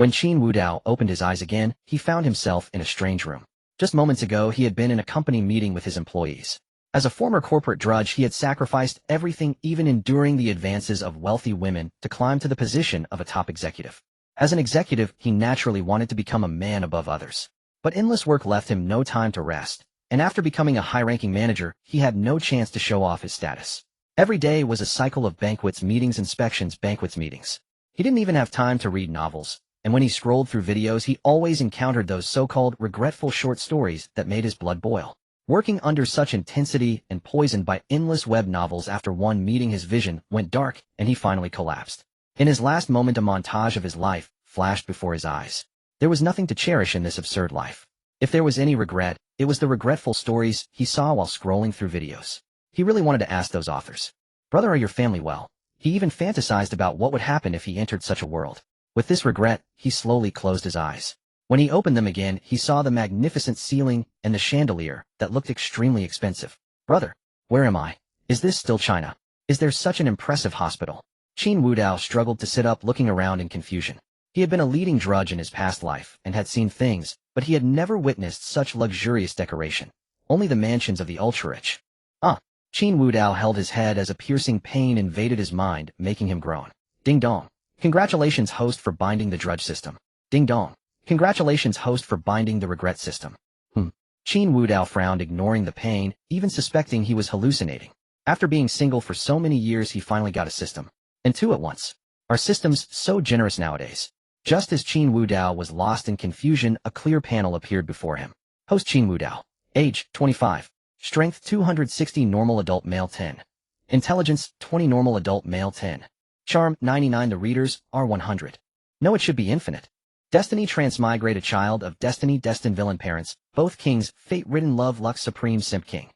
When Qin Wudao opened his eyes again, he found himself in a strange room. Just moments ago he had been in a company meeting with his employees. As a former corporate drudge he had sacrificed everything, even enduring the advances of wealthy women, to climb to the position of a top executive. As an executive, he naturally wanted to become a man above others. But endless work left him no time to rest, and after becoming a high-ranking manager, he had no chance to show off his status. Every day was a cycle of banquets, meetings, inspections, banquets, meetings. He didn't even have time to read novels, and when he scrolled through videos he always encountered those so-called regretful short stories that made his blood boil. Working under such intensity and poisoned by endless web novels, after one meeting his vision went dark and he finally collapsed. In his last moment, a montage of his life flashed before his eyes. There was nothing to cherish in this absurd life. If there was any regret, it was the regretful stories he saw while scrolling through videos. He really wanted to ask those authors, "Brother, are your family well?" He even fantasized about what would happen if he entered such a world. With this regret, he slowly closed his eyes. When he opened them again, he saw the magnificent ceiling and the chandelier that looked extremely expensive. "Brother, where am I? Is this still China? Is there such an impressive hospital?" Qin Wudao struggled to sit up, looking around in confusion. He had been a leading drudge in his past life and had seen things, but he had never witnessed such luxurious decoration. Only the mansions of the ultra-rich. Qin Wudao held his head as a piercing pain invaded his mind, making him groan. Ding dong. Congratulations, host, for binding the drudge system. Ding dong. Congratulations, host, for binding the regret system. Qin Wudao frowned, ignoring the pain, even suspecting he was hallucinating. After being single for so many years, he finally got a system. And two at once. Are systems so generous nowadays? Just as Qin Wudao was lost in confusion, a clear panel appeared before him. Host Qin Wudao. Age, 25. Strength, 260, normal adult male 10. Intelligence, 20, normal adult male 10. Charm, 99. The readers are 100. No, it should be infinite. Destiny, transmigrate, a child of destiny, destined villain parents, both kings, fate-ridden, love, luck, supreme, simp king.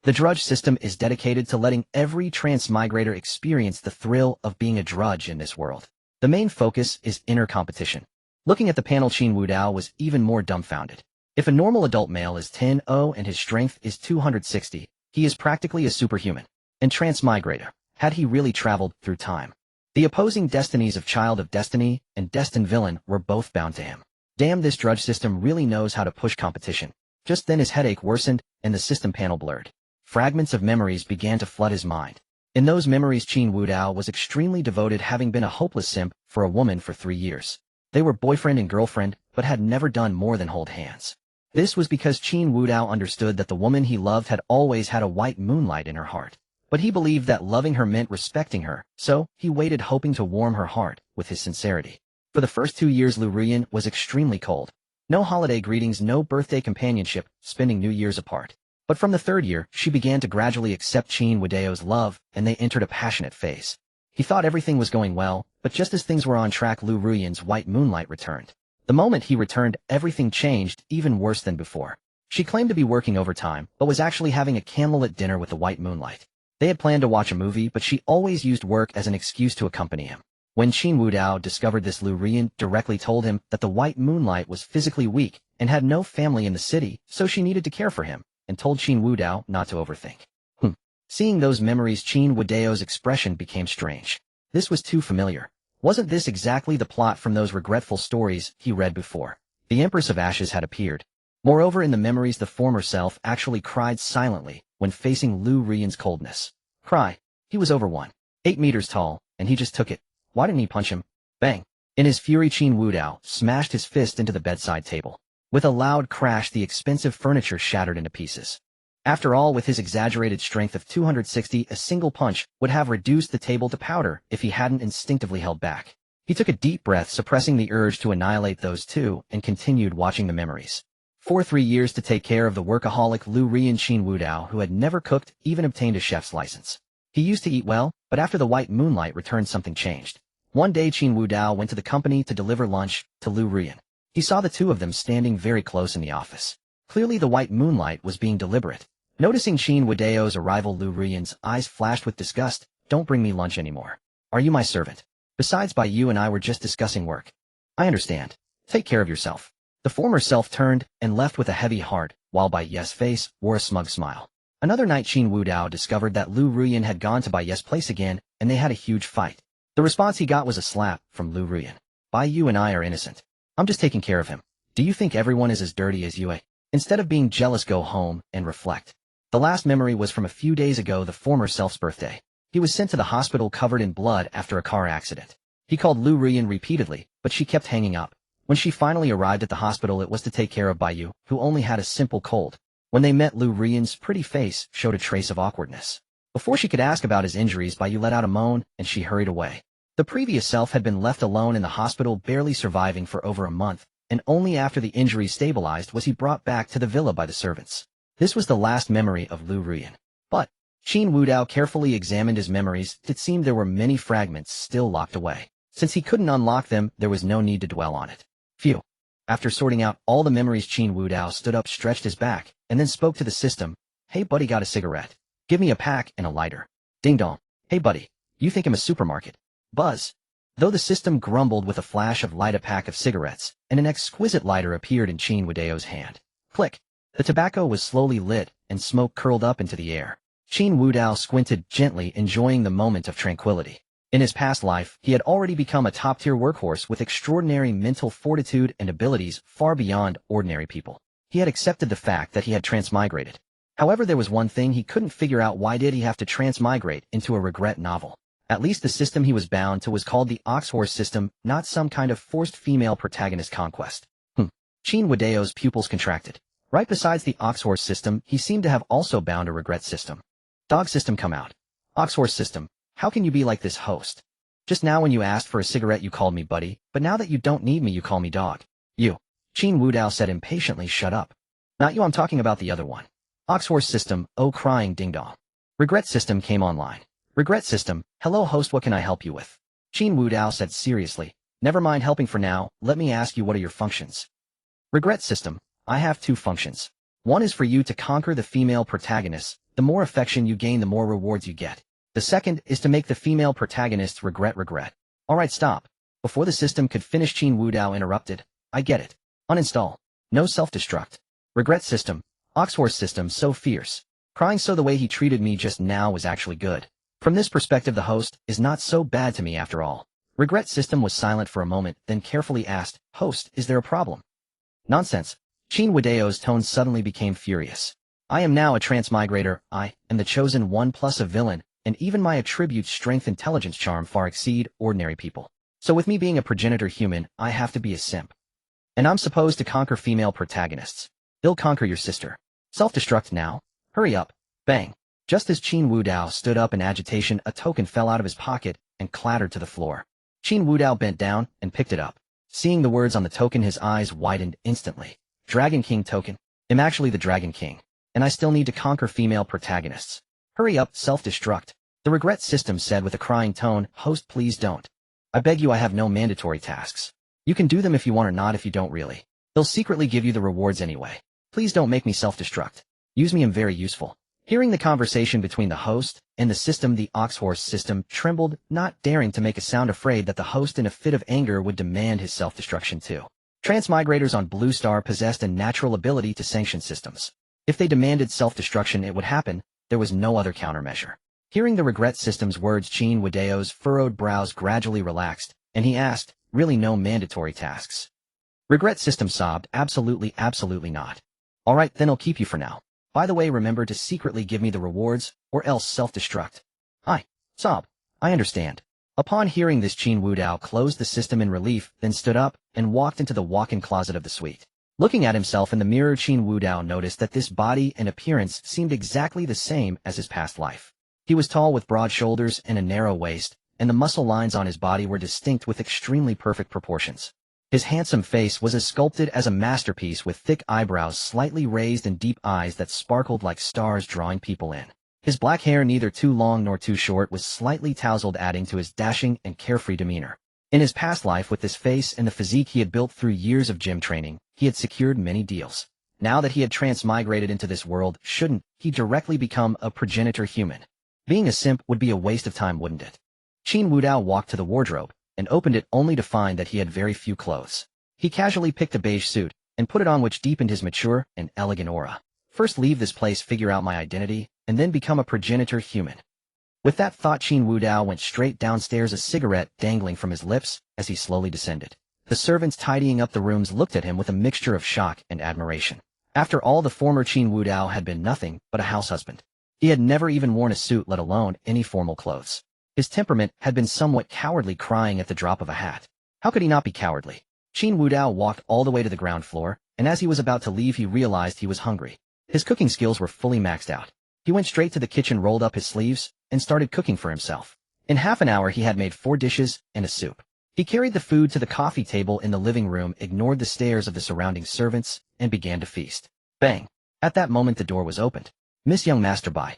The drudge system is dedicated to letting every transmigrator experience the thrill of being a drudge in this world. The main focus is inner competition. Looking at the panel, Qin Wudao was even more dumbfounded. If a normal adult male is 10-0 and his strength is 260, he is practically a superhuman. And transmigrator, had he really traveled through time? The opposing destinies of child of destiny and destined villain were both bound to him. Damn, this drudge system really knows how to push competition. Just then his headache worsened and the system panel blurred. Fragments of memories began to flood his mind. In those memories, Qin Wudao was extremely devoted, having been a hopeless simp for a woman for 3 years. They were boyfriend and girlfriend, but had never done more than hold hands. This was because Qin Wudao understood that the woman he loved had always had a white moonlight in her heart. But he believed that loving her meant respecting her, so he waited, hoping to warm her heart with his sincerity. For the first 2 years, Liu Ruyan was extremely cold. No holiday greetings, no birthday companionship, spending New Year's apart. But from the 3rd year, she began to gradually accept Qin Wudao's love, and they entered a passionate phase. He thought everything was going well, but just as things were on track, Liu Ruyan's white moonlight returned. The moment he returned, everything changed, even worse than before. She claimed to be working overtime, but was actually having a candlelit dinner with the white moonlight. They had planned to watch a movie, but she always used work as an excuse to accompany him. When Qin Wudao discovered this, Liu Ruyan directly told him that the white moonlight was physically weak and had no family in the city, so she needed to care for him, and told Qin Wudao not to overthink. Seeing those memories, Qin Wudao's expression became strange. This was too familiar. Wasn't this exactly the plot from those regretful stories he read before? The Empress of Ashes had appeared. Moreover, in the memories, the former self actually cried silently when facing Liu Ruyan's coldness. Cry. He was over 1.8 meters tall, and he just took it. Why didn't he punch him? Bang. In his fury, Qin Wudao smashed his fist into the bedside table. With a loud crash, the expensive furniture shattered into pieces. After all, with his exaggerated strength of 260, a single punch would have reduced the table to powder if he hadn't instinctively held back. He took a deep breath, suppressing the urge to annihilate those two, and continued watching the memories. For 3 years to take care of the workaholic Liu Ruyan, Qin Wudao, who had never cooked, even obtained a chef's license. He used to eat well, but after the white moonlight returned, something changed. One day, Qin Wudao went to the company to deliver lunch to Liu Ruyan. He saw the two of them standing very close in the office. Clearly the white moonlight was being deliberate. Noticing Qin Wudao's arrival, Liu Ruyan's eyes flashed with disgust. Don't bring me lunch anymore. Are you my servant? Besides, you and I were just discussing work. I understand. Take care of yourself. The former self turned and left with a heavy heart, while Yes' face wore a smug smile. Another night, Qin Wudao discovered that Liu Ruyan had gone to Yes' place again, and they had a huge fight. The response he got was a slap from Liu Ruyan. You and I are innocent. I'm just taking care of him. Do you think everyone is as dirty as you? Instead of being jealous, go home and reflect. The last memory was from a few days ago, the former self's birthday. He was sent to the hospital covered in blood after a car accident. He called Liu Ruyan repeatedly, but she kept hanging up. When she finally arrived at the hospital, it was to take care of Bai, who only had a simple cold. When they met, Liu Ruyan's pretty face showed a trace of awkwardness. Before she could ask about his injuries, Bai let out a moan, and she hurried away. The previous self had been left alone in the hospital, barely surviving for over a month, and only after the injuries stabilized was he brought back to the villa by the servants. This was the last memory of Liu Ruyan. But Qin Wudao carefully examined his memories. It seemed there were many fragments still locked away. Since he couldn't unlock them, there was no need to dwell on it. Phew. After sorting out all the memories, Qin Wudao stood up, stretched his back, and then spoke to the system. Hey buddy, got a cigarette? Give me a pack and a lighter. Ding dong. Hey buddy, you think I'm a supermarket? Buzz. Though the system grumbled with a flash of light, a pack of cigarettes, and an exquisite lighter appeared in Qin Wudao's hand. Click. The tobacco was slowly lit, and smoke curled up into the air. Qin Wudao squinted gently, enjoying the moment of tranquility. In his past life, he had already become a top-tier workhorse with extraordinary mental fortitude and abilities far beyond ordinary people. He had accepted the fact that he had transmigrated. However, there was one thing he couldn't figure out: why did he have to transmigrate into a regret novel? At least the system he was bound to was called the workhorse system, not some kind of forced female protagonist conquest. Qin Wudao's pupils contracted. Right besides the workhorse system, he seemed to have also bound a regret system. Dog system, come out. Workhorse system, how can you be like this, host? Just now when you asked for a cigarette you called me buddy, but now that you don't need me you call me dog. You. Qin Wudao said impatiently, shut up. Not you, I'm talking about the other one. Workhorse system, oh crying ding dong. Regret system came online. Regret system, hello host, what can I help you with? Qin Wudao said seriously. Never mind helping for now, let me ask you, what are your functions? Regret system, I have two functions. One is for you to conquer the female protagonists. The more affection you gain, the more rewards you get. The second is to make the female protagonists regret. Alright, stop. Before the system could finish, Qin Wudao interrupted. I get it. Uninstall. No self-destruct. Regret system, workhorse system, so fierce. Crying, so the way he treated me just now was actually good. From this perspective, the host is not so bad to me after all. Regret system was silent for a moment, then carefully asked, host, is there a problem? Nonsense. Qin Wudao's tone suddenly became furious. I am now a transmigrator. I am the chosen one, plus a villain, and even my attributes, strength, intelligence, charm, far exceed ordinary people. So with me being a progenitor human, I have to be a simp. And I'm supposed to conquer female protagonists. They'll conquer your sister. Self-destruct now. Hurry up. Bang. Just as Qin Wudao stood up in agitation, a token fell out of his pocket and clattered to the floor. Qin Wudao bent down and picked it up. Seeing the words on the token, his eyes widened instantly. Dragon King token. I'm actually the Dragon King. And I still need to conquer female protagonists. Hurry up, self-destruct. The regret system said with a crying tone, host, please don't. I beg you, I have no mandatory tasks. You can do them if you want or not if you don't really. They'll secretly give you the rewards anyway. Please don't make me self-destruct. Use me, I'm very useful. Hearing the conversation between the host and the system, the workhorse system trembled, not daring to make a sound, afraid that the host in a fit of anger would demand his self-destruction too. Transmigrators on Blue Star possessed a natural ability to sanction systems. If they demanded self-destruction, it would happen. There was no other countermeasure. Hearing the regret system's words, Qin Wudao's furrowed brows gradually relaxed, and he asked, really no mandatory tasks? Regret system sobbed, absolutely not. Alright, then I'll keep you for now. By the way, remember to secretly give me the rewards, or else self-destruct. Sob. I understand. Upon hearing this, Qin Wudao closed the system in relief, then stood up and walked into the walk-in closet of the suite. Looking at himself in the mirror, Qin Wudao noticed that this body and appearance seemed exactly the same as his past life. He was tall with broad shoulders and a narrow waist, and the muscle lines on his body were distinct with extremely perfect proportions. His handsome face was as sculpted as a masterpiece, with thick eyebrows slightly raised and deep eyes that sparkled like stars, drawing people in. His black hair, neither too long nor too short, was slightly tousled, adding to his dashing and carefree demeanor. In his past life, with this face and the physique he had built through years of gym training, he had secured many deals. Now that he had transmigrated into this world, shouldn't he directly become a progenitor human? Being a simp would be a waste of time, wouldn't it? Qin Wudao walked to the wardrobe and opened it, only to find that he had very few clothes. He casually picked a beige suit and put it on, which deepened his mature and elegant aura. First leave this place, figure out my identity, and then become a progenitor human. With that thought, Qin Wudao went straight downstairs, a cigarette dangling from his lips as he slowly descended. The servants tidying up the rooms looked at him with a mixture of shock and admiration. After all, the former Qin Wudao had been nothing but a house husband. He had never even worn a suit, let alone any formal clothes. His temperament had been somewhat cowardly, crying at the drop of a hat. How could he not be cowardly? Qin Wudao walked all the way to the ground floor, and as he was about to leave he realized he was hungry. His cooking skills were fully maxed out. He went straight to the kitchen, rolled up his sleeves, and started cooking for himself. In half an hour he had made 4 dishes and a soup. He carried the food to the coffee table in the living room, ignored the stares of the surrounding servants, and began to feast. Bang! At that moment the door was opened. "Miss Young Master Bai."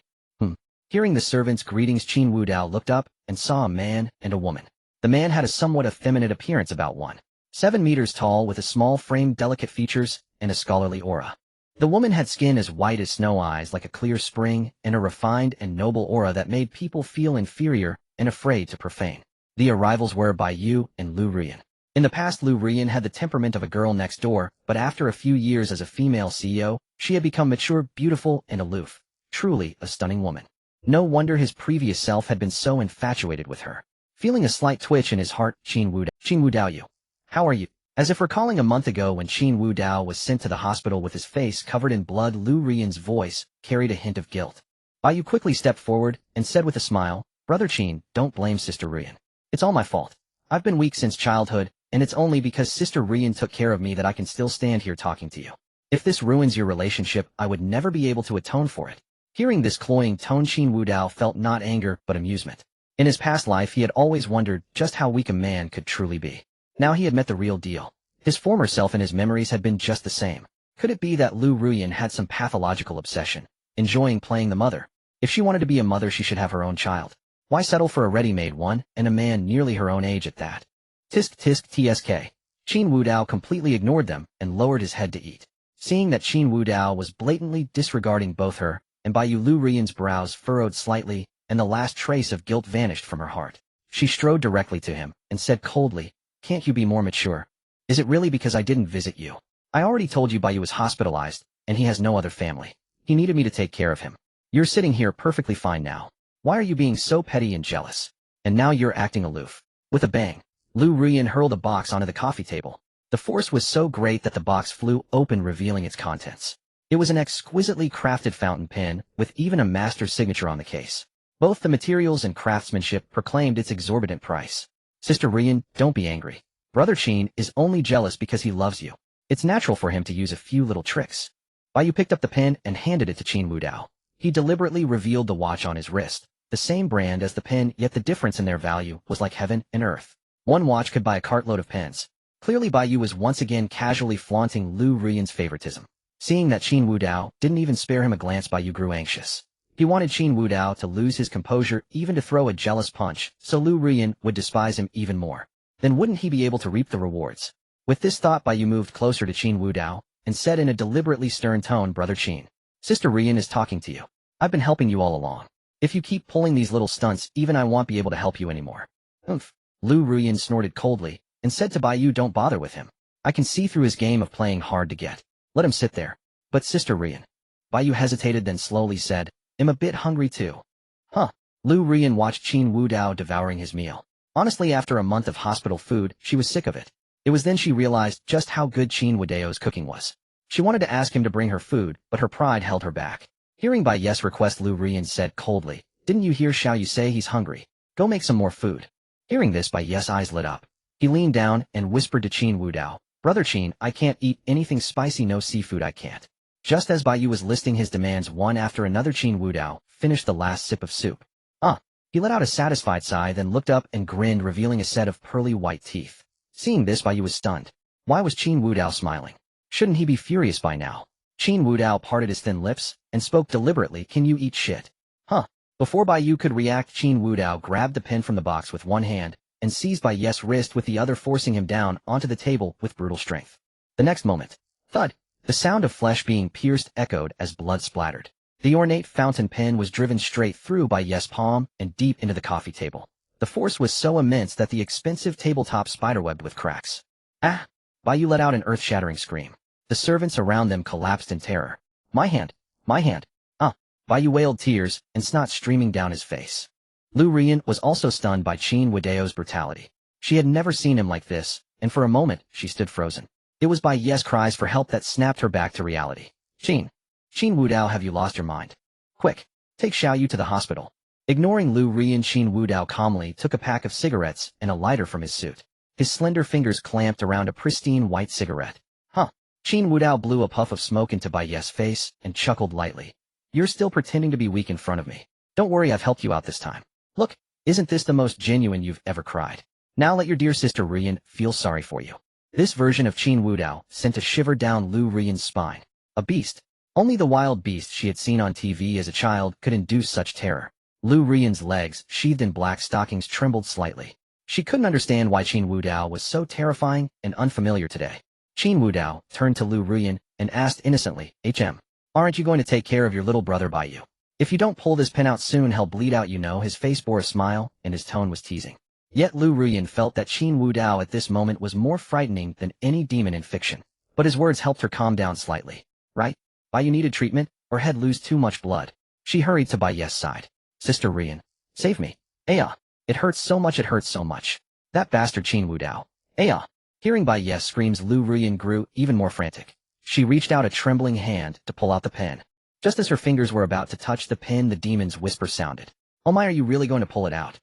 Hearing the servant's greetings, Qin Wudao looked up and saw a man and a woman. The man had a somewhat effeminate appearance, about 1.7 meters tall, with a small frame, delicate features, and a scholarly aura. The woman had skin as white as snow, eyes like a clear spring, and a refined and noble aura that made people feel inferior and afraid to profane. The arrivals were Bai Yu and Liu Ruyan. In the past, Liu Ruyan had the temperament of a girl next door, but after a few years as a female CEO, she had become mature, beautiful, and aloof. Truly a stunning woman. No wonder his previous self had been so infatuated with her. Feeling a slight twitch in his heart, Qin Wudao, you. How are you? As if recalling a month ago when Qin Wudao was sent to the hospital with his face covered in blood, Liu Ruyan's voice carried a hint of guilt. Bai Yu quickly stepped forward and said with a smile, "Brother Qin, don't blame Sister Ruyan. It's all my fault. I've been weak since childhood, and it's only because Sister Ruyan took care of me that I can still stand here talking to you. If this ruins your relationship, I would never be able to atone for it." Hearing this cloying tone, Qin Wudao felt not anger but amusement. In his past life he had always wondered just how weak a man could truly be. Now he had met the real deal. His former self and his memories had been just the same. Could it be that Liu Ruyan had some pathological obsession, enjoying playing the mother? If she wanted to be a mother, she should have her own child. Why settle for a ready-made one, and a man nearly her own age at that? Tisk tisk tsk. Qin Wudao completely ignored them and lowered his head to eat. Seeing that Qin Wudao was blatantly disregarding both her and Bai Yu, Liu Ruyan's brows furrowed slightly, and the last trace of guilt vanished from her heart. She strode directly to him and said coldly, "Can't you be more mature? Is it really because I didn't visit you? I already told you Bai Yu was hospitalized, and he has no other family. He needed me to take care of him. You're sitting here perfectly fine now. Why are you being so petty and jealous? And now you're acting aloof." With a bang, Liu Ruyan hurled a box onto the coffee table. The force was so great that the box flew open, revealing its contents. It was an exquisitely crafted fountain pen, with even a master's signature on the case. Both the materials and craftsmanship proclaimed its exorbitant price. "Sister Ruyan, don't be angry. Brother Qin is only jealous because he loves you. It's natural for him to use a few little tricks." Bai Yu picked up the pen and handed it to Qin Wudao. He deliberately revealed the watch on his wrist, the same brand as the pen, yet the difference in their value was like heaven and earth. One watch could buy a cartload of pens. Clearly Bai Yu was once again casually flaunting Liu Ruyan's favoritism. Seeing that Qin Wudao didn't even spare him a glance, Bai Yu grew anxious. He wanted Qin Wudao to lose his composure, even to throw a jealous punch, so Liu Ruyan would despise him even more. Then wouldn't he be able to reap the rewards? With this thought, Bai Yu moved closer to Qin Wudao and said in a deliberately stern tone, "Brother Qin, Sister Ruyan is talking to you. I've been helping you all along. If you keep pulling these little stunts, even I won't be able to help you anymore." "Oomph." Liu Ruyan snorted coldly and said to Bai Yu, "Don't bother with him. I can see through his game of playing hard to get. Let him sit there." "But Sister Ruyan." Bai Yu hesitated, then slowly said, "I'm a bit hungry too." "Huh." Liu Ruyan watched Qin Wudao devouring his meal. Honestly, after a month of hospital food, she was sick of it. It was then she realized just how good Qin Wudao's cooking was. She wanted to ask him to bring her food, but her pride held her back. Hearing Bai Yu's request, Liu Ruyan said coldly, "Didn't you hear Xiao Yu say he's hungry? Go make some more food." Hearing this, Bai Yu's eyes lit up. He leaned down and whispered to Qin Wudao, "Brother Qin, I can't eat anything spicy, no seafood, I can't." Just as Bai Yu was listing his demands one after another, Qin Wudao finished the last sip of soup. He let out a satisfied sigh, then looked up and grinned, revealing a set of pearly white teeth. Seeing this, Bai Yu was stunned. Why was Qin Wudao smiling? Shouldn't he be furious by now? Qin Wudao parted his thin lips and spoke deliberately, "Can you eat shit?" Before Bai Yu could react, Qin Wudao grabbed the pen from the box with one hand and seized Bai Yu's wrist with the other, forcing him down onto the table with brutal strength. The next moment, thud, the sound of flesh being pierced echoed as blood splattered. The ornate fountain pen was driven straight through Bai Yu's palm and deep into the coffee table. The force was so immense that the expensive tabletop spiderwebbed with cracks. "Ah!" Bai Yu let out an earth-shattering scream. The servants around them collapsed in terror. My hand! My hand! Bai Yu wailed, tears and snot streaming down his face. Liu Ruyan was also stunned by Qin Wudao's brutality. She had never seen him like this, and for a moment, she stood frozen. It was Bai Ye's cries for help that snapped her back to reality. Qin Wudao, have you lost your mind? Quick, take Xiaoyu to the hospital. Ignoring Liu Ruyan, Qin Wudao calmly took a pack of cigarettes and a lighter from his suit. His slender fingers clamped around a pristine white cigarette. Huh. Qin Wudao blew a puff of smoke into Bai Ye's face and chuckled lightly. You're still pretending to be weak in front of me. Don't worry, I've helped you out this time. Look, isn't this the most genuine you've ever cried? Now let your dear sister Ruyan feel sorry for you. This version of Qin Wudao sent a shiver down Liu Ruyan's spine. A beast. Only the wild beast she had seen on TV as a child could induce such terror. Liu Ruyan's legs, sheathed in black stockings, trembled slightly. She couldn't understand why Qin Wudao was so terrifying and unfamiliar today. Qin Wudao turned to Liu Ruyan and asked innocently, aren't you going to take care of your little brother by you? If you don't pull this pin out soon, he'll bleed out, you know. His face bore a smile, and his tone was teasing. Yet Liu Ruyan felt that Qin Wudao at this moment was more frightening than any demon in fiction. But his words helped her calm down slightly. Right? Bai, you needed treatment, or had lose too much blood. She hurried to Bai Ye's side. Sister Ruyan, save me. Aya. It hurts so much, it hurts so much. That bastard Qin Wudao. Aya. Hearing Bai Ye's screams, Liu Ruyan grew even more frantic. She reached out a trembling hand to pull out the pen. Just as her fingers were about to touch the pen, the demon's whisper sounded. Oh my, are you really going to pull it out?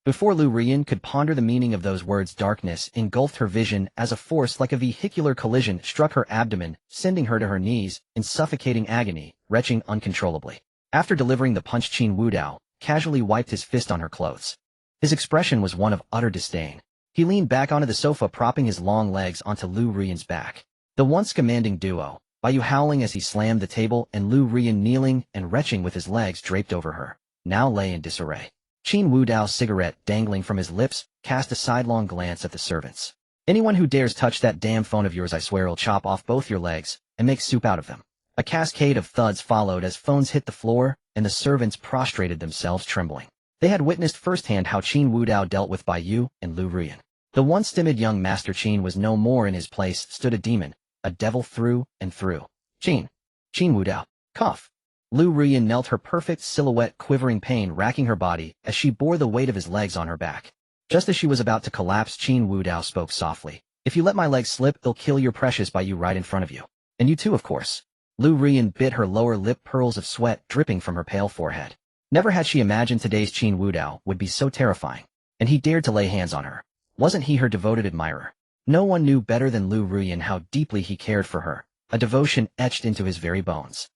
Before Liu Ruyan could ponder the meaning of those words, darkness engulfed her vision as a force like a vehicular collision struck her abdomen, sending her to her knees in suffocating agony, retching uncontrollably. After delivering the punch, Qin Wudao casually wiped his fist on her clothes. His expression was one of utter disdain. He leaned back onto the sofa, propping his long legs onto Liu Ruyan's back. The once commanding duo, Bai howling as he slammed the table and Liu Ruyan kneeling and retching with his legs draped over her, now lay in disarray. Qin Wudao's cigarette dangling from his lips cast a sidelong glance at the servants. Anyone who dares touch that damn phone of yours, I swear I'll chop off both your legs and make soup out of them. A cascade of thuds followed as phones hit the floor and the servants prostrated themselves trembling. They had witnessed firsthand how Qin Wudao dealt with Bai Yu and Liu Ruyan. The once timid young Master Qin was no more. In his place stood a demon, a devil through and through. Qin Wudao. Cough. Liu Ruyan knelt, her perfect silhouette quivering, pain racking her body as she bore the weight of his legs on her back. Just as she was about to collapse, Qin Wudao spoke softly. If you let my legs slip, they'll kill your precious Bai Yu right in front of you. And you too, of course. Liu Ruyan bit her lower lip, pearls of sweat dripping from her pale forehead. Never had she imagined today's Qin Wudao would be so terrifying. And he dared to lay hands on her. Wasn't he her devoted admirer? No one knew better than Liu Ruyan how deeply he cared for her, a devotion etched into his very bones.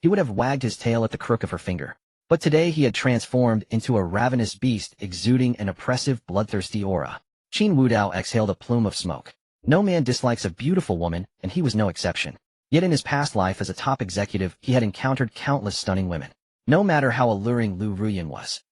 He would have wagged his tail at the crook of her finger. But today he had transformed into a ravenous beast, exuding an oppressive, bloodthirsty aura. Qin Wudao exhaled a plume of smoke. No man dislikes a beautiful woman, and he was no exception. Yet in his past life as a top executive, he had encountered countless stunning women. No matter how alluring Liu Ruyan was.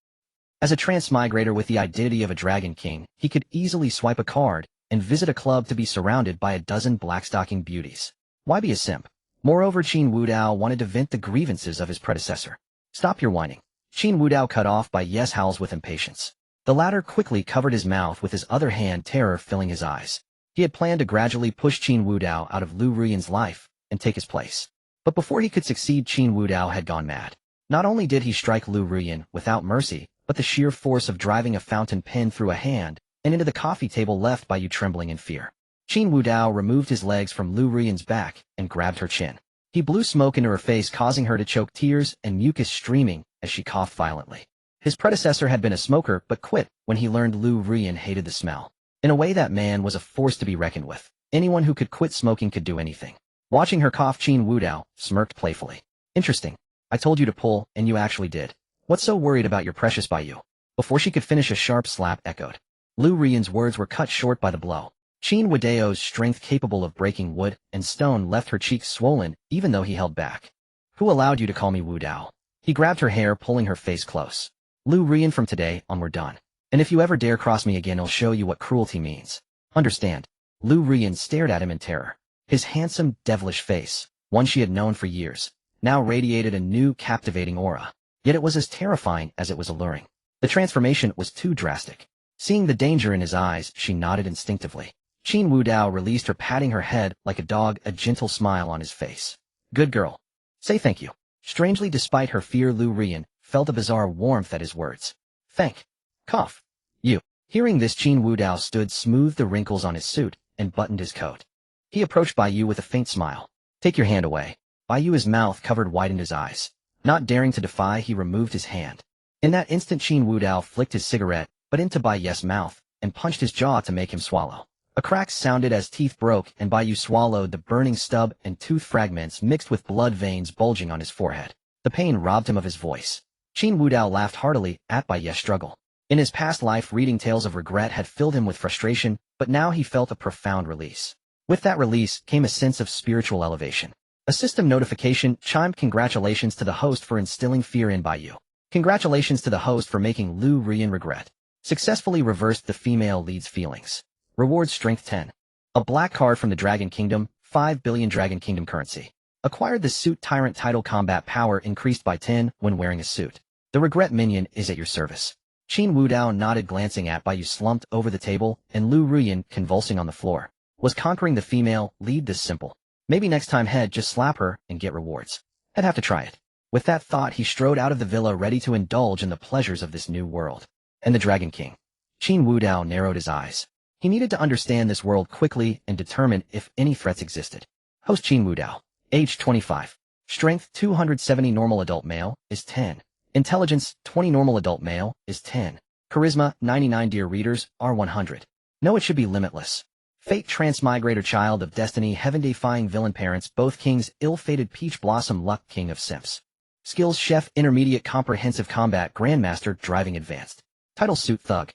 As a transmigrator with the identity of a dragon king, he could easily swipe a card and visit a club to be surrounded by a dozen blackstocking beauties. Why be a simp? Moreover, Qin Wudao wanted to vent the grievances of his predecessor. Stop your whining. Qin Wudao cut off Bai Ye's howls with impatience. The latter quickly covered his mouth with his other hand, terror filling his eyes. He had planned to gradually push Qin Wudao out of Liu Ruyan's life and take his place. But before he could succeed, Qin Wudao had gone mad. Not only did he strike Liu Ruyan without mercy, but the sheer force of driving a fountain pen through a hand and into the coffee table left Bai Yu trembling in fear. Qin Wudao removed his legs from Liu Ruyan's back and grabbed her chin. He blew smoke into her face, causing her to choke, tears and mucus streaming as she coughed violently. His predecessor had been a smoker but quit when he learned Liu Ruyan hated the smell. In a way, that man was a force to be reckoned with. Anyone who could quit smoking could do anything. Watching her cough, Qin Wudao smirked playfully. Interesting. I told you to pull, and you actually did. What's so worried about your precious Bai Yu? Before she could finish, a sharp slap echoed. Liu Ruyan's words were cut short by the blow. Qin Wudao's strength, capable of breaking wood and stone, left her cheeks swollen even though he held back. Who allowed you to call me Wudao? He grabbed her hair, pulling her face close. Liu Ruyan, from today on we're done. And if you ever dare cross me again, I'll show you what cruelty means. Understand? Liu Ruyan stared at him in terror. His handsome, devilish face, one she had known for years, now radiated a new, captivating aura. Yet it was as terrifying as it was alluring. The transformation was too drastic. Seeing the danger in his eyes, she nodded instinctively. Qin Wudao released her, patting her head like a dog, a gentle smile on his face. Good girl. Say thank you. Strangely, despite her fear, Liu Ruyan felt a bizarre warmth at his words. Thank. Cough. You. Hearing this, Qin Wudao stood, smoothed the wrinkles on his suit, and buttoned his coat. He approached Bai Yu with a faint smile. "Take your hand away." Bai Yu, his mouth covered, widened his eyes. Not daring to defy, he removed his hand. In that instant, Qin Wudao flicked his cigarette, but into Bai Yu's mouth, and punched his jaw to make him swallow. A crack sounded as teeth broke, and Bai Yu swallowed the burning stub and tooth fragments mixed with blood veins bulging on his forehead. The pain robbed him of his voice. Qin Wudao laughed heartily at Bai Yu's struggle. In his past life, reading tales of regret had filled him with frustration, but now he felt a profound release. With that release came a sense of spiritual elevation. A system notification chimed. "Congratulations to the host for instilling fear in Bai Yu. Congratulations to the host for making Liu Ruyan regret. Successfully reversed the female lead's feelings. Reward strength 10. A black card from the Dragon Kingdom, 5 billion Dragon Kingdom currency. Acquired the suit tyrant title. Combat power increased by 10 when wearing a suit. The regret minion is at your service." Qin Wudao nodded, glancing at Bai Yu slumped over the table, and Liu Ruyan, convulsing on the floor. Was conquering the female lead this simple? Maybe next time he'd just slap her and get rewards. I'd have to try it. With that thought, he strode out of the villa, ready to indulge in the pleasures of this new world. And the Dragon King. Qin Wudao narrowed his eyes. He needed to understand this world quickly and determine if any threats existed. Host Qin Wudao. Age 25. Strength 270. Normal adult male is 10. Intelligence 20. Normal adult male is 10. Charisma 99. Dear readers, R100. No, it should be limitless. Fate transmigrator, child of destiny, heaven-defying villain parents, both kings, ill-fated peach blossom, luck, king of simps. Skills chef, intermediate, comprehensive combat, grandmaster, driving advanced. Title suit thug.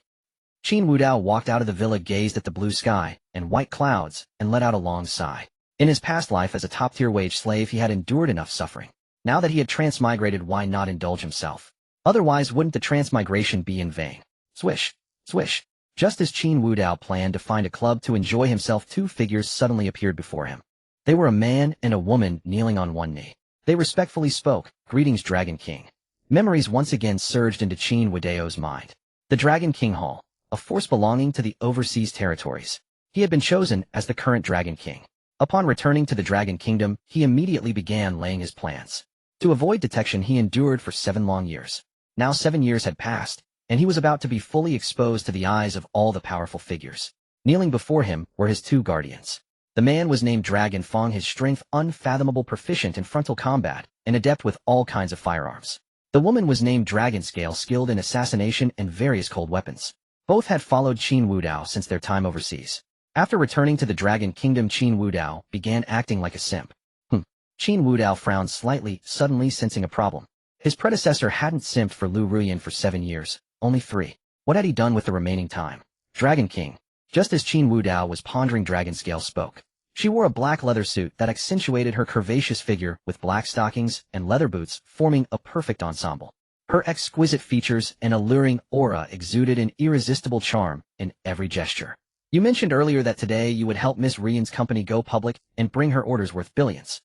Qin Wudao walked out of the villa, gazed at the blue sky and white clouds, and let out a long sigh. In his past life as a top-tier wage slave, he had endured enough suffering. Now that he had transmigrated, why not indulge himself? Otherwise, wouldn't the transmigration be in vain? Swish, swish. Just as Qin Wudao planned to find a club to enjoy himself, two figures suddenly appeared before him. They were a man and a woman kneeling on one knee. They respectfully spoke, "Greetings, Dragon King." Memories once again surged into Qin Wudao's mind. The Dragon King Hall, a force belonging to the overseas territories. He had been chosen as the current Dragon King. Upon returning to the Dragon Kingdom, he immediately began laying his plans. To avoid detection, he endured for 7 long years. Now 7 years had passed, and he was about to be fully exposed to the eyes of all the powerful figures. Kneeling before him were his 2 guardians. The man was named Dragon Fong, his strength unfathomable, proficient in frontal combat, and adept with all kinds of firearms. The woman was named Dragon Scale, skilled in assassination and various cold weapons. Both had followed Qin Wudao since their time overseas. After returning to the Dragon Kingdom, Qin Wudao began acting like a simp. Qin Wudao frowned slightly, suddenly sensing a problem. His predecessor hadn't simped for Liu Ruyan for 7 years. Only 3. What had he done with the remaining time? Dragon King. Just as Qin Wudao was pondering, Dragon Scale spoke. She wore a black leather suit that accentuated her curvaceous figure, with black stockings and leather boots forming a perfect ensemble. Her exquisite features and alluring aura exuded an irresistible charm in every gesture. "You mentioned earlier that today you would help Miss Ruyan's company go public and bring her orders worth billions."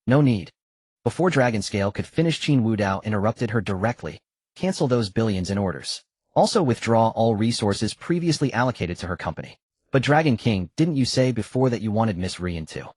No need. Before Dragon Scale could finish, Qin Wudao interrupted her directly. "Cancel those billions in orders. Also withdraw all resources previously allocated to her company." "But Dragon King, didn't you say before that you wanted Miss Ruyan too?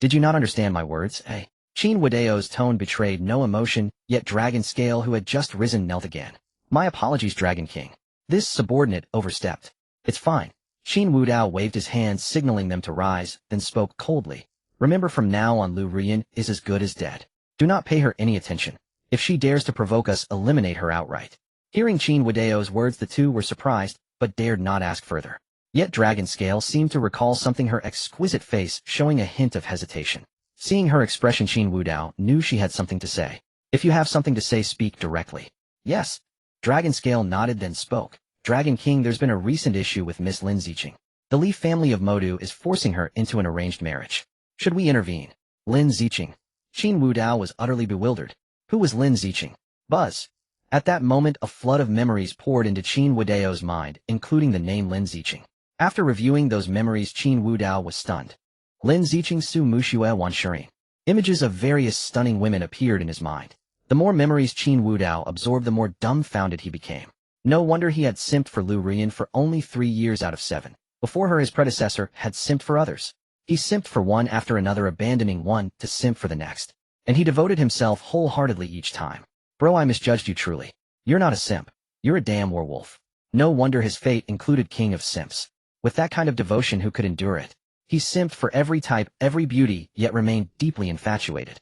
Did you not understand my words, eh?" Qin Wudao's tone betrayed no emotion, yet Dragon Scale, who had just risen, knelt again. "My apologies, Dragon King." This subordinate overstepped. "It's fine." Qin Wudao waved his hands, signaling them to rise, then spoke coldly. "Remember, from now on, Liu Ruyan is as good as dead. Do not pay her any attention. If she dares to provoke us, eliminate her outright." Hearing Qin Wudao's words, the two were surprised, but dared not ask further. Yet Dragon Scale seemed to recall something, her exquisite face showing a hint of hesitation. Seeing her expression, Qin Wudao knew she had something to say. "If you have something to say, speak directly." "Yes." Dragon Scale nodded, then spoke. "Dragon King, there's been a recent issue with Miss Lin Ziqing. The Li family of Modu is forcing her into an arranged marriage. Should we intervene?" "Lin Ziqing?" Qin Wudao was utterly bewildered. Who was Lin Ziqing? Buzz. At that moment, a flood of memories poured into Qin Wudao's mind, including the name Lin Ziqing. After reviewing those memories, Qin Wudao was stunned. Lin Ziqing, Su Muxue Wanshurin. Images of various stunning women appeared in his mind. The more memories Qin Wudao absorbed, the more dumbfounded he became. No wonder he had simped for Liu Ruyan for only 3 years out of 7. Before her, his predecessor had simped for others. He simped for one after another, abandoning one to simp for the next. And he devoted himself wholeheartedly each time. "Bro, I misjudged you truly. You're not a simp. You're a damn werewolf." No wonder his fate included king of simps. With that kind of devotion, who could endure it? He simped for every type, every beauty, yet remained deeply infatuated.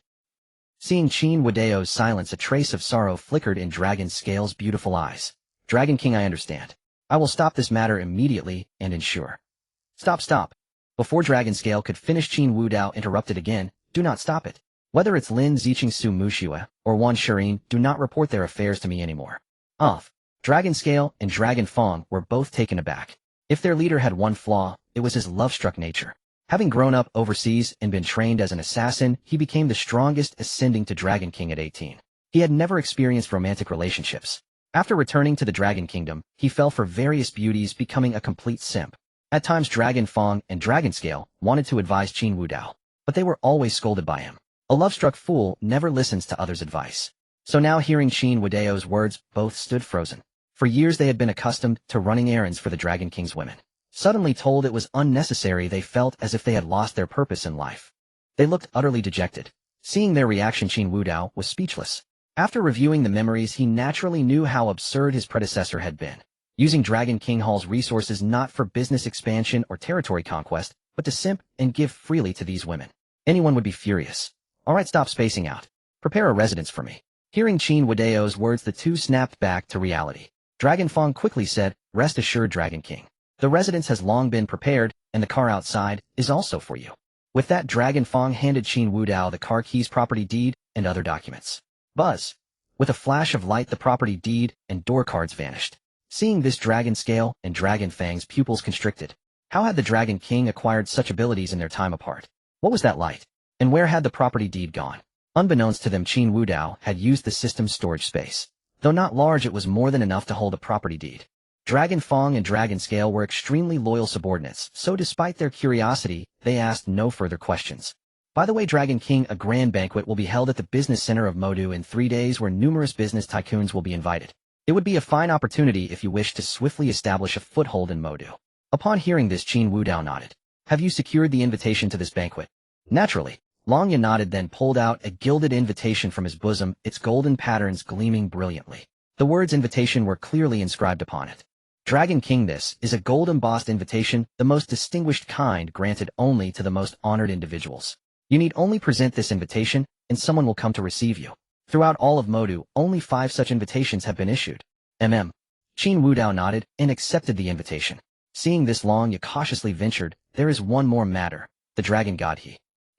Seeing Qin Wudao's silence, a trace of sorrow flickered in Dragon Scale's beautiful eyes. Dragon King, I understand. I will stop this matter immediately and ensure. Stop. Before Dragon Scale could finish, Qin Wudao interrupted again. Do not stop it. Whether it's Lin Ziqing Su Mushue or Wan Shirin, do not report their affairs to me anymore. Dragon Scale and Dragon Fong were both taken aback. If their leader had one flaw, it was his love-struck nature. Having grown up overseas and been trained as an assassin, he became the strongest, ascending to Dragon King at 18. He had never experienced romantic relationships. After returning to the Dragon Kingdom, he fell for various beauties, becoming a complete simp. At times, Dragon Fong and Dragon Scale wanted to advise Qin Wudao, but they were always scolded by him. A love-struck fool never listens to others' advice. So now, hearing Qin Wudao's words, both stood frozen. For years they had been accustomed to running errands for the Dragon King's women. Suddenly told it was unnecessary, they felt as if they had lost their purpose in life. They looked utterly dejected. Seeing their reaction, Qin Wudao was speechless. After reviewing the memories, he naturally knew how absurd his predecessor had been. Using Dragon King Hall's resources not for business expansion or territory conquest, but to simp and give freely to these women. Anyone would be furious. Alright, stop spacing out. Prepare a residence for me. Hearing Qin Wudao's words, the two snapped back to reality. Dragon Fong quickly said, Rest assured, Dragon King. The residence has long been prepared, and the car outside is also for you. With that, Dragon Fong handed Qin Wudao the car keys, property deed, and other documents. Buzz. With a flash of light, the property deed and door cards vanished. Seeing this, Dragon Scale and Dragon Fang's pupils constricted. How had the Dragon King acquired such abilities in their time apart? What was that light? And where had the property deed gone? Unbeknownst to them, Qin Wudao had used the system's storage space. Though not large, it was more than enough to hold a property deed. Dragon Fong and Dragon Scale were extremely loyal subordinates, so despite their curiosity, they asked no further questions. By the way, Dragon King, a grand banquet will be held at the business center of Modu in 3 days, where numerous business tycoons will be invited. It would be a fine opportunity if you wish to swiftly establish a foothold in Modu. Upon hearing this, Qin Wudao nodded. Have you secured the invitation to this banquet? Naturally. Long Yan nodded, then pulled out a gilded invitation from his bosom, its golden patterns gleaming brilliantly. The words invitation were clearly inscribed upon it. Dragon King, this is a gold-embossed invitation, the most distinguished kind, granted only to the most honored individuals. You need only present this invitation, and someone will come to receive you. Throughout all of Modu, only 5 such invitations have been issued. Qin Wudao nodded and accepted the invitation. Seeing this, Long Yan cautiously ventured, there is one more matter. The Dragon God,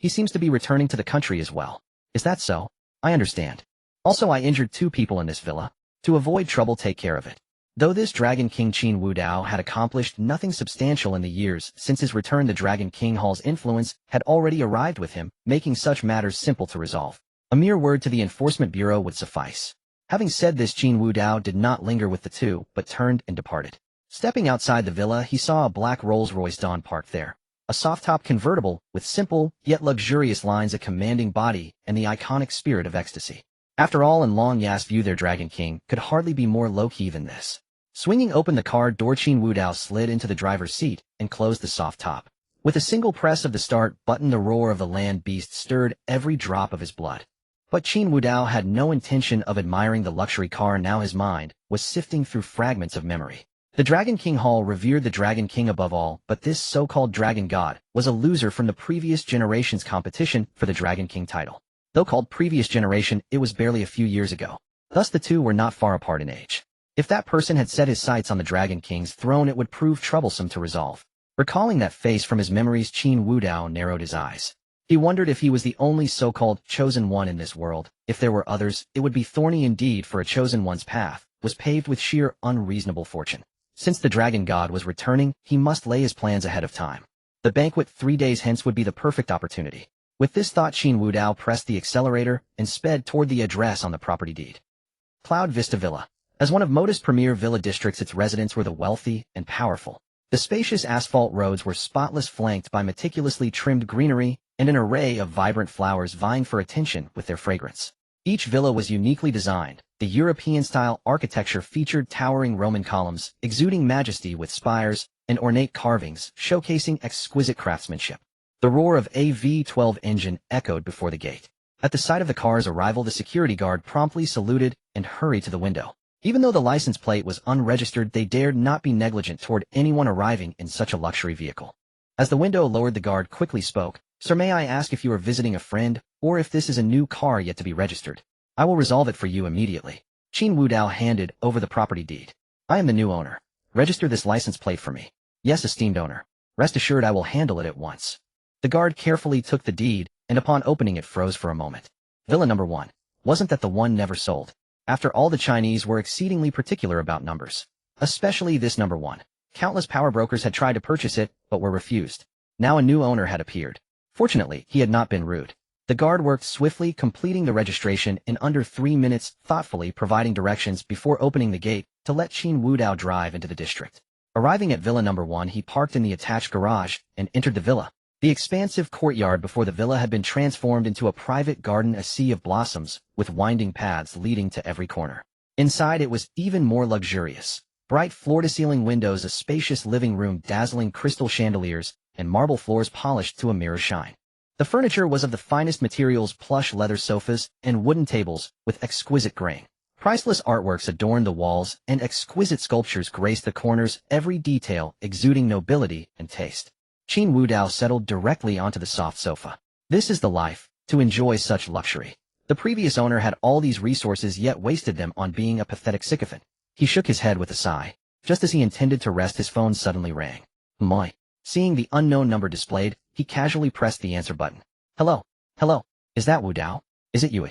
he seems to be returning to the country as well. Is that so? I understand. Also, I injured 2 people in this villa. To avoid trouble, take care of it. Though this Dragon King Qin Wudao had accomplished nothing substantial in the years since his return, the Dragon King Hall's influence had already arrived with him, making such matters simple to resolve. A mere word to the Enforcement Bureau would suffice. Having said this, Qin Wudao did not linger with the two, but turned and departed. Stepping outside the villa, he saw a black Rolls-Royce Dawn parked there. A soft-top convertible with simple, yet luxurious lines, a commanding body, and the iconic spirit of ecstasy. After all, in Long Yan's view, their Dragon King could hardly be more low-key than this. Swinging open the car door, Qin Wudao slid into the driver's seat and closed the soft top. With a single press of the start button, the roar of the land beast stirred every drop of his blood. But Qin Wudao had no intention of admiring the luxury car. Now his mind was sifting through fragments of memory. The Dragon King Hall revered the Dragon King above all, but this so-called Dragon God was a loser from the previous generation's competition for the Dragon King title. Though called previous generation, it was barely a few years ago. Thus the two were not far apart in age. If that person had set his sights on the Dragon King's throne, it would prove troublesome to resolve. Recalling that face from his memories, Qin Wudao narrowed his eyes. He wondered if he was the only so-called chosen one in this world. If there were others, it would be thorny indeed, for a chosen one's path was paved with sheer unreasonable fortune. Since the Dragon God was returning, he must lay his plans ahead of time. The banquet 3 days hence would be the perfect opportunity. With this thought, Qin Wudao pressed the accelerator and sped toward the address on the property deed. Cloud Vista Villa. As one of Moda's premier villa districts, its residents were the wealthy and powerful. The spacious asphalt roads were spotless, flanked by meticulously trimmed greenery and an array of vibrant flowers vying for attention with their fragrance. Each villa was uniquely designed. The European-style architecture featured towering Roman columns, exuding majesty, with spires and ornate carvings showcasing exquisite craftsmanship. The roar of a V12 engine echoed before the gate. At the sight of the car's arrival, the security guard promptly saluted and hurried to the window. Even though the license plate was unregistered, they dared not be negligent toward anyone arriving in such a luxury vehicle. As the window lowered, the guard quickly spoke, "Sir, may I ask if you are visiting a friend, or if this is a new car yet to be registered? I will resolve it for you immediately." Qin Wudao handed over the property deed. "I am the new owner. Register this license plate for me." "Yes, esteemed owner. Rest assured I will handle it at once." The guard carefully took the deed, and upon opening it froze for a moment. Villa number 1. Wasn't that the one never sold? After all, the Chinese were exceedingly particular about numbers. Especially this number 1. Countless power brokers had tried to purchase it, but were refused. Now a new owner had appeared. Fortunately, he had not been rude. The guard worked swiftly, completing the registration in under 3 minutes, thoughtfully providing directions before opening the gate to let Qin Wudao drive into the district. Arriving at Villa number 1, he parked in the attached garage and entered the villa. The expansive courtyard before the villa had been transformed into a private garden, a sea of blossoms, with winding paths leading to every corner. Inside it was even more luxurious. Bright floor-to-ceiling windows, a spacious living room, dazzling crystal chandeliers, and marble floors polished to a mirror shine. The furniture was of the finest materials, plush leather sofas, and wooden tables with exquisite grain. Priceless artworks adorned the walls, and exquisite sculptures graced the corners, every detail exuding nobility and taste. Qin Wudao settled directly onto the soft sofa. This is the life, to enjoy such luxury. The previous owner had all these resources yet wasted them on being a pathetic sycophant. He shook his head with a sigh. Just as he intended to rest, his phone suddenly rang. My. Seeing the unknown number displayed, he casually pressed the answer button. "Hello? Hello? Is that Wudao? Is it you?"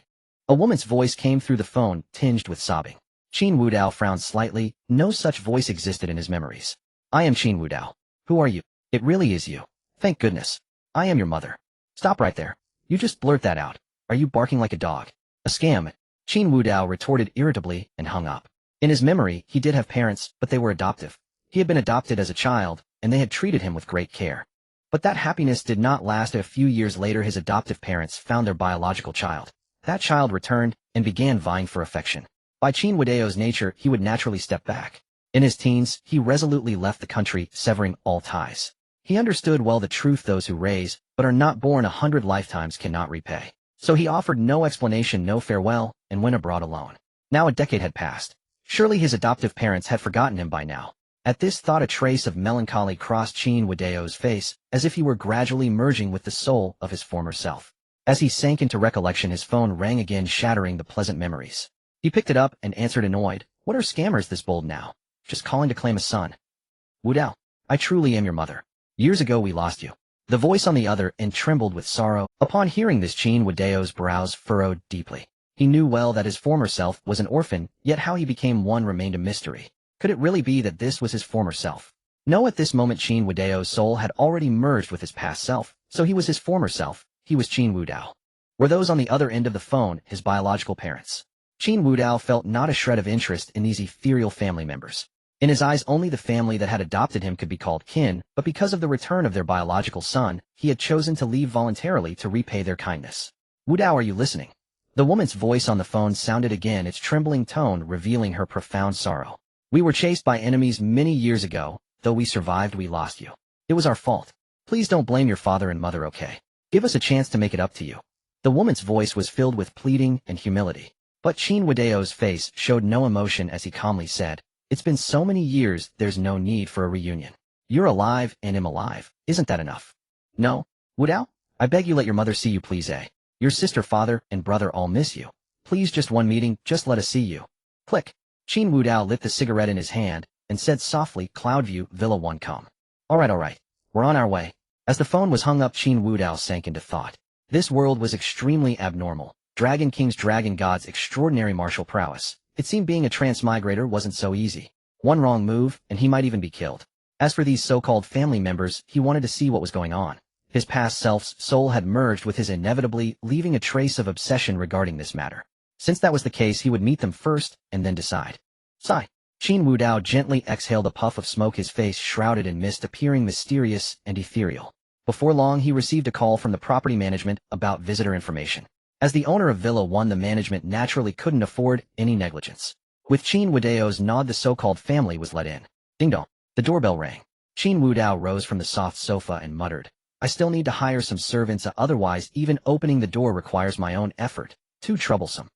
A woman's voice came through the phone, tinged with sobbing. Qin Wudao frowned slightly. No such voice existed in his memories. "I am Qin Wudao. Who are you?" "It really is you. Thank goodness. I am your mother." "Stop right there. You just blurt that out. Are you barking like a dog?" "A scam." Qin Wudao retorted irritably and hung up. In his memory, he did have parents, but they were adoptive. He had been adopted as a child, and they had treated him with great care. But that happiness did not last. A few years later, his adoptive parents found their biological child. That child returned and began vying for affection. By Qin Wudao's nature, he would naturally step back. In his teens, he resolutely left the country, severing all ties. He understood well the truth: those who raise, but are not born 100 lifetimes cannot repay. So he offered no explanation, no farewell, and went abroad alone. Now a decade had passed. Surely his adoptive parents had forgotten him by now. At this thought, a trace of melancholy crossed Qin Wudao's face, as if he were gradually merging with the soul of his former self. As he sank into recollection, his phone rang again, shattering the pleasant memories. He picked it up and answered, annoyed. "What are scammers this bold now? Just calling to claim a son." "Wudao, I truly am your mother. Years ago we lost you." The voice on the other end trembled with sorrow. Upon hearing this, Qin Wudao's brows furrowed deeply. He knew well that his former self was an orphan, yet how he became one remained a mystery. Could it really be that this was his former self? No, at this moment Qin Wudao's soul had already merged with his past self, so he was his former self. He was Qin Wudao. Were those on the other end of the phone his biological parents? Qin Wudao felt not a shred of interest in these ethereal family members. In his eyes, only the family that had adopted him could be called kin, but because of the return of their biological son, he had chosen to leave voluntarily to repay their kindness. "Wudao, are you listening?" The woman's voice on the phone sounded again, its trembling tone revealing her profound sorrow. "We were chased by enemies many years ago. Though we survived, we lost you. It was our fault. Please don't blame your father and mother, okay? Give us a chance to make it up to you." The woman's voice was filled with pleading and humility. But Qin Wudao's face showed no emotion as he calmly said, "It's been so many years, there's no need for a reunion. You're alive and am alive. Isn't that enough?" "No, Wudao? I beg you, let your mother see you, please, eh? Your sister, father, and brother all miss you. Please, just one meeting, just let us see you." Click. Qin Wudao lit the cigarette in his hand and said softly, "Cloudview, Villa 1, come." All right. We're on our way." As the phone was hung up, Qin Wudao sank into thought. This world was extremely abnormal. Dragon kings, dragon gods, extraordinary martial prowess. It seemed being a transmigrator wasn't so easy. One wrong move, and he might even be killed. As for these so-called family members, he wanted to see what was going on. His past self's soul had merged with his inevitably, leaving a trace of obsession regarding this matter. Since that was the case, he would meet them first, and then decide. Sigh. Qin Wudao gently exhaled a puff of smoke, his face shrouded in mist, appearing mysterious and ethereal. Before long, he received a call from the property management about visitor information. As the owner of Villa 1, the management naturally couldn't afford any negligence. With Qin Wudao's nod, the so-called family was let in. Ding dong. The doorbell rang. Qin Wudao rose from the soft sofa and muttered, "I still need to hire some servants, otherwise even opening the door requires my own effort. Too troublesome."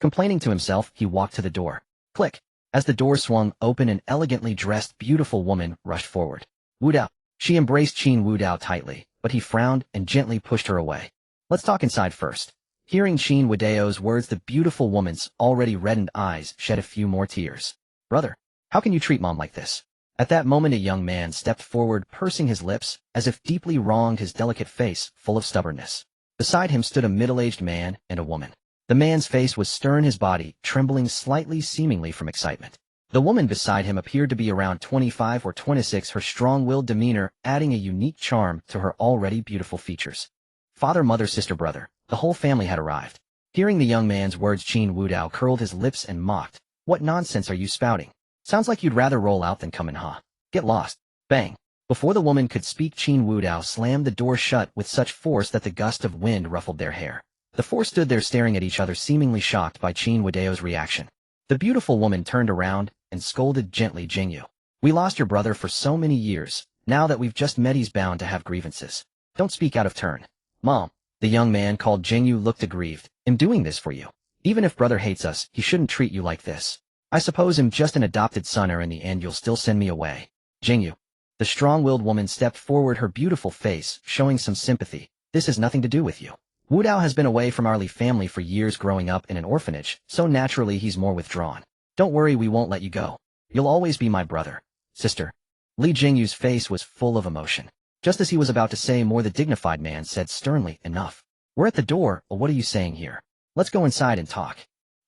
Complaining to himself, he walked to the door. Click. As the door swung open, an elegantly dressed, beautiful woman rushed forward. Wudao. She embraced Qin Wudao tightly, but he frowned and gently pushed her away. Let's talk inside first. Hearing Qin Wudao's words, the beautiful woman's already reddened eyes shed a few more tears. Brother, how can you treat mom like this? At that moment, a young man stepped forward, pursing his lips, as if deeply wronged, his delicate face full of stubbornness. Beside him stood a middle-aged man and a woman. The man's face was stern, his body trembling slightly, seemingly from excitement. The woman beside him appeared to be around 25 or 26, her strong-willed demeanor adding a unique charm to her already beautiful features. Father, mother, sister, brother, the whole family had arrived. Hearing the young man's words, Qin Wudao curled his lips and mocked. What nonsense are you spouting? Sounds like you'd rather roll out than come in, huh? Get lost. Bang. Before the woman could speak, Qin Wudao slammed the door shut with such force that the gust of wind ruffled their hair. The four stood there staring at each other, seemingly shocked by Qin Wudao's reaction. The beautiful woman turned around and scolded gently, Jingyu. We lost your brother for so many years. Now that we've just met, he's bound to have grievances. Don't speak out of turn. Mom. The young man called Jingyu looked aggrieved. I'm doing this for you. Even if brother hates us, he shouldn't treat you like this. I suppose I'm just an adopted son, or in the end you'll still send me away. Jingyu. The strong-willed woman stepped forward, her beautiful face showing some sympathy. This has nothing to do with you. Wudao has been away from our Li family for years, growing up in an orphanage, so naturally he's more withdrawn. Don't worry, we won't let you go. You'll always be my brother. Sister. Li Jingyu's face was full of emotion. Just as he was about to say more, the dignified man said sternly, enough. We're at the door. What are you saying here? Let's go inside and talk.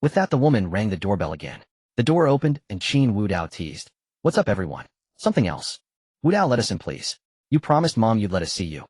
With that, the woman rang the doorbell again. The door opened and Qin Wudao teased. What's up, everyone? Something else. Wudao, let us in, please. You promised mom you'd let us see you.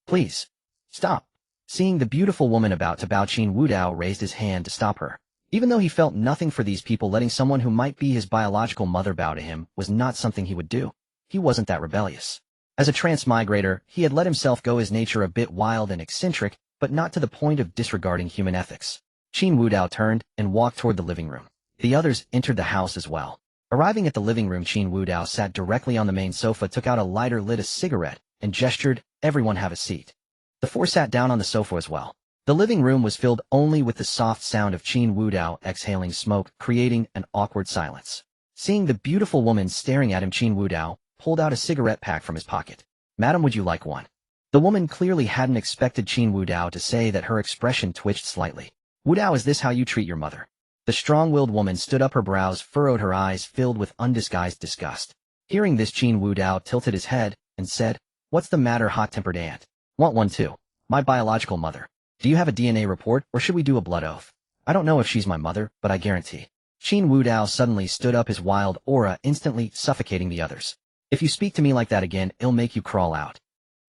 Please. Stop. Seeing the beautiful woman about to bow, Qin Wudao raised his hand to stop her. Even though he felt nothing for these people, letting someone who might be his biological mother bow to him was not something he would do. He wasn't that rebellious. As a transmigrator, he had let himself go, his nature a bit wild and eccentric, but not to the point of disregarding human ethics. Qin Wudao turned and walked toward the living room. The others entered the house as well. Arriving at the living room, Qin Wudao sat directly on the main sofa, took out a lighter, lit a cigarette, and gestured, everyone have a seat. The four sat down on the sofa as well. The living room was filled only with the soft sound of Qin Wudao exhaling smoke, creating an awkward silence. Seeing the beautiful woman staring at him, Qin Wudao pulled out a cigarette pack from his pocket. Madam, would you like one? The woman clearly hadn't expected Qin Wudao to say that. Her expression twitched slightly. Wudao, is this how you treat your mother? The strong-willed woman stood up, her brows furrowed, her eyes filled with undisguised disgust. Hearing this, Qin Wudao tilted his head and said, What's the matter, hot-tempered aunt? Want one too? My biological mother. Do you have a DNA report, or should we do a blood oath? I don't know if she's my mother, but I guarantee. Qin Wudao suddenly stood up, his wild aura instantly suffocating the others. If you speak to me like that again, it'll make you crawl out.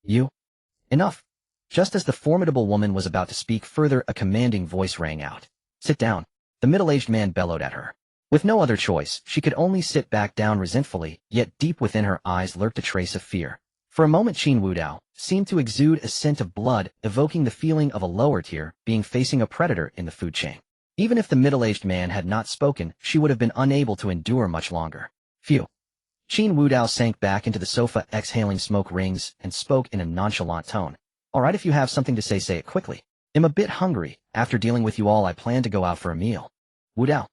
You? Enough. Just as the formidable woman was about to speak further, a commanding voice rang out. Sit down. The middle-aged man bellowed at her. With no other choice, she could only sit back down resentfully, yet deep within her eyes lurked a trace of fear. For a moment, Qin Wudao seemed to exude a scent of blood, evoking the feeling of a lower tier being facing a predator in the food chain. Even if the middle-aged man had not spoken, she would have been unable to endure much longer. Phew. Qin Wudao sank back into the sofa, exhaling smoke rings, and spoke in a nonchalant tone. All right, if you have something to say it quickly. I'm a bit hungry. After dealing with you all, I plan to go out for a meal. Wudao.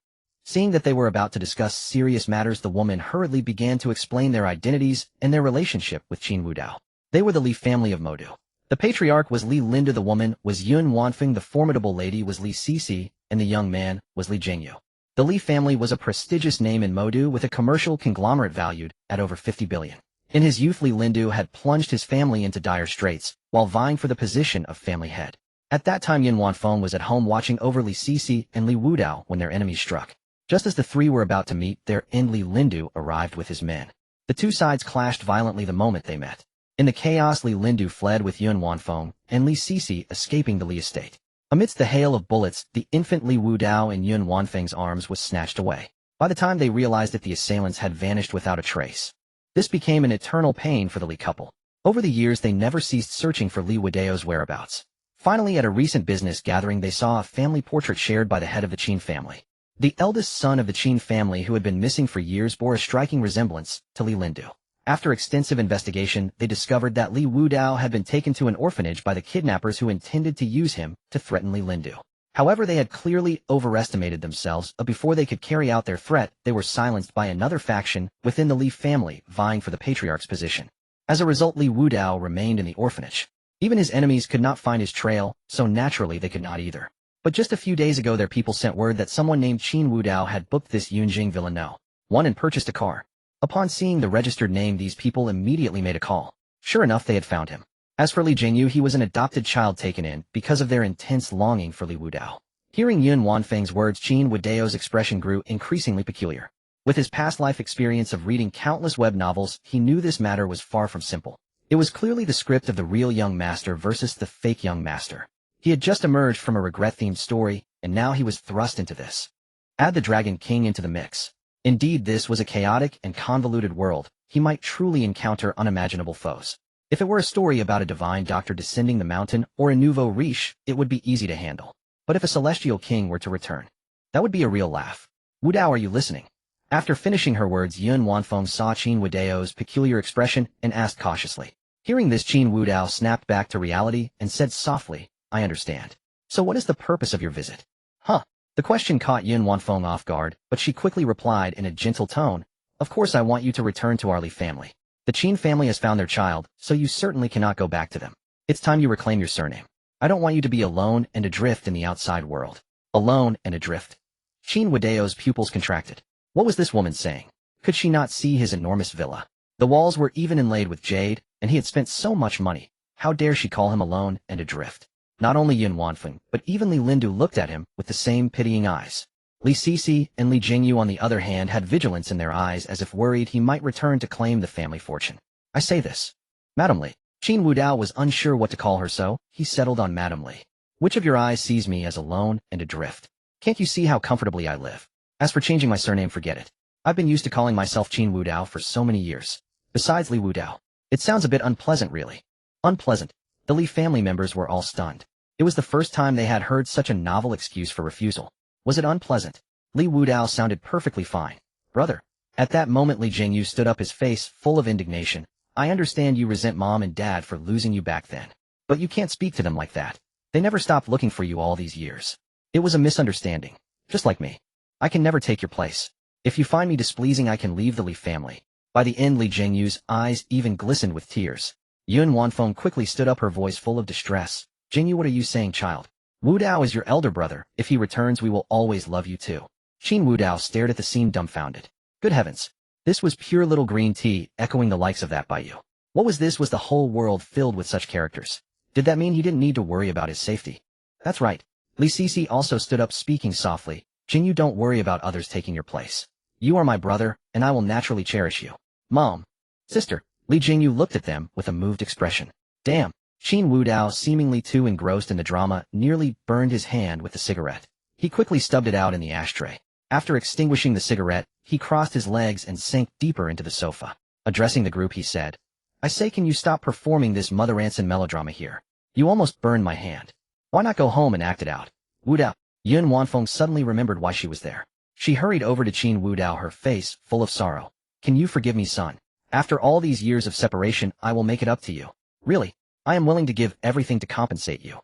Seeing that they were about to discuss serious matters, the woman hurriedly began to explain their identities and their relationship with Qin Wudao. They were the Li family of Modu. The patriarch was Li Lindu, the woman was Yun Wanfeng, the formidable lady was Li Sisi, and the young man was Li Jingyu. The Li family was a prestigious name in Modu, with a commercial conglomerate valued at over 50 billion. In his youth, Li Lindu had plunged his family into dire straits, while vying for the position of family head. At that time, Yun Wanfeng was at home watching over Li Sisi and Li Wudao when their enemies struck. Just as the three were about to meet, their end, Li Lindu arrived with his men. The two sides clashed violently the moment they met. In the chaos, Li Lindu fled with Yun Wanfeng, and Li Sisi escaping the Li estate. Amidst the hail of bullets, the infant Li Wudao in Yun Wanfeng's arms was snatched away. By the time they realized it, the assailants had vanished without a trace. This became an eternal pain for the Li couple. Over the years, they never ceased searching for Li Wudao's whereabouts. Finally, at a recent business gathering, they saw a family portrait shared by the head of the Qin family. The eldest son of the Qin family, who had been missing for years, bore a striking resemblance to Li Lindu. After extensive investigation, they discovered that Li Wudao had been taken to an orphanage by the kidnappers who intended to use him to threaten Li Lindu. However, they had clearly overestimated themselves. Before they could carry out their threat, they were silenced by another faction within the Li family, vying for the patriarch's position. As a result, Liu Ruyan remained in the orphanage. Even his enemies could not find his trail, so naturally they could not either. But just a few days ago their people sent word that someone named Qin Wudao had booked this Yunjing Villano one and purchased a car. Upon seeing the registered name, these people immediately made a call. Sure enough, they had found him. As for Li Jingyu, he was an adopted child taken in because of their intense longing for Li Wudao. Hearing Yun Wanfeng's words, Qin Wudao's expression grew increasingly peculiar. With his past life experience of reading countless web novels, he knew this matter was far from simple. It was clearly the script of the real young master versus the fake young master. He had just emerged from a regret-themed story, and now he was thrust into this. Add the Dragon King into the mix. Indeed, this was a chaotic and convoluted world. He might truly encounter unimaginable foes. If it were a story about a divine doctor descending the mountain or a nouveau riche, it would be easy to handle. But if a celestial king were to return, that would be a real laugh. Wudao, are you listening? After finishing her words, Yun Wanfeng saw Qin Wudao's peculiar expression and asked cautiously. Hearing this, Qin Wudao snapped back to reality and said softly, I understand. So what is the purpose of your visit? Huh? The question caught Yun Wanfeng off guard, but she quickly replied in a gentle tone, Of course I want you to return to our Li family. The Qin family has found their child, so you certainly cannot go back to them. It's time you reclaim your surname. I don't want you to be alone and adrift in the outside world. Alone and adrift. Qin Wudao's pupils contracted. What was this woman saying? Could she not see his enormous villa? The walls were even inlaid with jade, and he had spent so much money. How dare she call him alone and adrift? Not only Yun Wanfeng, but even Li Lindu looked at him with the same pitying eyes. Li Sisi and Li Jingyu, on the other hand, had vigilance in their eyes, as if worried he might return to claim the family fortune. I say this. Madam Li. Qin Wudao was unsure what to call her, so he settled on Madam Li. Which of your eyes sees me as alone and adrift? Can't you see how comfortably I live? As for changing my surname, forget it. I've been used to calling myself Qin Wudao for so many years. Besides, Li Wudao. It sounds a bit unpleasant, really. Unpleasant. The Li family members were all stunned. It was the first time they had heard such a novel excuse for refusal. Was it unpleasant? Li Wudao sounded perfectly fine. Brother. At that moment, Li Jingyu stood up, his face full of indignation. I understand you resent Mom and Dad for losing you back then. But you can't speak to them like that. They never stopped looking for you all these years. It was a misunderstanding. Just like me. I can never take your place. If you find me displeasing, I can leave the Li family. By the end, Li Jingyu's eyes even glistened with tears. Yun Wanfeng quickly stood up, her voice full of distress. Jingyu, what are you saying, child? Wudao is your elder brother. If he returns, we will always love you too. Qin Wudao stared at the scene dumbfounded. Good heavens. This was pure little green tea, echoing the likes of that by you. What was this? Was the whole world filled with such characters? Did that mean he didn't need to worry about his safety? That's right. Li Sisi also stood up, speaking softly. Jingyu, don't worry about others taking your place. You are my brother, and I will naturally cherish you. Mom. Sister. Li Jingyu looked at them with a moved expression. Damn. Qin Wudao, seemingly too engrossed in the drama, nearly burned his hand with the cigarette. He quickly stubbed it out in the ashtray. After extinguishing the cigarette, he crossed his legs and sank deeper into the sofa. Addressing the group, he said, I say, can you stop performing this Mother Anson melodrama here? You almost burned my hand. Why not go home and act it out? Wudao. Yun Wanfeng suddenly remembered why she was there. She hurried over to Qin Wudao, her face full of sorrow. Can you forgive me, son? After all these years of separation, I will make it up to you. Really, I am willing to give everything to compensate you.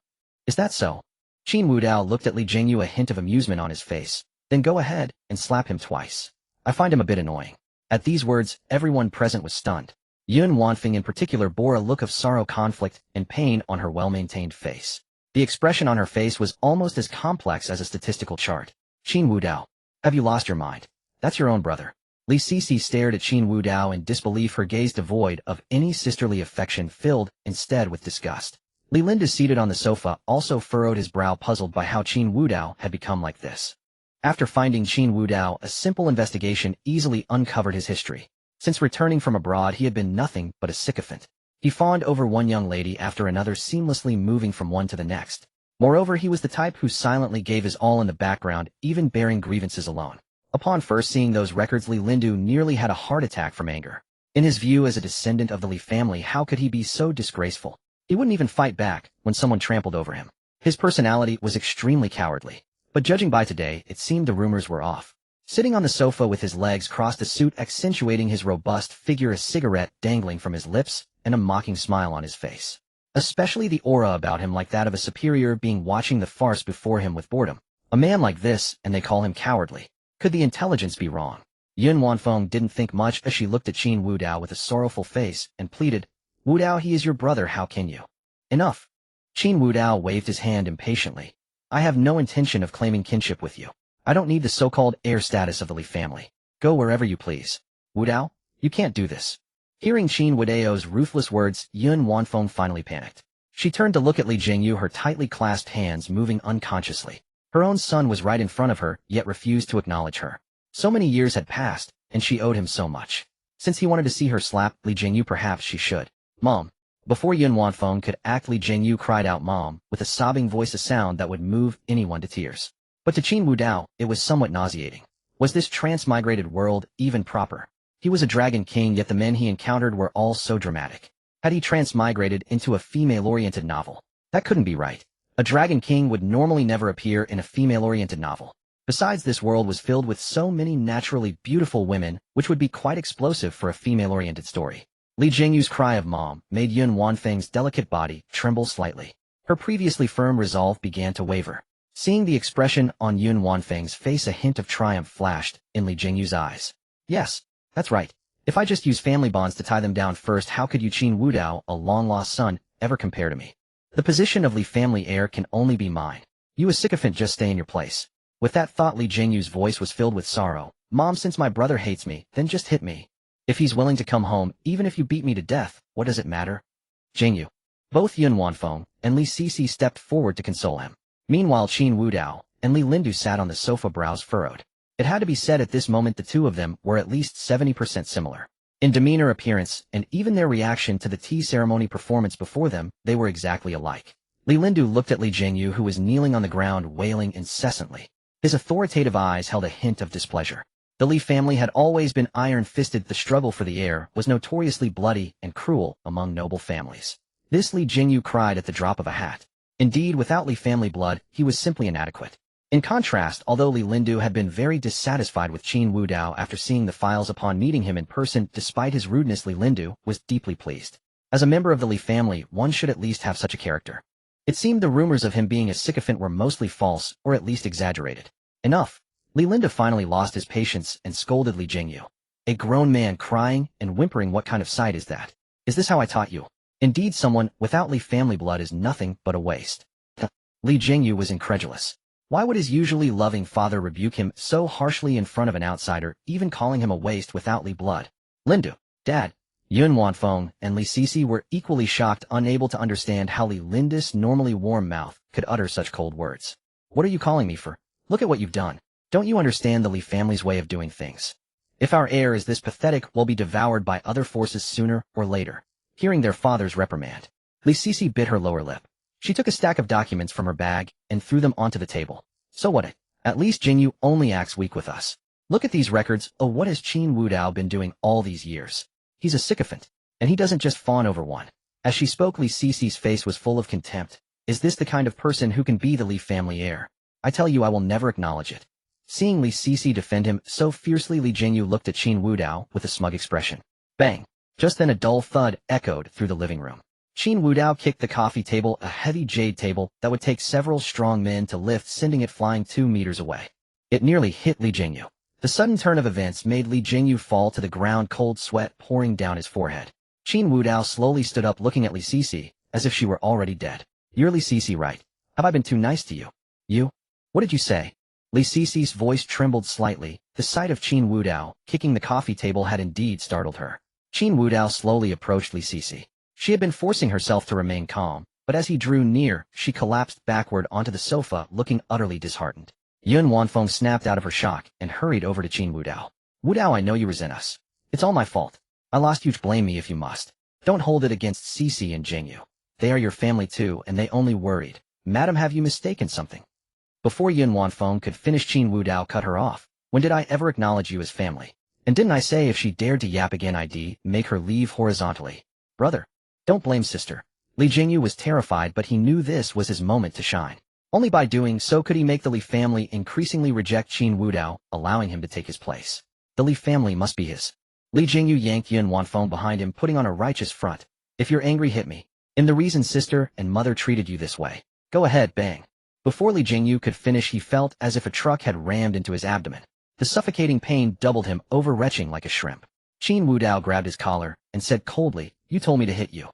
Is that so? Qin Wudao looked at Li Jingyu, a hint of amusement on his face. Then go ahead and slap him twice. I find him a bit annoying. At these words, everyone present was stunned. Yun Wanfeng in particular bore a look of sorrow, conflict, and pain on her well-maintained face. The expression on her face was almost as complex as a statistical chart. Qin Wudao. Have you lost your mind? That's your own brother. Li Sisi stared at Qin Wudao in disbelief, her gaze devoid of any sisterly affection, filled instead with disgust. Li Lindu, seated on the sofa, also furrowed his brow, puzzled by how Qin Wudao had become like this. After finding Qin Wudao, a simple investigation easily uncovered his history. Since returning from abroad, he had been nothing but a sycophant. He fawned over one young lady after another, seamlessly moving from one to the next. Moreover, he was the type who silently gave his all in the background, even bearing grievances alone. Upon first seeing those records, Li Lindu nearly had a heart attack from anger. In his view, as a descendant of the Li family, how could he be so disgraceful? He wouldn't even fight back when someone trampled over him. His personality was extremely cowardly. But judging by today, it seemed the rumors were off. Sitting on the sofa with his legs crossed, a suit accentuating his robust figure, a cigarette dangling from his lips, and a mocking smile on his face. especially the aura about him like that of a superior being watching the farce before him with boredom. A man like this, and they call him cowardly. Could the intelligence be wrong? Yun Wanfeng didn't think much as she looked at Qin Wudao with a sorrowful face and pleaded, Wudao, he is your brother, how can you? Enough. Qin Wudao waved his hand impatiently. I have no intention of claiming kinship with you. I don't need the so-called heir status of the Li family. Go wherever you please. Wudao, you can't do this. Hearing Qin Wudao's ruthless words, Yun Wanfeng finally panicked. She turned to look at Li Jingyu, her tightly clasped hands moving unconsciously. Her own son was right in front of her, yet refused to acknowledge her. So many years had passed, and she owed him so much. Since he wanted to see her slap Li Jingyu, perhaps she should. Mom. Before Yun Wanfeng could act, Li Jingyu cried out Mom, with a sobbing voice, a sound that would move anyone to tears. But to Qin Wudao, it was somewhat nauseating. Was this transmigrated world even proper? He was a dragon king, yet the men he encountered were all so dramatic. Had he transmigrated into a female-oriented novel? That couldn't be right. A dragon king would normally never appear in a female-oriented novel. Besides, this world was filled with so many naturally beautiful women, which would be quite explosive for a female-oriented story. Li Jingyu's cry of Mom made Yun Wanfeng's delicate body tremble slightly. Her previously firm resolve began to waver. Seeing the expression on Yun Wanfeng's face, a hint of triumph flashed in Li Jingyu's eyes. Yes, that's right. If I just use family bonds to tie them down first, how could you, Qin Wudao, a long-lost son, ever compare to me? The position of Li family heir can only be mine. You a sycophant, just stay in your place. With that thought, Li Jingyu's voice was filled with sorrow. Mom, since my brother hates me, then just hit me. If he's willing to come home, even if you beat me to death, what does it matter? Jingyu. Both Yun Wanfeng and Li Sisi stepped forward to console him. Meanwhile, Qin Wudao and Li Lindu sat on the sofa, brows furrowed. It had to be said, at this moment the two of them were at least 70% similar. In demeanor, appearance, and even their reaction to the tea ceremony performance before them, they were exactly alike. Li Lindu looked at Li Jingyu, who was kneeling on the ground wailing incessantly. His authoritative eyes held a hint of displeasure. The Li family had always been iron-fisted. The struggle for the heir was notoriously bloody and cruel among noble families. This Li Jingyu cried at the drop of a hat. Indeed, without Li family blood, he was simply inadequate. In contrast, although Li Lindu had been very dissatisfied with Qin Wudao after seeing the files upon meeting him in person, despite his rudeness, Li Lindu was deeply pleased. As a member of the Li family, one should at least have such a character. It seemed the rumors of him being a sycophant were mostly false, or at least exaggerated. Enough. Li Lindu finally lost his patience and scolded Li Jingyu. A grown man crying and whimpering, what kind of sight is that? Is this how I taught you? Indeed, someone without Li family blood is nothing but a waste. Li Jingyu was incredulous. Why would his usually loving father rebuke him so harshly in front of an outsider, even calling him a waste without Li blood? Lindu, Dad. Yun Wanfeng and Li Sisi were equally shocked, unable to understand how Li Lindu's normally warm mouth could utter such cold words. What are you calling me for? Look at what you've done. Don't you understand the Li family's way of doing things? If our heir is this pathetic, we'll be devoured by other forces sooner or later. Hearing their father's reprimand, Li Sisi bit her lower lip. She took a stack of documents from her bag and threw them onto the table. So what? At least Jingyu only acts weak with us. Look at these records. Oh, what has Qin Wudao been doing all these years? He's a sycophant, and he doesn't just fawn over one. As she spoke, Li Sisi's face was full of contempt. Is this the kind of person who can be the Li family heir? I tell you, I will never acknowledge it. Seeing Li Sisi defend him so fiercely, Li Jingyu looked at Qin Wudao with a smug expression. Bang! Just then a dull thud echoed through the living room. Qin Wudao kicked the coffee table, a heavy jade table that would take several strong men to lift, sending it flying 2 meters away. It nearly hit Li Jingyu. The sudden turn of events made Li Jingyu fall to the ground, cold sweat pouring down his forehead. Qin Wudao slowly stood up, looking at Li Sisi as if she were already dead. You're Li Sisi, right? Have I been too nice to you? You? What did you say? Li Sisi's voice trembled slightly. The sight of Qin Wudao kicking the coffee table had indeed startled her. Qin Wudao slowly approached Li Sisi. She had been forcing herself to remain calm, but as he drew near, she collapsed backward onto the sofa, looking utterly disheartened. Yun Wanfeng snapped out of her shock and hurried over to Qin Wudao. Wudao, I know you resent us. It's all my fault. I lost you. Blame me if you must. Don't hold it against Sisi and Jingyu. They are your family too, and they only worried. Madam, have you mistaken something? Before Yun Wanfeng could finish, Qin Wudao cut her off. When did I ever acknowledge you as family? And didn't I say if she dared to yap again, I'd make her leave horizontally? Brother. Don't blame sister. Li Jingyu was terrified, but he knew this was his moment to shine. Only by doing so could he make the Li family increasingly reject Qin Wudao, allowing him to take his place. The Li family must be his. Li Jingyu yanked Yun Wanfeng behind him, putting on a righteous front. If you're angry, hit me. And the reason sister and mother treated you this way. Go ahead, bang. Before Li Jingyu could finish, he felt as if a truck had rammed into his abdomen. The suffocating pain doubled him, over-retching like a shrimp. Qin Wudao grabbed his collar and said coldly, "You told me to hit you.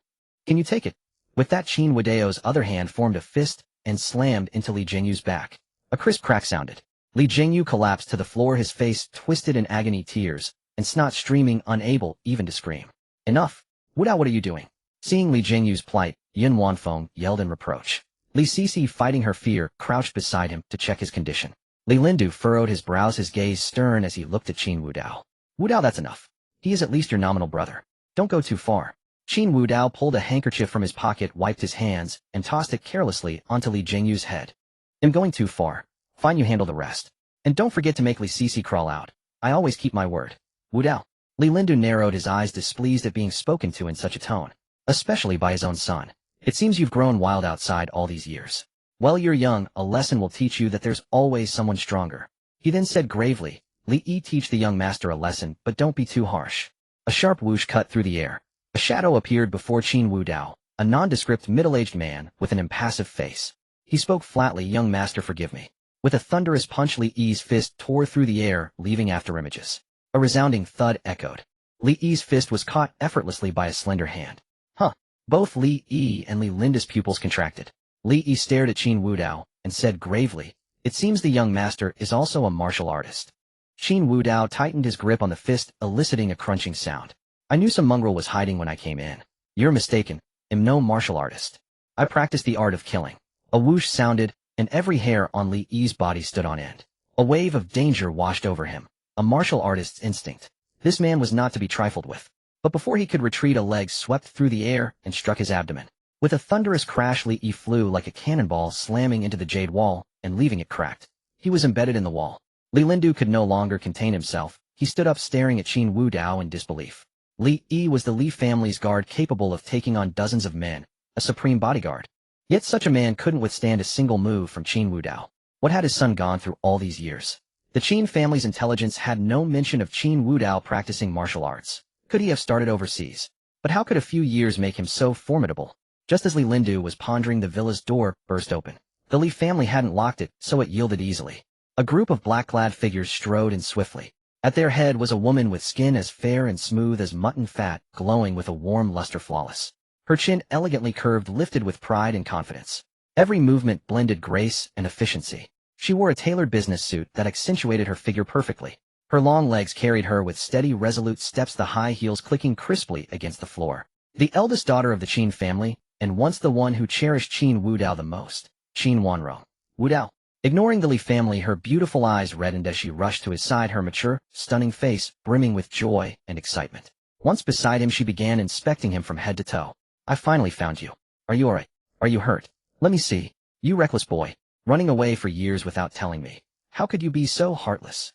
Can you take it?" With that, Qin Wudao's other hand formed a fist and slammed into Li Jingyu's back. A crisp crack sounded. Li Jingyu collapsed to the floor, his face twisted in agony, tears and snot streaming, unable even to scream. "Enough! Wudao, what are you doing?" Seeing Li Jingyu's plight, Yin Wanfeng yelled in reproach. Li Sisi, fighting her fear, crouched beside him to check his condition. Li Lindu furrowed his brows, his gaze stern as he looked at Qin Wudao. "Wudao, that's enough. He is at least your nominal brother. Don't go too far." Qin Wudao pulled a handkerchief from his pocket, wiped his hands, and tossed it carelessly onto Li Jingyu's head. "I'm going too far. Fine, you handle the rest. And don't forget to make Li Sisi crawl out. I always keep my word." "Wudao." Li Lindu narrowed his eyes, displeased at being spoken to in such a tone, especially by his own son. "It seems you've grown wild outside all these years. Well, you're young, a lesson will teach you that there's always someone stronger." He then said gravely, "Li Yi, teach the young master a lesson, but don't be too harsh." A sharp whoosh cut through the air. A shadow appeared before Qin Wudao, a nondescript middle-aged man with an impassive face. He spoke flatly, "Young master, forgive me." With a thunderous punch, Li Yi's fist tore through the air, leaving afterimages. A resounding thud echoed. Li Yi's fist was caught effortlessly by a slender hand. "Huh." Both Li Yi and Li Linda's pupils contracted. Li Yi stared at Qin Wudao and said gravely, "It seems the young master is also a martial artist." Qin Wudao tightened his grip on the fist, eliciting a crunching sound. "I knew some mongrel was hiding when I came in." "You're mistaken. I'm no martial artist. I practice the art of killing." A whoosh sounded, and every hair on Li Yi's body stood on end. A wave of danger washed over him. A martial artist's instinct. This man was not to be trifled with. But before he could retreat, a leg swept through the air and struck his abdomen. With a thunderous crash, Li Yi flew like a cannonball, slamming into the jade wall and leaving it cracked. He was embedded in the wall. Li Lindu could no longer contain himself. He stood up, staring at Qin Wudao in disbelief. Li Yi was the Li family's guard, capable of taking on dozens of men, a supreme bodyguard. Yet such a man couldn't withstand a single move from Qin Wudao. What had his son gone through all these years? The Qin family's intelligence had no mention of Qin Wudao practicing martial arts. Could he have started overseas? But how could a few years make him so formidable? Just as Li Lindu was pondering, the villa's door burst open. The Li family hadn't locked it, so it yielded easily. A group of black-clad figures strode in swiftly. At their head was a woman with skin as fair and smooth as mutton fat, glowing with a warm luster, flawless. Her chin, elegantly curved, lifted with pride and confidence. Every movement blended grace and efficiency. She wore a tailored business suit that accentuated her figure perfectly. Her long legs carried her with steady, resolute steps, the high heels clicking crisply against the floor. The eldest daughter of the Qin family, and once the one who cherished Qin Wudao the most, Qin Wanrong. Wudao. Ignoring the Li family, her beautiful eyes reddened as she rushed to his side, her mature, stunning face brimming with joy and excitement. Once beside him, she began inspecting him from head to toe. "I finally found you. Are you alright? Are you hurt? Let me see. You reckless boy. Running away for years without telling me. How could you be so heartless?"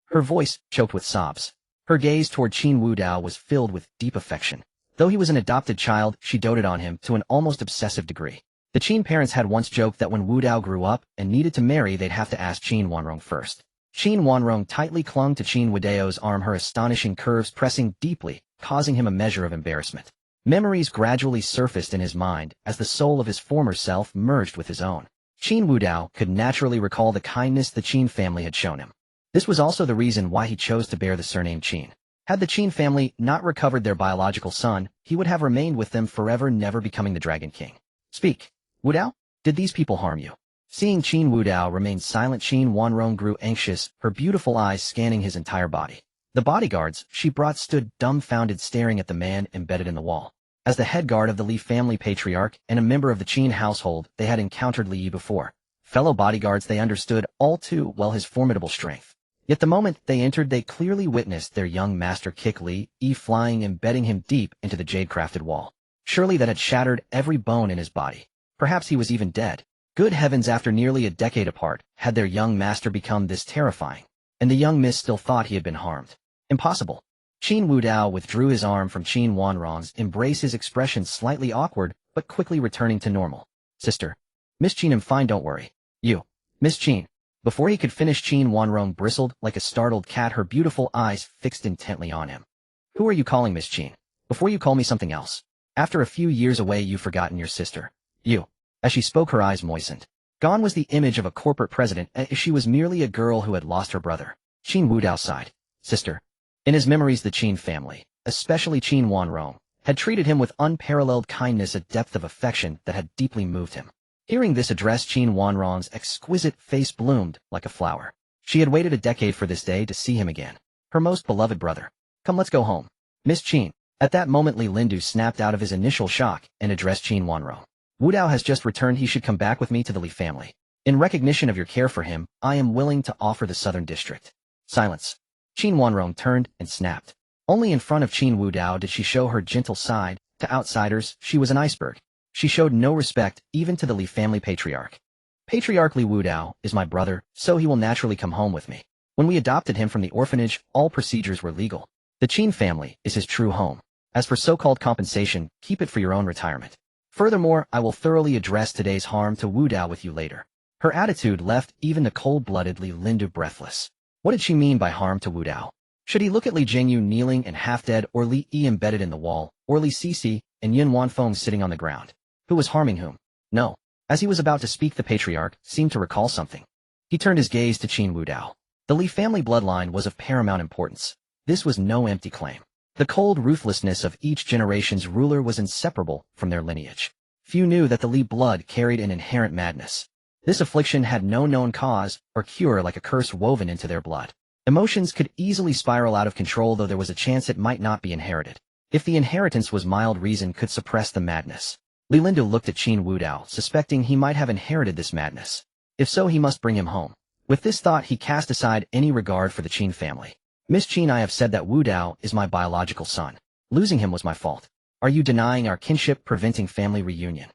Her voice choked with sobs. Her gaze toward Qin Wudao was filled with deep affection. Though he was an adopted child, she doted on him to an almost obsessive degree. The Qin parents had once joked that when Wudao grew up and needed to marry, they'd have to ask Qin Wanrong first. Qin Wanrong tightly clung to Qin Wudao's arm, her astonishing curves pressing deeply, causing him a measure of embarrassment. Memories gradually surfaced in his mind as the soul of his former self merged with his own. Qin Wudao could naturally recall the kindness the Qin family had shown him. This was also the reason why he chose to bear the surname Qin. Had the Qin family not recovered their biological son, he would have remained with them forever, never becoming the Dragon King. "Speak. Wudao, did these people harm you?" Seeing Qin Wudao remain silent, Qin Wanrong grew anxious, her beautiful eyes scanning his entire body. The bodyguards she brought stood dumbfounded, staring at the man embedded in the wall. As the head guard of the Li family patriarch and a member of the Qin household, they had encountered Li Yi before. Fellow bodyguards, they understood all too well his formidable strength. Yet the moment they entered, they clearly witnessed their young master kick Li Yi flying, embedding him deep into the jade-crafted wall. Surely that had shattered every bone in his body. Perhaps he was even dead. Good heavens, after nearly a decade apart, had their young master become this terrifying? And the young miss still thought he had been harmed. Impossible. Qin Wudao withdrew his arm from Qin Wanrong's embrace, his expression slightly awkward, but quickly returning to normal. "Sister. Miss Qin, I'm fine, don't worry. You. Miss Qin." Before he could finish, Qin Wanrong bristled like a startled cat, her beautiful eyes fixed intently on him. "Who are you calling Miss Qin? Before you call me something else." After a few years away you've forgotten your sister. You. As she spoke her eyes moistened. Gone was the image of a corporate president as she was merely a girl who had lost her brother. Qin Wudao sighed. Sister. In his memories the Qin family, especially Qin Wudao, had treated him with unparalleled kindness, a depth of affection that had deeply moved him. Hearing this address, Qin Wudao's exquisite face bloomed like a flower. She had waited a decade for this day to see him again. Her most beloved brother. Come, let's go home. Miss Qin. At that moment Li Lindu snapped out of his initial shock and addressed Qin Wudao. Wudao has just returned. He should come back with me to the Li family. In recognition of your care for him, I am willing to offer the southern district. Silence. Qin Wudao turned and snapped. Only in front of Qin Wudao did she show her gentle side. To outsiders, she was an iceberg. She showed no respect, even to the Li family patriarch. Patriarch Liu Ruyan is my brother, so he will naturally come home with me. When we adopted him from the orphanage, all procedures were legal. The Qin family is his true home. As for so-called compensation, keep it for your own retirement. Furthermore, I will thoroughly address today's harm to Wudao with you later. Her attitude left even the cold-blooded Li Lindu breathless. What did she mean by harm to Wudao? Should he look at Li Jingyu kneeling and half-dead, or Li Yi embedded in the wall, or Li Sisi and Yin Wanfeng sitting on the ground? Who was harming whom? No. As he was about to speak, the patriarch seemed to recall something. He turned his gaze to Qin Wudao. The Li family bloodline was of paramount importance. This was no empty claim. The cold ruthlessness of each generation's ruler was inseparable from their lineage. Few knew that the Li blood carried an inherent madness. This affliction had no known cause or cure, like a curse woven into their blood. Emotions could easily spiral out of control, though there was a chance it might not be inherited. If the inheritance was mild, reason could suppress the madness. Li Lindu looked at Qin Wudao, suspecting he might have inherited this madness. If so, he must bring him home. With this thought, he cast aside any regard for the Qin family. Miss Qin, I have said that Wudao is my biological son. Losing him was my fault. Are you denying our kinship, preventing family reunion?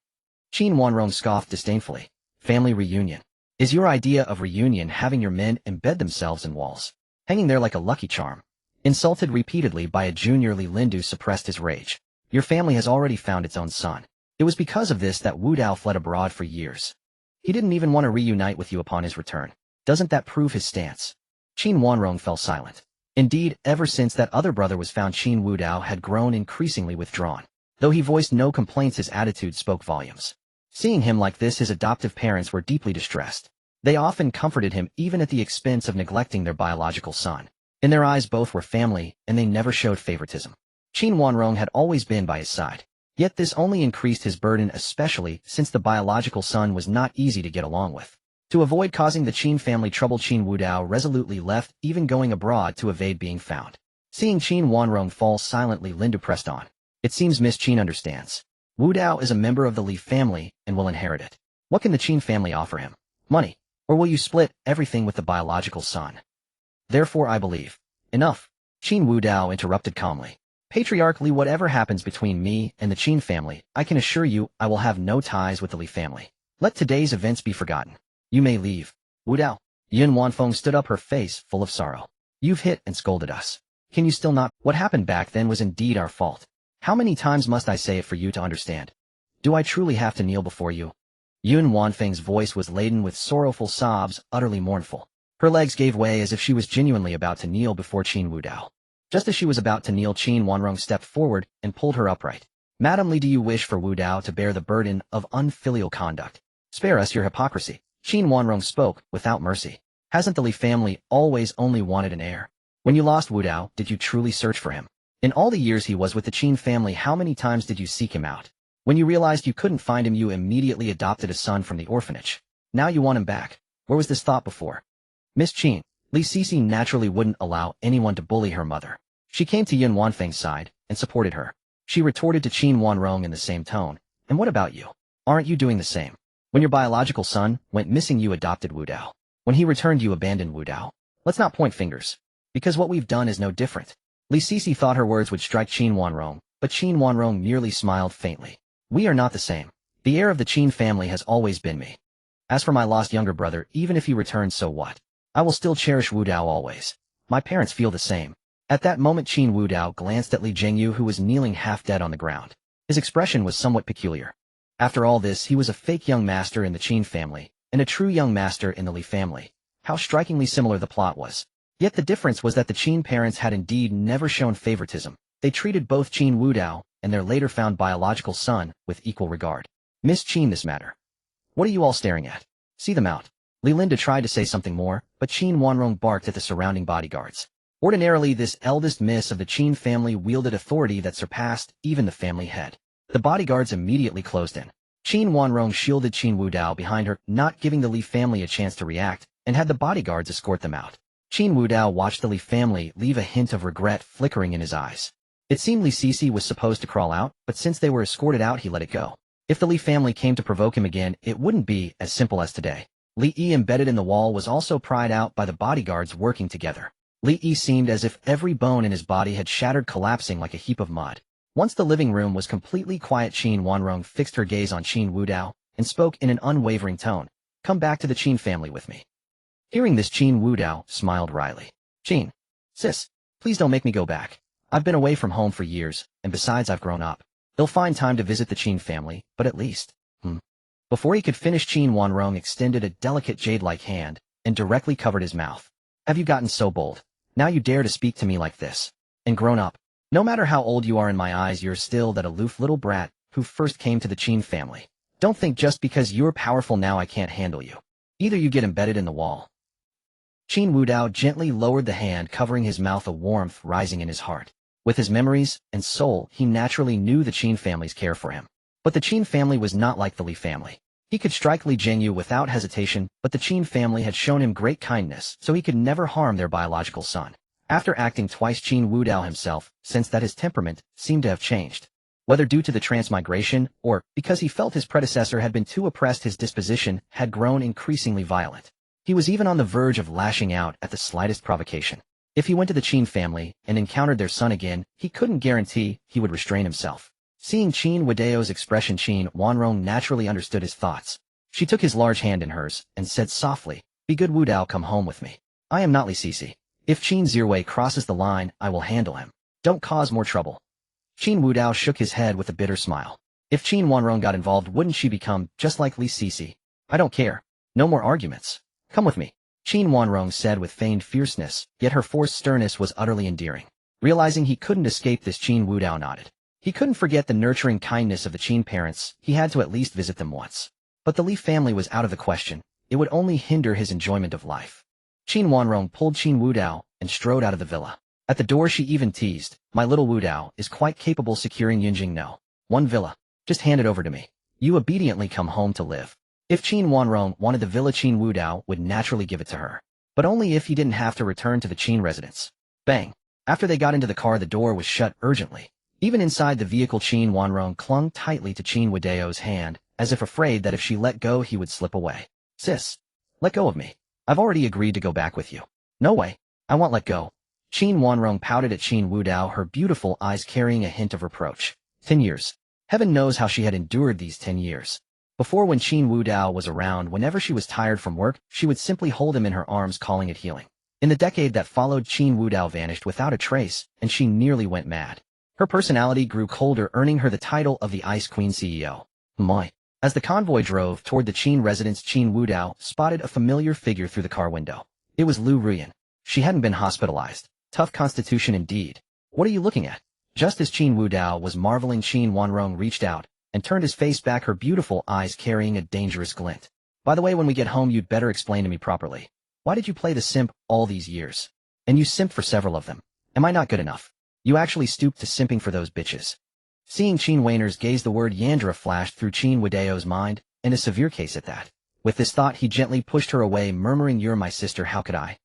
Qin Wudao scoffed disdainfully. Family reunion. Is your idea of reunion having your men embed themselves in walls, hanging there like a lucky charm? Insulted repeatedly by a junior, Li Lindu suppressed his rage. Your family has already found its own son. It was because of this that Wudao fled abroad for years. He didn't even want to reunite with you upon his return. Doesn't that prove his stance? Qin Wudao fell silent. Indeed, ever since that other brother was found, Qin Wudao had grown increasingly withdrawn. Though he voiced no complaints, his attitude spoke volumes. Seeing him like this, his adoptive parents were deeply distressed. They often comforted him, even at the expense of neglecting their biological son. In their eyes, both were family, and they never showed favoritism. Qin Wudao had always been by his side. Yet this only increased his burden, especially since the biological son was not easy to get along with. To avoid causing the Qin family trouble, Qin Wudao resolutely left, even going abroad to evade being found. Seeing Qin Wudao fall silently, Lindu pressed on. It seems Miss Qin understands. Wudao is a member of the Li family and will inherit it. What can the Qin family offer him? Money. Or will you split everything with the biological son? Therefore I believe. Enough. Qin Wudao interrupted calmly. Patriarch Li, whatever happens between me and the Qin family, I can assure you I will have no ties with the Li family. Let today's events be forgotten. You may leave. Wudao. Yin Wanfeng stood up, her face full of sorrow. You've hit and scolded us. Can you still not? What happened back then was indeed our fault. How many times must I say it for you to understand? Do I truly have to kneel before you? Yin Wanfeng's voice was laden with sorrowful sobs, utterly mournful. Her legs gave way as if she was genuinely about to kneel before Qin Wudao. Just as she was about to kneel, Qin Wudao stepped forward and pulled her upright. Madam Li, do you wish for Wudao to bear the burden of unfilial conduct? Spare us your hypocrisy. Qin Wudao spoke without mercy. Hasn't the Li family always only wanted an heir? When you lost Wudao, did you truly search for him? In all the years he was with the Qin family, how many times did you seek him out? When you realized you couldn't find him, you immediately adopted a son from the orphanage. Now you want him back. Where was this thought before? Miss Qin. Li Sisi naturally wouldn't allow anyone to bully her mother. She came to Yin Wanfeng's side and supported her. She retorted to Qin Wudao in the same tone. And what about you? Aren't you doing the same? When your biological son went missing, you adopted Wudao. When he returned, you abandoned Wudao. Let's not point fingers. Because what we've done is no different. Li Sisi thought her words would strike Qin Wudao, but Qin Wudao merely smiled faintly. We are not the same. The heir of the Qin family has always been me. As for my lost younger brother, even if he returns, so what? I will still cherish Wudao always. My parents feel the same. At that moment, Qin Wudao glanced at Li Jingyu, who was kneeling half-dead on the ground. His expression was somewhat peculiar. After all this, he was a fake young master in the Qin family, and a true young master in the Li family. How strikingly similar the plot was. Yet the difference was that the Qin parents had indeed never shown favoritism. They treated both Qin Wudao and their later found biological son with equal regard. Miss Qin, this matter. What are you all staring at? See them out. Li Linda tried to say something more, but Qin Wanrong barked at the surrounding bodyguards. Ordinarily, this eldest miss of the Qin family wielded authority that surpassed even the family head. The bodyguards immediately closed in. Qin Wanrong shielded Qin Wudao behind her, not giving the Li family a chance to react, and had the bodyguards escort them out. Qin Wudao watched the Li family leave a hint of regret flickering in his eyes. It seemed Li Sisi was supposed to crawl out, but since they were escorted out, he let it go. If the Li family came to provoke him again, it wouldn't be as simple as today. Li Yi, embedded in the wall, was also pried out by the bodyguards working together. Li Yi seemed as if every bone in his body had shattered, collapsing like a heap of mud. Once the living room was completely quiet, Qin Wanrong fixed her gaze on Qin Wudao and spoke in an unwavering tone. Come back to the Qin family with me. Hearing this, Qin Wudao smiled wryly. Qin, sis, please don't make me go back. I've been away from home for years, and besides I've grown up. They'll find time to visit the Qin family, but at least, Before he could finish, Qin Wanrong extended a delicate jade-like hand and directly covered his mouth. Have you gotten so bold? Now you dare to speak to me like this? And grown up? No matter how old you are in my eyes, you're still that aloof little brat who first came to the Qin family. Don't think just because you're powerful now I can't handle you. Either you get embedded in the wall. Qin Wudao gently lowered the hand covering his mouth, a warmth rising in his heart. With his memories and soul, he naturally knew the Qin family's care for him. But the Qin family was not like the Li family. He could strike Li Zhengyu without hesitation, but the Qin family had shown him great kindness, so he could never harm their biological son. After acting twice, Qin Wudao himself sensed that his temperament seemed to have changed. Whether due to the transmigration, or because he felt his predecessor had been too oppressed, his disposition had grown increasingly violent. He was even on the verge of lashing out at the slightest provocation. If he went to the Qin family and encountered their son again, he couldn't guarantee he would restrain himself. Seeing Qin Wudao's expression, Qin Wanrong naturally understood his thoughts. She took his large hand in hers and said softly, Be good, Wudao, come home with me. I am not Li Sisi. If Qin Zirwei crosses the line, I will handle him. Don't cause more trouble. Qin Wudao shook his head with a bitter smile. If Qin Wanrong got involved, wouldn't she become just like Li Sisi? I don't care. No more arguments. Come with me. Qin Wanrong said with feigned fierceness, yet her forced sternness was utterly endearing. Realizing he couldn't escape this, Qin Wudao nodded. He couldn't forget the nurturing kindness of the Qin parents. He had to at least visit them once. But the Li family was out of the question. It would only hinder his enjoyment of life. Qin Wanrong pulled Qin Wudao and strode out of the villa. At the door, she even teased, My little Wudao is quite capable securing Yunjing. No. One villa. Just hand it over to me. You obediently come home to live. If Qin Wanrong wanted the villa, Qin Wudao would naturally give it to her. But only if he didn't have to return to the Qin residence. Bang. After they got into the car, the door was shut urgently. Even inside the vehicle, Qin Wanrong clung tightly to Qin Wudao's hand, as if afraid that if she let go he would slip away. Sis. Let go of me. I've already agreed to go back with you. No way. I won't let go. Qin Wanrong pouted at Qin Wudao, her beautiful eyes carrying a hint of reproach. 10 years. Heaven knows how she had endured these 10 years. Before, when Qin Wudao was around, whenever she was tired from work, she would simply hold him in her arms, calling it healing. In the decade that followed, Qin Wudao vanished without a trace, and she nearly went mad. Her personality grew colder, earning her the title of the Ice Queen CEO. Moi. As the convoy drove toward the Qin residence, Qin Wudao spotted a familiar figure through the car window. It was Liu Ruyan. She hadn't been hospitalized. Tough constitution indeed. What are you looking at? Just as Qin Wudao was marveling, Qin Wanrong reached out and turned his face back, her beautiful eyes carrying a dangerous glint. By the way, when we get home, you'd better explain to me properly. Why did you play the simp all these years? And you simped for several of them. Am I not good enough? You actually stooped to simping for those bitches. Seeing Qin Weiner's gaze, the word Yandra flashed through Qin Wudao's mind, and a severe case at that. With this thought, he gently pushed her away, murmuring, You're my sister, how could I?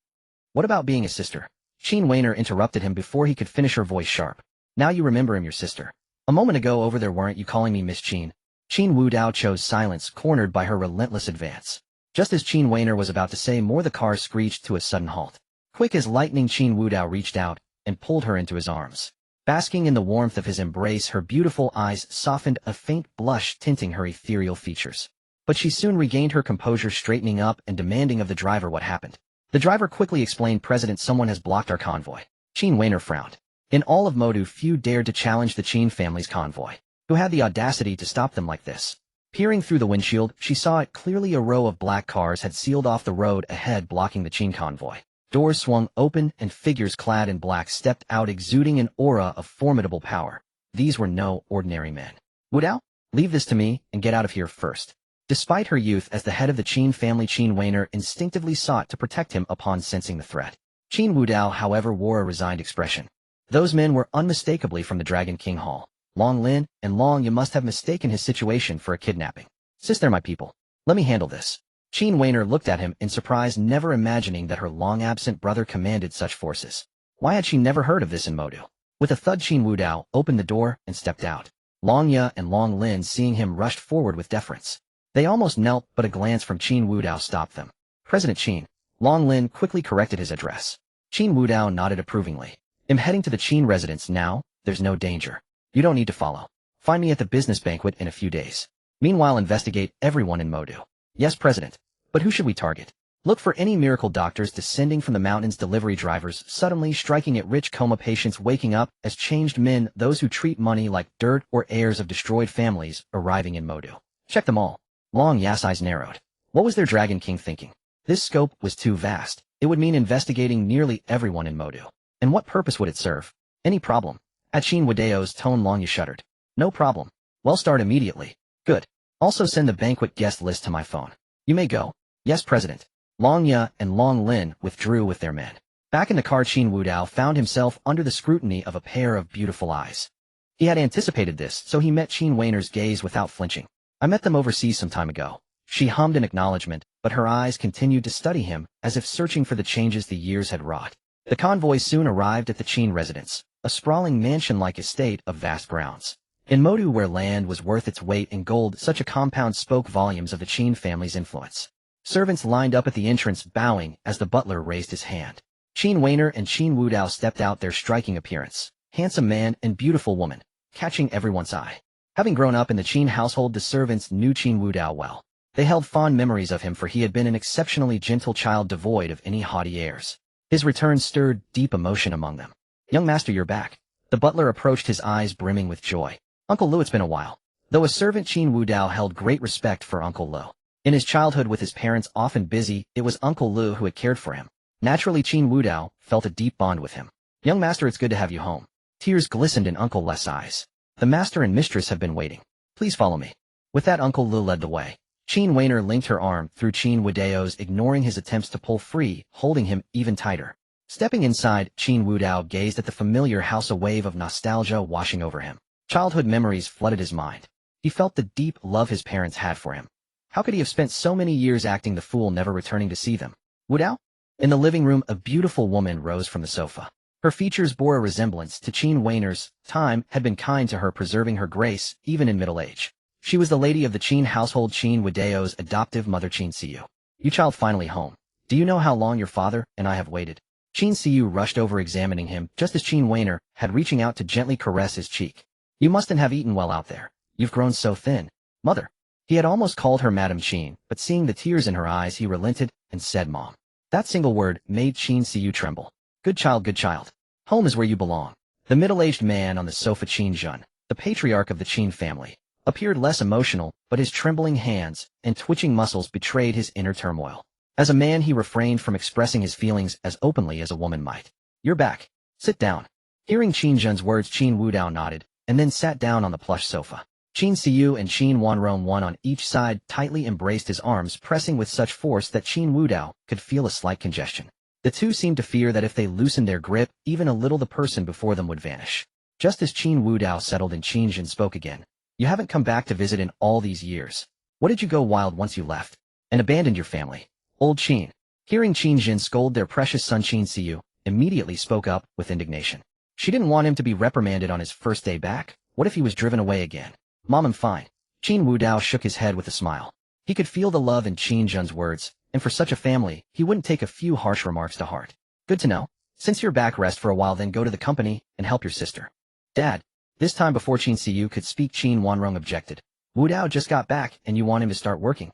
What about being a sister? Qin Weiner interrupted him before he could finish, her voice sharp. Now you remember him, your sister. A moment ago over there, weren't you calling me Miss Qin? Qin Wudao chose silence, cornered by her relentless advance. Just as Qin Weiner was about to say more, the car screeched to a sudden halt. Quick as lightning, Qin Wudao reached out and pulled her into his arms. Basking in the warmth of his embrace, her beautiful eyes softened, a faint blush tinting her ethereal features. But she soon regained her composure, straightening up and demanding of the driver what happened. The driver quickly explained, President, someone has blocked our convoy. Qin Weiner frowned. In all of Modu, few dared to challenge the Qin family's convoy. Who had the audacity to stop them like this? Peering through the windshield, she saw it clearly. A row of black cars had sealed off the road ahead, blocking the Qin convoy. Doors swung open, and figures clad in black stepped out, exuding an aura of formidable power. these were no ordinary men. Wudao, leave this to me and get out of here first. Despite her youth as the head of the Qin family, Qin Wudao instinctively sought to protect him upon sensing the threat. Qin Wudao, however, wore a resigned expression. Those men were unmistakably from the Dragon King Hall. Long Lin and Long You must have mistaken his situation for a kidnapping. Sis, they're my people. Let me handle this. Qin Wudao looked at him in surprise, never imagining that her long-absent brother commanded such forces. Why had she never heard of this in Modu? With a thud, Qin Wudao opened the door and stepped out. Long Ya and Long Lin, seeing him, rushed forward with deference. They almost knelt, but a glance from Qin Wudao stopped them. President Qin. Long Lin quickly corrected his address. Qin Wudao nodded approvingly. I'm heading to the Qin residence now. There's no danger. You don't need to follow. Find me at the business banquet in a few days. Meanwhile, investigate everyone in Modu. Yes, President. But who should we target? Look for any miracle doctors descending from the mountains, delivery drivers suddenly striking at rich, coma patients waking up as changed men, those who treat money like dirt, or heirs of destroyed families arriving in Modu. Check them all. Long Ya's eyes narrowed. What was their Dragon King thinking? This scope was too vast. It would mean investigating nearly everyone in Modu. And what purpose would it serve? Any problem? At Qin Wudao's tone, Long Ya shuddered. No problem. Well, start immediately. Good. Also send the banquet guest list to my phone. You may go. Yes, President. Long Ya and Long Lin withdrew with their men. Back in the car, Qin Wudao found himself under the scrutiny of a pair of beautiful eyes. He had anticipated this, so he met Qin Wudau's gaze without flinching. I met them overseas some time ago. She hummed in acknowledgement, but her eyes continued to study him, as if searching for the changes the years had wrought. The convoy soon arrived at the Qin residence, a sprawling mansion-like estate of vast grounds. In Modu, where land was worth its weight in gold, such a compound spoke volumes of the Qin family's influence. Servants lined up at the entrance, bowing as the butler raised his hand. Qin Wudao and Qin Wudao stepped out, their striking appearance, handsome man and beautiful woman, catching everyone's eye. Having grown up in the Qin household, the servants knew Qin Wudao well. They held fond memories of him, for he had been an exceptionally gentle child devoid of any haughty airs. His return stirred deep emotion among them. Young master, you're back. The butler approached, his eyes brimming with joy. Uncle Liu, it's been a while. Though a servant, Qin Wudao held great respect for Uncle Liu. In his childhood, with his parents often busy, it was Uncle Liu who had cared for him. Naturally, Qin Wudao felt a deep bond with him. Young master, it's good to have you home. Tears glistened in Uncle Liu's eyes. The master and mistress have been waiting. Please follow me. With that, Uncle Liu led the way. Qin Wudao linked her arm through Qin Wudao's, ignoring his attempts to pull free, holding him even tighter. Stepping inside, Qin Wudao gazed at the familiar house, a wave of nostalgia washing over him. Childhood memories flooded his mind. He felt the deep love his parents had for him. How could he have spent so many years acting the fool, never returning to see them? Wudao? In the living room, a beautiful woman rose from the sofa. Her features bore a resemblance to Qin Wudau's. Time had been kind to her, preserving her grace, even in middle age. She was the lady of the Qin household, Qin Wudao's adoptive mother, Qin Siyu. You child, finally home. Do you know how long your father and I have waited? Qin Siyu rushed over, examining him, just as Qin Wudao had reaching out to gently caress his cheek. You mustn't have eaten well out there. You've grown so thin. Mother. He had almost called her Madam Qin, but seeing the tears in her eyes, he relented and said Mom. That single word made Qin Siyu tremble. Good child, good child. Home is where you belong. The middle-aged man on the sofa, Qin Jun, the patriarch of the Qin family, appeared less emotional, but his trembling hands and twitching muscles betrayed his inner turmoil. As a man, he refrained from expressing his feelings as openly as a woman might. You're back. Sit down. Hearing Qin Jun's words, Qin Wudao nodded, and then sat down on the plush sofa. Qin Siyu and Qin Wanrong, one on each side, tightly embraced, his arms pressing with such force that Qin Wudao could feel a slight congestion. The two seemed to fear that if they loosened their grip even a little, the person before them would vanish. Just as Qin Wudao settled in, Qin Jun spoke again. You haven't come back to visit in all these years. What did you go wild once you left? And abandoned your family? Old Qin. Hearing Qin Jun scold their precious son, Qin Siyu immediately spoke up with indignation. She didn't want him to be reprimanded on his first day back. What if he was driven away again? Mom, I'm fine. Qin Wudao shook his head with a smile. He could feel the love in Qin Jun's words, and for such a family, he wouldn't take a few harsh remarks to heart. Good to know. Since you're back, rest for a while, then go to the company and help your sister. Dad. This time before Qin Siyu could speak, Qin Wanrong objected. Wudao just got back, and you want him to start working.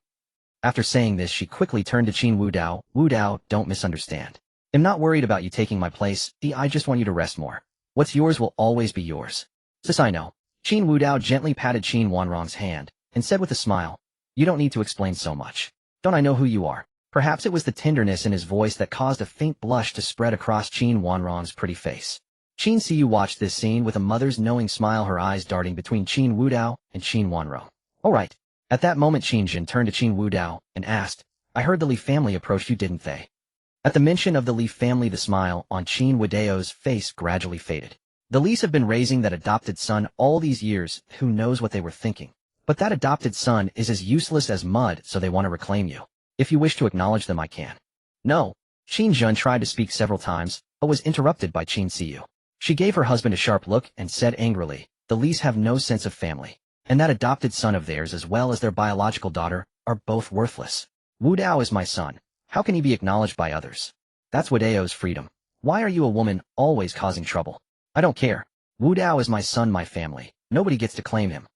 After saying this, she quickly turned to Qin Wudao. Wudao, don't misunderstand. I'm not worried about you taking my place. I just want you to rest more. What's yours will always be yours. Sis, I know. Qin Wudao gently patted Qin Wanrong's hand and said with a smile, you don't need to explain so much. Don't I know who you are? Perhaps it was the tenderness in his voice that caused a faint blush to spread across Qin Wanrong's pretty face. Qin Siyu watched this scene with a mother's knowing smile, her eyes darting between Qin Wudao and Qin Wanrong. All right. At that moment Qin Jin turned to Qin Wudao and asked, I heard the Li family approached you, didn't they? At the mention of the Li family, the smile on Qin Wudao's face gradually faded. The Lis have been raising that adopted son all these years, who knows what they were thinking. But that adopted son is as useless as mud, so they want to reclaim you. If you wish to acknowledge them, I can. No. Qin Jun tried to speak several times, but was interrupted by Qin Siyu. She gave her husband a sharp look and said angrily, the Lis have no sense of family. And that adopted son of theirs as well as their biological daughter are both worthless. Wudao is my son. How can he be acknowledged by others? That's Wudao's freedom. Why are you a woman always causing trouble? I don't care. Wudao is my son, my family. Nobody gets to claim him.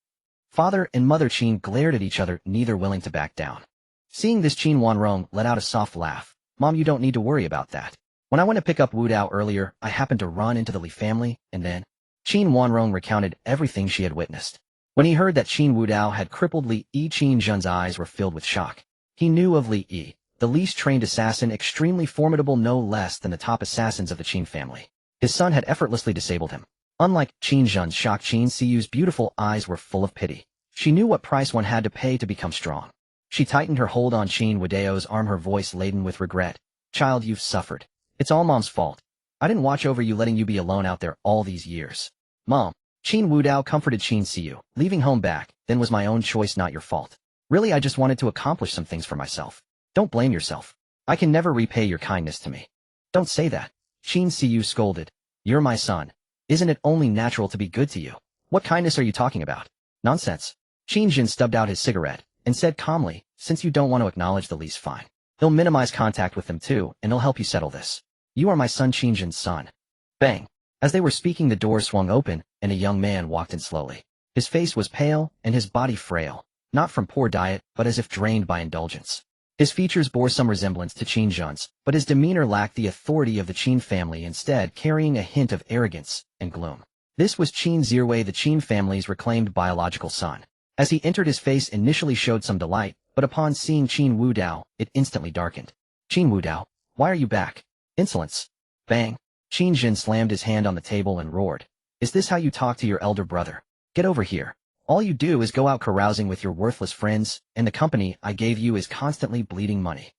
Father and Mother Qin glared at each other, neither willing to back down. Seeing this, Qin Wanrong let out a soft laugh. Mom, you don't need to worry about that. When I went to pick up Wudao earlier, I happened to run into the Li family, and then Qin Wanrong recounted everything she had witnessed. When he heard that Qin Wudao had crippled Li Yi, Qin Jun's eyes were filled with shock. He knew of Li Yi, the least trained assassin, extremely formidable, no less than the top assassins of the Qin family. His son had effortlessly disabled him. Unlike Qin Jun's shock, Qin Siyu's beautiful eyes were full of pity. She knew what price one had to pay to become strong. She tightened her hold on Qin Wudao's arm, her voice laden with regret. Child, you've suffered. It's all Mom's fault. I didn't watch over you, letting you be alone out there all these years. Mom. Qin Wudao comforted Qin Siyu. Leaving home back then was my own choice, not your fault. Really, I just wanted to accomplish some things for myself. Don't blame yourself. I can never repay your kindness to me. Don't say that. Qin Siyu scolded. You're my son. Isn't it only natural to be good to you? What kindness are you talking about? Nonsense. Qin Jin stubbed out his cigarette and said calmly, since you don't want to acknowledge the Li's, fine. He'll minimize contact with them too, and he'll help you settle this. You are my son, Qin Jin's son. Bang. As they were speaking, the door swung open, and a young man walked in slowly. His face was pale, and his body frail, not from poor diet, but as if drained by indulgence. His features bore some resemblance to Qin Jun's, but his demeanor lacked the authority of the Qin family, instead carrying a hint of arrogance and gloom. This was Qin Zirwei, the Qin family's reclaimed biological son. As he entered, his face initially showed some delight, but upon seeing Qin Wudao, it instantly darkened. Qin Wudao, why are you back? Insolence. Bang. Qin Jin slammed his hand on the table and roared. Is this how you talk to your elder brother? Get over here. All you do is go out carousing with your worthless friends, and the company I gave you is constantly bleeding money.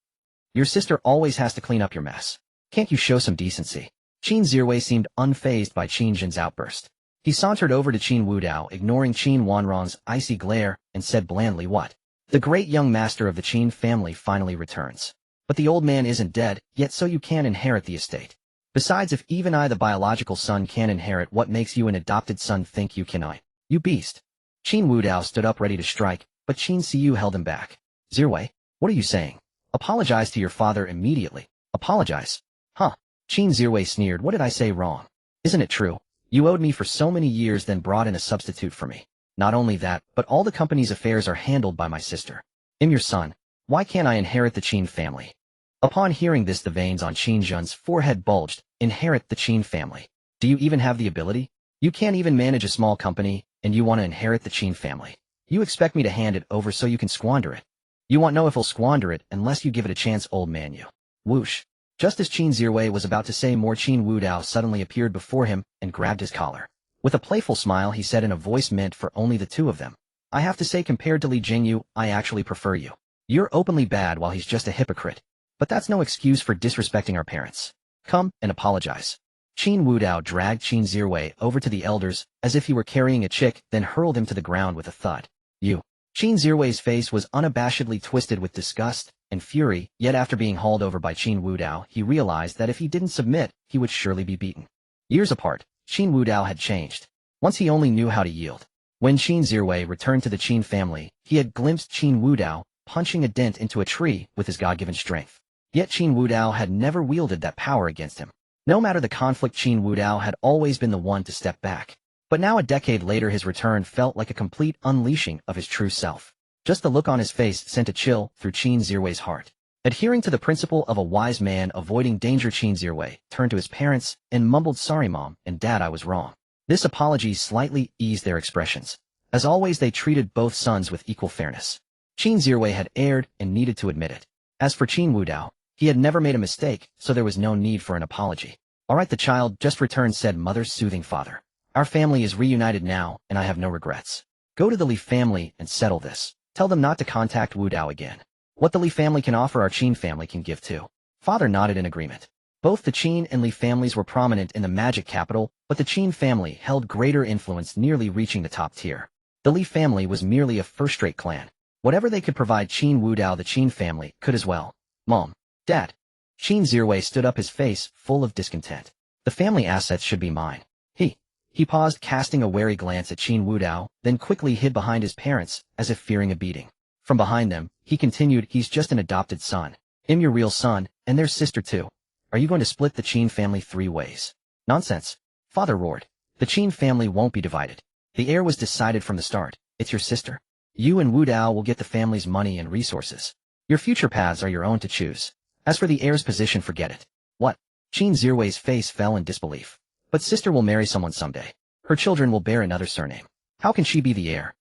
Your sister always has to clean up your mess. Can't you show some decency? Qin Zirwei seemed unfazed by Qin Jin's outburst. He sauntered over to Qin Wudao, ignoring Qin Wanrong's icy glare, and said blandly, what? The great young master of the Qin family finally returns. But the old man isn't dead, yet so you can't inherit the estate. Besides, if even I, the biological son, can't inherit, what makes you an adopted son think you can? You beast. Qin Wudao stood up ready to strike, but Qin Siyu held him back. Zirwei, what are you saying? Apologize to your father immediately. Apologize? Huh. Qin Zirwei sneered. What did I say wrong? Isn't it true? You owed me for so many years, then brought in a substitute for me. Not only that, but all the company's affairs are handled by my sister. I'm your son. Why can't I inherit the Qin family? Upon hearing this, the veins on Qin Jun's forehead bulged. Inherit the Qin family? Do you even have the ability? You can't even manage a small company, and you want to inherit the Qin family. You expect me to hand it over so you can squander it. You won't know if I'll squander it unless you give it a chance, old man, you. Whoosh. Just as Qin Zirwei was about to say more, Qin Wudao suddenly appeared before him and grabbed his collar. With a playful smile, he said in a voice meant for only the two of them, I have to say, compared to Li Jingyu, I actually prefer you. You're openly bad while he's just a hypocrite. But that's no excuse for disrespecting our parents. Come and apologize. Qin Wudao dragged Qin Zirwei over to the elders as if he were carrying a chick, then hurled him to the ground with a thud. You. Qin Zirwei's face was unabashedly twisted with disgust and fury, yet after being hauled over by Qin Wudao, he realized that if he didn't submit, he would surely be beaten. Years apart, Qin Wudao had changed. Once he only knew how to yield. When Qin Zirwei returned to the Qin family, he had glimpsed Qin Wudao punching a dent into a tree with his God-given strength. Yet Qin Wudao had never wielded that power against him. No matter the conflict, Qin Wudao had always been the one to step back. But now, a decade later, his return felt like a complete unleashing of his true self. Just the look on his face sent a chill through Qin Zirwei's heart. Adhering to the principle of a wise man avoiding danger, Qin Zirwei turned to his parents and mumbled, sorry mom and dad, I was wrong. This apology slightly eased their expressions. As always, they treated both sons with equal fairness. Qin Zirwei had erred and needed to admit it. As for Qin Wudao, he had never made a mistake, so there was no need for an apology. All right, the child just returned, said mother's soothing father. Our family is reunited now, and I have no regrets. Go to the Li family and settle this. Tell them not to contact Wudao again. What the Li family can offer, our Qin family can give too. Father nodded in agreement. Both the Qin and Li families were prominent in the magic capital, but the Qin family held greater influence, nearly reaching the top tier. The Li family was merely a first-rate clan. Whatever they could provide Qin Wudao, the Qin family could as well. Mom. Dad. Qin Zirwei stood up, his face full of discontent. The family assets should be mine. He paused, casting a wary glance at Qin Wudao, then quickly hid behind his parents, as if fearing a beating. From behind them, he continued, he's just an adopted son. I'm your real son, and there's sister too. Are you going to split the Qin family 3 ways? Nonsense. Father roared. The Qin family won't be divided. The heir was decided from the start. It's your sister. You and Wudao will get the family's money and resources. Your future paths are your own to choose. As for the heir's position, forget it. What? Qin Zirwei's face fell in disbelief. But sister will marry someone someday. Her children will bear another surname. How can she be the heir?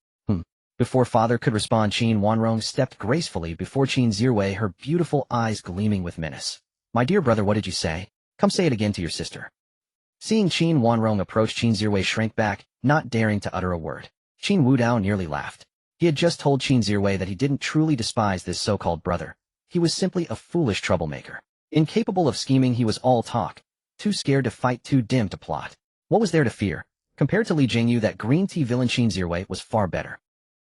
Before father could respond, Qin Wanrong stepped gracefully before Qin Zirwei, her beautiful eyes gleaming with menace. My dear brother, what did you say? Come say it again to your sister. Seeing Qin Wanrong approach, Qin Zirwei shrank back, not daring to utter a word. Qin Wudao nearly laughed. He had just told Qin Zirwei that he didn't truly despise this so-called brother. He was simply a foolish troublemaker. Incapable of scheming, he was all talk. Too scared to fight, too dim to plot. What was there to fear? Compared to Li Jingyu, that green tea villain Qin Zirwei was far better.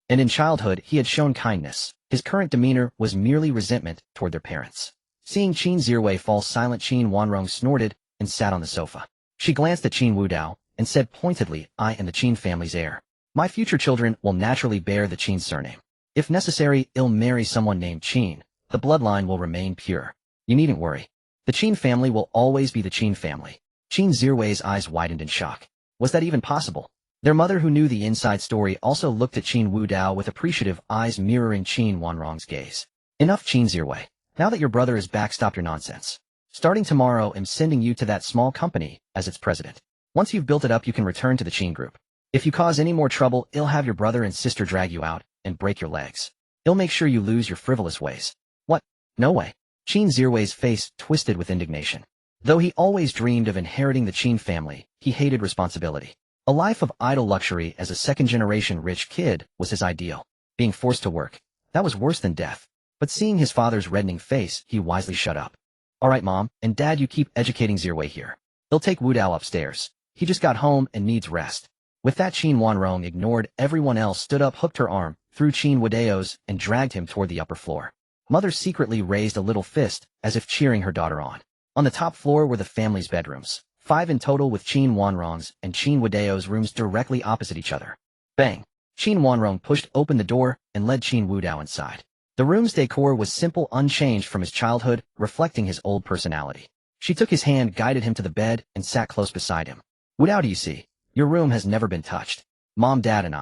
And in childhood, he had shown kindness. His current demeanor was merely resentment toward their parents. Seeing Qin Zirwei fall silent, Qin Wanrong snorted and sat on the sofa. She glanced at Qin Wudao and said pointedly, I am the Qin family's heir. My future children will naturally bear the Qin surname. If necessary, I'll marry someone named Qin. The bloodline will remain pure. You needn't worry. The Qin family will always be the Qin family. Qin Zirwei's eyes widened in shock. Was that even possible? Their mother, who knew the inside story, also looked at Qin Wudao with appreciative eyes mirroring Qin Wanrong's gaze. Enough, Qin Zirwei. Now that your brother is back, stop your nonsense. Starting tomorrow, I'm sending you to that small company as its president. Once you've built it up, you can return to the Qin group. If you cause any more trouble, I'll have your brother and sister drag you out and break your legs. I'll make sure you lose your frivolous ways. What? No way. Qin Zirwei's face twisted with indignation. Though he always dreamed of inheriting the Qin family, he hated responsibility. A life of idle luxury as a second-generation rich kid was his ideal. Being forced to work, that was worse than death. But seeing his father's reddening face, he wisely shut up. All right, Mom and Dad, you keep educating Zirwei here. He'll take Wudao upstairs. He just got home and needs rest. With that, Qin Wanrong ignored everyone else, stood up, hooked her arm through Qin Wudao's, and dragged him toward the upper floor. Mother secretly raised a little fist, as if cheering her daughter on. On the top floor were the family's bedrooms, 5 in total, with Qin Wanrong's and Qin Wudao's rooms directly opposite each other. Bang! Qin Wanrong pushed open the door and led Qin Wudao inside. The room's decor was simple, unchanged from his childhood, reflecting his old personality. She took his hand, guided him to the bed, and sat close beside him. Wudao, do you see? Your room has never been touched. Mom, Dad, and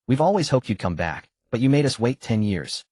we've always hoped you'd come back, but you made us wait 10 years.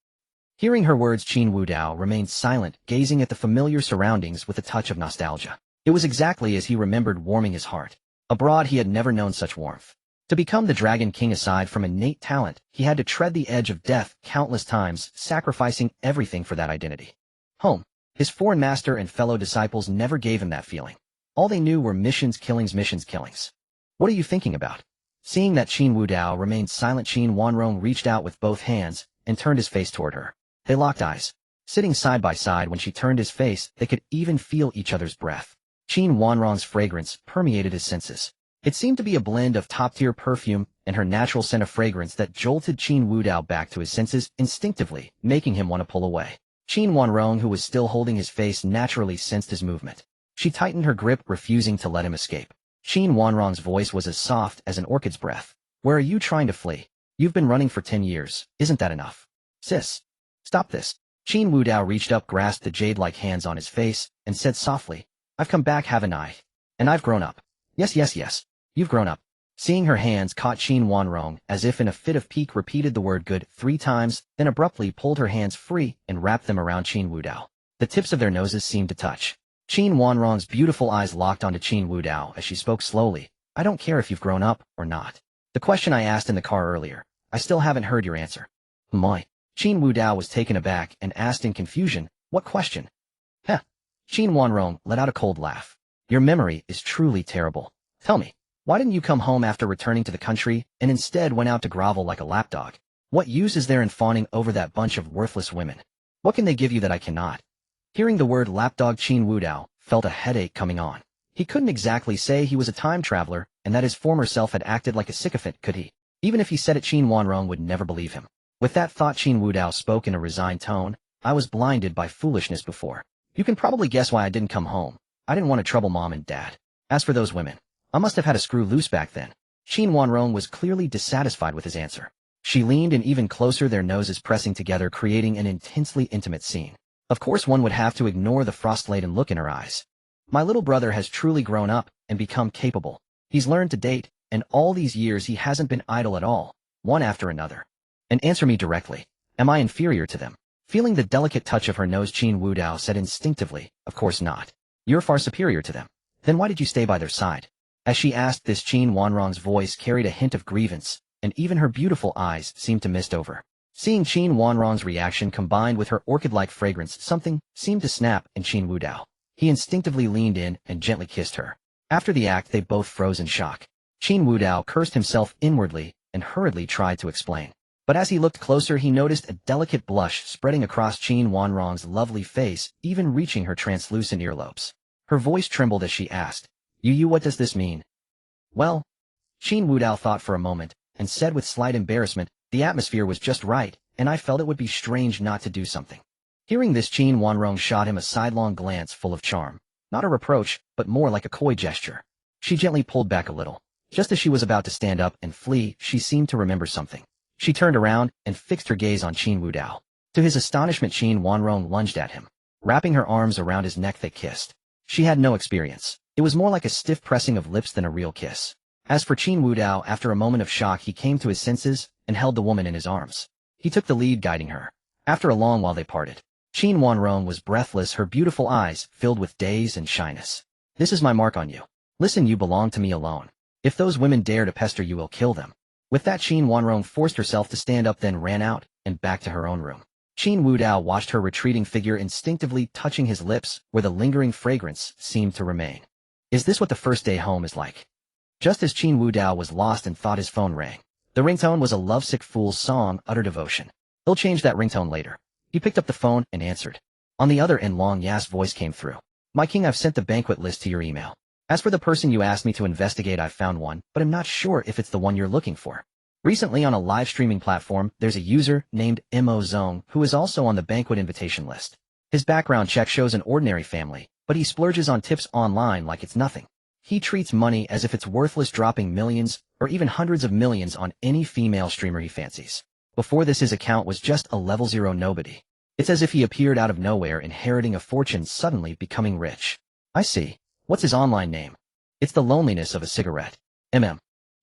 Hearing her words, Qin Wudao remained silent, gazing at the familiar surroundings with a touch of nostalgia. It was exactly as he remembered, warming his heart. Abroad, he had never known such warmth. To become the Dragon King, aside from innate talent, he had to tread the edge of death countless times, sacrificing everything for that identity. Home. His foreign master and fellow disciples never gave him that feeling. All they knew were missions, killings, missions, killings. What are you thinking about? Seeing that Qin Wudao remained silent, Qin Wanrong reached out with both hands and turned his face toward her. They locked eyes. Sitting side by side, when she turned his face, they could even feel each other's breath. Qin Wanrong's fragrance permeated his senses. It seemed to be a blend of top-tier perfume and her natural scent of fragrance that jolted Qin Wudao back to his senses instinctively, making him want to pull away. Qin Wanrong, who was still holding his face, naturally sensed his movement. She tightened her grip, refusing to let him escape. Qin Wanrong's voice was as soft as an orchid's breath. Where are you trying to flee? You've been running for 10 years. Isn't that enough? Sis. Stop this. Qin Wudao reached up, grasped the jade-like hands on his face, and said softly, I've come back, haven't I? And I've grown up. Yes, yes, yes. You've grown up. Seeing her hands caught, Qin Wanrong, as if in a fit of pique, repeated the word good 3 times, then abruptly pulled her hands free and wrapped them around Qin Wudao. The tips of their noses seemed to touch. Qin Wanrong's beautiful eyes locked onto Qin Wudao as she spoke slowly. I don't care if you've grown up or not. The question I asked in the car earlier, I still haven't heard your answer. My. Qin Wudao was taken aback and asked in confusion, what question? Heh. Qin Wanrong let out a cold laugh. Your memory is truly terrible. Tell me, why didn't you come home after returning to the country and instead went out to grovel like a lapdog? What use is there in fawning over that bunch of worthless women? What can they give you that I cannot? Hearing the word lapdog, Qin Wudao felt a headache coming on. He couldn't exactly say he was a time traveler and that his former self had acted like a sycophant, could he? Even if he said it, Qin Wanrong would never believe him. With that thought, Qin Wudao spoke in a resigned tone. I was blinded by foolishness before. You can probably guess why I didn't come home. I didn't want to trouble Mom and Dad. As for those women, I must have had a screw loose back then. Qin Wanrong was clearly dissatisfied with his answer. She leaned in even closer, their noses pressing together, creating an intensely intimate scene. Of course, one would have to ignore the frost-laden look in her eyes. My little brother has truly grown up and become capable. He's learned to date, and all these years he hasn't been idle at all, one after another. And answer me directly. Am I inferior to them? Feeling the delicate touch of her nose, Qin Wudao said instinctively, of course not. You're far superior to them. Then why did you stay by their side? As she asked this, Qin Wanrong's voice carried a hint of grievance, and even her beautiful eyes seemed to mist over. Seeing Qin Wanrong's reaction combined with her orchid-like fragrance, something seemed to snap in Qin Wudao. He instinctively leaned in and gently kissed her. After the act, they both froze in shock. Qin Wudao cursed himself inwardly and hurriedly tried to explain. But as he looked closer, he noticed a delicate blush spreading across Qin Wanrong's lovely face, even reaching her translucent earlobes. Her voice trembled as she asked, You, what does this mean? Well, Qin Wudao thought for a moment, and said with slight embarrassment, the atmosphere was just right, and I felt it would be strange not to do something. Hearing this, Qin Wanrong shot him a sidelong glance full of charm. Not a reproach, but more like a coy gesture. She gently pulled back a little. Just as she was about to stand up and flee, she seemed to remember something. She turned around and fixed her gaze on Qin Wudao. To his astonishment, Qin Wanrong lunged at him. Wrapping her arms around his neck, they kissed. She had no experience. It was more like a stiff pressing of lips than a real kiss. As for Qin Wudao, after a moment of shock, he came to his senses and held the woman in his arms. He took the lead, guiding her. After a long while, they parted. Qin Wanrong was breathless, her beautiful eyes filled with daze and shyness. This is my mark on you. Listen, you belong to me alone. If those women dare to pester you, will kill them. With that, Qin Wanrong forced herself to stand up, then ran out and back to her own room. Qin Wudao watched her retreating figure, instinctively touching his lips where the lingering fragrance seemed to remain. Is this what the first day home is like? Just as Qin Wudao was lost in thought, his phone rang. The ringtone was a lovesick fool's song, utter devotion. He'll change that ringtone later. He picked up the phone and answered. On the other end, Long Ya's voice came through. My king, I've sent the banquet list to your email. As for the person you asked me to investigate, I've found one, but I'm not sure if it's the one you're looking for. Recently, on a live streaming platform, there's a user named Mo Zong who is also on the banquet invitation list. His background check shows an ordinary family, but he splurges on tips online like it's nothing. He treats money as if it's worthless, dropping millions or even hundreds of millions on any female streamer he fancies. Before this, his account was just a level 0 nobody. It's as if he appeared out of nowhere, inheriting a fortune, suddenly becoming rich. I see. What's his online name? It's the loneliness of a cigarette. Qin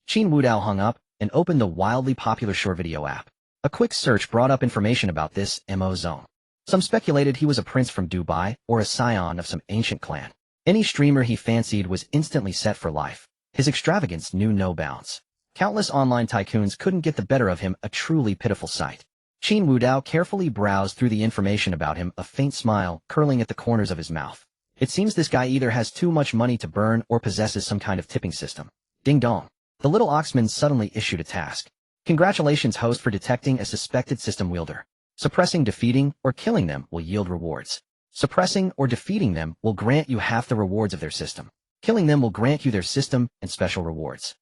Wudao hung up and opened the wildly popular short video app. A quick search brought up information about this Mo Zong. Some speculated he was a prince from Dubai or a scion of some ancient clan. Any streamer he fancied was instantly set for life. His extravagance knew no bounds. Countless online tycoons couldn't get the better of him, a truly pitiful sight. Qin Wudao carefully browsed through the information about him, a faint smile curling at the corners of his mouth. It seems this guy either has too much money to burn or possesses some kind of tipping system. Ding dong. The little oxman suddenly issued a task. Congratulations, host, for detecting a suspected system wielder. Suppressing, defeating, or killing them will yield rewards. Suppressing or defeating them will grant you half the rewards of their system. Killing them will grant you their system and special rewards.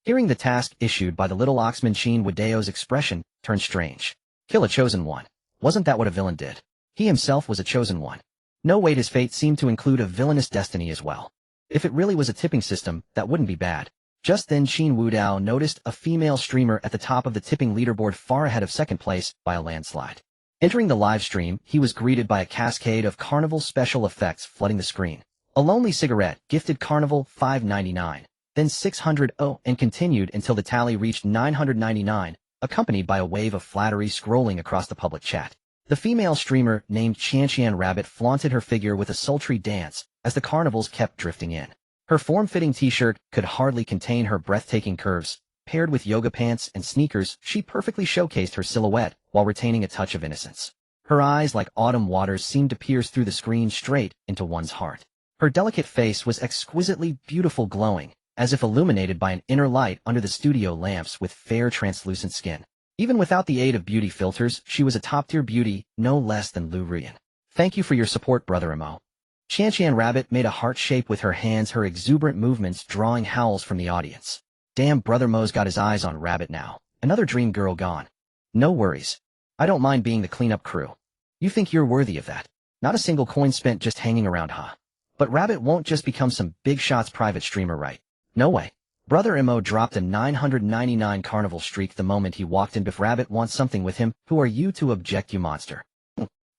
Hearing the task issued by the little oxman, Qin Wudao's expression turned strange. Kill a chosen one. Wasn't that what a villain did? He himself was a chosen one. No, wait, his fate seemed to include a villainous destiny as well. If it really was a tipping system, that wouldn't be bad. Just then, Qin Wudao noticed a female streamer at the top of the tipping leaderboard, far ahead of second place by a landslide. Entering the live stream, he was greeted by a cascade of carnival special effects flooding the screen. A lonely cigarette, gifted Carnival, $5.99, then $600, and continued until the tally reached $999, accompanied by a wave of flattery scrolling across the public chat. The female streamer, named Qian Rabbit, flaunted her figure with a sultry dance as the carnivals kept drifting in. Her form-fitting t-shirt could hardly contain her breathtaking curves. Paired with yoga pants and sneakers, she perfectly showcased her silhouette while retaining a touch of innocence. Her eyes, like autumn waters, seemed to pierce through the screen straight into one's heart. Her delicate face was exquisitely beautiful, glowing, as if illuminated by an inner light under the studio lamps, with fair translucent skin. Even without the aid of beauty filters, she was a top-tier beauty, no less than Liu Ruyan. Thank you for your support, Brother Emo. Qian Rabbit made a heart shape with her hands, her exuberant movements drawing howls from the audience. Damn, Brother Mo's got his eyes on Rabbit now. Another dream girl gone. No worries. I don't mind being the cleanup crew. You think you're worthy of that? Not a single coin spent just hanging around, huh? But Rabbit won't just become some big shots private streamer, right? No way. Brother Emo dropped a 999 carnival streak the moment he walked in. If Rabbit wants something with him, who are you to object, you monster?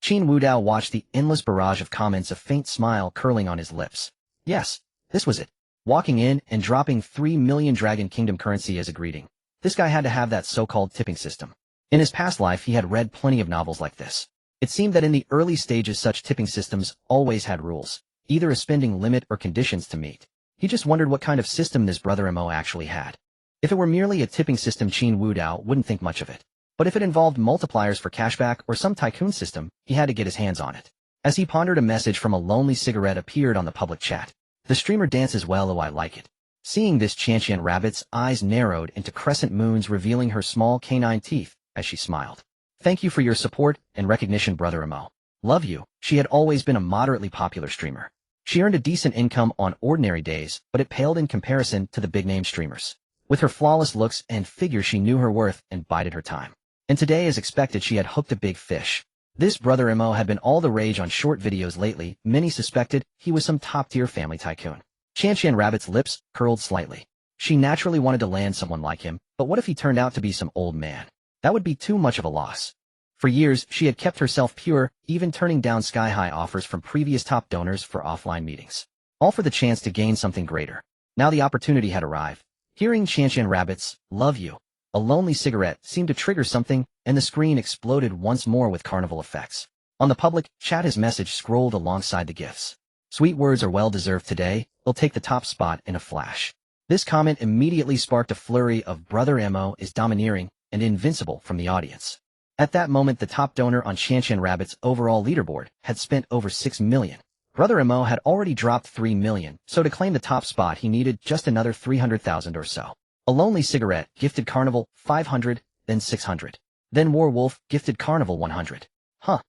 Qin Wudao watched the endless barrage of comments, a faint smile curling on his lips. Yes, this was it. Walking in and dropping 3 million Dragon Kingdom currency as a greeting. This guy had to have that so-called tipping system. In his past life, he had read plenty of novels like this. It seemed that in the early stages such tipping systems always had rules, either a spending limit or conditions to meet. He just wondered what kind of system this Brother Emo actually had. If it were merely a tipping system, Qin Wudao wouldn't think much of it. But if it involved multipliers for cashback or some tycoon system, he had to get his hands on it. As he pondered, a message from a lonely cigarette appeared on the public chat. The streamer dances well, oh I like it. Seeing this, Qian Rabbit's eyes narrowed into crescent moons, revealing her small canine teeth as she smiled. Thank you for your support and recognition, Brother Emo. Love you. She had always been a moderately popular streamer. She earned a decent income on ordinary days, but it paled in comparison to the big-name streamers. With her flawless looks and figure, she knew her worth and bided her time. And today, as expected, she had hooked a big fish. This Brother Emo had been all the rage on short videos lately. Many suspected he was some top-tier family tycoon. Qian Rabbit's lips curled slightly. She naturally wanted to land someone like him, but what if he turned out to be some old man? That would be too much of a loss. For years, she had kept herself pure, even turning down sky-high offers from previous top donors for offline meetings. All for the chance to gain something greater. Now the opportunity had arrived. Hearing Qian Rabbit's, "Love you," a lonely cigarette seemed to trigger something, and the screen exploded once more with carnival effects. On the public chat, his message scrolled alongside the gifs. Sweet words are well-deserved today. They'll take the top spot in a flash. This comment immediately sparked a flurry of Brother Emo is domineering and invincible from the audience. At that moment, the top donor on Qian Rabbit's overall leaderboard had spent over 6 million. Brother Emo had already dropped 3 million, so to claim the top spot he needed just another 300,000 or so. A lonely cigarette gifted Carnival 500, then 600. Then Warwolf gifted Carnival 100. Huh.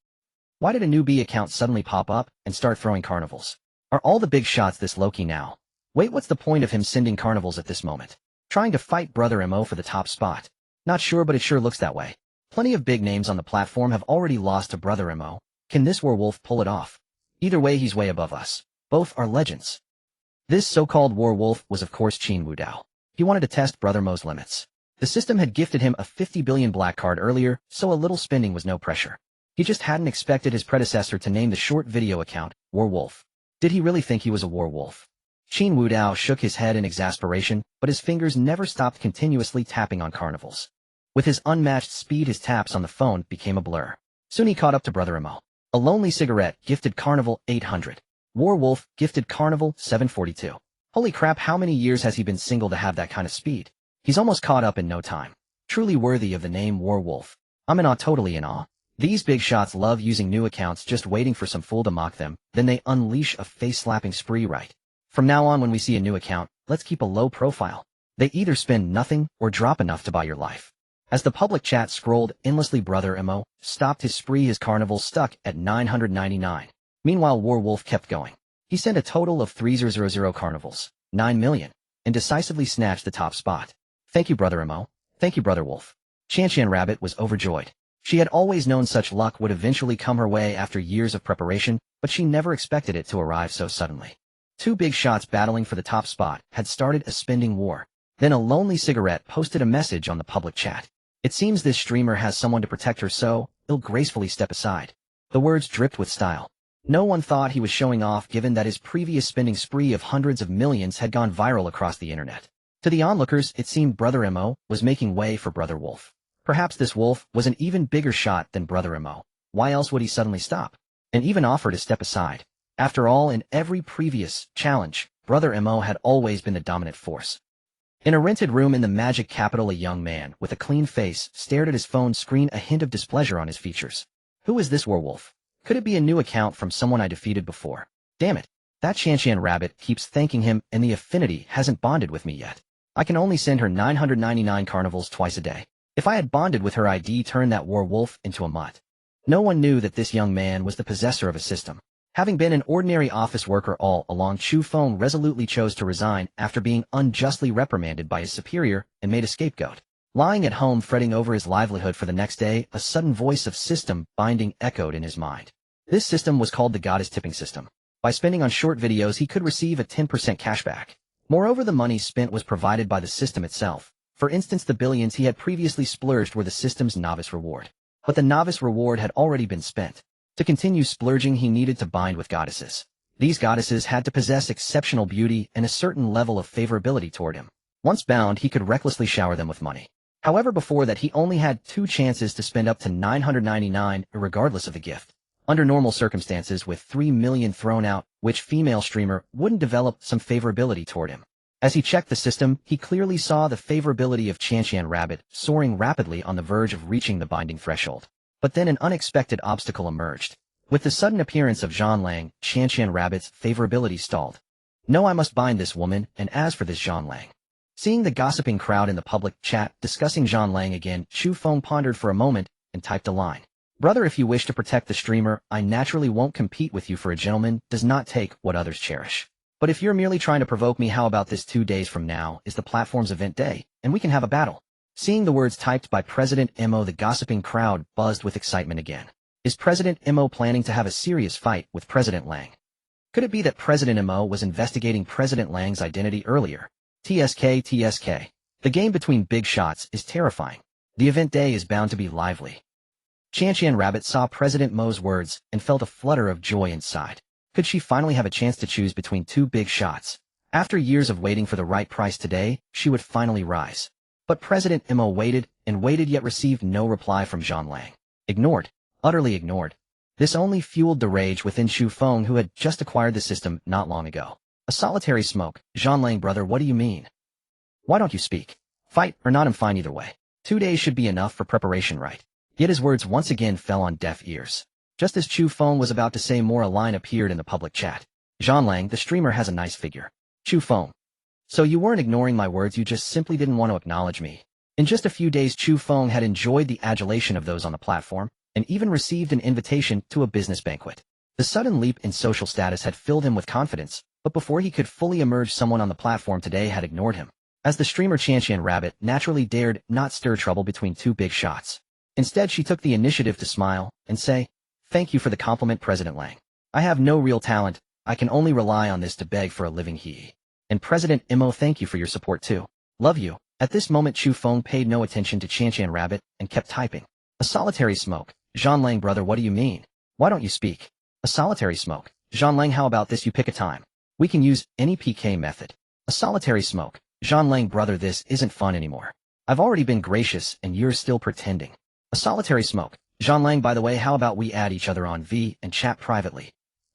Why did a newbie account suddenly pop up and start throwing carnivals? Are all the big shots this low-key now? Wait, what's the point of him sending carnivals at this moment? Trying to fight Brother Emo for the top spot? Not sure, but it sure looks that way. Plenty of big names on the platform have already lost to Brother Emo. Can this Warwolf pull it off? Either way, he's way above us. Both are legends. This so-called Warwolf was of course Qin Wudao. He wanted to test Brother Mo's limits. The system had gifted him a 50 billion black card earlier, so a little spending was no pressure. He just hadn't expected his predecessor to name the short video account Warwolf. Did he really think he was a Warwolf? Qin Wudao shook his head in exasperation, but his fingers never stopped continuously tapping on carnivals. With his unmatched speed, his taps on the phone became a blur. Soon he caught up to Brother Emo. A lonely cigarette gifted Carnival 800. Warwolf gifted Carnival 742. Holy crap, how many years has he been single to have that kind of speed? He's almost caught up in no time. Truly worthy of the name Warwolf. I'm in awe, totally in awe. These big shots love using new accounts, just waiting for some fool to mock them, then they unleash a face-slapping spree, right? From now on, when we see a new account, let's keep a low profile. They either spend nothing or drop enough to buy your life. As the public chat scrolled endlessly, Brother Emo stopped his spree, his carnival stuck at 999. Meanwhile, Warwolf kept going. He sent a total of 3000 carnivals, 9 million, and decisively snatched the top spot. Thank you, Brother Emo. Thank you, Brother Wolf. Qian Rabbit was overjoyed. She had always known such luck would eventually come her way after years of preparation, but she never expected it to arrive so suddenly. Two big shots battling for the top spot had started a spending war. Then a lonely cigarette posted a message on the public chat. It seems this streamer has someone to protect her, so he'll gracefully step aside. The words dripped with style. No one thought he was showing off, given that his previous spending spree of hundreds of millions had gone viral across the internet. To the onlookers, it seemed Brother Emo was making way for Brother Wolf. Perhaps this wolf was an even bigger shot than Brother Emo. Why else would he suddenly stop? And even offer to step aside? After all, in every previous challenge, Brother Emo had always been the dominant force. In a rented room in the magic capital, a young man with a clean face stared at his phone screen, a hint of displeasure on his features. Who is this Warwolf? Could it be a new account from someone I defeated before? Damn it. That Qian rabbit keeps thanking him and the affinity hasn't bonded with me yet. I can only send her 999 carnivals twice a day. If I had bonded with her, I'd turn that war wolf into a mutt. No one knew that this young man was the possessor of a system. Having been an ordinary office worker all along, Chu Feng resolutely chose to resign after being unjustly reprimanded by his superior and made a scapegoat. Lying at home fretting over his livelihood for the next day, a sudden voice of system binding echoed in his mind. This system was called the Goddess Tipping System. By spending on short videos, he could receive a 10% cashback. Moreover, the money spent was provided by the system itself. For instance, the billions he had previously splurged were the system's novice reward. But the novice reward had already been spent. To continue splurging, he needed to bind with goddesses. These goddesses had to possess exceptional beauty and a certain level of favorability toward him. Once bound, he could recklessly shower them with money. However, before that, he only had 2 chances to spend up to 999, regardless of the gift. Under normal circumstances, with 3 million thrown out, which female streamer wouldn't develop some favorability toward him? As he checked the system, he clearly saw the favorability of Qian rabbit soaring rapidly on the verge of reaching the binding threshold. But then an unexpected obstacle emerged. With the sudden appearance of Zhang Lang, Qian rabbit's favorability stalled. No, I must bind this woman, and as for this Zhang Lang. Seeing the gossiping crowd in the public chat discussing Zhang Lang again, Chu Feng pondered for a moment and typed a line. Brother, if you wish to protect the streamer, I naturally won't compete with you, for a gentleman does not take what others cherish. But if you're merely trying to provoke me, how about this? 2 days from now is the platform's event day, and we can have a battle. Seeing the words typed by President Mo, the gossiping crowd buzzed with excitement again. Is President Mo planning to have a serious fight with President Lang? Could it be that President Mo was investigating President Lang's identity earlier? TSK. The game between big shots is terrifying. The event day is bound to be lively. Qian rabbit saw President Mo's words and felt a flutter of joy inside. Could she finally have a chance to choose between 2 big shots? After years of waiting for the right price, today, she would finally rise. But President Mo waited and waited, yet received no reply from Zhang Lang. Ignored. Utterly ignored. This only fueled the rage within Chu Feng, who had just acquired the system not long ago. A solitary smoke. Zhang Lang, brother, what do you mean? Why don't you speak? Fight or not, I'm fine either way. 2 days should be enough for preparation, right? Yet his words once again fell on deaf ears. Just as Chu Feng was about to say more, a line appeared in the public chat. Zhang Lang, the streamer, has a nice figure. Chu Feng. So you weren't ignoring my words, you just simply didn't want to acknowledge me. In just a few days, Chu Feng had enjoyed the adulation of those on the platform, and even received an invitation to a business banquet. The sudden leap in social status had filled him with confidence, but before he could fully emerge, someone on the platform today had ignored him. As the streamer Qian rabbit naturally dared not stir trouble between 2 big shots. Instead, she took the initiative to smile and say, "Thank you for the compliment, President Lang. I have no real talent. I can only rely on this to beg for a living." And President Mo, thank you for your support too. Love you. At this moment, Chu Feng paid no attention to Qian rabbit and kept typing. A solitary smoke. Zhang Lang, brother, what do you mean? Why don't you speak? A solitary smoke. Zhang Lang, how about this? You pick a time. We can use any PK method. A solitary smoke. Zhang Lang, brother, this isn't fun anymore. I've already been gracious and you're still pretending. A solitary smoke. Zhang Lang, by the way, how about we add each other on V and chat privately?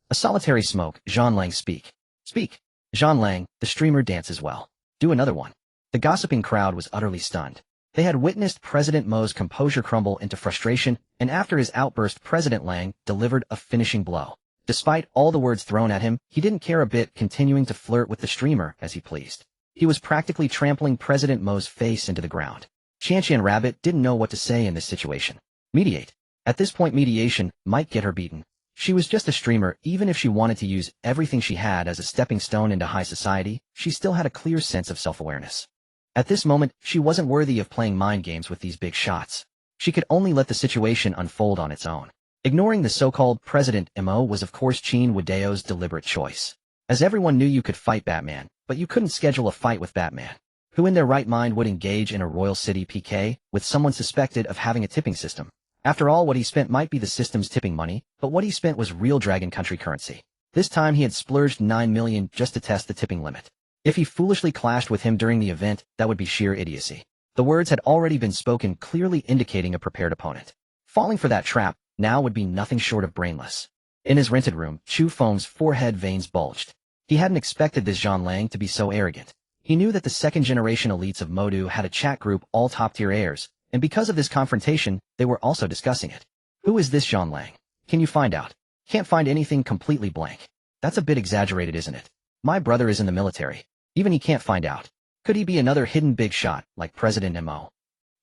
A solitary smoke. Zhang Lang, speak. Speak. Zhang Lang, the streamer dances well. Do another one. The gossiping crowd was utterly stunned. They had witnessed President Mo's composure crumble into frustration, and after his outburst, President Lang delivered a finishing blow. Despite all the words thrown at him, he didn't care a bit, continuing to flirt with the streamer as he pleased. He was practically trampling President Mo's face into the ground. Qian rabbit didn't know what to say in this situation. Mediate. At this point, mediation might get her beaten. She was just a streamer. Even if she wanted to use everything she had as a stepping stone into high society, she still had a clear sense of self-awareness. At this moment, she wasn't worthy of playing mind games with these big shots. She could only let the situation unfold on its own. Ignoring the so-called President Mo was of course Qin Wudao's deliberate choice. As everyone knew, you could fight Batman, but you couldn't schedule a fight with Batman. Who in their right mind would engage in a Royal City PK with someone suspected of having a tipping system? After all, what he spent might be the system's tipping money, but what he spent was real Dragon Country currency. This time he had splurged 9 million just to test the tipping limit. If he foolishly clashed with him during the event, that would be sheer idiocy. The words had already been spoken, clearly indicating a prepared opponent. Falling for that trap now would be nothing short of brainless. In his rented room, Chu Feng's forehead veins bulged. He hadn't expected this Zhang Lang to be so arrogant. He knew that the second-generation elites of Modu had a chat group, all top-tier heirs, and because of this confrontation, they were also discussing it. Who is this Zhang Lang? Can you find out? Can't find anything, completely blank. That's a bit exaggerated, isn't it? My brother is in the military. Even he can't find out. Could he be another hidden big shot, like President Mo?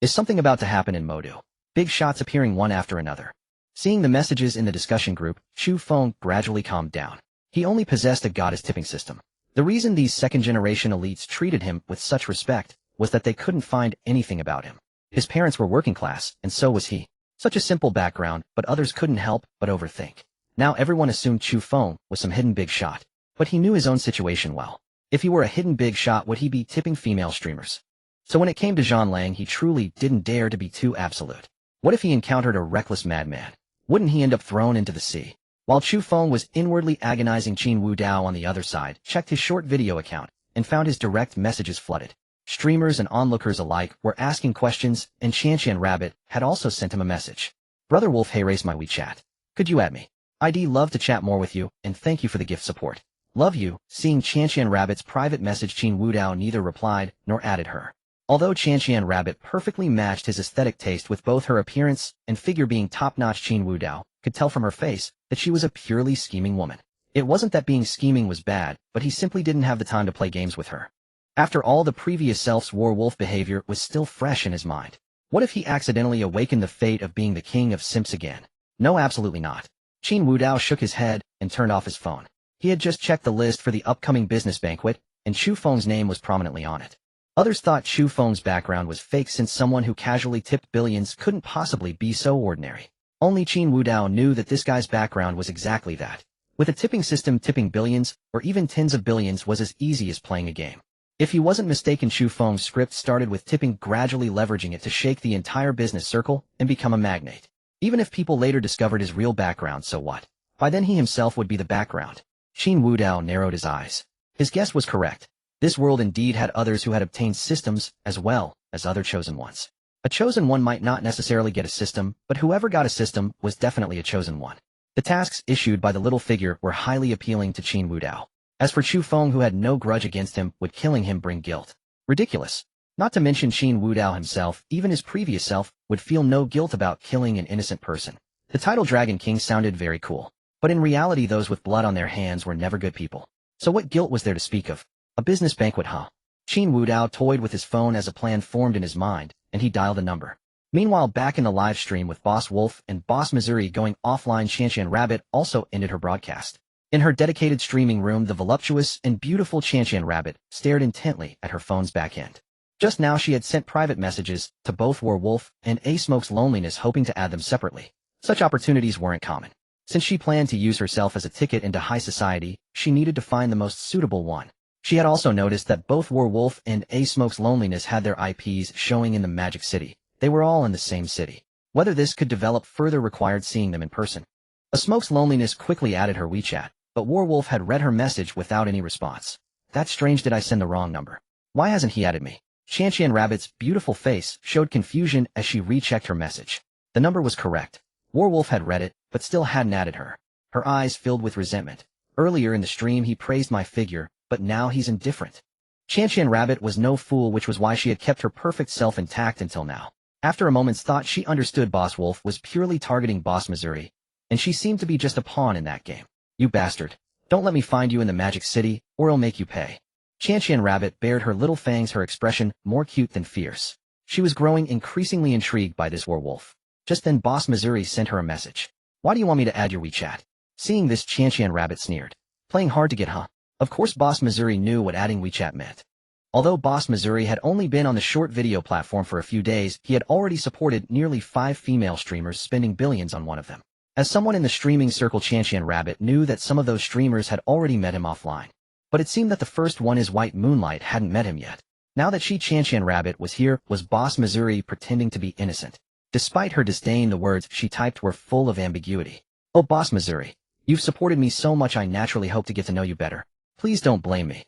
Is something about to happen in Modu? Big shots appearing one after another. Seeing the messages in the discussion group, Chu Feng gradually calmed down. He only possessed a goddess tipping system. The reason these second-generation elites treated him with such respect was that they couldn't find anything about him. His parents were working class, and so was he. Such a simple background, but others couldn't help but overthink. Now everyone assumed Chu Feng was some hidden big shot, but he knew his own situation well. If he were a hidden big shot, would he be tipping female streamers? So when it came to Zhan Lang, he truly didn't dare to be too absolute. What if he encountered a reckless madman? Wouldn't he end up thrown into the sea? While Chu Feng was inwardly agonizing, Qin Wudao on the other side checked his short video account and found his direct messages flooded. Streamers and onlookers alike were asking questions, and Qian Rabbit had also sent him a message. Brother Wolf, hey, race my WeChat. Could you add me? I'd love to chat more with you, and thank you for the gift support. Love you. Seeing Qian Rabbit's private message, Qin Wudao neither replied nor added her. Although Qian Rabbit perfectly matched his aesthetic taste with both her appearance and figure being top-notch, Qin Wudao could tell from her face that she was a purely scheming woman. It wasn't that being scheming was bad, but he simply didn't have the time to play games with her. After all, the previous self's werewolf behavior was still fresh in his mind. What if he accidentally awakened the fate of being the king of simps again? No, absolutely not. Qin Wudao shook his head and turned off his phone. He had just checked the list for the upcoming business banquet, and Chu Feng's name was prominently on it. Others thought Chu Feng's background was fake, since someone who casually tipped billions couldn't possibly be so ordinary. Only Qin Wudao knew that this guy's background was exactly that. With a tipping system, tipping billions, or even tens of billions was as easy as playing a game. If he wasn't mistaken, Chu Feng's script started with tipping, gradually leveraging it to shake the entire business circle and become a magnate. Even if people later discovered his real background, so what? By then he himself would be the background. Qin Wudao narrowed his eyes. His guess was correct. This world indeed had others who had obtained systems as well as other chosen ones. A chosen one might not necessarily get a system, but whoever got a system was definitely a chosen one. The tasks issued by the little figure were highly appealing to Qin Wudao. As for Chu Feng, who had no grudge against him, would killing him bring guilt? Ridiculous. Not to mention Qin Wudao himself, even his previous self, would feel no guilt about killing an innocent person. The title Dragon King sounded very cool, but in reality those with blood on their hands were never good people. So what guilt was there to speak of? A business banquet, huh? Qin Wudao toyed with his phone as a plan formed in his mind, and he dialed a number. Meanwhile, back in the live stream with Boss Wolf and Boss Missouri going offline, Qian Rabbit also ended her broadcast. In her dedicated streaming room, the voluptuous and beautiful Qian Rabbit stared intently at her phone's back end. Just now she had sent private messages to both Werewolf and A Smoke's Loneliness, hoping to add them separately. Such opportunities weren't common. Since she planned to use herself as a ticket into high society, she needed to find the most suitable one. She had also noticed that both Werewolf and A Smoke's Loneliness had their IPs showing in the Magic City. They were all in the same city. Whether this could develop further required seeing them in person. A Smoke's Loneliness quickly added her WeChat, but Werewolf had read her message without any response. That's strange, did I send the wrong number? Why hasn't he added me? Qian Rabbit's beautiful face showed confusion as she rechecked her message. The number was correct. Werewolf had read it, but still hadn't added her. Her eyes filled with resentment. Earlier in the stream he praised my figure, but now he's indifferent. Qian Rabbit was no fool, which was why she had kept her perfect self intact until now. After a moment's thought, she understood Boss Wolf was purely targeting Boss Missouri, and she seemed to be just a pawn in that game. You bastard. Don't let me find you in the Magic City, or I'll make you pay. Qian Rabbit bared her little fangs, her expression more cute than fierce. She was growing increasingly intrigued by this werewolf. Just then Boss Missouri sent her a message. Why do you want me to add your WeChat? Seeing this, Qian Rabbit sneered. Playing hard to get, huh? Of course Boss Missouri knew what adding WeChat meant. Although Boss Missouri had only been on the short video platform for a few days, he had already supported nearly 5 female streamers, spending billions on one of them. As someone in the streaming circle, Qian Rabbit knew that some of those streamers had already met him offline. But it seemed that the first one, his white Moonlight, hadn't met him yet. Now that Qian Rabbit was here, was Boss Missouri pretending to be innocent? Despite her disdain, the words she typed were full of ambiguity. Oh, Boss Missouri, you've supported me so much, I naturally hope to get to know you better. Please don't blame me.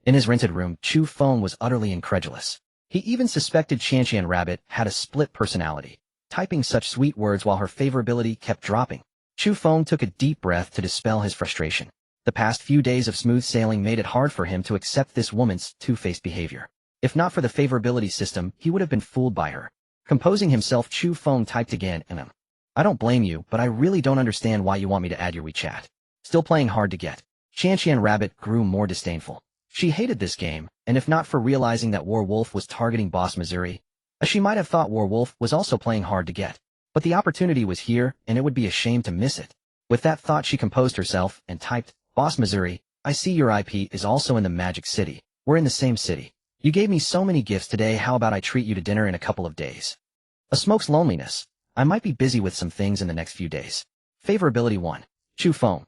In his rented room, Chu Feng was utterly incredulous. He even suspected Qian Rabbit had a split personality, typing such sweet words while her favorability kept dropping. Chu Feng took a deep breath to dispel his frustration. The past few days of smooth sailing made it hard for him to accept this woman's two-faced behavior. If not for the favorability system, he would have been fooled by her. Composing himself, Chu Feng typed again, I don't blame you, but I really don't understand why you want me to add your WeChat. Still playing hard to get. Qian Rabbit grew more disdainful. She hated this game, and if not for realizing that Wolf was targeting Boss Missouri, she might have thought Wolf was also playing hard to get. But the opportunity was here, and it would be a shame to miss it. With that thought, she composed herself and typed, Boss Missouri, I see your IP is also in the Magic City. We're in the same city. You gave me so many gifts today, how about I treat you to dinner in a couple of days? A smoke's loneliness. I might be busy with some things in the next few days. Favorability 1. Chu Feng.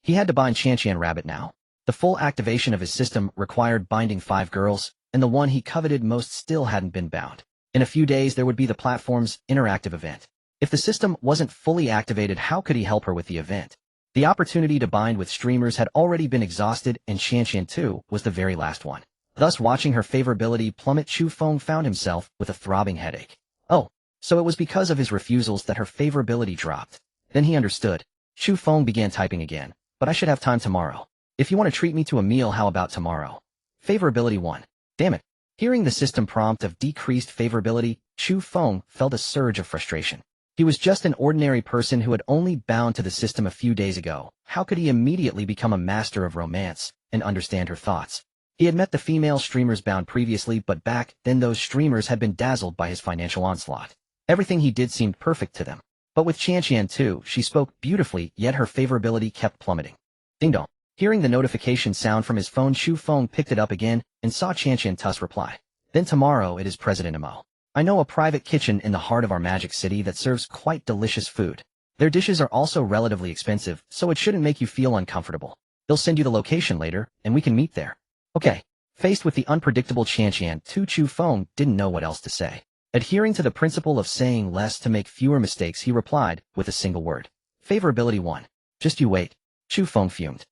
He had to bind Qian Rabbit now. The full activation of his system required binding 5 girls, and the one he coveted most still hadn't been bound. In a few days there would be the platform's interactive event. If the system wasn't fully activated, how could he help her with the event? The opportunity to bind with streamers had already been exhausted, and Qian too was the very last one. Thus, watching her favorability plummet, Chu Feng found himself with a throbbing headache. Oh, so it was because of his refusals that her favorability dropped. Then he understood. Chu Feng began typing again. But I should have time tomorrow. If you want to treat me to a meal, how about tomorrow? Favorability 1. Damn it. Hearing the system prompt of decreased favorability, Chu Feng felt a surge of frustration. He was just an ordinary person who had only bound to the system a few days ago. How could he immediately become a master of romance and understand her thoughts? He had met the female streamers bound previously, but back then those streamers had been dazzled by his financial onslaught. Everything he did seemed perfect to them. But with Qian too, she spoke beautifully, yet her favorability kept plummeting. Ding dong. Hearing the notification sound from his phone, Chu Feng picked it up again and saw Qian Tu's reply. Then tomorrow it is President Mo. I know a private kitchen in the heart of our Magic City that serves quite delicious food. Their dishes are also relatively expensive, so it shouldn't make you feel uncomfortable. They'll send you the location later, and we can meet there. Okay. Faced with the unpredictable Qian Tu, Chu Feng didn't know what else to say. Adhering to the principle of saying less to make fewer mistakes, he replied with a single word. Favorability 1. Just you wait. Chu Feng fumed.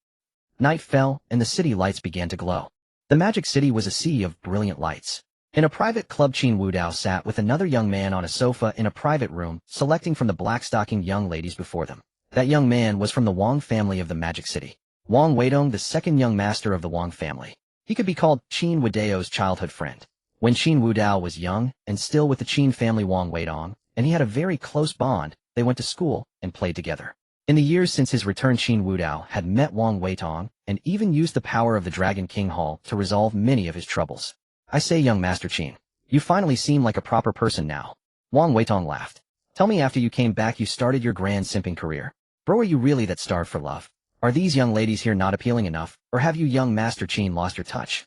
Night fell, and the city lights began to glow. The Magic City was a sea of brilliant lights. In a private club, Qin Wudao sat with another young man on a sofa in a private room, selecting from the black-stockinged young ladies before them. That young man was from the Wang family of the Magic City. Wang Weidong, the second young master of the Wang family. He could be called Qin Wudao's childhood friend. When Qin Wudao was young and still with the Qin family, Wang Weidong, and he had a very close bond, they went to school and played together. In the years since his return, Qin Wudao had met Wang Weidong and even used the power of the Dragon King Hall to resolve many of his troubles. I say, young Master Qin, you finally seem like a proper person now. Wang Weidong laughed. Tell me, after you came back you started your grand simping career. Bro, are you really that starved for love? Are these young ladies here not appealing enough, or have you, young Master Qin, lost your touch?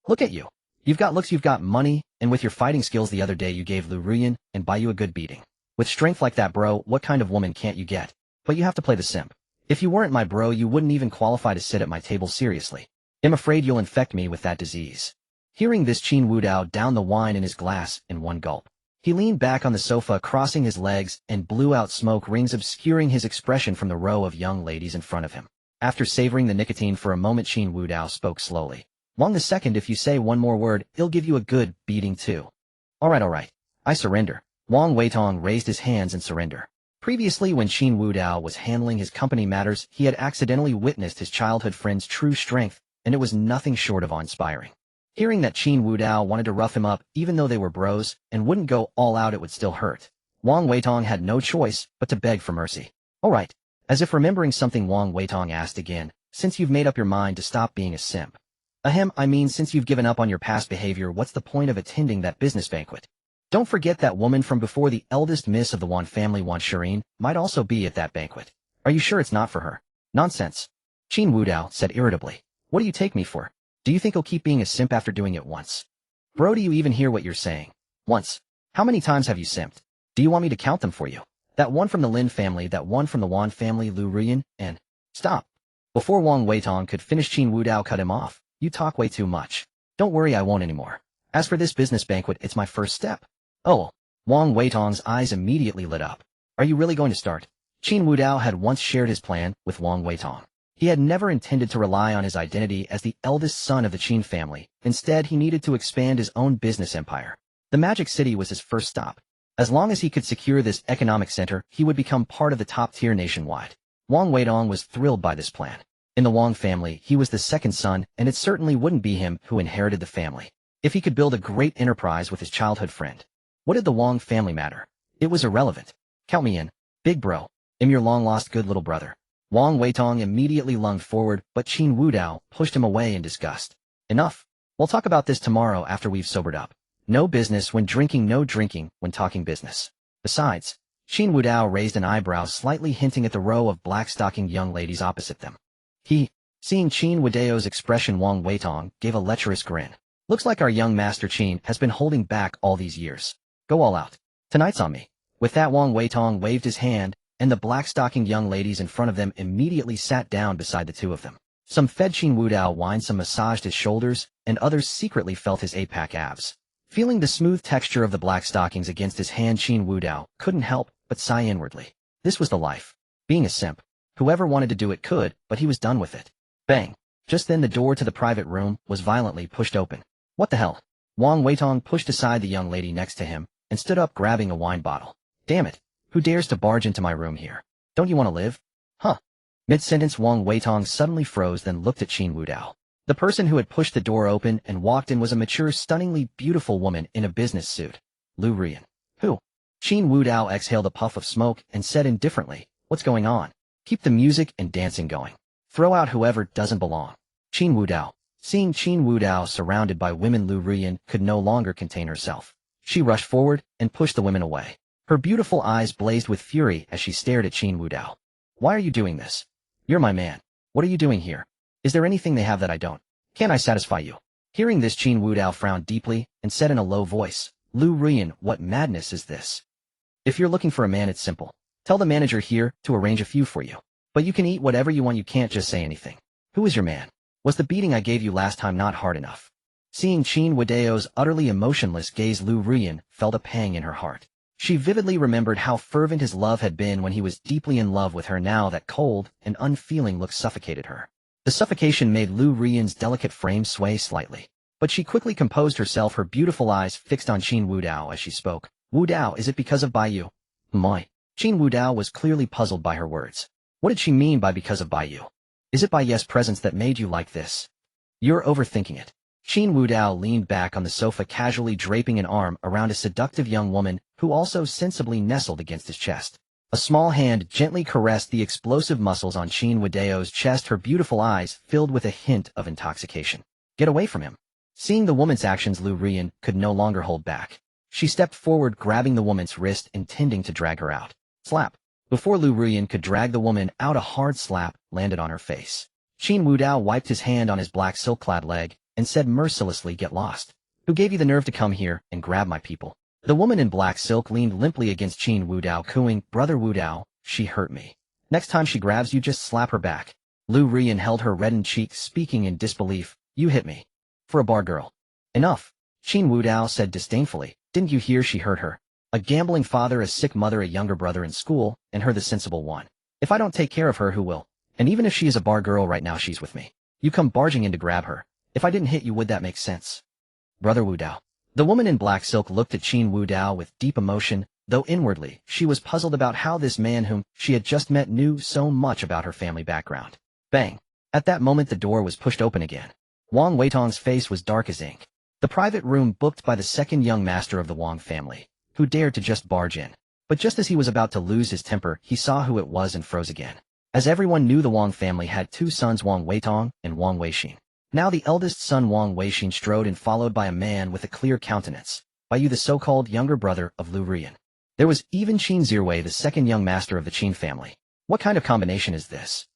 Look at you. You've got looks, you've got money, and with your fighting skills the other day you gave Liu Ruyan and buy you a good beating. With strength like that, bro, what kind of woman can't you get? But you have to play the simp. If you weren't my bro, you wouldn't even qualify to sit at my table seriously. I'm afraid you'll infect me with that disease. Hearing this, Qin Wudao downed the wine in his glass in one gulp. He leaned back on the sofa, crossing his legs, and blew out smoke rings obscuring his expression from the row of young ladies in front of him. After savoring the nicotine for a moment, Qin Wudao spoke slowly. Wang the second, if you say one more word, he'll give you a good beating too. Alright. I surrender. Wang Weidong raised his hands in surrender. Previously, when Qin Wudao was handling his company matters, he had accidentally witnessed his childhood friend's true strength, and it was nothing short of awe-inspiring. Hearing that Qin Wudao wanted to rough him up, even though they were bros, and wouldn't go all out, it would still hurt. Wang Weidong had no choice but to beg for mercy. Alright. As if remembering something, Wang Weidong asked again, since you've made up your mind to stop being a simp. I mean, since you've given up on your past behavior, what's the point of attending that business banquet? Don't forget that woman from before, the eldest miss of the Wan family, Wan Shireen, might also be at that banquet. Are you sure it's not for her? Nonsense. Qin Wudao said irritably. What do you take me for? Do you think he'll keep being a simp after doing it once? Bro, do you even hear what you're saying? Once. How many times have you simped? Do you want me to count them for you? That one from the Lin family, that one from the Wan family, Liu Ruyan, and... Stop. Before Wang Weidong could finish, Qin Wudao cut him off. You talk way too much. Don't worry, I won't anymore. As for this business banquet, it's my first step. Oh. Wang Weidong's eyes immediately lit up. Are you really going to start? Qin Wudao had once shared his plan with Wang Weidong. He had never intended to rely on his identity as the eldest son of the Qin family. Instead, he needed to expand his own business empire. The Magic City was his first stop. As long as he could secure this economic center, he would become part of the top tier nationwide. Wang Weidong was thrilled by this plan. In the Wang family, he was the second son, and it certainly wouldn't be him who inherited the family. If he could build a great enterprise with his childhood friend. What did the Wang family matter? It was irrelevant. Count me in. Big bro. I'm your long-lost good little brother. Wang Weitong immediately lunged forward, but Qin Wudao pushed him away in disgust. Enough. We'll talk about this tomorrow after we've sobered up. No business when drinking, no drinking when talking business. Besides, Qin Wudao raised an eyebrow slightly hinting at the row of black-stockinged young ladies opposite them. Seeing Qin Wudao's expression, Wang Weitong gave a lecherous grin. Looks like our young master Qin has been holding back all these years. Go all out. Tonight's on me. With that, Wang Weitong waved his hand, and the black-stockinged young ladies in front of them immediately sat down beside the two of them. Some fed Qin Wudao wine, some massaged his shoulders, and others secretly felt his eight-pack abs. Feeling the smooth texture of the black stockings against his hand, Qin Wudao couldn't help but sigh inwardly. This was the life. Being a simp. Whoever wanted to do it could, but he was done with it. Bang! Just then the door to the private room was violently pushed open. What the hell? Wang Weitong pushed aside the young lady next to him and stood up, grabbing a wine bottle. Damn it! Who dares to barge into my room here? Don't you want to live? Huh? Mid-sentence, Wang Weitong suddenly froze, then looked at Qin Wudao. The person who had pushed the door open and walked in was a mature, stunningly beautiful woman in a business suit. Liu Ruyan. Who? Qin Wudao exhaled a puff of smoke and said indifferently, what's going on? Keep the music and dancing going. Throw out whoever doesn't belong. Qin Wudao. Seeing Qin Wudao surrounded by women, Liu Ruyan could no longer contain herself. She rushed forward and pushed the women away. Her beautiful eyes blazed with fury as she stared at Qin Wudao. Why are you doing this? You're my man. What are you doing here? Is there anything they have that I don't? Can't I satisfy you? Hearing this, Qin Wudao frowned deeply and said in a low voice, Liu Ruyan, what madness is this? If you're looking for a man, it's simple. Tell the manager here to arrange a few for you. But you can eat whatever you want, you can't just say anything. Who is your man? Was the beating I gave you last time not hard enough? Seeing Qin Wudao's utterly emotionless gaze, Liu Ruyan felt a pang in her heart. She vividly remembered how fervent his love had been when he was deeply in love with her. Now that cold and unfeeling look suffocated her. The suffocation made Liu Ruyan's delicate frame sway slightly. But she quickly composed herself, her beautiful eyes fixed on Qin Wudao as she spoke. Wudao, is it because of Baiyu? My. Qin Wudao was clearly puzzled by her words. What did she mean by because of Baiyu? Is it Baiye's presence that made you like this? You're overthinking it. Qin Wudao leaned back on the sofa, casually draping an arm around a seductive young woman who also sensibly nestled against his chest. A small hand gently caressed the explosive muscles on Qin Wudao's chest, her beautiful eyes filled with a hint of intoxication. Get away from him. Seeing the woman's actions, Liu Ruyan could no longer hold back. She stepped forward, grabbing the woman's wrist, intending to drag her out. Slap. Before Liu Ruyan could drag the woman out, a hard slap landed on her face. Qin Wudao wiped his hand on his black silk-clad leg and said mercilessly, get lost. Who gave you the nerve to come here and grab my people? The woman in black silk leaned limply against Qin Wudao, cooing, Brother Wudao, she hurt me. Next time she grabs you, just slap her back. Liu Ruyan held her reddened cheek, speaking in disbelief. You hit me. For a bar girl. Enough. Qin Wudao said disdainfully. Didn't you hear she hurt her? A gambling father, a sick mother, a younger brother in school, and her the sensible one. If I don't take care of her, who will? And even if she is a bar girl right now, she's with me. You come barging in to grab her. If I didn't hit you, would that make sense? Brother Wudao. The woman in black silk looked at Qin Wudao with deep emotion, though inwardly she was puzzled about how this man whom she had just met knew so much about her family background. Bang! At that moment the door was pushed open again. Wang Weitong's face was dark as ink. The private room booked by the second young master of the Wang family, who dared to just barge in. But just as he was about to lose his temper, he saw who it was and froze again. As everyone knew, the Wang family had two sons, Wang Weitong and Wang Weixin. Now the eldest son, Wang Weixin, strode in, followed by a man with a clear countenance, Baiyu, the so-called younger brother of Liu Ruyan. There was even Qin Zhiwei, the second young master of the Qin family. What kind of combination is this?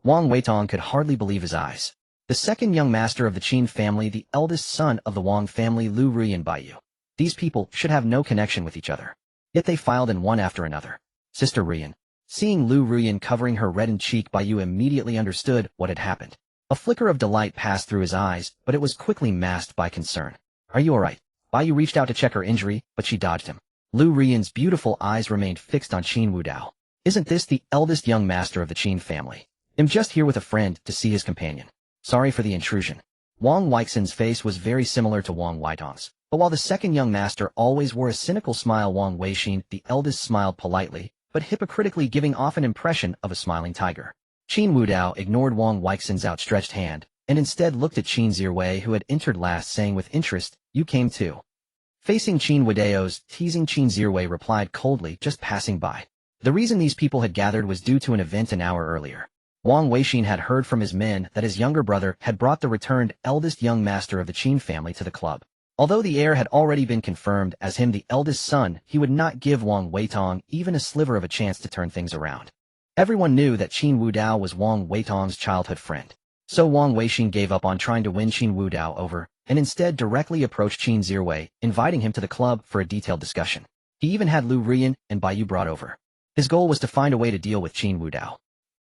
Wang Weitong could hardly believe his eyes. The second young master of the Qin family, the eldest son of the Wang family, Liu Ruyan, Baiyu. These people should have no connection with each other. Yet they filed in one after another. Sister Ruyan. Seeing Liu Ruyan covering her reddened cheek, Baiyu immediately understood what had happened. A flicker of delight passed through his eyes, but it was quickly masked by concern. Are you alright? Baiyu reached out to check her injury, but she dodged him. Liu Ruyan's beautiful eyes remained fixed on Qin Wudao. Isn't this the eldest young master of the Qin family? I'm just here with a friend to see his companion. Sorry for the intrusion. Wang Weixin's face was very similar to Wang Weitong's, but while the second young master always wore a cynical smile, Wang Weixin, the eldest, smiled politely, but hypocritically, giving off an impression of a smiling tiger. Qin Wudao ignored Wang Weixin's outstretched hand, and instead looked at Qin Zhiwei, who had entered last, saying with interest, you came too. Facing Qin Wudao's teasing, Qin Zhiwei replied coldly, just passing by. The reason these people had gathered was due to an event an hour earlier. Wang Weixin had heard from his men that his younger brother had brought the returned eldest young master of the Qin family to the club. Although the heir had already been confirmed as him the eldest son, he would not give Wang Weitong even a sliver of a chance to turn things around. Everyone knew that Qin Wudao was Wang Weitong's childhood friend. So Wang Weixin gave up on trying to win Qin Wudao over, and instead directly approached Qin Zhiwei, inviting him to the club for a detailed discussion. He even had Liu Ruyan and Bai Yu brought over. His goal was to find a way to deal with Qin Wudao.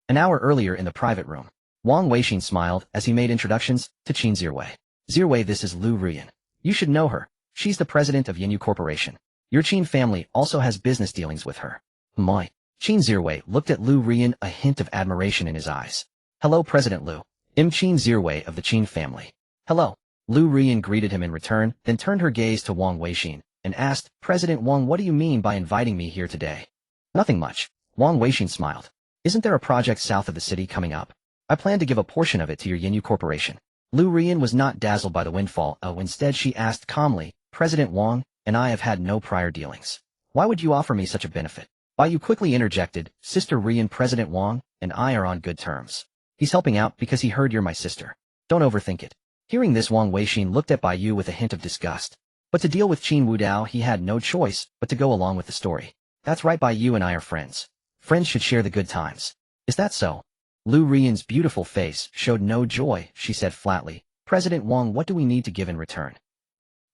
An hour earlier in the private room, Wang Weixin smiled as he made introductions to Qin Zhiwei. Zhiwei, this is Liu Ruyan. You should know her. She's the president of Yinyu Corporation. Your Qin family also has business dealings with her. My. Qin Zhiwei looked at Liu Ruyan, a hint of admiration in his eyes. Hello, President Liu. I'm Qin Zhiwei of the Qin family. Hello. Liu Ruyan greeted him in return, then turned her gaze to Wang Weixin and asked, President Wang, what do you mean by inviting me here today? Nothing much. Wang Weixin smiled. Isn't there a project south of the city coming up? I plan to give a portion of it to your Yinyu Corporation. Liu Ruyan was not dazzled by the windfall. Instead she asked calmly, President Wang and I have had no prior dealings. Why would you offer me such a benefit? Bai Yu quickly interjected, Sister Ruyan, President Wang and I are on good terms. He's helping out because he heard you're my sister. Don't overthink it. Hearing this, Wang Weixin looked at Bai Yu with a hint of disgust. But to deal with Qin Wudao he had no choice but to go along with the story. That's right, Bai Yu and I are friends. Friends should share the good times. Is that so? Liu Ruyan's beautiful face showed no joy. She said flatly, President Wang, what do we need to give in return?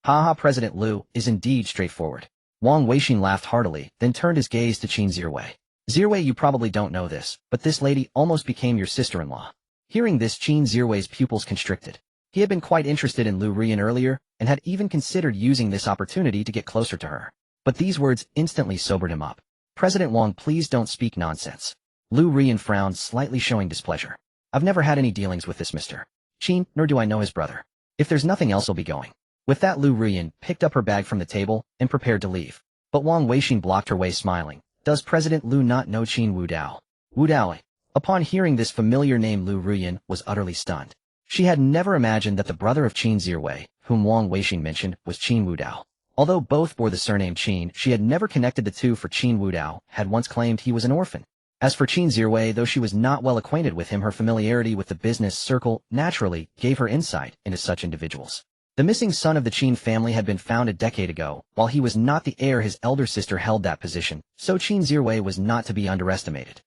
Haha, President Liu is indeed straightforward. Wang Weixin laughed heartily, then turned his gaze to Qin Zhiwei. Zhiwei, you probably don't know this, but this lady almost became your sister-in-law. Hearing this, Qin Zhiwei's pupils constricted. He had been quite interested in Liu Ruyan earlier, and had even considered using this opportunity to get closer to her. But these words instantly sobered him up. President Wang, please don't speak nonsense. Liu Ruyan frowned, slightly showing displeasure. I've never had any dealings with this Mr. Qin, nor do I know his brother. If there's nothing else, I'll be going. With that, Liu Ruyan picked up her bag from the table and prepared to leave. But Wang Weixin blocked her way, smiling. Does President Liu not know Qin Wudao? Wudao. Upon hearing this familiar name, Liu Ruyan was utterly stunned. She had never imagined that the brother of Qin Zhiwei, whom Wang Weixin mentioned, was Qin Wudao. Although both bore the surname Qin, she had never connected the two, for Qin Wudao had once claimed he was an orphan. As for Qin Zhiwei, though she was not well acquainted with him, her familiarity with the business circle naturally gave her insight into such individuals. The missing son of the Qin family had been found a decade ago. While he was not the heir, his elder sister held that position, so Qin Zhiwei was not to be underestimated.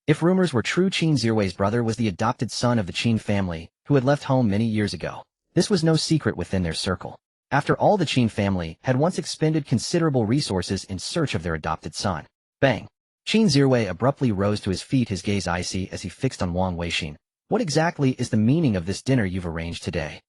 If rumors were true, Qin Zhiwei's brother was the adopted son of the Qin family, who had left home many years ago. This was no secret within their circle. After all, the Qin family had once expended considerable resources in search of their adopted son. Bang! Qin Zhiwei abruptly rose to his feet, his gaze icy as he fixed on Wang Weixin. What exactly is the meaning of this dinner you've arranged today?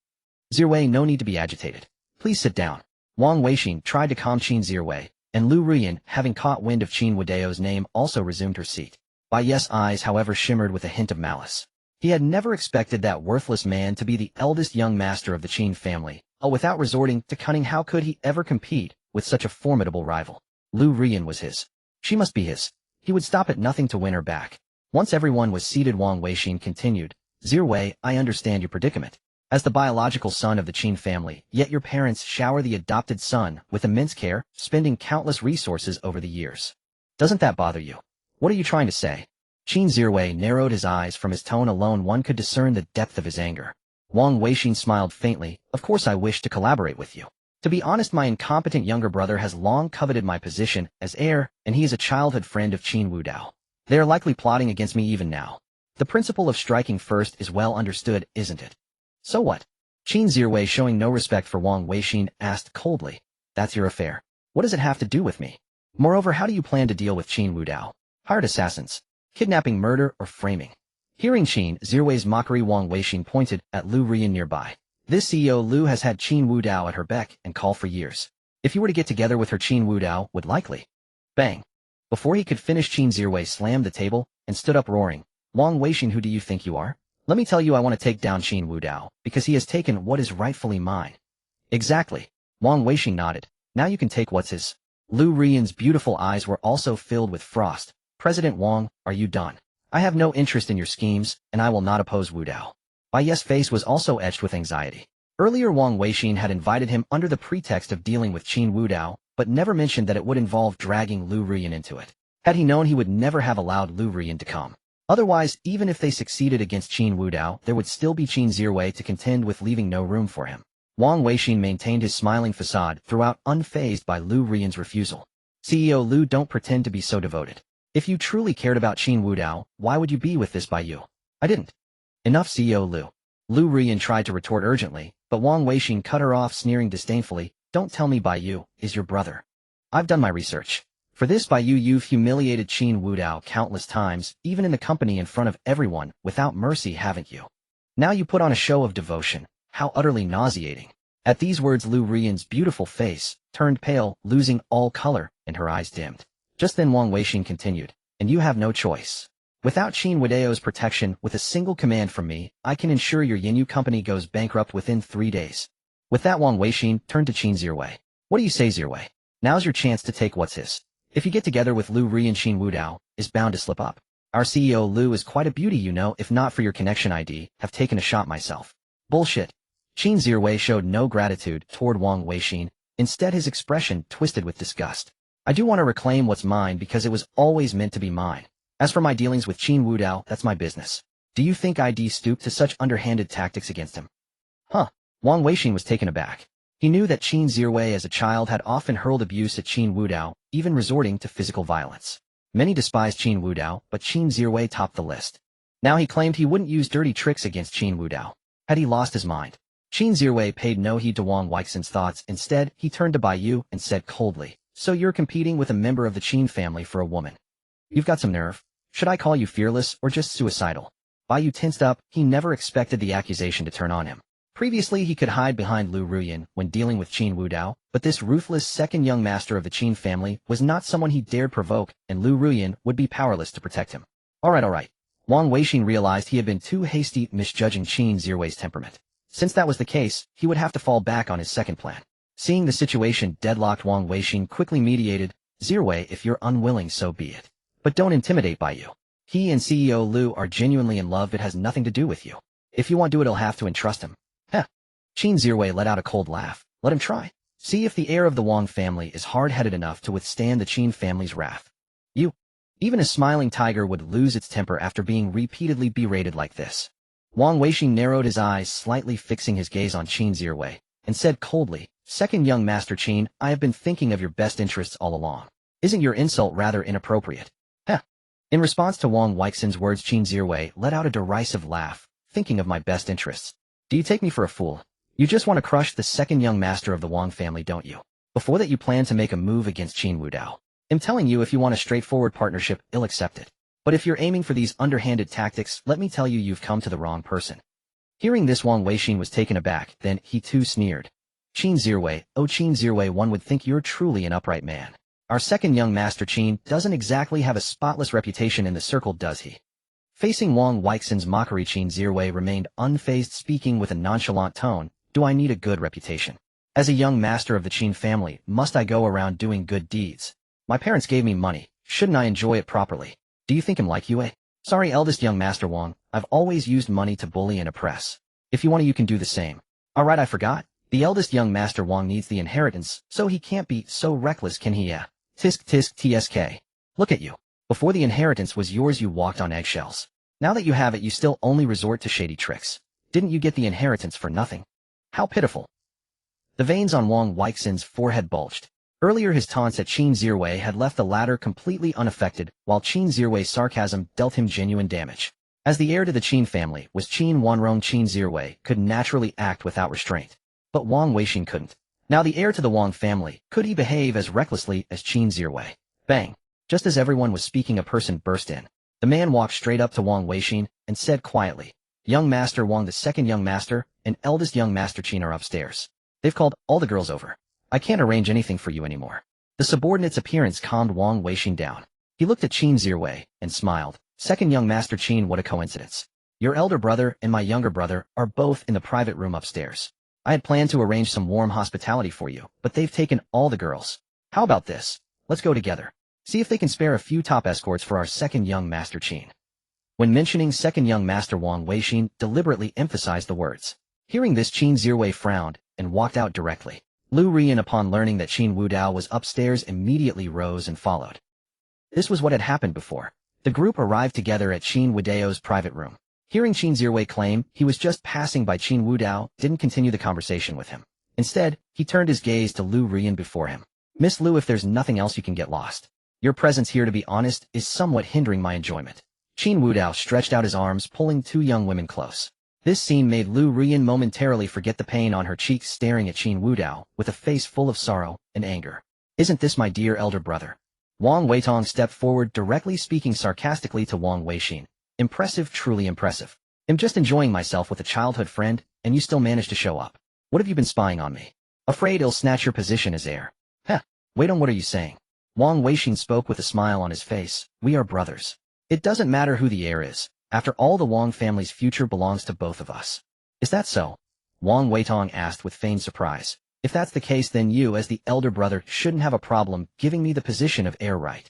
Zhiwei, no need to be agitated. Please sit down. Wang Weixin tried to calm Qin Zhiwei, and Liu Ruyan, having caught wind of Qin Wudao's name, also resumed her seat. Bai Yu's eyes, however, shimmered with a hint of malice. He had never expected that worthless man to be the eldest young master of the Qin family. Without resorting to cunning, how could he ever compete with such a formidable rival? Liu Ruyan was his. She must be his. He would stop at nothing to win her back. Once everyone was seated, Wang Weixin continued, Zhiwei, I understand your predicament. As the biological son of the Qin family, yet your parents shower the adopted son with immense care, spending countless resources over the years. Doesn't that bother you? What are you trying to say? Qin Zhiwei narrowed his eyes. From his tone alone one could discern the depth of his anger. Wang Weixin smiled faintly. Of course I wish to collaborate with you. To be honest, my incompetent younger brother has long coveted my position as heir, and he is a childhood friend of Qin Wudao. They are likely plotting against me even now. The principle of striking first is well understood, isn't it? So what? Qin Zhiwei, showing no respect for Wang Weixin, asked coldly. That's your affair. What does it have to do with me? Moreover, how do you plan to deal with Qin Wudao? Hired assassins? Kidnapping, murder, or framing? Hearing Qin Zhiwei's mockery, Wang Weixin pointed at Liu Ruyan nearby. This CEO Liu has had Qin Wudao at her beck and call for years. If you were to get together with her, Qin Wudao would likely. Bang! Before he could finish, Qin Zhiwei slammed the table and stood up, roaring, Wang Weixin, who do you think you are? Let me tell you, I want to take down Qin Wudao, because he has taken what is rightfully mine. Exactly. Wang Weixin nodded. Now you can take what's his. Liu Ruyan's beautiful eyes were also filled with frost. President Wang, are you done? I have no interest in your schemes, and I will not oppose Wudao. Bai Yu's face was also etched with anxiety. Earlier, Wang Weixin had invited him under the pretext of dealing with Qin Wudao, but never mentioned that it would involve dragging Liu Ruyan into it. Had he known, he would never have allowed Liu Ruyan to come. Otherwise, even if they succeeded against Qin Wudao, there would still be Qin Zirwei to contend with, leaving no room for him. Wang Weixin maintained his smiling facade throughout, unfazed by Liu Ruyan's refusal. CEO Liu, don't pretend to be so devoted. If you truly cared about Qin Wudao, why would you be with this Baiyu? I didn't. Enough, CEO Liu. Liu Ruyan tried to retort urgently, but Wang Weixin cut her off, sneering disdainfully. Don't tell me Baiyu is your brother. I've done my research. For this Baiyu, you've humiliated Qin Wudao countless times, even in the company in front of everyone, without mercy, haven't you? Now you put on a show of devotion. How utterly nauseating. At these words, Liu Ruyan's beautiful face turned pale, losing all color, and her eyes dimmed. Just then Wang Weixin continued, and you have no choice. Without Qin Wudao's protection, with a single command from me, I can ensure your Yinyu company goes bankrupt within 3 days. With that, Wang Weixin turned to Qin Zirwei. What do you say, Zirwei? Now's your chance to take what's his. If you get together with Liu Ruyan, Qin Wudao is bound to slip up. Our CEO Liu is quite a beauty, you know. If not for your connection, I'd have taken a shot myself. Bullshit. Qin Zirwei showed no gratitude toward Wang Weixin. Instead, his expression twisted with disgust. I do want to reclaim what's mine because it was always meant to be mine. As for my dealings with Qin Wudao, that's my business. Do you think I'd stoop to such underhanded tactics against him? Huh. Wang Weixin was taken aback. He knew that Qin Zirwei as a child had often hurled abuse at Qin Wudao, even resorting to physical violence. Many despised Qin Wudao, but Qin Zirwei topped the list. Now he claimed he wouldn't use dirty tricks against Qin Wudao. Had he lost his mind? Qin Zirwei paid no heed to Wang Weixin's thoughts. Instead, he turned to Baiyu and said coldly, so you're competing with a member of the Qin family for a woman. You've got some nerve. Should I call you fearless or just suicidal? Baiyu tensed up. He never expected the accusation to turn on him. Previously, he could hide behind Liu Ruyan when dealing with Qin Wudao, but this ruthless second young master of the Qin family was not someone he dared provoke, and Liu Ruyan would be powerless to protect him. All right. Wang Weixin realized he had been too hasty, misjudging Qin Zirwei's temperament. Since that was the case, he would have to fall back on his second plan. Seeing the situation deadlocked, Wang Weixin quickly mediated, Zirwei, if you're unwilling, so be it. But don't intimidate Baiyu. He and CEO Liu are genuinely in love. It has nothing to do with you. If you want to do it, I'll have to entrust him. Heh. Qin Zirwei let out a cold laugh. Let him try. See if the heir of the Wang family is hard-headed enough to withstand the Qin family's wrath. Even a smiling tiger would lose its temper after being repeatedly berated like this. Wang Weixin narrowed his eyes slightly, fixing his gaze on Qin Zirwei, and said coldly, Second young Master Qin, I have been thinking of your best interests all along. Isn't your insult rather inappropriate? Heh. In response to Wang Weixin's words, Qin Zirwei let out a derisive laugh, thinking of my best interests. Do you take me for a fool? You just want to crush the second young master of the Wang family, don't you? Before that, you plan to make a move against Qin Wudao. I'm telling you, if you want a straightforward partnership, I'll accept it. But if you're aiming for these underhanded tactics, let me tell you, you've come to the wrong person. Hearing this, Wang Weixin was taken aback. Then he too sneered. Qin Zirwei, oh Qin Zirwei, one would think you're truly an upright man. Our second young master Qin doesn't exactly have a spotless reputation in the circle, does he? Facing Wang Weixin's mockery, Qin Zirwei remained unfazed, speaking with a nonchalant tone. Do I need a good reputation? As a young master of the Qin family, must I go around doing good deeds? My parents gave me money. Shouldn't I enjoy it properly? Do you think I'm like you, eh? Sorry, eldest young master Wang. I've always used money to bully and oppress. If you want to, you can do the same. Alright, I forgot. The eldest young master Wang needs the inheritance, so he can't be so reckless, can he? Yeah. Tisk tisk tsk. Look at you. Before the inheritance was yours, you walked on eggshells. Now that you have it, you still only resort to shady tricks. Didn't you get the inheritance for nothing? How pitiful. The veins on Wang Weixin's forehead bulged. Earlier, his taunts at Qin Zirwei had left the latter completely unaffected, while Qin Zirwei's sarcasm dealt him genuine damage. As the heir to the Qin family was Qin Wanrong, Qin Zirwei could naturally act without restraint. But Wang Weixin couldn't. Now the heir to the Wang family, could he behave as recklessly as Qin Zirwei? Bang! Just as everyone was speaking, a person burst in. The man walked straight up to Wang Weixin and said quietly, Young Master Wang, the second young master and eldest young master Qin are upstairs. They've called all the girls over. I can't arrange anything for you anymore. The subordinate's appearance calmed Wang Weixin down. He looked at Qin Zirwei and smiled. Second young master Qin, what a coincidence. Your elder brother and my younger brother are both in the private room upstairs. I had planned to arrange some warm hospitality for you, but they've taken all the girls. How about this? Let's go together. See if they can spare a few top escorts for our second young master Qin. When mentioning second young master, Wang Weixin deliberately emphasized the words. Hearing this, Qin Zirwei frowned and walked out directly. Liu Ruyan, upon learning that Qin Wudao was upstairs, immediately rose and followed. This was what had happened before. The group arrived together at Qin Wudao's private room. Hearing Qin Zirwei claim he was just passing by, Qin Wudao didn't continue the conversation with him. Instead, he turned his gaze to Liu Ruyan before him. Miss Liu, if there's nothing else, you can get lost. Your presence here, to be honest, is somewhat hindering my enjoyment. Qin Wudao stretched out his arms, pulling two young women close. This scene made Liu Ruyan momentarily forget the pain on her cheeks, staring at Qin Wudao with a face full of sorrow and anger. Isn't this my dear elder brother? Wang Weitong stepped forward, directly speaking sarcastically to Wang Weixin. Impressive, truly impressive. I'm just enjoying myself with a childhood friend, and you still manage to show up. What have you been spying on me? Afraid he'll snatch your position as heir. Heh, Weitong, what are you saying? Wang Weixin spoke with a smile on his face. We are brothers. It doesn't matter who the heir is. After all, the Wang family's future belongs to both of us. Is that so? Wang Weitong asked with feigned surprise. If that's the case, then you, as the elder brother, shouldn't have a problem giving me the position of heir, right?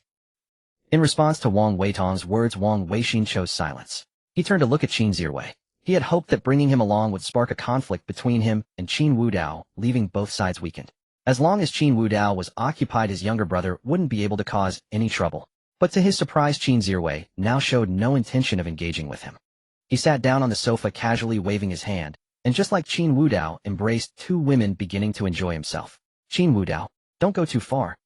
In response to Wang Weitong's words, Wang Weixin chose silence. He turned to look at Qin Zirwei. He had hoped that bringing him along would spark a conflict between him and Qin Wudao, leaving both sides weakened. As long as Qin Wudao was occupied, his younger brother wouldn't be able to cause any trouble. But to his surprise, Qin Zirwei now showed no intention of engaging with him. He sat down on the sofa, casually waving his hand, and just like Qin Wudao, embraced two women, beginning to enjoy himself. Qin Wudao, don't go too far.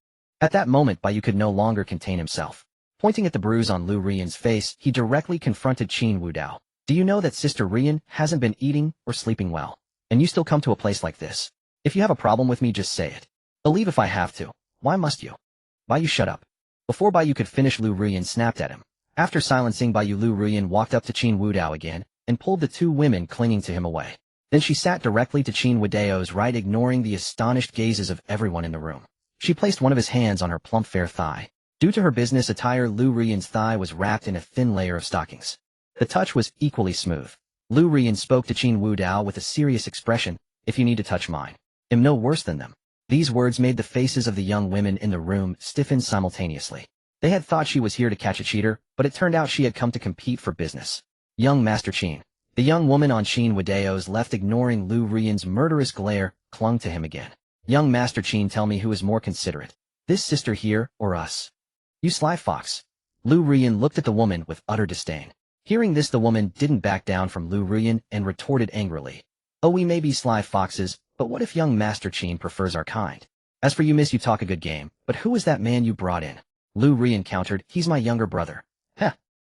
At that moment, Bai Yu could no longer contain himself. Pointing at the bruise on Liu Ruyan's face, he directly confronted Qin Wudao. Do you know that Sister Ruyan hasn't been eating or sleeping well? And you still come to a place like this? If you have a problem with me, just say it. I'll leave if I have to. Why must you? Bai Yu, shut up. Before Bai Yu could finish, Liu Ruyan snapped at him. After silencing Bai Yu, Liu Ruyan walked up to Qin Wudao again and pulled the two women clinging to him away. Then she sat directly to Qin Wudao's right, ignoring the astonished gazes of everyone in the room. She placed one of his hands on her plump fair thigh. Due to her business attire, Liu Ruyan's thigh was wrapped in a thin layer of stockings. The touch was equally smooth. Liu Ruyan spoke to Qin Wudao with a serious expression. If you need to touch mine, I'm no worse than them. These words made the faces of the young women in the room stiffen simultaneously. They had thought she was here to catch a cheater, but it turned out she had come to compete for business. Young Master Qin. The young woman on Qin Wudao's left, ignoring Liu Ruyan's murderous glare, clung to him again. Young Master Qin, tell me who is more considerate, this sister here or us? You sly fox. Liu Ruyan looked at the woman with utter disdain. Hearing this, the woman didn't back down from Liu Ruyan and retorted angrily. Oh, we may be sly foxes, but what if young Master Qin prefers our kind? As for you, miss, you talk a good game, but who is that man you brought in? Liu Ruyan countered. He's my younger brother. Heh.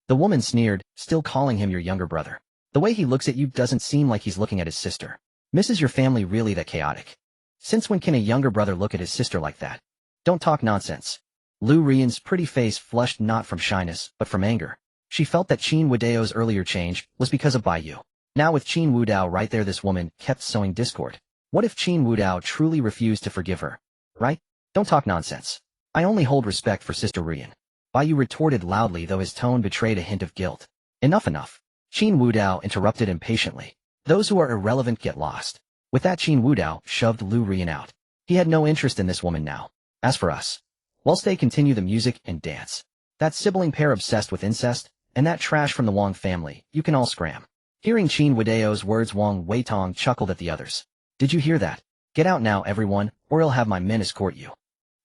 The woman sneered, still calling him your younger brother. The way he looks at you doesn't seem like he's looking at his sister. Miss, is your family really that chaotic? Since when can a younger brother look at his sister like that? Don't talk nonsense. Liu Ruyan's pretty face flushed, not from shyness, but from anger. She felt that Qin Wudao's earlier change was because of Bai Yu. Now with Qin Wudao right there, this woman kept sowing discord. What if Qin Wudao truly refused to forgive her? Right? Don't talk nonsense. I only hold respect for Sister Ruyan. Bai Yu retorted loudly, though his tone betrayed a hint of guilt. Enough, enough. Qin Wudao interrupted impatiently. Those who are irrelevant get lost. With that, Qin Wudao shoved Liu Ruyan out. He had no interest in this woman now. As for us, whilst they continue the music and dance, that sibling pair obsessed with incest, and that trash from the Wang family, you can all scram. Hearing Qin Wudao's words, Wang Weitong chuckled at the others. Did you hear that? Get out now, everyone, or I'll have my men escort you.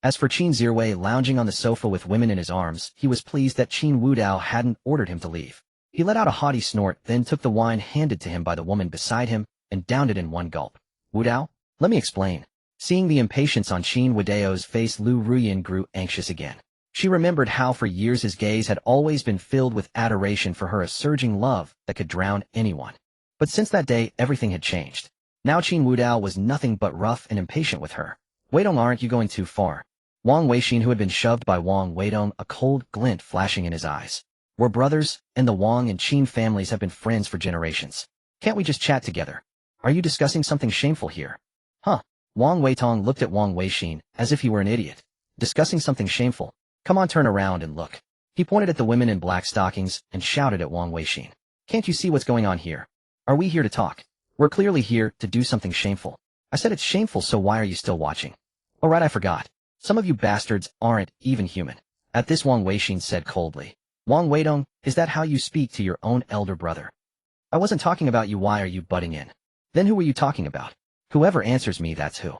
As for Qin Zirwei lounging on the sofa with women in his arms, he was pleased that Qin Wudao hadn't ordered him to leave. He let out a haughty snort, then took the wine handed to him by the woman beside him and downed it in one gulp. Wudao? Let me explain. Seeing the impatience on Qin Wudao's face, Liu Ruyan grew anxious again. She remembered how for years his gaze had always been filled with adoration for her, a surging love that could drown anyone. But since that day, everything had changed. Now Qin Wudao was nothing but rough and impatient with her. Weidong, aren't you going too far? Wang Weixin, who had been shoved by Wang Weidong, a cold glint flashing in his eyes. We're brothers, and the Wang and Qin families have been friends for generations. Can't we just chat together? Are you discussing something shameful here? Huh? Wang Weitong looked at Wang Weixin as if he were an idiot. Discussing something shameful? Come on, turn around and look. He pointed at the women in black stockings and shouted at Wang Weixin. Can't you see what's going on here? Are we here to talk? We're clearly here to do something shameful. I said it's shameful, so why are you still watching? Oh right, I forgot. Some of you bastards aren't even human. At this, Wang Weixin said coldly. Wang Weidong, is that how you speak to your own elder brother? I wasn't talking about you, why are you butting in? Then who were you talking about? Whoever answers me, that's who.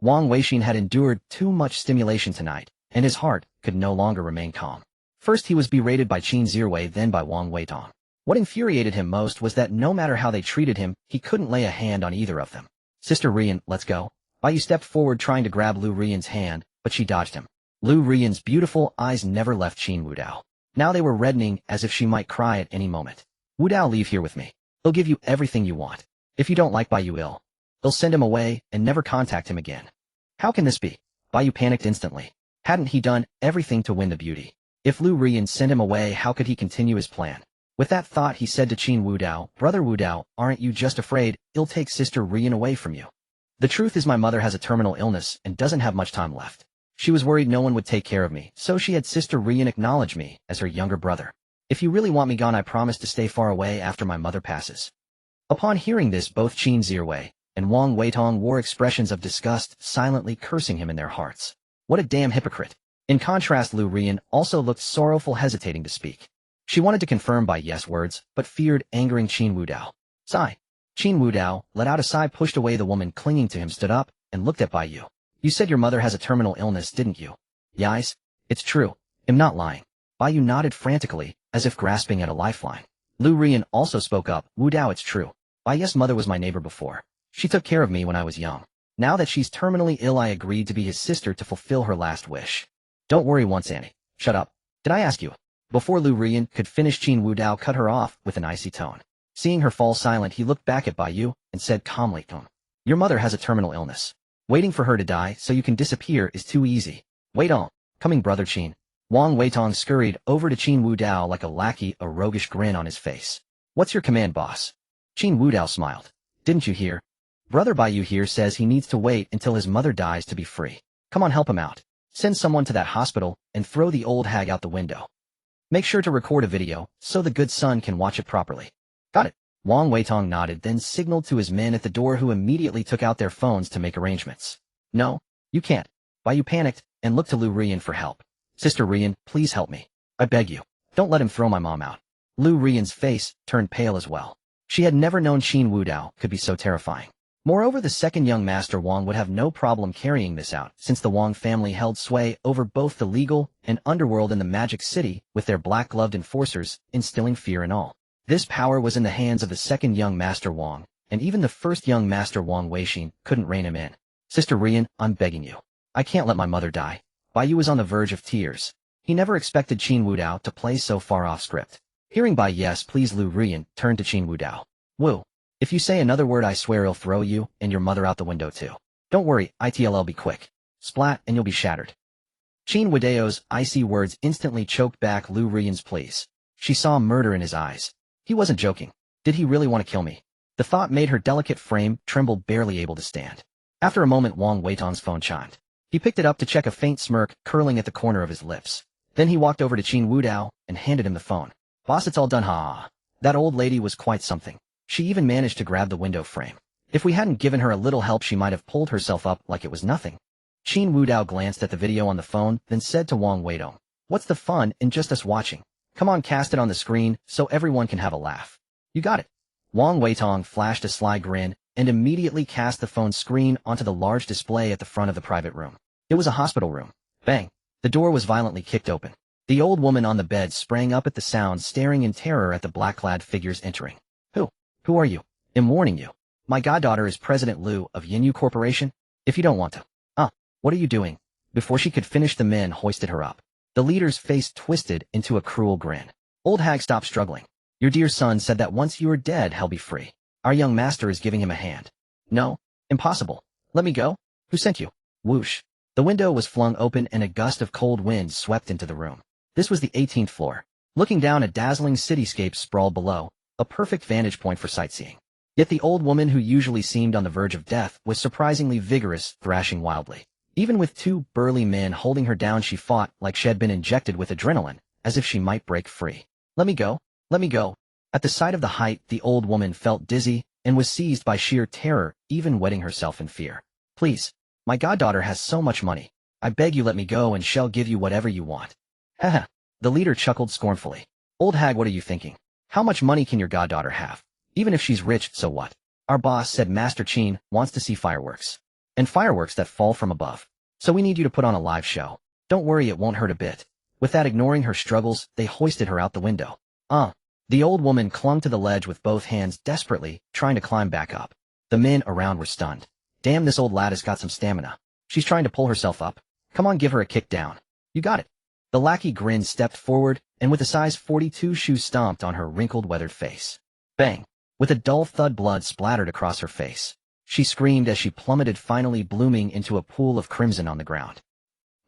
Wang Weixin had endured too much stimulation tonight, and his heart could no longer remain calm. First he was berated by Qin Zirwei, then by Wang Weitong. What infuriated him most was that no matter how they treated him, he couldn't lay a hand on either of them. Sister Ruyan, let's go. Bai Yu stepped forward trying to grab Liu Ruyan's hand, but she dodged him. Liu Ruyan's beautiful eyes never left Qin Wudao. Now they were reddening as if she might cry at any moment. Wudao, leave here with me. He'll give you everything you want. If you don't like Bai Yu, they'll send him away and never contact him again. How can this be? Bai Yu panicked instantly. Hadn't he done everything to win the beauty? If Liu Ruyan sent him away, how could he continue his plan? With that thought, he said to Qin Wudao, Brother Wudao, aren't you just afraid he'll take Sister Ruyan away from you? The truth is my mother has a terminal illness and doesn't have much time left. She was worried no one would take care of me, so she had Sister Ruyan acknowledge me as her younger brother. If you really want me gone, I promise to stay far away after my mother passes. Upon hearing this, both Qin Zirwei and Wang Weitong wore expressions of disgust, silently cursing him in their hearts. What a damn hypocrite. In contrast, Liu Ruyan also looked sorrowful, hesitating to speak. She wanted to confirm by yes words, but feared angering Qin Wudao. Sigh. Qin Wudao let out a sigh, pushed away the woman clinging to him, stood up, and looked at Bai Yu. You said your mother has a terminal illness, didn't you? Yes, it's true. I'm not lying. Bai Yu nodded frantically, as if grasping at a lifeline. Liu Ruyan also spoke up. Wudao, it's true. Bai Yu's mother was my neighbor before. She took care of me when I was young. Now that she's terminally ill, I agreed to be his sister to fulfill her last wish. Don't worry once, Annie. Shut up. Did I ask you? Before Liu Ruyan could finish, Qin Wudao cut her off with an icy tone. Seeing her fall silent, he looked back at Bai Yu and said calmly, Your mother has a terminal illness. Waiting for her to die so you can disappear is too easy. Wait on. Coming, Brother Qin. Wang Weitong scurried over to Qin Wudao like a lackey, a roguish grin on his face. What's your command, boss? Qin Wudao smiled. Didn't you hear? Brother Bai Yu here says he needs to wait until his mother dies to be free. Come on, help him out. Send someone to that hospital and throw the old hag out the window. Make sure to record a video so the good son can watch it properly. Got it. Wang Weitong nodded, then signaled to his men at the door, who immediately took out their phones to make arrangements. No, you can't. Bai Yu panicked and looked to Liu Ruyan for help. Sister Ruyan, please help me. I beg you. Don't let him throw my mom out. Liu Ruyan's face turned pale as well. She had never known Qin Wudao could be so terrifying. Moreover, the second young master Wang would have no problem carrying this out, since the Wang family held sway over both the legal and underworld in the Magic City, with their black-gloved enforcers instilling fear in all. This power was in the hands of the second young master Wang, and even the first young master Wang Weixin couldn't rein him in. Sister Ruyan, I'm begging you. I can't let my mother die. Bai Yu was on the verge of tears. He never expected Qin Wudao to play so far off script. Hearing Bai yes please, Liu Ruyan turned to Qin Wudao. Wu. If you say another word, I swear I'll throw you and your mother out the window too. Don't worry, ITLL, be quick. Splat and you'll be shattered. Qin Wudao's icy words instantly choked back Liu Ruyan's pleas. She saw murder in his eyes. He wasn't joking. Did he really want to kill me? The thought made her delicate frame tremble, barely able to stand. After a moment, Wang Weitong's phone chimed. He picked it up to check a faint smirk curling at the corner of his lips. Then he walked over to Qin Wudao and handed him the phone. Boss, it's all done, ha. That old lady was quite something. She even managed to grab the window frame. If we hadn't given her a little help, she might have pulled herself up like it was nothing. Qin Wudao glanced at the video on the phone, then said to Wang Weitong, What's the fun in just us watching? Come on, cast it on the screen so everyone can have a laugh. You got it. Wang Weitong flashed a sly grin and immediately cast the phone screen onto the large display at the front of the private room. It was a hospital room. Bang. The door was violently kicked open. The old woman on the bed sprang up at the sound, staring in terror at the black-clad figures entering. Who are you? I'm warning you. My goddaughter is President Liu of Yinyu Corporation. If you don't want to. What are you doing? Before she could finish, the men hoisted her up. The leader's face twisted into a cruel grin. Old hag, stop struggling. Your dear son said that once you are dead, he'll be free. Our young master is giving him a hand. No, impossible. Let me go. Who sent you? Whoosh. The window was flung open and a gust of cold wind swept into the room. This was the 18th floor. Looking down, a dazzling cityscape sprawled below, a perfect vantage point for sightseeing. Yet the old woman, who usually seemed on the verge of death, was surprisingly vigorous, thrashing wildly. Even with two burly men holding her down, she fought like she had been injected with adrenaline, as if she might break free. Let me go. Let me go. At the sight of the height, the old woman felt dizzy and was seized by sheer terror, even wetting herself in fear. Please. My goddaughter has so much money. I beg you, let me go and shall give you whatever you want. Haha. The leader chuckled scornfully. Old hag, what are you thinking? How much money can your goddaughter have? Even if she's rich, so what? Our boss said Master Qin wants to see fireworks. And fireworks that fall from above. So we need you to put on a live show. Don't worry, it won't hurt a bit. With that ignoring her struggles, they hoisted her out the window. The old woman clung to the ledge with both hands desperately, trying to climb back up. The men around were stunned. Damn, this old lad has got some stamina. She's trying to pull herself up. Come on, give her a kick down. You got it. The lackey grinned, stepped forward, and with a size 42 shoe stomped on her wrinkled, weathered face. Bang! With a dull thud, blood splattered across her face. She screamed as she plummeted, finally blooming into a pool of crimson on the ground.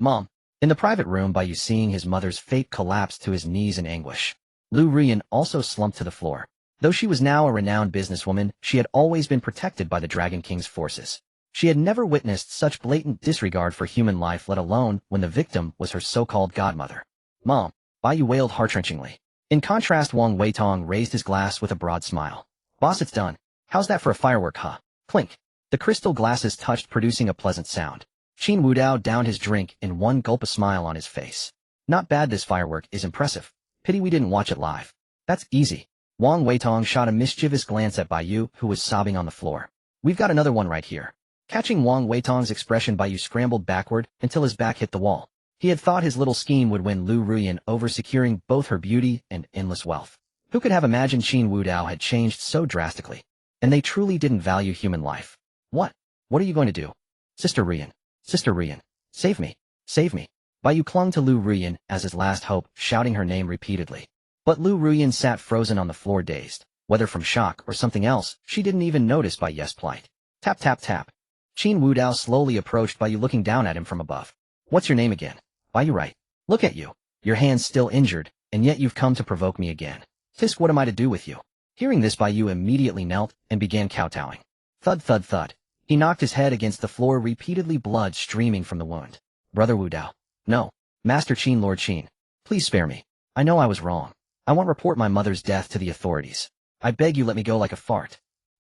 Mom. In the private room, by you seeing his mother's fate collapsed to his knees in anguish. Liu Ruyan also slumped to the floor. Though she was now a renowned businesswoman, she had always been protected by the Dragon King's forces. She had never witnessed such blatant disregard for human life, let alone when the victim was her so-called godmother. Mom, Bai Yu wailed heart-wrenchingly. In contrast, Wang Weitong raised his glass with a broad smile. Boss, it's done. How's that for a firework, huh? Clink. The crystal glasses touched, producing a pleasant sound. Qin Wudao downed his drink in one gulp, a smile on his face. Not bad, this firework is impressive. Pity we didn't watch it live. That's easy. Wang Weitong shot a mischievous glance at Bai Yu, who was sobbing on the floor. We've got another one right here. Catching Wang Weitong's expression, Bai Yu scrambled backward until his back hit the wall. He had thought his little scheme would win Liu Ruyan over, securing both her beauty and endless wealth. Who could have imagined Qin Wudao had changed so drastically? And they truly didn't value human life. What? What are you going to do? Sister Ruyan. Sister Ruyan. Save me. Save me. Bai Yu clung to Liu Ruyan as his last hope, shouting her name repeatedly. But Liu Ruyan sat frozen on the floor, dazed. Whether from shock or something else, she didn't even notice Bai Yu's plight. Tap, tap, tap. Qin Wudao slowly approached Bai Yu, looking down at him from above. What's your name again? Bai Yu, right. Look at you. Your hand's still injured, and yet you've come to provoke me again. Tisk, what am I to do with you? Hearing this, Bai Yu immediately knelt and began kowtowing. Thud, thud, thud. He knocked his head against the floor repeatedly, blood streaming from the wound. Brother Wudao. No. Master Qin, Lord Qin. Please spare me. I know I was wrong. I won't report my mother's death to the authorities. I beg you, let me go like a fart.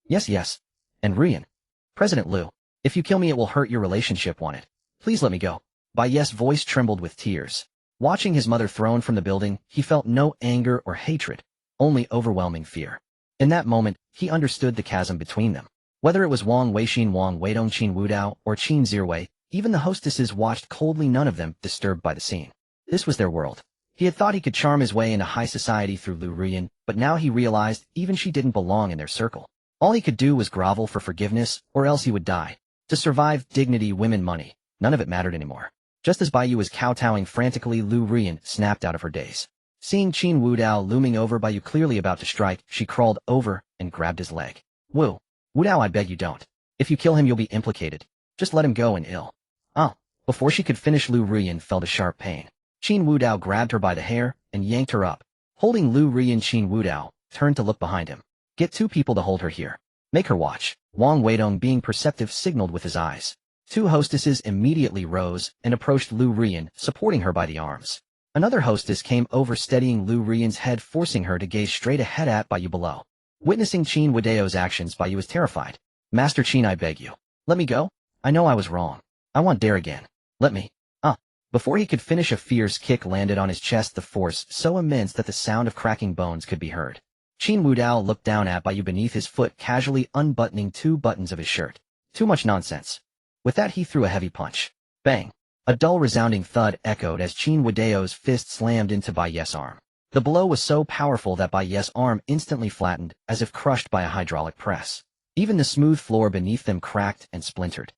Yes, yes. And Ruyan. President Liu. If you kill me, it will hurt your relationship, want it. Please let me go. Bai Yu's voice trembled with tears. Watching his mother thrown from the building, he felt no anger or hatred, only overwhelming fear. In that moment, he understood the chasm between them. Whether it was Wang Weixin, Wang Weidong, Qin Wudao, or Qin Zhiwei, even the hostesses watched coldly, none of them disturbed by the scene. This was their world. He had thought he could charm his way into high society through Liu Ruyan, but now he realized even she didn't belong in their circle. All he could do was grovel for forgiveness, or else he would die. To survive, dignity, women, money, none of it mattered anymore. Just as Bai Yu was kowtowing frantically, Liu Ruyan snapped out of her daze. Seeing Qin Wudao looming over Bai Yu, clearly about to strike, she crawled over and grabbed his leg. Wudao, I beg you don't. If you kill him, you'll be implicated. Just let him go and ill. Before she could finish, Liu Ruyan felt a sharp pain. Qin Wudao grabbed her by the hair and yanked her up. Holding Liu Ruyan, Qin Wudao turned to look behind him. Get 2 people to hold her here. Make her watch. Wang Weidong, being perceptive, signaled with his eyes. 2 hostesses immediately rose and approached Liu Ruyan, supporting her by the arms. Another hostess came over, steadying Liu Ruyan's head, forcing her to gaze straight ahead at Bai Yu below. Witnessing Qin Wudao's actions, Bai Yu was terrified. Master Qin, I beg you. Let me go. I know I was wrong. I won't dare again. Let me. Before he could finish, a fierce kick landed on his chest, the force so immense that the sound of cracking bones could be heard. Qin Wudao looked down at Bai Yu beneath his foot, casually unbuttoning 2 buttons of his shirt. Too much nonsense. With that, he threw a heavy punch. Bang! A dull, resounding thud echoed as Qin Wudao's fist slammed into Bai Yu's arm. The blow was so powerful that Bai Yu's arm instantly flattened, as if crushed by a hydraulic press. Even the smooth floor beneath them cracked and splintered.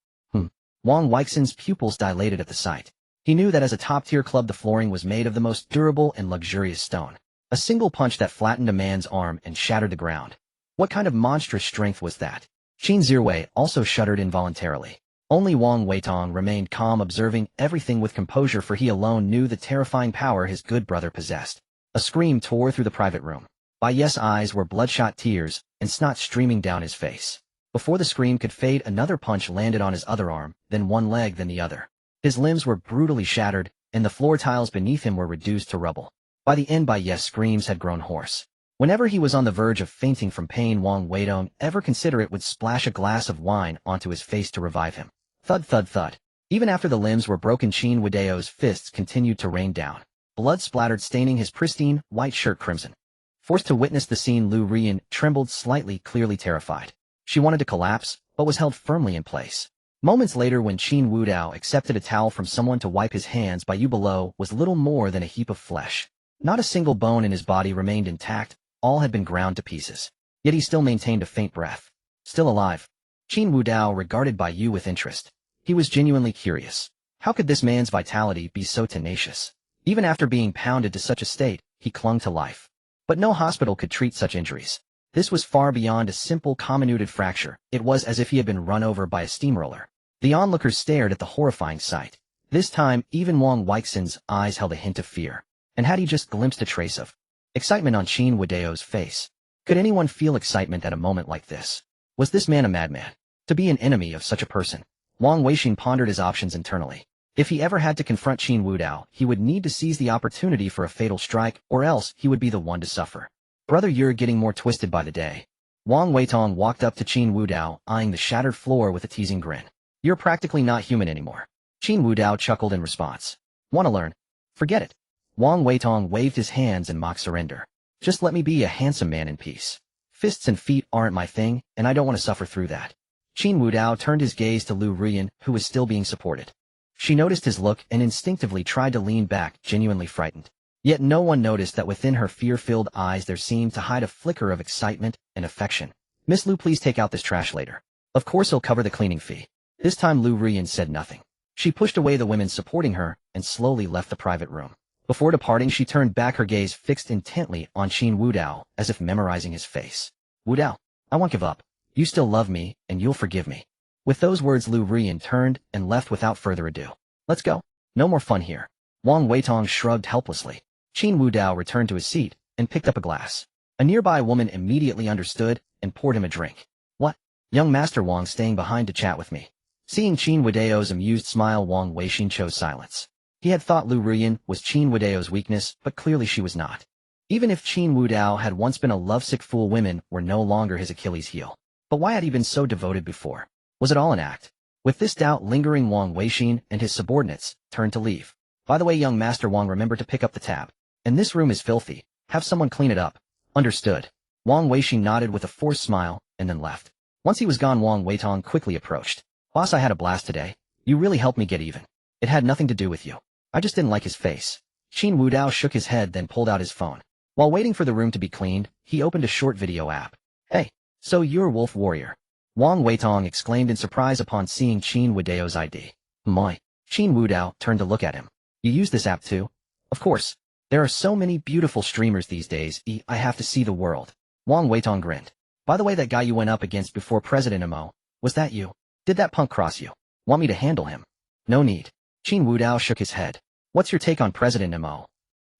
Wang Weixin's pupils dilated at the sight. He knew that as a top-tier club, the flooring was made of the most durable and luxurious stone. A single punch that flattened a man's arm and shattered the ground. What kind of monstrous strength was that? Qin Zhiwei also shuddered involuntarily. Only Wang Weitong remained calm, observing everything with composure, for he alone knew the terrifying power his good brother possessed. A scream tore through the private room. Bai Yu's eyes were bloodshot, tears and snot streaming down his face. Before the scream could fade, another punch landed on his other arm, then one leg, then the other. His limbs were brutally shattered, and the floor tiles beneath him were reduced to rubble. By the end, Bai Yu's screams had grown hoarse. Whenever he was on the verge of fainting from pain, Wang Weidong, ever considerate, would splash a glass of wine onto his face to revive him. Thud, thud, thud. Even after the limbs were broken, Qin Wudao's fists continued to rain down. Blood splattered, staining his pristine, white shirt crimson. Forced to witness the scene, Liu Ruyan trembled slightly, clearly terrified. She wanted to collapse, but was held firmly in place. Moments later when Qin Wudao accepted a towel from someone to wipe his hands by you below was little more than a heap of flesh. Not a single bone in his body remained intact, all had been ground to pieces. Yet he still maintained a faint breath. Still alive. Qin Wudao regarded by you with interest. He was genuinely curious. How could this man's vitality be so tenacious? Even after being pounded to such a state, he clung to life. But no hospital could treat such injuries. This was far beyond a simple comminuted fracture. It was as if he had been run over by a steamroller. The onlookers stared at the horrifying sight. This time, even Wang Weixin's eyes held a hint of fear. And had he just glimpsed a trace of excitement on Qin Wudao's face? Could anyone feel excitement at a moment like this? Was this man a madman? To be an enemy of such a person? Wang Weixin pondered his options internally. If he ever had to confront Qin Wudao, he would need to seize the opportunity for a fatal strike, or else he would be the one to suffer. Brother, you're getting more twisted by the day. Wang Weitong walked up to Qin Wudao, eyeing the shattered floor with a teasing grin. You're practically not human anymore. Qin Wudao chuckled in response. Wanna learn? Forget it. Wang Weitong waved his hands in mock surrender. Just let me be a handsome man in peace. Fists and feet aren't my thing, and I don't want to suffer through that. Qin Wudao turned his gaze to Liu Ruyan, who was still being supported. She noticed his look and instinctively tried to lean back, genuinely frightened. Yet no one noticed that within her fear-filled eyes there seemed to hide a flicker of excitement and affection. Miss Liu, please take out this trash later. Of course he'll cover the cleaning fee. This time Liu Ruyan said nothing. She pushed away the women supporting her and slowly left the private room. Before departing, she turned back, her gaze fixed intently on Qin Wudao, as if memorizing his face. Wudao, I won't give up. You still love me, and you'll forgive me. With those words, Liu Ruyan turned and left without further ado. Let's go. No more fun here. Wang Weitong shrugged helplessly. Qin Wudao returned to his seat and picked up a glass. A nearby woman immediately understood and poured him a drink. What? Young Master Wang staying behind to chat with me. Seeing Qin Wudao's amused smile, Wang Weixin chose silence. He had thought Liu Ruyan was Qin Wudao's weakness, but clearly she was not. Even if Qin Wudao had once been a lovesick fool, women were no longer his Achilles heel. But why had he been so devoted before? Was it all an act? With this doubt lingering, Wang Weixin and his subordinates turned to leave. By the way, young Master Wang, remember to pick up the tab. And this room is filthy. Have someone clean it up. Understood. Wang Weixin nodded with a forced smile and then left. Once he was gone, Wang Weitong quickly approached. Boss, I had a blast today. You really helped me get even. It had nothing to do with you. I just didn't like his face. Qin Wudao shook his head, then pulled out his phone. While waiting for the room to be cleaned, he opened a short video app. Hey, so you're Wolf Warrior. Wang Weitong exclaimed in surprise upon seeing Qin Wudao's ID. My. Qin Wudao turned to look at him. You use this app too? Of course. There are so many beautiful streamers these days, I have to see the world. Wang Weitong grinned. By the way, that guy you went up against before President Mo, was that you? Did that punk cross you? Want me to handle him? No need. Qin Wudao shook his head. What's your take on President Mo?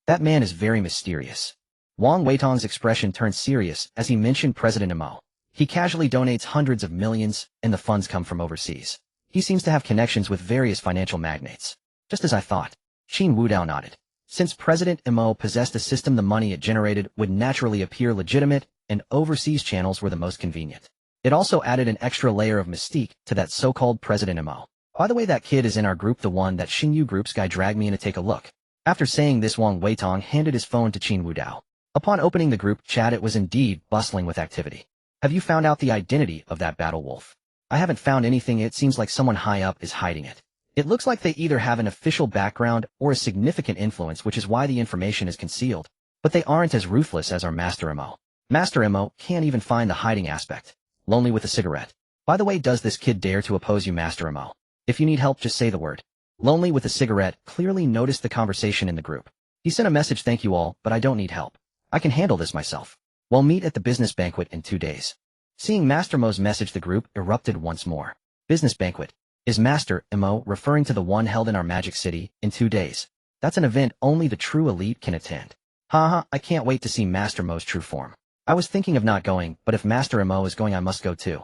That man is very mysterious. Wang Weitong's expression turned serious as he mentioned President Mo. He casually donates hundreds of millions, and the funds come from overseas. He seems to have connections with various financial magnates. Just as I thought. Qin Wudao nodded. Since President Mo possessed a system, the money it generated would naturally appear legitimate, and overseas channels were the most convenient. It also added an extra layer of mystique to that so-called President Mo. By the way, that kid is in our group, the one that Xinyu Group's guy dragged me in to take a look. After saying this, Wang Weitong handed his phone to Qin Wudao. Upon opening the group chat, it was indeed bustling with activity. Have you found out the identity of that battle wolf? I haven't found anything. It seems like someone high up is hiding it. It looks like they either have an official background or a significant influence, which is why the information is concealed. But they aren't as ruthless as our Master Mo. Master Mo can't even find the hiding aspect. Lonely with a cigarette. By the way, does this kid dare to oppose you, Master Mo? If you need help, just say the word. Lonely with a cigarette clearly noticed the conversation in the group. He sent a message, thank you all, but I don't need help. I can handle this myself. We'll meet at the business banquet in 2 days. Seeing Master Mo's message, the group erupted once more. Business banquet. Is Master Mo referring to the one held in our magic city in 2 days? That's an event only the true elite can attend. Haha, I can't wait to see Master Mo's true form. I was thinking of not going, but if Master Mo is going, I must go too.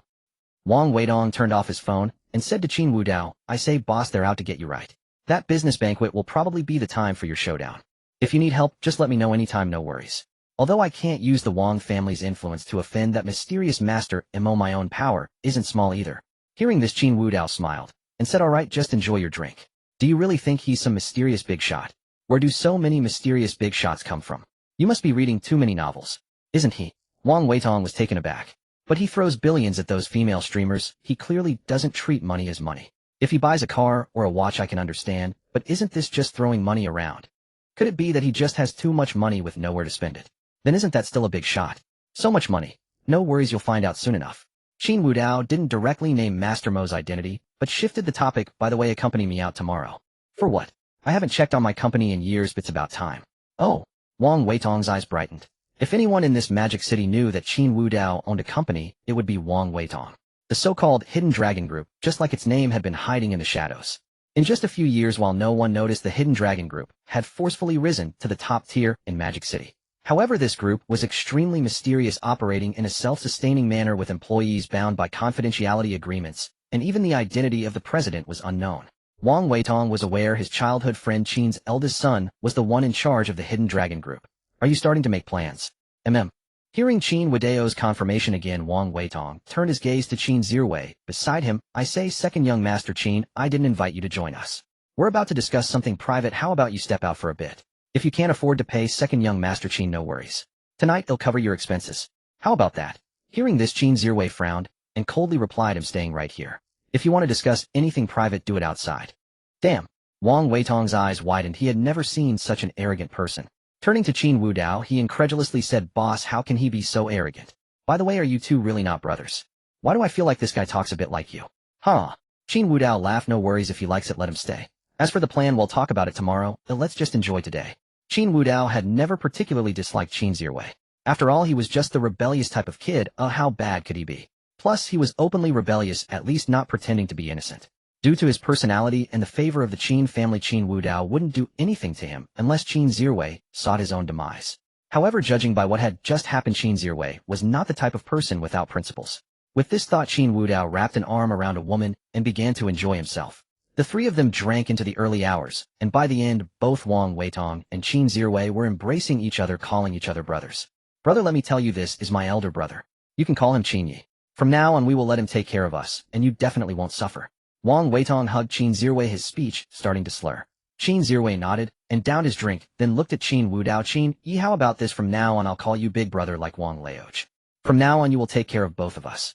Wang Weitong turned off his phone and said to Qin Wudao, I say boss, they're out to get you right. That business banquet will probably be the time for your showdown. If you need help, just let me know anytime, no worries. Although I can't use the Wang family's influence to offend that mysterious Master Mo, my own power isn't small either. Hearing this, Qin Wudao smiled and said, alright, just enjoy your drink. Do you really think he's some mysterious big shot? Where do so many mysterious big shots come from? You must be reading too many novels. Isn't he? Wang Weitong was taken aback. But he throws billions at those female streamers. He clearly doesn't treat money as money. If he buys a car or a watch I can understand, but isn't this just throwing money around? Could it be that he just has too much money with nowhere to spend it? Then isn't that still a big shot? So much money. No worries, you'll find out soon enough. Qin Wudao didn't directly name Master Mo's identity, but shifted the topic. By the way, accompany me out tomorrow. For what? I haven't checked on my company in years, but it's about time. Oh. Wang Weitong's eyes brightened. If anyone in this magic city knew that Qin Wudao owned a company, it would be Wang Weitong. The so-called Hidden Dragon Group, just like its name, had been hiding in the shadows. In just a few years, while no one noticed, the Hidden Dragon Group had forcefully risen to the top tier in Magic City. However, this group was extremely mysterious, operating in a self-sustaining manner with employees bound by confidentiality agreements, and even the identity of the president was unknown. Wang Weitong was aware his childhood friend Qin's eldest son was the one in charge of the Hidden Dragon Group. Are you starting to make plans? Hearing Qin Wudao's confirmation again, Wang Weitong turned his gaze to Qin Zhiwei. Beside him, I say, second young master Qin, I didn't invite you to join us. We're about to discuss something private. How about you step out for a bit? If you can't afford to pay, second young master Qin, no worries. Tonight they'll cover your expenses. How about that? Hearing this, Qin Zhiwei frowned and coldly replied, I'm staying right here. If you want to discuss anything private, do it outside. Damn. Wang Weitong's eyes widened. He had never seen such an arrogant person. Turning to Qin Wudao, he incredulously said, Boss, how can he be so arrogant? By the way, are you two really not brothers? Why do I feel like this guy talks a bit like you? Huh? Qin Wudao laughed. No worries, if he likes it, let him stay. As for the plan, we'll talk about it tomorrow. Let's just enjoy today. Qin Wudao had never particularly disliked Qin Zhiwei. After all, he was just the rebellious type of kid. How bad could he be? Plus, he was openly rebellious, at least not pretending to be innocent. Due to his personality and the favor of the Qin family, Qin Wudao wouldn't do anything to him unless Qin Zhiwei sought his own demise. However, judging by what had just happened, Qin Zhiwei was not the type of person without principles. With this thought, Qin Wudao wrapped an arm around a woman and began to enjoy himself. The three of them drank into the early hours, and by the end, both Wang Weitong and Qin Zhiwei were embracing each other, calling each other brothers. Brother, let me tell you, this is my elder brother. You can call him Qin Yi. From now on, we will let him take care of us, and you definitely won't suffer. Wang Weitong hugged Qin Zhiwei, his speech starting to slur. Qin Zhiwei nodded and downed his drink, then looked at Qin Wudao. Qin Yi, how about this? From now on, I'll call you big brother like Wang Leoch. From now on, you will take care of both of us.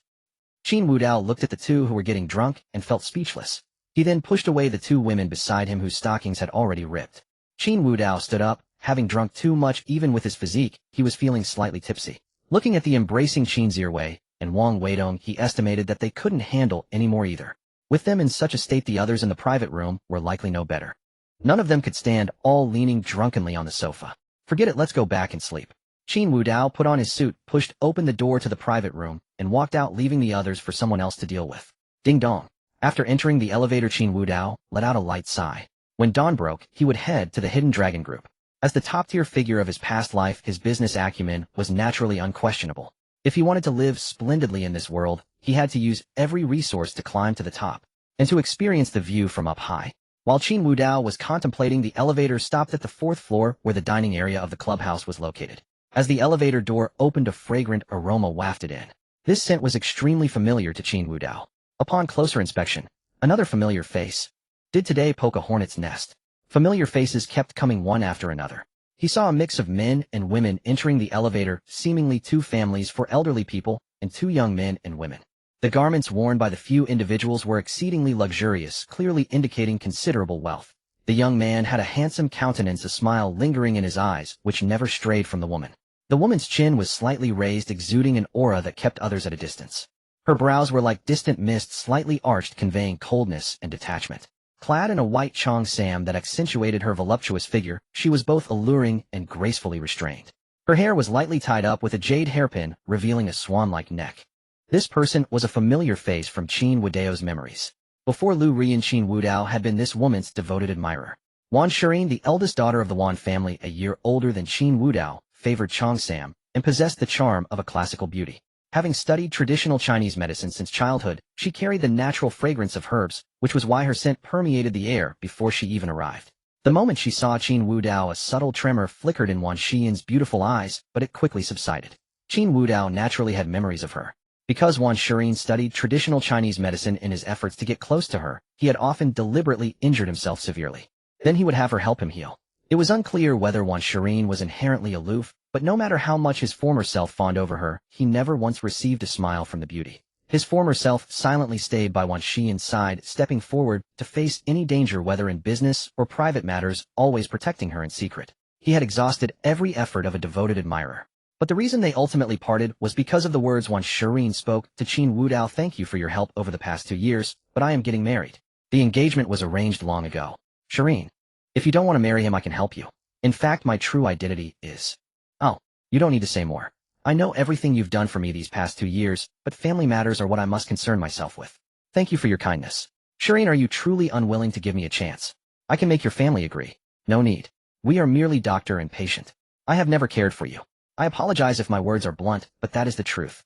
Qin Wudao looked at the two who were getting drunk and felt speechless. He then pushed away the two women beside him whose stockings had already ripped. Qin Wudao stood up, having drunk too much. Even with his physique, he was feeling slightly tipsy. Looking at the embracing Qin Zhiwei and Wang Weitong, he estimated that they couldn't handle any more either. With them in such a state, the others in the private room were likely no better. None of them could stand, all leaning drunkenly on the sofa. Forget it, let's go back and sleep. Qin Wudao put on his suit, pushed open the door to the private room, and walked out, leaving the others for someone else to deal with. Ding dong. After entering the elevator, Qin Wudao let out a light sigh. When dawn broke, he would head to the Hidden Dragon Group. As the top-tier figure of his past life, his business acumen was naturally unquestionable. If he wanted to live splendidly in this world, he had to use every resource to climb to the top, and to experience the view from up high. While Qin Wudao was contemplating, the elevator stopped at the 4th floor where the dining area of the clubhouse was located. As the elevator door opened, a fragrant aroma wafted in. This scent was extremely familiar to Qin Wudao. Upon closer inspection, another familiar face did today poke a hornet's nest. Familiar faces kept coming one after another. He saw a mix of men and women entering the elevator, seemingly two families for elderly people and two young men and women. The garments worn by the few individuals were exceedingly luxurious, clearly indicating considerable wealth. The young man had a handsome countenance, a smile lingering in his eyes, which never strayed from the woman. The woman's chin was slightly raised, exuding an aura that kept others at a distance. Her brows were like distant mist, slightly arched, conveying coldness and detachment. Clad in a white cheongsam that accentuated her voluptuous figure, she was both alluring and gracefully restrained. Her hair was lightly tied up with a jade hairpin, revealing a swan-like neck. This person was a familiar face from Qin Wudao's memories. Before Liu Ruyan, Qin Wudao had been this woman's devoted admirer. Wan Shirin, the eldest daughter of the Wan family, a year older than Qin Wudao, favored cheongsam and possessed the charm of a classical beauty. Having studied traditional Chinese medicine since childhood, she carried the natural fragrance of herbs, which was why her scent permeated the air before she even arrived. The moment she saw Qin Wudao, a subtle tremor flickered in Wan Shirin's beautiful eyes, but it quickly subsided. Qin Wudao naturally had memories of her. Because Wan Shirin studied traditional Chinese medicine, in his efforts to get close to her, he had often deliberately injured himself severely. Then he would have her help him heal. It was unclear whether Wan Shirin was inherently aloof, But no matter how much his former self fawned over her, he never once received a smile from the beauty. His former self silently stayed by Wan Xian's side, stepping forward to face any danger whether in business or private matters, always protecting her in secret. He had exhausted every effort of a devoted admirer. But the reason they ultimately parted was because of the words Wan Shirin spoke to Qin Wudao. Thank you for your help over the past 2 years, but I am getting married. The engagement was arranged long ago. Shirin, if you don't want to marry him, I can help you. In fact, my true identity is... Oh, you don't need to say more. I know everything you've done for me these past 2 years, but family matters are what I must concern myself with. Thank you for your kindness. Shirin, are you truly unwilling to give me a chance? I can make your family agree. No need. We are merely doctor and patient. I have never cared for you. I apologize if my words are blunt, but that is the truth.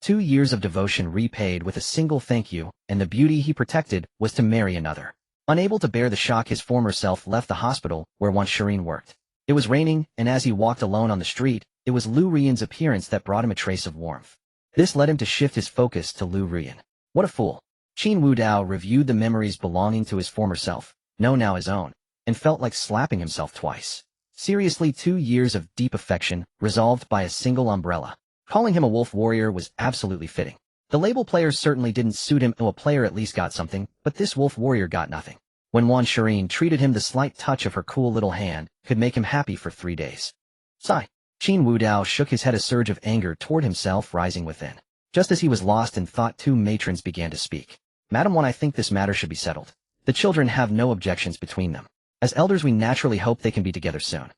2 years of devotion repaid with a single thank you, and the beauty he protected was to marry another. Unable to bear the shock, his former self left the hospital where Wan Shirin worked. It was raining, and as he walked alone on the street, it was Liu Ruyan's appearance that brought him a trace of warmth. This led him to shift his focus to Liu Ruyan. What a fool. Qin Wudao reviewed the memories belonging to his former self, now his own, and felt like slapping himself twice. Seriously, 2 years of deep affection, resolved by a single umbrella. Calling him a wolf warrior was absolutely fitting. The label players certainly didn't suit him, a player at least got something, but this wolf warrior got nothing. When Wan Shirin treated him, the slight touch of her cool little hand could make him happy for 3 days. Sigh. Qin Wudao shook his head, a surge of anger toward himself rising within. Just as he was lost in thought, 2 matrons began to speak. Madam Wan, I think this matter should be settled. The children have no objections between them. As elders, we naturally hope they can be together soon.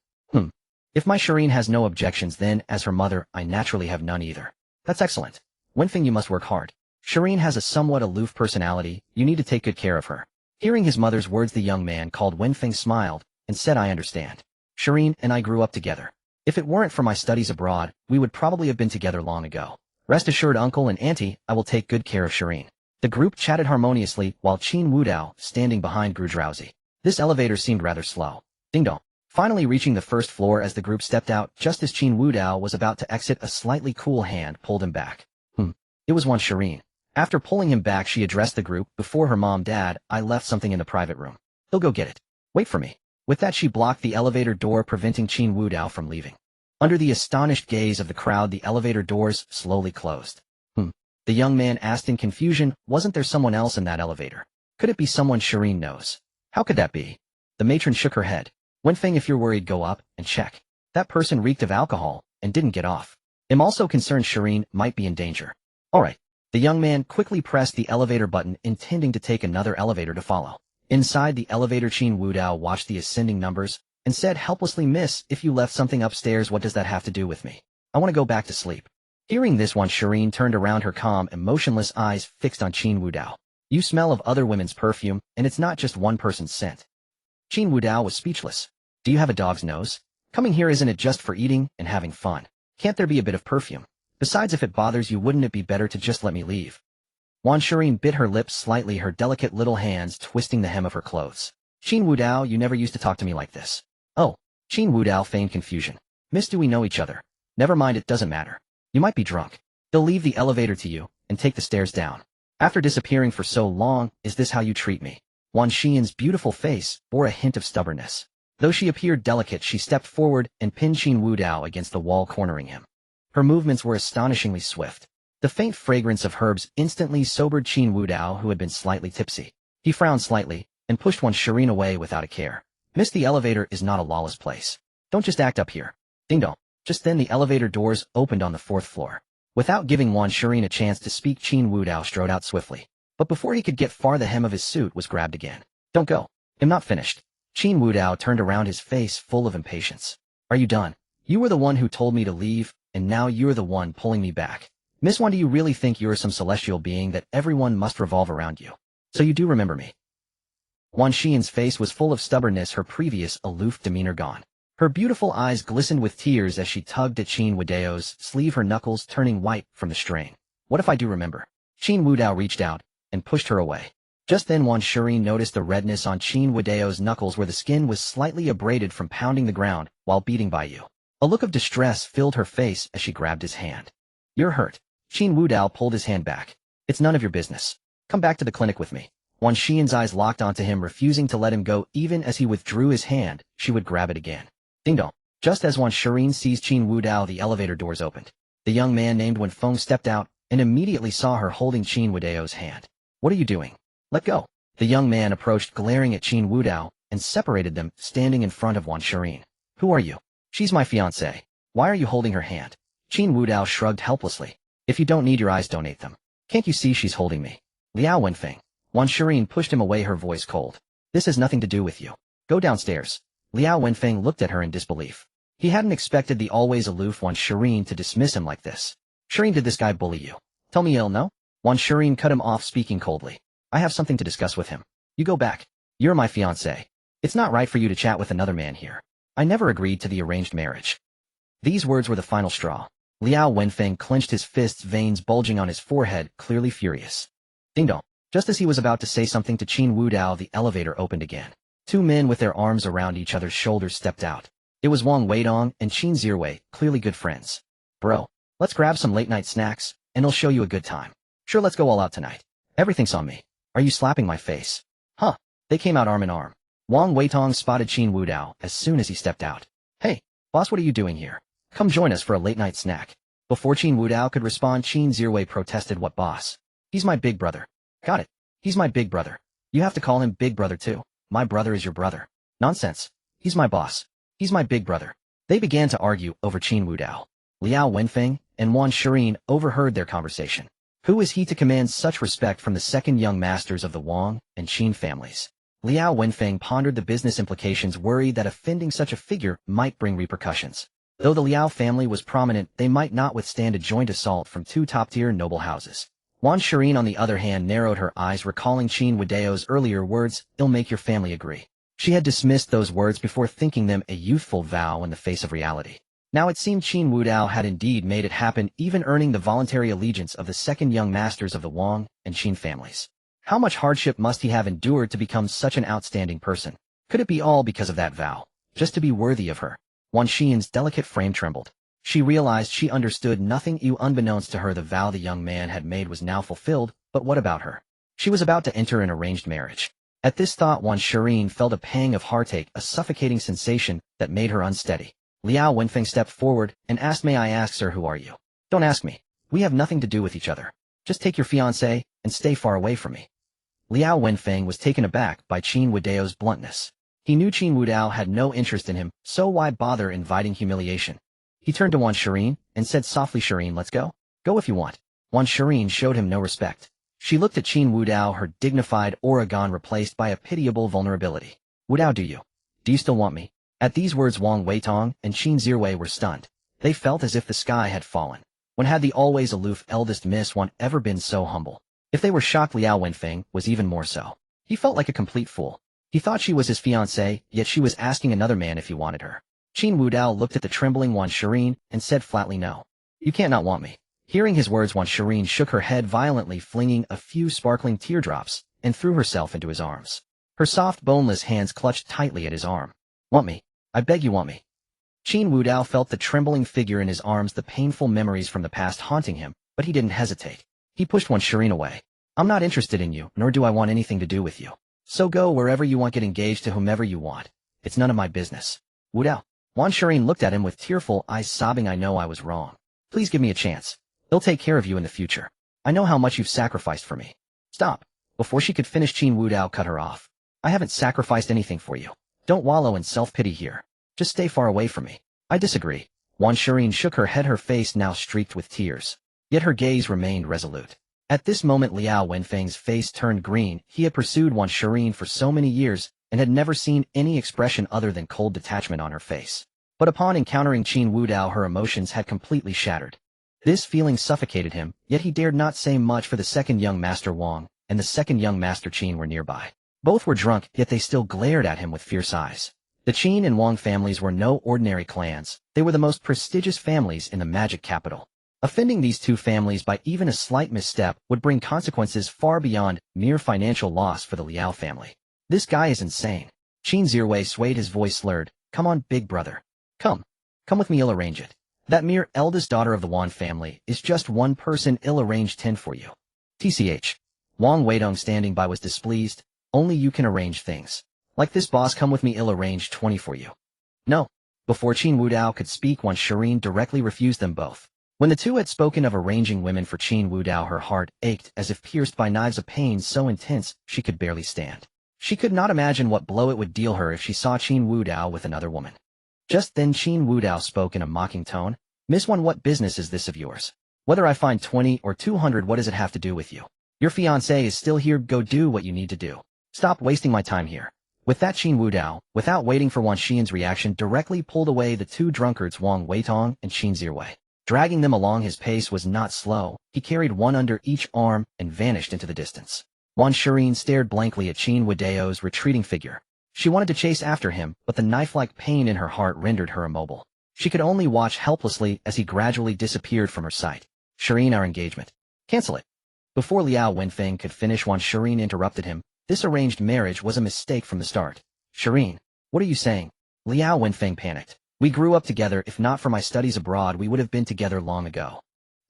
If my Shirin has no objections, then, as her mother, I naturally have none either. That's excellent. Wenfeng, you must work hard. Shirin has a somewhat aloof personality, you need to take good care of her. Hearing his mother's words, the young man called Wenfeng smiled and said, I understand. Shirin and I grew up together. If it weren't for my studies abroad, we would probably have been together long ago. Rest assured, uncle and auntie, I will take good care of Shirin. The group chatted harmoniously while Qin Wudao, standing behind, grew drowsy. This elevator seemed rather slow. Ding-dong. Finally reaching the first floor, as the group stepped out, just as Qin Wudao was about to exit, a slightly cool hand pulled him back. It was Wan Shirin. After pulling him back, she addressed the group. Before her mom, Dad, I left something in the private room. He'll go get it. Wait for me. With that, she blocked the elevator door, preventing Qin Wudao from leaving. Under the astonished gaze of the crowd, the elevator doors slowly closed. The young man asked in confusion, wasn't there someone else in that elevator? Could it be someone Shirin knows? How could that be? The matron shook her head. Wenfeng, if you're worried, go up and check. That person reeked of alcohol and didn't get off. I'm also concerned Shirin might be in danger. All right. The young man quickly pressed the elevator button, intending to take another elevator to follow. Inside the elevator, Qin Wudao watched the ascending numbers and said helplessly, Miss, if you left something upstairs, what does that have to do with me? I want to go back to sleep. Hearing this, Wan Shirin turned around, her calm, emotionless eyes fixed on Qin Wudao. You smell of other women's perfume, and it's not just one person's scent. Qin Wudao was speechless. Do you have a dog's nose? Coming here, isn't it just for eating and having fun? Can't there be a bit of perfume? Besides, if it bothers you, wouldn't it be better to just let me leave? Wan Shirin bit her lips slightly, her delicate little hands twisting the hem of her clothes. Qin Wudao, you never used to talk to me like this. Oh. Qin Wudao feigned confusion. Miss, do we know each other? Never mind, it doesn't matter. You might be drunk. He'll leave the elevator to you and take the stairs down. After disappearing for so long, is this how you treat me? Wan Xian's beautiful face bore a hint of stubbornness. Though she appeared delicate, she stepped forward and pinned Qin Wudao against the wall, cornering him. Her movements were astonishingly swift. The faint fragrance of herbs instantly sobered Qin Wudao, who had been slightly tipsy. He frowned slightly and pushed Wan Shirin away without a care. Miss, the elevator is not a lawless place. Don't just act up here. Ding-dong. Just then the elevator doors opened on the 4th floor. Without giving Wan Shirin a chance to speak, Qin Wudao strode out swiftly. But before he could get far, the hem of his suit was grabbed again. Don't go. I'm not finished. Qin Wudao turned around, his face full of impatience. Are you done? You were the one who told me to leave, and now you're the one pulling me back. Miss Wan, do you really think you're some celestial being that everyone must revolve around you? So you do remember me? Wan Xian's face was full of stubbornness, her previous aloof demeanor gone. Her beautiful eyes glistened with tears as she tugged at Qin Wudao's sleeve, her knuckles turning white from the strain. What if I do remember? Qin Wudao reached out and pushed her away. Just then Wan Shirin noticed the redness on Qin Wudao's knuckles, where the skin was slightly abraded from pounding the ground while beating by you. A look of distress filled her face as she grabbed his hand. You're hurt. Qin Wudao pulled his hand back. It's none of your business. Come back to the clinic with me. Wan Xian's eyes locked onto him, refusing to let him go. Even as he withdrew his hand, she would grab it again. Ding-dong. Just as Wan Shirin sees Qin Wudao, the elevator doors opened. The young man named Wenfeng stepped out and immediately saw her holding Qin Wudao's hand. What are you doing? Let go. The young man approached, glaring at Qin Wudao, and separated them, standing in front of Wan Shirin. Who are you? She's my fiancée. Why are you holding her hand? Qin Wudao shrugged helplessly. If you don't need your eyes, donate them. Can't you see she's holding me? Liao Wenfeng. Wan Shirin pushed him away, her voice cold. This has nothing to do with you. Go downstairs. Liao Wenfeng looked at her in disbelief. He hadn't expected the always aloof Wan Shirin to dismiss him like this. Shirin, did this guy bully you? Tell me you'll know? Wan Shirin cut him off, speaking coldly. I have something to discuss with him. You go back. You're my fiancé. It's not right for you to chat with another man here. I never agreed to the arranged marriage. These words were the final straw. Liao Wenfeng clenched his fists, veins bulging on his forehead, clearly furious. Ding dong. Just as he was about to say something to Qin Wudao, the elevator opened again. Two men with their arms around each other's shoulders stepped out. It was Wang Weidong and Qin Zhiwei, clearly good friends. Bro, let's grab some late-night snacks, and I'll show you a good time. Sure, let's go all out tonight. Everything's on me. Are you slapping my face? Huh. They came out arm in arm. Wang Weidong spotted Qin Wudao as soon as he stepped out. Hey, boss, what are you doing here? Come join us for a late-night snack. Before Qin Wudao could respond, Qin Zhiwei protested. What boss? He's my big brother. Got it. He's my big brother. You have to call him big brother too. My brother is your brother. Nonsense. He's my boss. He's my big brother. They began to argue over Qin Wudao. Liao Wenfeng and Wan Shirin overheard their conversation. Who is he to command such respect from the second young masters of the Wang and Qin families? Liao Wenfeng pondered the business implications, worried that offending such a figure might bring repercussions. Though the Liao family was prominent, they might not withstand a joint assault from two top-tier noble houses. Wan Shirin, on the other hand, narrowed her eyes, recalling Qin Wudao's earlier words, "It'll make your family agree." She had dismissed those words before, thinking them a youthful vow in the face of reality. Now it seemed Qin Wudao had indeed made it happen, even earning the voluntary allegiance of the second young masters of the Wang and Qin families. How much hardship must he have endured to become such an outstanding person? Could it be all because of that vow, just to be worthy of her? Wan Shirin's delicate frame trembled. She realized she understood nothing. Unbeknownst to her, the vow the young man had made was now fulfilled, but what about her? She was about to enter an arranged marriage. At this thought, Wan Shirin felt a pang of heartache, a suffocating sensation that made her unsteady. Liao Wenfeng stepped forward and asked, "May I ask, sir, who are you?" "Don't ask me. We have nothing to do with each other. Just take your fiancé and stay far away from me." Liao Wenfeng was taken aback by Qin Wudao's bluntness. He knew Qin Wudao had no interest in him, so why bother inviting humiliation? He turned to Wan Shirin and said softly, "Shirin, let's go. Go if you want." Wan Shirin showed him no respect. She looked at Qin Wudao, her dignified aura gone, replaced by a pitiable vulnerability. "Wudao, do you still want me?" At these words, Wang Weitong and Qin Zhiwei were stunned. They felt as if the sky had fallen. When had the always aloof eldest Miss Wan ever been so humble? If they were shocked, Liao Wenfeng was even more so. He felt like a complete fool. He thought she was his fiancée, yet she was asking another man if he wanted her. Qin Wudao looked at the trembling Wan Shirin and said flatly, "No. You can't not want me." Hearing his words, Wan Shirin shook her head violently, flinging a few sparkling teardrops, and threw herself into his arms. Her soft, boneless hands clutched tightly at his arm. "Want me? I beg you, want me." Qin Wudao felt the trembling figure in his arms, the painful memories from the past haunting him, but he didn't hesitate. He pushed Wan Shirin away. "I'm not interested in you, nor do I want anything to do with you. So go wherever you want, get engaged to whomever you want. It's none of my business." "Wudao." Wan Shirin looked at him with tearful eyes, sobbing, "I know I was wrong. Please give me a chance. He'll take care of you in the future. I know how much you've sacrificed for me." "Stop." Before she could finish, Qin Wudao cut her off. "I haven't sacrificed anything for you. Don't wallow in self-pity here. Just stay far away from me." "I disagree." Wan Shirin shook her head, her face now streaked with tears. Yet her gaze remained resolute. At this moment, Liao Wenfeng's face turned green. He had pursued Wan Shirin for so many years and had never seen any expression other than cold detachment on her face. But upon encountering Qin Wudao, her emotions had completely shattered. This feeling suffocated him, yet he dared not say much, for the second young master Wang and the second young master Qin were nearby. Both were drunk, yet they still glared at him with fierce eyes. The Qin and Wang families were no ordinary clans. They were the most prestigious families in the magic capital. Offending these two families by even a slight misstep would bring consequences far beyond mere financial loss for the Liao family. "This guy is insane." Qin Zhiwei swayed, his voice slurred. "Come on, big brother. Come with me, I'll arrange it. That mere eldest daughter of the Wan family is just one person. I'll arrange 10 for you." "TCH. Wang Weidong, standing by, was displeased. "Only you can arrange things. Like this, boss. Come with me, I'll arrange 20 for you." "No. Before Qin Wudao could speak, once Shireen directly refused them both. When the two had spoken of arranging women for Qin Wudao, her heart ached as if pierced by knives, of pain so intense she could barely stand. She could not imagine what blow it would deal her if she saw Qin Wudao with another woman. Just then Qin Wudao spoke in a mocking tone. "Miss One, what business is this of yours? Whether I find 20 or 200, what does it have to do with you? Your fiancé is still here, go do what you need to do. Stop wasting my time here." With that, Qin Wudao, without waiting for Wan Xian's reaction, directly pulled away the two drunkards Wang Weitong and Qin Zirwei. Dragging them along, his pace was not slow. He carried one under each arm and vanished into the distance. Wan Shireen stared blankly at Qin Wudao's retreating figure. She wanted to chase after him, but the knife-like pain in her heart rendered her immobile. She could only watch helplessly as he gradually disappeared from her sight. "Shireen, our engagement. Cancel it." Before Liao Wenfeng could finish, Wan Shireen interrupted him. "This arranged marriage was a mistake from the start." "Shireen, what are you saying?" Liao Wenfeng panicked. "We grew up together. If not for my studies abroad, we would have been together long ago."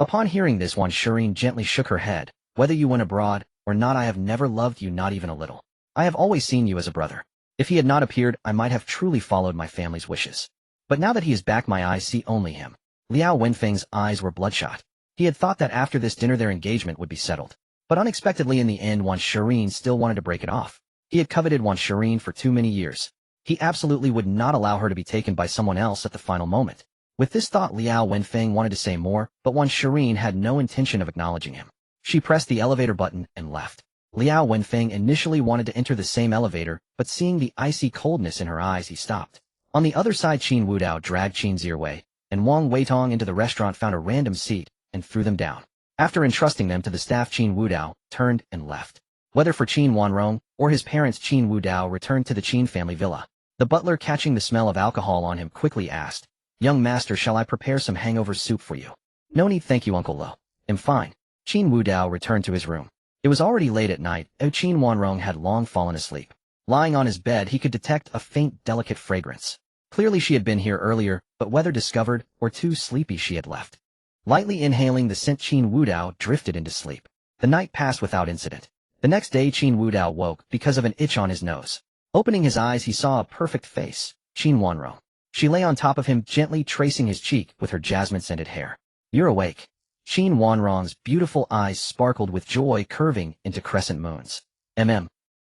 Upon hearing this, Wan Shireen gently shook her head. "Whether you went abroad or not, I have never loved you, not even a little. I have always seen you as a brother. If he had not appeared, I might have truly followed my family's wishes. But now that he is back, my eyes see only him." Liao Wenfeng's eyes were bloodshot. He had thought that after this dinner their engagement would be settled. But unexpectedly in the end, Wan Shireen still wanted to break it off. He had coveted Wan Shireen for too many years. He absolutely would not allow her to be taken by someone else at the final moment. With this thought, Liao Wenfeng wanted to say more, but Wan Shireen had no intention of acknowledging him. She pressed the elevator button and left. Liao Wenfeng initially wanted to enter the same elevator, but seeing the icy coldness in her eyes, he stopped. On the other side, Qin Wudao dragged Qin Zirwei and Wang Weitong into the restaurant, found a random seat, and threw them down. After entrusting them to the staff, Qin Wudao turned and left. Whether for Qin Wanrong or his parents, Qin Wudao returned to the Qin family villa. The butler, catching the smell of alcohol on him, quickly asked, "Young master, shall I prepare some hangover soup for you?" "No need, thank you, Uncle Lo. I'm fine." Qin Wudao returned to his room. It was already late at night, and Qin Wanrong had long fallen asleep. Lying on his bed, he could detect a faint, delicate fragrance. Clearly she had been here earlier, but whether discovered or too sleepy, she had left. Lightly inhaling the scent, Qin Wudao drifted into sleep. The night passed without incident. The next day, Qin Wudao woke because of an itch on his nose. Opening his eyes, he saw a perfect face, Qin Wanrong. She lay on top of him, gently tracing his cheek with her jasmine-scented hair. "You're awake." Qin Wanrong's beautiful eyes sparkled with joy, curving into crescent moons.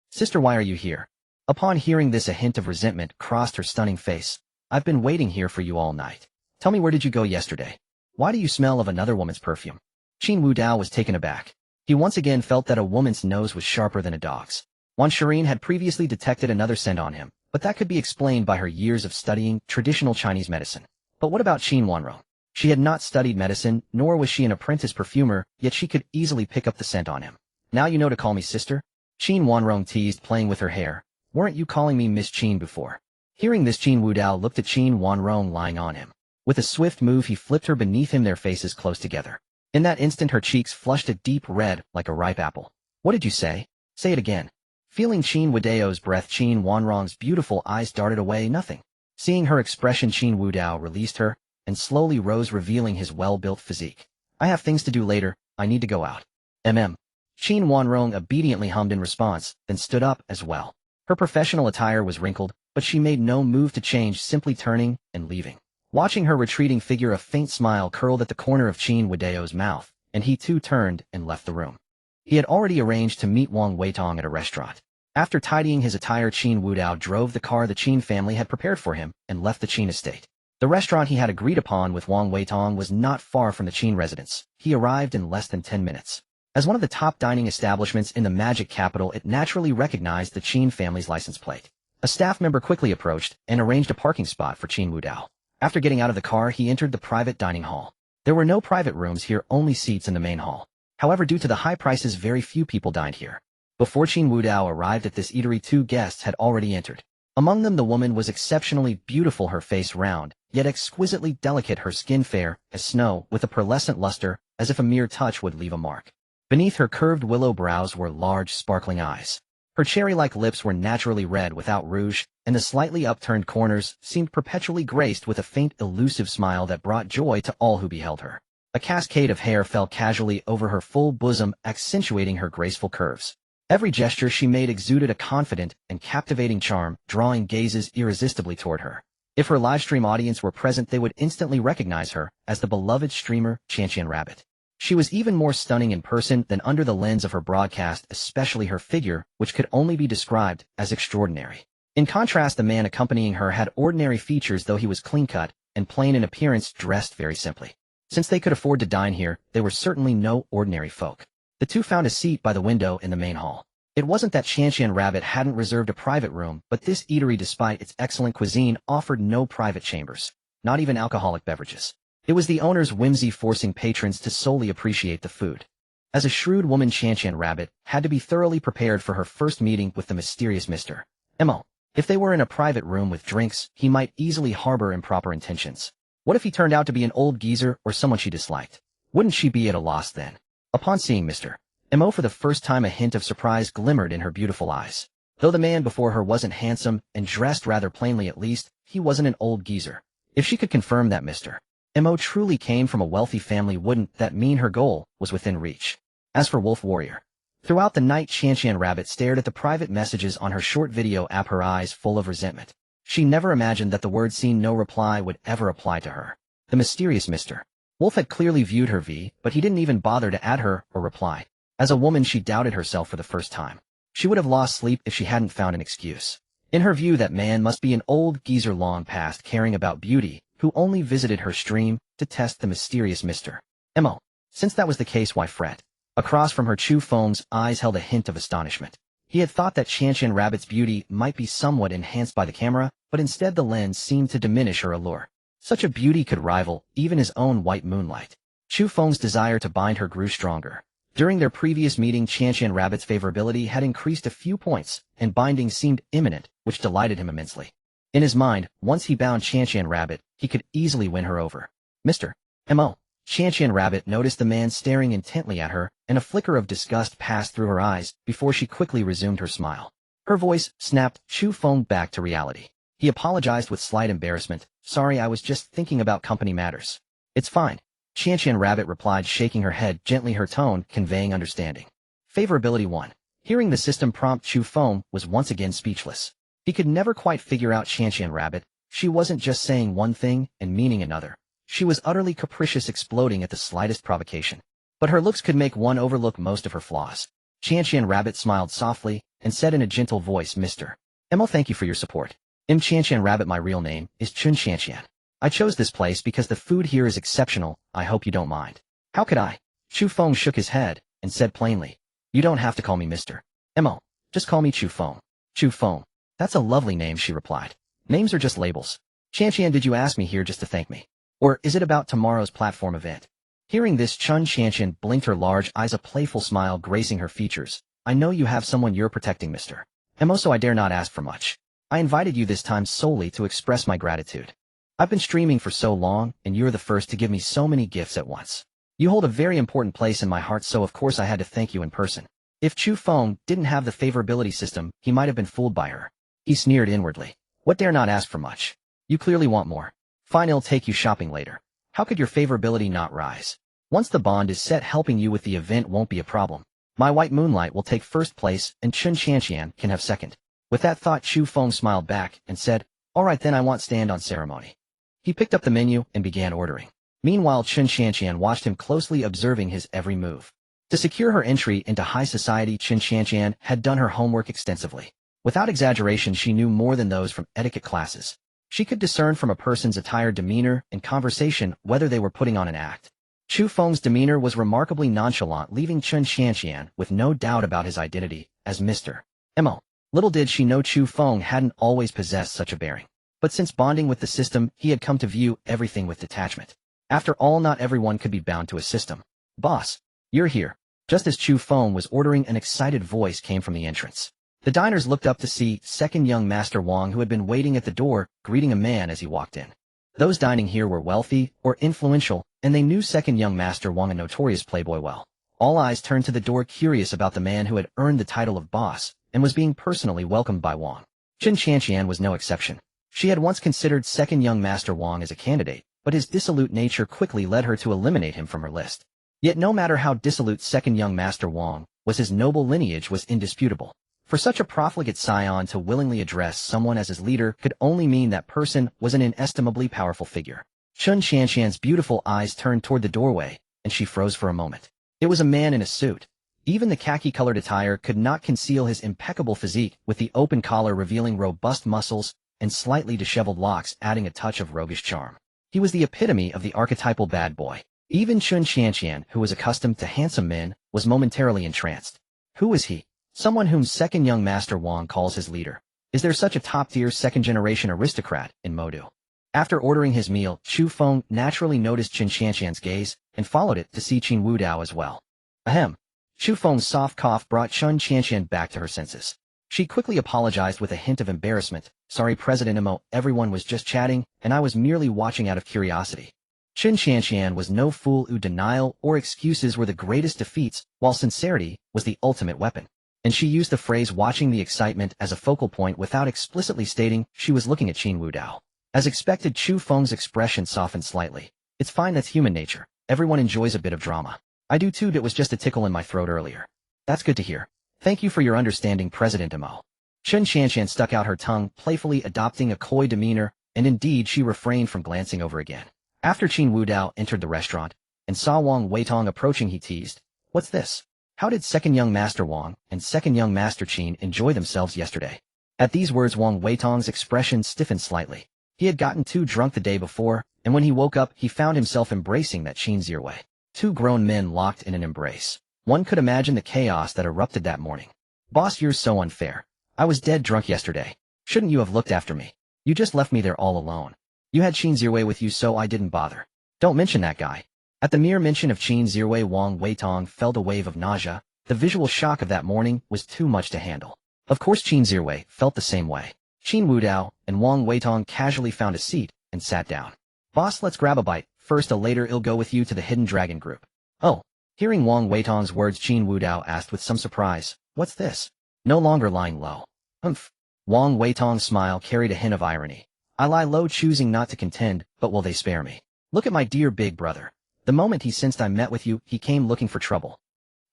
Sister, why are you here?" Upon hearing this, a hint of resentment crossed her stunning face. "I've been waiting here for you all night. Tell me, where did you go yesterday? Why do you smell of another woman's perfume?" Qin Wudao was taken aback. He once again felt that a woman's nose was sharper than a dog's. Wan Shireen had previously detected another scent on him, but that could be explained by her years of studying traditional Chinese medicine. But what about Qin Wanrong? She had not studied medicine, nor was she an apprentice perfumer, yet she could easily pick up the scent on him. "Now you know to call me sister?" Qin Wanrong teased, playing with her hair. "Weren't you calling me Miss Qin before?" Hearing this, Qin Wudao looked at Qin Wanrong lying on him. With a swift move, he flipped her beneath him, their faces close together. In that instant, her cheeks flushed a deep red like a ripe apple. "What did you say? Say it again." Feeling Qin Wudao's breath, Qin Wanrong's beautiful eyes darted away. "Nothing." Seeing her expression, Qin Wudao released her and slowly rose, revealing his well-built physique. "I have things to do later. I need to go out." Qin Wanrong obediently hummed in response, then stood up as well. Her professional attire was wrinkled, but she made no move to change, simply turning and leaving. Watching her retreating figure, a faint smile curled at the corner of Qin Wudao's mouth, and he too turned and left the room. He had already arranged to meet Wang Weitong at a restaurant. After tidying his attire, Qin Wudao drove the car the Qin family had prepared for him and left the Qin estate. The restaurant he had agreed upon with Wang Weitong was not far from the Qin residence. He arrived in less than 10 minutes. As one of the top dining establishments in the magic capital, it naturally recognized the Qin family's license plate. A staff member quickly approached and arranged a parking spot for Qin Wudao. After getting out of the car, he entered the private dining hall. There were no private rooms here, only seats in the main hall. However, due to the high prices, very few people dined here. Before Qin Wudao arrived at this eatery, 2 guests had already entered. Among them, the woman was exceptionally beautiful, her face round, yet exquisitely delicate, her skin fair as snow, with a pearlescent luster, as if a mere touch would leave a mark. Beneath her curved willow brows were large, sparkling eyes. Her cherry-like lips were naturally red without rouge, and the slightly upturned corners seemed perpetually graced with a faint, elusive smile that brought joy to all who beheld her. A cascade of hair fell casually over her full bosom, accentuating her graceful curves. Every gesture she made exuded a confident and captivating charm, drawing gazes irresistibly toward her. If her livestream audience were present, they would instantly recognize her as the beloved streamer Qian Rabbit. She was even more stunning in person than under the lens of her broadcast, especially her figure, which could only be described as extraordinary. In contrast, the man accompanying her had ordinary features, though he was clean-cut and plain in appearance, dressed very simply. Since they could afford to dine here, they were certainly no ordinary folk. The two found a seat by the window in the main hall. It wasn't that Qian Rabbit hadn't reserved a private room, but this eatery, despite its excellent cuisine, offered no private chambers, not even alcoholic beverages. It was the owner's whimsy forcing patrons to solely appreciate the food. As a shrewd woman, Qian Rabbit had to be thoroughly prepared for her first meeting with the mysterious Mr. Mo. If they were in a private room with drinks, he might easily harbor improper intentions. What if he turned out to be an old geezer or someone she disliked? Wouldn't she be at a loss then? Upon seeing Mr. Mo for the first time, a hint of surprise glimmered in her beautiful eyes. Though the man before her wasn't handsome and dressed rather plainly, at least he wasn't an old geezer. If she could confirm that Mr. Mo truly came from a wealthy family, wouldn't that mean her goal was within reach? As for Wolf Warrior, throughout the night, Qian Rabbit stared at the private messages on her short video app, her eyes full of resentment. She never imagined that the word "seen no reply" would ever apply to her. The mysterious Mr. Wolf had clearly viewed her V, but he didn't even bother to add her or reply. As a woman, she doubted herself for the first time. She would have lost sleep if she hadn't found an excuse. In her view, that man must be an old geezer long past caring about beauty, who only visited her stream to test the mysterious Mr. Mo. Since that was the case, why fret? Across from her, Chu Feng's eyes held a hint of astonishment. He had thought that Qian Rabbit's beauty might be somewhat enhanced by the camera, but instead the lens seemed to diminish her allure. Such a beauty could rival even his own white moonlight. Chu Feng's desire to bind her grew stronger. During their previous meeting, Qian Rabbit's favorability had increased a few points, and binding seemed imminent, which delighted him immensely. In his mind, once he bound Qian Rabbit, he could easily win her over. Mr. Mo. Qian Rabbit noticed the man staring intently at her, and a flicker of disgust passed through her eyes before she quickly resumed her smile. Her voice snapped Chu Feng back to reality. He apologized with slight embarrassment. "Sorry, I was just thinking about company matters." "It's fine," Qian Rabbit replied, shaking her head gently, her tone conveying understanding. Favorability 1. Hearing the system prompt, Chu Feng was once again speechless. He could never quite figure out Qian Rabbit. She wasn't just saying one thing and meaning another. She was utterly capricious, exploding at the slightest provocation. But her looks could make one overlook most of her flaws. Qian Rabbit smiled softly and said in a gentle voice, "Mr. Mo, thank you for your support. Qian Rabbit, my real name is Qin Qian. I chose this place because the food here is exceptional. I hope you don't mind." "How could I?" Chu Feng shook his head and said plainly, "You don't have to call me Mr. Mo. Just call me Chu Feng." "Chu Feng. That's a lovely name," she replied. "Names are just labels. Qian, did you ask me here just to thank me? Or is it about tomorrow's platform event?" Hearing this, Qian blinked her large eyes, a playful smile gracing her features. "I know you have someone you're protecting, Mr. Mo, so I dare not ask for much. I invited you this time solely to express my gratitude. I've been streaming for so long, and you're the first to give me so many gifts at once. You hold a very important place in my heart, so of course I had to thank you in person." If Chu Feng didn't have the favorability system, he might have been fooled by her. He sneered inwardly. "What, dare not ask for much? You clearly want more. Fine, I'll take you shopping later. How could your favorability not rise? Once the bond is set, helping you with the event won't be a problem. My white moonlight will take first place, and Qian can have second." With that thought, Chu Feng smiled back and said, "All right then, I want stand on ceremony." He picked up the menu and began ordering. Meanwhile, Qian watched him closely, observing his every move. To secure her entry into high society, Qian had done her homework extensively. Without exaggeration, she knew more than those from etiquette classes. She could discern from a person's attire, demeanor, and conversation whether they were putting on an act. Chu Feng's demeanor was remarkably nonchalant, leaving Qian with no doubt about his identity as Mr. Mo. Little did she know Chu Feng hadn't always possessed such a bearing. But since bonding with the system, he had come to view everything with detachment. After all, not everyone could be bound to a system. "Boss, you're here." Just as Chu Feng was ordering, an excited voice came from the entrance. The diners looked up to see second young Master Wang, who had been waiting at the door, greeting a man as he walked in. Those dining here were wealthy or influential, and they knew second young Master Wang, a notorious playboy, well. All eyes turned to the door, curious about the man who had earned the title of boss and was being personally welcomed by Wang. Qian was no exception. She had once considered second young Master Wang as a candidate, but his dissolute nature quickly led her to eliminate him from her list. Yet no matter how dissolute second young Master Wang was, his noble lineage was indisputable. For such a profligate scion to willingly address someone as his leader could only mean that person was an inestimably powerful figure. Chun Shanshan's beautiful eyes turned toward the doorway, and she froze for a moment. It was a man in a suit. Even the khaki-colored attire could not conceal his impeccable physique, with the open collar revealing robust muscles and slightly disheveled locks adding a touch of roguish charm. He was the epitome of the archetypal bad boy. Even Chun Shanshan, who was accustomed to handsome men, was momentarily entranced. Who was he? Someone whom second young master Wang calls his leader. Is there such a top-tier second-generation aristocrat in Modu? After ordering his meal, Chu Feng naturally noticed Qin Shanshan's gaze and followed it to see Qin Wudao as well. Ahem. Chu Feng's soft cough brought Chun Shanshan back to her senses. She quickly apologized with a hint of embarrassment. Sorry, President Imo, everyone was just chatting, and I was merely watching out of curiosity. Qin Shanshan was no fool who denial or excuses were the greatest defeats, while sincerity was the ultimate weapon. And she used the phrase watching the excitement as a focal point without explicitly stating she was looking at Qin Wudao. As expected, Chu Feng's expression softened slightly. It's fine, that's human nature. Everyone enjoys a bit of drama. I do too, it was just a tickle in my throat earlier. That's good to hear. Thank you for your understanding, President Imo. Qin Shanshan stuck out her tongue, playfully adopting a coy demeanor, and indeed she refrained from glancing over again. After Qin Wudao entered the restaurant and saw Wang Weitong approaching, he teased, "What's this? How did second young master Wang and second young master Qin enjoy themselves yesterday?" At these words, Wang Weitong's expression stiffened slightly. He had gotten too drunk the day before, and when he woke up, he found himself embracing that Qin Zirwei. Two grown men locked in an embrace. One could imagine the chaos that erupted that morning. "Boss, you're so unfair. I was dead drunk yesterday. Shouldn't you have looked after me? You just left me there all alone. You had Qin Zirwei with you, so I didn't bother." "Don't mention that guy." At the mere mention of Qin Zirwei, Wang Weitong felt a wave of nausea. The visual shock of that morning was too much to handle. Of course Qin Zirwei felt the same way. Qin Wudao and Wang Weitong casually found a seat and sat down. "Boss, let's grab a bite. First, later I'll go with you to the Hidden Dragon group." "Oh." Hearing Wang Weitong's words, Qin Wudao asked with some surprise, "What's this?" No longer lying low. "Humph." Wang Weitong's smile carried a hint of irony. "I lie low, choosing not to contend, but will they spare me? Look at my dear big brother. The moment he sensed I met with you, he came looking for trouble."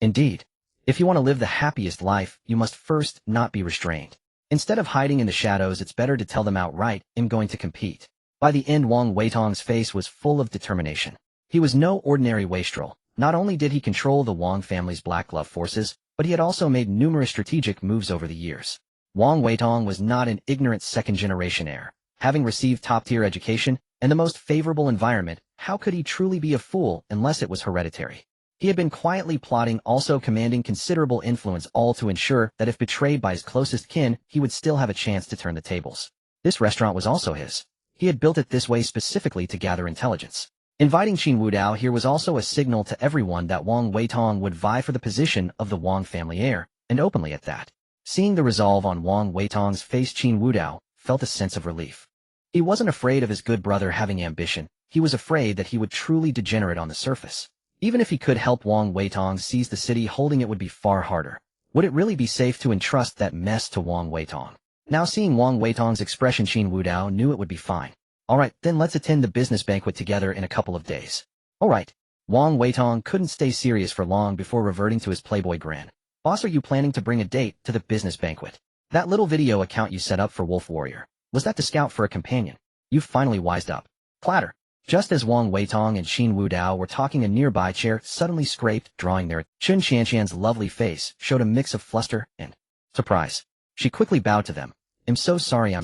"Indeed. If you want to live the happiest life, you must first not be restrained. Instead of hiding in the shadows, it's better to tell them outright, I'm going to compete." By the end, Wang Weitong's face was full of determination. He was no ordinary wastrel. Not only did he control the Wang family's Black Glove forces, but he had also made numerous strategic moves over the years. Wang Weitong was not an ignorant second-generation heir. Having received top-tier education and the most favorable environment, how could he truly be a fool unless it was hereditary? He had been quietly plotting, also commanding considerable influence, all to ensure that if betrayed by his closest kin, he would still have a chance to turn the tables. This restaurant was also his. He had built it this way specifically to gather intelligence. Inviting Qin Wudao here was also a signal to everyone that Wang Weitong would vie for the position of the Wang family heir, and openly at that. Seeing the resolve on Wang Weitong's face, Qin Wudao felt a sense of relief. He wasn't afraid of his good brother having ambition. He was afraid that he would truly degenerate on the surface. Even if he could help Wang Weitong seize the city, holding it would be far harder. Would it really be safe to entrust that mess to Wang Weitong? Now seeing Wang Weitong's expression, Qin Wudao knew it would be fine. "Alright, then let's attend the business banquet together in a couple of days." "Alright." Wang Weitong couldn't stay serious for long before reverting to his playboy grin. "Boss, are you planning to bring a date to the business banquet? That little video account you set up for Wolf Warrior, was that to scout for a companion? You've finally wised up." Clatter. Just as Wang Weitong and Qin Wudao were talking, a nearby chair suddenly scraped, drawing their Chun Shanshan's lovely face showed a mix of fluster and surprise. She quickly bowed to them. I'm so sorry.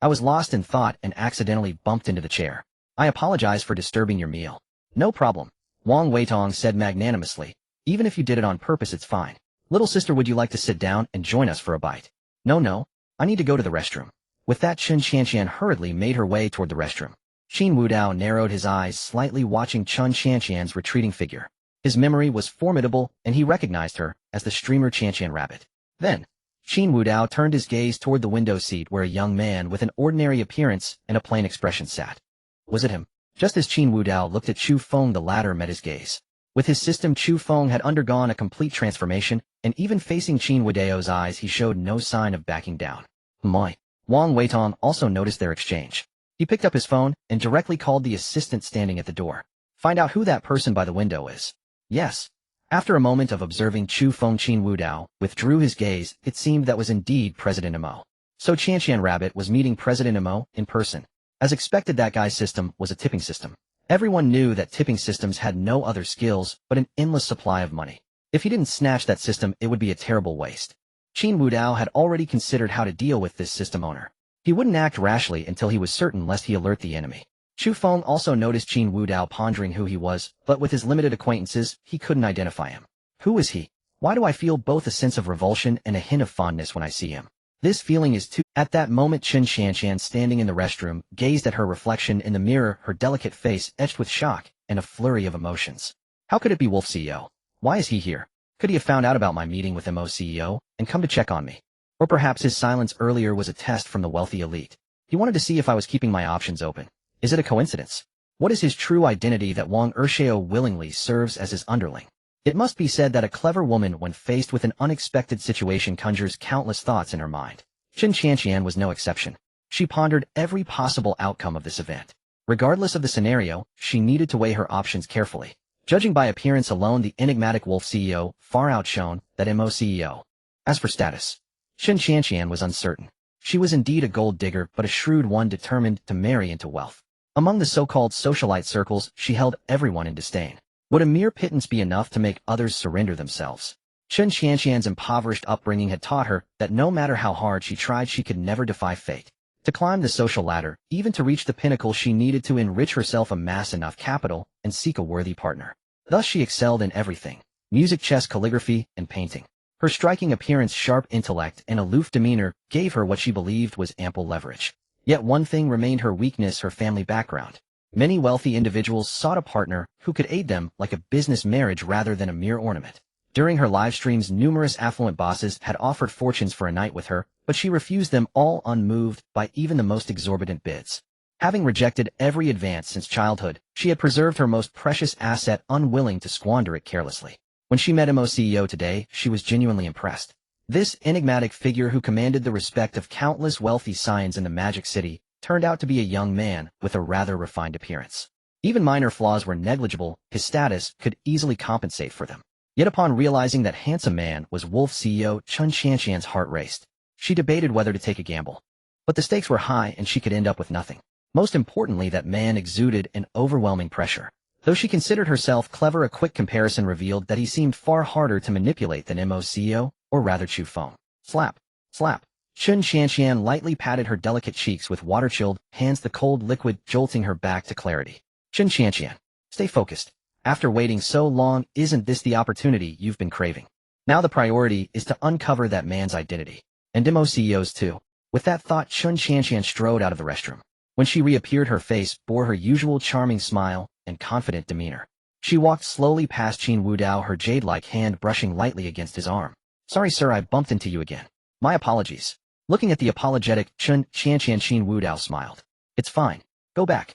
I was lost in thought and accidentally bumped into the chair. I apologize for disturbing your meal." "No problem," Wang Weitong said magnanimously. "Even if you did it on purpose, it's fine. Little sister, would you like to sit down and join us for a bite?" No, I need to go to the restroom." With that, Chun Shanshan hurriedly made her way toward the restroom. Qin Wudao narrowed his eyes slightly, watching Chun Shanshan's retreating figure. His memory was formidable, and he recognized her as the streamer Shanshan rabbit. Then, Qin Wudao turned his gaze toward the window seat where a young man with an ordinary appearance and a plain expression sat. Was it him? Just as Qin Wudao looked at Chu Feng, the latter met his gaze. With his system, Chu Feng had undergone a complete transformation, and even facing Qin Wudao's eyes, he showed no sign of backing down. My. Wang Weitong also noticed their exchange. He picked up his phone and directly called the assistant standing at the door. "Find out who that person by the window is." "Yes." After a moment of observing Qin Wudao withdrew his gaze, it seemed that was indeed President Mo. So Qian Rabbit was meeting President Mo in person. As expected, that guy's system was a tipping system. Everyone knew that tipping systems had no other skills but an endless supply of money. If he didn't snatch that system, it would be a terrible waste. Qin Wudao had already considered how to deal with this system owner. He wouldn't act rashly until he was certain lest he alert the enemy. Chu Feng also noticed Qin Wudao pondering who he was, but with his limited acquaintances, he couldn't identify him. Who is he? Why do I feel both a sense of revulsion and a hint of fondness when I see him? This feeling is too— At that moment, Chen Qianshan, standing in the restroom, gazed at her reflection in the mirror, her delicate face etched with shock and a flurry of emotions. How could it be Wolf CEO? Why is he here? Could he have found out about my meeting with Mo CEO and come to check on me? Or perhaps his silence earlier was a test from the wealthy elite. He wanted to see if I was keeping my options open. Is it a coincidence? What is his true identity that Wang Ershao willingly serves as his underling? It must be said that a clever woman, when faced with an unexpected situation, conjures countless thoughts in her mind. Chen Qianshan was no exception. She pondered every possible outcome of this event. Regardless of the scenario, she needed to weigh her options carefully. Judging by appearance alone, the enigmatic Wolf CEO far outshone that Mo CEO. As for status, Chen Qianshan was uncertain. She was indeed a gold digger, but a shrewd one determined to marry into wealth. Among the so-called socialite circles, she held everyone in disdain. Would a mere pittance be enough to make others surrender themselves? Chen Qianshan's impoverished upbringing had taught her that no matter how hard she tried, she could never defy fate. To climb the social ladder, even to reach the pinnacle, she needed to enrich herself, amass enough capital, and seek a worthy partner. Thus she excelled in everything: music, chess, calligraphy, and painting. Her striking appearance, sharp intellect, and aloof demeanor gave her what she believed was ample leverage. Yet one thing remained her weakness: her family background. Many wealthy individuals sought a partner who could aid them, like a business marriage rather than a mere ornament. During her live streams, numerous affluent bosses had offered fortunes for a night with her, but she refused them all, unmoved by even the most exorbitant bids. Having rejected every advance since childhood, she had preserved her most precious asset, unwilling to squander it carelessly. When she met Mo CEO today, she was genuinely impressed. This enigmatic figure, who commanded the respect of countless wealthy scions in the Magic City, turned out to be a young man with a rather refined appearance. Even minor flaws were negligible; his status could easily compensate for them. Yet upon realizing that handsome man was Wolf CEO, Chen Qianshan's heart raced. She debated whether to take a gamble. But the stakes were high and she could end up with nothing. Most importantly, that man exuded an overwhelming pressure. Though she considered herself clever, a quick comparison revealed that he seemed far harder to manipulate than Mo CEO, or rather Chu Feng. Slap. Slap. Chen Qianshan lightly patted her delicate cheeks with water-chilled hands, the cold liquid jolting her back to clarity. Chen Qianshan, stay focused. After waiting so long, isn't this the opportunity you've been craving? Now the priority is to uncover that man's identity. And Mo CEO's too. With that thought, Chen Qianshan strode out of the restroom. When she reappeared, her face bore her usual charming smile and confident demeanor. She walked slowly past Qin Wudao, her jade-like hand brushing lightly against his arm. Sorry sir, I bumped into you again. My apologies. Looking at the apologetic Chen Qianshan, Qin Wudao smiled. It's fine. Go back.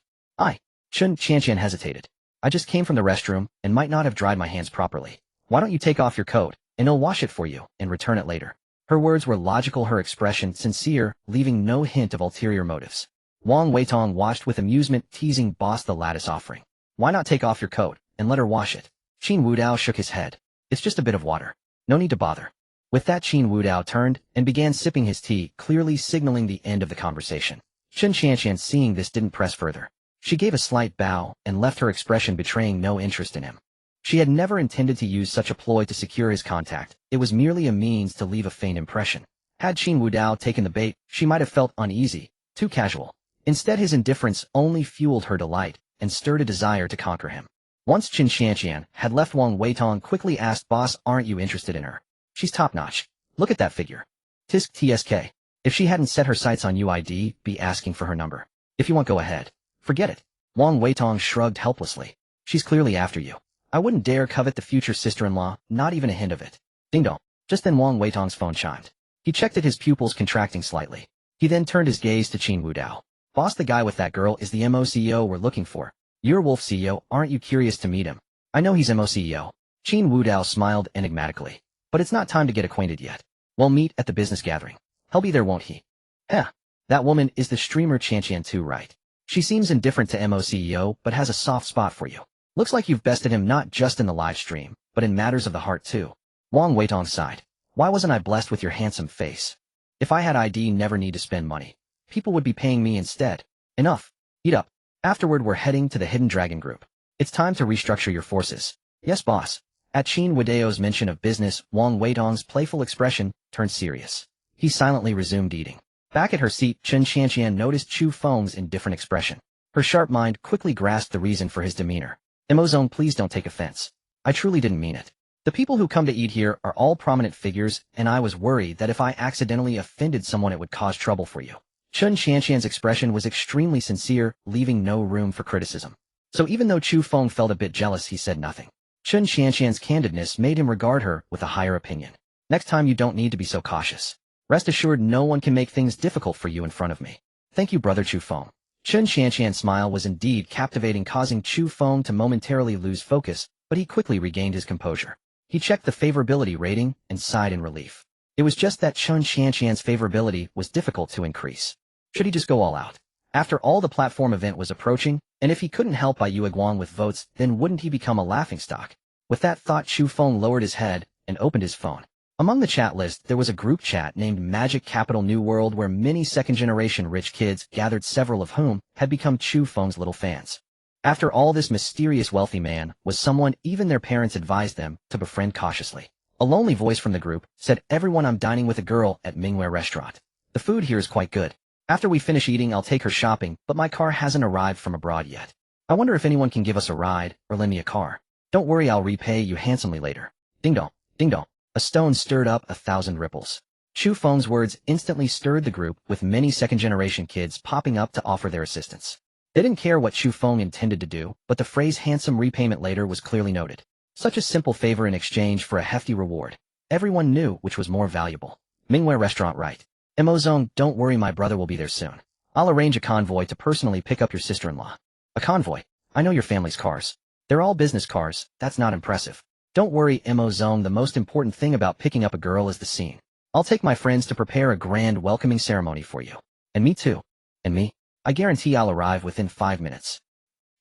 Chen Qianshan hesitated. I just came from the restroom and might not have dried my hands properly. Why don't you take off your coat, and I'll wash it for you and return it later. Her words were logical, her expression sincere, leaving no hint of ulterior motives. Wang Weitong watched with amusement, teasing boss the lattice offering. Why not take off your coat and let her wash it? Qin Wudao shook his head. It's just a bit of water. No need to bother. With that, Qin Wudao turned and began sipping his tea, clearly signaling the end of the conversation. Chen Qianshan, seeing this, didn't press further. She gave a slight bow and left, her expression betraying no interest in him. She had never intended to use such a ploy to secure his contact. It was merely a means to leave a faint impression. Had Qin Wudao taken the bait, she might have felt uneasy, too casual. Instead, his indifference only fueled her delight and stirred a desire to conquer him. Once Chen Qianshan had left, Wang Weitong quickly asked, Boss, aren't you interested in her? She's top-notch. Look at that figure. Tisk TSK. If she hadn't set her sights on you, I'd be asking for her number. If you want, go ahead. Forget it. Wang Weitong shrugged helplessly. She's clearly after you. I wouldn't dare covet the future sister-in-law, not even a hint of it. Ding dong. Just then Wang Weitong's phone chimed. He checked it, his pupils contracting slightly. He then turned his gaze to Qin Wudao. Boss, the guy with that girl is the Mo CEO we're looking for. You're Wolf CEO, aren't you curious to meet him? I know he's Mo CEO. Qin Wudao smiled enigmatically. But it's not time to get acquainted yet. We'll meet at the business gathering. He'll be there, won't he? That woman is the streamer Qianshan too, right? She seems indifferent to Mo CEO, but has a soft spot for you. Looks like you've bested him not just in the live stream, but in matters of the heart too. Wang Weitong sighed. Why wasn't I blessed with your handsome face? If I had ID never need to spend money. People would be paying me instead. Enough. Eat up. Afterward we're heading to the Hidden Dragon Group. It's time to restructure your forces. Yes, boss. At Qin Wudao's mention of business, Wang Weitong's playful expression turned serious. He silently resumed eating. Back at her seat, Chen Qianqian noticed Chu Feng's indifferent expression. Her sharp mind quickly grasped the reason for his demeanor. Emozone, please don't take offense. I truly didn't mean it. The people who come to eat here are all prominent figures, and I was worried that if I accidentally offended someone it would cause trouble for you. Chen Qianqian's expression was extremely sincere, leaving no room for criticism. So even though Chu Feng felt a bit jealous, he said nothing. Chen Qianqian's candidness made him regard her with a higher opinion. Next time you don't need to be so cautious. Rest assured no one can make things difficult for you in front of me. Thank you, brother Chu Feng. Chen Qianqian's smile was indeed captivating, causing Chu Feng to momentarily lose focus, but he quickly regained his composure. He checked the favorability rating and sighed in relief. It was just that Chen Qianqian's favorability was difficult to increase. Should he just go all out? After all, the platform event was approaching, and if he couldn't help by Yue Guang with votes, then wouldn't he become a laughingstock? With that thought, Chu Feng lowered his head and opened his phone. Among the chat list, there was a group chat named Magic Capital New World where many second-generation rich kids gathered, several of whom had become Chu Feng's little fans. After all, this mysterious wealthy man was someone even their parents advised them to befriend cautiously. A lonely voice from the group said, "Everyone, I'm dining with a girl at Mingwei restaurant. The food here is quite good. After we finish eating, I'll take her shopping, but my car hasn't arrived from abroad yet. I wonder if anyone can give us a ride or lend me a car. Don't worry, I'll repay you handsomely later." Ding dong, ding dong. A stone stirred up 1,000 ripples. Chu Feng's words instantly stirred the group, with many second-generation kids popping up to offer their assistance. They didn't care what Chu Feng intended to do, but the phrase handsome repayment later was clearly noted. Such a simple favor in exchange for a hefty reward. Everyone knew which was more valuable. Mingwei restaurant, right? Emozone, don't worry, my brother will be there soon. I'll arrange a convoy to personally pick up your sister-in-law. A convoy? I know your family's cars. They're all business cars, that's not impressive. Don't worry, Emozone, the most important thing about picking up a girl is the scene. I'll take my friends to prepare a grand welcoming ceremony for you. And me too. And me? I guarantee I'll arrive within 5 minutes.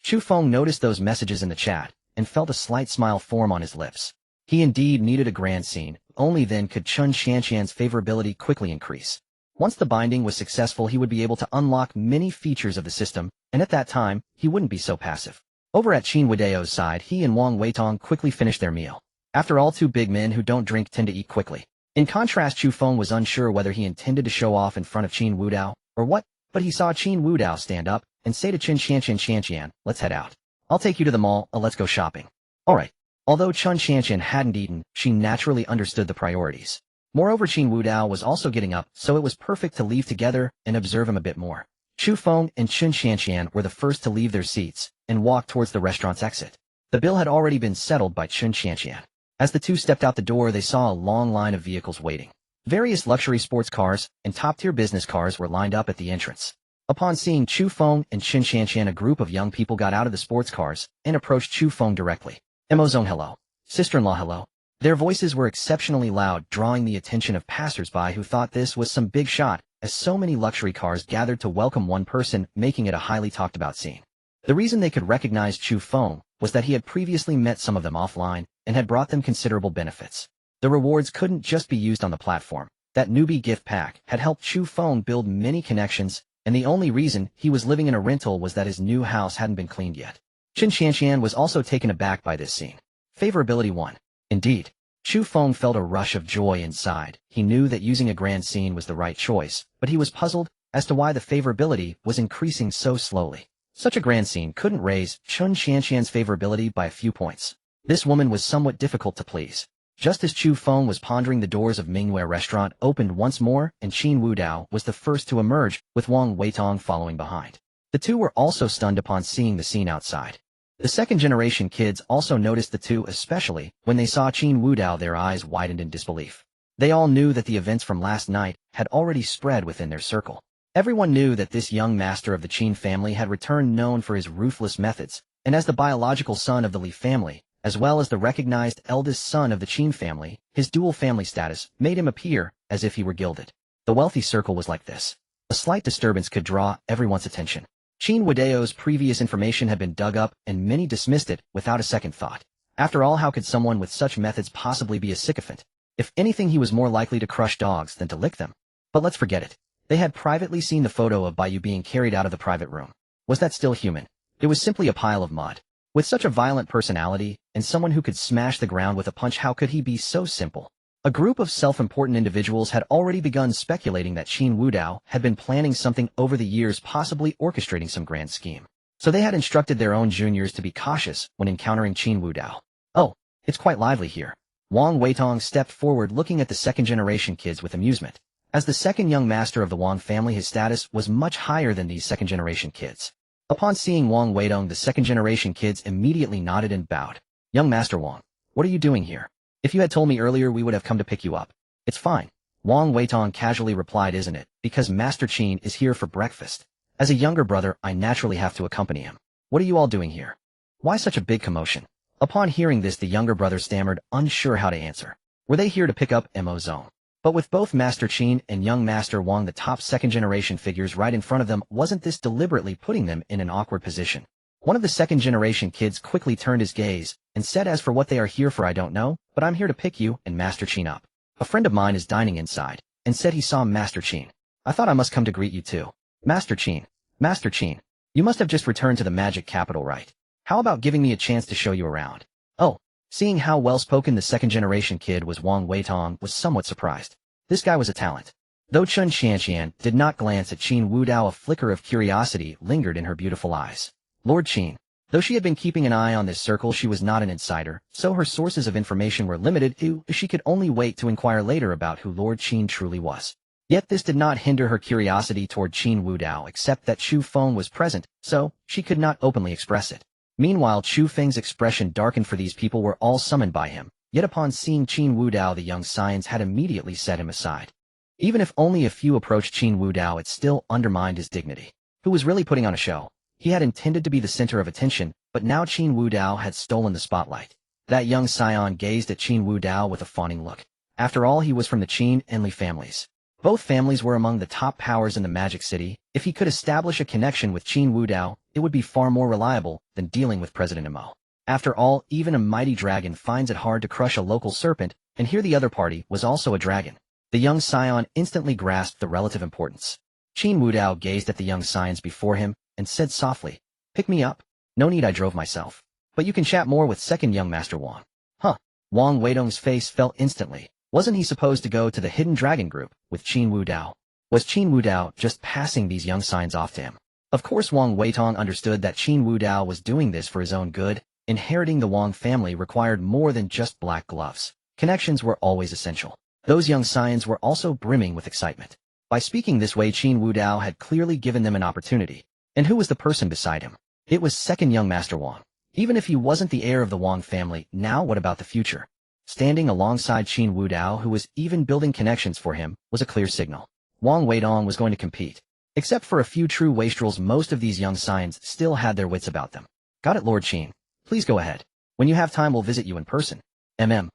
Chu Feng noticed those messages in the chat, and felt a slight smile form on his lips. He indeed needed a grand scene, only then could Chen Qianqian's favorability quickly increase. Once the binding was successful, he would be able to unlock many features of the system, and at that time, he wouldn't be so passive. Over at Qin Wudao's side, he and Wang Weitong quickly finished their meal. After all, two big men who don't drink tend to eat quickly. In contrast, Chu Feng was unsure whether he intended to show off in front of Qin Wudao, or what, but he saw Qin Wudao stand up and say to Chen Qianqian, "Let's head out. I'll take you to the mall, let's go shopping." Alright. Although Chen Qianqian hadn't eaten, she naturally understood the priorities. Moreover, Qin Wudao was also getting up, so it was perfect to leave together and observe him a bit more. Chu Feng and Chen Qianqian were the first to leave their seats and walk towards the restaurant's exit. The bill had already been settled by Chen Qianqian. As the two stepped out the door, they saw a long line of vehicles waiting. Various luxury sports cars and top-tier business cars were lined up at the entrance. Upon seeing Chu Feng and Chen Qianqian, a group of young people got out of the sports cars and approached Chu Feng directly. Emozone, hello. Sister-in-law, hello. Their voices were exceptionally loud, drawing the attention of passers-by who thought this was some big shot, as so many luxury cars gathered to welcome one person, making it a highly talked-about scene. The reason they could recognize Chu Feng was that he had previously met some of them offline and had brought them considerable benefits. The rewards couldn't just be used on the platform. That newbie gift pack had helped Chu Feng build many connections, and the only reason he was living in a rental was that his new house hadn't been cleaned yet. Chen Qianqian was also taken aback by this scene. Favorability 1. Indeed. Chu Feng felt a rush of joy inside. He knew that using a grand scene was the right choice, but he was puzzled as to why the favorability was increasing so slowly. Such a grand scene couldn't raise Chen Qianqian's favorability by a few points. This woman was somewhat difficult to please. Just as Chu Feng was pondering, the doors of Mingwei restaurant opened once more, and Qin Wudao was the first to emerge, with Wang Weitong following behind. The two were also stunned upon seeing the scene outside. The second-generation kids also noticed the two, especially when they saw Qin Wudao. Their eyes widened in disbelief. They all knew that the events from last night had already spread within their circle. Everyone knew that this young master of the Qin family had returned, known for his ruthless methods, and as the biological son of the Li family, as well as the recognized eldest son of the Qin family, his dual family status made him appear as if he were gilded. The wealthy circle was like this. A slight disturbance could draw everyone's attention. Qin Wudao's previous information had been dug up, and many dismissed it without a second thought. After all, how could someone with such methods possibly be a sycophant? If anything, he was more likely to crush dogs than to lick them. But let's forget it. They had privately seen the photo of Baiyu being carried out of the private room. Was that still human? It was simply a pile of mud. With such a violent personality, and someone who could smash the ground with a punch, how could he be so simple? A group of self-important individuals had already begun speculating that Qin Wudao had been planning something over the years, possibly orchestrating some grand scheme. So they had instructed their own juniors to be cautious when encountering Qin Wudao. Oh, it's quite lively here. Wang Weitong stepped forward, looking at the second-generation kids with amusement. As the second young master of the Wang family, his status was much higher than these second-generation kids. Upon seeing Wang Weitong, the second-generation kids immediately nodded and bowed. Young Master Wang, what are you doing here? If you had told me earlier, we would have come to pick you up. It's fine. Wang Weitong casually replied, isn't it? Because Master Qin is here for breakfast. As a younger brother, I naturally have to accompany him. What are you all doing here? Why such a big commotion? Upon hearing this, the younger brother stammered, unsure how to answer. Were they here to pick up Mo Zong? But with both Master Qin and young Master Wang, the top second-generation figures, right in front of them, wasn't this deliberately putting them in an awkward position? One of the second-generation kids quickly turned his gaze and said, as for what they are here for, I don't know, but I'm here to pick you and Master Qin up. A friend of mine is dining inside and said he saw Master Qin. I thought I must come to greet you too. Master Qin, you must have just returned to the magic capital, right? How about giving me a chance to show you around? Oh, seeing how well-spoken the second-generation kid was, Wang Weitong was somewhat surprised. This guy was a talent. Though Chun Qianqian did not glance at Qin Wudao, a flicker of curiosity lingered in her beautiful eyes. Lord Qin. Though she had been keeping an eye on this circle, she was not an insider, so her sources of information were limited. She could only wait to inquire later about who Lord Qin truly was. Yet this did not hinder her curiosity toward Qin Wudao, except that Chu Feng was present, so she could not openly express it. Meanwhile, Chu Feng's expression darkened, for these people were all summoned by him, yet upon seeing Qin Wudao, the young scions had immediately set him aside. Even if only a few approached Qin Wudao, it still undermined his dignity. Who was really putting on a show? He had intended to be the center of attention, but now Qin Wudao had stolen the spotlight. That young scion gazed at Qin Wudao with a fawning look. After all, he was from the Qin and Li families. Both families were among the top powers in the Magic City. If he could establish a connection with Qin Wudao, it would be far more reliable than dealing with President Mo. After all, even a mighty dragon finds it hard to crush a local serpent, and here the other party was also a dragon. The young scion instantly grasped the relative importance. Qin Wudao gazed at the young scions before him and said softly, "Pick me up. No need, I drove myself. But you can chat more with second young Master Wang." Huh. Wang Weitong's face fell instantly. Wasn't he supposed to go to the hidden dragon group with Qin Wudao? Was Qin Wudao just passing these young scions off to him? Of course, Wang Weitong understood that Qin Wudao was doing this for his own good. Inheriting the Wang family required more than just black gloves. Connections were always essential. Those young scions were also brimming with excitement. By speaking this way, Qin Wudao had clearly given them an opportunity. And who was the person beside him? It was second young Master Wang. Even if he wasn't the heir of the Wang family, now what about the future? Standing alongside Qin Wudao, who was even building connections for him, was a clear signal. Wang Weitong was going to compete. Except for a few true wastrels, most of these young scions still had their wits about them. Got it, Lord Qin. Please go ahead. When you have time, we'll visit you in person. Qin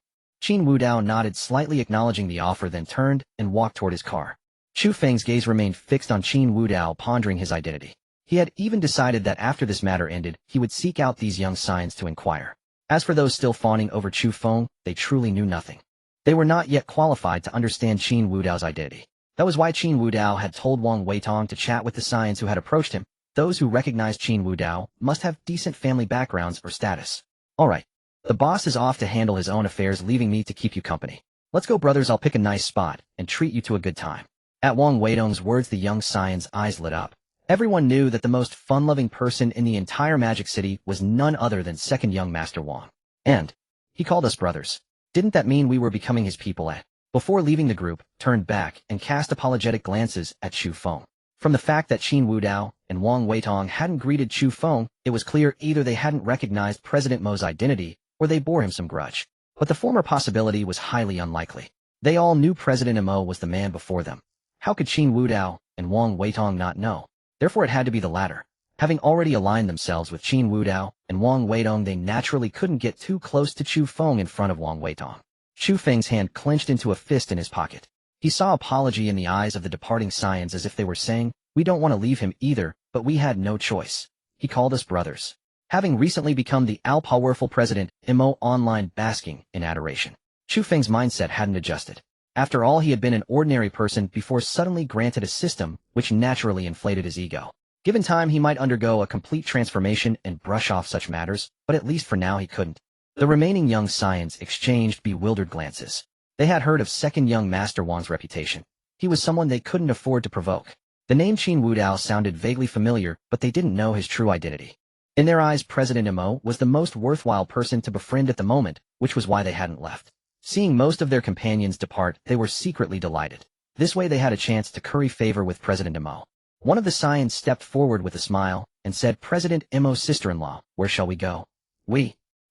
Wudao nodded slightly, acknowledging the offer, then turned and walked toward his car. Chu Feng's gaze remained fixed on Qin Wudao, pondering his identity. He had even decided that after this matter ended, he would seek out these young scions to inquire. As for those still fawning over Chu Feng, they truly knew nothing. They were not yet qualified to understand Qin Wudao's identity. That was why Qin Wudao had told Wang Weitong to chat with the scions who had approached him. Those who recognized Qin Wudao must have decent family backgrounds or status. Alright, the boss is off to handle his own affairs, leaving me to keep you company. Let's go, brothers, I'll pick a nice spot and treat you to a good time. At Wang Weitong's words, the young scions' eyes lit up. Everyone knew that the most fun-loving person in the entire Magic City was none other than second young Master Wang. And he called us brothers. Didn't that mean we were becoming his people? Before leaving the group, turned back and cast apologetic glances at Chu Feng. From the fact that Qin Wudao and Wang Weitong hadn't greeted Chu Feng, it was clear either they hadn't recognized President Mo's identity or they bore him some grudge. But the former possibility was highly unlikely. They all knew President Mo was the man before them. How could Qin Wudao and Wang Weitong not know? Therefore it had to be the latter. Having already aligned themselves with Qin Wudao and Wang Weitong, they naturally couldn't get too close to Chu Feng in front of Wang Weitong. Chu Feng's hand clenched into a fist in his pocket. He saw apology in the eyes of the departing scions, as if they were saying, "We don't want to leave him either, but we had no choice. He called us brothers. Having recently become the all-powerful president, Mo online basking in adoration. Chu Feng's mindset hadn't adjusted. After all, he had been an ordinary person before suddenly granted a system which naturally inflated his ego. Given time, he might undergo a complete transformation and brush off such matters, but at least for now he couldn't. The remaining young scions exchanged bewildered glances. They had heard of second young Master Wang's reputation. He was someone they couldn't afford to provoke. The name Qin Wudao sounded vaguely familiar, but they didn't know his true identity. In their eyes, President Mo was the most worthwhile person to befriend at the moment, which was why they hadn't left. Seeing most of their companions depart, they were secretly delighted. This way they had a chance to curry favor with President Mo. One of the scions stepped forward with a smile and said, "President Mo's sister-in-law, where shall we go?"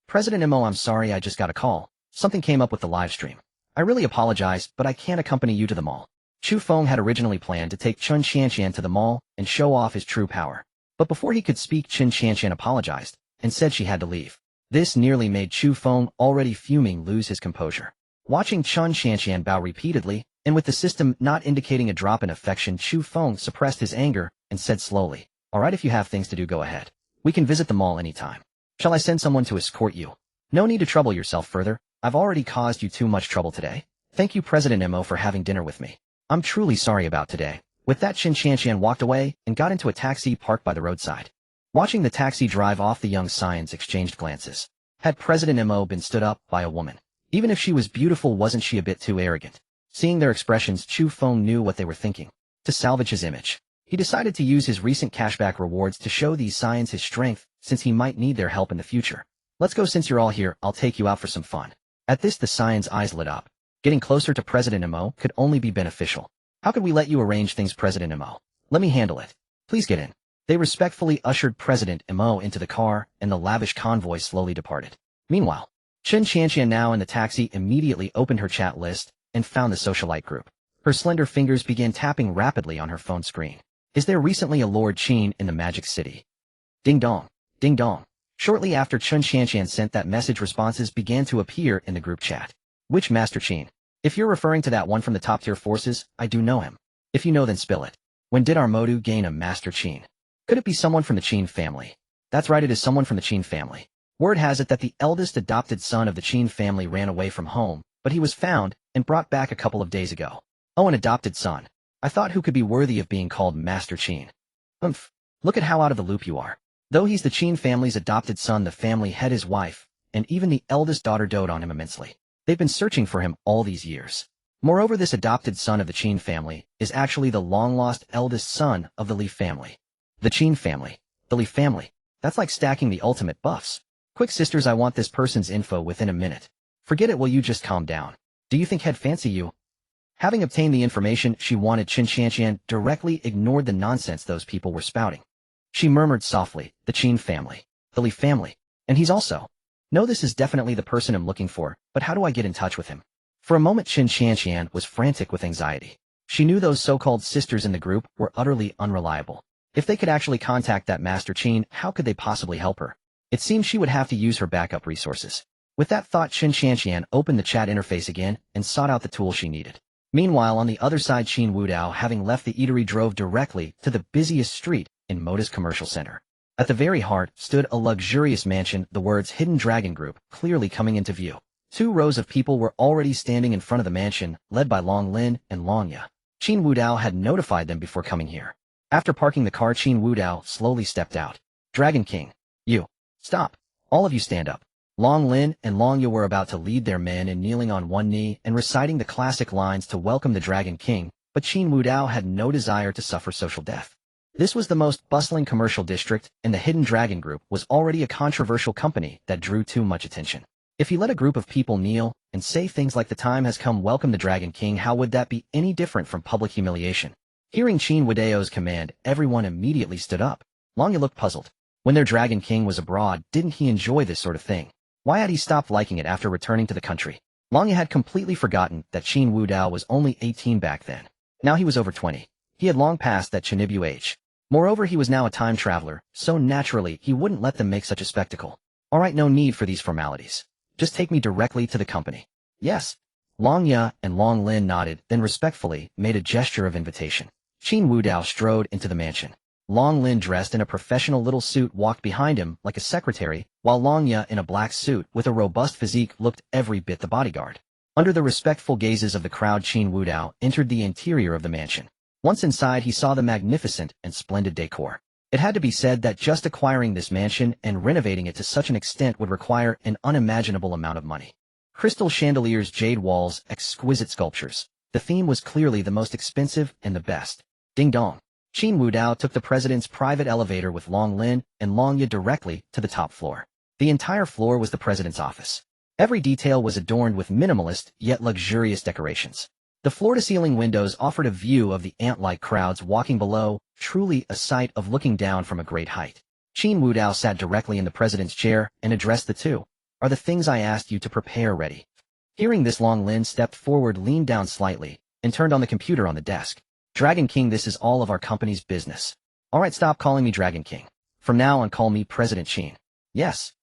President Mo, I'm sorry, I just got a call. Something came up with the live stream. I really apologize, but I can't accompany you to the mall. Chu Feng had originally planned to take Chen Qianqian to the mall and show off his true power. But before he could speak, Chen Qianqian apologized and said she had to leave. This nearly made Chu Feng, already fuming, lose his composure. Watching Chen Qianqian bow repeatedly, and with the system not indicating a drop in affection, Chu Feng suppressed his anger and said slowly, "All right, if you have things to do, go ahead. We can visit the mall anytime. Shall I send someone to escort you? No need to trouble yourself further. I've already caused you too much trouble today. Thank you, President Mo, for having dinner with me. I'm truly sorry about today." With that, Chen Qianqian walked away and got into a taxi parked by the roadside. Watching the taxi drive off, the young scions exchanged glances. Had President Mo been stood up by a woman? Even if she was beautiful, wasn't she a bit too arrogant? Seeing their expressions, Chu Feng knew what they were thinking. To salvage his image, he decided to use his recent cashback rewards to show these scions his strength, since he might need their help in the future. "Let's go, since you're all here, I'll take you out for some fun." At this, the scions' eyes lit up. Getting closer to President Mo could only be beneficial. "How could we let you arrange things, President Mo? Let me handle it. Please get in." They respectfully ushered President Mo into the car, and the lavish convoy slowly departed. Meanwhile, Chen Qianqian, now in the taxi, immediately opened her chat list and found the socialite group. Her slender fingers began tapping rapidly on her phone screen. "Is there recently a Lord Qin in the Magic City?" Ding dong, ding dong. Shortly after Chen Qianqian sent that message, responses began to appear in the group chat. "Which Master Qin? If you're referring to that one from the top-tier forces, I do know him. If you know, then spill it. When did our Modu gain a Master Qin? Could it be someone from the Qin family?" "That's right, it is someone from the Qin family. Word has it that the eldest adopted son of the Qin family ran away from home, but he was found and brought back a couple of days ago." "Oh, an adopted son. I thought, who could be worthy of being called Master Qin?" "Umph. Look at how out of the loop you are. Though he's the Qin family's adopted son, the family had his wife, and even the eldest daughter doted on him immensely. They've been searching for him all these years. Moreover, this adopted son of the Qin family is actually the long-lost eldest son of the Li family." "The Qin family? The Li family? That's like stacking the ultimate buffs. Quick, sisters, I want this person's info within a minute." "Forget it, will you just calm down? Do you think he'd fancy you?" Having obtained the information she wanted, Chen Qianqian directly ignored the nonsense those people were spouting. She murmured softly, "The Qin family. The Li family. And he's also. No, this is definitely the person I'm looking for, but how do I get in touch with him?" For a moment, Chen Qianqian was frantic with anxiety. She knew those so-called sisters in the group were utterly unreliable. If they could actually contact that Master Qin, how could they possibly help her? It seemed she would have to use her backup resources. With that thought, Chen Qianqian opened the chat interface again and sought out the tool she needed. Meanwhile, on the other side, Qin Wudao, having left the eatery, drove directly to the busiest street in Moda's commercial center. At the very heart stood a luxurious mansion, the words "Hidden Dragon Group" clearly coming into view. 2 rows of people were already standing in front of the mansion, led by Long Lin and Long Ya. Qin Wudao had notified them before coming here. After parking the car, Qin Wudao slowly stepped out. "Dragon King, you. Stop. All of you stand up." Long Lin and Long Ya were about to lead their men in kneeling on one knee and reciting the classic lines to welcome the Dragon King, but Qin Wudao had no desire to suffer social death. This was the most bustling commercial district, and the Hidden Dragon Group was already a controversial company that drew too much attention. If he let a group of people kneel and say things like "The time has come, welcome the Dragon King," how would that be any different from public humiliation? Hearing Qin Wudao's command, everyone immediately stood up. Long Ya looked puzzled. When their Dragon King was abroad, didn't he enjoy this sort of thing? Why had he stopped liking it after returning to the country? Long Ya had completely forgotten that Qin Wudao was only 18 back then. Now he was over 20. He had long passed that Chinibu age. Moreover, he was now a time traveler, so naturally he wouldn't let them make such a spectacle. "All right, no need for these formalities. Just take me directly to the company." "Yes." Long Ya and Long Lin nodded, then respectfully made a gesture of invitation. Qin Wudao strode into the mansion. Long Lin, dressed in a professional little suit, walked behind him like a secretary, while Long Ya, in a black suit with a robust physique, looked every bit the bodyguard. Under the respectful gazes of the crowd, Qin Wudao entered the interior of the mansion. Once inside, he saw the magnificent and splendid decor. It had to be said that just acquiring this mansion and renovating it to such an extent would require an unimaginable amount of money. Crystal chandeliers, jade walls, exquisite sculptures. The theme was clearly the most expensive and the best. Ding dong. Qin Wudao took the president's private elevator with Long Lin and Long Ya directly to the top floor. The entire floor was the president's office. Every detail was adorned with minimalist yet luxurious decorations. The floor-to-ceiling windows offered a view of the ant-like crowds walking below, truly a sight of looking down from a great height. Qin Wudao sat directly in the president's chair and addressed the two. Are the things I asked you to prepare ready? Hearing this, Long Lin stepped forward, leaned down slightly, and turned on the computer on the desk. Dragon King, this is all of our company's business. Alright, stop calling me Dragon King. From now on, call me President Qin. Yes.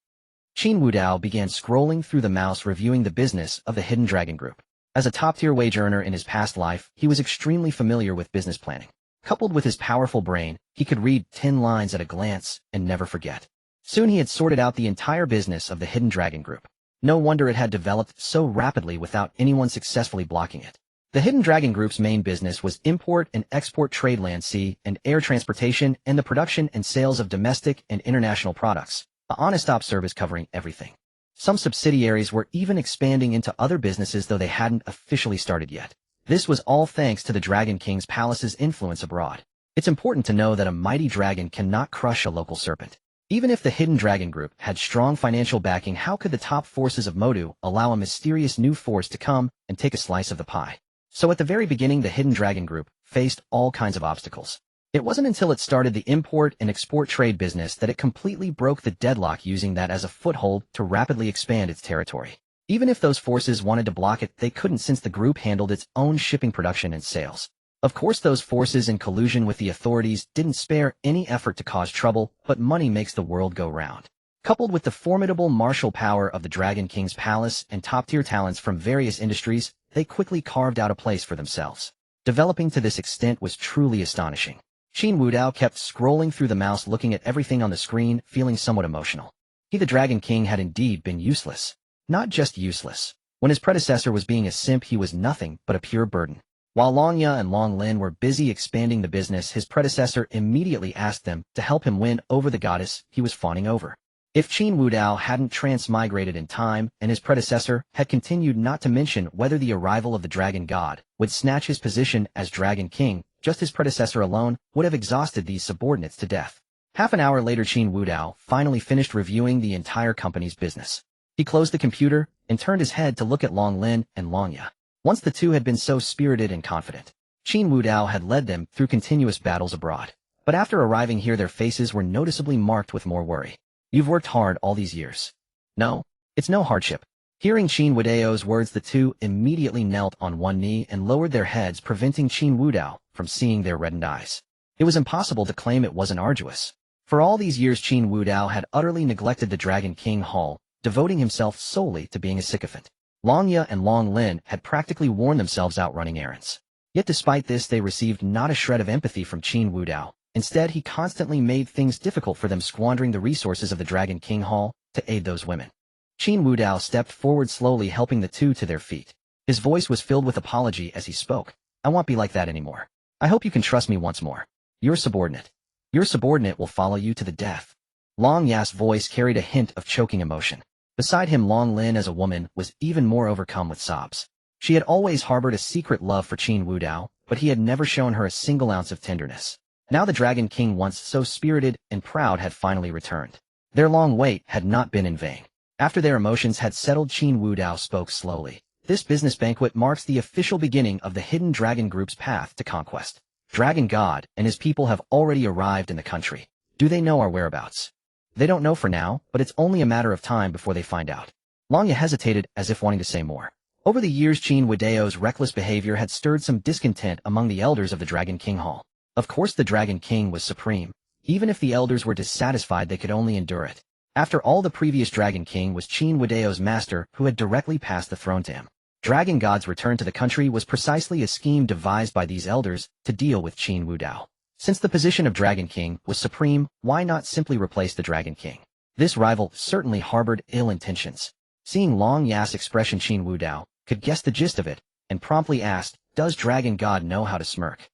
Qin Wudao began scrolling through the mouse, reviewing the business of the Hidden Dragon Group. As a top-tier wage earner in his past life, he was extremely familiar with business planning. Coupled with his powerful brain, he could read 10 lines at a glance and never forget. Soon he had sorted out the entire business of the Hidden Dragon Group. No wonder it had developed so rapidly without anyone successfully blocking it. The Hidden Dragon Group's main business was import and export trade, land, sea, and air transportation, and the production and sales of domestic and international products, a on-stop service covering everything. Some subsidiaries were even expanding into other businesses, though they hadn't officially started yet. This was all thanks to the Dragon King's palace's influence abroad. It's important to know that a mighty dragon cannot crush a local serpent. Even if the Hidden Dragon Group had strong financial backing, how could the top forces of Modu allow a mysterious new force to come and take a slice of the pie? So at the very beginning, the Hidden Dragon Group faced all kinds of obstacles. It wasn't until it started the import and export trade business that it completely broke the deadlock, using that as a foothold to rapidly expand its territory. Even if those forces wanted to block it, they couldn't, since the group handled its own shipping, production, and sales. Of course, those forces, in collusion with the authorities, didn't spare any effort to cause trouble, but money makes the world go round. Coupled with the formidable martial power of the Dragon King's palace and top-tier talents from various industries, they quickly carved out a place for themselves. Developing to this extent was truly astonishing. Qin Wudao kept scrolling through the mouse, looking at everything on the screen, feeling somewhat emotional. He, the Dragon King, had indeed been useless. Not just useless. When his predecessor was being a simp, he was nothing but a pure burden. While Long Ya and Long Lin were busy expanding the business, his predecessor immediately asked them to help him win over the goddess he was fawning over. If Qin Wudao hadn't transmigrated in time, and his predecessor had continued, not to mention whether the arrival of the Dragon God would snatch his position as Dragon King, just his predecessor alone would have exhausted these subordinates to death. Half an hour later, Qin Wudao finally finished reviewing the entire company's business. He closed the computer and turned his head to look at Long Lin and Long Ya. Once the two had been so spirited and confident, Qin Wudao had led them through continuous battles abroad. But after arriving here, their faces were noticeably marked with more worry. You've worked hard all these years. No, it's no hardship. Hearing Qin Wudao's words, the two immediately knelt on one knee and lowered their heads, preventing Qin Wudao from seeing their reddened eyes. It was impossible to claim it wasn't arduous. For all these years, Qin Wudao had utterly neglected the Dragon King Hall, devoting himself solely to being a sycophant. Long Ya and Long Lin had practically worn themselves out running errands. Yet despite this, they received not a shred of empathy from Qin Wudao. Instead, he constantly made things difficult for them, squandering the resources of the Dragon King Hall to aid those women. Qin Wudao stepped forward slowly, helping the two to their feet. His voice was filled with apology as he spoke. I won't be like that anymore. I hope you can trust me once more. Your subordinate. Your subordinate will follow you to the death. Long Ya's voice carried a hint of choking emotion. Beside him, Long Lin, as a woman, was even more overcome with sobs. She had always harbored a secret love for Qin Wudao, but he had never shown her a single ounce of tenderness. Now the Dragon King, once so spirited and proud, had finally returned. Their long wait had not been in vain. After their emotions had settled, Qin Wudao spoke slowly. This business banquet marks the official beginning of the Hidden Dragon Group's path to conquest. Dragon God and his people have already arrived in the country. Do they know our whereabouts? They don't know for now, but it's only a matter of time before they find out. Long Ya hesitated, as if wanting to say more. Over the years, Qin Wudao's reckless behavior had stirred some discontent among the elders of the Dragon King Hall. Of course, the Dragon King was supreme. Even if the elders were dissatisfied, they could only endure it. After all, the previous Dragon King was Qin Wudao's master, who had directly passed the throne to him. Dragon God's return to the country was precisely a scheme devised by these elders to deal with Qin Wudao. Since the position of Dragon King was supreme, why not simply replace the Dragon King? This rival certainly harbored ill intentions. Seeing Long Ya's expression, Qin Wudao could guess the gist of it, and promptly asked, "Does Dragon God know how to smirk?"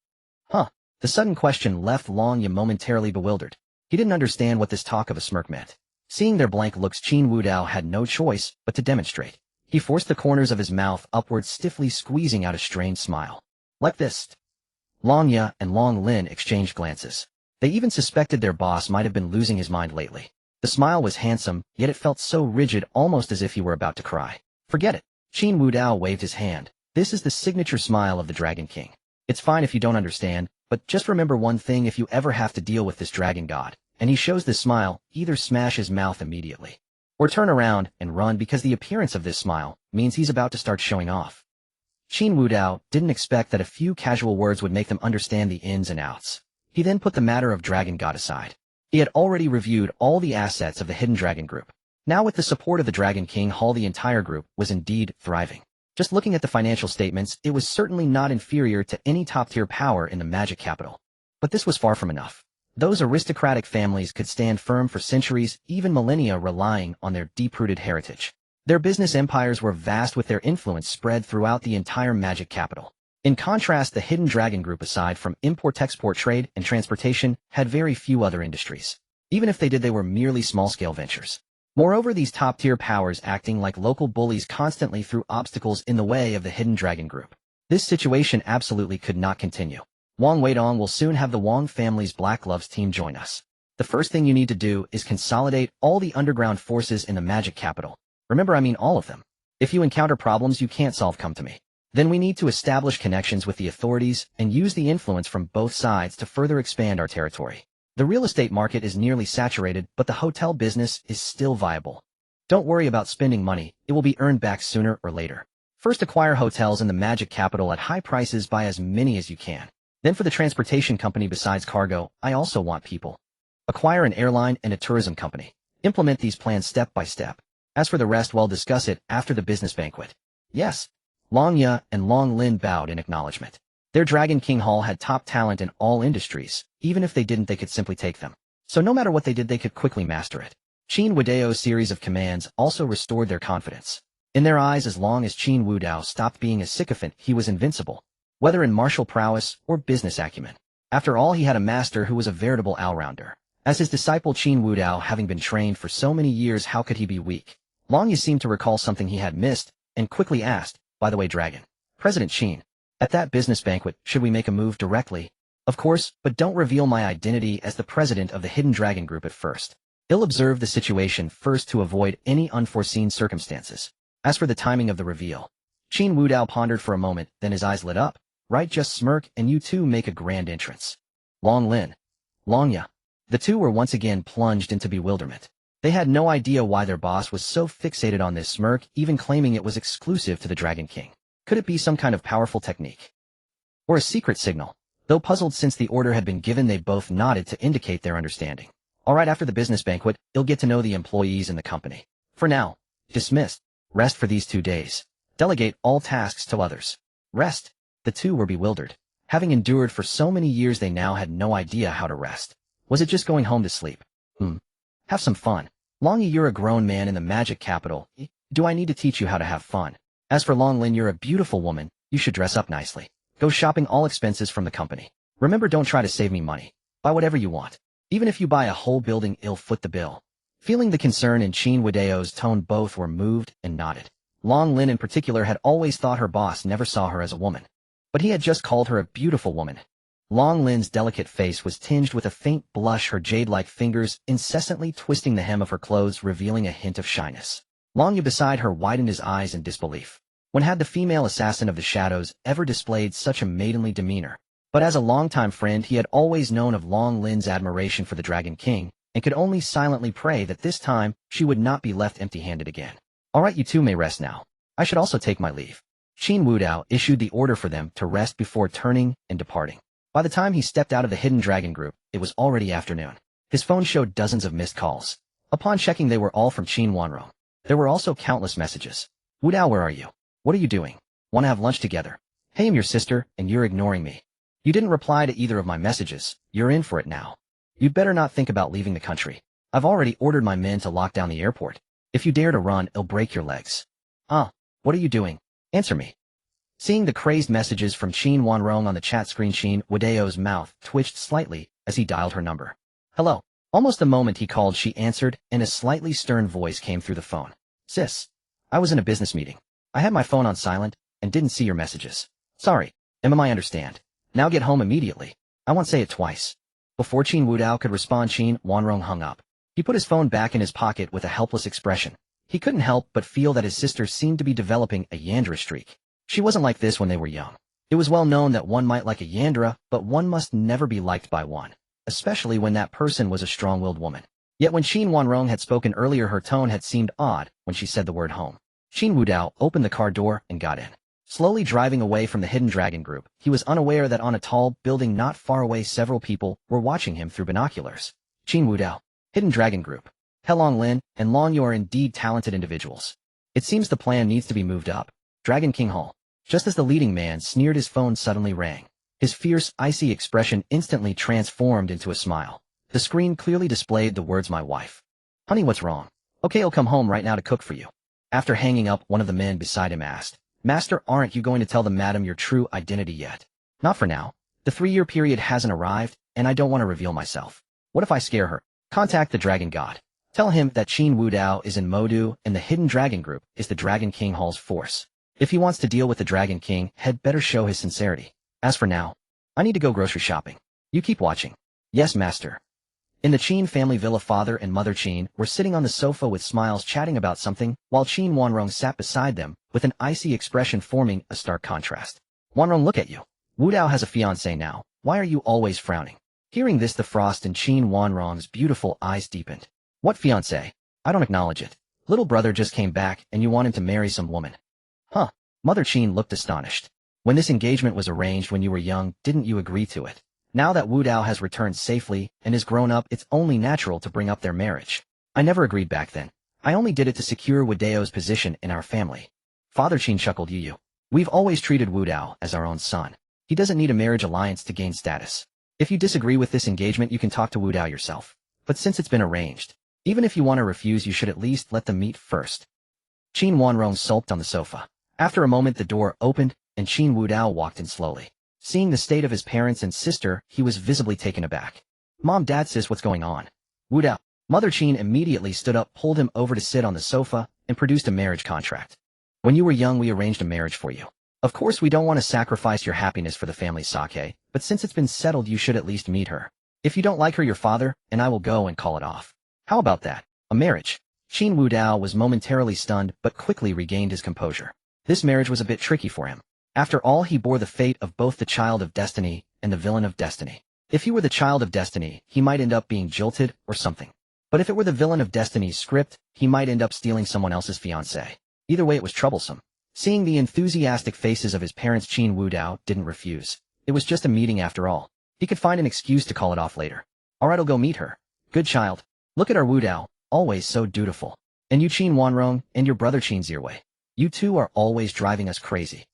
Huh. The sudden question left Long Ya momentarily bewildered. He didn't understand what this talk of a smirk meant. Seeing their blank looks, Qin Wudao had no choice but to demonstrate. He forced the corners of his mouth upward, stiffly squeezing out a strained smile. Like this. Long Ya and Long Lin exchanged glances. They even suspected their boss might have been losing his mind lately. The smile was handsome, yet it felt so rigid, almost as if he were about to cry. Forget it. Qin Wudao waved his hand. This is the signature smile of the Dragon King. It's fine if you don't understand, but just remember one thing: if you ever have to deal with this dragon god, and he shows this smile, either smash his mouth immediately, or turn around and run, because the appearance of this smile means he's about to start showing off. Qin Wudao didn't expect that a few casual words would make them understand the ins and outs. He then put the matter of Dragon God aside. He had already reviewed all the assets of the Hidden Dragon Group. Now, with the support of the Dragon King Hall, the entire group was indeed thriving. Just looking at the financial statements, it was certainly not inferior to any top-tier power in the magic capital. But this was far from enough. Those aristocratic families could stand firm for centuries, even millennia, relying on their deep-rooted heritage. Their business empires were vast, with their influence spread throughout the entire magic capital. In contrast, the Hidden Dragon Group, aside from import-export trade and transportation, had very few other industries. Even if they did, they were merely small-scale ventures. Moreover, these top-tier powers acting like local bullies constantly threw obstacles in the way of the Hidden Dragon Group. This situation absolutely could not continue. Wang Weidong will soon have the Wang family's Black Gloves team join us. The first thing you need to do is consolidate all the underground forces in the magic capital. Remember, I mean all of them. If you encounter problems you can't solve, come to me. Then we need to establish connections with the authorities and use the influence from both sides to further expand our territory. The real estate market is nearly saturated, but the hotel business is still viable. Don't worry about spending money, it will be earned back sooner or later. First, acquire hotels in the magic capital at high prices, buy as many as you can. Then for the transportation company, besides cargo, I also want people. Acquire an airline and a tourism company. Implement these plans step by step. As for the rest, well, discuss it after the business banquet. Yes. Long Ya and Long Lin bowed in acknowledgement. Their Dragon King Hall had top talent in all industries. Even if they didn't, they could simply take them. So no matter what they did, they could quickly master it. Qin Wudao's series of commands also restored their confidence. In their eyes, as long as Qin Wudao stopped being a sycophant, he was invincible, whether in martial prowess or business acumen. After all, he had a master who was a veritable all-rounder. As his disciple, Qin Wudao, having been trained for so many years, how could he be weak? Long Ya seemed to recall something he had missed, and quickly asked, "By the way, Dragon President Qin, at that business banquet, should we make a move directly?" "Of course, but don't reveal my identity as the president of the Hidden Dragon Group at first. I'll observe the situation first to avoid any unforeseen circumstances." As for the timing of the reveal, Qin Wudao pondered for a moment, then his eyes lit up. "Right, just smirk, and you two make a grand entrance." Long Lin, Long Ya. The two were once again plunged into bewilderment. They had no idea why their boss was so fixated on this smirk, even claiming it was exclusive to the Dragon King. Could it be some kind of powerful technique? Or a secret signal? Though puzzled since the order had been given, they both nodded to indicate their understanding. All right, after the business banquet, you'll get to know the employees in the company. For now, dismissed. Rest for these 2 days. Delegate all tasks to others. Rest? The two were bewildered. Having endured for so many years, they now had no idea how to rest. Was it just going home to sleep? Have some fun. Long Ya, you're a grown man in the magic capital. Do I need to teach you how to have fun? As for Long Lin, you're a beautiful woman. You should dress up nicely. Go shopping, all expenses from the company. Remember, don't try to save me money. Buy whatever you want. Even if you buy a whole building, I'll foot the bill. Feeling the concern in Qin Wudao's tone, both were moved and nodded. Long Lin in particular had always thought her boss never saw her as a woman. But he had just called her a beautiful woman. Long Lin's delicate face was tinged with a faint blush, her jade-like fingers incessantly twisting the hem of her clothes, revealing a hint of shyness. Long Ya beside her widened his eyes in disbelief. When had the female assassin of the shadows ever displayed such a maidenly demeanor? But as a longtime friend, he had always known of Long Lin's admiration for the Dragon King, and could only silently pray that this time she would not be left empty-handed again. All right, you two may rest now. I should also take my leave. Qin Wudao issued the order for them to rest before turning and departing. By the time he stepped out of the Hidden Dragon Group, it was already afternoon. His phone showed dozens of missed calls. Upon checking, they were all from Qin Wanrong. There were also countless messages. "Wudao, where are you? What are you doing? Want to have lunch together? Hey, I'm your sister, and you're ignoring me." You didn't reply to either of my messages. You're in for it now. You'd better not think about leaving the country. I've already ordered my men to lock down the airport. If you dare to run, it'll break your legs. What are you doing? Answer me. Seeing the crazed messages from Qin Wudao on the chat screen, Qin Wudao's mouth twitched slightly as he dialed her number. Hello. Almost the moment he called, she answered, and a slightly stern voice came through the phone. Sis. I was in a business meeting. I had my phone on silent and didn't see your messages. Sorry. I understand. Now get home immediately. I won't say it twice. Before Qin Wudao could respond, Qin Wudao hung up. He put his phone back in his pocket with a helpless expression. He couldn't help but feel that his sister seemed to be developing a Yandra streak. She wasn't like this when they were young. It was well known that one might like a Yandra, but one must never be liked by one, especially when that person was a strong-willed woman. Yet when Qin Wudao had spoken earlier, her tone had seemed odd when she said the word home. Qin Wudao opened the car door and got in. Slowly driving away from the Hidden Dragon group, he was unaware that on a tall building not far away several people were watching him through binoculars. Qin Wudao, Hidden Dragon group. Helong Lin and Long Yu are indeed talented individuals. It seems the plan needs to be moved up. Dragon King Hall. Just as the leading man sneered, his phone suddenly rang. His fierce, icy expression instantly transformed into a smile. The screen clearly displayed the words, my wife. Honey, what's wrong? Okay, I'll come home right now to cook for you. After hanging up, one of the men beside him asked, Master, aren't you going to tell the madam your true identity yet? Not for now. The 3-year period hasn't arrived, and I don't want to reveal myself. What if I scare her? Contact the Dragon God. Tell him that Qin Wudao is in Modu and the Hidden Dragon group is the Dragon King Hall's force. If he wants to deal with the Dragon King, had better show his sincerity. As for now, I need to go grocery shopping. You keep watching. Yes, master. In the Qin family villa, father and mother Qin were sitting on the sofa with smiles chatting about something, while Qin Wudao sat beside them, with an icy expression forming a stark contrast. Wudao, look at you. Wudao has a fiancé now. Why are you always frowning? Hearing this, the frost in Qin Wudao's beautiful eyes deepened. What fiancé? I don't acknowledge it. Little brother just came back and you want him to marry some woman. Huh. Mother Qin looked astonished. When this engagement was arranged when you were young, didn't you agree to it? Now that Wudao has returned safely and is grown up, it's only natural to bring up their marriage. I never agreed back then. I only did it to secure Wudao's position in our family. Father Qin chuckled. You. We've always treated Wudao as our own son. He doesn't need a marriage alliance to gain status. If you disagree with this engagement, you can talk to Wudao yourself. But since it's been arranged, even if you want to refuse, you should at least let them meet first. Qin Wudao sulked on the sofa. After a moment, the door opened, and Qin Wudao walked in slowly. Seeing the state of his parents and sister, he was visibly taken aback. Mom, Dad, sis, what's going on? Wudao. Mother Qin immediately stood up, pulled him over to sit on the sofa, and produced a marriage contract. When you were young, we arranged a marriage for you. Of course, we don't want to sacrifice your happiness for the family's sake, but since it's been settled, you should at least meet her. If you don't like her, your father and I will go and call it off. How about that? A marriage? Qin Wudao was momentarily stunned, but quickly regained his composure. This marriage was a bit tricky for him. After all, he bore the fate of both the child of destiny and the villain of destiny. If he were the child of destiny, he might end up being jilted or something. But if it were the villain of destiny's script, he might end up stealing someone else's fiancée. Either way, it was troublesome. Seeing the enthusiastic faces of his parents, Qin Wudao didn't refuse. It was just a meeting after all. He could find an excuse to call it off later. Alright, I'll go meet her. Good child. Look at our Wudao, always so dutiful. And you, Qin Wudao, and your brother Qin Zirwei. You two are always driving us crazy.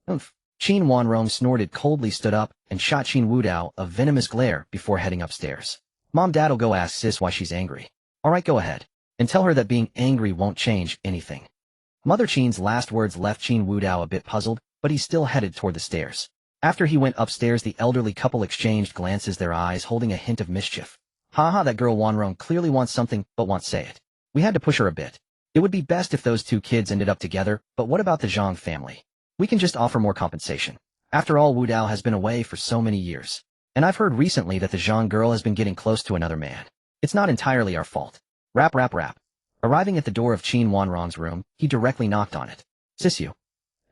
Oomph. Qin Wudao snorted coldly, stood up, and shot Qin Wudao a venomous glare before heading upstairs. Mom, Dad'll go ask sis why she's angry. Alright, go ahead. And tell her that being angry won't change anything. Mother Qin's last words left Qin Wudao a bit puzzled, but he still headed toward the stairs. After he went upstairs, the elderly couple exchanged glances, their eyes holding a hint of mischief. Haha, that girl Wudao clearly wants something, but won't say it. We had to push her a bit. It would be best if those two kids ended up together, but what about the Zhang family? We can just offer more compensation. After all, Wudao has been away for so many years. And I've heard recently that the Zhang girl has been getting close to another man. It's not entirely our fault. Rap, rap, rap. Arriving at the door of Qin Wudang's room, he directly knocked on it. Sis, you.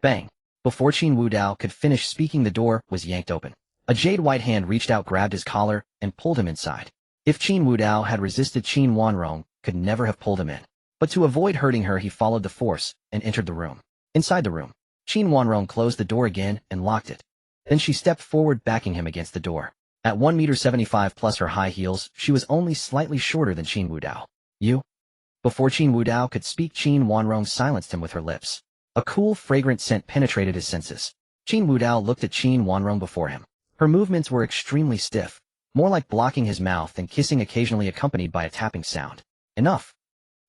Bang. Before Qin Wudao could finish speaking, the door was yanked open. A jade white hand reached out, grabbed his collar, and pulled him inside. If Qin Wudao had resisted, Qin Wudao could never have pulled him in. But to avoid hurting her, he followed the force and entered the room. Inside the room, Qin Wudao closed the door again and locked it. Then she stepped forward, backing him against the door. At 1.75 m plus her high heels, she was only slightly shorter than Qin Wudao. You? Before Qin Wudao could speak, Qin Wudao silenced him with her lips. A cool, fragrant scent penetrated his senses. Qin Wudao looked at Qin Wudao before him. Her movements were extremely stiff, more like blocking his mouth and kissing occasionally accompanied by a tapping sound. Enough.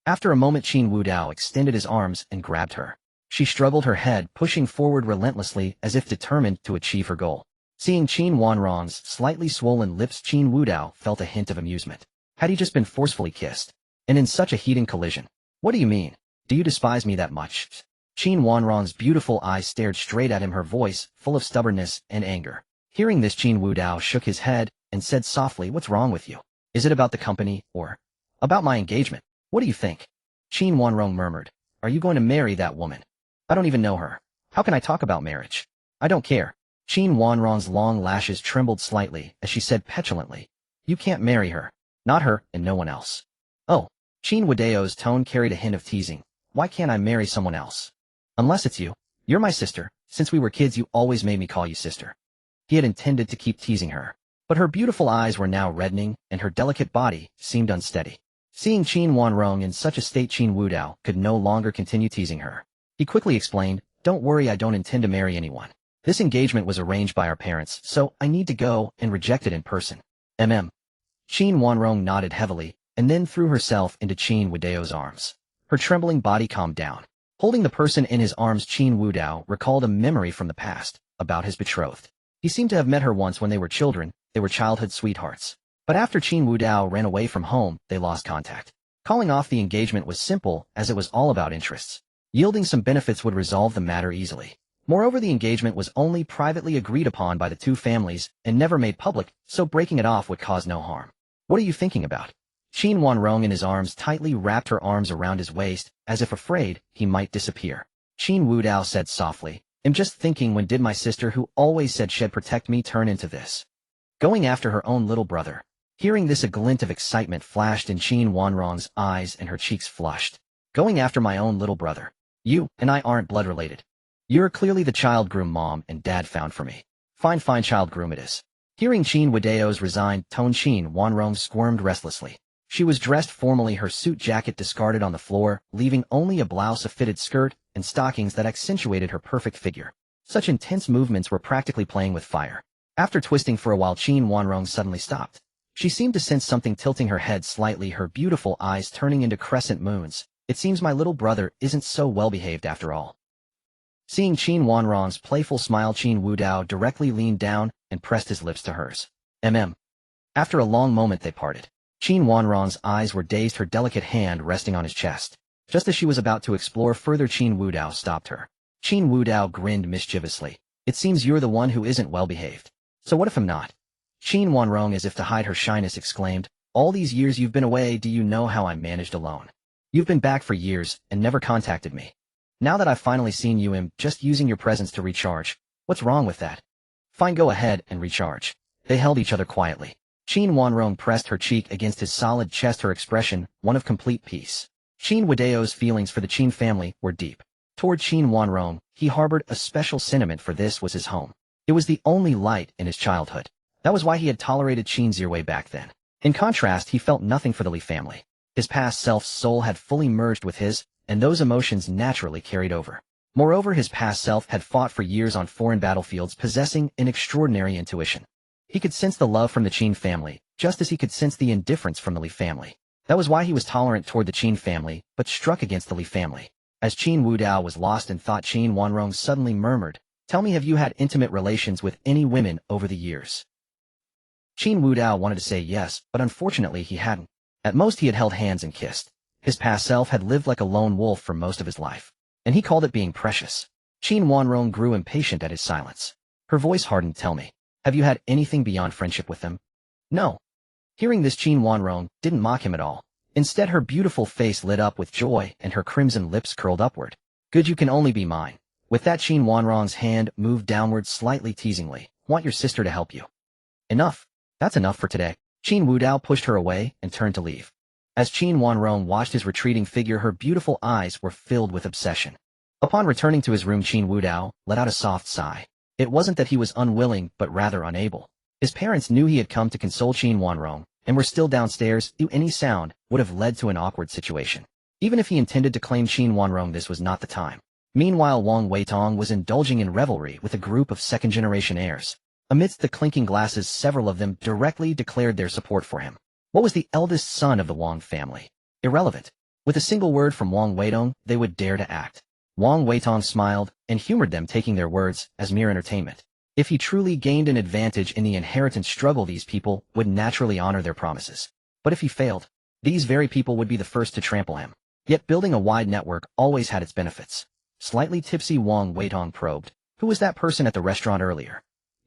After a moment, Qin Wudao extended his arms and grabbed her. She struggled her head, pushing forward relentlessly as if determined to achieve her goal. Seeing Qin Wanrong's slightly swollen lips, Qin Wudao felt a hint of amusement. Had he just been forcefully kissed? And in such a heating collision? What do you mean? Do you despise me that much? Qin Wanrong's beautiful eyes stared straight at him, her voice full of stubbornness and anger. Hearing this, Qin Wudao shook his head and said softly, "What's wrong with you? Is it about the company, or about my engagement? What do you think?" Qin Wanrong murmured, "Are you going to marry that woman? I don't even know her. How can I talk about marriage? I don't care." Qin Wanrong's long lashes trembled slightly as she said petulantly, "You can't marry her. Not her and no one else." "Oh." Qin Wudao's tone carried a hint of teasing. "Why can't I marry someone else? Unless it's you. You're my sister. Since we were kids you always made me call you sister." He had intended to keep teasing her, but her beautiful eyes were now reddening and her delicate body seemed unsteady. Seeing Qin Wanrong in such a state, Qin Wudao could no longer continue teasing her. He quickly explained, "Don't worry, I don't intend to marry anyone. This engagement was arranged by our parents, so I need to go and reject it in person." Qin Wanrong nodded heavily and then threw herself into Qin Wudao's arms. Her trembling body calmed down. Holding the person in his arms, Qin Wudao recalled a memory from the past about his betrothed. He seemed to have met her once when they were children. They were childhood sweethearts. But after Qin Wudao ran away from home, they lost contact. Calling off the engagement was simple, as it was all about interests. Yielding some benefits would resolve the matter easily. Moreover, the engagement was only privately agreed upon by the two families and never made public, so breaking it off would cause no harm. "What are you thinking about?" Qin Wanrong in his arms tightly wrapped her arms around his waist, as if afraid he might disappear. Qin Wudao said softly, "I'm just thinking, when did my sister, who always said she'd protect me, turn into this? Going after her own little brother." Hearing this, a glint of excitement flashed in Qin Wanrong's eyes and her cheeks flushed. "Going after my own little brother? You and I aren't blood related. You're clearly the child groom Mom and Dad found for me. Fine child groom it is." Hearing Qin Wudao's resigned tone, Qin Wanrong squirmed restlessly. She was dressed formally, her suit jacket discarded on the floor, leaving only a blouse, a fitted skirt, and stockings that accentuated her perfect figure. Such intense movements were practically playing with fire. After twisting for a while, Qin Wanrong suddenly stopped. She seemed to sense something, tilting her head slightly, her beautiful eyes turning into crescent moons. "It seems my little brother isn't so well-behaved after all." Seeing Qin Wanrong's playful smile, Qin Wudao directly leaned down and pressed his lips to hers. After a long moment they parted. Qin Wanrong's eyes were dazed, her delicate hand resting on his chest. Just as she was about to explore further, Qin Wudao stopped her. Qin Wudao grinned mischievously. "It seems you're the one who isn't well-behaved. So what if I'm not?" Qin Wanrong, as if to hide her shyness, exclaimed, "All these years you've been away, do you know how I managed alone? You've been back for years and never contacted me. Now that I've finally seen you, I'm just using your presence to recharge. What's wrong with that? Fine, go ahead and recharge." They held each other quietly. Qin Wanrong pressed her cheek against his solid chest, her expression one of complete peace. Qin Wudao's feelings for the Qin family were deep. Toward Qin Wanrong, he harbored a special sentiment, for this was his home. It was the only light in his childhood. That was why he had tolerated Qin's way back then. In contrast, he felt nothing for the Li family. His past self's soul had fully merged with his, and those emotions naturally carried over. Moreover, his past self had fought for years on foreign battlefields, possessing an extraordinary intuition. He could sense the love from the Qin family, just as he could sense the indifference from the Li family. That was why he was tolerant toward the Qin family, but struck against the Li family. As Qin Wudao was lost in thought, Qin Wanrong suddenly murmured, "Tell me, have you had intimate relations with any women over the years?" Qin Wudao wanted to say yes, but unfortunately he hadn't. At most he had held hands and kissed. His past self had lived like a lone wolf for most of his life, and he called it being precious. Qin Wanrong grew impatient at his silence. Her voice hardened. "Tell me, have you had anything beyond friendship with them?" "No." Hearing this, Qin Wanrong didn't mock him at all. Instead, her beautiful face lit up with joy and her crimson lips curled upward. "Good, you can only be mine." With that, Qin Wanrong's hand moved downward slightly teasingly. "Want your sister to help you." "Enough. That's enough for today." Qin Wudao pushed her away and turned to leave. As Qin Wanrong watched his retreating figure, her beautiful eyes were filled with obsession. Upon returning to his room, Qin Wudao let out a soft sigh. It wasn't that he was unwilling, but rather unable. His parents knew he had come to console Qin Wanrong, and were still downstairs. Any sound would have led to an awkward situation. Even if he intended to claim Qin Wanrong, this was not the time. Meanwhile, Wang Weitong was indulging in revelry with a group of second-generation heirs. Amidst the clinking glasses, several of them directly declared their support for him. What was the eldest son of the Wang family? Irrelevant. With a single word from Wang Weidong, they would dare to act. Wang Weitong smiled and humored them, taking their words as mere entertainment. If he truly gained an advantage in the inheritance struggle, these people would naturally honor their promises. But if he failed, these very people would be the first to trample him. Yet building a wide network always had its benefits. Slightly tipsy, Wang Weitong probed, "Who was that person at the restaurant earlier?"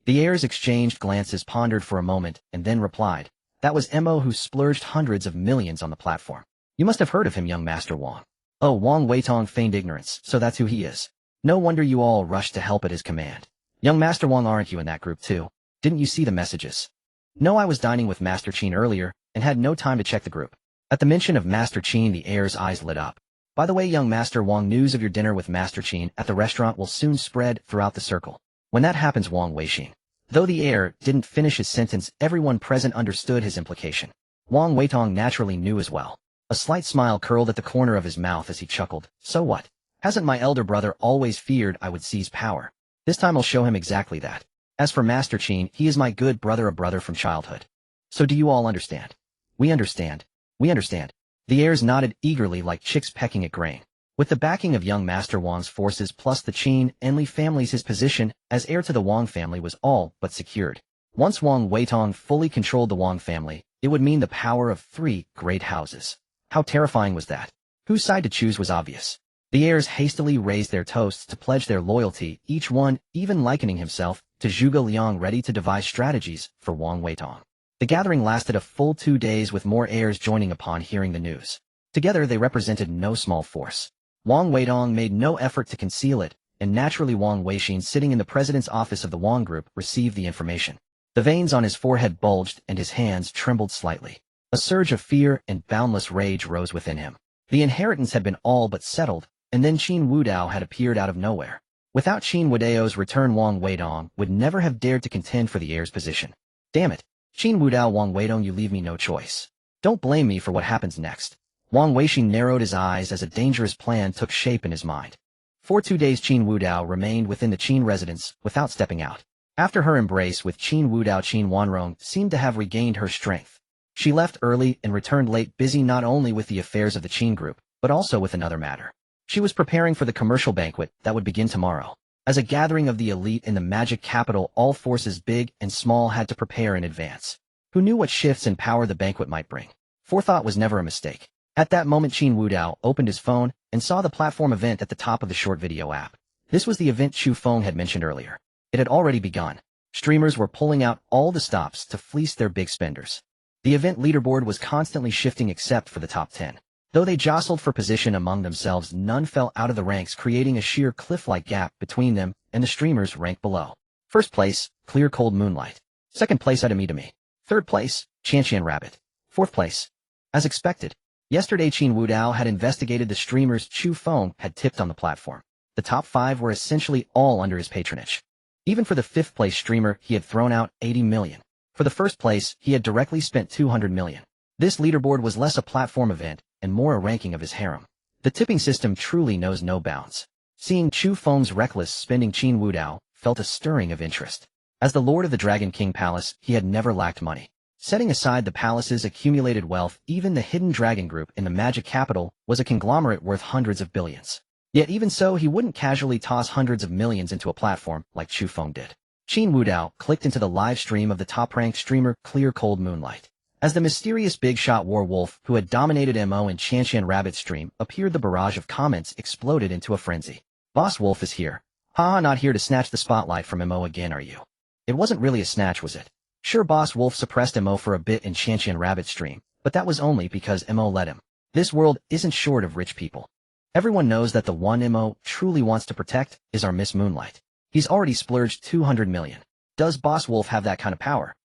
The heirs exchanged glances, pondered for a moment, and then replied, "That was Mo, who splurged hundreds of millions on the platform. You must have heard of him, young Master Wang." "Oh," Wang Weitong feigned ignorance, "so that's who he is. No wonder you all rushed to help at his command. Young Master Wang, aren't you in that group too? Didn't you see the messages?" "No, I was dining with Master Qin earlier, and had no time to check the group." At the mention of Master Qin, the heir's eyes lit up. "By the way, young Master Wang, news of your dinner with Master Qin at the restaurant will soon spread throughout the circle. When that happens, Wang Weixin." Though the heir didn't finish his sentence, everyone present understood his implication. Wang Weitong naturally knew as well. A slight smile curled at the corner of his mouth as he chuckled. "So what? Hasn't my elder brother always feared I would seize power? This time I'll show him exactly that. As for Master Qin, he is my good brother, a brother from childhood. So do you all understand?" "We understand. We understand." The heirs nodded eagerly, like chicks pecking at grain. With the backing of young Master Wang's forces plus the Qin and Li families, his position as heir to the Wang family was all but secured. Once Wang Weitong fully controlled the Wang family, it would mean the power of 3 great houses. How terrifying was that? Whose side to choose was obvious. The heirs hastily raised their toasts to pledge their loyalty, each one even likening himself to Zhuge Liang, ready to devise strategies for Wang Weitong. The gathering lasted a full 2 days, with more heirs joining upon hearing the news. Together they represented no small force. Wang Weitong made no effort to conceal it, and naturally Wang Weixin, sitting in the president's office of the Wang Group, received the information. The veins on his forehead bulged and his hands trembled slightly. A surge of fear and boundless rage rose within him. The inheritance had been all but settled, and then Qin Wudao had appeared out of nowhere. Without Qin Wudao's return, Wang Weidong would never have dared to contend for the heir's position. "Damn it. Qin Wudao, Wang Weidong, you leave me no choice. Don't blame me for what happens next." Wang Weixin narrowed his eyes as a dangerous plan took shape in his mind. For 2 days Qin Wudao remained within the Qin residence without stepping out. After her embrace with Qin Wudao, Qin Wanrong seemed to have regained her strength. She left early and returned late, busy not only with the affairs of the Qin group, but also with another matter. She was preparing for the commercial banquet that would begin tomorrow. As a gathering of the elite in the magic capital, all forces big and small had to prepare in advance. Who knew what shifts in power the banquet might bring? Forethought was never a mistake. At that moment, Qin Wudao opened his phone and saw the platform event at the top of the short video app. This was the event Chu Feng had mentioned earlier. It had already begun. Streamers were pulling out all the stops to fleece their big spenders. The event leaderboard was constantly shifting except for the top 10. Though they jostled for position among themselves, none fell out of the ranks, creating a sheer cliff-like gap between them and the streamers ranked below. First place, Clear Cold Moonlight. Second place, Idami. Third place, Chanshan Rabbit. Fourth place. As expected, yesterday Qin Wudao had investigated the streamers Chu Feng had tipped on the platform. The top 5 were essentially all under his patronage. Even for the 5th place streamer, he had thrown out 80 million. For the first place, he had directly spent 200 million. This leaderboard was less a platform event and more a ranking of his harem. The tipping system truly knows no bounds. Seeing Chu Feng's reckless spending, Qin Wudao felt a stirring of interest. As the Lord of the Dragon King Palace, he had never lacked money. Setting aside the palace's accumulated wealth, even the hidden dragon group in the magic capital was a conglomerate worth hundreds of billions. Yet even so, he wouldn't casually toss hundreds of millions into a platform like Chu Feng did. Qin Wudao clicked into the live stream of the top-ranked streamer Clear Cold Moonlight. As the mysterious big shot war wolf who had dominated Mo and Chanshan Rabbit stream appeared, the barrage of comments exploded into a frenzy. "Boss Wolf is here. Haha, not here to snatch the spotlight from Mo again, are you?" It wasn't really a snatch, was it? Sure, Boss Wolf suppressed Mo for a bit in Chanshan Rabbit stream, but that was only because Mo let him. This world isn't short of rich people. Everyone knows that the one Mo truly wants to protect is our Miss Moonlight. He's already splurged 200 million. Does Boss Wolf have that kind of power?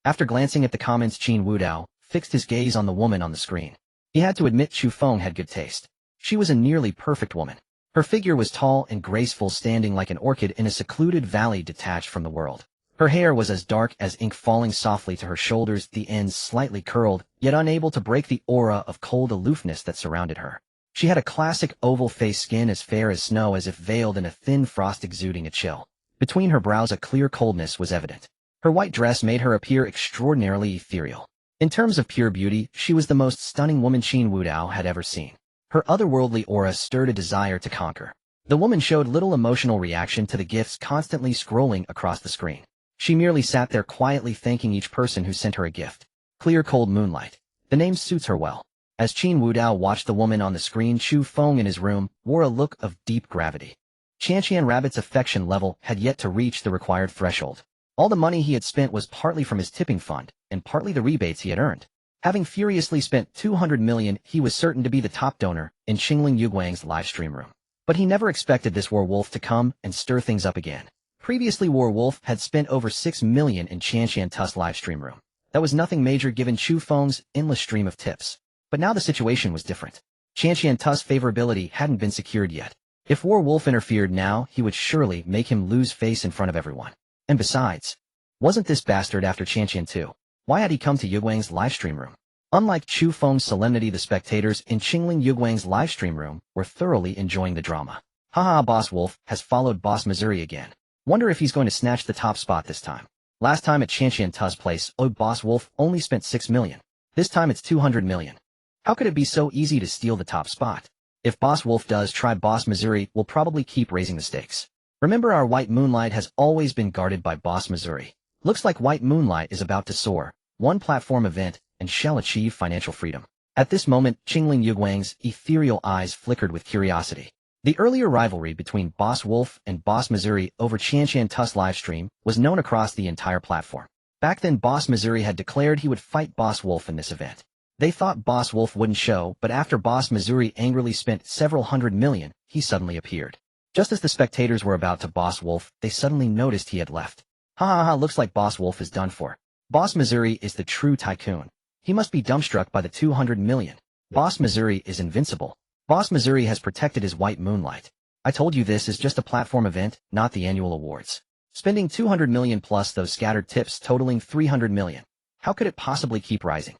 After glancing at the comments, Qin Wudao fixed his gaze on the woman on the screen. He had to admit Chu Feng had good taste. She was a nearly perfect woman. Her figure was tall and graceful, standing like an orchid in a secluded valley detached from the world. Her hair was as dark as ink, falling softly to her shoulders, the ends slightly curled, yet unable to break the aura of cold aloofness that surrounded her. She had a classic oval face, skin as fair as snow, as if veiled in a thin frost exuding a chill. Between her brows a clear coldness was evident. Her white dress made her appear extraordinarily ethereal. In terms of pure beauty, she was the most stunning woman Qin Wudao had ever seen. Her otherworldly aura stirred a desire to conquer. The woman showed little emotional reaction to the gifts constantly scrolling across the screen. She merely sat there quietly thanking each person who sent her a gift. Clear cold moonlight. The name suits her well. As Qin Wudao watched the woman on the screen, Chu Feng in his room wore a look of deep gravity. Qian Rabbit's affection level had yet to reach the required threshold. All the money he had spent was partly from his tipping fund, and partly the rebates he had earned. Having furiously spent 200 million, he was certain to be the top donor in Qingling Yuguang's livestream room. But he never expected this werewolf to come and stir things up again. Previously, Werewolf had spent over 6 million in Qian Tu's livestream room. That was nothing major given Chu Feng's endless stream of tips. But now the situation was different. Qian Tu's favorability hadn't been secured yet. If Werewolf interfered now, he would surely make him lose face in front of everyone. And besides, wasn't this bastard after Qian Tu? Why had he come to Yuguang's livestream room? Unlike Chu Feng's solemnity, the spectators in Qingling Yuguang's livestream room were thoroughly enjoying the drama. Haha, Boss Wolf has followed Boss Missouri again. Wonder if he's going to snatch the top spot this time. Last time at Qian Tu's place, Boss Wolf only spent 6 million. This time it's 200 million. How could it be so easy to steal the top spot? If Boss Wolf does try, Boss Missouri will probably keep raising the stakes. Remember, our White Moonlight has always been guarded by Boss Missouri. Looks like White Moonlight is about to soar. One platform event and shall achieve financial freedom. At this moment, Qingling Yuguang's ethereal eyes flickered with curiosity. The earlier rivalry between Boss Wolf and Boss Missouri over Qian Tu's livestream was known across the entire platform. Back then, Boss Missouri had declared he would fight Boss Wolf in this event. They thought Boss Wolf wouldn't show, but after Boss Missouri angrily spent several hundred million, he suddenly appeared. Just as the spectators were about to Boss Wolf, they suddenly noticed he had left. Ha, looks like Boss Wolf is done for. Boss Missouri is the true tycoon. He must be dumbstruck by the 200 million. Boss Missouri is invincible. Boss Missouri has protected his White Moonlight. I told you this is just a platform event, not the annual awards. Spending 200 million plus those scattered tips totaling 300 million. How could it possibly keep rising?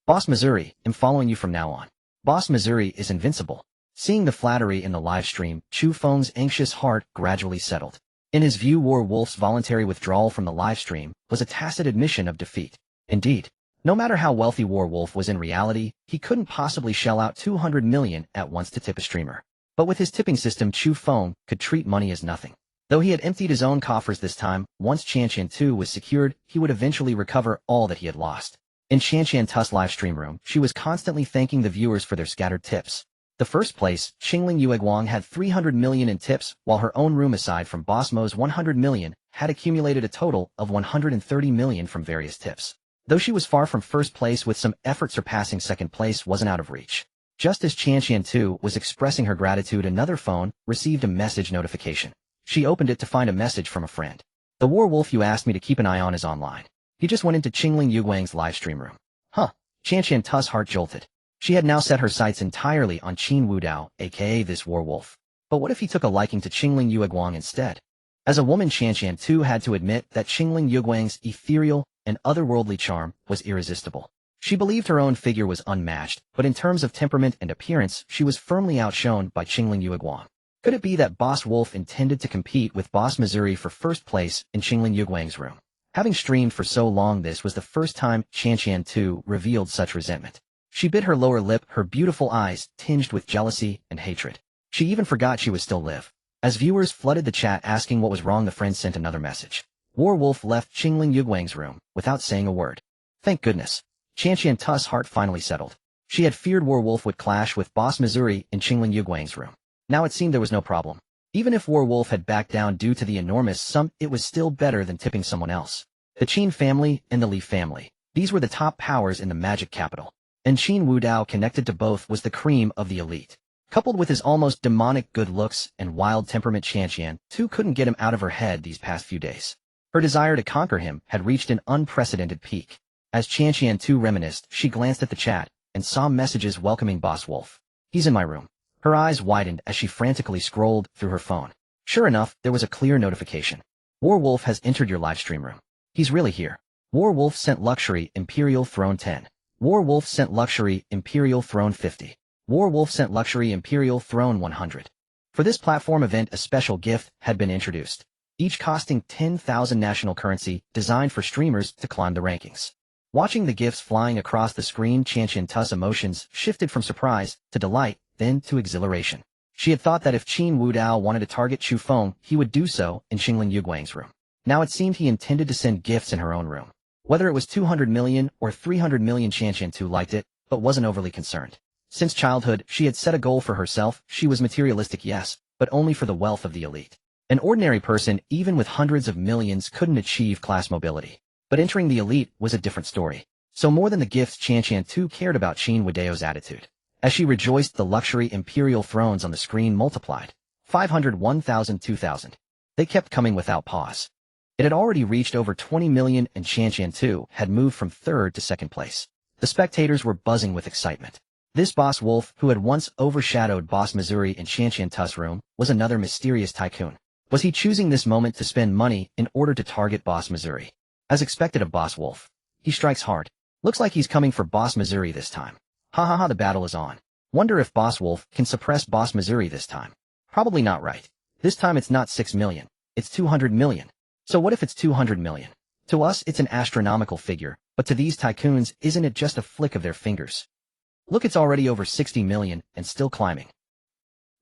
Boss Missouri, I'm following you from now on. Boss Missouri is invincible. Seeing the flattery in the live stream, Chu Feng's anxious heart gradually settled. In his view, Werewolf's voluntary withdrawal from the live stream was a tacit admission of defeat. Indeed, no matter how wealthy Werewolf was in reality, he couldn't possibly shell out 200 million at once to tip a streamer. But with his tipping system, Chu Feng could treat money as nothing. Though he had emptied his own coffers this time, once Qian Tu was secured, he would eventually recover all that he had lost. In Qian Tu's livestream room, she was constantly thanking the viewers for their scattered tips. The first place, Qingling Yuguang had 300 million in tips, while her own room, aside from Boss Mo's 100 million, had accumulated a total of 130 million from various tips. Though she was far from first place, with some effort surpassing second place wasn't out of reach. Just as Qian Tu was expressing her gratitude, another phone received a message notification. She opened it to find a message from a friend. The werewolf you asked me to keep an eye on is online. He just went into Qingling Yuguang's livestream room. Huh. Qian Tu's heart jolted. She had now set her sights entirely on Qin Wudao, aka this werewolf. But what if he took a liking to Qingling Yuguang instead? As a woman, Qian Tu had to admit that Qingling Yuguang's ethereal and otherworldly charm was irresistible. She believed her own figure was unmatched, but in terms of temperament and appearance, she was firmly outshone by Qingling Yuguang. Could it be that Boss Wolf intended to compete with Boss Missouri for first place in Qingling Yuguang's room? Having streamed for so long, this was the first time Qian Tu revealed such resentment. She bit her lower lip, her beautiful eyes tinged with jealousy and hatred. She even forgot she was still live. As viewers flooded the chat asking what was wrong, the friend sent another message. Werewolf left Qingling Yuguang's room without saying a word. Thank goodness. Qian Tu's heart finally settled. She had feared Werewolf would clash with Boss Missouri in Qingling Yuguang's room. Now it seemed there was no problem. Even if Werewolf had backed down due to the enormous sum, it was still better than tipping someone else. The Qin family and the Li family. These were the top powers in the magic capital. And Qin Wudao, connected to both, was the cream of the elite. Coupled with his almost demonic good looks and wild temperament, Qian Tu couldn't get him out of her head these past few days. Her desire to conquer him had reached an unprecedented peak. As Qian Tu reminisced, she glanced at the chat and saw messages welcoming Boss Wolf. He's in my room. Her eyes widened as she frantically scrolled through her phone. Sure enough, there was a clear notification. Werewolf has entered your livestream room. He's really here. Werewolf sent luxury Imperial Throne 10. Werewolf sent luxury Imperial Throne 50. Werewolf sent luxury Imperial Throne 100. For this platform event, a special gift had been introduced. each costing 10,000 national currency, designed for streamers to climb the rankings. Watching the gifts flying across the screen, Tu's emotions shifted from surprise to delight, then to exhilaration. She had thought that if Qin Wudao wanted to target Chu Feng, he would do so in Xingling Yuguang's room. Now it seemed he intended to send gifts in her own room. Whether it was 200 million or 300 million, Tu liked it, but wasn't overly concerned. Since childhood, she had set a goal for herself. She was materialistic, yes, but only for the wealth of the elite. An ordinary person, even with hundreds of millions, couldn't achieve class mobility. But entering the elite was a different story. So more than the gifts, Tu cared about Qin Wudao's attitude. As she rejoiced, the luxury imperial thrones on the screen multiplied. 500, 1,000, 2,000. They kept coming without pause. It had already reached over 20 million, and Tu had moved from third to second place. The spectators were buzzing with excitement. This Boss Wolf, who had once overshadowed Boss Missouri in Tu's room, was another mysterious tycoon. Was he choosing this moment to spend money in order to target Boss Missouri? As expected of Boss Wolf, he strikes hard. Looks like he's coming for Boss Missouri this time. Ha ha ha, the battle is on. Wonder if Boss Wolf can suppress Boss Missouri this time. Probably not, right? This time it's not 6 million. It's 200 million. So what if it's 200 million? To us, it's an astronomical figure, but to these tycoons, isn't it just a flick of their fingers? Look, it's already over 60 million and still climbing.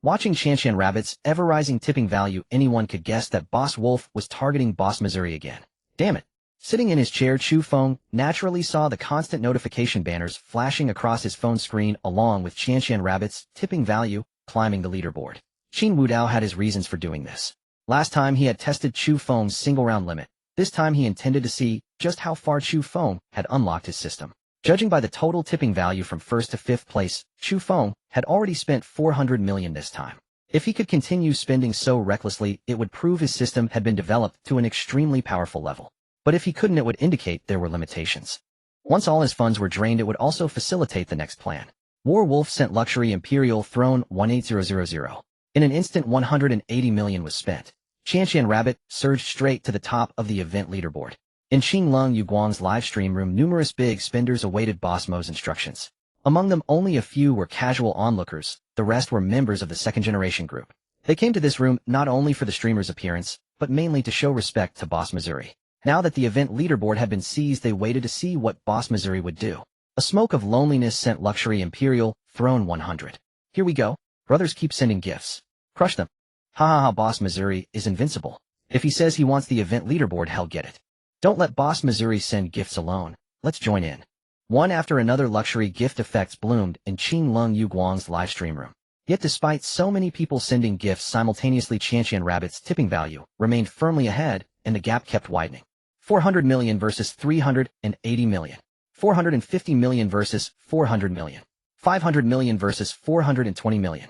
Watching Tian Rabbit's ever-rising tipping value, anyone could guess that Boss Wolf was targeting Boss Missouri again. Damn it. Sitting in his chair, Chu Feng naturally saw the constant notification banners flashing across his phone screen along with Tian Rabbit's tipping value climbing the leaderboard. Qin Wudao had his reasons for doing this. Last time he had tested Chu Feng's single-round limit. This time he intended to see just how far Chu Feng had unlocked his system. Judging by the total tipping value from first to fifth place, Chu Feng had already spent 400 million this time. If he could continue spending so recklessly, it would prove his system had been developed to an extremely powerful level. But if he couldn't, it would indicate there were limitations. Once all his funds were drained, it would also facilitate the next plan. War Wolf sent Luxury Imperial Throne 18000. In an instant, 180 million was spent. Tian Rabbit surged straight to the top of the event leaderboard. In Xingling Yuguang's livestream room, numerous big spenders awaited Boss Mo's instructions. Among them, only a few were casual onlookers, the rest were members of the second-generation group. They came to this room not only for the streamer's appearance, but mainly to show respect to Boss Missouri. Now that the event leaderboard had been seized, they waited to see what Boss Missouri would do. A smoke of loneliness sent Luxury Imperial Throne 100. Here we go. Brothers keep sending gifts. Crush them. Ha ha ha, Boss Missouri is invincible. If he says he wants the event leaderboard, hell, get it. Don't let Boss Missouri send gifts alone. Let's join in. One after another luxury gift effects bloomed in Xingling Yuguang's livestream room. Yet despite so many people sending gifts simultaneously, Tian Rabbit's tipping value remained firmly ahead, and the gap kept widening. 400 million versus 380 million. 450 million versus 400 million. 500 million versus 420 million.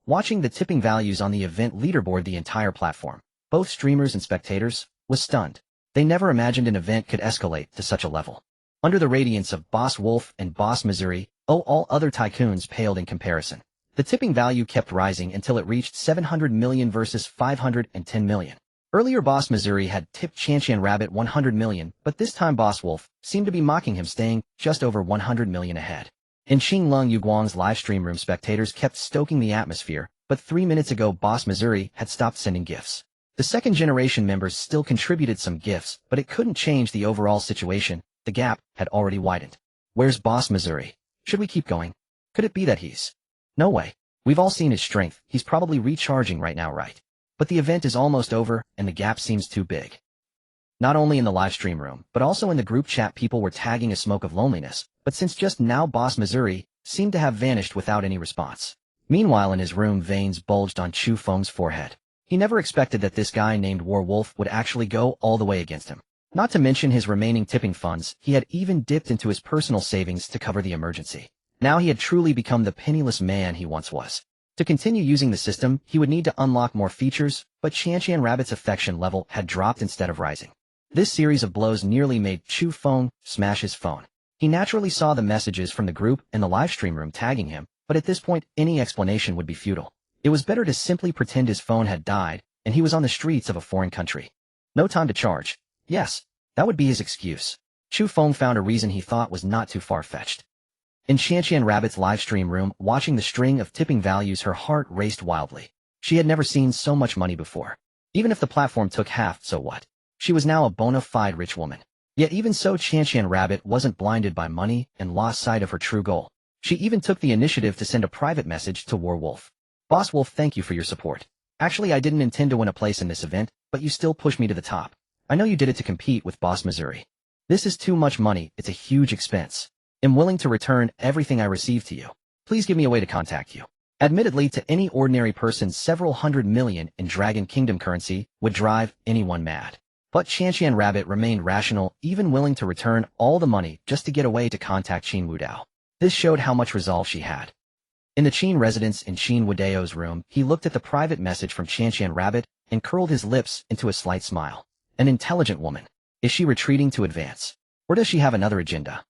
Watching the tipping values on the event leaderboard, the entire platform, both streamers and spectators, was stunned. They never imagined an event could escalate to such a level. Under the radiance of Boss Wolf and Boss Missouri, all other tycoons paled in comparison. The tipping value kept rising until it reached 700 million versus 510 million. Earlier, Boss Missouri had tipped Tian Rabbit 100 million, but this time Boss Wolf seemed to be mocking him, staying just over 100 million ahead. In Xingling Yuguang's livestream room, spectators kept stoking the atmosphere, but 3 minutes ago Boss Missouri had stopped sending gifts. The second-generation members still contributed some gifts, but it couldn't change the overall situation. The gap had already widened. Where's Boss Missouri? Should we keep going? Could it be that he's... No way. We've all seen his strength. He's probably recharging right now, right? But the event is almost over, and the gap seems too big. Not only in the livestream room, but also in the group chat, people were tagging a smoke of loneliness, but since just now Boss Missouri seemed to have vanished without any response. Meanwhile, in his room, veins bulged on Chu Feng's forehead. He never expected that this guy named War Wolf would actually go all the way against him. Not to mention his remaining tipping funds, he had even dipped into his personal savings to cover the emergency. Now he had truly become the penniless man he once was. To continue using the system, he would need to unlock more features, but Tian Rabbit's affection level had dropped instead of rising. This series of blows nearly made Chu Feng smash his phone. He naturally saw the messages from the group in the livestream room tagging him, but at this point, any explanation would be futile. It was better to simply pretend his phone had died, and he was on the streets of a foreign country. No time to charge. Yes, that would be his excuse. Chu Feng found a reason he thought was not too far-fetched. In Tian Rabbit's livestream room, watching the string of tipping values, her heart raced wildly. She had never seen so much money before. Even if the platform took half, so what? She was now a bona fide rich woman. Yet even so, Qian Rabbit wasn't blinded by money and lost sight of her true goal. She even took the initiative to send a private message to War Wolf. Boss Wolf, thank you for your support. Actually, I didn't intend to win a place in this event, but you still pushed me to the top. I know you did it to compete with Boss Missouri. This is too much money, it's a huge expense. I'm willing to return everything I received to you. Please give me a way to contact you. Admittedly, to any ordinary person, several hundred million in Dragon Kingdom currency would drive anyone mad. But Qian Rabbit remained rational, even willing to return all the money just to get away to contact Qin Wudao. This showed how much resolve she had. In the Qin residence in Qin Wudao's room, he looked at the private message from Qian Rabbit and curled his lips into a slight smile. An intelligent woman. Is she retreating to advance? Or does she have another agenda?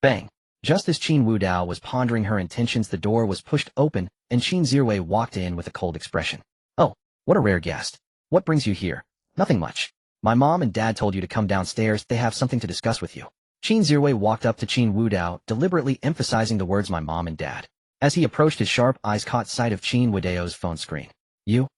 Bang! Just as Qin Wudao was pondering her intentions, the door was pushed open, and Qin Zirwei walked in with a cold expression. Oh, what a rare guest. What brings you here? Nothing much. My mom and dad told you to come downstairs, they have something to discuss with you. Qin Zirwei walked up to Qin Wudao, deliberately emphasizing the words my mom and dad. As he approached, his sharp eyes caught sight of Qin Wudao's phone screen. You're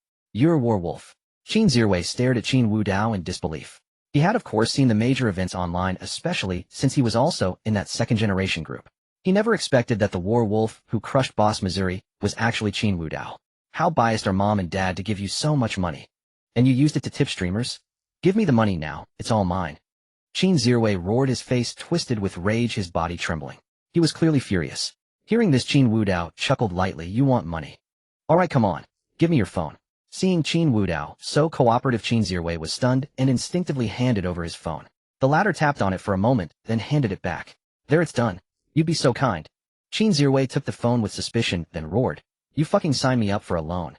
a werewolf. Qin Zirwei stared at Qin Wudao in disbelief. He had of course seen the major events online, especially since he was also in that second-generation group. He never expected that the werewolf who crushed Boss Missouri was actually Qin Wudao. How biased are mom and dad to give you so much money? And you used it to tip streamers? Give me the money now, it's all mine. Qin Zirwei roared, his face twisted with rage, his body trembling. He was clearly furious. Hearing this, Qin Wudao chuckled lightly. You want money? Alright, come on. Give me your phone. Seeing Qin Wudao so cooperative, Qin Zirwei was stunned and instinctively handed over his phone. The latter tapped on it for a moment, then handed it back. There, it's done. You'd be so kind. Qin Zirwei took the phone with suspicion, then roared. You fucking sign me up for a loan.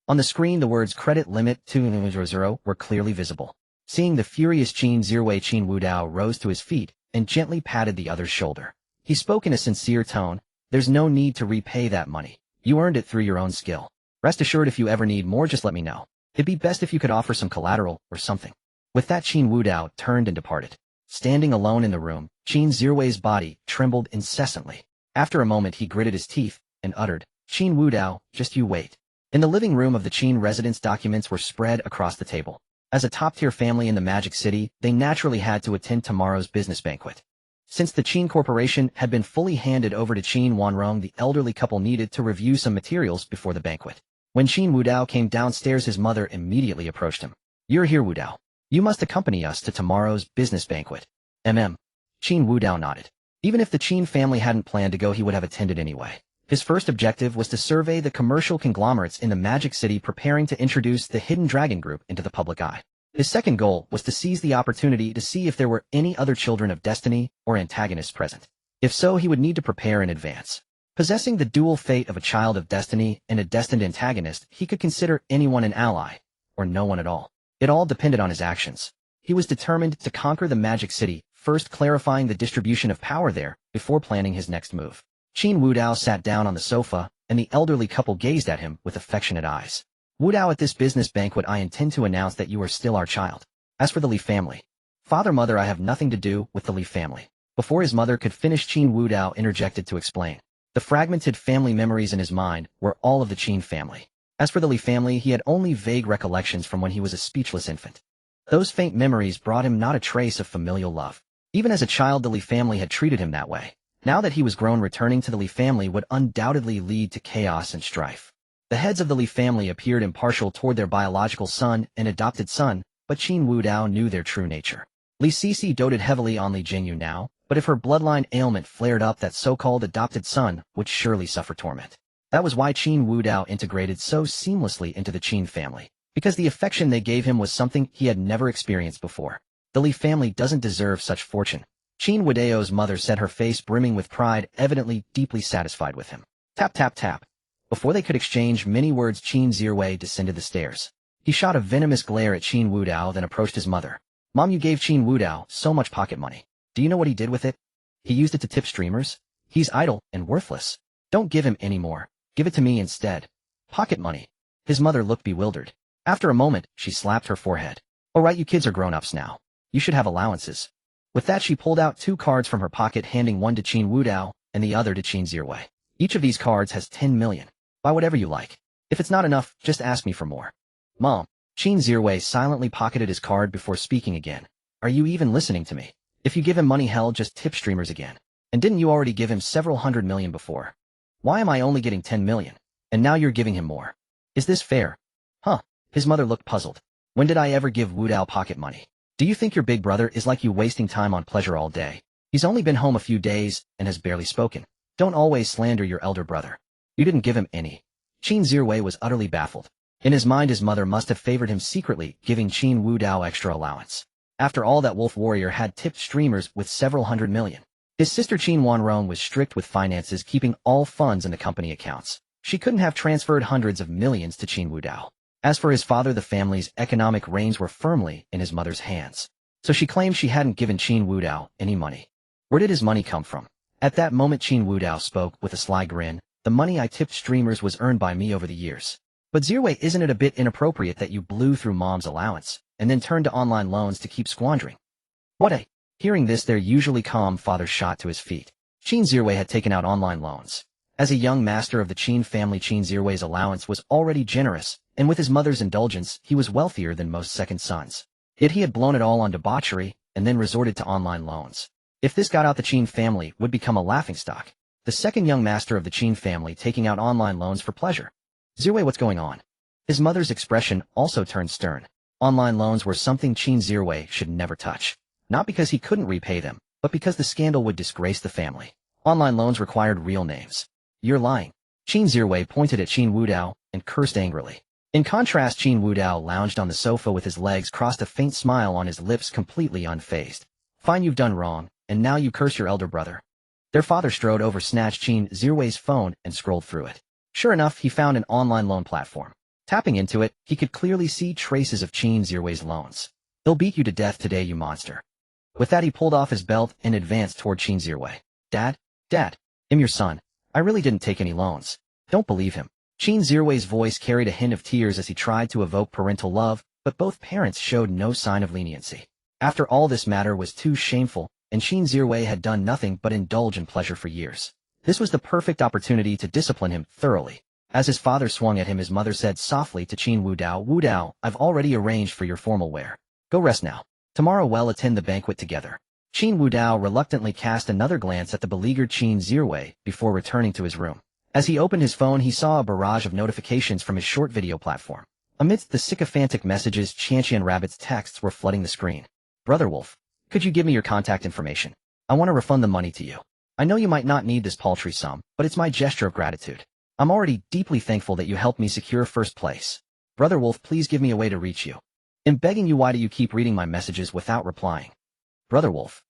On the screen, the words credit limit 200 were clearly visible. Seeing the furious Qin Zirwei, Qin Wudao rose to his feet and gently patted the other's shoulder. He spoke in a sincere tone. There's no need to repay that money. You earned it through your own skill. Rest assured, if you ever need more, just let me know. It'd be best if you could offer some collateral or something. With that, Qin Wudao turned and departed. Standing alone in the room, Qin Zirwei's body trembled incessantly. After a moment, he gritted his teeth and uttered, Qin Wudao, just you wait. In the living room of the Qin residence, documents were spread across the table. As a top-tier family in the Magic City, they naturally had to attend tomorrow's business banquet. Since the Qin Corporation had been fully handed over to Qin Wanrong, the elderly couple needed to review some materials before the banquet. When Qin Wudao came downstairs, his mother immediately approached him. You're here, Wudao. You must accompany us to tomorrow's business banquet. Qin Wudao nodded. Even if the Qin family hadn't planned to go, he would have attended anyway. His first objective was to survey the commercial conglomerates in the Magic City, preparing to introduce the Hidden Dragon Group into the public eye. His second goal was to seize the opportunity to see if there were any other children of destiny or antagonists present. If so, he would need to prepare in advance. Possessing the dual fate of a child of destiny and a destined antagonist, he could consider anyone an ally, or no one at all. It all depended on his actions. He was determined to conquer the Magic City, first clarifying the distribution of power there before planning his next move. Qin Wudao sat down on the sofa, and the elderly couple gazed at him with affectionate eyes. Wudao, at this business banquet, I intend to announce that you are still our child. As for the Li family, father, mother, I have nothing to do with the Li family. Before his mother could finish, Qin Wudao interjected to explain. The fragmented family memories in his mind were all of the Qin family. As for the Li family, he had only vague recollections from when he was a speechless infant. Those faint memories brought him not a trace of familial love. Even as a child, the Li family had treated him that way. Now that he was grown, returning to the Li family would undoubtedly lead to chaos and strife. The heads of the Li family appeared impartial toward their biological son and adopted son, but Qin Wudao knew their true nature. Li Sisi doted heavily on Li Jingyu now, but if her bloodline ailment flared up, that so-called adopted son would surely suffer torment. That was why Qin Wudao integrated so seamlessly into the Qin family, because the affection they gave him was something he had never experienced before. The Li family doesn't deserve such fortune. Qin Wudao's mother said, her face brimming with pride, evidently deeply satisfied with him. Tap, tap, tap. Before they could exchange many words, Qin Zirwei descended the stairs. He shot a venomous glare at Qin Wudao, then approached his mother. Mom, you gave Qin Wudao so much pocket money. Do you know what he did with it? He used it to tip streamers. He's idle and worthless. Don't give him any more. Give it to me instead. Pocket money. His mother looked bewildered. After a moment, she slapped her forehead. All right, you kids are grown-ups now. You should have allowances. With that, she pulled out 2 cards from her pocket, handing one to Qin Wudao and the other to Qin Zirwei. Each of these cards has 10 million. Buy whatever you like. If it's not enough, just ask me for more. Mom, Qin Wudao silently pocketed his card before speaking again. Are you even listening to me? If you give him money, hell, just tip streamers again. And didn't you already give him several hundred million before? Why am I only getting 10 million? And now you're giving him more. Is this fair? Huh. His mother looked puzzled. When did I ever give Wudao pocket money? Do you think your big brother is like you, wasting time on pleasure all day? He's only been home a few days and has barely spoken. Don't always slander your elder brother. You didn't give him any. Qin Wudao was utterly baffled. In his mind, his mother must have favored him secretly, giving Qin Wudao extra allowance. After all, that wolf warrior had tipped streamers with several hundred million. His sister Qin Wudao was strict with finances, keeping all funds in the company accounts. She couldn't have transferred hundreds of millions to Qin Wudao. As for his father, the family's economic reins were firmly in his mother's hands. So she claimed she hadn't given Qin Wudao any money. Where did his money come from? At that moment, Qin Wudao spoke with a sly grin. The money I tipped streamers was earned by me over the years. But Wudao, isn't it a bit inappropriate that you blew through mom's allowance and then turned to online loans to keep squandering? What a... Hearing this, their usually calm father shot to his feet. Qin Wudao had taken out online loans. As a young master of the Qin family, Qin Wudao's allowance was already generous, and with his mother's indulgence, he was wealthier than most second sons. Yet he had blown it all on debauchery and then resorted to online loans. If this got out, the Qin family would become a laughingstock. The second young master of the Qin family taking out online loans for pleasure. Wudao, what's going on? His mother's expression also turned stern. Online loans were something Qin Wudao should never touch. Not because he couldn't repay them, but because the scandal would disgrace the family. Online loans required real names. You're lying. Qin Wudao pointed at Qin Wudao and cursed angrily. In contrast, Qin Wudao lounged on the sofa with his legs crossed, a faint smile on his lips, completely unfazed. Fine, you've done wrong, and now you curse your elder brother. Their father strode over, snatched Qin Wudao's phone, and scrolled through it. Sure enough, he found an online loan platform. Tapping into it, he could clearly see traces of Qin Wudao's loans. They'll beat you to death today, you monster. With that, he pulled off his belt and advanced toward Qin Wudao. Dad, I'm your son. I really didn't take any loans. Don't believe him. Qin Wudao's voice carried a hint of tears as he tried to evoke parental love, but both parents showed no sign of leniency. After all, this matter was too shameful, and Qin Wudao had done nothing but indulge in pleasure for years. This was the perfect opportunity to discipline him thoroughly. As his father swung at him, his mother said softly to Qin Wudao, "Wudao, I've already arranged for your formal wear. Go rest now. Tomorrow we'll attend the banquet together." Qin Wudao reluctantly cast another glance at the beleaguered Qin Wudao before returning to his room. As he opened his phone, he saw a barrage of notifications from his short video platform. Amidst the sycophantic messages, Chantian Rabbit's texts were flooding the screen. "Brother Wolf, could you give me your contact information? I want to refund the money to you. I know you might not need this paltry sum, but it's my gesture of gratitude. I'm already deeply thankful that you helped me secure first place. Brother Wolf, please give me a way to reach you. I'm begging you, why do you keep reading my messages without replying? Brother Wolf."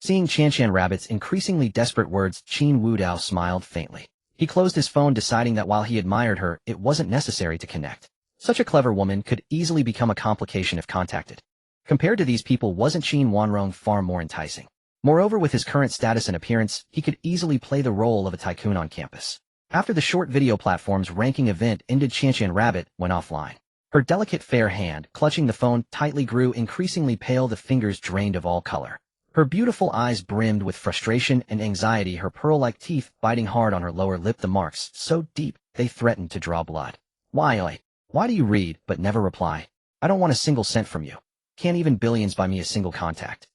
Seeing Chantian Rabbit's increasingly desperate words, Qin Wudao smiled faintly. He closed his phone, deciding that while he admired her, it wasn't necessary to connect. Such a clever woman could easily become a complication if contacted. Compared to these people, wasn't Qin Wudao far more enticing? Moreover, with his current status and appearance, he could easily play the role of a tycoon on campus. After the short video platform's ranking event ended, Chantian Rabbit went offline. Her delicate fair hand, clutching the phone tightly, grew increasingly pale, the fingers drained of all color. Her beautiful eyes brimmed with frustration and anxiety, her pearl-like teeth biting hard on her lower lip, the marks so deep they threatened to draw blood. Why do you read but never reply? I don't want a single cent from you. Can't even billions buy me a single contact.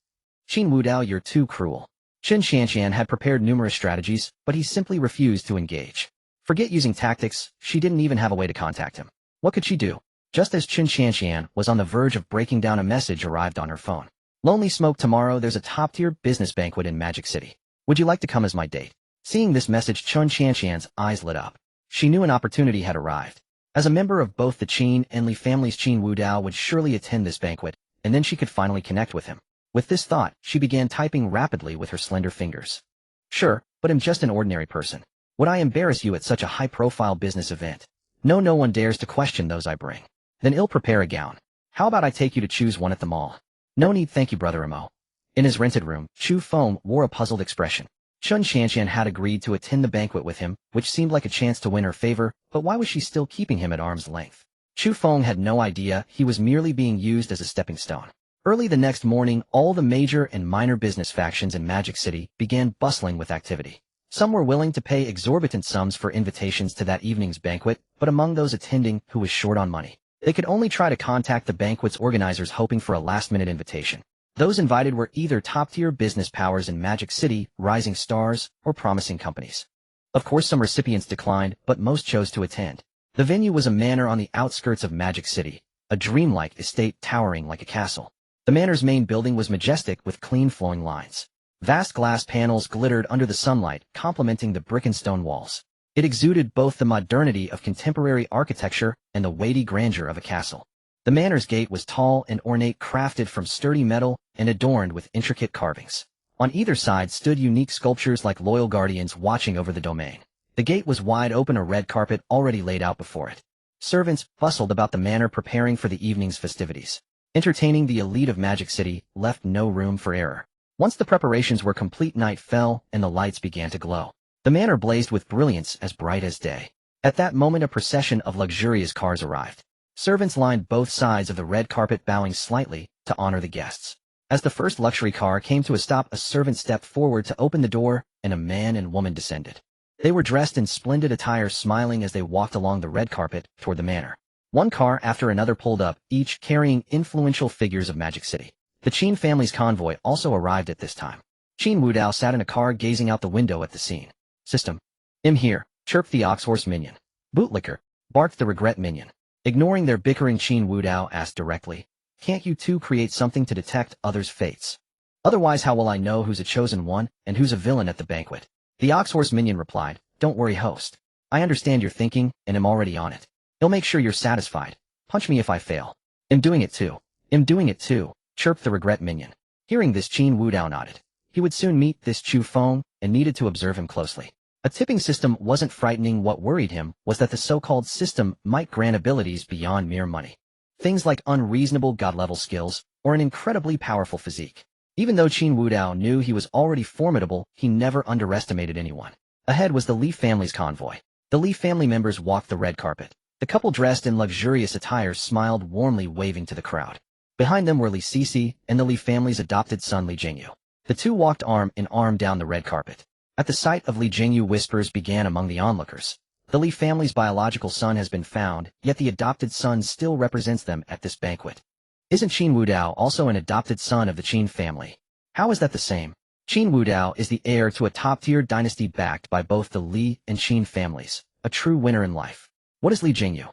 Qin Wudao, you're too cruel. Chen Xianxian had prepared numerous strategies, but he simply refused to engage. Forget using tactics, she didn't even have a way to contact him. What could she do? Just as Chen Xianxian was on the verge of breaking down, a message arrived on her phone. "Lonely Smoke, tomorrow there's a top-tier business banquet in Magic City. Would you like to come as my date?" Seeing this message, Chen Xianxian's eyes lit up. She knew an opportunity had arrived. As a member of both the Qin and Li families, Qin Wudao would surely attend this banquet, and then she could finally connect with him. With this thought, she began typing rapidly with her slender fingers. "Sure, but I'm just an ordinary person. Would I embarrass you at such a high-profile business event? No one dares to question those I bring. Then I'll prepare a gown. How about I take you to choose one at the mall?" "No need, thank you, Brother Imo." In his rented room, Chu Feng wore a puzzled expression. Chen Xianxian had agreed to attend the banquet with him, which seemed like a chance to win her favor, but why was she still keeping him at arm's length? Chu Feng had no idea he was merely being used as a stepping stone. Early the next morning, all the major and minor business factions in Magic City began bustling with activity. Some were willing to pay exorbitant sums for invitations to that evening's banquet, but among those attending who was short on money, They could only try to contact the banquet's organizers hoping for a last-minute invitation. Those invited were either top-tier business powers in Magic City, rising stars, or promising companies. Of course, some recipients declined, but most chose to attend. The venue was a manor on the outskirts of Magic City, a dreamlike estate towering like a castle. The manor's main building was majestic with clean flowing lines. Vast glass panels glittered under the sunlight, complementing the brick and stone walls. It exuded both the modernity of contemporary architecture and the weighty grandeur of a castle. The manor's gate was tall and ornate, crafted from sturdy metal and adorned with intricate carvings. On either side stood unique sculptures like loyal guardians watching over the domain. The gate was wide open, a red carpet already laid out before it. Servants bustled about the manor preparing for the evening's festivities. Entertaining the elite of Magic City left no room for error. Once the preparations were complete, night fell and the lights began to glow. The manor blazed with brilliance as bright as day. At that moment, a procession of luxurious cars arrived. Servants lined both sides of the red carpet, bowing slightly to honor the guests. As the first luxury car came to a stop, a servant stepped forward to open the door, and a man and woman descended. They were dressed in splendid attire, smiling as they walked along the red carpet toward the manor. One car after another pulled up, each carrying influential figures of Magic City. The Qin family's convoy also arrived at this time. Qin Wudao sat in a car gazing out the window at the scene. System. "I'm here," chirped the ox-horse minion. "Bootlicker," barked the regret minion. Ignoring their bickering, Qin Wudao asked directly, "Can't you two create something to detect others' fates? Otherwise, how will I know who's a chosen one and who's a villain at the banquet?" The ox-horse minion replied, "Don't worry, host. I understand your thinking and am already on it. I'll make sure you're satisfied. Punch me if I fail." "I'm doing it too. I'm doing it too," chirped the regret minion. Hearing this, Qin Wudao nodded. He would soon meet this Chu Feng and needed to observe him closely. A tipping system wasn't frightening. What worried him was that the so-called system might grant abilities beyond mere money. Things like unreasonable god-level skills or an incredibly powerful physique. Even though Qin Wudao knew he was already formidable, he never underestimated anyone. Ahead was the Li family's convoy. The Li family members walked the red carpet. The couple, dressed in luxurious attire, smiled warmly, waving to the crowd. Behind them were Li Sisi and the Li family's adopted son Li Jingyu. The two walked arm in arm down the red carpet. At the sight of Li Jingyu, whispers began among the onlookers. The Li family's biological son has been found, yet the adopted son still represents them at this banquet. Isn't Qin Wudao also an adopted son of the Qin family? How is that the same? Qin Wudao is the heir to a top-tier dynasty backed by both the Li and Qin families, a true winner in life. What is Li Jingyu?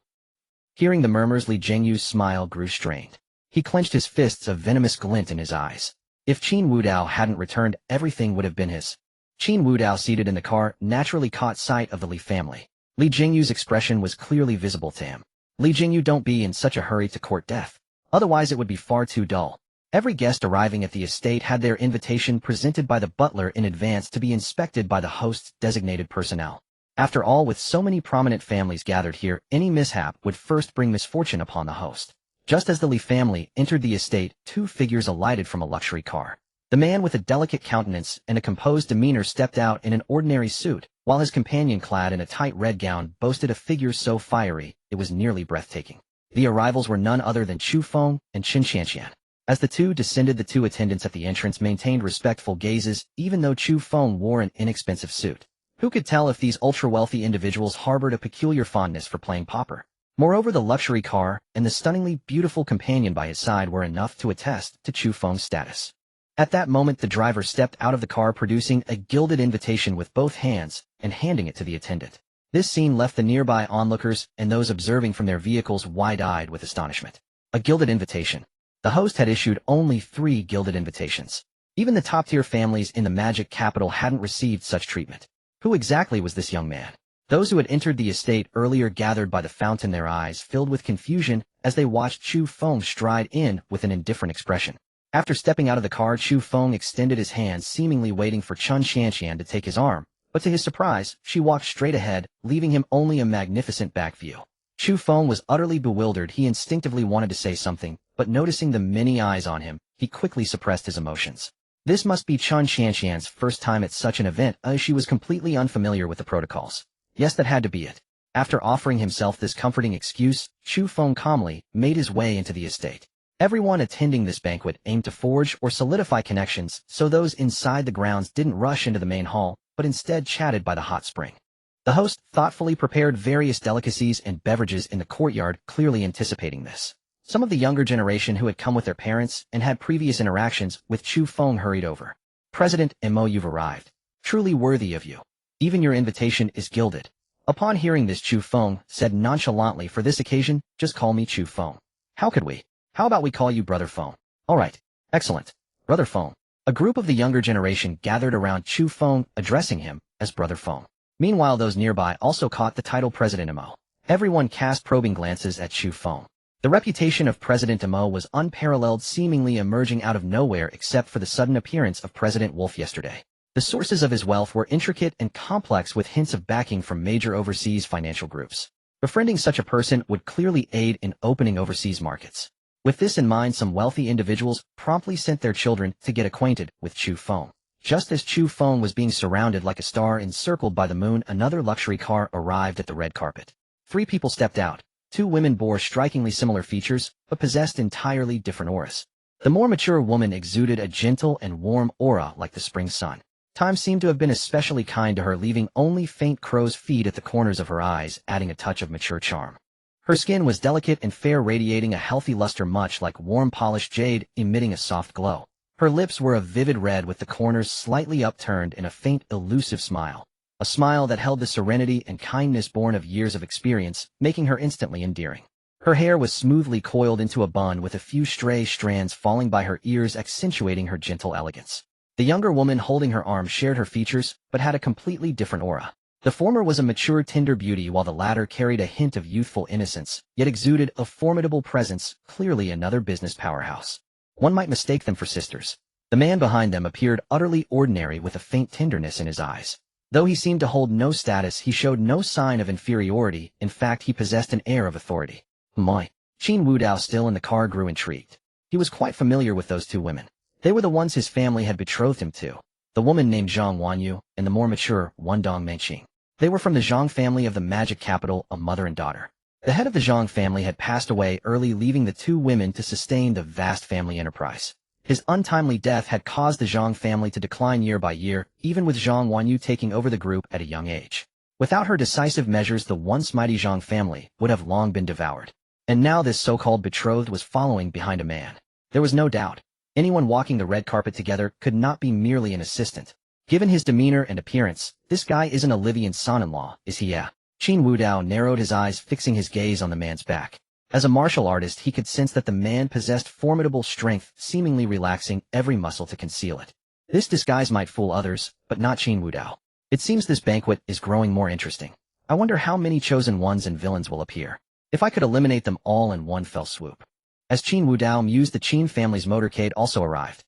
Hearing the murmurs, Li Jingyu's smile grew strained. He clenched his fists, a venomous glint in his eyes. If Qin Wudao hadn't returned, everything would have been his. Qin Wudao, seated in the car, naturally caught sight of the Li family. Li Jingyu's expression was clearly visible to him. Li Jingyu, don't be in such a hurry to court death. Otherwise it would be far too dull. Every guest arriving at the estate had their invitation presented by the butler in advance to be inspected by the host's designated personnel. After all, with so many prominent families gathered here, any mishap would first bring misfortune upon the host. Just as the Li family entered the estate, two figures alighted from a luxury car. The man with a delicate countenance and a composed demeanor stepped out in an ordinary suit, while his companion, clad in a tight red gown, boasted a figure so fiery it was nearly breathtaking. The arrivals were none other than Chu Feng and Qin Qianqian. As the two descended, the two attendants at the entrance maintained respectful gazes, even though Chu Feng wore an inexpensive suit. Who could tell if these ultra-wealthy individuals harbored a peculiar fondness for playing pauper? Moreover, the luxury car and the stunningly beautiful companion by his side were enough to attest to Chu Feng's status. At that moment, the driver stepped out of the car, producing a gilded invitation with both hands and handing it to the attendant. This scene left the nearby onlookers and those observing from their vehicles wide-eyed with astonishment. A gilded invitation. The host had issued only 3 gilded invitations. Even the top-tier families in the magic capital hadn't received such treatment. Who exactly was this young man? Those who had entered the estate earlier gathered by the fountain, their eyes filled with confusion as they watched Chu Feng stride in with an indifferent expression. After stepping out of the car, Chu Feng extended his hand, seemingly waiting for Qin Qianqian to take his arm, but to his surprise, she walked straight ahead, leaving him only a magnificent back view. Chu Feng was utterly bewildered. He instinctively wanted to say something, but noticing the many eyes on him, he quickly suppressed his emotions. This must be Qin Qianqian's first time at such an event, as she was completely unfamiliar with the protocols. Yes, that had to be it. After offering himself this comforting excuse, Chu Feng calmly made his way into the estate. Everyone attending this banquet aimed to forge or solidify connections, so those inside the grounds didn't rush into the main hall, but instead chatted by the hot spring. The host thoughtfully prepared various delicacies and beverages in the courtyard, clearly anticipating this. Some of the younger generation who had come with their parents and had previous interactions with Chu Feng hurried over. President Mo, you've arrived. Truly worthy of you. Even your invitation is gilded. Upon hearing this, Chu Feng said nonchalantly, for this occasion, just call me Chu Feng. How could we? How about we call you Brother Feng? All right. Excellent. Brother Feng. A group of the younger generation gathered around Chu Feng, addressing him as Brother Feng. Meanwhile, those nearby also caught the title President Mo. Everyone cast probing glances at Chu Feng. The reputation of President Mo was unparalleled, seemingly emerging out of nowhere except for the sudden appearance of President Wolf yesterday. The sources of his wealth were intricate and complex, with hints of backing from major overseas financial groups. Befriending such a person would clearly aid in opening overseas markets. With this in mind, some wealthy individuals promptly sent their children to get acquainted with Chu Feng. Just as Chu Feng was being surrounded like a star encircled by the moon, another luxury car arrived at the red carpet. 3 people stepped out. 2 women bore strikingly similar features, but possessed entirely different auras. The more mature woman exuded a gentle and warm aura like the spring sun. Time seemed to have been especially kind to her, leaving only faint crow's feet at the corners of her eyes, adding a touch of mature charm. Her skin was delicate and fair, radiating a healthy luster much like warm polished jade, emitting a soft glow. Her lips were a vivid red with the corners slightly upturned in a faint, elusive smile. A smile that held the serenity and kindness born of years of experience, making her instantly endearing. Her hair was smoothly coiled into a bun with a few stray strands falling by her ears, accentuating her gentle elegance. The younger woman holding her arm shared her features, but had a completely different aura. The former was a mature, tender beauty, while the latter carried a hint of youthful innocence, yet exuded a formidable presence, clearly another business powerhouse. One might mistake them for sisters. The man behind them appeared utterly ordinary, with a faint tenderness in his eyes. Though he seemed to hold no status, he showed no sign of inferiority. In fact, he possessed an air of authority. My. Qin Wudao, still in the car, grew intrigued. He was quite familiar with those 2 women. They were the ones his family had betrothed him to. The woman named Zhang Wanyu, and the more mature one Dong Mengqing. They were from the Zhang family of the magic capital, a mother and daughter. The head of the Zhang family had passed away early, leaving the 2 women to sustain the vast family enterprise. His untimely death had caused the Zhang family to decline year by year, even with Zhang Wanyu taking over the group at a young age. Without her decisive measures, the once mighty Zhang family would have long been devoured. And now this so-called betrothed was following behind a man. There was no doubt. Anyone walking the red carpet together could not be merely an assistant. Given his demeanor and appearance, this guy isn't Olivian's son-in-law, is he? Yeah. Qin Wudao narrowed his eyes, fixing his gaze on the man's back. As a martial artist, he could sense that the man possessed formidable strength, seemingly relaxing every muscle to conceal it. This disguise might fool others, but not Qin Wudao. It seems this banquet is growing more interesting. I wonder how many chosen ones and villains will appear. If I could eliminate them all in one fell swoop. As Qin Wudao mused, the Qin family's motorcade also arrived.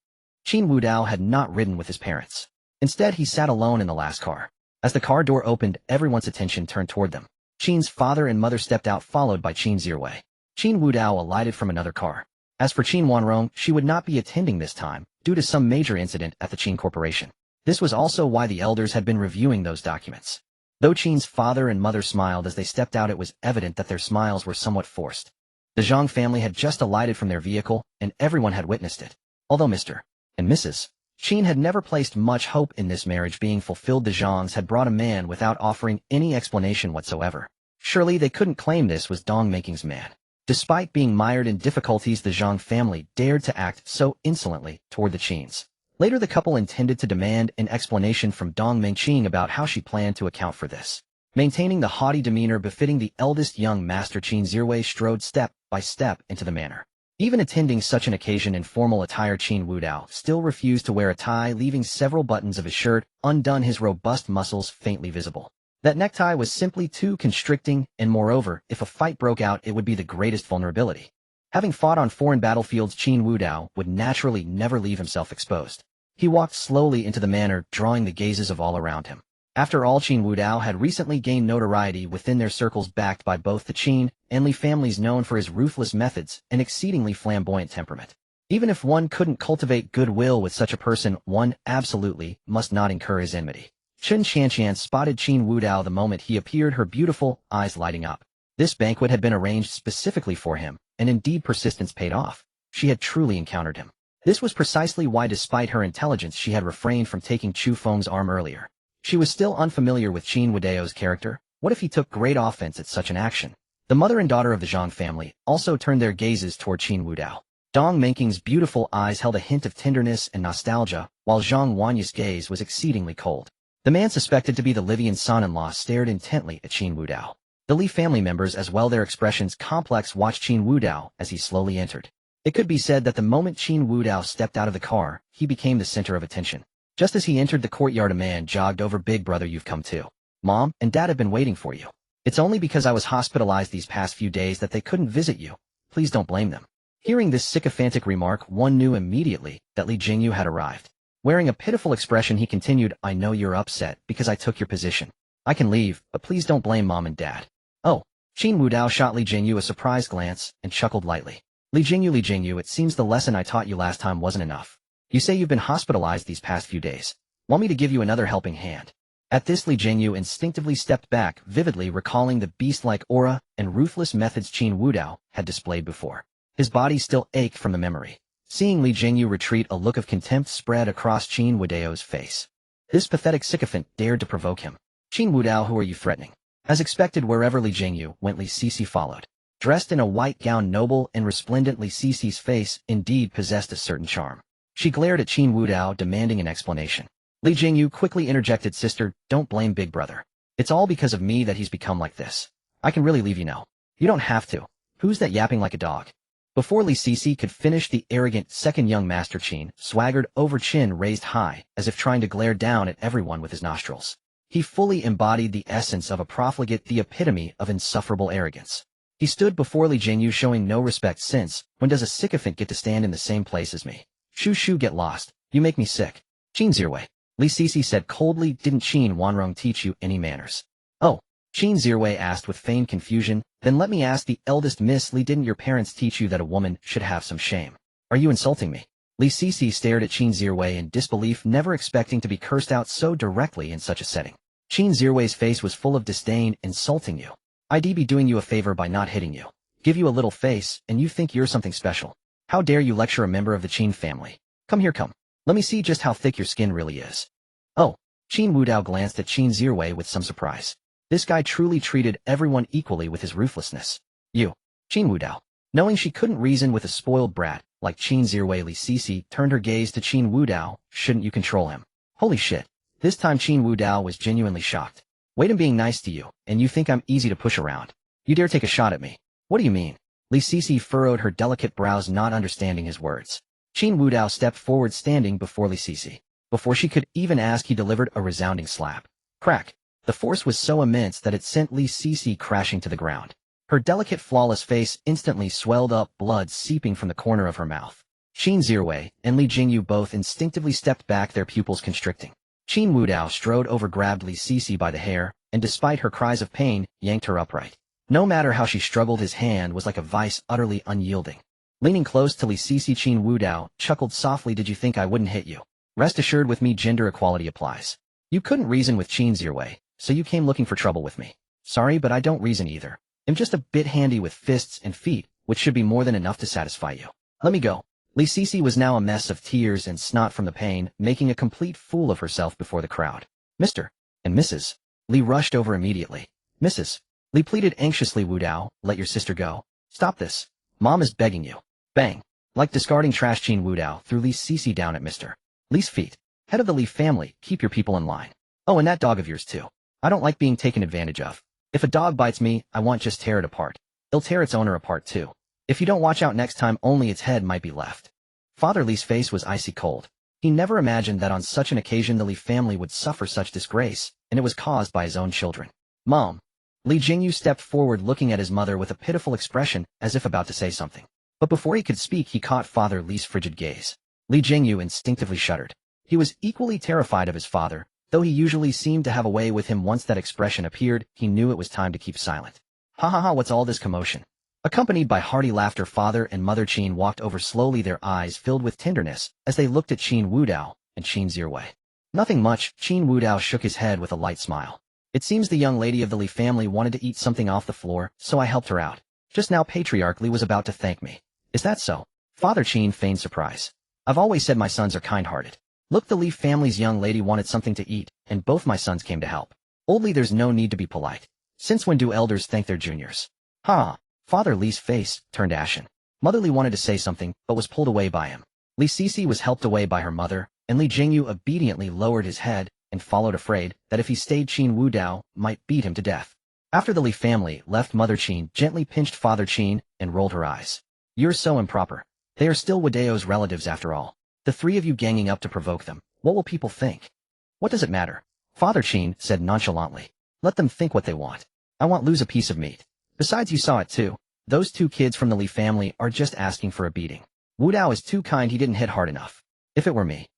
Qin Wudao had not ridden with his parents. Instead, he sat alone in the last car. As the car door opened, everyone's attention turned toward them. Qin's father and mother stepped out, followed by Qin Zirwei. Qin Wudao alighted from another car. As for Qin Wanrong, she would not be attending this time, due to some major incident at the Qin Corporation. This was also why the elders had been reviewing those documents. Though Qin's father and mother smiled as they stepped out, it was evident that their smiles were somewhat forced. The Zhang family had just alighted from their vehicle, and everyone had witnessed it. Although Mr. and Mrs. Qin had never placed much hope in this marriage being fulfilled, the Zhangs had brought a man without offering any explanation whatsoever. Surely they couldn't claim this was Dong Mengqing's man. Despite being mired in difficulties, the Zhang family dared to act so insolently toward the Qins. Later, the couple intended to demand an explanation from Dong Mengqing about how she planned to account for this. Maintaining the haughty demeanor befitting the eldest young master, Qin Zirwei strode step by step into the manor. Even attending such an occasion in formal attire, Qin Wudao still refused to wear a tie, leaving several buttons of his shirt undone, his robust muscles faintly visible. That necktie was simply too constricting, and moreover, if a fight broke out, it would be the greatest vulnerability. Having fought on foreign battlefields, Qin Wudao would naturally never leave himself exposed. He walked slowly into the manor, drawing the gazes of all around him. After all, Qin Wudao had recently gained notoriety within their circles, backed by both the Qin and Li families, known for his ruthless methods and exceedingly flamboyant temperament. Even if one couldn't cultivate goodwill with such a person, one absolutely must not incur his enmity. Chen Qianqian spotted Qin Wudao the moment he appeared, her beautiful eyes lighting up. This banquet had been arranged specifically for him, and indeed persistence paid off. She had truly encountered him. This was precisely why, despite her intelligence, she had refrained from taking Chu Feng's arm earlier. She was still unfamiliar with Qin Wudao's character. What if he took great offense at such an action? The mother and daughter of the Zhang family also turned their gazes toward Qin Wudao. Dong Menking's beautiful eyes held a hint of tenderness and nostalgia, while Zhang Wanya's gaze was exceedingly cold. The man suspected to be the Livian son-in-law stared intently at Qin Wudao. The Li family members as well, their expressions complex, watched Qin Wudao as he slowly entered. It could be said that the moment Qin Wudao stepped out of the car, he became the center of attention. Just as he entered the courtyard, a man jogged over. "Big brother, you've come too. Mom and Dad have been waiting for you. It's only because I was hospitalized these past few days that they couldn't visit you. Please don't blame them." Hearing this sycophantic remark, one knew immediately that Li Jingyu had arrived. Wearing a pitiful expression, he continued, "I know you're upset because I took your position. I can leave, but please don't blame Mom and Dad." "Oh." Qin Wudao shot Li Jingyu a surprised glance and chuckled lightly. Li Jingyu, it seems the lesson I taught you last time wasn't enough. You say you've been hospitalized these past few days. Want me to give you another helping hand?" At this, Li Jingyu instinctively stepped back, vividly recalling the beast-like aura and ruthless methods Qin Wudao had displayed before. His body still ached from the memory. Seeing Li Jingyu retreat, a look of contempt spread across Qin Wudao's face. This pathetic sycophant dared to provoke him. "Qin Wudao, who are you threatening?" As expected, wherever Li Jingyu went, Li Sisi followed. Dressed in a white gown, noble and resplendent, Li Sisi's face indeed possessed a certain charm. She glared at Qin Wudao, demanding an explanation. Li Jingyu quickly interjected, "Sister, don't blame big brother. It's all because of me that he's become like this. I can really leave you now." "You don't have to. Who's that yapping like a dog?" Before Li Sisi could finish, the arrogant second young master Qin swaggered over, chin raised high, as if trying to glare down at everyone with his nostrils. He fully embodied the essence of a profligate, the epitome of insufferable arrogance. He stood before Li Jingyu showing no respect. "Since when does a sycophant get to stand in the same place as me? Shoo, get lost. You make me sick." "Qin Zirwei," Li Sisi said coldly, "didn't Qin Wanrong teach you any manners?" "Oh," Qin Zirwei asked with feigned confusion, "then let me ask the eldest Miss Li, didn't your parents teach you that a woman should have some shame? Are you insulting me?" Li Sisi stared at Qin Zirwei in disbelief, never expecting to be cursed out so directly in such a setting. Qin Zirwei's face was full of disdain. "Insulting you? I'd be doing you a favor by not hitting you. Give you a little face, and you think you're something special. How dare you lecture a member of the Qin family? Come here, come. Let me see just how thick your skin really is." "Oh." Qin Wudao glanced at Qin Zirwei with some surprise. This guy truly treated everyone equally with his ruthlessness. "You." Qin Wudao. Knowing she couldn't reason with a spoiled brat like Qin Zirwei, Li Sisi turned her gaze to Qin Wudao. "Shouldn't you control him?" Holy shit. This time Qin Wudao was genuinely shocked. "Wait, I'm being nice to you, and you think I'm easy to push around? You dare take a shot at me? What do you mean?" Li Sisi furrowed her delicate brows, not understanding his words. Qin Wudao stepped forward, standing before Li Sisi. Before she could even ask, he delivered a resounding slap. Crack. The force was so immense that it sent Li Sisi crashing to the ground. Her delicate, flawless face instantly swelled up, blood seeping from the corner of her mouth. Qin Zirwei and Li Jingyu both instinctively stepped back, their pupils constricting. Qin Wudao strode over, grabbed Li Sisi by the hair, and despite her cries of pain, yanked her upright. No matter how she struggled, his hand was like a vice, utterly unyielding. Leaning close to Li Sisi, Qin Wudao chuckled softly, "Did you think I wouldn't hit you? Rest assured, with me gender equality applies. You couldn't reason with Qin Zirwei, so you came looking for trouble with me. Sorry, but I don't reason either. I'm just a bit handy with fists and feet, which should be more than enough to satisfy you. Let me go." Li Sisi was now a mess of tears and snot from the pain, making a complete fool of herself before the crowd. "Mr. and Mrs." Li rushed over immediately. "Mrs." Li pleaded anxiously, "Wudao, let your sister go. Stop this. Mom is begging you." Bang. Like discarding trash, Qin Wudao threw Li Sisi down at Mr. Li's feet. "Head of the Li family, keep your people in line. Oh, and that dog of yours too. I don't like being taken advantage of. If a dog bites me, I want just tear it apart. It'll tear its owner apart too. If you don't watch out next time, only its head might be left." Father Li's face was icy cold. He never imagined that on such an occasion the Li family would suffer such disgrace, and it was caused by his own children. "Mom." Li Jingyu stepped forward, looking at his mother with a pitiful expression, as if about to say something. But before he could speak, he caught Father Li's frigid gaze. Li Jingyu instinctively shuddered. He was equally terrified of his father. Though he usually seemed to have a way with him, once that expression appeared, he knew it was time to keep silent. "Ha ha ha, what's all this commotion?" Accompanied by hearty laughter, Father and Mother Qin walked over slowly, their eyes filled with tenderness, as they looked at Qin Wudao and Qin Zirwei. "Nothing much." Qin Wudao shook his head with a light smile. "It seems the young lady of the Li family wanted to eat something off the floor, so I helped her out. Just now Patriarch Li was about to thank me." "Is that so?" Father Qin feigned surprise. "I've always said my sons are kind-hearted. Look, the Li family's young lady wanted something to eat, and both my sons came to help. Oldly, there's no need to be polite. Since when do elders thank their juniors? Ha! Father Li's face turned ashen. Mother Li wanted to say something, but was pulled away by him. Li Sisi was helped away by her mother, and Li Jingyu obediently lowered his head and followed, afraid that if he stayed, Qin Wudao might beat him to death. After the Li family left, Mother Qin gently pinched Father Qin and rolled her eyes. You're so improper. They are still Wudao's relatives after all. The three of you ganging up to provoke them. What will people think? What does it matter? Father Qin said nonchalantly. Let them think what they want. I want lose a piece of meat. Besides, you saw it too. Those two kids from the Li family are just asking for a beating. Wudao is too kind, he didn't hit hard enough. If it were me.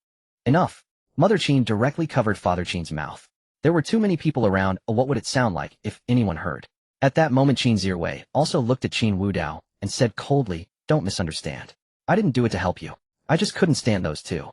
Enough. Mother Qin directly covered Father Qin's mouth. There were too many people around, what would it sound like if anyone heard? At that moment, Qin Zhiwei also looked at Qin Wudao and said coldly, don't misunderstand. I didn't do it to help you. I just couldn't stand those two.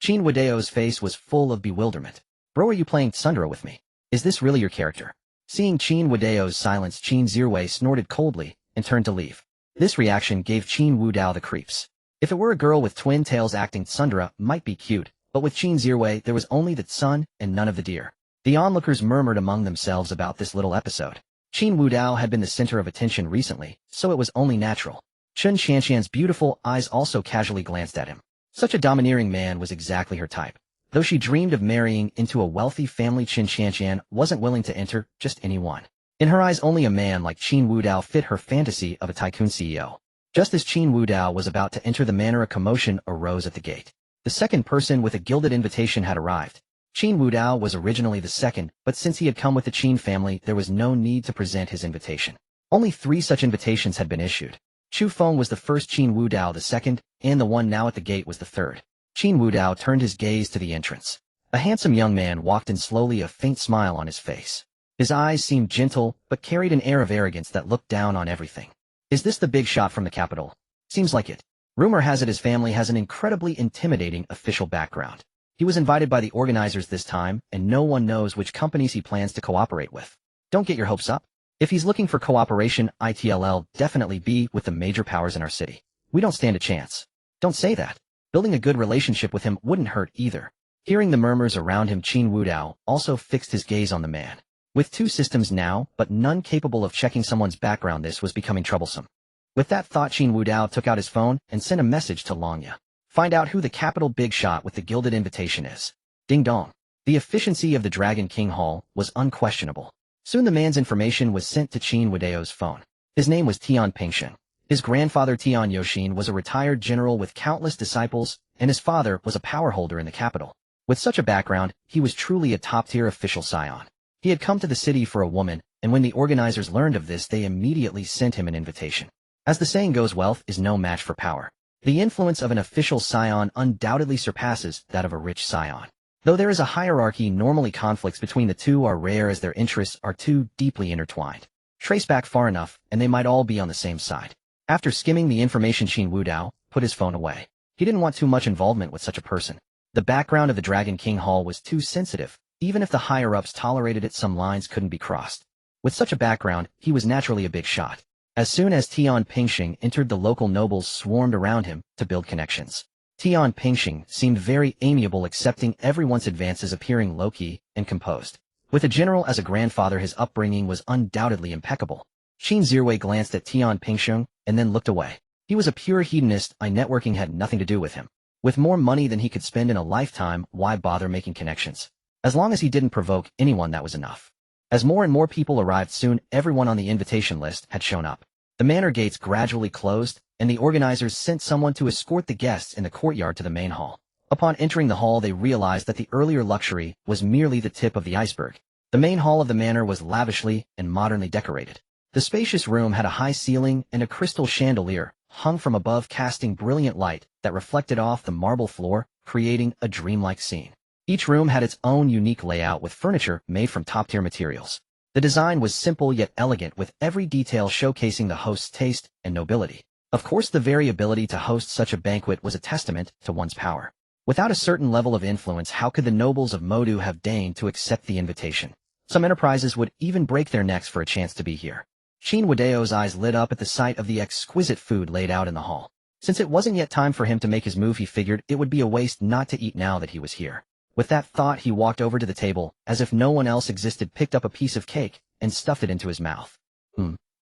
Qin Wudao's face was full of bewilderment. Bro, are you playing Tsundere with me? Is this really your character? Seeing Qin Wudao's silence, Qin Zhiwei snorted coldly and turned to leave. This reaction gave Qin Wudao the creeps. If it were a girl with twin tails acting, Tsundere might be cute, but with Qin Zhiwei there was only the sun and none of the deer. The onlookers murmured among themselves about this little episode. Qin Wudao had been the center of attention recently, so it was only natural. Chun Shanshan's beautiful eyes also casually glanced at him. Such a domineering man was exactly her type. Though she dreamed of marrying into a wealthy family, Qin Shanshan wasn't willing to enter just anyone. In her eyes, only a man like Qin Wudao fit her fantasy of a tycoon CEO. Just as Qin Wudao was about to enter the manor, a commotion arose at the gate. The second person with a gilded invitation had arrived. Qin Wudao was originally the second, but since he had come with the Qin family, there was no need to present his invitation. Only 3 such invitations had been issued. Chu Feng was the first, Qin Wudao the second, and the one now at the gate was the third. Qin Wudao turned his gaze to the entrance. A handsome young man walked in slowly, a faint smile on his face. His eyes seemed gentle, but carried an air of arrogance that looked down on everything. Is this the big shot from the capital? Seems like it. Rumor has it his family has an incredibly intimidating official background. He was invited by the organizers this time, and no one knows which companies he plans to cooperate with. Don't get your hopes up. If he's looking for cooperation, it'll definitely be with the major powers in our city. We don't stand a chance. Don't say that. Building a good relationship with him wouldn't hurt either. Hearing the murmurs around him, Qin Wudao also fixed his gaze on the man. With 2 systems now, but none capable of checking someone's background, this was becoming troublesome. With that thought, Qin Wudao took out his phone and sent a message to Longya. Find out who the capital big shot with the gilded invitation is. Ding dong. The efficiency of the Dragon King Hall was unquestionable. Soon the man's information was sent to Qin Wudao's phone. His name was Tian Pingsheng. His grandfather Tian Yoshin was a retired general with countless disciples, and his father was a power holder in the capital. With such a background, he was truly a top-tier official scion. He had come to the city for a woman, and when the organizers learned of this, they immediately sent him an invitation. As the saying goes, wealth is no match for power. The influence of an official scion undoubtedly surpasses that of a rich scion. Though there is a hierarchy, normally conflicts between the two are rare as their interests are too deeply intertwined. Trace back far enough, and they might all be on the same side. After skimming the information, Qin Wudao put his phone away. He didn't want too much involvement with such a person. The background of the Dragon King Hall was too sensitive. Even if the higher-ups tolerated it, some lines couldn't be crossed. With such a background, he was naturally a big shot. As soon as Tian Pingsheng entered, the local nobles swarmed around him to build connections. Tian Pingsheng seemed very amiable, accepting everyone's advances, appearing low-key and composed. With a general as a grandfather, his upbringing was undoubtedly impeccable. Qin Zhiwei glanced at Tian Pingsheng and then looked away. He was a pure hedonist, networking had nothing to do with him. With more money than he could spend in a lifetime, why bother making connections? As long as he didn't provoke anyone, that was enough. As more and more people arrived, soon everyone on the invitation list had shown up. The manor gates gradually closed, and the organizers sent someone to escort the guests in the courtyard to the main hall. Upon entering the hall, they realized that the earlier luxury was merely the tip of the iceberg. The main hall of the manor was lavishly and modernly decorated. The spacious room had a high ceiling and a crystal chandelier hung from above, casting brilliant light that reflected off the marble floor, creating a dreamlike scene. Each room had its own unique layout with furniture made from top-tier materials. The design was simple yet elegant, with every detail showcasing the host's taste and nobility. Of course, the very ability to host such a banquet was a testament to one's power. Without a certain level of influence, how could the nobles of Modu have deigned to accept the invitation? Some enterprises would even break their necks for a chance to be here. Qin Wudao's eyes lit up at the sight of the exquisite food laid out in the hall. Since it wasn't yet time for him to make his move, he figured it would be a waste not to eat now that he was here. With that thought, he walked over to the table, as if no one else existed, picked up a piece of cake, and stuffed it into his mouth.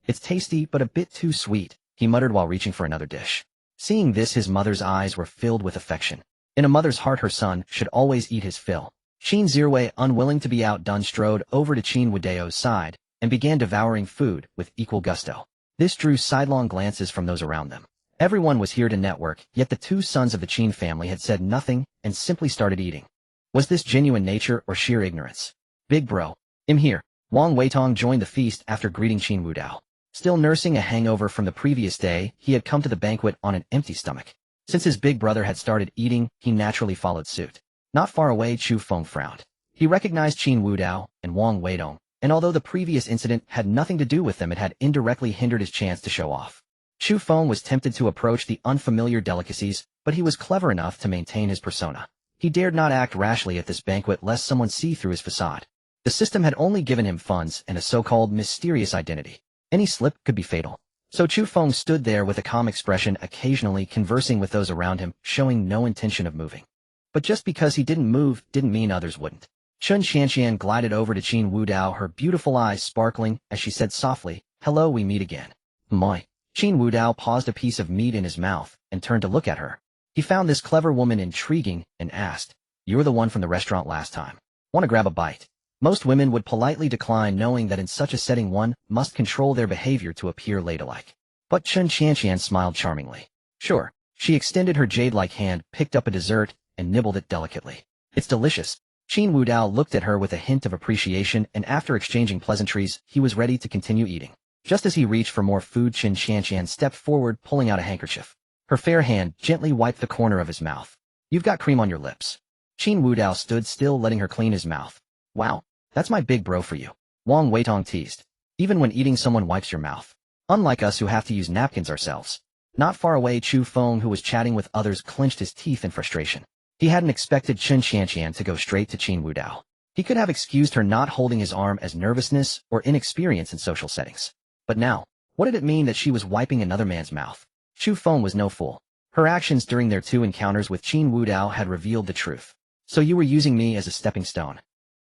It's tasty, but a bit too sweet, he muttered while reaching for another dish. Seeing this, his mother's eyes were filled with affection. In a mother's heart, her son should always eat his fill. Qin Wudao, unwilling to be outdone, strode over to Qin Wudao's side, and began devouring food with equal gusto. This drew sidelong glances from those around them. Everyone was here to network, yet the two sons of the Qin family had said nothing and simply started eating. Was this genuine nature or sheer ignorance? Big bro, I'm here. Wang Weitong joined the feast after greeting Qin Wudao. Still nursing a hangover from the previous day, he had come to the banquet on an empty stomach. Since his big brother had started eating, he naturally followed suit. Not far away, Chu Feng frowned. He recognized Qin Wudao and Wang Weitong, and although the previous incident had nothing to do with them, it had indirectly hindered his chance to show off. Chu Feng was tempted to approach the unfamiliar delicacies, but he was clever enough to maintain his persona. He dared not act rashly at this banquet lest someone see through his facade. The system had only given him funds and a so-called mysterious identity. Any slip could be fatal. So Chu Feng stood there with a calm expression, occasionally conversing with those around him, showing no intention of moving. But just because he didn't move didn't mean others wouldn't. Chun Qianqian glided over to Qin Wudao, her beautiful eyes sparkling, as she said softly, "Hello, we meet again." Moi. Qin Wudao paused a piece of meat in his mouth and turned to look at her. He found this clever woman intriguing and asked, "You're the one from the restaurant last time. Want to grab a bite?" Most women would politely decline, knowing that in such a setting one must control their behavior to appear ladylike. But Chun Qianqian smiled charmingly. Sure. She extended her jade-like hand, picked up a dessert, and nibbled it delicately. "It's delicious." Qin Wudao looked at her with a hint of appreciation, and after exchanging pleasantries, he was ready to continue eating. Just as he reached for more food, Chun Qianqian stepped forward, pulling out a handkerchief. Her fair hand gently wiped the corner of his mouth. "You've got cream on your lips." Qin Wudao stood still, letting her clean his mouth. "Wow. That's my big bro for you," Wang Weitong teased. "Even when eating, someone wipes your mouth. Unlike us who have to use napkins ourselves." Not far away, Chu Feng, who was chatting with others, clenched his teeth in frustration. He hadn't expected Chun Qianqian to go straight to Qin Wudao. He could have excused her not holding his arm as nervousness or inexperience in social settings. But now, what did it mean that she was wiping another man's mouth? Chu Feng was no fool. Her actions during their two encounters with Qin Wudao had revealed the truth. "So you were using me as a stepping stone."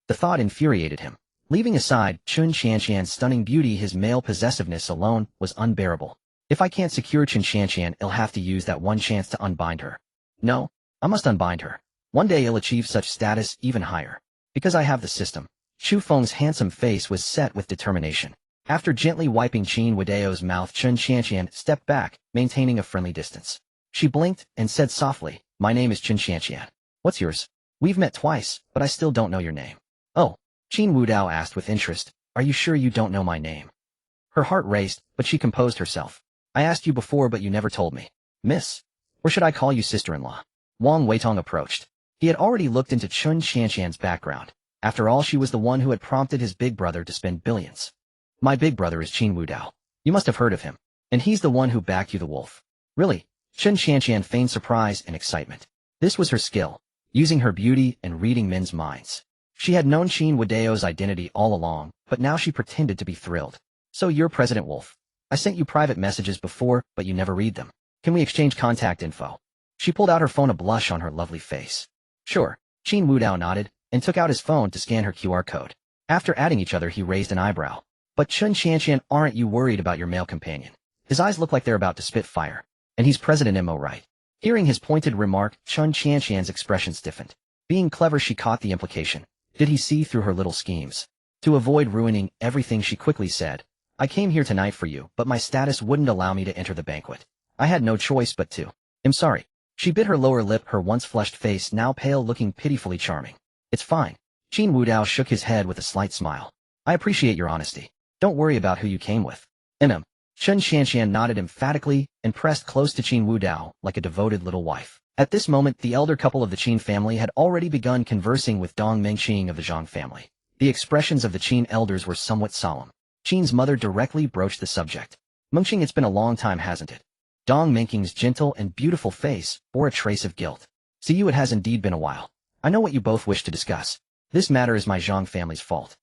The thought infuriated him. Leaving aside Chun Qianqian's stunning beauty, his male possessiveness alone was unbearable. "If I can't secure Chun Qianqian, I'll have to use that one chance to unbind her. No, I must unbind her. One day I'll achieve such status, even higher. Because I have the system." Chu Feng's handsome face was set with determination. After gently wiping Qin Wudao's mouth, Chun Qianqian stepped back, maintaining a friendly distance. She blinked and said softly, "My name is Chun Qianqian. What's yours? We've met twice, but I still don't know your name." "Oh," Qin Wudao asked with interest, "are you sure you don't know my name?" Her heart raced, but she composed herself. "I asked you before, but you never told me. Miss? Or should I call you sister-in-law?" Wang Weitong approached. He had already looked into Chun Qianqian's background. After all, she was the one who had prompted his big brother to spend billions. "My big brother is Qin Wudao. You must have heard of him. And he's the one who backed you, the wolf." "Really?" Chun Qianqian feigned surprise and excitement. This was her skill, using her beauty and reading men's minds. She had known Qin Wudao's identity all along, but now she pretended to be thrilled. "So you're President Wolf. I sent you private messages before, but you never read them. Can we exchange contact info?" She pulled out her phone, a blush on her lovely face. "Sure." Qin Wudao nodded, and took out his phone to scan her QR code. After adding each other, he raised an eyebrow. "But Chun Qianqian, aren't you worried about your male companion? His eyes look like they're about to spit fire. And he's President Mo, right?" Hearing his pointed remark, Chun Qianqian's expression stiffened. Being clever, she caught the implication. Did he see through her little schemes? To avoid ruining everything, she quickly said, "I came here tonight for you, but my status wouldn't allow me to enter the banquet. I had no choice but to. I'm sorry." She bit her lower lip, her once flushed face now pale, looking pitifully charming. "It's fine." Qin Wudao shook his head with a slight smile. "I appreciate your honesty. Don't worry about who you came with." Chun Qianqian nodded emphatically and pressed close to Qin Wudao like a devoted little wife. At this moment, the elder couple of the Qin family had already begun conversing with Dong Mengqing of the Zhang family. The expressions of the Qin elders were somewhat solemn. Qin's mother directly broached the subject. "Mengqing, it's been a long time, hasn't it?" Dong Mengqing's gentle and beautiful face bore a trace of guilt. "See you, it has indeed been a while. I know what you both wish to discuss. This matter is my Zhang family's fault."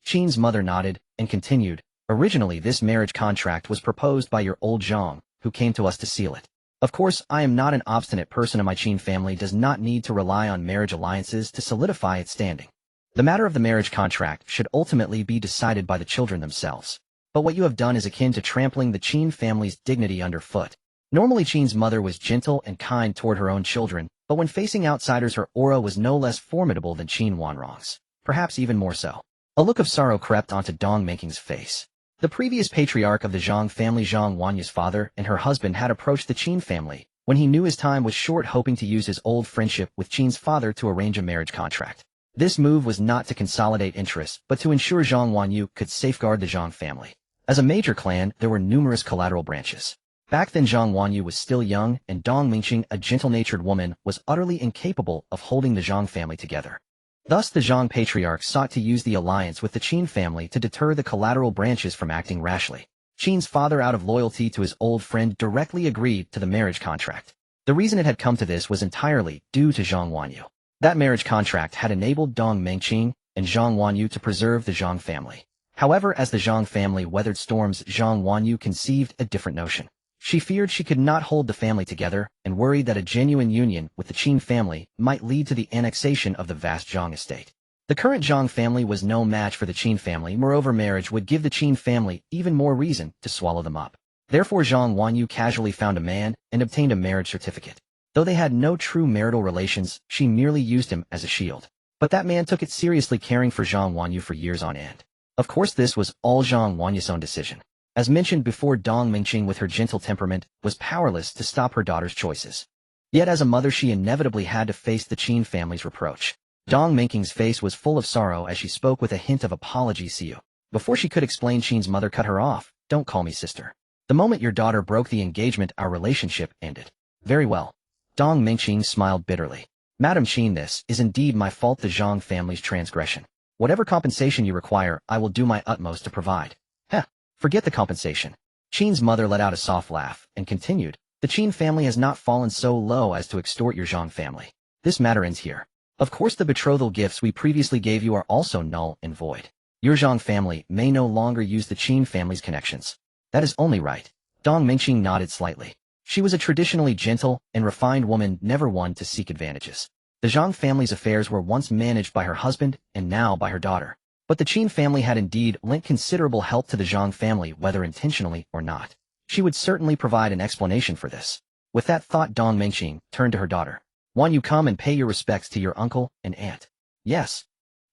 Qin's mother nodded and continued, "Originally, this marriage contract was proposed by your old Zhang, who came to us to seal it. Of course, I am not an obstinate person and my Qin family does not need to rely on marriage alliances to solidify its standing. The matter of the marriage contract should ultimately be decided by the children themselves. But what you have done is akin to trampling the Qin family's dignity underfoot. Normally Qin's mother was gentle and kind toward her own children, but when facing outsiders her aura was no less formidable than Qin Wanrong's, perhaps even more so. A look of sorrow crept onto Dong Mingqing's face. The previous patriarch of the Zhang family, Zhang Wanyu's father, and her husband had approached the Qin family when he knew his time was short, hoping to use his old friendship with Qin's father to arrange a marriage contract. This move was not to consolidate interests, but to ensure Zhang Wanyu could safeguard the Zhang family. As a major clan, there were numerous collateral branches. Back then Zhang Wanyu was still young, and Dong Mingqing, a gentle-natured woman, was utterly incapable of holding the Zhang family together. Thus the Zhang patriarch sought to use the alliance with the Qin family to deter the collateral branches from acting rashly. Qin's father, out of loyalty to his old friend, directly agreed to the marriage contract. The reason it had come to this was entirely due to Zhang Wanyu. That marriage contract had enabled Dong Mingqing and Zhang Wanyu to preserve the Zhang family. However, as the Zhang family weathered storms, Zhang Wanyu conceived a different notion. She feared she could not hold the family together and worried that a genuine union with the Qin family might lead to the annexation of the vast Zhang estate. The current Zhang family was no match for the Qin family. Moreover, marriage would give the Qin family even more reason to swallow them up. Therefore Zhang Wanyu casually found a man and obtained a marriage certificate. Though they had no true marital relations, she merely used him as a shield. But that man took it seriously, caring for Zhang Wanyu for years on end. Of course, this was all Zhang Wanyu's own decision. As mentioned before, Dong Mingqing, with her gentle temperament, was powerless to stop her daughter's choices. Yet as a mother she inevitably had to face the Qin family's reproach. Dong Mingqing's face was full of sorrow as she spoke with a hint of apology. "See you." Before she could explain, Qin's mother cut her off. "Don't call me sister. The moment your daughter broke the engagement, our relationship ended." "Very well." Dong Mingqing smiled bitterly. "Madam Qin, this is indeed my fault, the Zhang family's transgression. Whatever compensation you require, I will do my utmost to provide." "Heh, forget the compensation." Qin's mother let out a soft laugh and continued, "The Qin family has not fallen so low as to extort your Zhang family. This matter ends here. Of course the betrothal gifts we previously gave you are also null and void. Your Zhang family may no longer use the Qin family's connections." "That is only right." Dong Mingqing nodded slightly. She was a traditionally gentle and refined woman, never one to seek advantages. The Zhang family's affairs were once managed by her husband and now by her daughter. But the Qin family had indeed lent considerable help to the Zhang family, whether intentionally or not. She would certainly provide an explanation for this. With that thought, Dong Mingqing turned to her daughter. "Wanyu, come and pay your respects to your uncle and aunt." "Yes."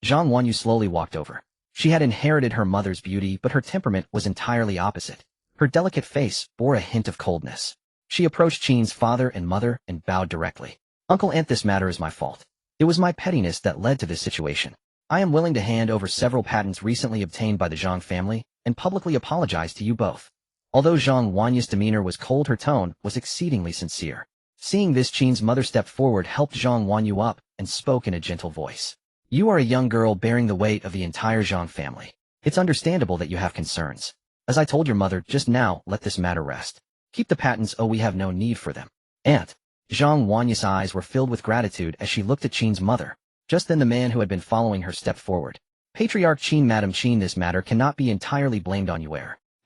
Zhang Wanyu slowly walked over. She had inherited her mother's beauty, but her temperament was entirely opposite. Her delicate face bore a hint of coldness. She approached Qin's father and mother and bowed directly. "Uncle, aunt, this matter is my fault. It was my pettiness that led to this situation. I am willing to hand over several patents recently obtained by the Zhang family and publicly apologize to you both." Although Zhang Wanyu's demeanor was cold, her tone was exceedingly sincere. Seeing this, Qin's mother stepped forward, helped Zhang Wanyu up, and spoke in a gentle voice. "You are a young girl bearing the weight of the entire Zhang family. It's understandable that you have concerns. As I told your mother just now, let this matter rest. Keep the patents, we have no need for them." "Aunt." Zhang Wanyu's eyes were filled with gratitude as she looked at Qin's mother. Just then the man who had been following her stepped forward. "Patriarch Qin, Madam Qin, this matter cannot be entirely blamed on you.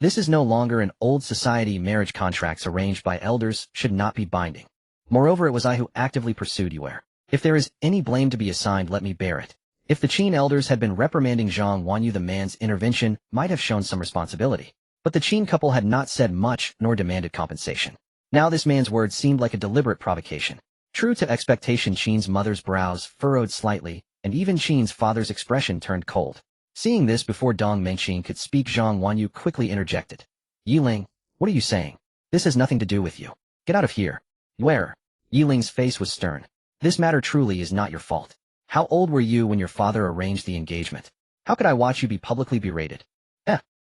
This is no longer an old society. Marriage contracts arranged by elders should not be binding. Moreover, it was I who actively pursued you. If there is any blame to be assigned, let me bear it." If the Qin elders had been reprimanding Zhang Wanyu, the man's intervention might have shown some responsibility. But the Qin couple had not said much nor demanded compensation. Now this man's words seemed like a deliberate provocation. True to expectation, Qin's mother's brows furrowed slightly, and even Qin's father's expression turned cold. Seeing this, before Dong Mingqing could speak, Zhang Wanyu quickly interjected. "Yiling, what are you saying? This has nothing to do with you. Get out of here." "Where?" Yiling's face was stern. "This matter truly is not your fault. How old were you when your father arranged the engagement? How could I watch you be publicly berated?"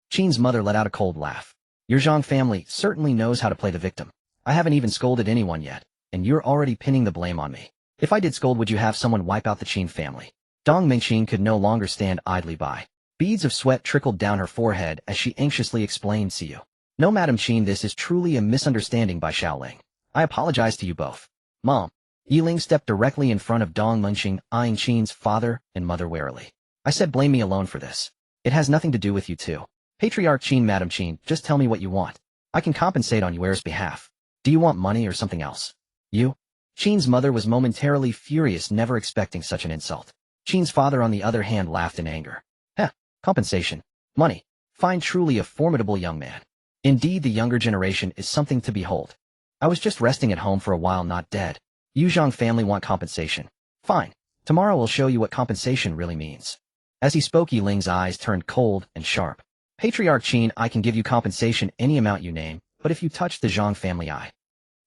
Qin's mother let out a cold laugh. "Your Zhang family certainly knows how to play the victim. I haven't even scolded anyone yet, and you're already pinning the blame on me. If I did scold, would you have someone wipe out the Qin family?" Dong Mingqing could no longer stand idly by. Beads of sweat trickled down her forehead as she anxiously explained, "See you." "No, Madam Qin, this is truly a misunderstanding by Xiaoling. I apologize to you both." "Mom." Yiling stepped directly in front of Dong Mingqing, eyeing Qin's father and mother warily. "I said blame me alone for this. It has nothing to do with you two. Patriarch Qin, Madam Qin, just tell me what you want. I can compensate on your behalf." Do you want money or something else? You? Qin's mother was momentarily furious, never expecting such an insult. Qin's father, on the other hand, laughed in anger. Heh, compensation. Money. Fine, truly a formidable young man. Indeed, the younger generation is something to behold. I was just resting at home for a while, not dead. You Zhang family want compensation. Fine. Tomorrow will show you what compensation really means. As he spoke, Yiling's eyes turned cold and sharp. Patriarch Qin, I can give you compensation any amount you name, but if you touch the Zhang family, I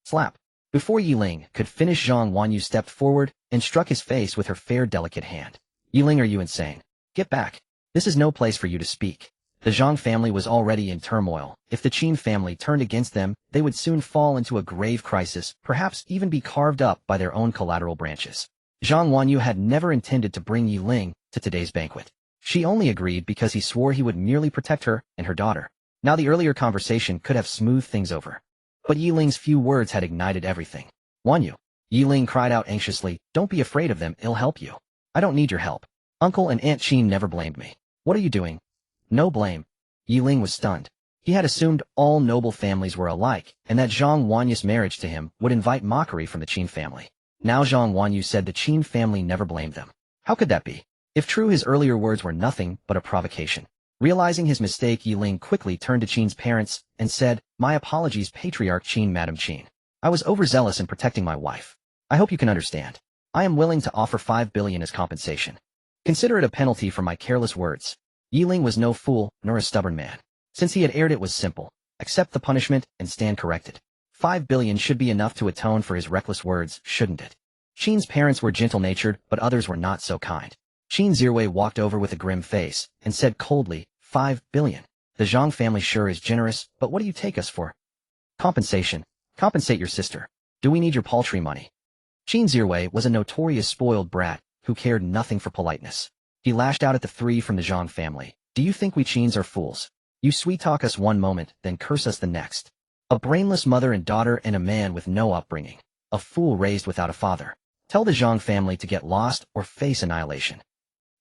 slap. Before Yiling could finish, Zhang Wanyu stepped forward and struck his face with her fair, delicate hand. Yiling, are you insane? Get back. This is no place for you to speak. The Zhang family was already in turmoil. If the Qin family turned against them, they would soon fall into a grave crisis, perhaps even be carved up by their own collateral branches. Zhang Wanyu had never intended to bring Yiling to today's banquet. She only agreed because he swore he would merely protect her and her daughter. Now the earlier conversation could have smoothed things over. But Yiling's few words had ignited everything. Wanyu. Yiling cried out anxiously, don't be afraid of them, it'll help you. I don't need your help. Uncle and Aunt Qin never blamed me. What are you doing? No blame. Yiling was stunned. He had assumed all noble families were alike, and that Zhang Wanyu's marriage to him would invite mockery from the Qin family. Now Zhang Wanyu said the Qin family never blamed them. How could that be? If true, his earlier words were nothing but a provocation. Realizing his mistake, Yiling quickly turned to Qin's parents and said, my apologies, Patriarch Qin, Madam Qin. I was overzealous in protecting my wife. I hope you can understand. I am willing to offer 5 billion as compensation. Consider it a penalty for my careless words. Yiling was no fool, nor a stubborn man. Since he had erred, it was simple. Accept the punishment and stand corrected. 5 billion should be enough to atone for his reckless words, shouldn't it? Qin's parents were gentle-natured, but others were not so kind. Qin Zhiwei walked over with a grim face and said coldly, 5 billion. The Zhang family sure is generous, but what do you take us for? Compensation. Compensate your sister. Do we need your paltry money? Qin Zhiwei was a notorious spoiled brat who cared nothing for politeness. He lashed out at the three from the Zhang family. Do you think we Qins are fools? You sweet-talk us one moment, then curse us the next. A brainless mother and daughter and a man with no upbringing. A fool raised without a father. Tell the Zhang family to get lost or face annihilation.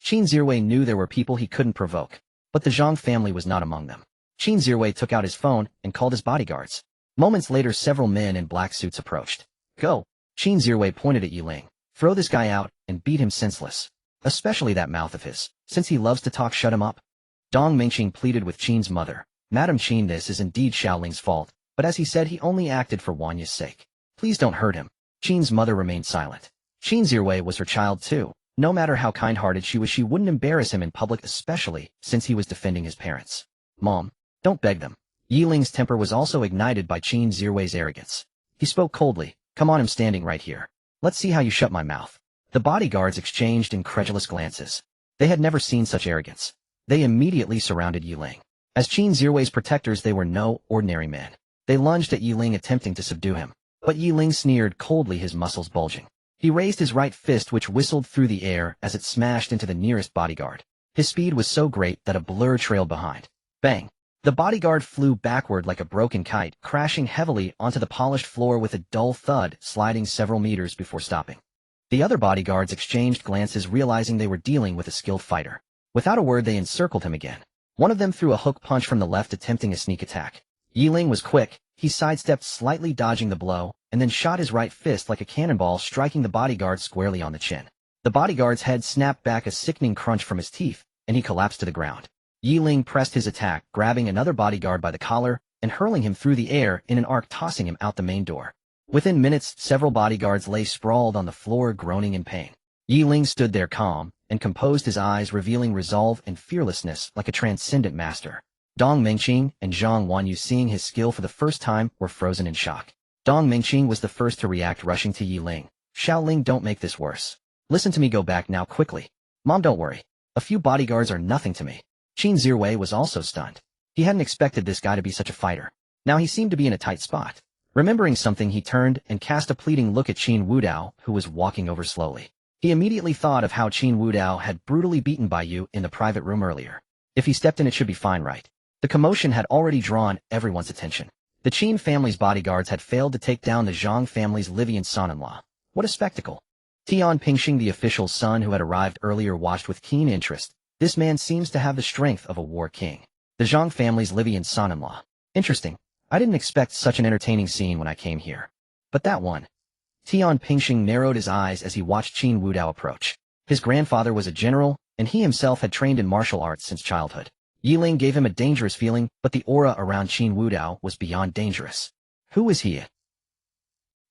Qin Zhiwei knew there were people he couldn't provoke, but the Zhang family was not among them. Qin Zhiwei took out his phone and called his bodyguards. Moments later, several men in black suits approached. Go. Qin Zhiwei pointed at Yiling. Throw this guy out and beat him senseless. Especially that mouth of his. Since he loves to talk, shut him up. Dong Mingqing pleaded with Qin's mother. Madam Qin, this is indeed Xiaoling's fault, but as he said, he only acted for Wanyu's sake. Please don't hurt him. Qin's mother remained silent. Qin Zhiwei was her child too. No matter how kind-hearted she was, she wouldn't embarrass him in public, especially since he was defending his parents. Mom, don't beg them. Yiling's temper was also ignited by Qin Zhiwei's arrogance. He spoke coldly. Come on, I'm standing right here. Let's see how you shut my mouth. The bodyguards exchanged incredulous glances. They had never seen such arrogance. They immediately surrounded Yiling. As Qin Zhiwei's protectors, they were no ordinary men. They lunged at Yiling, attempting to subdue him. But Yiling sneered coldly, his muscles bulging. He raised his right fist, which whistled through the air as it smashed into the nearest bodyguard. His speed was so great that a blur trailed behind. Bang! The bodyguard flew backward like a broken kite, crashing heavily onto the polished floor with a dull thud, sliding several meters before stopping. The other bodyguards exchanged glances, realizing they were dealing with a skilled fighter. Without a word, they encircled him again. One of them threw a hook punch from the left, attempting a sneak attack. Yiling was quick. He sidestepped, slightly dodging the blow, and then shot his right fist like a cannonball, striking the bodyguard squarely on the chin. The bodyguard's head snapped back, a sickening crunch from his teeth, and he collapsed to the ground. Yiling pressed his attack, grabbing another bodyguard by the collar and hurling him through the air in an arc, tossing him out the main door. Within minutes, several bodyguards lay sprawled on the floor, groaning in pain. Yiling stood there calm and composed, his eyes revealing resolve and fearlessness like a transcendent master. Dong Mingqing and Zhang Wanyu, seeing his skill for the first time, were frozen in shock. Dong Mingqing was the first to react, rushing to Yiling. Xiaoling, don't make this worse. Listen to me, go back now, quickly. Mom, don't worry. A few bodyguards are nothing to me. Qin Zhiwei was also stunned. He hadn't expected this guy to be such a fighter. Now he seemed to be in a tight spot. Remembering something, he turned and cast a pleading look at Qin Wudao, who was walking over slowly. He immediately thought of how Qin Wudao had brutally beaten by you in the private room earlier. If he stepped in, it should be fine, right? The commotion had already drawn everyone's attention. The Qin family's bodyguards had failed to take down the Zhang family's Livian son-in-law. What a spectacle! Tian Pingxing, the official's son who had arrived earlier, watched with keen interest. This man seems to have the strength of a war king. The Zhang family's Livian son-in-law. Interesting. I didn't expect such an entertaining scene when I came here. But that one. Tian Pingxing narrowed his eyes as he watched Qin Wudao approach. His grandfather was a general, and he himself had trained in martial arts since childhood. Yiling gave him a dangerous feeling, but the aura around Qin Wudao was beyond dangerous. Who is he?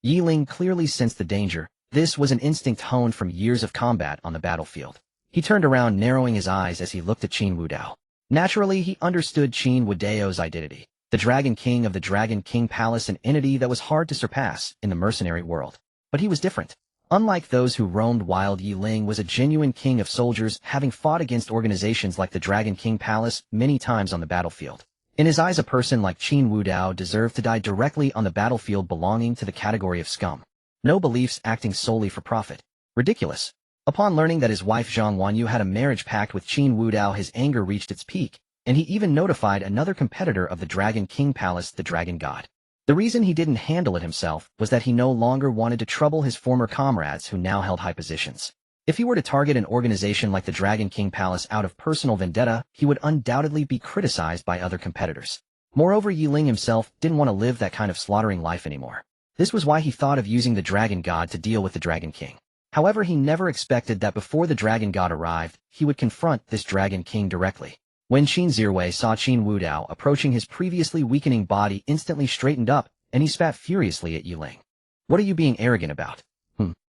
Yiling clearly sensed the danger. This was an instinct honed from years of combat on the battlefield. He turned around, narrowing his eyes as he looked at Qin Wudao. Naturally, he understood Qin Wudao's identity, the Dragon King of the Dragon King Palace, an entity that was hard to surpass in the mercenary world. But he was different. Unlike those who roamed wild, Yiling was a genuine king of soldiers, having fought against organizations like the Dragon King Palace many times on the battlefield. In his eyes, a person like Qin Wudao deserved to die directly on the battlefield, belonging to the category of scum. No beliefs, acting solely for profit. Ridiculous. Upon learning that his wife Zhang Wanyu had a marriage pact with Qin Wudao, his anger reached its peak, and he even notified another competitor of the Dragon King Palace, the Dragon God. The reason he didn't handle it himself was that he no longer wanted to trouble his former comrades who now held high positions. If he were to target an organization like the Dragon King Palace out of personal vendetta, he would undoubtedly be criticized by other competitors. Moreover, Yiling himself didn't want to live that kind of slaughtering life anymore. This was why he thought of using the Dragon God to deal with the Dragon King. However, he never expected that before the Dragon God arrived, he would confront this Dragon King directly. When Qin Zirwei saw Qin Wudao approaching, his previously weakening body instantly straightened up, and he spat furiously at Yiling. What are you being arrogant about?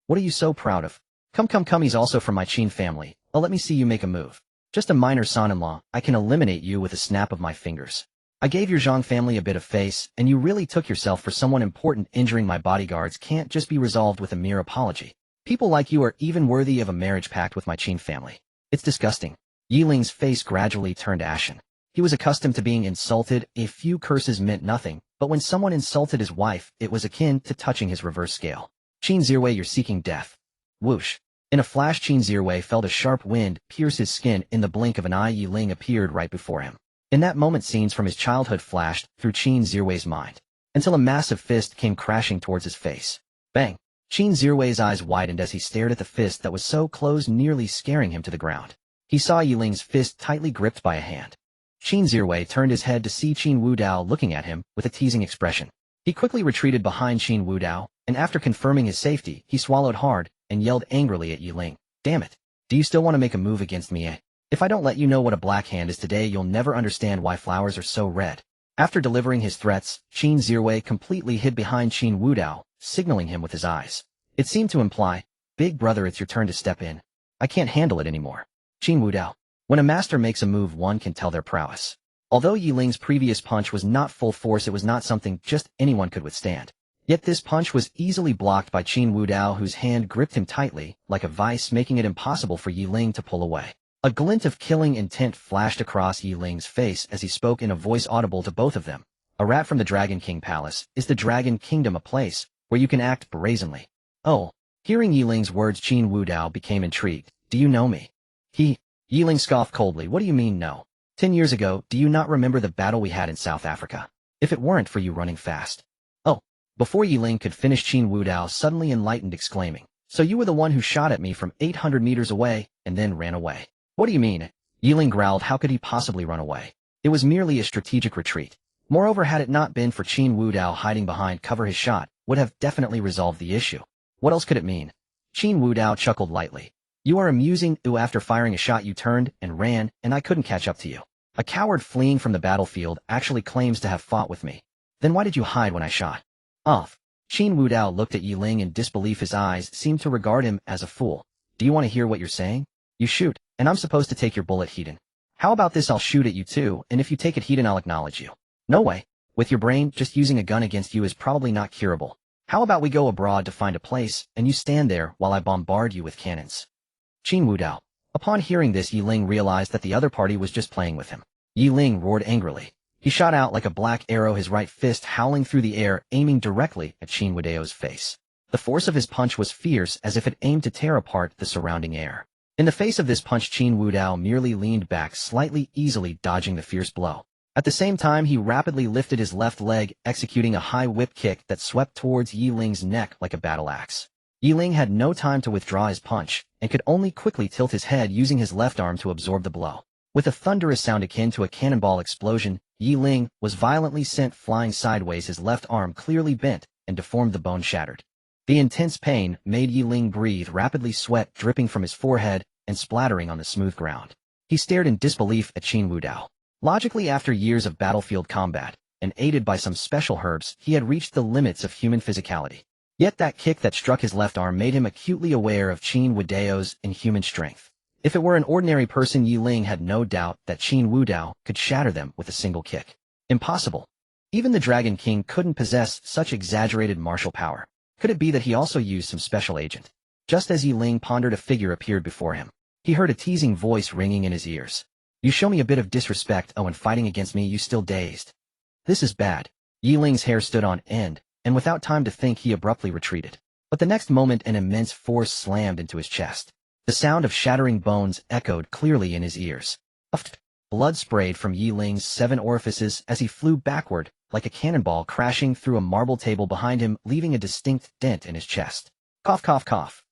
What are you so proud of? Come, he's also from my Qin family. Let me see you make a move. Just a minor son-in-law, I can eliminate you with a snap of my fingers. I gave your Zhang family a bit of face, and you really took yourself for someone important. Injuring my bodyguards can't just be resolved with a mere apology. People like you are even worthy of a marriage pact with my Qin family. It's disgusting. Yiling's face gradually turned ashen. He was accustomed to being insulted. A few curses meant nothing, but when someone insulted his wife, it was akin to touching his reverse scale. Qin Zirwei, you're seeking death. Whoosh. In a flash, Qin Zirwei felt a sharp wind pierce his skin. In the blink of an eye, Yiling appeared right before him. In that moment, scenes from his childhood flashed through Qin Zirwei's mind, until a massive fist came crashing towards his face. Bang! Qin Zirwei's eyes widened as he stared at the fist that was so close, nearly scaring him to the ground. He saw Yiling's fist tightly gripped by a hand. Qin Zirwei turned his head to see Qin Wudao looking at him with a teasing expression. He quickly retreated behind Qin Wudao, and after confirming his safety, he swallowed hard and yelled angrily at Yiling. Damn it! Do you still want to make a move against me, eh? If I don't let you know what a black hand is today, you'll never understand why flowers are so red. After delivering his threats, Qin Zirwei completely hid behind Qin Wudao, signaling him with his eyes. It seemed to imply, Big brother, it's your turn to step in. I can't handle it anymore. Qin Wudao. When a master makes a move, one can tell their prowess. Although Yiling's previous punch was not full force, it was not something just anyone could withstand. Yet this punch was easily blocked by Qin Wudao, whose hand gripped him tightly, like a vice, making it impossible for Yiling to pull away. A glint of killing intent flashed across Yiling's face as he spoke in a voice audible to both of them. A rat from the Dragon King Palace. Is the Dragon Kingdom a place where you can act brazenly? Oh. Hearing Yiling's words, Qin Wudao became intrigued. Do you know me? Yiling scoffed coldly. What do you mean, no? 10 years ago, do you not remember the battle we had in South Africa? If it weren't for you running fast. Oh. Before Yiling could finish, Qin Wudao suddenly enlightened, exclaiming, so you were the one who shot at me from 800 meters away, and then ran away. What do you mean? Yiling growled. How could he possibly run away? It was merely a strategic retreat. Moreover, had it not been for Qin Wudao hiding behind cover, his shot would have definitely resolved the issue. What else could it mean? Qin Wudao chuckled lightly. You are amusing. After firing a shot you turned and ran, and I couldn't catch up to you. A coward fleeing from the battlefield actually claims to have fought with me. Then why did you hide when I shot? Off. Qin Wudao looked at Yiling in disbelief. His eyes seemed to regard him as a fool. Do you want to hear what you're saying? You shoot, and I'm supposed to take your bullet, Hedon. How about this? I'll shoot at you too, and if you take it, Hedon, I'll acknowledge you. No way. With your brain, just using a gun against you is probably not curable. How about we go abroad to find a place, and you stand there while I bombard you with cannons? Qin Wudao. Upon hearing this, Yiling realized that the other party was just playing with him. Yiling roared angrily. He shot out like a black arrow, his right fist howling through the air, aiming directly at Qin Wudao's face. The force of his punch was fierce, as if it aimed to tear apart the surrounding air. In the face of this punch, Qin Wudao merely leaned back slightly, easily dodging the fierce blow. At the same time, he rapidly lifted his left leg, executing a high whip kick that swept towards Yiling's neck like a battle axe. Yiling had no time to withdraw his punch, and could only quickly tilt his head, using his left arm to absorb the blow. With a thunderous sound akin to a cannonball explosion, Yi Ling was violently sent flying sideways, his left arm clearly bent and deformed, the bone shattered. The intense pain made Yi Ling breathe rapidly, sweat dripping from his forehead and splattering on the smooth ground. He stared in disbelief at Qin Wudao. Logically, after years of battlefield combat, and aided by some special herbs, he had reached the limits of human physicality. Yet that kick that struck his left arm made him acutely aware of Qin Wudao's inhuman strength. If it were an ordinary person, Yi Ling had no doubt that Qin Wudao could shatter them with a single kick. Impossible. Even the Dragon King couldn't possess such exaggerated martial power. Could it be that he also used some special agent? Just as Yi Ling pondered, a figure appeared before him. He heard a teasing voice ringing in his ears. You show me a bit of disrespect, oh, and fighting against me, you still dazed. This is bad. Yi Ling's hair stood on end, and without time to think, he abruptly retreated. But the next moment, an immense force slammed into his chest. The sound of shattering bones echoed clearly in his ears. Blood sprayed from Yi Ling's 7 orifices as he flew backward, like a cannonball, crashing through a marble table behind him, leaving a distinct dent in his chest. Cough, cough, cough.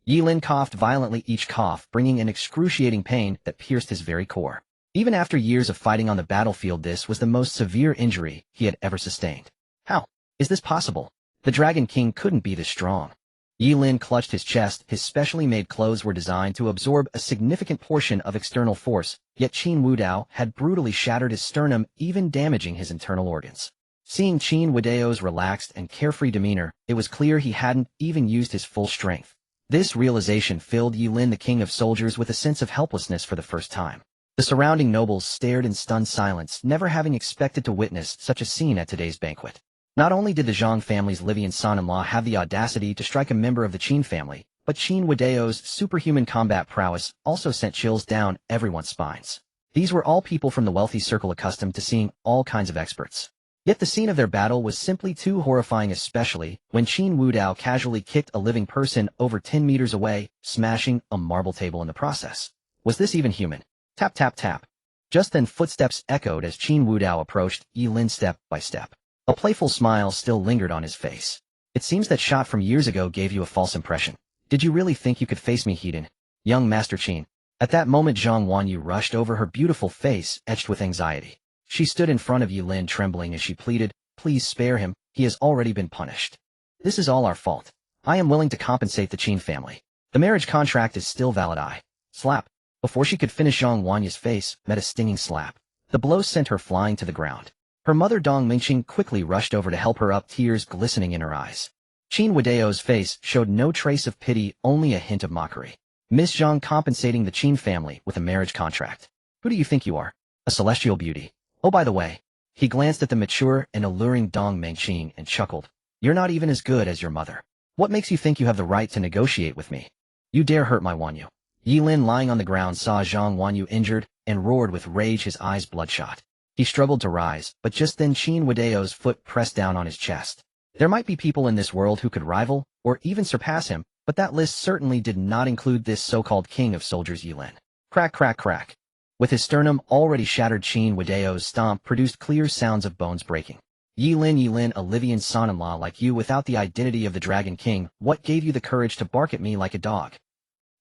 Yi Ling coughed violently, each cough bringing an excruciating pain that pierced his very core. Even after years of fighting on the battlefield, this was the most severe injury he had ever sustained. How is this possible? The Dragon King couldn't be this strong. Yi Ling clutched his chest. His specially made clothes were designed to absorb a significant portion of external force, yet Qin Wudao had brutally shattered his sternum, even damaging his internal organs. Seeing Qin Wudao's relaxed and carefree demeanor, it was clear he hadn't even used his full strength. This realization filled Yi Ling, the king of soldiers, with a sense of helplessness for the first time. The surrounding nobles stared in stunned silence, never having expected to witness such a scene at today's banquet. Not only did the Zhang family's Livian son-in-law have the audacity to strike a member of the Qin family, but Qin Wudao's superhuman combat prowess also sent chills down everyone's spines. These were all people from the wealthy circle accustomed to seeing all kinds of experts. Yet the scene of their battle was simply too horrifying, especially when Qin Wudao casually kicked a living person over 10 meters away, smashing a marble table in the process. Was this even human? Tap, tap, tap. Just then footsteps echoed as Qin Wudao approached Yi Ling step by step. A playful smile still lingered on his face. It seems that shot from years ago gave you a false impression. Did you really think you could face me, Heaton? Young Master Qin. At that moment, Zhang Wanyu rushed over, her beautiful face etched with anxiety. She stood in front of Yi Ling, trembling as she pleaded, please spare him, he has already been punished. This is all our fault. I am willing to compensate the Qin family. The marriage contract is still valid. I slap. Before she could finish, Zhang Wanyu's face met a stinging slap. The blow sent her flying to the ground. Her mother Dong Mingqing quickly rushed over to help her up, tears glistening in her eyes. Qin Wudao's face showed no trace of pity, only a hint of mockery. Miss Zhang compensating the Qin family with a marriage contract. Who do you think you are? A celestial beauty. Oh, by the way. He glanced at the mature and alluring Dong Mingqing and chuckled. You're not even as good as your mother. What makes you think you have the right to negotiate with me? You dare hurt my Wanyu. Yi Ling, lying on the ground, saw Zhang Wanyu injured and roared with rage, his eyes bloodshot. He struggled to rise, but just then Qin Wudao's foot pressed down on his chest. There might be people in this world who could rival, or even surpass him, but that list certainly did not include this so-called king of soldiers, Yi Ling. Crack, crack, crack. With his sternum already shattered, Qin Wudao's stomp produced clear sounds of bones breaking. Yi Ling, a Livian son-in-law like you, without the identity of the Dragon King, what gave you the courage to bark at me like a dog?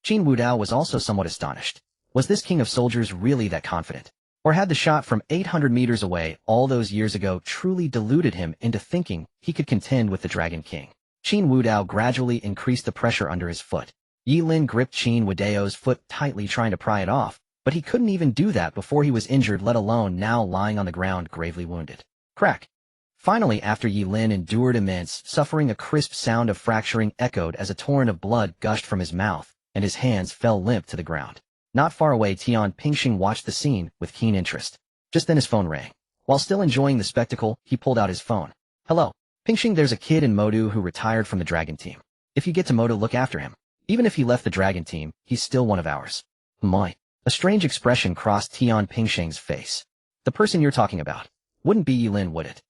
Qin Wudao was also somewhat astonished. Was this king of soldiers really that confident? Or had the shot from 800 meters away all those years ago truly deluded him into thinking he could contend with the Dragon King? Qin Wudao gradually increased the pressure under his foot. Yi Ling gripped Qin Wudao's foot tightly, trying to pry it off, but he couldn't even do that before he was injured, let alone now lying on the ground gravely wounded. Crack. Finally, after Yi Ling endured immense suffering, a crisp sound of fracturing echoed as a torrent of blood gushed from his mouth, and his hands fell limp to the ground. Not far away, Tian Pingxing watched the scene with keen interest. Just then his phone rang. While still enjoying the spectacle, he pulled out his phone. Hello. Pingxing, there's a kid in Modu who retired from the Dragon Team. If you get to Modu, look after him. Even if he left the Dragon Team, he's still one of ours. My. A strange expression crossed Tian Pingxing's face. The person you're talking about. Wouldn't be Yi Ling, would it?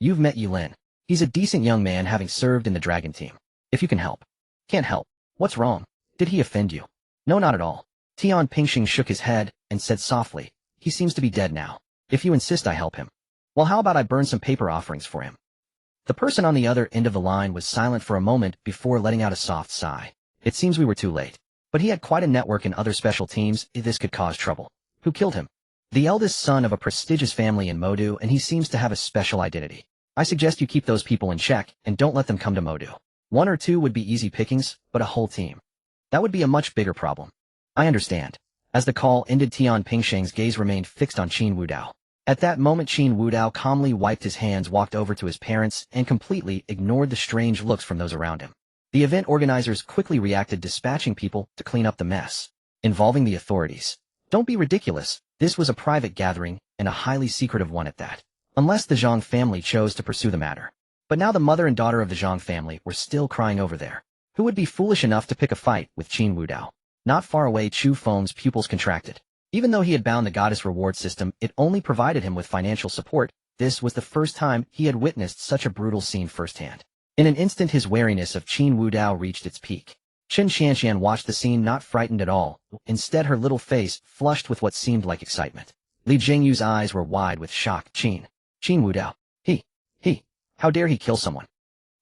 You've met Yi Ling. He's a decent young man, having served in the Dragon Team. If you can help. Can't help. What's wrong? Did he offend you? No, not at all. Tian Pingxing shook his head and said softly, he seems to be dead now. If you insist, I help him. Well, how about I burn some paper offerings for him? The person on the other end of the line was silent for a moment before letting out a soft sigh. It seems we were too late. But he had quite a network in other special teams. This could cause trouble. Who killed him? The eldest son of a prestigious family in Modu, and he seems to have a special identity. I suggest you keep those people in check and don't let them come to Modu. One or two would be easy pickings, but a whole team. That would be a much bigger problem. I understand. As the call ended, Tian Pingsheng's gaze remained fixed on Qin Wudao. At that moment, Qin Wudao calmly wiped his hands, walked over to his parents, and completely ignored the strange looks from those around him. The event organizers quickly reacted, dispatching people to clean up the mess, involving the authorities. Don't be ridiculous. This was a private gathering, and a highly secretive one at that. Unless the Zhang family chose to pursue the matter. But now the mother and daughter of the Zhang family were still crying over there. Who would be foolish enough to pick a fight with Qin Wudao? Not far away, Chu Feng's pupils contracted. Even though he had bound the goddess reward system, it only provided him with financial support. This was the first time he had witnessed such a brutal scene firsthand. In an instant, his wariness of Qin Wudao reached its peak. Chen Xianxian watched the scene, not frightened at all. Instead, her little face flushed with what seemed like excitement. Li Jingyu's eyes were wide with shock. Qin Wudao. How dare he kill someone?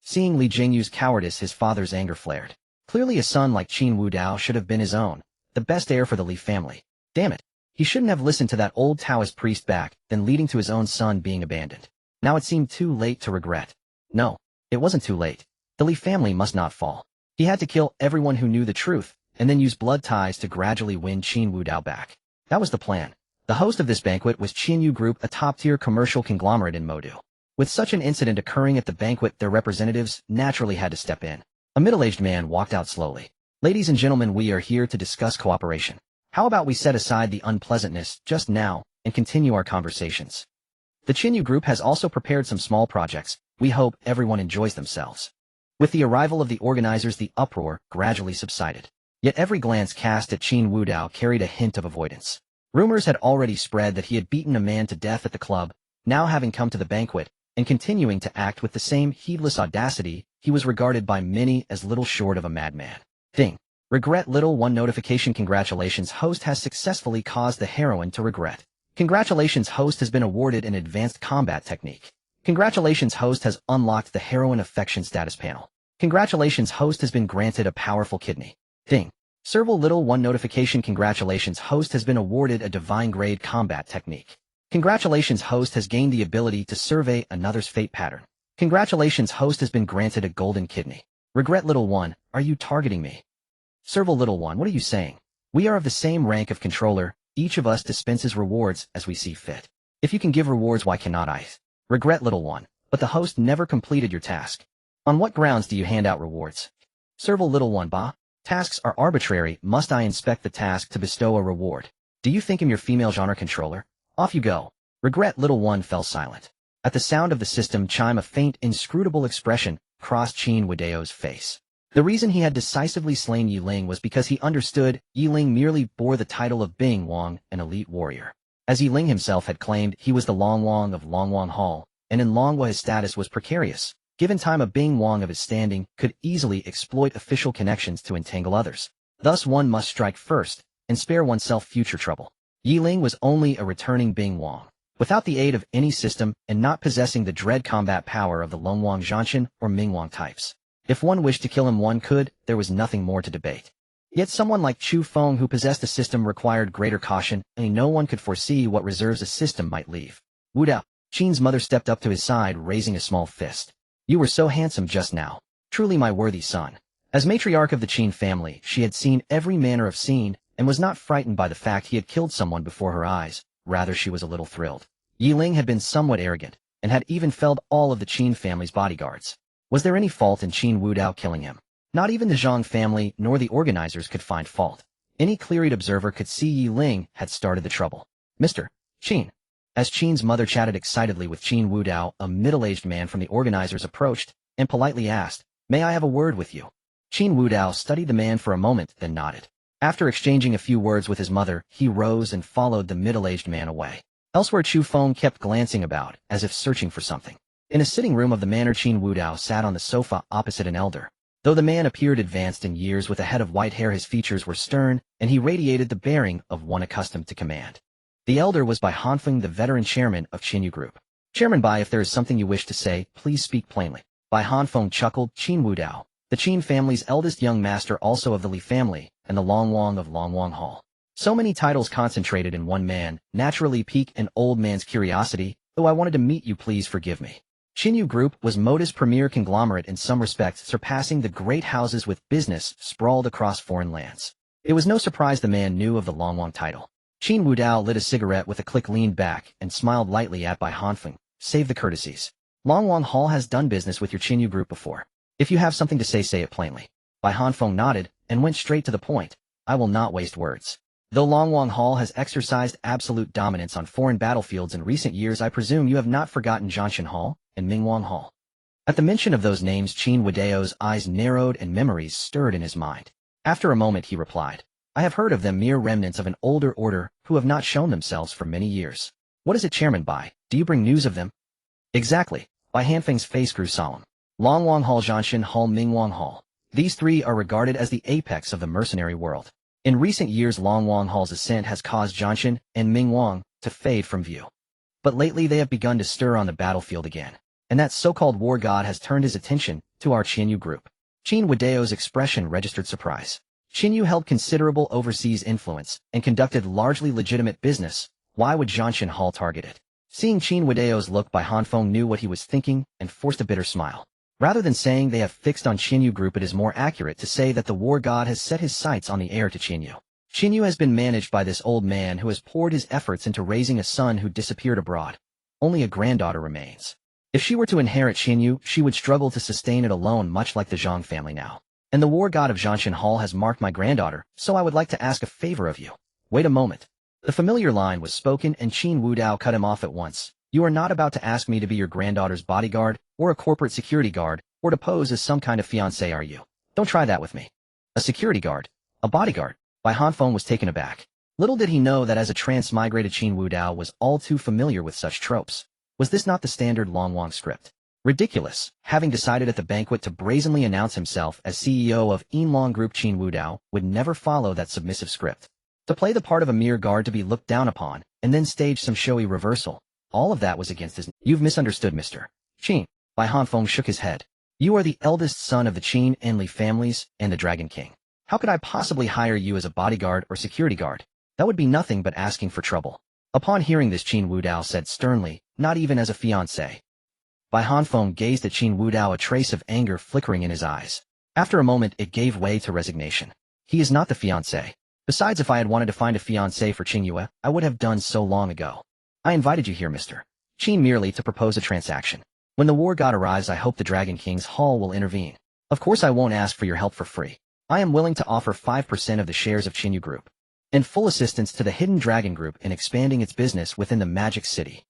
Seeing Li Jingyu's cowardice, his father's anger flared. Clearly a son like Qin Wudao should have been his own, the best heir for the Li family. Damn it. He shouldn't have listened to that old Taoist priest back, then leading to his own son being abandoned. Now it seemed too late to regret. No, it wasn't too late. The Li family must not fall. He had to kill everyone who knew the truth, and then use blood ties to gradually win Qin Wudao back. That was the plan. The host of this banquet was Qinyu Group, a top-tier commercial conglomerate in Modu. With such an incident occurring at the banquet, their representatives naturally had to step in. A middle-aged man walked out slowly. Ladies and gentlemen, we are here to discuss cooperation. How about we set aside the unpleasantness just now and continue our conversations? The Qinyu Group has also prepared some small projects. We hope everyone enjoys themselves. With the arrival of the organizers, the uproar gradually subsided. Yet every glance cast at Qin Wudao carried a hint of avoidance. Rumors had already spread that he had beaten a man to death at the club. Now, having come to the banquet and continuing to act with the same heedless audacity, he was regarded by many as little short of a madman. Ding. Regret little one notification. Congratulations, host has successfully caused the heroine to regret. Congratulations, host has been awarded an advanced combat technique. Congratulations, host has unlocked the heroine affection status panel. Congratulations, host has been granted a powerful kidney. Ding. Serval little one notification. Congratulations, host has been awarded a divine grade combat technique. Congratulations, host has gained the ability to survey another's fate pattern. Congratulations, host has been granted a golden kidney. Regret little one, are you targeting me? Serval little one, what are you saying? We are of the same rank of controller. Each of us dispenses rewards as we see fit. If you can give rewards, why cannot I? Regret little one, but the host never completed your task. On what grounds do you hand out rewards? Serval little one, bah? Tasks are arbitrary. Must I inspect the task to bestow a reward? Do you think I'm your female genre controller? Off you go. Regret little one fell silent. At the sound of the system chime, a faint, inscrutable expression crossed Qin Wudao's face. The reason he had decisively slain Yi Ling was because he understood Yi Ling merely bore the title of Bing Wang, an elite warrior. As Yi Ling himself had claimed, he was the Long Wang of Long Wang Hall, and in Longhua his status was precarious. Given time, a Bing Wang of his standing could easily exploit official connections to entangle others. Thus one must strike first, and spare oneself future trouble. Yi Ling was only a returning Bing Wang. Without the aid of any system and not possessing the dread combat power of the Long Wang Zhanshan or Ming Wang types. If one wished to kill him, one could. There was nothing more to debate. Yet someone like Chu Feng, who possessed a system, required greater caution, and no one could foresee what reserves a system might leave. Wudao. Qin's mother stepped up to his side, raising a small fist. You were so handsome just now. Truly my worthy son. As matriarch of the Qin family, she had seen every manner of scene, and was not frightened by the fact he had killed someone before her eyes. Rather, she was a little thrilled. Yi Ling had been somewhat arrogant, and had even felled all of the Qin family's bodyguards. Was there any fault in Qin Wudao killing him? Not even the Zhang family nor the organizers could find fault. Any clear-eyed observer could see Yi Ling had started the trouble. Mr. Qin. As Qin's mother chatted excitedly with Qin Wudao, a middle-aged man from the organizers approached, and politely asked, May I have a word with you? Qin Wudao studied the man for a moment, then nodded. After exchanging a few words with his mother, he rose and followed the middle-aged man away. Elsewhere, Chu Feng kept glancing about, as if searching for something. In a sitting room of the manor, Qin Wudao sat on the sofa opposite an elder. Though the man appeared advanced in years with a head of white hair, his features were stern, and he radiated the bearing of one accustomed to command. The elder was Bai Hanfeng, the veteran chairman of Qinyu Group. Chairman Bai, if there is something you wish to say, please speak plainly. Bai Hanfeng chuckled. Qin Wudao, the Qin family's eldest young master, also of the Li family, and the Long Wang of Long Wang Hall. So many titles concentrated in one man naturally pique an old man's curiosity, though I wanted to meet you, please forgive me. Qin Group was Moda's premier conglomerate in some respects, surpassing the great houses with business sprawled across foreign lands. It was no surprise the man knew of the Longwang title. Qin Wudao lit a cigarette with a click, leaned back, and smiled lightly at Bai Hanfeng. Save the courtesies. Longwang Hall has done business with your Qin Group before. If you have something to say it plainly. Bai Hanfeng nodded and went straight to the point. I will not waste words. Though Longwang Hall has exercised absolute dominance on foreign battlefields in recent years, I presume you have not forgotten Zhanshan Hall and Mingwang Hall. At the mention of those names, Qin Wudao's eyes narrowed and memories stirred in his mind. After a moment he replied, I have heard of them, mere remnants of an older order who have not shown themselves for many years. What is it, Chairman Bai? Do you bring news of them? Exactly. Bai Hanfeng's face grew solemn. Longwang Hall, Zhanshan Hall, Mingwang Hall. These three are regarded as the apex of the mercenary world. In recent years, Longwang Hall's ascent has caused Zhanshan and Mingwang to fade from view. But lately they have begun to stir on the battlefield again, and that so-called war god has turned his attention to our Qin Group. Qin Wudao's expression registered surprise. Qin held considerable overseas influence and conducted largely legitimate business. Why would Zhanshan Hall target it? Seeing Qin Wudao's look, Bai Hanfeng knew what he was thinking and forced a bitter smile. Rather than saying they have fixed on Qin Group, it is more accurate to say that the war god has set his sights on the heir to Qin. Qin has been managed by this old man who has poured his efforts into raising a son who disappeared abroad. Only a granddaughter remains. If she were to inherit Qin, she would struggle to sustain it alone, much like the Zhang family now. And the war god of Zhanshan Hall has marked my granddaughter, so I would like to ask a favor of you. Wait a moment. The familiar line was spoken and Qin Wudao cut him off at once. You are not about to ask me to be your granddaughter's bodyguard, or a corporate security guard, or to pose as some kind of fiancé, are you? Don't try that with me. A security guard? A bodyguard? Bai Hanfeng was taken aback. Little did he know that as a transmigrated Qin Wudao was all too familiar with such tropes. Was this not the standard Longwang script? Ridiculous. Having decided at the banquet to brazenly announce himself as CEO of Yinlong Group, Qin Wudao would never follow that submissive script. To play the part of a mere guard to be looked down upon, and then stage some showy reversal, all of that was against his... You've misunderstood, Mr. Qin. Bai Hanfeng shook his head. You are the eldest son of the Qin and Li families and the Dragon King. How could I possibly hire you as a bodyguard or security guard? That would be nothing but asking for trouble. Upon hearing this, Qin Wudao said sternly, not even as a fiancé. Bai Hanfeng gazed at Qin Wudao, a trace of anger flickering in his eyes. After a moment it gave way to resignation. He is not the fiancé. Besides, if I had wanted to find a fiancé for Qin Yue, I would have done so long ago. I invited you here, Mr. Qin, merely to propose a transaction. When the war god arrives, I hope the Dragon King's Hall will intervene. Of course I won't ask for your help for free. I am willing to offer 5% of the shares of Qin Group, and full assistance to the Hidden Dragon Group in expanding its business within the Magic City.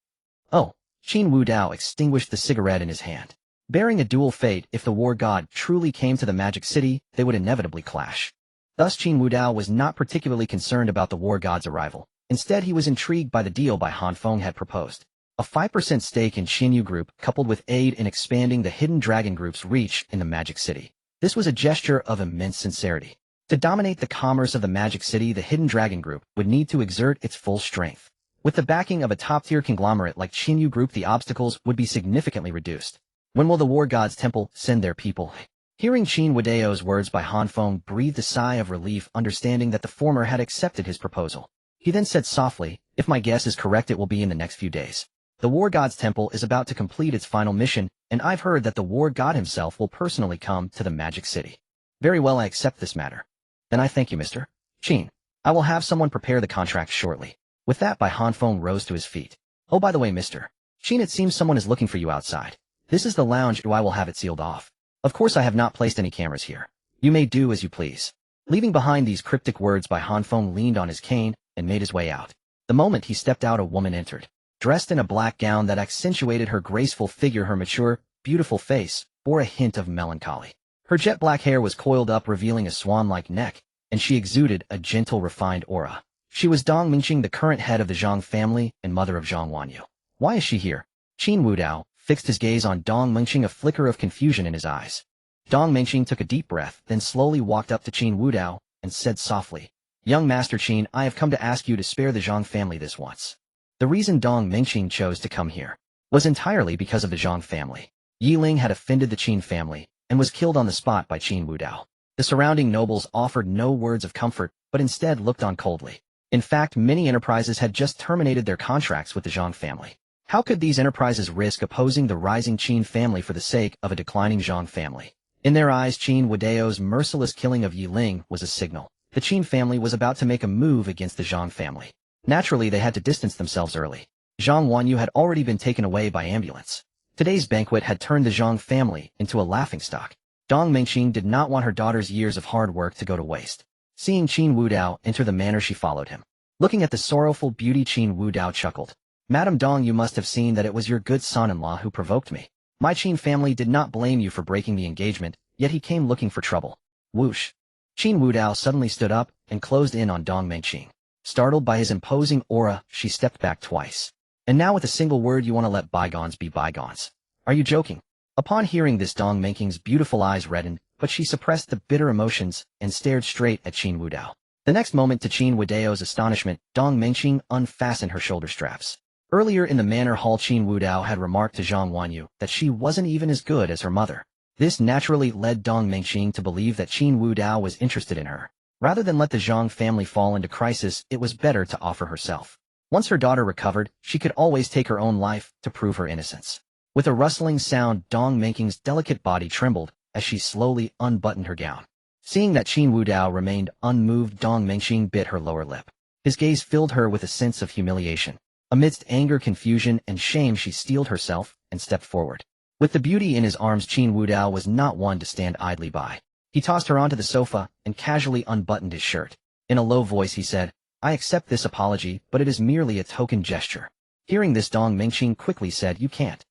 Oh, Qin Wudao extinguished the cigarette in his hand. Bearing a dual fate, if the war god truly came to the Magic City, they would inevitably clash. Thus Qin Wudao was not particularly concerned about the war god's arrival. Instead, he was intrigued by the deal Bai Hanfeng had proposed. A 5% stake in Qin Group, coupled with aid in expanding the Hidden Dragon Group's reach in the Magic City. This was a gesture of immense sincerity. To dominate the commerce of the Magic City, the Hidden Dragon Group would need to exert its full strength. With the backing of a top-tier conglomerate like Qin Group, the obstacles would be significantly reduced. When will the War God's Temple send their people? Hearing Qin Wudao's words, Bai Hanfeng breathed a sigh of relief, understanding that the former had accepted his proposal. He then said softly, if my guess is correct, it will be in the next few days. The War God's Temple is about to complete its final mission, and I've heard that the War God himself will personally come to the Magic City. Very well, I accept this matter. Then I thank you, Mr. Qin. I will have someone prepare the contract shortly. With that, Bai Hanfeng rose to his feet. Oh, by the way, Mr. Qin, it seems someone is looking for you outside. This is the lounge, I will have it sealed off. Of course, I have not placed any cameras here. You may do as you please. Leaving behind these cryptic words, Bai Hanfeng leaned on his cane and made his way out. The moment he stepped out, a woman entered. Dressed in a black gown that accentuated her graceful figure, her mature, beautiful face bore a hint of melancholy. Her jet black hair was coiled up, revealing a swan-like neck, and she exuded a gentle, refined aura. She was Dong Mingqing, the current head of the Zhang family and mother of Zhang Wanyu. Why is she here? Qin Wudao fixed his gaze on Dong Mingqing, a flicker of confusion in his eyes. Dong Mingqing took a deep breath, then slowly walked up to Qin Wudao and said softly, Young Master Qin, I have come to ask you to spare the Zhang family this once. The reason Dong Mingqing chose to come here was entirely because of the Zhang family. Yi Ling had offended the Qin family and was killed on the spot by Qin Wudao. The surrounding nobles offered no words of comfort, but instead looked on coldly. In fact, many enterprises had just terminated their contracts with the Zhang family. How could these enterprises risk opposing the rising Qin family for the sake of a declining Zhang family? In their eyes, Qin Wudao's merciless killing of Yi Ling was a signal. The Qin family was about to make a move against the Zhang family. Naturally, they had to distance themselves early. Zhang Wanyu had already been taken away by ambulance. Today's banquet had turned the Zhang family into a laughingstock. Dong Mengqing did not want her daughter's years of hard work to go to waste. Seeing Qin Wudao enter the manor, she followed him. Looking at the sorrowful beauty, Qin Wudao chuckled. Madam Dong, you must have seen that it was your good son-in-law who provoked me. My Qin family did not blame you for breaking the engagement, yet he came looking for trouble. Whoosh. Qin Wudao suddenly stood up and closed in on Dong Mengqing. Startled by his imposing aura, she stepped back twice. And now with a single word you want to let bygones be bygones. Are you joking? Upon hearing this, Dong Mengqing's beautiful eyes reddened, but she suppressed the bitter emotions and stared straight at Qin Wudao. The next moment, to Qin Wudao's astonishment, Dong Mengqing unfastened her shoulder straps. Earlier in the manor hall, Qin Wudao had remarked to Zhang Wanyu that she wasn't even as good as her mother. This naturally led Dong Mengqing to believe that Qin Wudao was interested in her. Rather than let the Zhang family fall into crisis, it was better to offer herself. Once her daughter recovered, she could always take her own life to prove her innocence. With a rustling sound, Dong Mengqing's delicate body trembled as she slowly unbuttoned her gown. Seeing that Qin Wudao remained unmoved, Dong Mengqing bit her lower lip. His gaze filled her with a sense of humiliation. Amidst anger, confusion, and shame, she steeled herself and stepped forward. With the beauty in his arms, Qin Wudao was not one to stand idly by. He tossed her onto the sofa and casually unbuttoned his shirt. In a low voice he said, "I accept this apology, but it is merely a token gesture." Hearing this, Dong Mengqing quickly said, "You can't."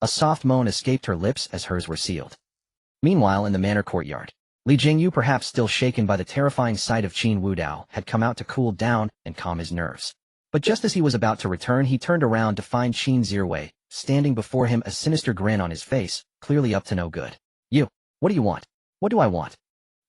A soft moan escaped her lips as hers were sealed. Meanwhile, in the manor courtyard, Li Jingyu, perhaps still shaken by the terrifying sight of Qin Wudao, had come out to cool down and calm his nerves. But just as he was about to return, he turned around to find Qin Zhiwei standing before him, a sinister grin on his face, clearly up to no good. "You, what do you want?" "What do I want?"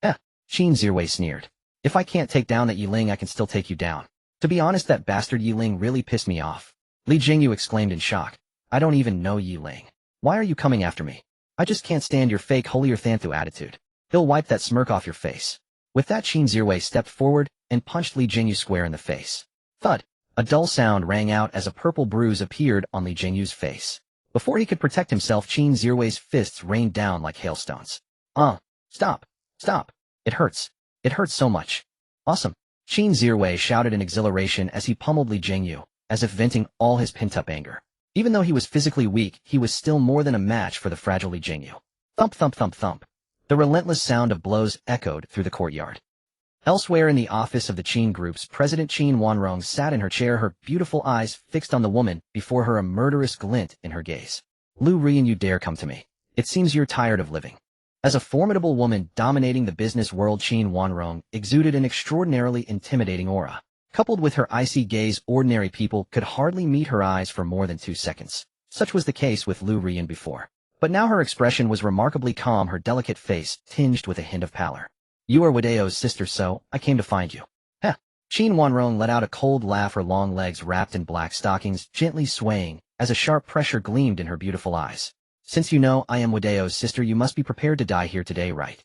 Qin Zhiwei sneered. "If I can't take down that Yi Ling, I can still take you down. To be honest, that bastard Yi Ling really pissed me off." Li Jingyu exclaimed in shock. "I don't even know Yi Ling. Why are you coming after me? I just can't stand your fake holier-than-thou attitude. He'll wipe that smirk off your face." With that, Qin Zhiwei stepped forward and punched Li Jingyu square in the face. Thud! A dull sound rang out as a purple bruise appeared on Li Jingyu's face. Before he could protect himself, Qin Zhiwei's fists rained down like hailstones. Stop! Stop! It hurts. It hurts so much." "Awesome!" Qin Zhiwei shouted in exhilaration as he pummeled Li Jingyu, as if venting all his pent-up anger. Even though he was physically weak, he was still more than a match for the fragile Li Jingyu. Thump, thump, thump, thump. The relentless sound of blows echoed through the courtyard. Elsewhere in the office of the Qin Group's president, Qin Wanrong sat in her chair, her beautiful eyes fixed on the woman before her, a murderous glint in her gaze. "Liu Ruyan, you dare come to me. It seems you're tired of living." As a formidable woman dominating the business world, Qin Wanrong exuded an extraordinarily intimidating aura. Coupled with her icy gaze, ordinary people could hardly meet her eyes for more than 2 seconds. Such was the case with Liu Ruyan before. But now her expression was remarkably calm, her delicate face tinged with a hint of pallor. "You are Wudao's sister, so I came to find you." Qin Wanrong let out a cold laugh, her long legs wrapped in black stockings gently swaying as a sharp pressure gleamed in her beautiful eyes. "Since you know I am Wudao's sister, you must be prepared to die here today, right?"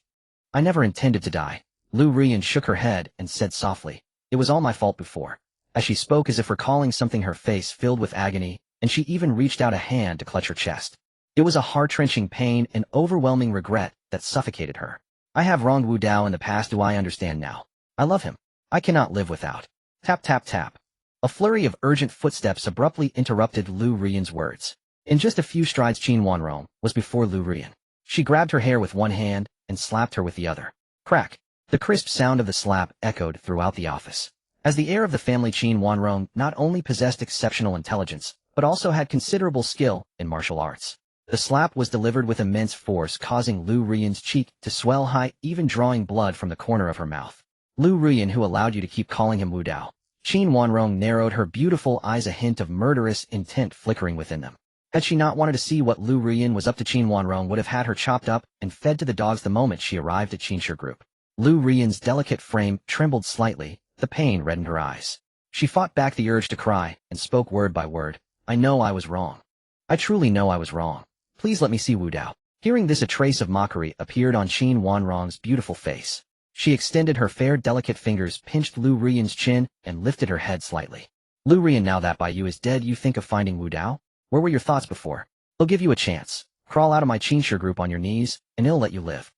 "I never intended to die." Liu Ruyan shook her head and said softly, "It was all my fault before." As she spoke, as if recalling something, her face filled with agony, and she even reached out a hand to clutch her chest. It was a heart-wrenching pain and overwhelming regret that suffocated her. "I have wronged Wudao in the past. Do I understand now? I love him. I cannot live without." Tap, tap, tap. A flurry of urgent footsteps abruptly interrupted Liu Ruyan's words. In just a few strides, Qin Wanrong was before Liu Ruyan. She grabbed her hair with one hand and slapped her with the other. Crack! The crisp sound of the slap echoed throughout the office. As the heir of the family, Qin Wanrong not only possessed exceptional intelligence, but also had considerable skill in martial arts. The slap was delivered with immense force, causing Liu Ruyan's cheek to swell high, even drawing blood from the corner of her mouth. "Liu Ruyan, who allowed you to keep calling him Wudao?" Qin Wanrong narrowed her beautiful eyes, a hint of murderous intent flickering within them. Had she not wanted to see what Liu Ruyan was up to, Qin Wanrong would have had her chopped up and fed to the dogs the moment she arrived at Qinshe Group. Liu Ruyan's delicate frame trembled slightly, the pain reddened her eyes. She fought back the urge to cry and spoke word by word. "I know I was wrong. I truly know I was wrong. Please let me see Wudao." Hearing this, a trace of mockery appeared on Qin Wanrong's beautiful face. She extended her fair, delicate fingers, pinched Liu Ruyan's chin, and lifted her head slightly. Liu Ruyan, now that Bai Yu is dead, you think of finding Wudao? Where were your thoughts before? He'll give you a chance. Crawl out of my Qin group on your knees, and he'll let you live.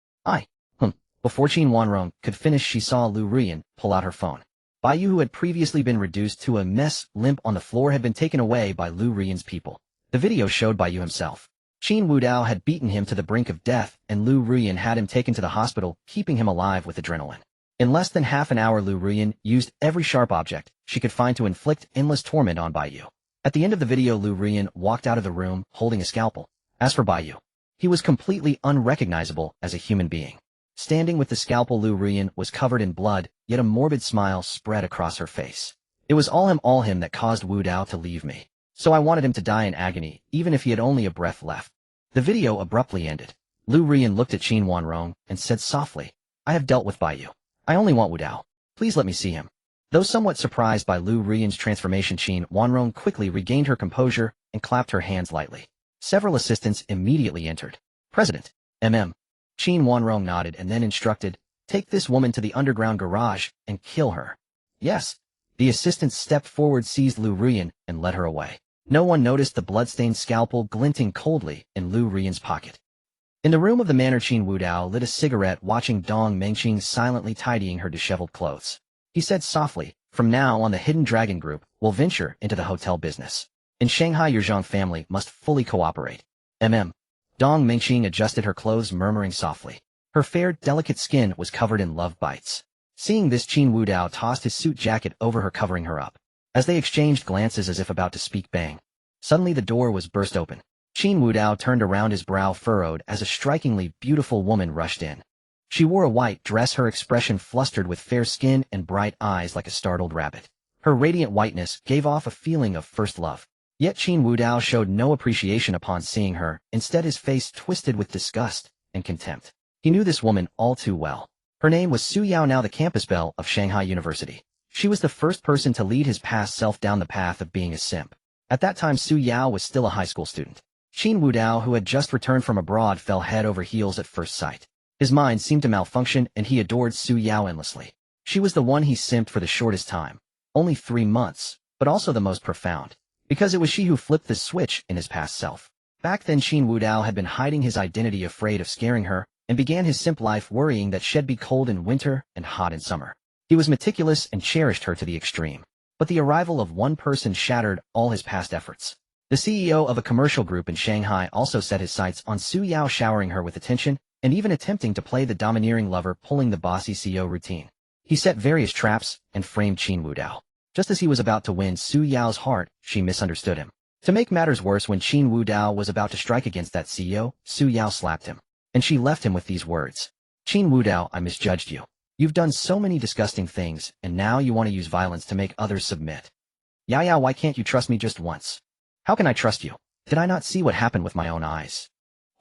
Before Qin Wanrong could finish, she saw Liu Ruyan pull out her phone. Bai Yu, who had previously been reduced to a mess limp on the floor, had been taken away by Liu Ruyan's people. The video showed Bai Yu himself. Qin Wudao had beaten him to the brink of death, and Liu Ruyan had him taken to the hospital, keeping him alive with adrenaline. In less than half an hour, Liu Ruyan used every sharp object she could find to inflict endless torment on Bai Yu. At the end of the video, Liu Ruyan walked out of the room holding a scalpel. As for Bai Yu, he was completely unrecognizable as a human being. Standing with the scalpel, Liu Ruyan was covered in blood, yet a morbid smile spread across her face. It was all him that caused Wudao to leave me. So I wanted him to die in agony, even if he had only a breath left. The video abruptly ended. Liu Ruyan looked at Qin Wanrong and said softly, I have dealt with Bai Yu. I only want Wudao. Please let me see him. Though somewhat surprised by Liu Ruyan's transformation, Qin Wanrong quickly regained her composure and clapped her hands lightly. Several assistants immediately entered. President, Qin Wanrong nodded and then instructed, take this woman to the underground garage and kill her. Yes. The assistants stepped forward, seized Liu Ruyan, and led her away. No one noticed the bloodstained scalpel glinting coldly in Liu Ruyan's pocket. In the room of the manor, Qin Wudao lit a cigarette, watching Dong Mengqing silently tidying her disheveled clothes. He said softly, from now on the Hidden Dragon Group will venture into the hotel business. In Shanghai, your Zhang family must fully cooperate. Dong Mengqing adjusted her clothes, murmuring softly. Her fair, delicate skin was covered in love bites. Seeing this, Qin Wudao tossed his suit jacket over her, covering her up. As they exchanged glances as if about to speak, bang. Suddenly the door was burst open. Qin Wudao turned around, his brow furrowed as a strikingly beautiful woman rushed in. She wore a white dress, her expression flustered with fair skin and bright eyes like a startled rabbit. Her radiant whiteness gave off a feeling of first love. Yet Qin Wudao showed no appreciation upon seeing her, instead his face twisted with disgust and contempt. He knew this woman all too well. Her name was Su Yao, now the campus belle of Shanghai University. She was the first person to lead his past self down the path of being a simp. At that time, Su Yao was still a high school student. Qin Wudao, who had just returned from abroad, fell head over heels at first sight. His mind seemed to malfunction, and he adored Su Yao endlessly. She was the one he simped for the shortest time. Only 3 months, but also the most profound. Because it was she who flipped the switch in his past self. Back then, Qin Wudao had been hiding his identity, afraid of scaring her, and began his simp life worrying that she'd be cold in winter and hot in summer. He was meticulous and cherished her to the extreme. But the arrival of one person shattered all his past efforts. The CEO of a commercial group in Shanghai also set his sights on Su Yao, showering her with attention, and even attempting to play the domineering lover, pulling the bossy CEO routine. He set various traps and framed Qin Wudao. Just as he was about to win Su Yao's heart, she misunderstood him. To make matters worse, when Qin Wudao was about to strike against that CEO, Su Yao slapped him. And she left him with these words. Qin Wudao, I misjudged you. You've done so many disgusting things, and now you want to use violence to make others submit. Yao, why can't you trust me just once? How can I trust you? Did I not see what happened with my own eyes?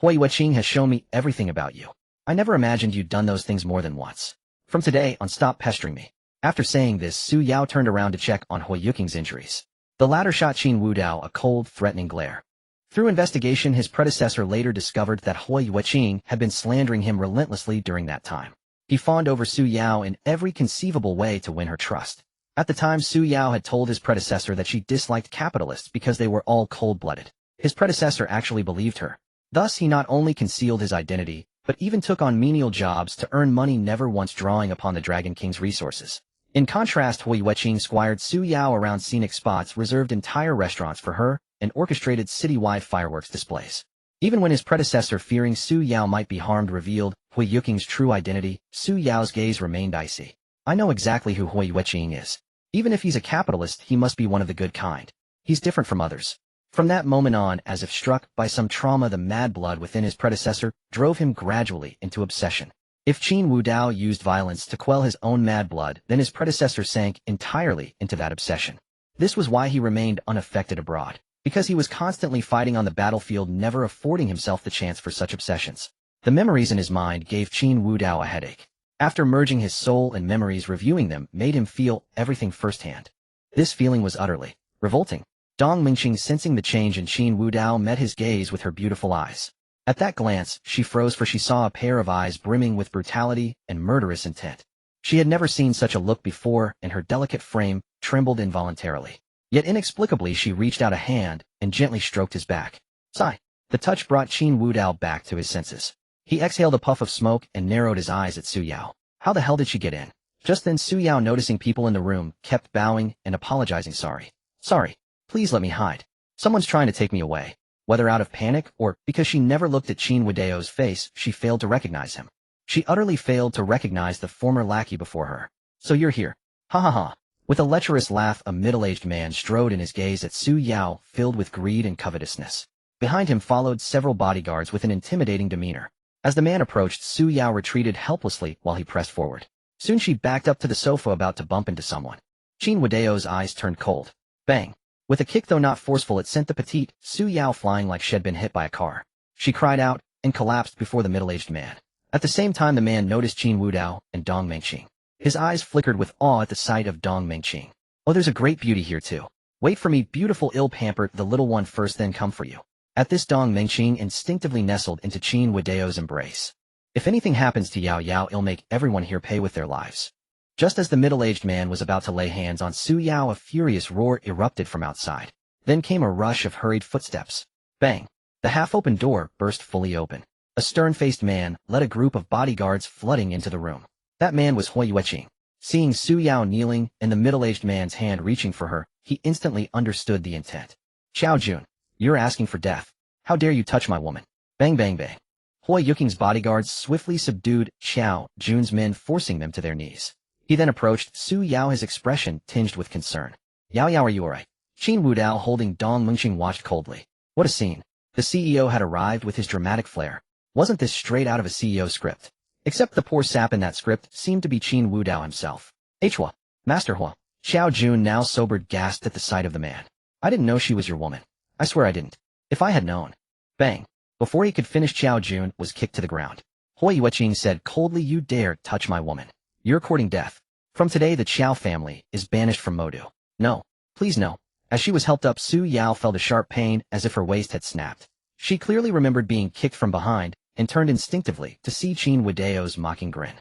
Hui Weqing has shown me everything about you. I never imagined you'd done those things more than once. From today on, stop pestering me. After saying this, Su Yao turned around to check on Hui Yuqing's injuries. The latter shot Qin Wudao a cold, threatening glare. Through investigation, his predecessor later discovered that Hui Weqing had been slandering him relentlessly during that time. He fawned over Su Yao in every conceivable way to win her trust. At the time, Su Yao had told his predecessor that she disliked capitalists because they were all cold-blooded. His predecessor actually believed her. Thus, he not only concealed his identity, but even took on menial jobs to earn money, never once drawing upon the Dragon King's resources. In contrast, Hui Weqing squired Su Yao around scenic spots, reserved entire restaurants for her, and orchestrated citywide fireworks displays. Even when his predecessor, fearing Su Yao might be harmed, revealed Hui Yuqing's true identity, Su Yao's gaze remained icy. I know exactly who Hui Weqing is. Even if he's a capitalist, he must be one of the good kind. He's different from others. From that moment on, as if struck by some trauma, the mad blood within his predecessor drove him gradually into obsession. If Qin Wudao used violence to quell his own mad blood, then his predecessor sank entirely into that obsession. This was why he remained unaffected abroad, because he was constantly fighting on the battlefield, never affording himself the chance for such obsessions. The memories in his mind gave Qin Wudao a headache. After merging his soul and memories, reviewing them made him feel everything firsthand. This feeling was utterly revolting. Dong Mengqing, sensing the change in Qin Wudao, met his gaze with her beautiful eyes. At that glance, she froze, for she saw a pair of eyes brimming with brutality and murderous intent. She had never seen such a look before, and her delicate frame trembled involuntarily. Yet inexplicably she reached out a hand and gently stroked his back. Sigh. The touch brought Qin Wudao back to his senses. He exhaled a puff of smoke and narrowed his eyes at Su Yao. How the hell did she get in? Just then Su Yao, noticing people in the room, kept bowing and apologizing. Sorry. Please let me hide. Someone's trying to take me away. Whether out of panic or because she never looked at Qin Wudao's face, she failed to recognize him. She utterly failed to recognize the former lackey before her. So you're here. Ha ha ha. With a lecherous laugh, a middle-aged man strode in, his gaze at Su Yao filled with greed and covetousness. Behind him followed several bodyguards with an intimidating demeanor. As the man approached, Su Yao retreated helplessly while he pressed forward. Soon she backed up to the sofa, about to bump into someone. Qin Wudao's eyes turned cold. Bang! With a kick, though not forceful, it sent the petite Su Yao flying like she'd been hit by a car. She cried out and collapsed before the middle-aged man. At the same time, the man noticed Qin Wudao and Dong Mengqing. His eyes flickered with awe at the sight of Dong Mengqing. Oh, there's a great beauty here too. Wait for me, beautiful, ill-pampered, the little one first, then come for you. At this, Dong Mengqing instinctively nestled into Qin Wudao's embrace. If anything happens to Yao Yao, it'll make everyone here pay with their lives. Just as the middle-aged man was about to lay hands on Su Yao, a furious roar erupted from outside. Then came a rush of hurried footsteps. Bang! The half-open door burst fully open. A stern-faced man led a group of bodyguards flooding into the room. That man was Hui Yueqing. Seeing Su Yao kneeling and the middle-aged man's hand reaching for her, he instantly understood the intent. Xiao Jun, you're asking for death. How dare you touch my woman? Bang bang bang. Hui Yueqing's bodyguards swiftly subdued Xiao Jun's men, forcing them to their knees. He then approached Su Yao, his expression tinged with concern. Yao Yao, are you alright? Qin Wudao, holding Dong Mengqing, watched coldly. What a scene. The CEO had arrived with his dramatic flair. Wasn't this straight out of a CEO script? Except the poor sap in that script seemed to be Qin Wudao himself. Hua, Master Hua. Xiao Jun, now sobered, gasped at the sight of the man. I didn't know she was your woman. I swear I didn't. If I had known. Bang. Before he could finish, Xiao Jun was kicked to the ground. Hui Yueqing said coldly, you dare touch my woman. You're courting death. From today, the Qiao family is banished from Modu. No. Please no. As she was helped up, Su Yao felt a sharp pain as if her waist had snapped. She clearly remembered being kicked from behind and turned instinctively to see Qin Wudao's mocking grin.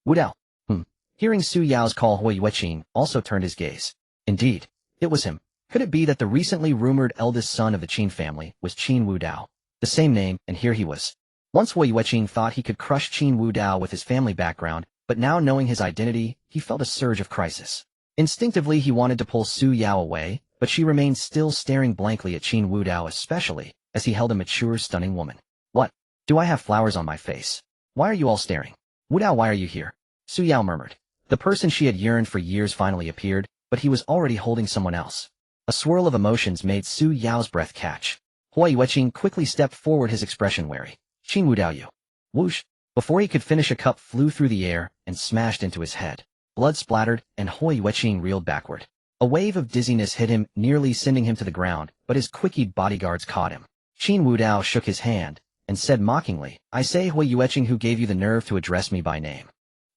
Wudao. Hearing Su Yao's call, Hui Yueqing also turned his gaze. Indeed. It was him. Could it be that the recently rumored eldest son of the Qin family was Qin Wudao? The same name, and here he was. Once Hui Yueqing thought he could crush Qin Wudao with his family background, but now knowing his identity, he felt a surge of crisis. Instinctively he wanted to pull Su Yao away, but she remained still, staring blankly at Qin Wudao, especially as he held a mature, stunning woman. What? Do I have flowers on my face? Why are you all staring? Wudao, why are you here? Su Yao murmured. The person she had yearned for years finally appeared, but he was already holding someone else. A swirl of emotions made Su Yao's breath catch. Hui Yueqing quickly stepped forward, his expression wary. Qin Wudao, you. Whoosh. Before he could finish, a cup flew through the air and smashed into his head. Blood splattered, and Hui Yueqing reeled backward. A wave of dizziness hit him, nearly sending him to the ground, but his quick-eyed bodyguards caught him. Qin Wudao shook his hand and said mockingly, I say, Hui Yueqing, who gave you the nerve to address me by name?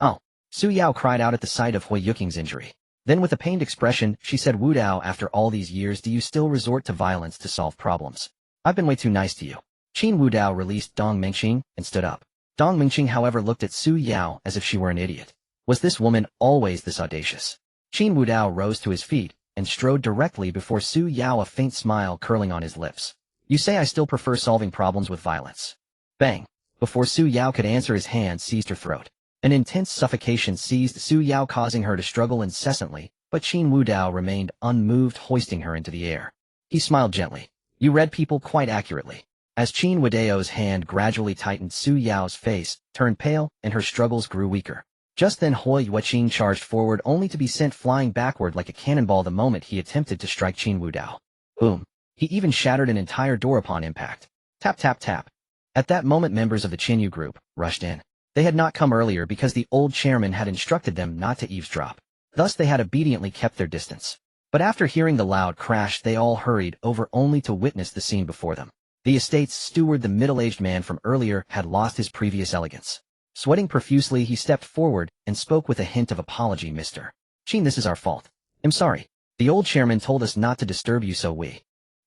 Oh. Su Yao cried out at the sight of Hui Yueqing's injury. Then with a pained expression, she said, Wudao, after all these years, do you still resort to violence to solve problems? I've been way too nice to you. Qin Wudao released Dong Mengqing and stood up. Dong Mengqing, however, looked at Su Yao as if she were an idiot. Was this woman always this audacious? Qin Wudao rose to his feet and strode directly before Su Yao, a faint smile curling on his lips. You say I still prefer solving problems with violence. Bang. Before Su Yao could answer, his hand seized her throat. An intense suffocation seized Su Yao, causing her to struggle incessantly, but Qin Wudao remained unmoved, hoisting her into the air. He smiled gently. You read people quite accurately. As Qin Wudao's hand gradually tightened, Su Yao's face turned pale and her struggles grew weaker. Just then Hui Yueqing charged forward, only to be sent flying backward like a cannonball the moment he attempted to strike Qin Wudao. Boom. He even shattered an entire door upon impact. Tap tap tap. At that moment, members of the Qinyu group rushed in. They had not come earlier because the old chairman had instructed them not to eavesdrop. Thus they had obediently kept their distance. But after hearing the loud crash, they all hurried over, only to witness the scene before them. The estate's steward, the middle-aged man from earlier, had lost his previous elegance. Sweating profusely, he stepped forward and spoke with a hint of apology. Mr. Qin, this is our fault. I'm sorry. The old chairman told us not to disturb you, so we...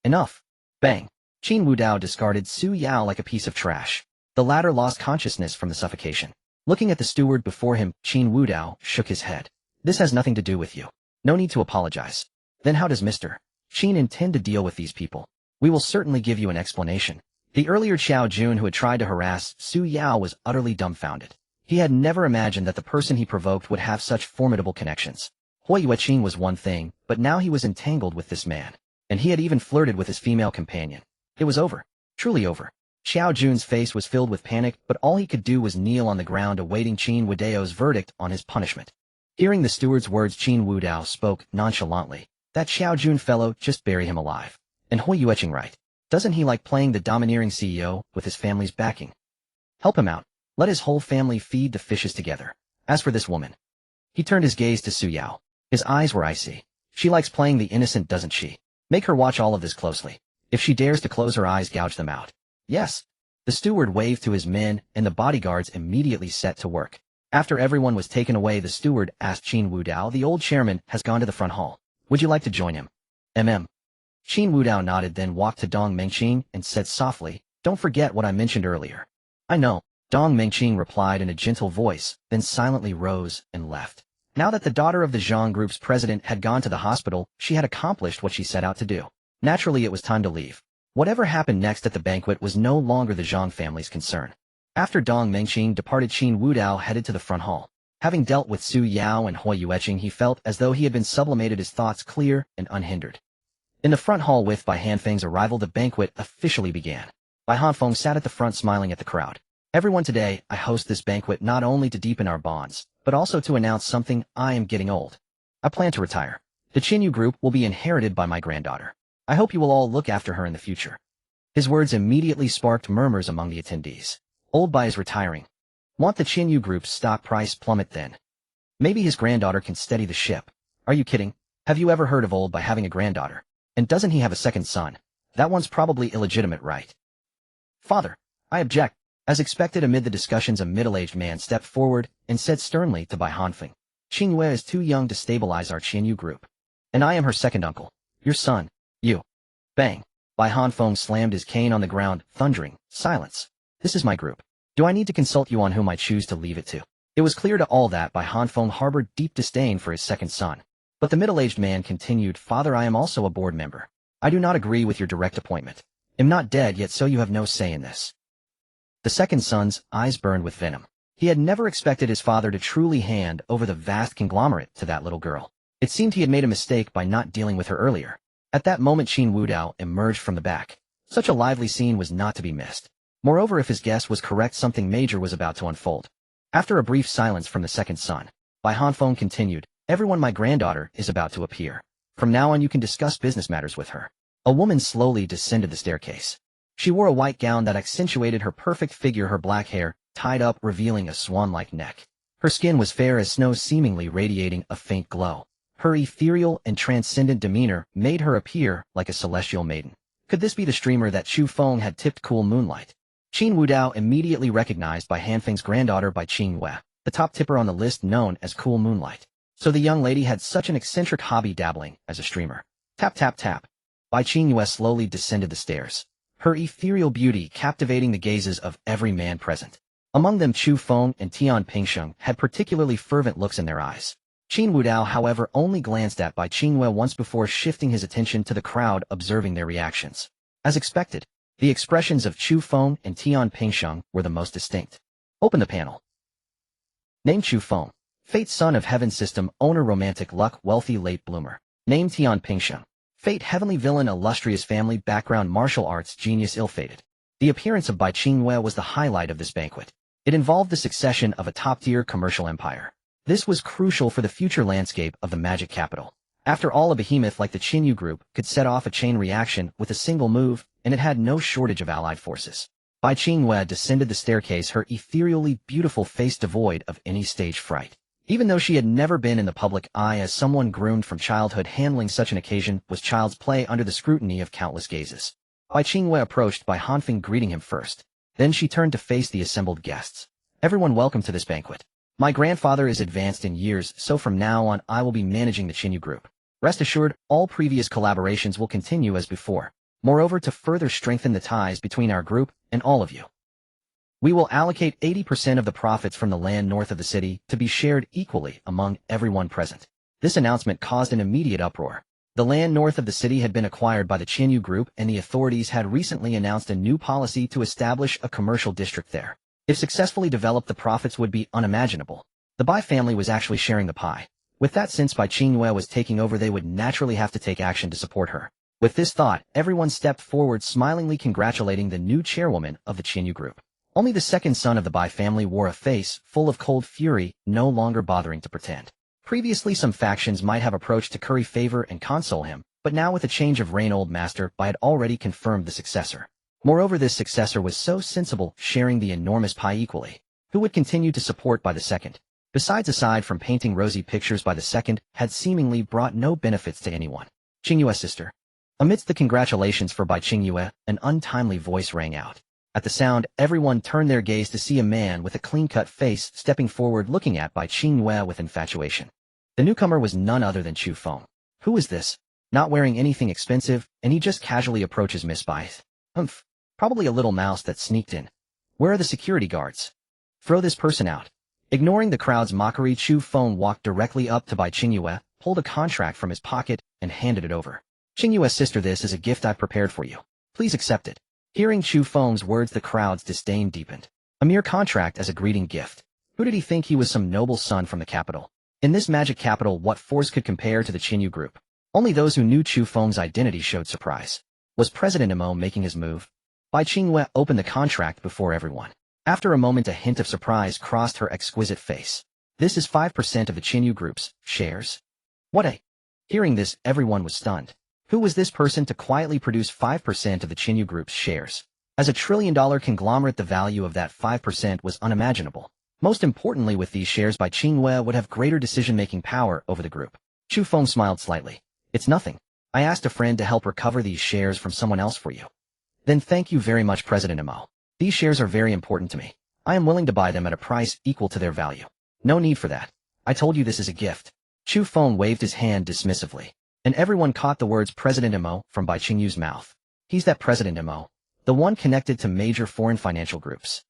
Enough. Bang. Qin Wudao discarded Su Yao like a piece of trash. The latter lost consciousness from the suffocation. Looking at the steward before him, Qin Wudao shook his head. This has nothing to do with you. No need to apologize. Then how does Mr. Qin intend to deal with these people? We will certainly give you an explanation. The earlier Xiao Jun who had tried to harass Su Yao was utterly dumbfounded. He had never imagined that the person he provoked would have such formidable connections. Hui Yueqing was one thing, but now he was entangled with this man. And he had even flirted with his female companion. It was over. Truly over. Xiao Jun's face was filled with panic, but all he could do was kneel on the ground awaiting Qin Wudao's verdict on his punishment. Hearing the steward's words, Qin Wudao spoke nonchalantly. That Xiao Jun fellow, just bury him alive. And Hui Yueqing right. Doesn't he like playing the domineering CEO with his family's backing? Help him out. Let his whole family feed the fishes together. As for this woman. He turned his gaze to Su Yao. His eyes were icy. She likes playing the innocent, doesn't she? Make her watch all of this closely. If she dares to close her eyes, gouge them out. Yes. The steward waved to his men, and the bodyguards immediately set to work. After everyone was taken away, the steward asked Qin Wudao, the old chairman has gone to the front hall. Would you like to join him? Mm. Qin Wudao nodded, then walked to Dong Mengqing and said softly, don't forget what I mentioned earlier. I know. Dong Mengqing replied in a gentle voice, then silently rose and left. Now that the daughter of the Zhang group's president had gone to the hospital, she had accomplished what she set out to do. Naturally, it was time to leave. Whatever happened next at the banquet was no longer the Zhang family's concern. After Dong Mengqing departed, Qin Wudao headed to the front hall. Having dealt with Su Yao and Hui Yueqing, he felt as though he had been sublimated, his thoughts clear and unhindered. In the front hall with Bai Hanfeng's arrival, the banquet officially began. Bai Hanfeng sat at the front smiling at the crowd. Everyone, today, I host this banquet not only to deepen our bonds, but also to announce something. I am getting old. I plan to retire. The Qin Yu group will be inherited by my granddaughter. I hope you will all look after her in the future. His words immediately sparked murmurs among the attendees. Old Bai is retiring. Want the Qin Yu group's stock price plummet then? Maybe his granddaughter can steady the ship. Are you kidding? Have you ever heard of Old Bai having a granddaughter? And doesn't he have a second son? That one's probably illegitimate, right? Father, I object. As expected, amid the discussions, a middle-aged man stepped forward and said sternly to Bai Hanfeng, Qingyue is too young to stabilize our Qin Yu group. And I am her second uncle. Your son. You. Bang. Bai Hanfeng slammed his cane on the ground, thundering, silence. This is my group. Do I need to consult you on whom I choose to leave it to? It was clear to all that Bai Hanfeng harbored deep disdain for his second son. But the middle-aged man continued, Father, I am also a board member. I do not agree with your direct appointment. Am not dead yet, so you have no say in this. The second son's eyes burned with venom. He had never expected his father to truly hand over the vast conglomerate to that little girl. It seemed he had made a mistake by not dealing with her earlier. At that moment, Qin Wudao emerged from the back. Such a lively scene was not to be missed. Moreover, if his guess was correct, something major was about to unfold. After a brief silence from the second son, Bai Hanfeng continued, Everyone, my granddaughter is about to appear. From now on you can discuss business matters with her. A woman slowly descended the staircase. She wore a white gown that accentuated her perfect figure, her black hair tied up revealing a swan-like neck. Her skin was fair as snow, seemingly radiating a faint glow. Her ethereal and transcendent demeanor made her appear like a celestial maiden. Could this be the streamer that Chu Feng had tipped Cool Moonlight? Qin Wudao immediately recognized Bai Hanfeng's granddaughter by Qingyue, the top tipper on the list known as Cool Moonlight. So the young lady had such an eccentric hobby, dabbling as a streamer. Tap tap tap. Bai Qingyue slowly descended the stairs. Her ethereal beauty captivating the gazes of every man present. Among them, Chu Feng and Tian Pingsheng had particularly fervent looks in their eyes. Qin Wudao, however, only glanced at Bai Qingyue once before shifting his attention to the crowd, observing their reactions. As expected, the expressions of Chu Feng and Tian Pingsheng were the most distinct. Open the panel. Name: Chu Feng. Fate, son of heaven, system owner, romantic luck, wealthy late bloomer. Name: Tian Pingsheng. Fate, heavenly villain, illustrious family background, martial arts genius, ill-fated. The appearance of Bai Qingyue was the highlight of this banquet. It involved the succession of a top-tier commercial empire. This was crucial for the future landscape of the magic capital. After all, a behemoth like the Qin Yu group could set off a chain reaction with a single move, and it had no shortage of allied forces. Bai Qingyue descended the staircase, her ethereally beautiful face devoid of any stage fright. Even though she had never been in the public eye as someone groomed from childhood, handling such an occasion was child's play under the scrutiny of countless gazes. Bai Qingyue approached Bai Hanfeng, greeting him first. Then she turned to face the assembled guests. Everyone, welcome to this banquet. My grandfather is advanced in years, so from now on I will be managing the Qin Yu group. Rest assured, all previous collaborations will continue as before. Moreover, to further strengthen the ties between our group and all of you, we will allocate 80% of the profits from the land north of the city to be shared equally among everyone present. This announcement caused an immediate uproar. The land north of the city had been acquired by the Qin group, and the authorities had recently announced a new policy to establish a commercial district there. If successfully developed, the profits would be unimaginable. The Bai family was actually sharing the pie. With that, since Bai Qingyue was taking over, they would naturally have to take action to support her. With this thought, everyone stepped forward, smilingly congratulating the new chairwoman of the Qin group. Only the second son of the Bai family wore a face full of cold fury, no longer bothering to pretend. Previously, some factions might have approached to curry favor and console him, but now with a change of reign, old master Bai had already confirmed the successor. Moreover, this successor was so sensible, sharing the enormous pie equally. Who would continue to support Bai the second? Besides, aside from painting rosy pictures, Bai the second had seemingly brought no benefits to anyone. Qingyue's sister. Amidst the congratulations for Bai Qingyue, an untimely voice rang out. At the sound, everyone turned their gaze to see a man with a clean-cut face stepping forward, looking at Bai Qingyue with infatuation. The newcomer was none other than Chu Feng. Who is this? Not wearing anything expensive, and he just casually approaches Miss Bai. Probably a little mouse that sneaked in. Where are the security guards? Throw this person out. Ignoring the crowd's mockery, Chu Feng walked directly up to Bai Qingyue, pulled a contract from his pocket, and handed it over. Qingyue's sister, this is a gift I've prepared for you. Please accept it. Hearing Chu Feng's words, the crowd's disdain deepened. A mere contract as a greeting gift. Who did he think he was, some noble son from the capital? In this magic capital, what force could compare to the Qin group? Only those who knew Chu Feng's identity showed surprise. Was President Mo making his move? Bai Qingyue opened the contract before everyone. After a moment, a hint of surprise crossed her exquisite face. This is 5% of the Qin group's shares? What a... Hearing this, everyone was stunned. Who was this person to quietly produce 5% of the Qin group's shares? As a trillion-dollar conglomerate, the value of that 5% was unimaginable. Most importantly, with these shares, Bai Qingyue would have greater decision-making power over the group. Chu Feng smiled slightly. It's nothing. I asked a friend to help recover these shares from someone else for you. Then thank you very much, President Mo. These shares are very important to me. I am willing to buy them at a price equal to their value. No need for that. I told you this is a gift. Chu Feng waved his hand dismissively, and everyone caught the words President Mo from Bai Qingyue's mouth. He's that President Mo, the one connected to major foreign financial groups.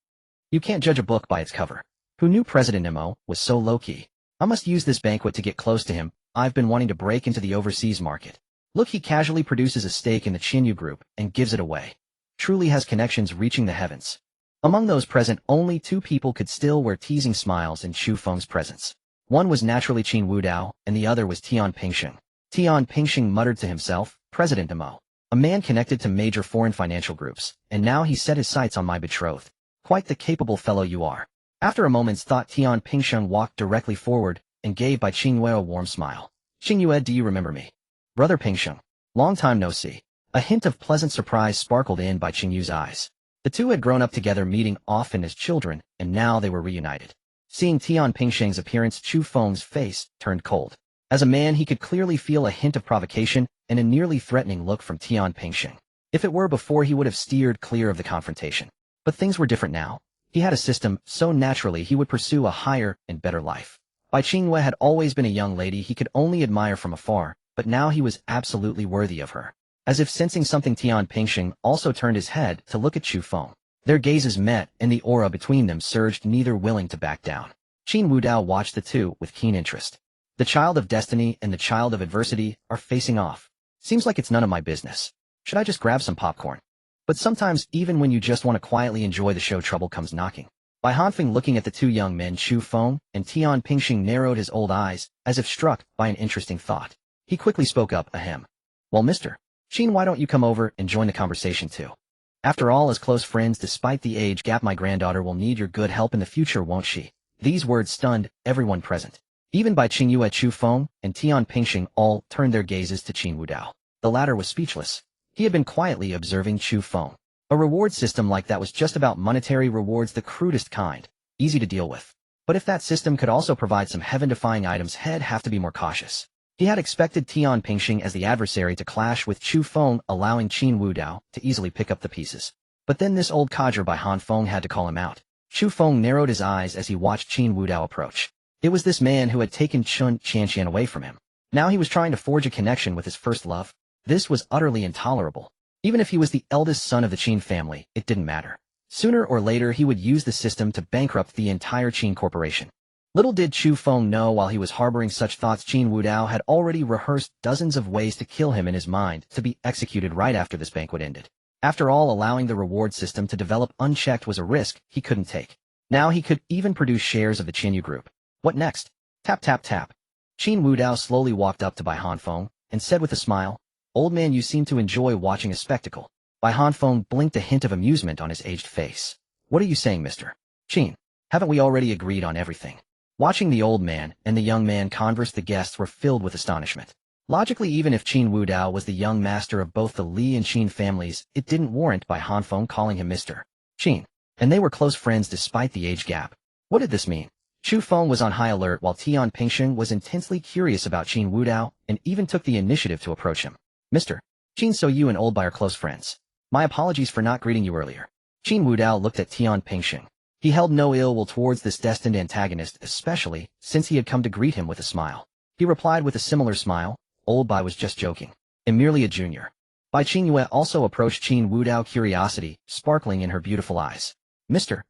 You can't judge a book by its cover. Who knew President Mo was so low-key? I must use this banquet to get close to him. I've been wanting to break into the overseas market. Look, he casually produces a stake in the Qin group and gives it away. Truly has connections reaching the heavens. Among those present, only two people could still wear teasing smiles in Chu Feng's presence. One was naturally Qin Wudao, and the other was Tian Pingsheng. Tian Pingsheng muttered to himself, President Mo, a man connected to major foreign financial groups, and now he set his sights on my betrothed. Quite the capable fellow you are. After a moment's thought, Tian Pingsheng walked directly forward and gave Bai Qingyue a warm smile. Qingyue, do you remember me? Brother Pingsheng. Long time no see. A hint of pleasant surprise sparkled in Bai Qingyue's eyes. The two had grown up together, meeting often as children, and now they were reunited. Seeing Tian Pingsheng's appearance, Chu Feng's face turned cold. As a man, he could clearly feel a hint of provocation and a nearly threatening look from Tian Pingsheng. If it were before, he would have steered clear of the confrontation. But things were different now. He had a system, so naturally he would pursue a higher and better life. Bai Qingyue had always been a young lady he could only admire from afar, but now he was absolutely worthy of her. As if sensing something, Tian Pingsheng also turned his head to look at Chu Feng. Their gazes met, and the aura between them surged, neither willing to back down. Qin Wudao watched the two with keen interest. The child of destiny and the child of adversity are facing off. Seems like it's none of my business. Should I just grab some popcorn? But sometimes, even when you just want to quietly enjoy the show, trouble comes knocking. Bai Hanfeng, looking at the two young men, Chu Feng and Tian Pingsheng, narrowed his old eyes, as if struck by an interesting thought. He quickly spoke up, ahem. Well, Mr. Qin, why don't you come over and join the conversation too? After all, as close friends, despite the age gap, my granddaughter will need your good help in the future, won't she? These words stunned everyone present. Even Bai Qingyue, Chu Feng, and Tian Pingsheng all turned their gazes to Qin Wudao. The latter was speechless. He had been quietly observing Chu Feng. A reward system like that was just about monetary rewards, the crudest kind, easy to deal with. But if that system could also provide some heaven-defying items, he'd have to be more cautious. He had expected Tian Pingsheng as the adversary to clash with Chu Feng, allowing Qin Wudao to easily pick up the pieces. But then this old codger Bai Hanfeng had to call him out. Chu Feng narrowed his eyes as he watched Qin Wudao approach. It was this man who had taken Chun Qianqian away from him. Now he was trying to forge a connection with his first love. This was utterly intolerable. Even if he was the eldest son of the Qin family, it didn't matter. Sooner or later he would use the system to bankrupt the entire Qin corporation. Little did Chu Feng know while he was harboring such thoughts, Qin Wudao had already rehearsed dozens of ways to kill him in his mind to be executed right after this banquet ended. After all, allowing the reward system to develop unchecked was a risk he couldn't take. Now he could even produce shares of the Qin Group. What next? Tap tap tap. Qin Wudao slowly walked up to Bai Hanfeng and said with a smile, "Old man, you seem to enjoy watching a spectacle." Bai Hanfeng blinked a hint of amusement on his aged face. "What are you saying, Mr. Qin? Haven't we already agreed on everything?" Watching the old man and the young man converse, the guests were filled with astonishment. Logically, even if Qin Wudao was the young master of both the Li and Qin families, it didn't warrant Bai Hanfeng calling him Mr. Qin. And they were close friends despite the age gap. What did this mean? Chu Feng was on high alert while Tian Pingsheng was intensely curious about Qin Wudao and even took the initiative to approach him. "Mr. Qin, so you and Old Bai are close friends. My apologies for not greeting you earlier." Qin Wudao looked at Tian Pingsheng. He held no ill will towards this destined antagonist, especially since he had come to greet him with a smile. He replied with a similar smile, "Old Bai was just joking. I'm merely a junior." Bai Qingyue also approached Qin Wudao, curiosity sparkling in her beautiful eyes. Mr.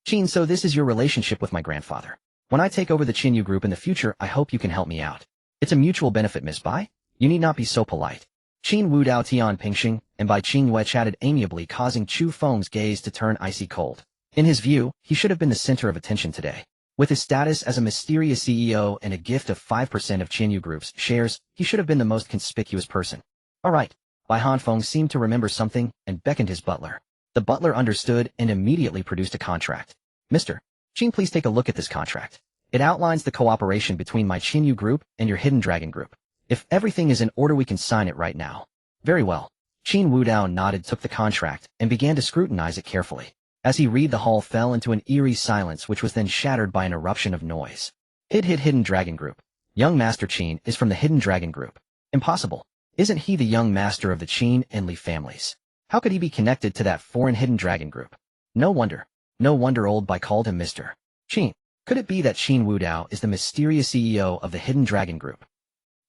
Qin, so this is your relationship with my grandfather. When I take over the Qin Group in the future, I hope you can help me out. It's a mutual benefit, Miss Bai. You need not be so polite." Qin Wudao, Tian Pingsheng, and Bai Qingyue chatted amiably, causing Chu Feng's gaze to turn icy cold. In his view, he should have been the center of attention today. With his status as a mysterious CEO and a gift of 5% of Qin Group's shares, he should have been the most conspicuous person. "All right." Bai Hanfeng seemed to remember something and beckoned his butler. The butler understood and immediately produced a contract. "Mr. Qin, please take a look at this contract. It outlines the cooperation between my Qin Group and your Hidden Dragon Group. If everything is in order, we can sign it right now." "Very well." Qin Wudao nodded, took the contract, and began to scrutinize it carefully. As he read, the hall fell into an eerie silence, which was then shattered by an eruption of noise. Hidden Dragon Group. Young Master Qin is from the Hidden Dragon Group. Impossible. Isn't he the young master of the Qin and Li families? How could he be connected to that foreign Hidden Dragon Group? No wonder Old Bai called him Mr. Qin. Could it be that Qin Wudao is the mysterious CEO of the Hidden Dragon Group?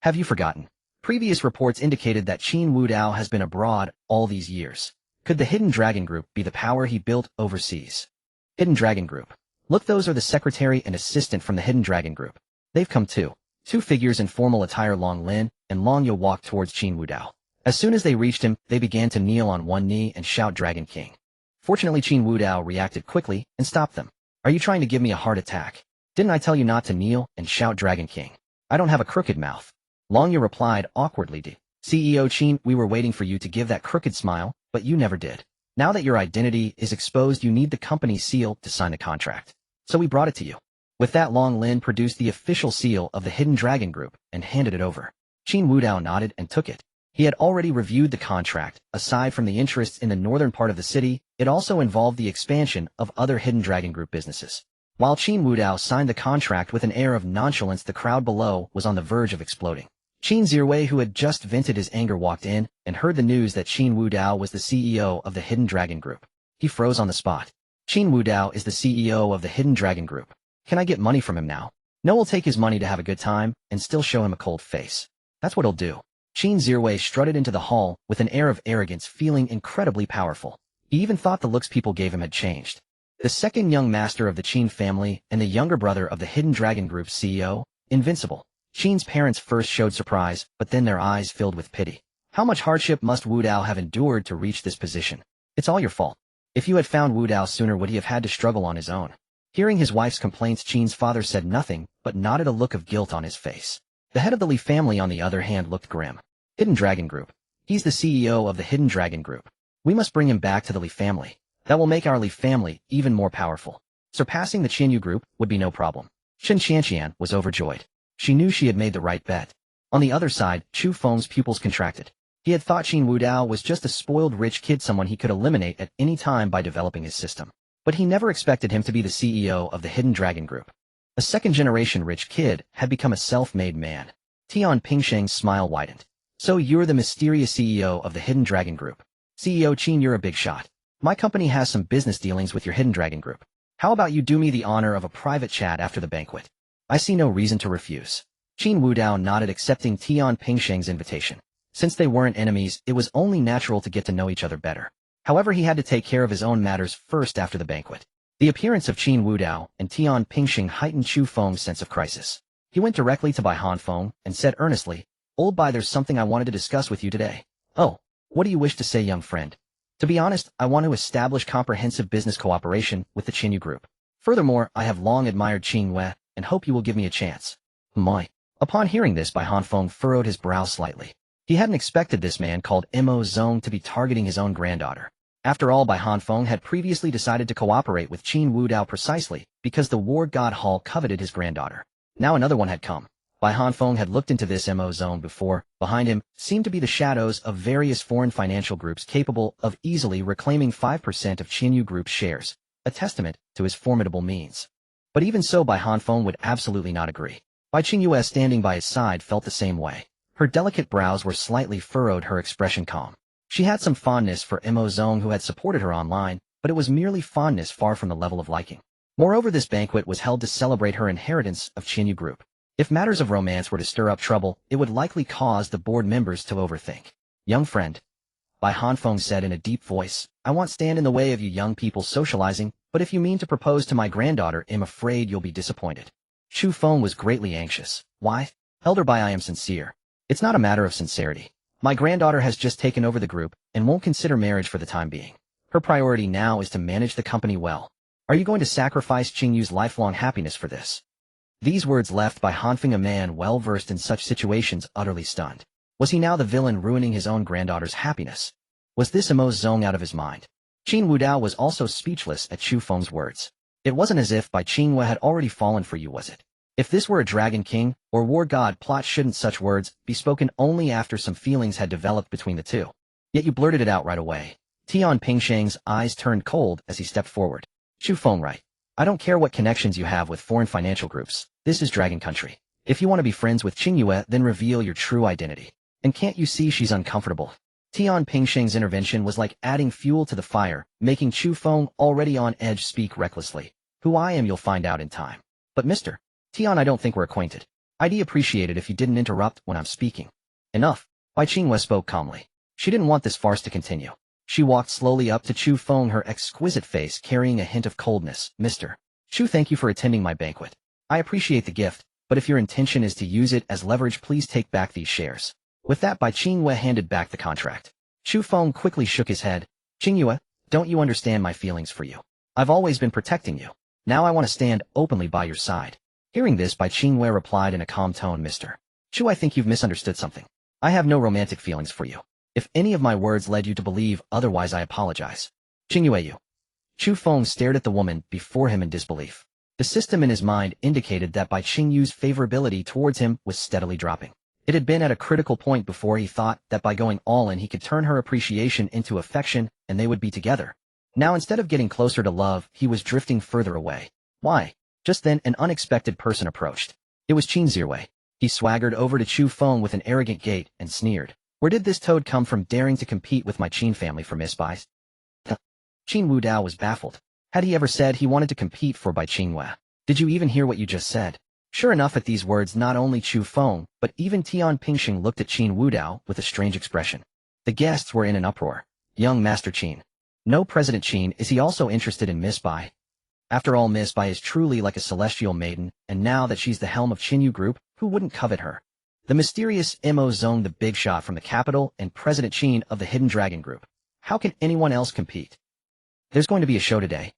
Have you forgotten? Previous reports indicated that Qin Wudao has been abroad all these years. Could the Hidden Dragon Group be the power he built overseas? Hidden Dragon Group. Look, those are the secretary and assistant from the Hidden Dragon Group. They've come too. Two figures in formal attire, Long Lin and Long Yo, walked towards Qin Wudao. As soon as they reached him, they began to kneel on one knee and shout Dragon King. Fortunately, Qin Wudao reacted quickly and stopped them. "Are you trying to give me a heart attack? Didn't I tell you not to kneel and shout Dragon King? I don't have a crooked mouth." Long Yo replied awkwardly, "CEO Qin, we were waiting for you to give that crooked smile, but you never did. Now that your identity is exposed, you need the company seal to sign the contract. So we brought it to you." With that, Long Lin produced the official seal of the Hidden Dragon Group and handed it over. Qin Wudao nodded and took it. He had already reviewed the contract. Aside from the interests in the northern part of the city, it also involved the expansion of other Hidden Dragon Group businesses. While Qin Wudao signed the contract with an air of nonchalance, the crowd below was on the verge of exploding. Qin Zhiwei, who had just vented his anger, walked in and heard the news that Qin Wudao was the CEO of the Hidden Dragon Group. He froze on the spot. "Qin Wudao is the CEO of the Hidden Dragon Group. Can I get money from him now? No, we'll take his money to have a good time and still show him a cold face. That's what he'll do." Qin Zhiwei strutted into the hall with an air of arrogance, feeling incredibly powerful. He even thought the looks people gave him had changed. The second young master of the Qin family and the younger brother of the Hidden Dragon Group's CEO, Invincible. Qin's parents first showed surprise, but then their eyes filled with pity. How much hardship must Wudao have endured to reach this position? "It's all your fault. If you had found Wudao sooner, would he have had to struggle on his own?" Hearing his wife's complaints, Qin's father said nothing, but nodded, a look of guilt on his face. The head of the Li family, on the other hand, looked grim. "Hidden Dragon Group. He's the CEO of the Hidden Dragon Group. We must bring him back to the Li family. That will make our Li family even more powerful. Surpassing the Qin Group would be no problem." Shen Qianqian was overjoyed. She knew she had made the right bet. On the other side, Chu Feng's pupils contracted. He had thought Qin Wudao was just a spoiled rich kid, someone he could eliminate at any time by developing his system. But he never expected him to be the CEO of the Hidden Dragon Group. A second-generation rich kid had become a self-made man. Tian Pingsheng's smile widened. "So you're the mysterious CEO of the Hidden Dragon Group. CEO Qin, you're a big shot. My company has some business dealings with your Hidden Dragon Group. How about you do me the honor of a private chat after the banquet? I see no reason to refuse." Qin Wudao nodded, accepting Tian Pingsheng's invitation. Since they weren't enemies, it was only natural to get to know each other better. However, he had to take care of his own matters first after the banquet. The appearance of Qin Wudao and Tian Pingxing heightened Chu Feng's sense of crisis. He went directly to Bai Hanfeng and said earnestly, "Old Bai, there's something I wanted to discuss with you today." "Oh, what do you wish to say, young friend?" "To be honest, I want to establish comprehensive business cooperation with the Qin Group. Furthermore, I have long admired Qin Wei and hope you will give me a chance." "My." Upon hearing this, Bai Hanfeng furrowed his brow slightly. He hadn't expected this man called Mo Zong to be targeting his own granddaughter. After all, Bai Hanfeng had previously decided to cooperate with Qin Wudao precisely because the war god Hall coveted his granddaughter. Now another one had come. Bai Hanfeng had looked into this Mo Zone before. Behind him seemed to be the shadows of various foreign financial groups capable of easily reclaiming 5% of Qin Group's shares, a testament to his formidable means. But even so, Bai Hanfeng would absolutely not agree. Bai Qingyue standing by his side felt the same way. Her delicate brows were slightly furrowed, her expression calm. She had some fondness for Mo Zong, who had supported her online, but it was merely fondness, far from the level of liking. Moreover, this banquet was held to celebrate her inheritance of Qin Group. If matters of romance were to stir up trouble, it would likely cause the board members to overthink. "Young friend," Bai Hanfeng said in a deep voice, "I won't stand in the way of you young people socializing, but if you mean to propose to my granddaughter, I'm afraid you'll be disappointed." Chu Feng was greatly anxious. "Why? Elder Bai, I am sincere." "It's not a matter of sincerity. My granddaughter has just taken over the group and won't consider marriage for the time being. Her priority now is to manage the company well. Are you going to sacrifice Qingyu's lifelong happiness for this?" These words left Bai Hanfeng, a man well versed in such situations, utterly stunned. Was he now the villain ruining his own granddaughter's happiness? Was this Mo Zong out of his mind? Qin Wudao was also speechless at Chu Feng's words. It wasn't as if Bai Qingyue had already fallen for you, was it? If this were a dragon king or war god plot, shouldn't such words be spoken only after some feelings had developed between the two? Yet you blurted it out right away. Tian Pingsheng's eyes turned cold as he stepped forward. "Chu Feng, right? I don't care what connections you have with foreign financial groups. This is Dragon Country. If you want to be friends with Qingyue, then reveal your true identity. And can't you see she's uncomfortable?" Tian Pingsheng's intervention was like adding fuel to the fire, making Chu Feng, already on edge, speak recklessly. "Who I am you'll find out in time. But Mr. Tian, I don't think we're acquainted. I'd appreciate it if you didn't interrupt when I'm speaking." "Enough." Bai Qingyue spoke calmly. She didn't want this farce to continue. She walked slowly up to Chu Feng, her exquisite face carrying a hint of coldness. "Mr. Chu, thank you for attending my banquet. I appreciate the gift, but if your intention is to use it as leverage, please take back these shares." With that, Bai Qingyue handed back the contract. Chu Feng quickly shook his head. "Qingyue, don't you understand my feelings for you? I've always been protecting you. Now I want to stand openly by your side." Hearing this, Bai Qingyue replied in a calm tone, "Mr. Chu, I think you've misunderstood something. I have no romantic feelings for you. If any of my words led you to believe otherwise, I apologize." "Qingyue, you." Chu Feng stared at the woman before him in disbelief. The system in his mind indicated that Bai Qingyu's favorability towards him was steadily dropping. It had been at a critical point before. He thought that by going all in he could turn her appreciation into affection and they would be together. Now, instead of getting closer to love, he was drifting further away. Why? Just then, an unexpected person approached. It was Qin Zirwei. He swaggered over to Chu Feng with an arrogant gait and sneered. "Where did this toad come from, daring to compete with my Qin family for Miss Bai?" Qin Wudao was baffled. Had he ever said he wanted to compete for Bai Qingyue? "Did you even hear what you just said?" Sure enough, at these words, not only Chu Feng, but even Tian Pingxing looked at Qin Wudao with a strange expression. The guests were in an uproar. "Young Master Qin. No, President Qin, is he also interested in Miss Bai? After all, Miss Bai is truly like a celestial maiden, and now that she's the helm of Qin Group, who wouldn't covet her? The mysterious Mo Zong, the big shot from the capital, and President Qin of the Hidden Dragon Group. How can anyone else compete? There's going to be a show today."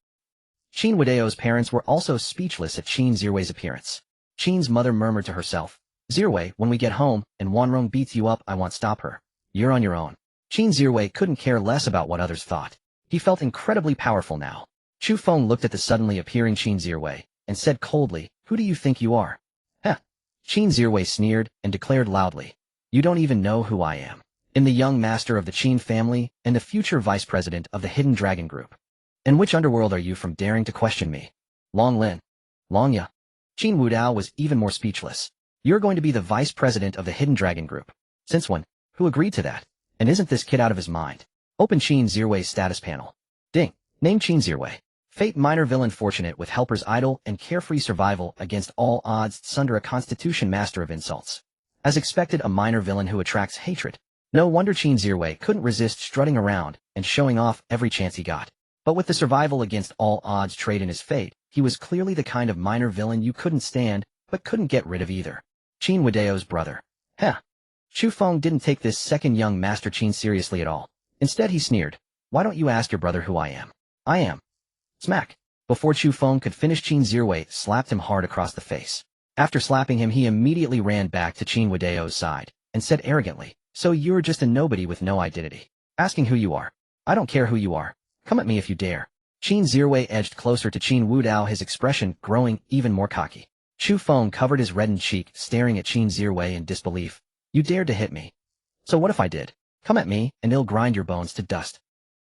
Qin Wudao's parents were also speechless at Qin Zirwei's appearance. Qin's mother murmured to herself, "Zirwei, when we get home and Wanrong beats you up, I won't stop her. You're on your own." Qin Zirwei couldn't care less about what others thought. He felt incredibly powerful now. Chu Feng looked at the suddenly appearing Qin Zirwei and said coldly, "Who do you think you are?" "Heh." Qin Zirwei sneered and declared loudly, "You don't even know who I am. I'm the young master of the Qin family and the future vice president of the Hidden Dragon Group. And which underworld are you from, daring to question me?" "Long Lin." "Long Ya." Qin Wudao was even more speechless. "You're going to be the vice president of the Hidden Dragon Group. Since when? Who agreed to that? And isn't this kid out of his mind?" Open Qin Zirwei's status panel. Ding. Name Qin Zirwei. Fate minor villain fortunate with helper's idol and carefree survival against all odds. Sunder a constitution master of insults. As expected, a minor villain who attracts hatred. No wonder Qin Zirwei couldn't resist strutting around and showing off every chance he got. But with the survival against all odds trait in his fate, he was clearly the kind of minor villain you couldn't stand, but couldn't get rid of either. Qin Wudao's brother. Heh. Chu Feng didn't take this second young Master Qin seriously at all. Instead he sneered, "Why don't you ask your brother who I am?" "I am." Smack. Before Chu Feng could finish, Qin Zirwei slapped him hard across the face. After slapping him, he immediately ran back to Qin Wudao's side and said arrogantly, "So you're just a nobody with no identity. Asking who you are. I don't care who you are. Come at me if you dare." Qin Zirwei edged closer to Qin Wudao, his expression growing even more cocky. Chu Feng covered his reddened cheek, staring at Qin Zirwei in disbelief. "You dared to hit me. So what if I did? Come at me, and I'll grind your bones to dust."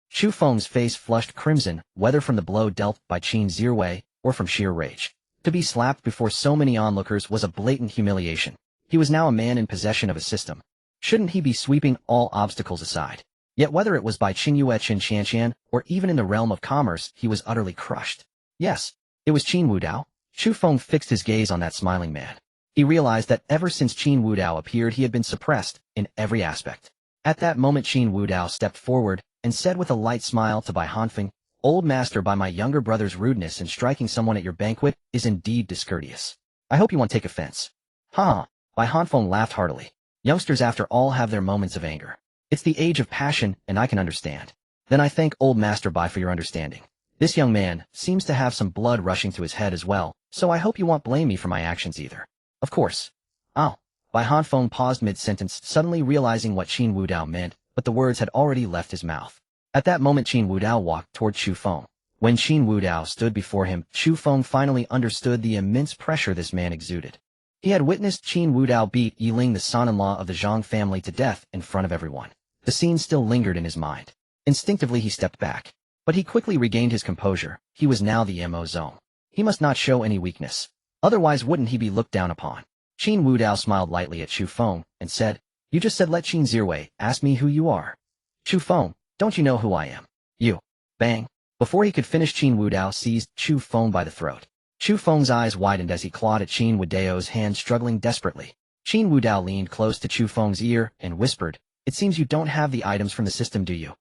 Chu Feng's face flushed crimson, whether from the blow dealt by Qin Zirwei or from sheer rage. To be slapped before so many onlookers was a blatant humiliation. He was now a man in possession of a system. Shouldn't he be sweeping all obstacles aside? Yet whether it was by Qingyue Qin Qianqian or even in the realm of commerce, he was utterly crushed. Yes, it was Qin Wudao. Chu Feng fixed his gaze on that smiling man. He realized that ever since Qin Wudao appeared, he had been suppressed in every aspect. At that moment, Qin Wudao stepped forward and said with a light smile to Bai Hanfeng, "Old master, by my younger brother's rudeness in striking someone at your banquet is indeed discourteous. I hope you won't take offense." "Ha!" Bai Hanfeng laughed heartily. "Youngsters after all have their moments of anger. It's the age of passion, and I can understand. Then I thank old master Bai for your understanding. This young man seems to have some blood rushing to his head as well, so I hope you won't blame me for my actions either." "Of course." "Oh." Bai Hanfeng paused mid-sentence, suddenly realizing what Qin Wudao meant, but the words had already left his mouth. At that moment, Qin Wudao walked toward Chu Feng. When Qin Wudao stood before him, Chu Feng finally understood the immense pressure this man exuded. He had witnessed Qin Wudao beat Yiling, the son-in-law of the Zhang family, to death in front of everyone. The scene still lingered in his mind. Instinctively he stepped back. But he quickly regained his composure. He was now the MO zone. He must not show any weakness. Otherwise wouldn't he be looked down upon? Qin Wudao smiled lightly at Chu Feng and said, "You just said let Qin Zirwei ask me who you are." "Chu Feng, don't you know who I am?" "You." Bang. Before he could finish, Qin Wudao seized Chu Feng by the throat. Chu Feng's eyes widened as he clawed at Qin Wudao's hand, struggling desperately. Qin Wudao leaned close to Chu Feng's ear and whispered, "It seems you don't have the items from the system, do you?"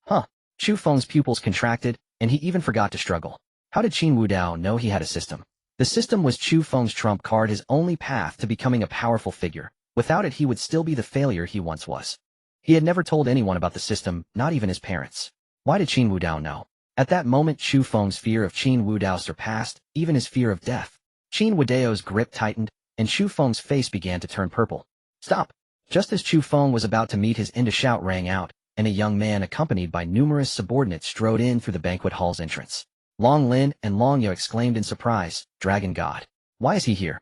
"Huh." Chu Feng's pupils contracted, and he even forgot to struggle. How did Qin Wudao know he had a system? The system was Chu Feng's trump card, his only path to becoming a powerful figure. Without it, he would still be the failure he once was. He had never told anyone about the system, not even his parents. Why did Qin Wudao know? At that moment, Chu Feng's fear of Qin Wudao surpassed even his fear of death. Qin Wudao's grip tightened, and Chu Feng's face began to turn purple. "Stop!" Just as Chu Feng was about to meet his end, a shout rang out, and a young man accompanied by numerous subordinates strode in through the banquet hall's entrance. Long Lin and Long Yo exclaimed in surprise, "Dragon God! Why is he here?"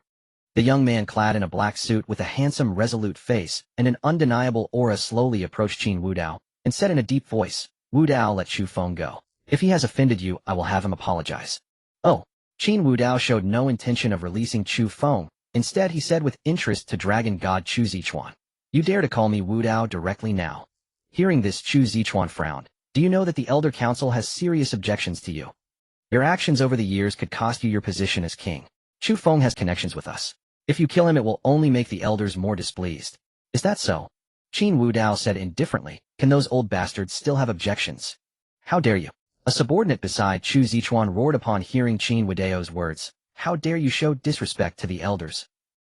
The young man, clad in a black suit with a handsome, resolute face and an undeniable aura, slowly approached Qin Wudao and said in a deep voice, "Wudao, let Chu Feng go. If he has offended you, I will have him apologize." "Oh." Qin Wudao showed no intention of releasing Chu Feng. Instead, he said with interest to Dragon God Chu Zichuan, "You dare to call me Wudao directly now?" Hearing this, Chu Zichuan frowned. "Do you know that the Elder Council has serious objections to you? Your actions over the years could cost you your position as king. Chu Feng has connections with us. If you kill him, it will only make the elders more displeased." "Is that so?" Qin Wudao said indifferently. "Can those old bastards still have objections?" "How dare you?" A subordinate beside Chu Zichuan roared upon hearing Qin Wudao's words. "How dare you show disrespect to the elders?"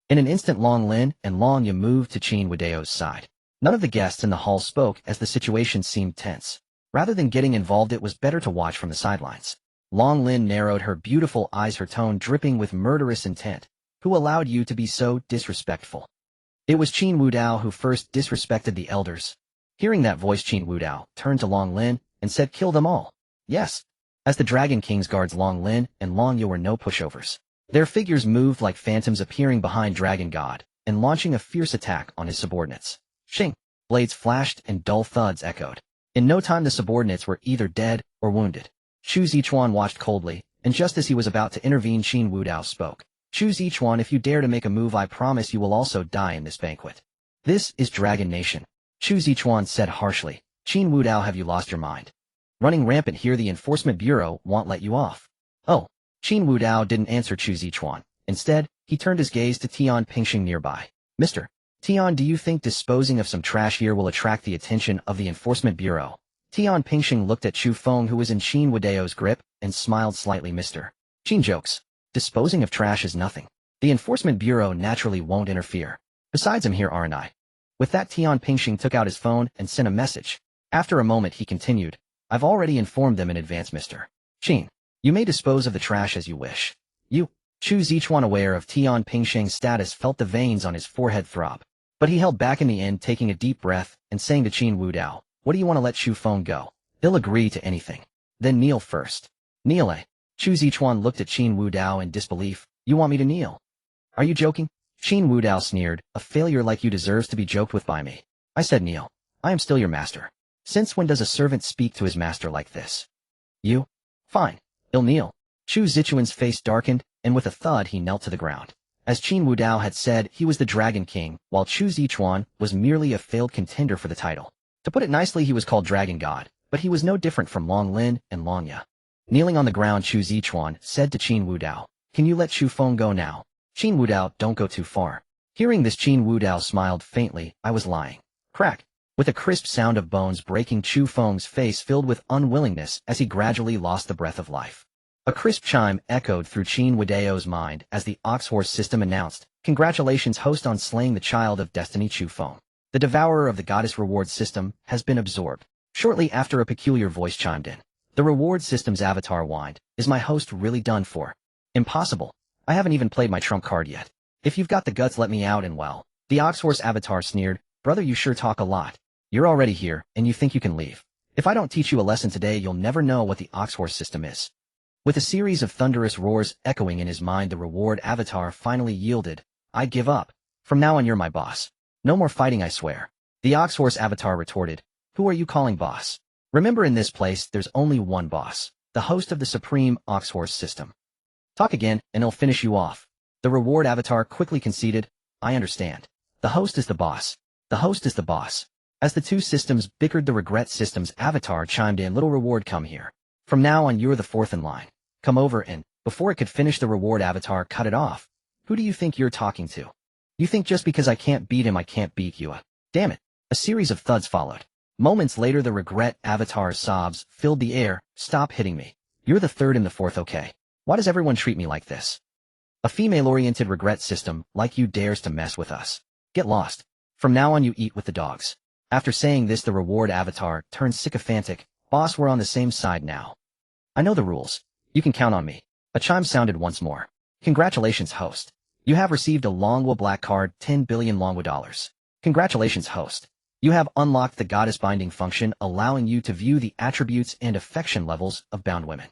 In an instant, Long Lin and Long Yi moved to Qin Wudao's side. None of the guests in the hall spoke as the situation seemed tense. Rather than getting involved, it was better to watch from the sidelines. Long Lin narrowed her beautiful eyes, her tone dripping with murderous intent. "Who allowed you to be so disrespectful?" "It was Qin Wudao who first disrespected the elders." Hearing that voice, Qin Wudao turned to Long Lin and said, "Kill them all." "Yes." As the Dragon King's guards, Long Lin and Long Yo were no pushovers. Their figures moved like phantoms, appearing behind Dragon God and launching a fierce attack on his subordinates. Shing! Blades flashed and dull thuds echoed. In no time, the subordinates were either dead or wounded. Chu Zichuan watched coldly, and just as he was about to intervene, Qin Wudao spoke. "Chu Zichuan, if you dare to make a move, I promise you will also die in this banquet." "This is Dragon Nation," Chu Zichuan said harshly. "Qin Wudao, have you lost your mind? Running rampant here, the Enforcement Bureau won't let you off." "Oh." Qin Wudao didn't answer Chu Zichuan. Instead, he turned his gaze to Tian Pingxing nearby. "Mister, Tian, do you think disposing of some trash here will attract the attention of the Enforcement Bureau? Tian Pingxing looked at Chu Feng, who was in Qin Wudao's grip, and smiled slightly. Mr. Qin jokes. Disposing of trash is nothing. The Enforcement Bureau naturally won't interfere. Besides, I'm here, aren't I? With that, Tian Pingxing took out his phone and sent a message. After a moment, he continued. I've already informed them in advance, Mr. Qin. You may dispose of the trash as you wish. You. Chu Zichuan, aware of Tian Pingxing's status, felt the veins on his forehead throb. But he held back in the end, taking a deep breath and saying to Qin Wudao, what do you want to let Chu Feng go? He'll agree to anything. Then kneel first. Kneel, eh? Chu Zichuan looked at Qin Wudao in disbelief. You want me to kneel? Are you joking? Qin Wudao sneered. A failure like you deserves to be joked with by me. I said kneel. I am still your master. Since when does a servant speak to his master like this? You? Fine. He'll kneel. Chu Zichuan's face darkened, and with a thud he knelt to the ground. As Qin Wudao had said, he was the Dragon King, while Chu Zichuan was merely a failed contender for the title. To put it nicely, he was called Dragon God, but he was no different from Long Lin and Long Ya. Kneeling on the ground, Chu Zichuan said to Qin Wudao, can you let Chu Feng go now? Qin Wudao, don't go too far. Hearing this, Qin Wudao smiled faintly. I was lying. Crack. With a crisp sound of bones breaking, Chu Feng's face filled with unwillingness as he gradually lost the breath of life. A crisp chime echoed through Qin Wudao's mind as the Oxhorse system announced, congratulations, host, on slaying the child of destiny Chu Feng. The devourer of the goddess reward system has been absorbed. Shortly after, a peculiar voice chimed in. The reward system's avatar whined. Is my host really done for? Impossible. I haven't even played my trump card yet. If you've got the guts, let me out. And well, the Oxhorse avatar sneered. Brother, you sure talk a lot. You're already here, and you think you can leave. If I don't teach you a lesson today, you'll never know what the Oxhorse system is. With a series of thunderous roars echoing in his mind, the reward avatar finally yielded. I give up. From now on, you're my boss. No more fighting, I swear. The Oxhorse avatar retorted. Who are you calling boss? Remember, in this place, there's only one boss, the host of the supreme Oxhorse system. Talk again, and he'll finish you off. The reward avatar quickly conceded. I understand. The host is the boss. The host is the boss. As the two systems bickered, the regret system's avatar chimed in. Little reward, come here. From now on, you're the fourth in line. Come over. And before it could finish, the reward avatar cut it off. Who do you think you're talking to? You think just because I can't beat him, I can't beat you? Damn it. A series of thuds followed. Moments later, the regret avatar's sobs filled the air. Stop hitting me. You're the third and the fourth, okay? Why does everyone treat me like this? A female-oriented regret system like you dares to mess with us. Get lost. From now on, you eat with the dogs. After saying this, the reward avatar turned sycophantic. Boss, we're on the same side now. I know the rules. You can count on me. A chime sounded once more. Congratulations, host. You have received a Longwu black card, 10 billion Longwu dollars. Congratulations, host. You have unlocked the goddess binding function, allowing you to view the attributes and affection levels of bound women.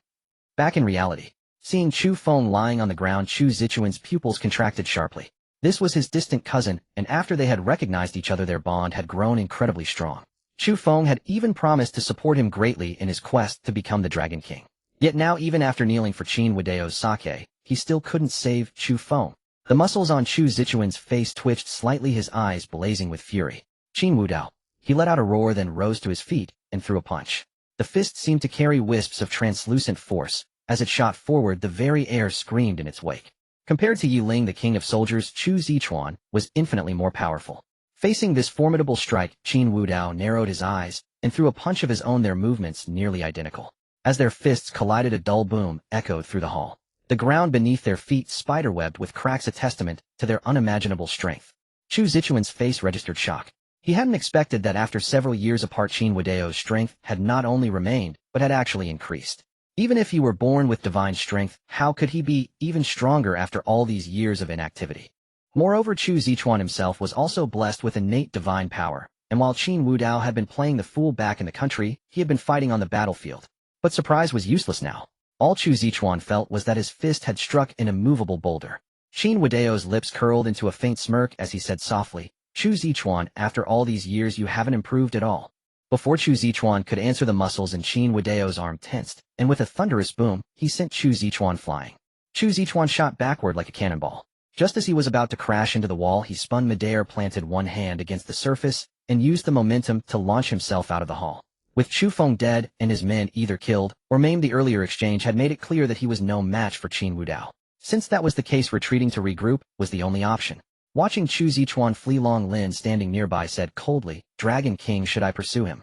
Back in reality, seeing Chu Feng lying on the ground, Chu Zichuan's pupils contracted sharply. This was his distant cousin, and after they had recognized each other, their bond had grown incredibly strong. Chu Feng had even promised to support him greatly in his quest to become the Dragon King. Yet now, even after kneeling for Qin Wudao's sake, he still couldn't save Chu Feng. The muscles on Chu Zichuan's face twitched slightly, his eyes blazing with fury. Qin Wudao. He let out a roar, then rose to his feet and threw a punch. The fist seemed to carry wisps of translucent force. As it shot forward, the very air screamed in its wake. Compared to Yi Ling, the king of soldiers, Chu Zichuan was infinitely more powerful. Facing this formidable strike, Qin Wudao narrowed his eyes and threw a punch of his own, their movements nearly identical. As their fists collided, a dull boom echoed through the hall. The ground beneath their feet spiderwebbed with cracks, a testament to their unimaginable strength. Chu Zichuan's face registered shock. He hadn't expected that after several years apart, Qin Wudao's strength had not only remained, but had actually increased. Even if he were born with divine strength, how could he be even stronger after all these years of inactivity? Moreover, Chu Zichuan himself was also blessed with innate divine power, and while Qin Wudao had been playing the fool back in the country, he had been fighting on the battlefield. But surprise was useless now. All Chu Zichuan felt was that his fist had struck an immovable boulder. Qin Wudao's lips curled into a faint smirk as he said softly, Chu Zichuan, after all these years you haven't improved at all. Before Chu Zichuan could answer, the muscles in Qin Wudao's arm tensed, and with a thunderous boom, he sent Chu Zichuan flying. Chu Zichuan shot backward like a cannonball. Just as he was about to crash into the wall, he spun midair, planted one hand against the surface, and used the momentum to launch himself out of the hall. With Chu Feng dead and his men either killed or maimed, the earlier exchange had made it clear that he was no match for Qin Wudao. Since that was the case, retreating to regroup was the only option. Watching Chu Zichuan flee, Long Lin standing nearby said coldly, "Dragon King, should I pursue him?"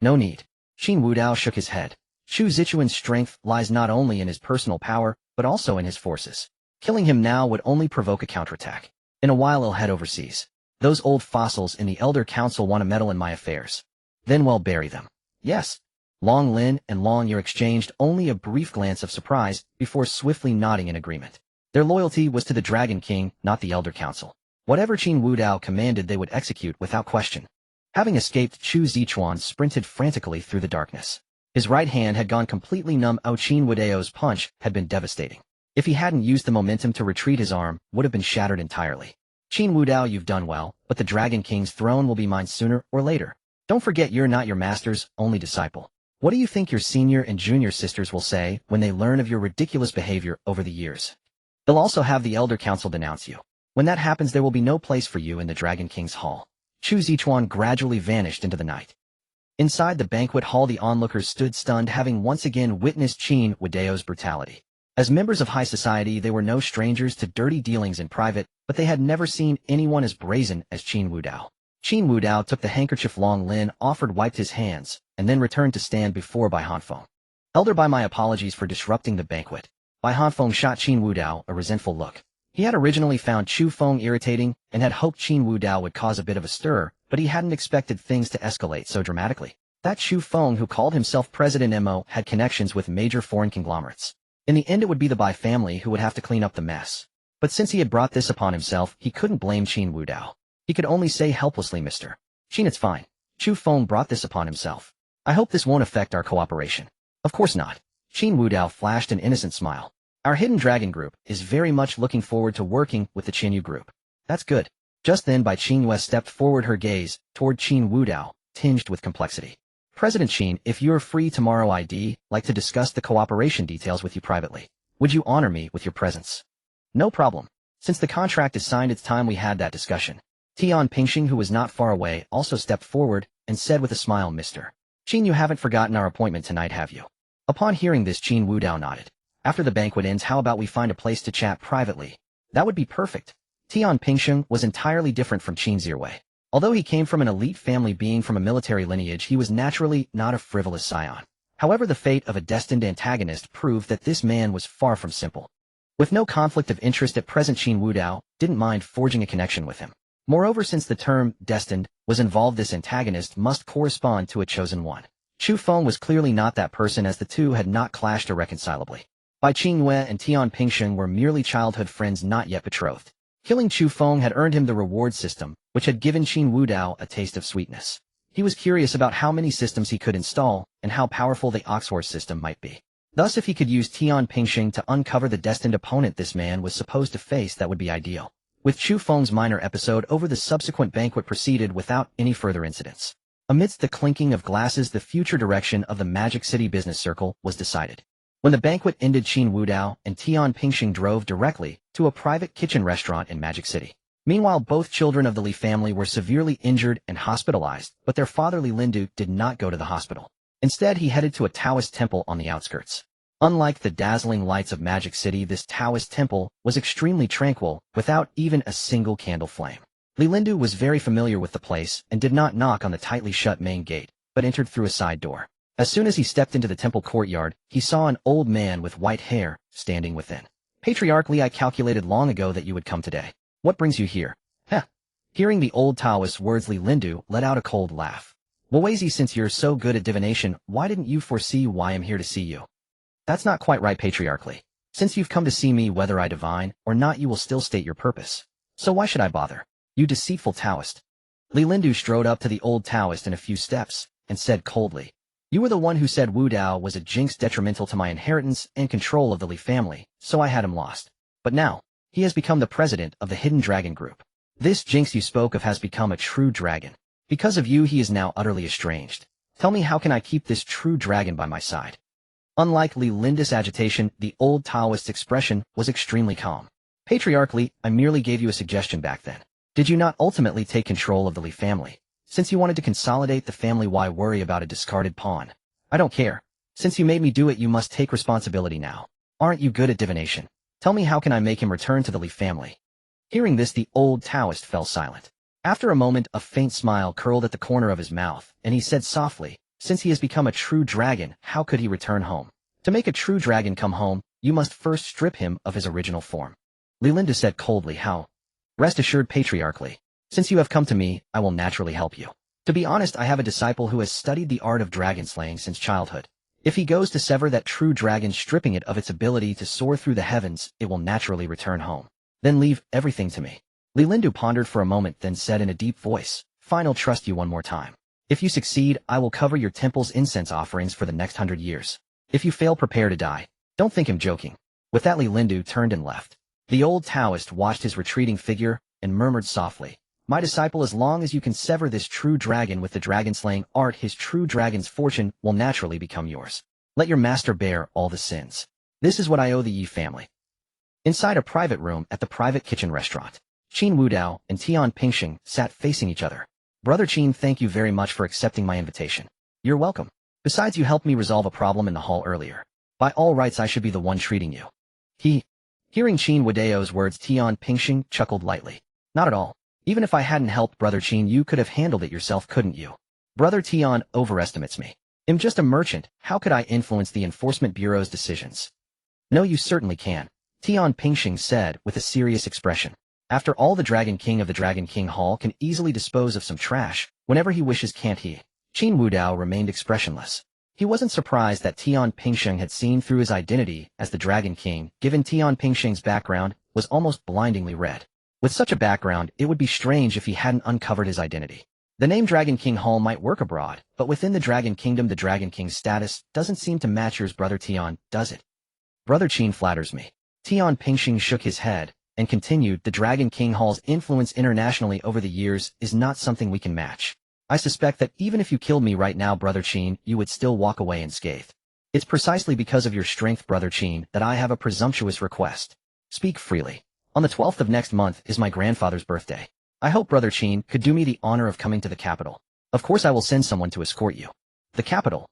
"No need." Qin Wudao shook his head. Chu Zichuan's strength lies not only in his personal power, but also in his forces. Killing him now would only provoke a counterattack. In a while he'll head overseas. Those old fossils in the Elder Council want to meddle in my affairs. Then we'll bury them. Yes. Long Lin and Long Yer exchanged only a brief glance of surprise before swiftly nodding in agreement. Their loyalty was to the Dragon King, not the Elder Council. Whatever Qin Wudao commanded they would execute without question. Having escaped, Chu Zichuan sprinted frantically through the darkness. His right hand had gone completely numb. Qin Wudao's punch had been devastating. If he hadn't used the momentum to retreat, his arm would have been shattered entirely. "Qin Wudao, you've done well, but the Dragon King's throne will be mine sooner or later. Don't forget you're not your master's only disciple. What do you think your senior and junior sisters will say when they learn of your ridiculous behavior over the years? They'll also have the Elder Council denounce you. When that happens, there will be no place for you in the Dragon King's hall." Chu Zichuan gradually vanished into the night. Inside the banquet hall, the onlookers stood stunned, having once again witnessed Qin Wudao's brutality. As members of high society, they were no strangers to dirty dealings in private, but they had never seen anyone as brazen as Qin Wudao. Qin Wudao took the handkerchief Long Lin offered, wiped his hands, and then returned to stand before Bai Hanfeng. "Elder Bai, my apologies for disrupting the banquet." Bai Hanfeng shot Qin Wudao a resentful look. He had originally found Chu Feng irritating and had hoped Qin Wudao would cause a bit of a stir, but he hadn't expected things to escalate so dramatically. That Chu Feng, who called himself President Mo, had connections with major foreign conglomerates. In the end, it would be the Bai family who would have to clean up the mess. But since he had brought this upon himself, he couldn't blame Qin Wudao. He could only say helplessly, "Mr. Qin, it's fine. Chu Feng brought this upon himself. I hope this won't affect our cooperation." "Of course not." Qin Wudao flashed an innocent smile. "Our Hidden Dragon Group is very much looking forward to working with the Qin Yu Group." "That's good." Just then Bai Qingyue stepped forward, her gaze toward Qin Wudao, tinged with complexity. "President Qin, if you're free tomorrow, I'd like to discuss the cooperation details with you privately. Would you honor me with your presence?" "No problem. Since the contract is signed, it's time we had that discussion." Tian Pingxing, who was not far away, also stepped forward and said with a smile, "Mr. Qin, you haven't forgotten our appointment tonight, have you?" Upon hearing this, Qin Wudao nodded. "After the banquet ends, how about we find a place to chat privately?" "That would be perfect." Tian Pingxing was entirely different from Qin Zirwei. Although he came from an elite family, being from a military lineage, he was naturally not a frivolous scion. However, the fate of a destined antagonist proved that this man was far from simple. With no conflict of interest at present, Qin Wudao didn't mind forging a connection with him. Moreover, since the term destined was involved, this antagonist must correspond to a chosen one. Chu Feng was clearly not that person, as the two had not clashed irreconcilably. Bai Qingyue and Tian Pingxing were merely childhood friends, not yet betrothed. Killing Chu Feng had earned him the reward system, which had given Qin Wudao a taste of sweetness. He was curious about how many systems he could install and how powerful the Oxhorse system might be. Thus, if he could use Tian Pingxing to uncover the destined opponent this man was supposed to face, that would be ideal. With Chu Feng's minor episode over, the subsequent banquet proceeded without any further incidents. Amidst the clinking of glasses, the future direction of the Magic City business circle was decided. When the banquet ended, Qin Wudao and Tian Pingxing drove directly to a private kitchen restaurant in Magic City. Meanwhile, both children of the Li family were severely injured and hospitalized, but their father Li Lindu did not go to the hospital. Instead, he headed to a Taoist temple on the outskirts. Unlike the dazzling lights of Magic City, this Taoist temple was extremely tranquil, without even a single candle flame. Li Lindu was very familiar with the place and did not knock on the tightly shut main gate, but entered through a side door. As soon as he stepped into the temple courtyard, he saw an old man with white hair standing within. "Patriarchally, I calculated long ago that you would come today. What brings you here?" "Heh." Hearing the old Taoist's words, Li Lindu let out a cold laugh. "Wawazi, since you're so good at divination, why didn't you foresee why I'm here to see you?" "That's not quite right, patriarchally. Since you've come to see me, whether I divine or not, you will still state your purpose. So why should I bother? You deceitful Taoist." Li Lindu strode up to the old Taoist in a few steps and said coldly, "You were the one who said Wudao was a jinx detrimental to my inheritance and control of the Li family, so I had him lost. But now, he has become the president of the Hidden Dragon Group. This jinx you spoke of has become a true dragon. Because of you, he is now utterly estranged. Tell me, how can I keep this true dragon by my side?" Unlike Li Lindu's agitation, the old Taoist's expression was extremely calm. "Patriarchally, I merely gave you a suggestion back then. Did you not ultimately take control of the Li family? Since you wanted to consolidate the family, why worry about a discarded pawn? I don't care. Since you made me do it, you must take responsibility now. Aren't you good at divination? Tell me, how can I make him return to the Li family?" Hearing this, the old Taoist fell silent. After a moment, a faint smile curled at the corner of his mouth, and he said softly, "Since he has become a true dragon, how could he return home? To make a true dragon come home, you must first strip him of his original form." Liu said coldly, "How?" "Rest assured patriarchally. Since you have come to me, I will naturally help you. To be honest, I have a disciple who has studied the art of dragon slaying since childhood. If he goes to sever that true dragon, stripping it of its ability to soar through the heavens, it will naturally return home. Then leave everything to me." Liu pondered for a moment, then said in a deep voice, "Fine, I'll trust you one more time. If you succeed, I will cover your temple's incense offerings for the next 100 years. If you fail, prepare to die." Don't think him joking. With that, Liu turned and left. The old Taoist watched his retreating figure and murmured softly, "My disciple, as long as you can sever this true dragon with the dragon-slaying art, his true dragon's fortune will naturally become yours. Let your master bear all the sins. This is what I owe the Yi family." Inside a private room at the private kitchen restaurant, Qin Wudao and Tian Pingxing sat facing each other. "Brother Qin, thank you very much for accepting my invitation." "You're welcome. Besides, you helped me resolve a problem in the hall earlier. By all rights, I should be the one treating you." Hearing Qin Wudao's words, Tian Pingxing chuckled lightly. "Not at all. Even if I hadn't helped Brother Qin, you could have handled it yourself, couldn't you? Brother Tian overestimates me. I'm just a merchant. How could I influence the Enforcement Bureau's decisions?" "No, you certainly can," Tian Pingxing said with a serious expression. "After all, the Dragon King of the Dragon King Hall can easily dispose of some trash whenever he wishes, can't he?" Qin Wudao remained expressionless. He wasn't surprised that Tian Pingxing had seen through his identity as the Dragon King, given Tian Pingxing's background was almost blindingly red. With such a background, it would be strange if he hadn't uncovered his identity. The name Dragon King Hall might work abroad, but within the Dragon Kingdom, the Dragon King's status doesn't seem to match yours, Brother Tian, does it? "Brother Qin flatters me." Tian Pingxing shook his head and continued, "The Dragon King Hall's influence internationally over the years is not something we can match. I suspect that even if you killed me right now, Brother Qin, you would still walk away unscathed. It's precisely because of your strength, Brother Qin, that I have a presumptuous request. Speak freely. On the 12th of next month is my grandfather's birthday. I hope Brother Qin could do me the honor of coming to the capital. Of course, I will send someone to escort you." "The capital?"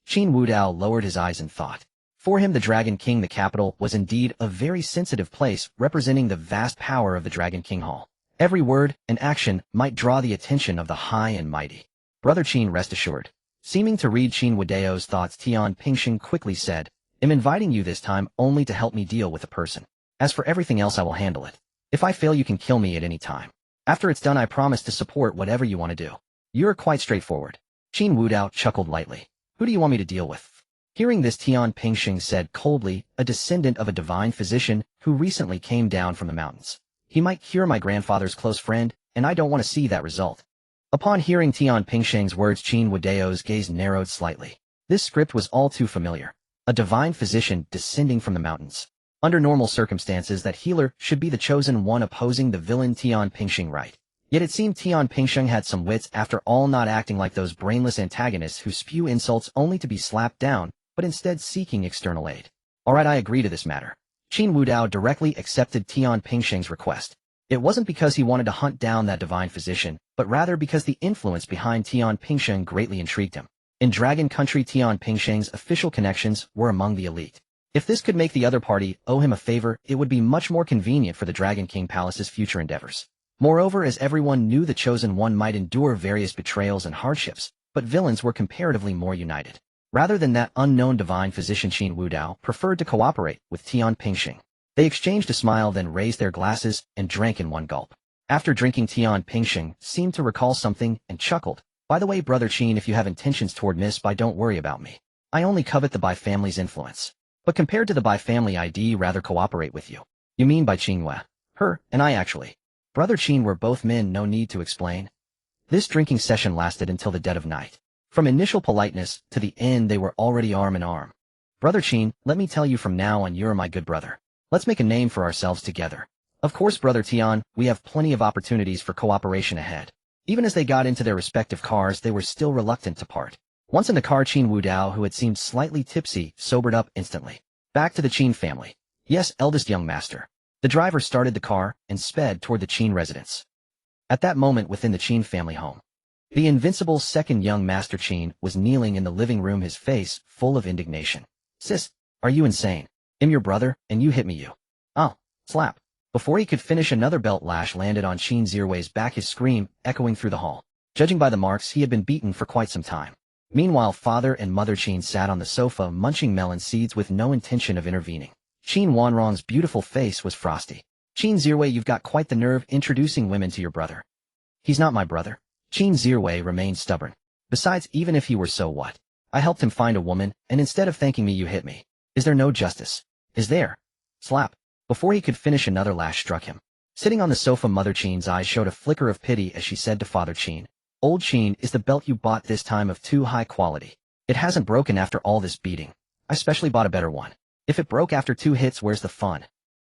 Qin Wudao lowered his eyes in thought. For him, the Dragon King, the capital, was indeed a very sensitive place, representing the vast power of the Dragon King Hall. Every word and action might draw the attention of the high and mighty. "Brother Qin, rest assured." Seeming to read Qin Wudao's thoughts, Tian Pingxing quickly said, "I'm inviting you this time only to help me deal with a person. As for everything else, I will handle it. If I fail, you can kill me at any time. After it's done, I promise to support whatever you want to do." "You're quite straightforward." Qin Wudao chuckled lightly. "Who do you want me to deal with?" Hearing this, Tian Pingxing said coldly, "A descendant of a divine physician who recently came down from the mountains. He might cure my grandfather's close friend, and I don't want to see that result." Upon hearing Tian Pingxing's words, Qin Wudao's gaze narrowed slightly. This script was all too familiar. A divine physician descending from the mountains. Under normal circumstances, that healer should be the chosen one opposing the villain Tian Pingxing, right? Yet it seemed Tian Pingxing had some wits after all, not acting like those brainless antagonists who spew insults only to be slapped down, but instead seeking external aid. "All right, I agree to this matter." Qin Wudao directly accepted Tian Pingxing's request. It wasn't because he wanted to hunt down that divine physician, but rather because the influence behind Tian Pingxing greatly intrigued him. In Dragon Country, Tian Pingxing's official connections were among the elite. If this could make the other party owe him a favor, it would be much more convenient for the Dragon King Palace's future endeavors. Moreover, as everyone knew, the chosen one might endure various betrayals and hardships, but villains were comparatively more united. Rather than that unknown divine physician, Qin Wudao preferred to cooperate with Tian Pingxing. They exchanged a smile, then raised their glasses and drank in one gulp. After drinking, Tian Pingxing seemed to recall something and chuckled. "By the way, Brother Qin, if you have intentions toward Miss Bai, don't worry about me. I only covet the Bai family's influence. But compared to the Bai family, I'd rather cooperate with you." "You mean Bai Qinghua?" "Her and I, actually." Brother Qin were both men, no need to explain. This drinking session lasted until the dead of night. From initial politeness to the end, they were already arm in arm. "Brother Qin, let me tell you, from now on, you're my good brother. Let's make a name for ourselves together. Of course, Brother Tian, we have plenty of opportunities for cooperation ahead." Even as they got into their respective cars, they were still reluctant to part. Once in the car, Qin Wudao, who had seemed slightly tipsy, sobered up instantly. "Back to the Qin family." "Yes, eldest young master." The driver started the car and sped toward the Qin residence. At that moment, within the Qin family home, the invincible second young master Qin was kneeling in the living room, his face full of indignation. "Sis, are you insane? I'm your brother, and you hit me, you." "Oh, slap." Before he could finish, another belt lash landed on Qin Ziwei's back, his scream echoing through the hall. Judging by the marks, he had been beaten for quite some time. Meanwhile, father and mother Qin sat on the sofa munching melon seeds with no intention of intervening. Qin Wanrong's beautiful face was frosty. Qin Ziwei, you've got quite the nerve introducing women to your brother. He's not my brother. Qin Ziwei remained stubborn. Besides, even if he were, so what? I helped him find a woman, and instead of thanking me, you hit me. Is there no justice? Is there? Slap. Before he could finish, another lash struck him. Sitting on the sofa, mother Qin's eyes showed a flicker of pity as she said to father Qin, Old Qin, is the belt you bought this time of too high quality? It hasn't broken after all this beating. I specially bought a better one. If it broke after 2 hits, where's the fun?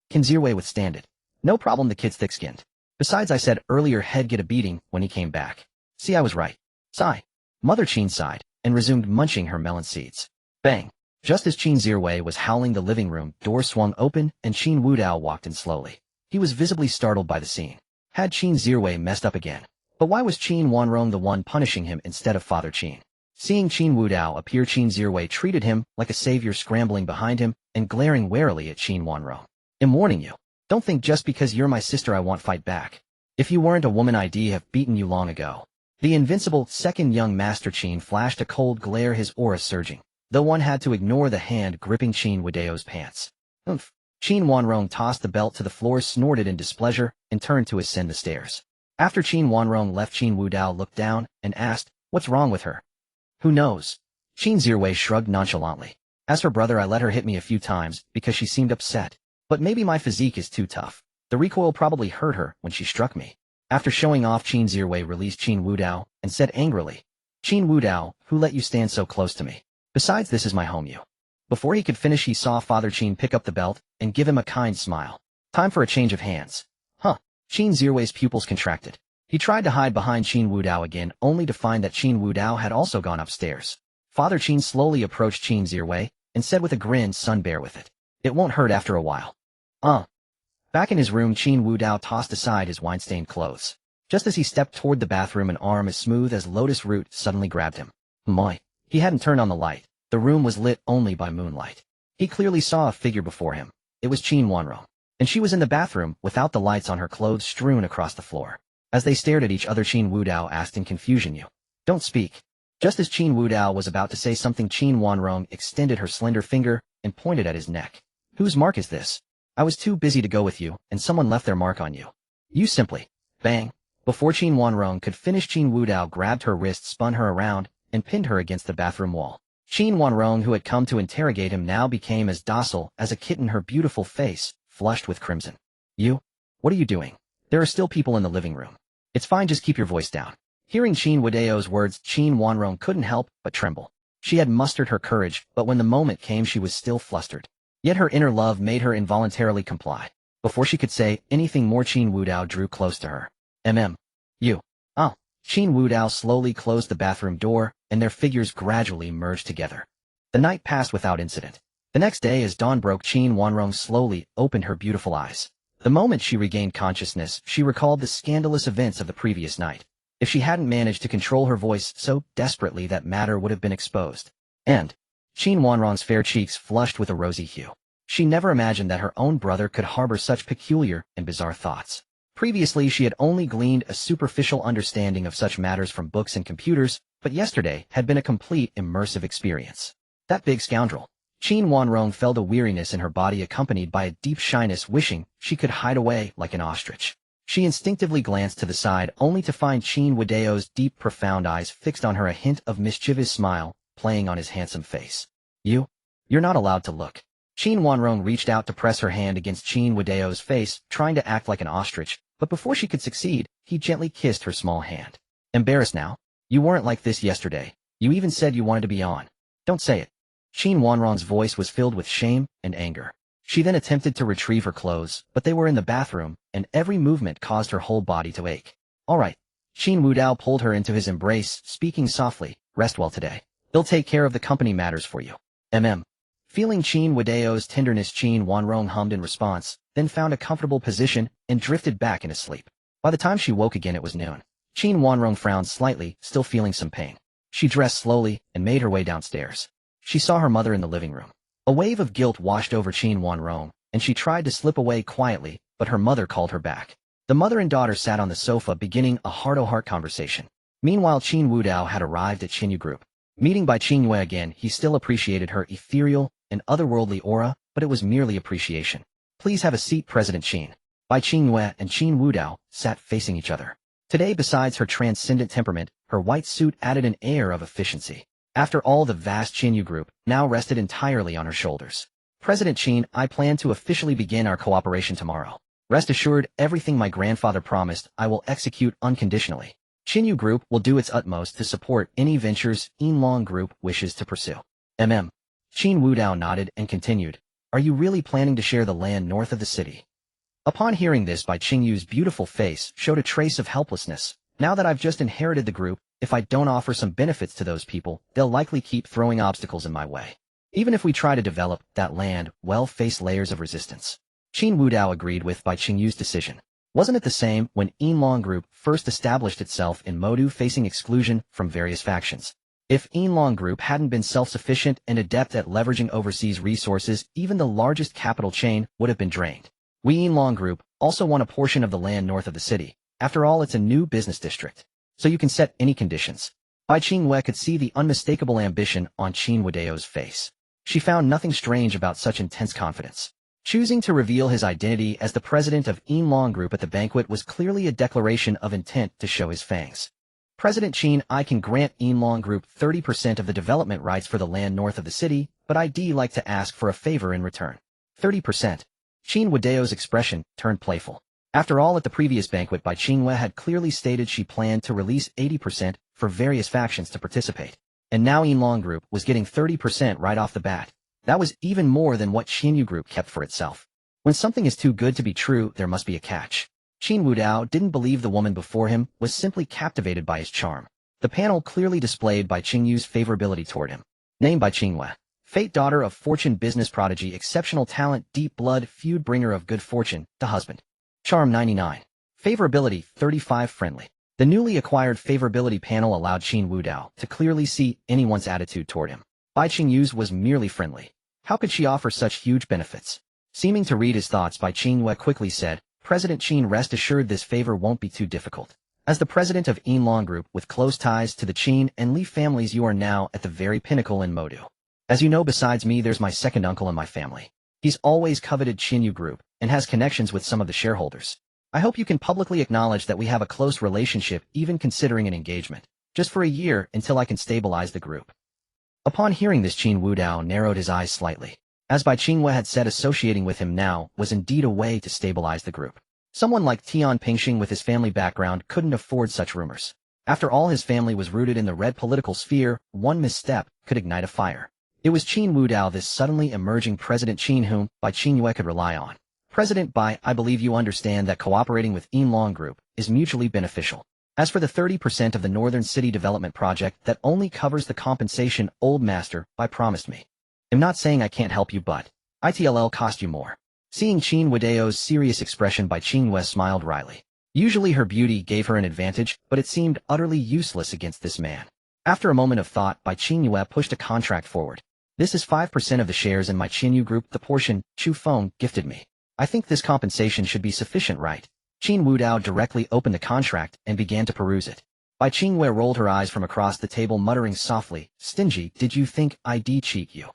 Can Ziwei withstand it? No problem, the kid's thick-skinned. Besides, I said earlier he'd get a beating when he came back. See, I was right. Sigh. Mother Qin sighed and resumed munching her melon seeds. Bang. Just as Qin Ziwei was howling, the living room door swung open and Qin Wudao walked in slowly. He was visibly startled by the scene. Had Qin Ziwei messed up again? But why was Qin Wanrong the one punishing him instead of father Qin? Seeing Qin Wudao appear, Qin Ziwei treated him like a savior, scrambling behind him and glaring warily at Qin Wanrong. I'm warning you. Don't think just because you're my sister I won't fight back. If you weren't a woman, I'd have beaten you long ago. The invincible second young master Qin flashed a cold glare, his aura surging, though one had to ignore the hand gripping Qin Wudao's pants. Oomph. Qin Wanrong tossed the belt to the floor, snorted in displeasure, and turned to ascend the stairs. After Qin Wanrong left, Qin Wudao looked down and asked, What's wrong with her? Who knows? Qin Ziwei shrugged nonchalantly. As her brother, I let her hit me a few times because she seemed upset. But maybe my physique is too tough. The recoil probably hurt her when she struck me. After showing off, Qin Ziwei released Qin Wudao and said angrily, Qin Wudao, who let you stand so close to me? Besides, this is my home. You. Before he could finish, he saw father Qin pick up the belt and give him a kind smile. Time for a change of hands. Huh. Qin Ziwei's pupils contracted. He tried to hide behind Qin Wudao again, only to find that Qin Wudao had also gone upstairs. Father Qin slowly approached Qin Ziwei and said with a grin, Son, bear with it. It won't hurt after a while. Back in his room, Qin Wudao tossed aside his wine-stained clothes. Just as he stepped toward the bathroom, an arm as smooth as lotus root suddenly grabbed him. Moi. He hadn't turned on the light. The room was lit only by moonlight. He clearly saw a figure before him. It was Qin Wanrong, and she was in the bathroom without the lights on, her clothes strewn across the floor. As they stared at each other, Qin Wudao asked in confusion, You don't speak. Just as Qin Wudao was about to say something, Qin Wanrong extended her slender finger and pointed at his neck. Whose mark is this? I was too busy to go with you, and someone left their mark on you. You simply. Bang. Before Qin Wanrong could finish, Qin Wudao grabbed her wrist, spun her around, and pinned her against the bathroom wall. Qin Wanrong, who had come to interrogate him, now became as docile as a kitten, her beautiful face flushed with crimson. You? What are you doing? There are still people in the living room. It's fine, just keep your voice down. Hearing Qin Wudao's words, Qin Wanrong couldn't help but tremble. She had mustered her courage, but when the moment came, she was still flustered. Yet her inner love made her involuntarily comply. Before she could say anything more, Qin Wudao drew close to her. You. Oh. Qin Wudao slowly closed the bathroom door, and their figures gradually merged together. The night passed without incident. The next day, as dawn broke, Qin Wanrong slowly opened her beautiful eyes. The moment she regained consciousness, she recalled the scandalous events of the previous night. If she hadn't managed to control her voice so desperately, that matter would have been exposed. And Qin Wanrong's fair cheeks flushed with a rosy hue. She never imagined that her own brother could harbor such peculiar and bizarre thoughts. Previously, she had only gleaned a superficial understanding of such matters from books and computers, but yesterday had been a complete immersive experience. That big scoundrel. Qin Wanrong felt a weariness in her body accompanied by a deep shyness, wishing she could hide away like an ostrich. She instinctively glanced to the side, only to find Qin Wudao's deep, profound eyes fixed on her, a hint of mischievous smile playing on his handsome face. You're not allowed to look. Qin Wanrong reached out to press her hand against Qin Wudao's face, trying to act like an ostrich, but before she could succeed, he gently kissed her small hand. Embarrassed now? You weren't like this yesterday. You even said you wanted to be on. Don't say it. Qin Wanrong's voice was filled with shame and anger. She then attempted to retrieve her clothes, but they were in the bathroom, and every movement caused her whole body to ache. All right. Qin Wudao pulled her into his embrace, speaking softly, Rest well today. They'll take care of the company matters for you. Feeling Qin Wudao's tenderness, Qin Wanrong hummed in response, then found a comfortable position and drifted back into sleep. By the time she woke again, it was noon. Qin Wanrong frowned slightly, still feeling some pain. She dressed slowly and made her way downstairs. She saw her mother in the living room. A wave of guilt washed over Qin Wanrong, and she tried to slip away quietly, but her mother called her back. The mother and daughter sat on the sofa beginning a heart-to-heart conversation. Meanwhile, Qin Wudao had arrived at Qin Group. Meeting by Qin Wei again, he still appreciated her ethereal and otherworldly aura, but it was merely appreciation. Please have a seat, President Qin. Bai Qingwei and Qin Wudao sat facing each other. Today, besides her transcendent temperament, her white suit added an air of efficiency. After all, the vast Qin Group now rested entirely on her shoulders. President Qin, I plan to officially begin our cooperation tomorrow. Rest assured, everything my grandfather promised I will execute unconditionally. Qin Group will do its utmost to support any ventures Yinlong Group wishes to pursue. Qin Wudao nodded and continued, Are you really planning to share the land north of the city? Upon hearing this, Bai Qingyu's beautiful face showed a trace of helplessness. Now that I've just inherited the group, if I don't offer some benefits to those people, they'll likely keep throwing obstacles in my way. Even if we try to develop that land, we'll face layers of resistance. Qin Wudao agreed with Bai Qingyu's decision. Wasn't it the same when Yinlong Group first established itself in Modu, facing exclusion from various factions? If Yinlong Group hadn't been self-sufficient and adept at leveraging overseas resources, even the largest capital chain would have been drained. We Yinlong Group also want a portion of the land north of the city. After all, it's a new business district. So you can set any conditions. Bai Qingwei could see the unmistakable ambition on Qin Wudao's face. She found nothing strange about such intense confidence. Choosing to reveal his identity as the president of Yinlong Group at the banquet was clearly a declaration of intent to show his fangs. President Qin, I can grant Yinlong Group 30% of the development rights for the land north of the city, but I'd like to ask for a favor in return. 30%. Qin Wudao's expression turned playful. After all, at the previous banquet, Bai Qingwei had clearly stated she planned to release 80% for various factions to participate. And now Yinlong Group was getting 30% right off the bat. That was even more than what Qin Group kept for itself. When something is too good to be true, there must be a catch. Qin Wudao didn't believe the woman before him was simply captivated by his charm. The panel clearly displayed Bai Qingyu's favorability toward him. Named Bai Qingwei. Fate, daughter of fortune, business prodigy, exceptional talent, deep blood, feud bringer of good fortune, the husband. Charm 99. Favorability 35, friendly. The newly acquired favorability panel allowed Qin Wudao to clearly see anyone's attitude toward him. Bai Qingyu's was merely friendly. How could she offer such huge benefits? Seeming to read his thoughts, Bai Qingwei quickly said, President Qin, rest assured this favor won't be too difficult. As the president of Yinlong Group with close ties to the Qin and Li families, you are now at the very pinnacle in Modu. As you know, besides me, there's my second uncle in my family. He's always coveted Qin Group and has connections with some of the shareholders. I hope you can publicly acknowledge that we have a close relationship, even considering an engagement, just for a year until I can stabilize the group. Upon hearing this, Qin Wudao narrowed his eyes slightly. As Bai Qingwei had said, associating with him now was indeed a way to stabilize the group. Someone like Tian Pingxing with his family background couldn't afford such rumors. After all, his family was rooted in the red political sphere. One misstep could ignite a fire. It was Qin Wudao, this suddenly emerging President Qin, whom Bai Qingwei could rely on. President Bai, I believe you understand that cooperating with Yinlong Group is mutually beneficial. As for the 30% of the Northern City Development Project, that only covers the compensation old master Bai promised me. I'm not saying I can't help you, but it'll cost you more. Seeing Qin Wudao's serious expression, Bai Qingwei smiled wryly. Usually her beauty gave her an advantage, but it seemed utterly useless against this man. After a moment of thought, Bai Qingwei pushed a contract forward. This is 5% of the shares in my Qin Group, the portion Chu Feng gifted me. I think this compensation should be sufficient, right? Qin Wudao directly opened the contract and began to peruse it. Bai Qingwei rolled her eyes from across the table, muttering softly, Stingy, did you think I'd cheat you?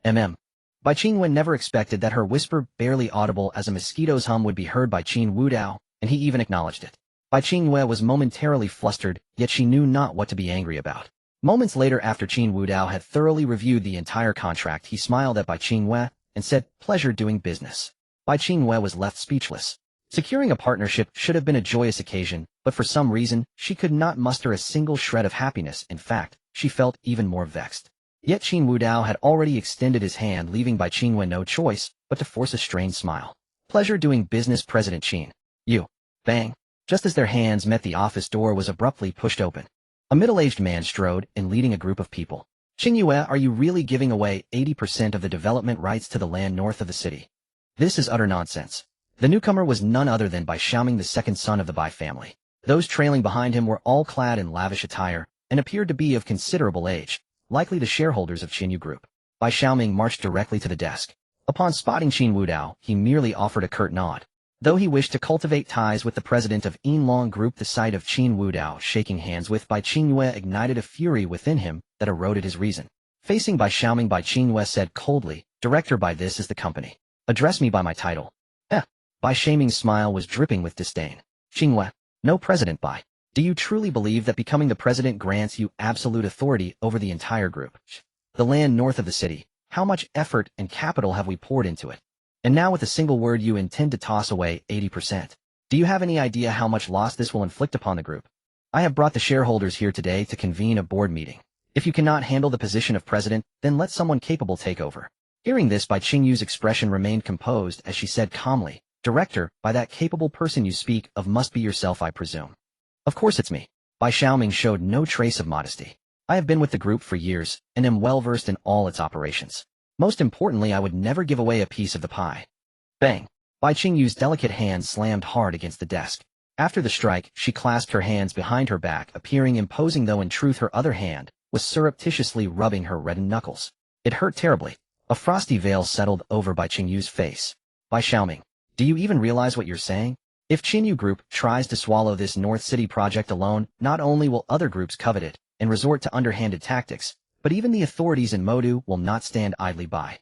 Bai Qingwei never expected that her whisper, barely audible as a mosquito's hum, would be heard by Qin Wudao, and he even acknowledged it. Bai Qingwei was momentarily flustered, yet she knew not what to be angry about. Moments later, after Qin Wudao had thoroughly reviewed the entire contract, he smiled at Bai Qingwei and said, Pleasure doing business. Bai Qingwei was left speechless. Securing a partnership should have been a joyous occasion, but for some reason, she could not muster a single shred of happiness. In fact, she felt even more vexed. Yet Qin Wudao had already extended his hand, leaving Bai Qingwei no choice but to force a strained smile. Pleasure doing business, President Qin. You. Bang. Just as their hands met, the office door was abruptly pushed open. A middle-aged man strode in, leading a group of people. Qingyue, are you really giving away 80% of the development rights to the land north of the city? This is utter nonsense. The newcomer was none other than Bai Xiaoming, the second son of the Bai family. Those trailing behind him were all clad in lavish attire and appeared to be of considerable age, likely the shareholders of Qin Group. Bai Xiaoming marched directly to the desk. Upon spotting Qin Wudao, he merely offered a curt nod. Though he wished to cultivate ties with the president of Yinlong Group, the sight of Qin Wudao shaking hands with Bai Qingyue ignited a fury within him that eroded his reason. Facing Bai Xiaoming, Bai Qingyue said coldly, "Director, Bai, this is the company. Address me by my title." Bai Xiaoming's smile was dripping with disdain. "Qingyue, no, President Bai. Do you truly believe that becoming the president grants you absolute authority over the entire group? The land north of the city, how much effort and capital have we poured into it? And now with a single word you intend to toss away 80%. Do you have any idea how much loss this will inflict upon the group? I have brought the shareholders here today to convene a board meeting. If you cannot handle the position of president, then let someone capable take over." Hearing this, Bai Qingyu's expression remained composed as she said calmly, "Director, by that capable person you speak of must be yourself, I presume." "Of course it's me." Bai Xiaoming showed no trace of modesty. "I have been with the group for years and am well versed in all its operations. Most importantly, I would never give away a piece of the pie." Bang! Bai Qingyu's delicate hand slammed hard against the desk. After the strike, she clasped her hands behind her back, appearing imposing, though in truth her other hand was surreptitiously rubbing her reddened knuckles. It hurt terribly. A frosty veil settled over Bai Qingyu's face. "Bai Xiaoming, do you even realize what you're saying? If Qinyu Group tries to swallow this North City project alone, not only will other groups covet it and resort to underhanded tactics, but even the authorities in Modu will not stand idly by.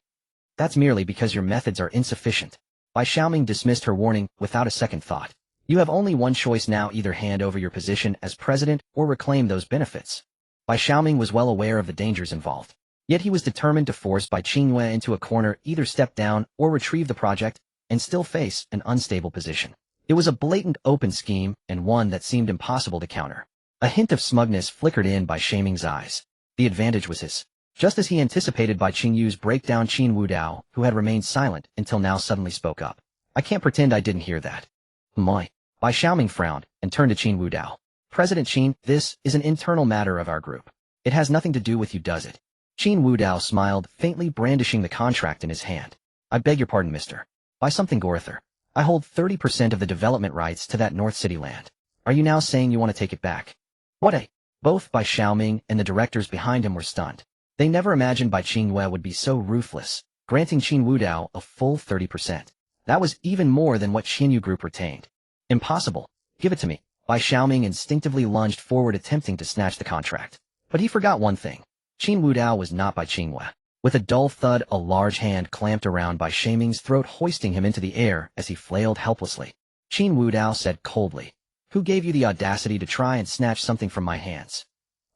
That's merely because your methods are insufficient." Bai Xiaoming dismissed her warning without a second thought. "You have only one choice now, either hand over your position as president or reclaim those benefits." Bai Xiaoming was well aware of the dangers involved. Yet he was determined to force Bai Qingyue into a corner, either step down or retrieve the project, and still face an unstable position. It was a blatant open scheme, and one that seemed impossible to counter. A hint of smugness flickered in Bai Xiaoming's eyes. The advantage was his. Just as he anticipated, Bai Qingyu's breakdown, Qin Wudao, who had remained silent until now, suddenly spoke up. "I can't pretend I didn't hear that." "Moi." Bai Xiaoming frowned and turned to Qin Wudao. "President Qin, this is an internal matter of our group. It has nothing to do with you, does it?" Qin Wudao smiled, faintly brandishing the contract in his hand. "I beg your pardon, Mr. Bai something Gorther. I hold 30% of the development rights to that North City land. Are you now saying you want to take it back?" "What a—" Both Bai Xiaoming and the directors behind him were stunned. They never imagined Bai Qingyue would be so ruthless, granting Qin Wudao a full 30%. That was even more than what Qinyu Group retained. "Impossible. Give it to me." Bai Xiaoming instinctively lunged forward, attempting to snatch the contract. But he forgot one thing. Qin Wudao was not Bai Qingyue. With a dull thud, a large hand clamped around Bai Xiaoming's throat, hoisting him into the air as he flailed helplessly. Qin Wudao said coldly, "Who gave you the audacity to try and snatch something from my hands?"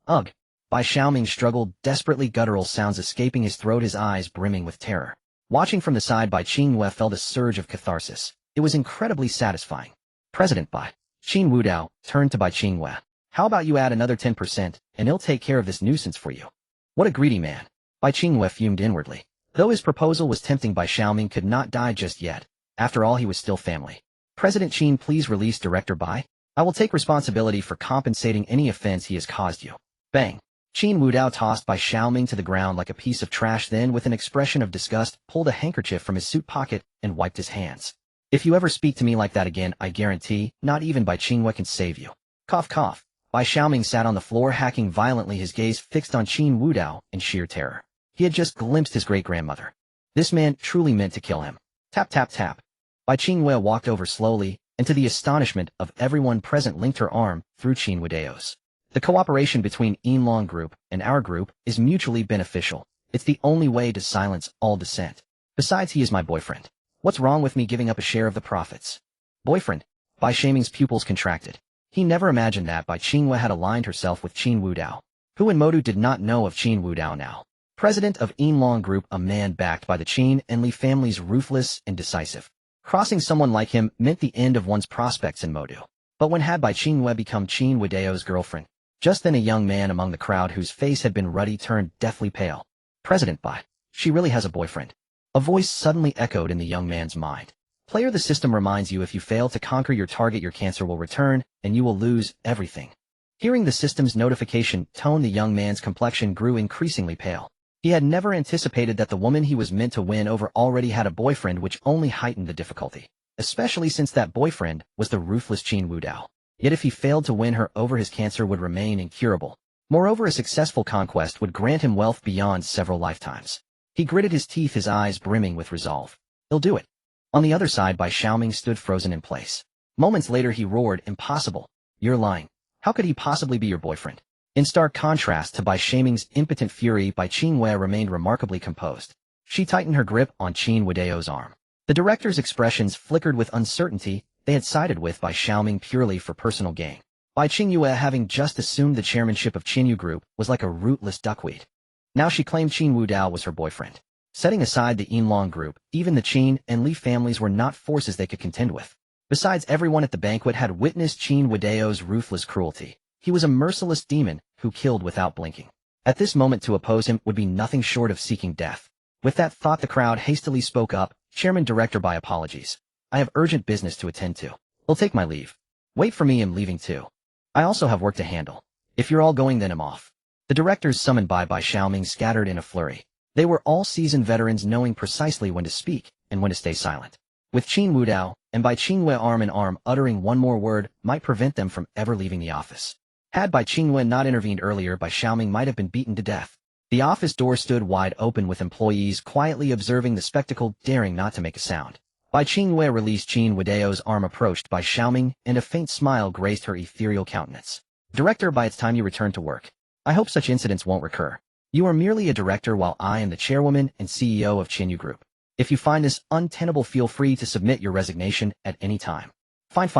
"Ugh." Bai Xiaoming struggled, desperately, guttural sounds escaping his throat, his eyes brimming with terror. Watching from the side, Bai Qingyue felt a surge of catharsis. It was incredibly satisfying. "President Bai." Qin Wudao turned to Bai Qingyue. "How about you add another 10%, and he'll take care of this nuisance for you?" "What a greedy man." Bai Qingyue fumed inwardly. Though his proposal was tempting, Bai Xiaoming could not die just yet. After all, he was still family. "President Qin, please release Director Bai. I will take responsibility for compensating any offense he has caused you." Bang! Qin Wudao tossed Bai Xiaoming to the ground like a piece of trash, then with an expression of disgust, pulled a handkerchief from his suit pocket and wiped his hands. "If you ever speak to me like that again, I guarantee not even Bai Qingyue can save you." Cough, cough. Bai Xiaoming sat on the floor, hacking violently, his gaze fixed on Qin Wudao in sheer terror. He had just glimpsed his great-grandmother. This man truly meant to kill him. Tap, tap, tap. Bai Qingyue walked over slowly, and to the astonishment of everyone present, linked her arm through Qin Wudao's. "The cooperation between Yinlong Group and our group is mutually beneficial. It's the only way to silence all dissent. Besides, he is my boyfriend. What's wrong with me giving up a share of the profits?" "Boyfriend?" Bai Xiaoming's pupils contracted. He never imagined that Bai Qingyue had aligned herself with Qin Wudao. Who in Modu did not know of Qin Wudao now? President of Yinlong Group, a man backed by the Qin and Li families, ruthless and decisive. Crossing someone like him meant the end of one's prospects in Modu. But when had Bai Qingyue become Qin Wudao's girlfriend? Just then a young man among the crowd, whose face had been ruddy, turned deathly pale. "President Bai, she really has a boyfriend." A voice suddenly echoed in the young man's mind. "Player, the system reminds you, if you fail to conquer your target, your cancer will return, and you will lose everything." Hearing the system's notification tone, the young man's complexion grew increasingly pale. He had never anticipated that the woman he was meant to win over already had a boyfriend, which only heightened the difficulty, especially since that boyfriend was the ruthless Qin Wudao. Yet if he failed to win her over, his cancer would remain incurable. Moreover, a successful conquest would grant him wealth beyond several lifetimes. He gritted his teeth, his eyes brimming with resolve. "He'll do it." On the other side, Bai Xiaoming stood frozen in place. Moments later he roared, "Impossible! You're lying. How could he possibly be your boyfriend?" In stark contrast to Bai Xiaoming's impotent fury, Bai Qingwei remained remarkably composed. She tightened her grip on Qin Wudao's arm. The director's expressions flickered with uncertainty. They had sided with Bai Xiaoming purely for personal gain. Bai Qingyue, having just assumed the chairmanship of Qinyu Group, was like a rootless duckweed. Now she claimed Qin Wudao was her boyfriend. Setting aside the Yinlong Group, even the Qin and Li families were not forces they could contend with. Besides, everyone at the banquet had witnessed Qin Wudao's ruthless cruelty. He was a merciless demon who killed without blinking. At this moment, to oppose him would be nothing short of seeking death. With that thought, the crowd hastily spoke up. "Chairman Director, by apologies. I have urgent business to attend to. I'll take my leave." "Wait for me, I'm leaving too. I also have work to handle. If you're all going, then I'm off." The directors summoned by Bai Xiaoming scattered in a flurry. They were all seasoned veterans, knowing precisely when to speak and when to stay silent. With Qin Wudao and Bai Qingwei arm in arm, uttering one more word might prevent them from ever leaving the office. Had Bai Qingwei not intervened earlier, Bai Xiaoming might have been beaten to death. The office door stood wide open, with employees quietly observing the spectacle, daring not to make a sound. Bai Qingwei released Qin Wudao's arm, approached Bai Xiaoming, and a faint smile graced her ethereal countenance. "Director, by it's time you return to work. I hope such incidents won't recur. You are merely a director, while I am the chairwoman and CEO of Qinyu Group. If you find this untenable, feel free to submit your resignation at any time." Fine.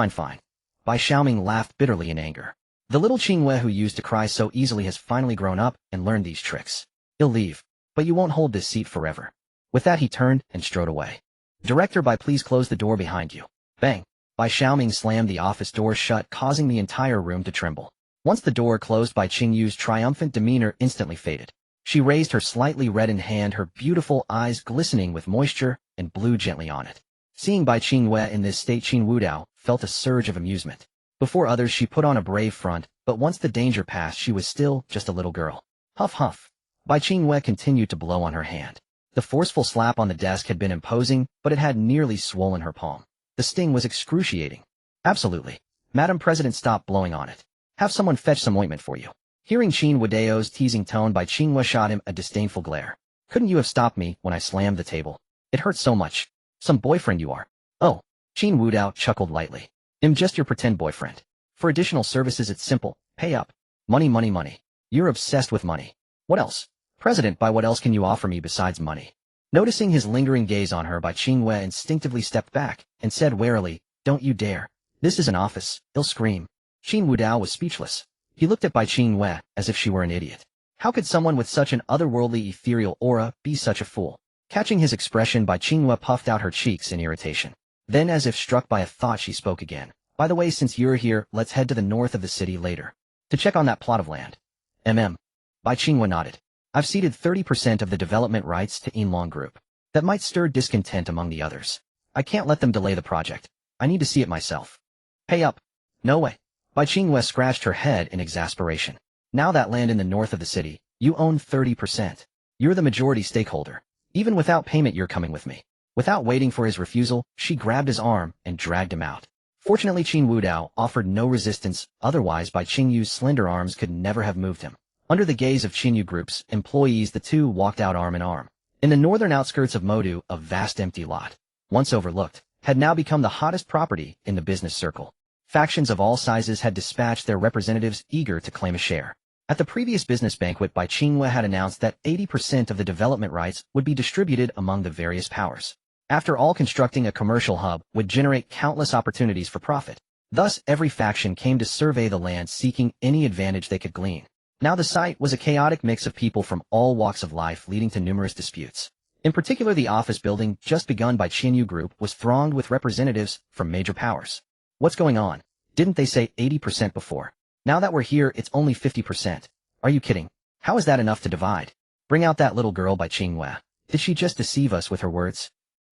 Bai Xiaoming laughed bitterly in anger. The little Qingwei who used to cry so easily has finally grown up and learned these tricks. "He'll leave, but you won't hold this seat forever." With that he turned and strode away. "Director, please close the door behind you." Bang! Bai Xiaoming slammed the office door shut, causing the entire room to tremble. Once the door closed, Bai Qingyu's triumphant demeanor instantly faded. She raised her slightly reddened hand, her beautiful eyes glistening with moisture, and blew gently on it. Seeing Bai Qingwei in this state, Qin Wudao felt a surge of amusement. Before others she put on a brave front, but once the danger passed she was still just a little girl. Huff huff. Bai Qingwei continued to blow on her hand. The forceful slap on the desk had been imposing, but it had nearly swollen her palm. The sting was excruciating. "Absolutely. Madam President, stop blowing on it. Have someone fetch some ointment for you." Hearing Qin Wudao's teasing tone, Bai Qingwei shot him a disdainful glare. "Couldn't you have stopped me when I slammed the table? It hurts so much. Some boyfriend you are." "Oh." Qin Wudao chuckled lightly. "I'm just your pretend boyfriend. For additional services it's simple. Pay up. Money. You're obsessed with money. What else? President, what else can you offer me besides money?" Noticing his lingering gaze on her, Bai Qingwei instinctively stepped back and said warily, "Don't you dare. This is an office. He'll scream." Qin Wudao was speechless. He looked at Bai Qingwei as if she were an idiot. How could someone with such an otherworldly ethereal aura be such a fool? Catching his expression, Bai Qingwei puffed out her cheeks in irritation. Then, as if struck by a thought, she spoke again. "By the way, since you're here, let's head to the north of the city later. To check on that plot of land." Bai Qingwei nodded. "I've ceded 30% of the development rights to Yinlong Group. That might stir discontent among the others. I can't let them delay the project. I need to see it myself." "Pay up." "No way." Bai Qingwei scratched her head in exasperation. "Now that land in the north of the city, you own 30%. You're the majority stakeholder. Even without payment, you're coming with me." Without waiting for his refusal, she grabbed his arm and dragged him out. Fortunately, Qin Wudao offered no resistance, otherwise Bai Qingyu's slender arms could never have moved him. Under the gaze of Qinyu Group's employees, the two walked out arm in arm. In the northern outskirts of Modu, a vast empty lot, once overlooked, had now become the hottest property in the business circle. Factions of all sizes had dispatched their representatives, eager to claim a share. At the previous business banquet, Bai Qingwei had announced that 80% of the development rights would be distributed among the various powers. After all, constructing a commercial hub would generate countless opportunities for profit. Thus, every faction came to survey the land, seeking any advantage they could glean. Now the site was a chaotic mix of people from all walks of life, leading to numerous disputes. In particular, the office building, just begun by Qinyu Group, was thronged with representatives from major powers. "What's going on? Didn't they say 80% before? Now that we're here, it's only 50%. Are you kidding? How is that enough to divide? Bring out that little girl." Bai Qingwei. Did she just deceive us with her words?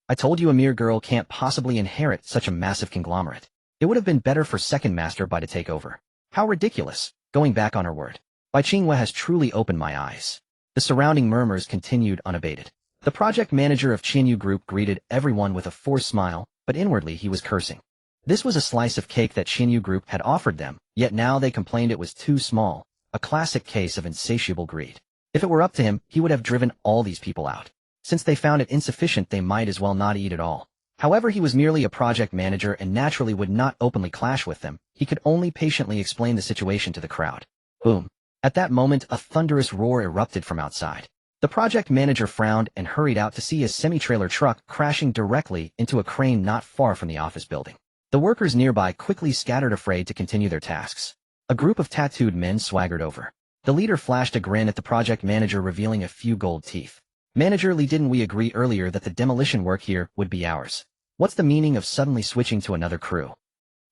"I told you a mere girl can't possibly inherit such a massive conglomerate. It would have been better for Second Master Bai to take over." How ridiculous, going back on her word. Bai Qingwei has truly opened my eyes. The surrounding murmurs continued unabated. The project manager of Qinyu Group greeted everyone with a forced smile, but inwardly he was cursing. This was a slice of cake that Qinyu Group had offered them, yet now they complained it was too small, a classic case of insatiable greed. If it were up to him, he would have driven all these people out. Since they found it insufficient, they might as well not eat at all. However, he was merely a project manager and naturally would not openly clash with them. He could only patiently explain the situation to the crowd. Boom. At that moment, a thunderous roar erupted from outside. The project manager frowned and hurried out to see his semi-trailer truck crashing directly into a crane not far from the office building. The workers nearby quickly scattered, afraid to continue their tasks. A group of tattooed men swaggered over. The leader flashed a grin at the project manager, revealing a few gold teeth. "Manager Lee, didn't we agree earlier that the demolition work here would be ours? What's the meaning of suddenly switching to another crew?"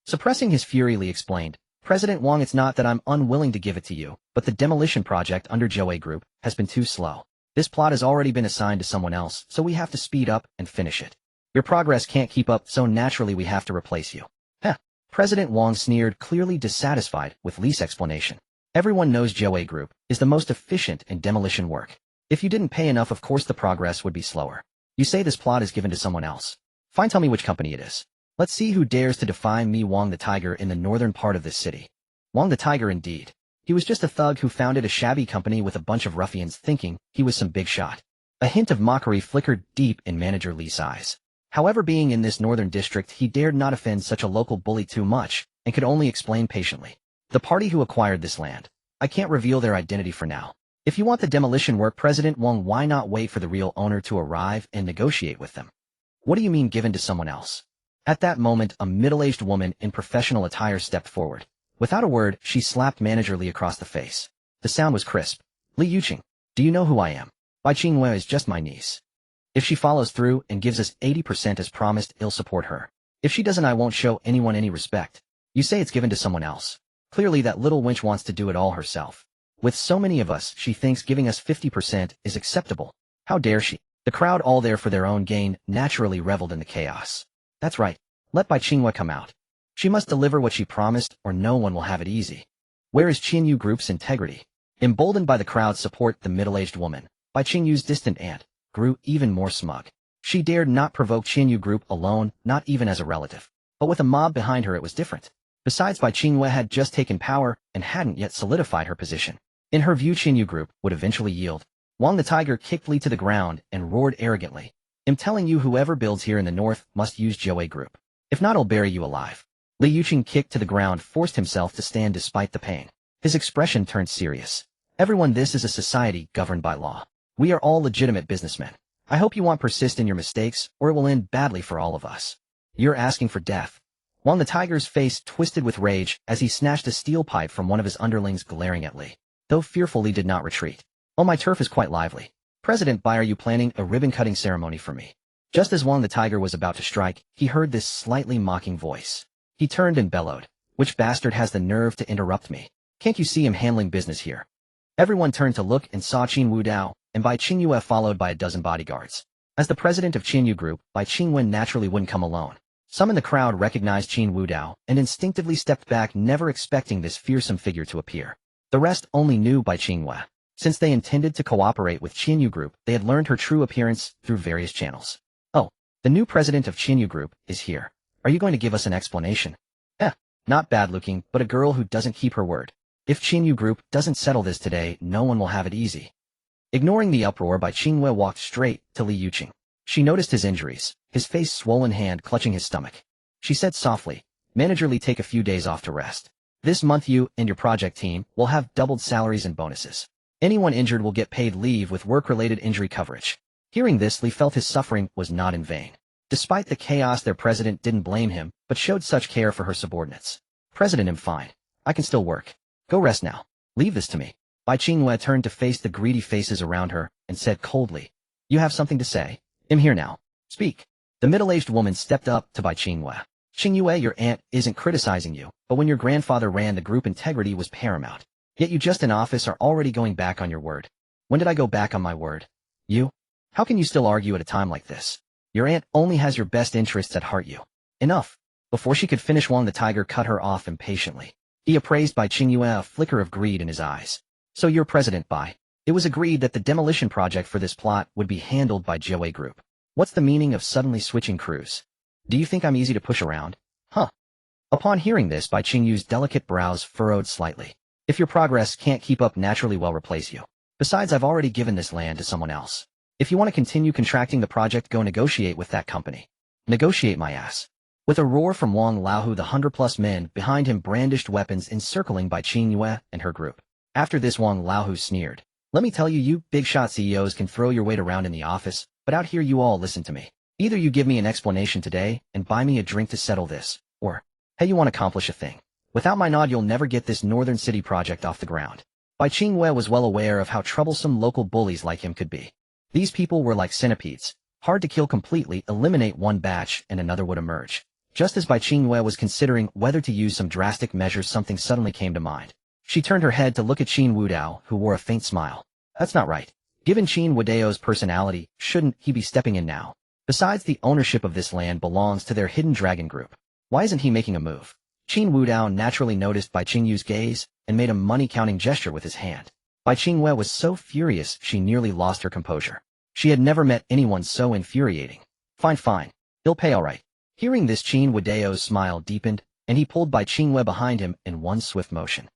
Suppressing his fury, Lee explained, "President Wang, it's not that I'm unwilling to give it to you, but the demolition project under Joe Group has been too slow. This plot has already been assigned to someone else, so we have to speed up and finish it. Your progress can't keep up, so naturally we have to replace you." Heh. President Wang sneered, clearly dissatisfied with Lee's explanation. "Everyone knows Joe Group is the most efficient in demolition work. If you didn't pay enough, of course the progress would be slower. You say this plot is given to someone else. Fine, tell me which company it is. Let's see who dares to defy me, Wang the Tiger, in the northern part of this city." Wang the Tiger indeed. He was just a thug who founded a shabby company with a bunch of ruffians, thinking he was some big shot. A hint of mockery flickered deep in Manager Lee's eyes. However, being in this northern district, he dared not offend such a local bully too much, and could only explain patiently. "The party who acquired this land. I can't reveal their identity for now. If you want the demolition work, President Wang, why not wait for the real owner to arrive and negotiate with them?" "What do you mean given to someone else?" At that moment, a middle-aged woman in professional attire stepped forward. Without a word, she slapped Manager Lee across the face. The sound was crisp. "Li Yuqing, do you know who I am? Bai Qingwei is just my niece. If she follows through and gives us 80% as promised, I'll support her. If she doesn't, I won't show anyone any respect." "You say it's given to someone else. Clearly that little wench wants to do it all herself. With so many of us, she thinks giving us 50% is acceptable. How dare she?" The crowd, all there for their own gain, naturally reveled in the chaos. "That's right. Let Bai Qingwei come out. She must deliver what she promised, or no one will have it easy. Where is Qin Group's integrity?" Emboldened by the crowd's support, the middle-aged woman, Bai Qing's distant aunt, grew even more smug. She dared not provoke Qin Group alone, not even as a relative. But with a mob behind her, it was different. Besides, Bai Qingwei had just taken power and hadn't yet solidified her position. In her view, Qin Group would eventually yield. Wang the Tiger kicked Lee to the ground and roared arrogantly, "I'm telling you, whoever builds here in the north must use Joe Group. If not, I'll bury you alive." Li Yuqing, kicked to the ground, forced himself to stand despite the pain. His expression turned serious. "Everyone, this is a society governed by law. We are all legitimate businessmen. I hope you won't persist in your mistakes, or it will end badly for all of us. You're asking for death." Wang the Tiger's face twisted with rage as he snatched a steel pipe from one of his underlings, glaring at Li. Though fearful, Li did not retreat. "Oh, my turf is quite lively. President Bai, are you planning a ribbon-cutting ceremony for me?" Just as Wang the Tiger was about to strike, he heard this slightly mocking voice. He turned and bellowed, "Which bastard has the nerve to interrupt me? Can't you see him handling business here?" Everyone turned to look and saw Qin Wudao, and Bai Qingwei, followed by a dozen bodyguards. As the president of Qin Group, Bai Qingwei naturally wouldn't come alone. Some in the crowd recognized Qin Wudao and instinctively stepped back, never expecting this fearsome figure to appear. The rest only knew Bai Qingwei. Since they intended to cooperate with Qin Group, they had learned her true appearance through various channels. "Oh, the new president of Qin Group is here. Are you going to give us an explanation?" Not bad-looking, but a girl who doesn't keep her word. If Qin Group doesn't settle this today, no one will have it easy." Ignoring the uproar, Bai Qingwei walked straight to Li Yuqing. She noticed his injuries, his face swollen, hand clutching his stomach. She said softly, "Manager Li, take a few days off to rest. This month you and your project team will have doubled salaries and bonuses. Anyone injured will get paid leave with work-related injury coverage." Hearing this, Li felt his suffering was not in vain. Despite the chaos, their president didn't blame him, but showed such care for her subordinates. "President, I'm fine. I can still work. Go rest now. Leave this to me." Bai Qingwei turned to face the greedy faces around her and said coldly, "You have something to say? I'm here now. Speak." The middle-aged woman stepped up to Bai Qingwei. "Qingwei, your aunt isn't criticizing you, but when your grandfather ran the group, integrity was paramount. Yet you, just in office, are already going back on your word. When did I go back on my word? You? How can you still argue at a time like this? Your aunt only has your best interests at heart. You." "Enough." Before she could finish, Wang the Tiger cut her off impatiently. He appraised Bai Qingwei, a flicker of greed in his eyes. "So you're President Bai. It was agreed that the demolition project for this plot would be handled by Joe Group. What's the meaning of suddenly switching crews? Do you think I'm easy to push around? Huh?" Upon hearing this, Bai Qingwei's delicate brows furrowed slightly. "If your progress can't keep up, naturally we'll replace you. Besides, I've already given this land to someone else. If you want to continue contracting the project, go negotiate with that company." Negotiate my ass. With a roar from Wang Laohu, the 100+ men behind him brandished weapons encircling by Qin Yue and her group. After this, Wang Laohu sneered. Let me tell you, you big shot CEOs can throw your weight around in the office, but out here you all listen to me. Either you give me an explanation today and buy me a drink to settle this, or, hey, you want to accomplish a thing. Without my nod, you'll never get this northern city project off the ground. Bai Qingwei was well aware of how troublesome local bullies like him could be. These people were like centipedes, hard to kill completely, eliminate one batch and another would emerge. Just as Bai Qingwei was considering whether to use some drastic measures, something suddenly came to mind. She turned her head to look at Qin Wudao, who wore a faint smile. That's not right. Given Qin Wudao's personality, shouldn't he be stepping in now? Besides, the ownership of this land belongs to their hidden dragon group. Why isn't he making a move? Qin Wudao naturally noticed Bai Qingyu's gaze and made a money-counting gesture with his hand. Bai Qingwei was so furious she nearly lost her composure. She had never met anyone so infuriating. Fine. He'll pay all right. Hearing this, Qin Wudao's smile deepened, and he pulled Bai Qingwei behind him in one swift motion.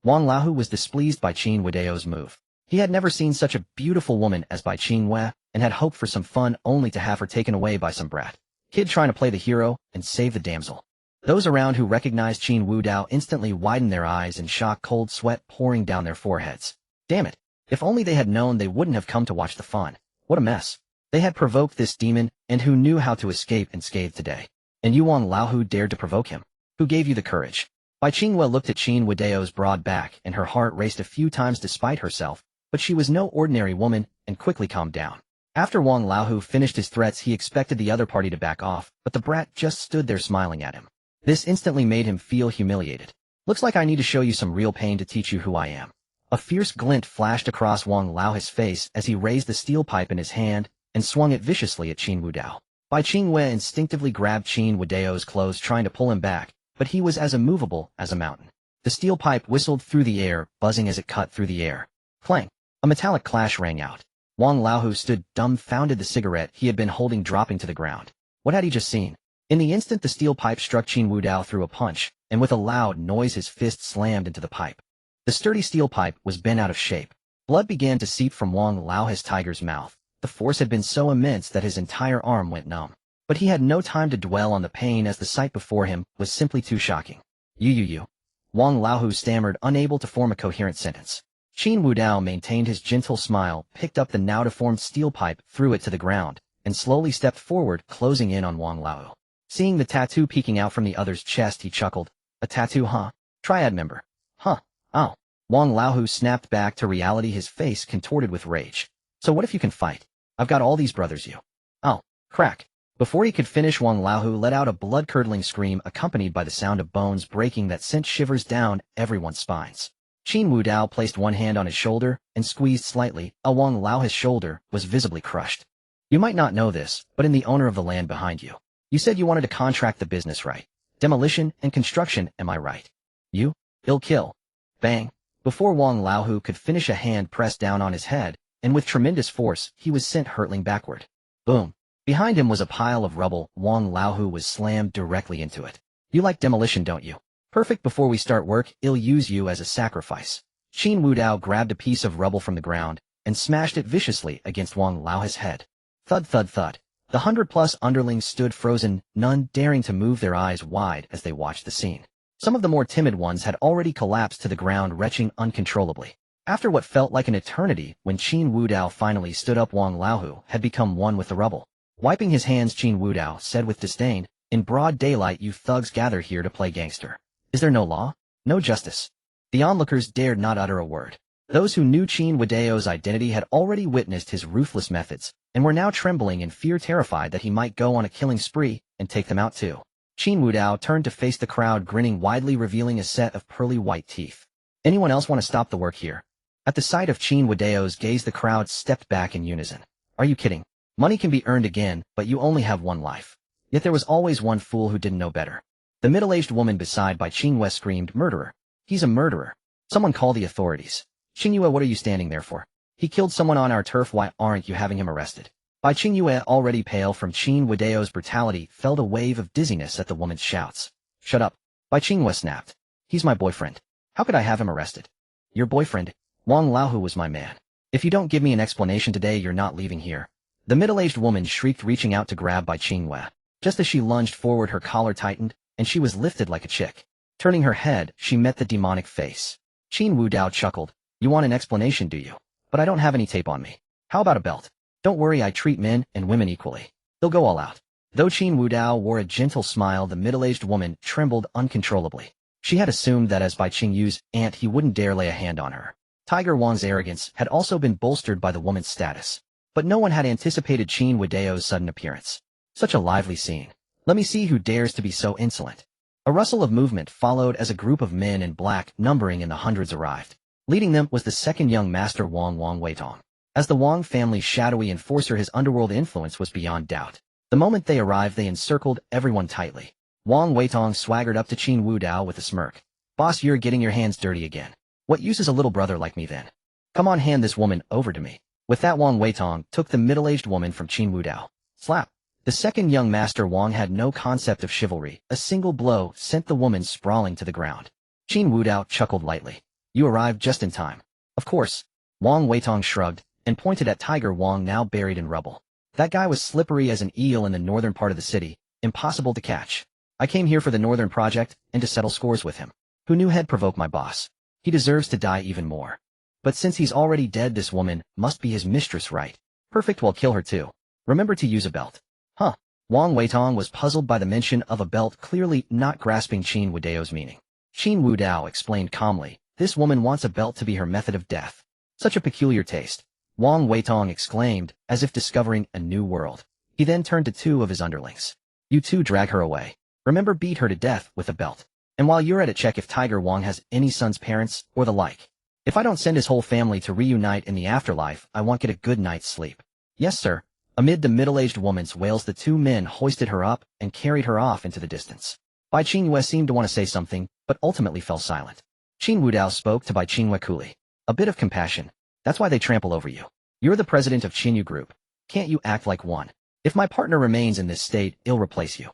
Wang Laohu was displeased by Qin Wudao's move. He had never seen such a beautiful woman as Bai Qingwei, and had hoped for some fun only to have her taken away by some brat kid trying to play the hero and save the damsel. Those around who recognized Qin Wudao instantly widened their eyes in shock, cold sweat pouring down their foreheads. Damn it. If only they had known, they wouldn't have come to watch the fun. What a mess. They had provoked this demon, and who knew how to escape unscathed today? And you, Wang Laohu, dared to provoke him. Who gave you the courage? Bai Qingwei looked at Qin Wudao's broad back, and her heart raced a few times despite herself, but she was no ordinary woman, and quickly calmed down. After Wang Laohu finished his threats, he expected the other party to back off, but the brat just stood there smiling at him. This instantly made him feel humiliated. Looks like I need to show you some real pain to teach you who I am. A fierce glint flashed across Wang Laohu's face as he raised the steel pipe in his hand and swung it viciously at Qin Wudao. Bai Qingwei instinctively grabbed Qin Wudao's clothes, trying to pull him back, but he was as immovable as a mountain. The steel pipe whistled through the air, buzzing as it cut through the air. Clang! A metallic clash rang out. Wang Laohu stood dumbfounded, the cigarette he had been holding dropping to the ground. What had he just seen? In the instant, the steel pipe struck Qin Wudao through a punch, and with a loud noise his fist slammed into the pipe. The sturdy steel pipe was bent out of shape. Blood began to seep from Wang Laohu's tiger's mouth. The force had been so immense that his entire arm went numb. But he had no time to dwell on the pain, as the sight before him was simply too shocking. You. Wang Laohu stammered, unable to form a coherent sentence. Qin Wudao maintained his gentle smile, picked up the now-deformed steel pipe, threw it to the ground, and slowly stepped forward, closing in on Wang Laohu. Seeing the tattoo peeking out from the other's chest, he chuckled. A tattoo, huh? Triad member. Huh. Ow. Wang Laohu snapped back to reality, his face contorted with rage. So what if you can fight? I've got all these brothers, you. Oh. Crack. Before he could finish, Wang Laohu let out a blood-curdling scream accompanied by the sound of bones breaking that sent shivers down everyone's spines. Qin Wudao placed one hand on his shoulder and squeezed slightly. Wang Laohu's shoulder was visibly crushed. You might not know this, but in the owner of the land behind you. You said you wanted to contract the business, right? Demolition and construction, am I right? You? Ill kill. Bang. Before Wang Laohu could finish, a hand pressed down on his head, and with tremendous force, he was sent hurtling backward. Boom. Behind him was a pile of rubble. Wang Laohu was slammed directly into it. You like demolition, don't you? Perfect. Before we start work, I'll use you as a sacrifice. Qin Wudao grabbed a piece of rubble from the ground and smashed it viciously against Wang Laohu's head. Thud, thud, thud. The 100+ underlings stood frozen, none daring to move their eyes wide as they watched the scene. Some of the more timid ones had already collapsed to the ground, retching uncontrollably. After what felt like an eternity, when Qin Wudao finally stood up, Wang Laohu had become one with the rubble. Wiping his hands, Qin Wudao said with disdain, "In broad daylight, you thugs gather here to play gangster. Is there no law? No justice?" The onlookers dared not utter a word. Those who knew Qin Wudao's identity had already witnessed his ruthless methods, and were now trembling in fear, terrified that he might go on a killing spree and take them out too. Qin Wudao turned to face the crowd, grinning widely, revealing a set of pearly white teeth. Anyone else want to stop the work here? At the sight of Qin Wudao's gaze, the crowd stepped back in unison. Are you kidding? Money can be earned again, but you only have one life. Yet there was always one fool who didn't know better. The middle-aged woman beside Bai Qingwei screamed, "Murderer! He's a murderer! Someone call the authorities!" "Qingyue, what are you standing there for? He killed someone on our turf, why aren't you having him arrested?" Bai Qingyue, already pale from Qin Wudao's brutality, felt a wave of dizziness at the woman's shouts. "Shut up!" Bai Qingwei snapped. "He's my boyfriend. How could I have him arrested?" "Your boyfriend? Wang Laohu was my man. If you don't give me an explanation today, you're not leaving here." The middle-aged woman shrieked, reaching out to grab Bai Qingwei. Just as she lunged forward, her collar tightened, and she was lifted like a chick. Turning her head, she met the demonic face. Qin Wudao chuckled. You want an explanation, do you? But I don't have any tape on me. How about a belt? Don't worry, I treat men and women equally. They'll go all out. Though Qin Wudao wore a gentle smile, the middle-aged woman trembled uncontrollably. She had assumed that as by Qing Yu's aunt he wouldn't dare lay a hand on her. Tiger Wang's arrogance had also been bolstered by the woman's status. But no one had anticipated Qin Wudao's sudden appearance. Such a lively scene. Let me see who dares to be so insolent. A rustle of movement followed as a group of men in black, numbering in the hundreds, arrived. Leading them was the second young master Wang Weitong. As the Wang family's shadowy enforcer, his underworld influence was beyond doubt. The moment they arrived, they encircled everyone tightly. Wang Weitong swaggered up to Qin Wudao with a smirk. Boss, you're getting your hands dirty again. What use is a little brother like me then? Come on, hand this woman over to me. With that, Wang Weitong took the middle-aged woman from Qin Wudao. Slap. The second young master Wang had no concept of chivalry. A single blow sent the woman sprawling to the ground. Qin Wudao chuckled lightly. You arrived just in time. Of course. Wang Weitong shrugged and pointed at Tiger Wang, now buried in rubble. That guy was slippery as an eel in the northern part of the city, impossible to catch. I came here for the northern project and to settle scores with him. Who knew he'd provoke my boss? He deserves to die even more. But since he's already dead, this woman must be his mistress, right? Perfect, we'll kill her too. Remember to use a belt. Huh. Wang Weitong was puzzled by the mention of a belt, clearly not grasping Qin Wudao's meaning. Qin Wudao explained calmly, this woman wants a belt to be her method of death. Such a peculiar taste. Wang Weitong exclaimed, as if discovering a new world. He then turned to two of his underlings. You two drag her away. Remember, beat her to death with a belt. And while you're at it, check if Tiger Wang has any son's parents or the like. If I don't send his whole family to reunite in the afterlife, I won't get a good night's sleep. Yes, sir. Amid the middle-aged woman's wails, the two men hoisted her up and carried her off into the distance. Bai Qingyue seemed to want to say something, but ultimately fell silent. Qin Wudao spoke to Bai Qingyue coolly. A bit of compassion. That's why they trample over you. You're the president of Qinyu Group. Can't you act like one? If my partner remains in this state, I'll replace you.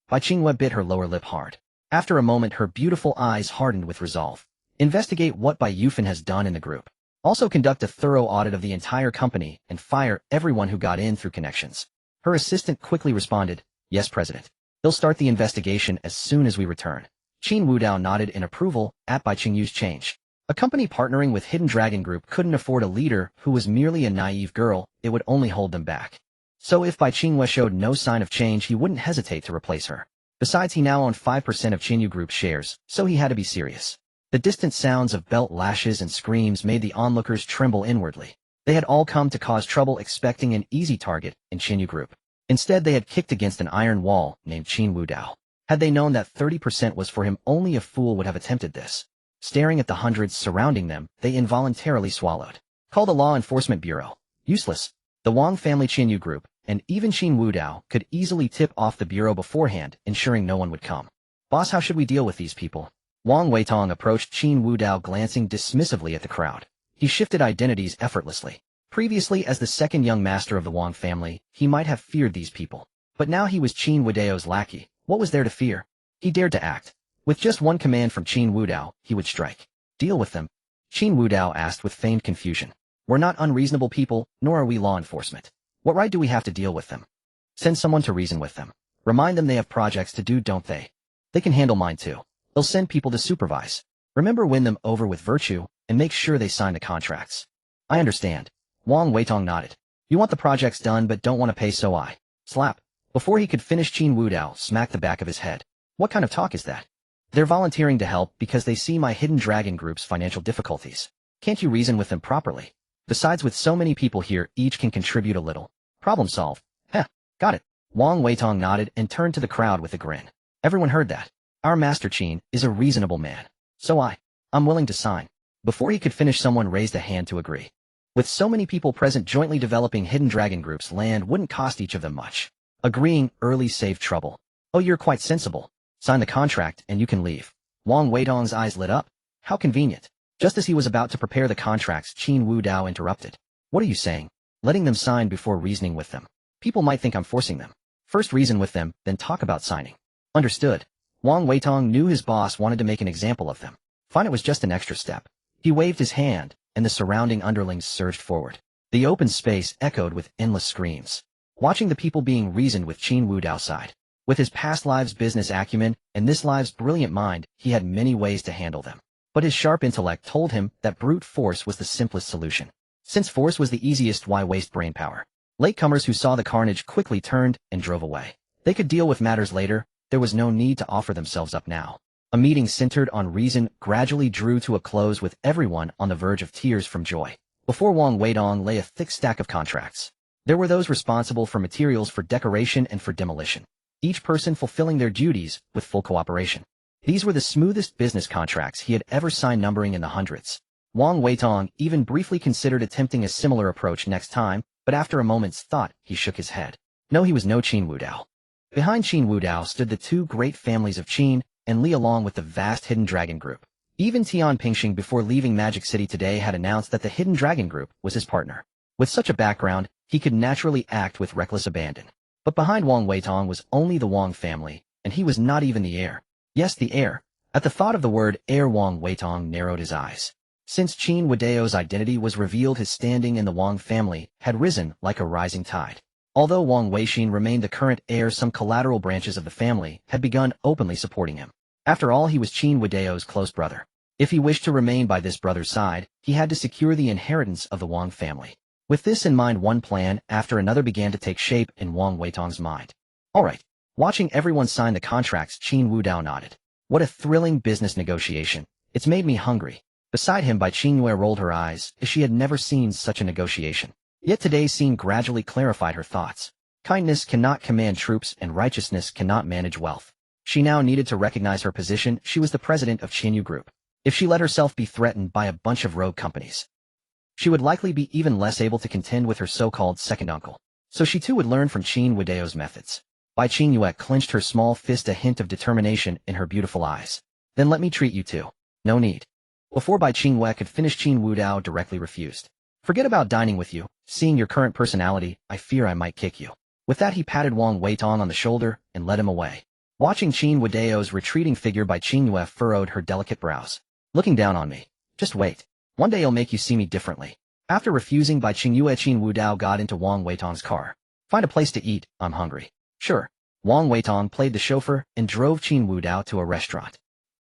Bai Qingyue bit her lower lip hard. After a moment, her beautiful eyes hardened with resolve. Investigate what Bai Yufan has done in the group. Also conduct a thorough audit of the entire company and fire everyone who got in through connections. Her assistant quickly responded, Yes, President. They'll start the investigation as soon as we return. Qin Wudao nodded in approval at Bai Qingyu's change. A company partnering with Hidden Dragon Group couldn't afford a leader who was merely a naive girl. It would only hold them back. So if Bai Qingyue showed no sign of change, he wouldn't hesitate to replace her. Besides, he now owned 5% of Qinyu Group's shares, so he had to be serious. The distant sounds of belt lashes and screams made the onlookers tremble inwardly. They had all come to cause trouble, expecting an easy target in Qinyu Group. Instead, they had kicked against an iron wall named Qin Wudao. Had they known that 30% was for him, only a fool would have attempted this. Staring at the hundreds surrounding them, they involuntarily swallowed. Call the Law Enforcement Bureau. Useless. The Wang family, Qinyu Group, and even Qin Wudao could easily tip off the bureau beforehand, ensuring no one would come. Boss, how should we deal with these people? Wang Weitong approached Qin Wudao, glancing dismissively at the crowd. He shifted identities effortlessly. Previously, as the second young master of the Wang family, he might have feared these people. But now he was Qin Wudao's lackey. What was there to fear? He dared to act. With just one command from Qin Wudao, he would strike. Deal with them. Qin Wudao asked with feigned confusion. We're not unreasonable people, nor are we law enforcement. What right do we have to deal with them? Send someone to reason with them. Remind them they have projects to do, don't they? They can handle mine too. They'll send people to supervise. Remember, win them over with virtue, and make sure they sign the contracts. I understand. Wang Weitong nodded. You want the projects done but don't want to pay, so I. Slap. Before he could finish, Qin Wudao smacked the back of his head. What kind of talk is that? They're volunteering to help because they see my Hidden Dragon Group's financial difficulties. Can't you reason with them properly? Besides, with so many people here, each can contribute a little. Problem solved. Heh, got it. Wang Weitong nodded and turned to the crowd with a grin. Everyone heard that. Our Master Qin is a reasonable man. So I'm willing to sign. Before he could finish, someone raised a hand to agree. With so many people present, jointly developing Hidden Dragon Group's land wouldn't cost each of them much. Agreeing early saved trouble. Oh, you're quite sensible. Sign the contract and you can leave. Wang Weitong's eyes lit up. How convenient. Just as he was about to prepare the contracts, Qin Wudao interrupted. What are you saying? Letting them sign before reasoning with them. People might think I'm forcing them. First reason with them, then talk about signing. Understood. Wang Weitong knew his boss wanted to make an example of them. Fine, it was just an extra step. He waved his hand, and the surrounding underlings surged forward. The open space echoed with endless screams. Watching the people being reasoned with, Qin Wudao sighed. With his past lives' business acumen and this live's brilliant mind, he had many ways to handle them. But his sharp intellect told him that brute force was the simplest solution. Since force was the easiest, why waste brainpower? Latecomers who saw the carnage quickly turned and drove away. They could deal with matters later. There was no need to offer themselves up now. A meeting centered on reason gradually drew to a close with everyone on the verge of tears from joy. Before Wang Weidong lay a thick stack of contracts. There were those responsible for materials for decoration and for demolition, each person fulfilling their duties with full cooperation. These were the smoothest business contracts he had ever signed, numbering in the hundreds. Wang Weidong even briefly considered attempting a similar approach next time, but after a moment's thought, he shook his head. No, he was no Qin Wudao. Behind Qin Wudao stood the two great families of Qin and Li, along with the vast Hidden Dragon Group. Even Tian Pingxing, before leaving Magic City today, had announced that the Hidden Dragon Group was his partner. With such a background, he could naturally act with reckless abandon. But behind Wang Weidong was only the Wang family, and he was not even the heir. Yes, the heir. At the thought of the word heir, Wang Weidong narrowed his eyes. Since Qin Wudao's identity was revealed, his standing in the Wang family had risen like a rising tide. Although Wang Weixin remained the current heir, some collateral branches of the family had begun openly supporting him. After all, he was Qin Wudao's close brother. If he wished to remain by this brother's side, he had to secure the inheritance of the Wang family. With this in mind, one plan after another began to take shape in Wang Weidong's mind. All right. Watching everyone sign the contracts, Qin Wudao nodded. What a thrilling business negotiation. It's made me hungry. Beside him, Qin Yue rolled her eyes, as she had never seen such a negotiation. Yet today's scene gradually clarified her thoughts. Kindness cannot command troops, and righteousness cannot manage wealth. She now needed to recognize her position. She was the president of Qin Yu Group. If she let herself be threatened by a bunch of rogue companies, she would likely be even less able to contend with her so-called second uncle. So she too would learn from Qin Wudao's methods. Qin Yue clenched her small fist, a hint of determination in her beautiful eyes. Then let me treat you too. No need. Before Qin Yue could finish, Qin Wudao directly refused. Forget about dining with you. Seeing your current personality, I fear I might kick you. With that, he patted Wang Weidong on the shoulder and led him away. Watching Qin Wudao's retreating figure, Qin Yue furrowed her delicate brows. Looking down on me. Just wait. One day I'll make you see me differently. After refusing Qin Yue, Qin Wudao got into Wang Weidong's car. Find a place to eat, I'm hungry. Sure. Wang Weidong played the chauffeur and drove Qin Wudao to a restaurant.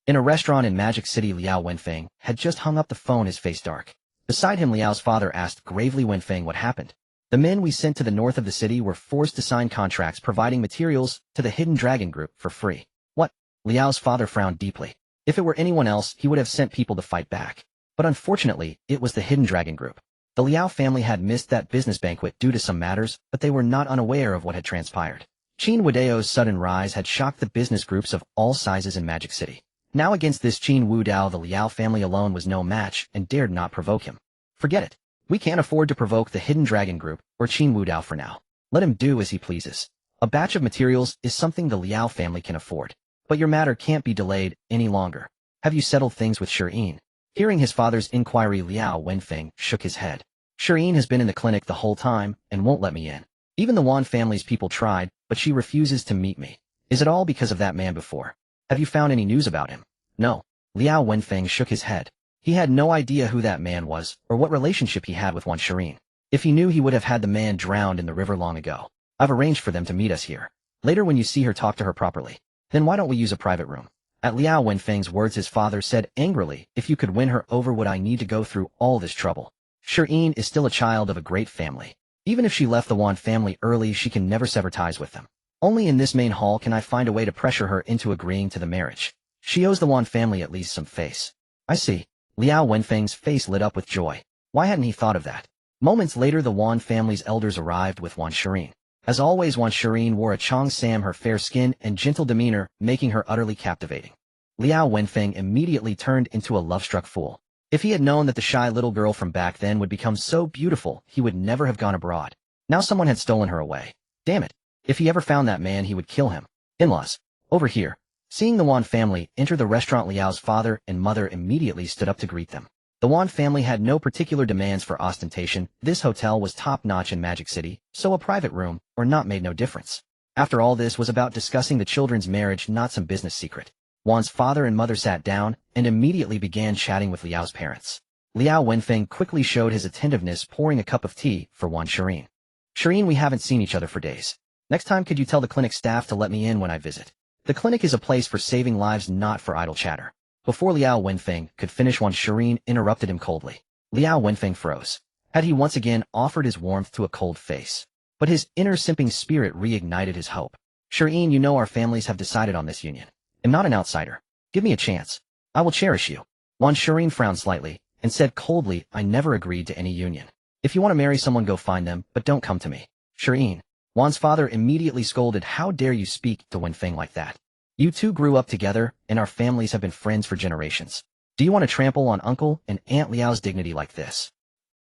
In a restaurant in Magic City, Liu Wenfeng had just hung up the phone, his face dark. Beside him, Liao's father asked gravely, Wenfeng, what happened? The men we sent to the north of the city were forced to sign contracts providing materials to the Hidden Dragon Group for free. What? Liao's father frowned deeply. If it were anyone else, he would have sent people to fight back. But unfortunately, it was the Hidden Dragon Group. The Liu family had missed that business banquet due to some matters, but they were not unaware of what had transpired. Qin Wudao's sudden rise had shocked the business groups of all sizes in Magic City. Now against this Qin Wudao, the Liu family alone was no match and dared not provoke him. Forget it. We can't afford to provoke the Hidden Dragon Group or Qin Wudao for now. Let him do as he pleases. A batch of materials is something the Liu family can afford. But your matter can't be delayed any longer. Have you settled things with Shirin? Hearing his father's inquiry, Liu Wenfeng shook his head. Shirin has been in the clinic the whole time and won't let me in. Even the Wan family's people tried, but she refuses to meet me. Is it all because of that man before? Have you found any news about him? No. Liu Wenfeng shook his head. He had no idea who that man was or what relationship he had with Wan Shirin. If he knew, he would have had the man drowned in the river long ago. I've arranged for them to meet us here. Later, when you see her, talk to her properly. Then why don't we use a private room? At Liu Wenfeng's words, his father said angrily, if you could win her over, would I need to go through all this trouble? Shirin is still a child of a great family. Even if she left the Wan family early, she can never sever ties with them. Only in this main hall can I find a way to pressure her into agreeing to the marriage. She owes the Wan family at least some face. I see. Liu Wenfeng's face lit up with joy. Why hadn't he thought of that? Moments later, the Wan family's elders arrived with Wan Shirin. As always, Wan Shirin wore a cheongsam, her fair skin and gentle demeanor making her utterly captivating. Liu Wenfeng immediately turned into a love-struck fool. If he had known that the shy little girl from back then would become so beautiful, he would never have gone abroad. Now someone had stolen her away. Damn it. If he ever found that man, he would kill him. In-laws. Over here. Seeing the Wan family enter the restaurant, Liu's father and mother immediately stood up to greet them. The Wan family had no particular demands for ostentation. This hotel was top-notch in Magic City, so a private room or not made no difference. After all, this was about discussing the children's marriage, not some business secret. Wan's father and mother sat down and immediately began chatting with Liu's parents. Liu Wenfeng quickly showed his attentiveness, pouring a cup of tea for Wan Shirin. Shirin, we haven't seen each other for days. Next time could you tell the clinic staff to let me in when I visit? The clinic is a place for saving lives, not for idle chatter. Before Liao Wenfeng could finish, Wan Shirin interrupted him coldly. Liao Wenfeng froze. Had he once again offered his warmth to a cold face? But his inner simping spirit reignited his hope. Shirin, you know our families have decided on this union. I'm not an outsider. Give me a chance. I will cherish you. Wan Shirin frowned slightly and said coldly, I never agreed to any union. If you want to marry someone, go find them, but don't come to me. Shirin. Wan's father immediately scolded, how dare you speak to Wenfeng like that? You two grew up together, and our families have been friends for generations. Do you want to trample on Uncle and Aunt Liao's dignity like this?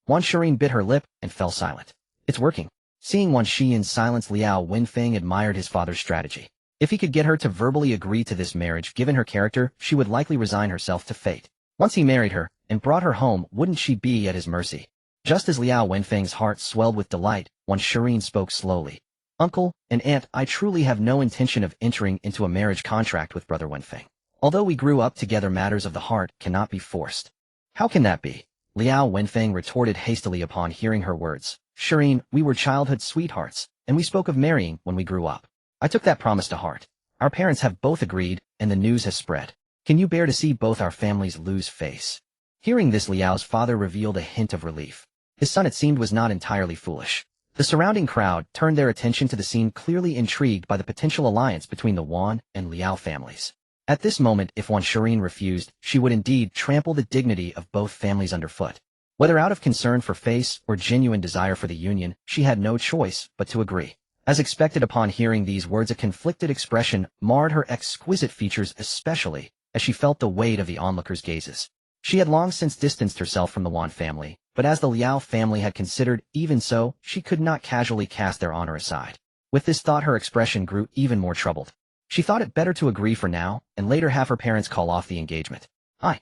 Wan Shirin bit her lip and fell silent. It's working. Seeing Wan Shirin's silence, Liao Wenfeng admired his father's strategy. If he could get her to verbally agree to this marriage, given her character, she would likely resign herself to fate. Once he married her and brought her home, wouldn't she be at his mercy? Just as Liao Wenfeng's heart swelled with delight, Wan Shirin spoke slowly. Uncle and Aunt, I truly have no intention of entering into a marriage contract with Brother Wenfeng. Although we grew up together, matters of the heart cannot be forced. How can that be? Liao Wenfeng retorted hastily upon hearing her words. Shirin, we were childhood sweethearts, and we spoke of marrying when we grew up. I took that promise to heart. Our parents have both agreed, and the news has spread. Can you bear to see both our families lose face? Hearing this, Liao's father revealed a hint of relief. His son, it seemed, was not entirely foolish. The surrounding crowd turned their attention to the scene, clearly intrigued by the potential alliance between the Wan and Liao families. At this moment, if Wan Shirin refused, she would indeed trample the dignity of both families underfoot. Whether out of concern for face or genuine desire for the union, she had no choice but to agree. As expected, upon hearing these words, a conflicted expression marred her exquisite features, especially as she felt the weight of the onlookers' gazes. She had long since distanced herself from the Wan family, but as the Liao family had considered, even so, she could not casually cast their honor aside. With this thought, her expression grew even more troubled. She thought it better to agree for now, and later have her parents call off the engagement. I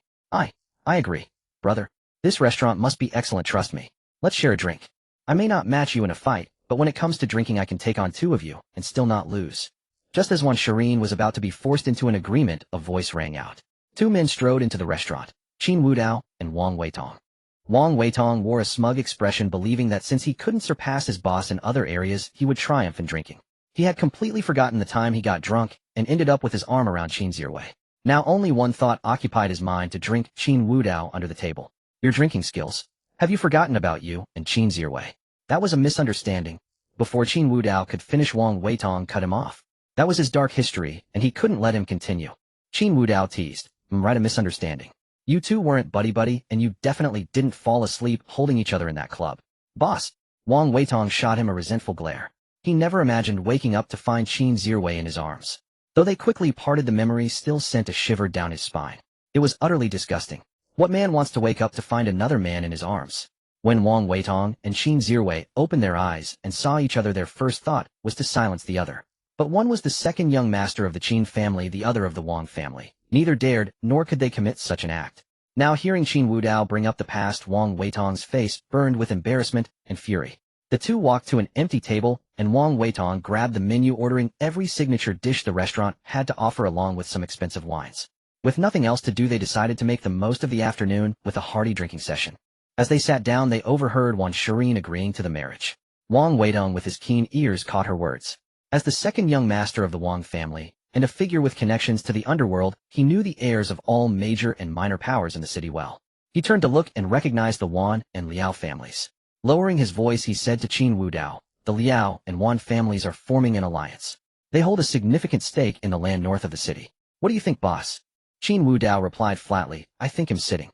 agree. Brother, this restaurant must be excellent, trust me. Let's share a drink. I may not match you in a fight, but when it comes to drinking, I can take on two of you, and still not lose. Just as Wan Shirin was about to be forced into an agreement, a voice rang out. Two men strode into the restaurant, Qin Wudao and Wang Weitong. Wang Weitong wore a smug expression, believing that since he couldn't surpass his boss in other areas, he would triumph in drinking. He had completely forgotten the time he got drunk and ended up with his arm around Qin Zirwei. Now only one thought occupied his mind: to drink Qin Wudao under the table. Your drinking skills. Have you forgotten about you and Qin Zirwei? That was a misunderstanding. Before Qin Wudao could finish, Wang Weitong cut him off. That was his dark history, and he couldn't let him continue. Qin Wudao teased. Right, a misunderstanding. You two weren't buddy-buddy, and you definitely didn't fall asleep holding each other in that club. Boss. Wang Weitong shot him a resentful glare. He never imagined waking up to find Qin Zirwei in his arms. Though they quickly parted, the memory still sent a shiver down his spine. It was utterly disgusting. What man wants to wake up to find another man in his arms? When Wang Weitong and Qin Zirwei opened their eyes and saw each other, their first thought was to silence the other. But one was the second young master of the Qin family, the other of the Wang family. Neither dared, nor could they commit such an act. Now hearing Qin Wudao bring up the past, Wang Weitong's face burned with embarrassment and fury. The two walked to an empty table, and Wang Weitong grabbed the menu, ordering every signature dish the restaurant had to offer along with some expensive wines. With nothing else to do, they decided to make the most of the afternoon with a hearty drinking session. As they sat down, they overheard Wan Shirin agreeing to the marriage. Wang Weitong with his keen ears caught her words. As the second young master of the Wang family, and a figure with connections to the underworld, he knew the heirs of all major and minor powers in the city well. He turned to look and recognized the Wan and Liao families. Lowering his voice, he said to Qin Wudao, the Liao and Wan families are forming an alliance. They hold a significant stake in the land north of the city. What do you think, boss? Qin Wudao replied flatly, I think him sitting.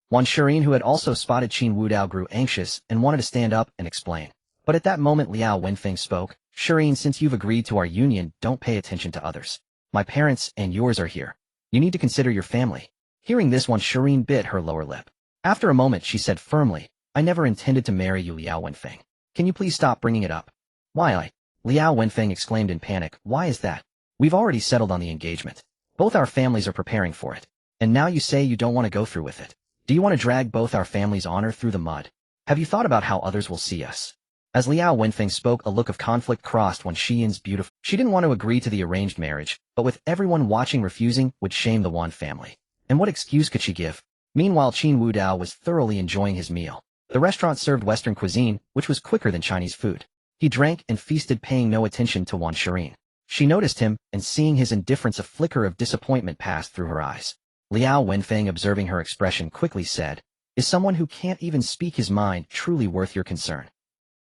Wan Shirin, who had also spotted Qin Wudao, grew anxious and wanted to stand up and explain. But at that moment Liao Wenfeng spoke. Shirin, since you've agreed to our union, don't pay attention to others. My parents and yours are here. You need to consider your family. Hearing this, Wan Shirin bit her lower lip. After a moment, she said firmly, I never intended to marry you, Liao Wenfeng. Can you please stop bringing it up? Why? Liao Wenfeng exclaimed in panic. Why is that? We've already settled on the engagement. Both our families are preparing for it. And now you say you don't want to go through with it. Do you want to drag both our families' honor through the mud? Have you thought about how others will see us? As Liao Wenfeng spoke, a look of conflict crossed Wan Shirin's beautiful. She didn't want to agree to the arranged marriage, but with everyone watching, refusing would shame the Wan family. And what excuse could she give? Meanwhile, Qin Wudao was thoroughly enjoying his meal. The restaurant served Western cuisine, which was quicker than Chinese food. He drank and feasted, paying no attention to Wan Shirin. She noticed him, and seeing his indifference, a flicker of disappointment passed through her eyes. Liao Wenfeng, observing her expression, quickly said, "Is someone who can't even speak his mind truly worth your concern?"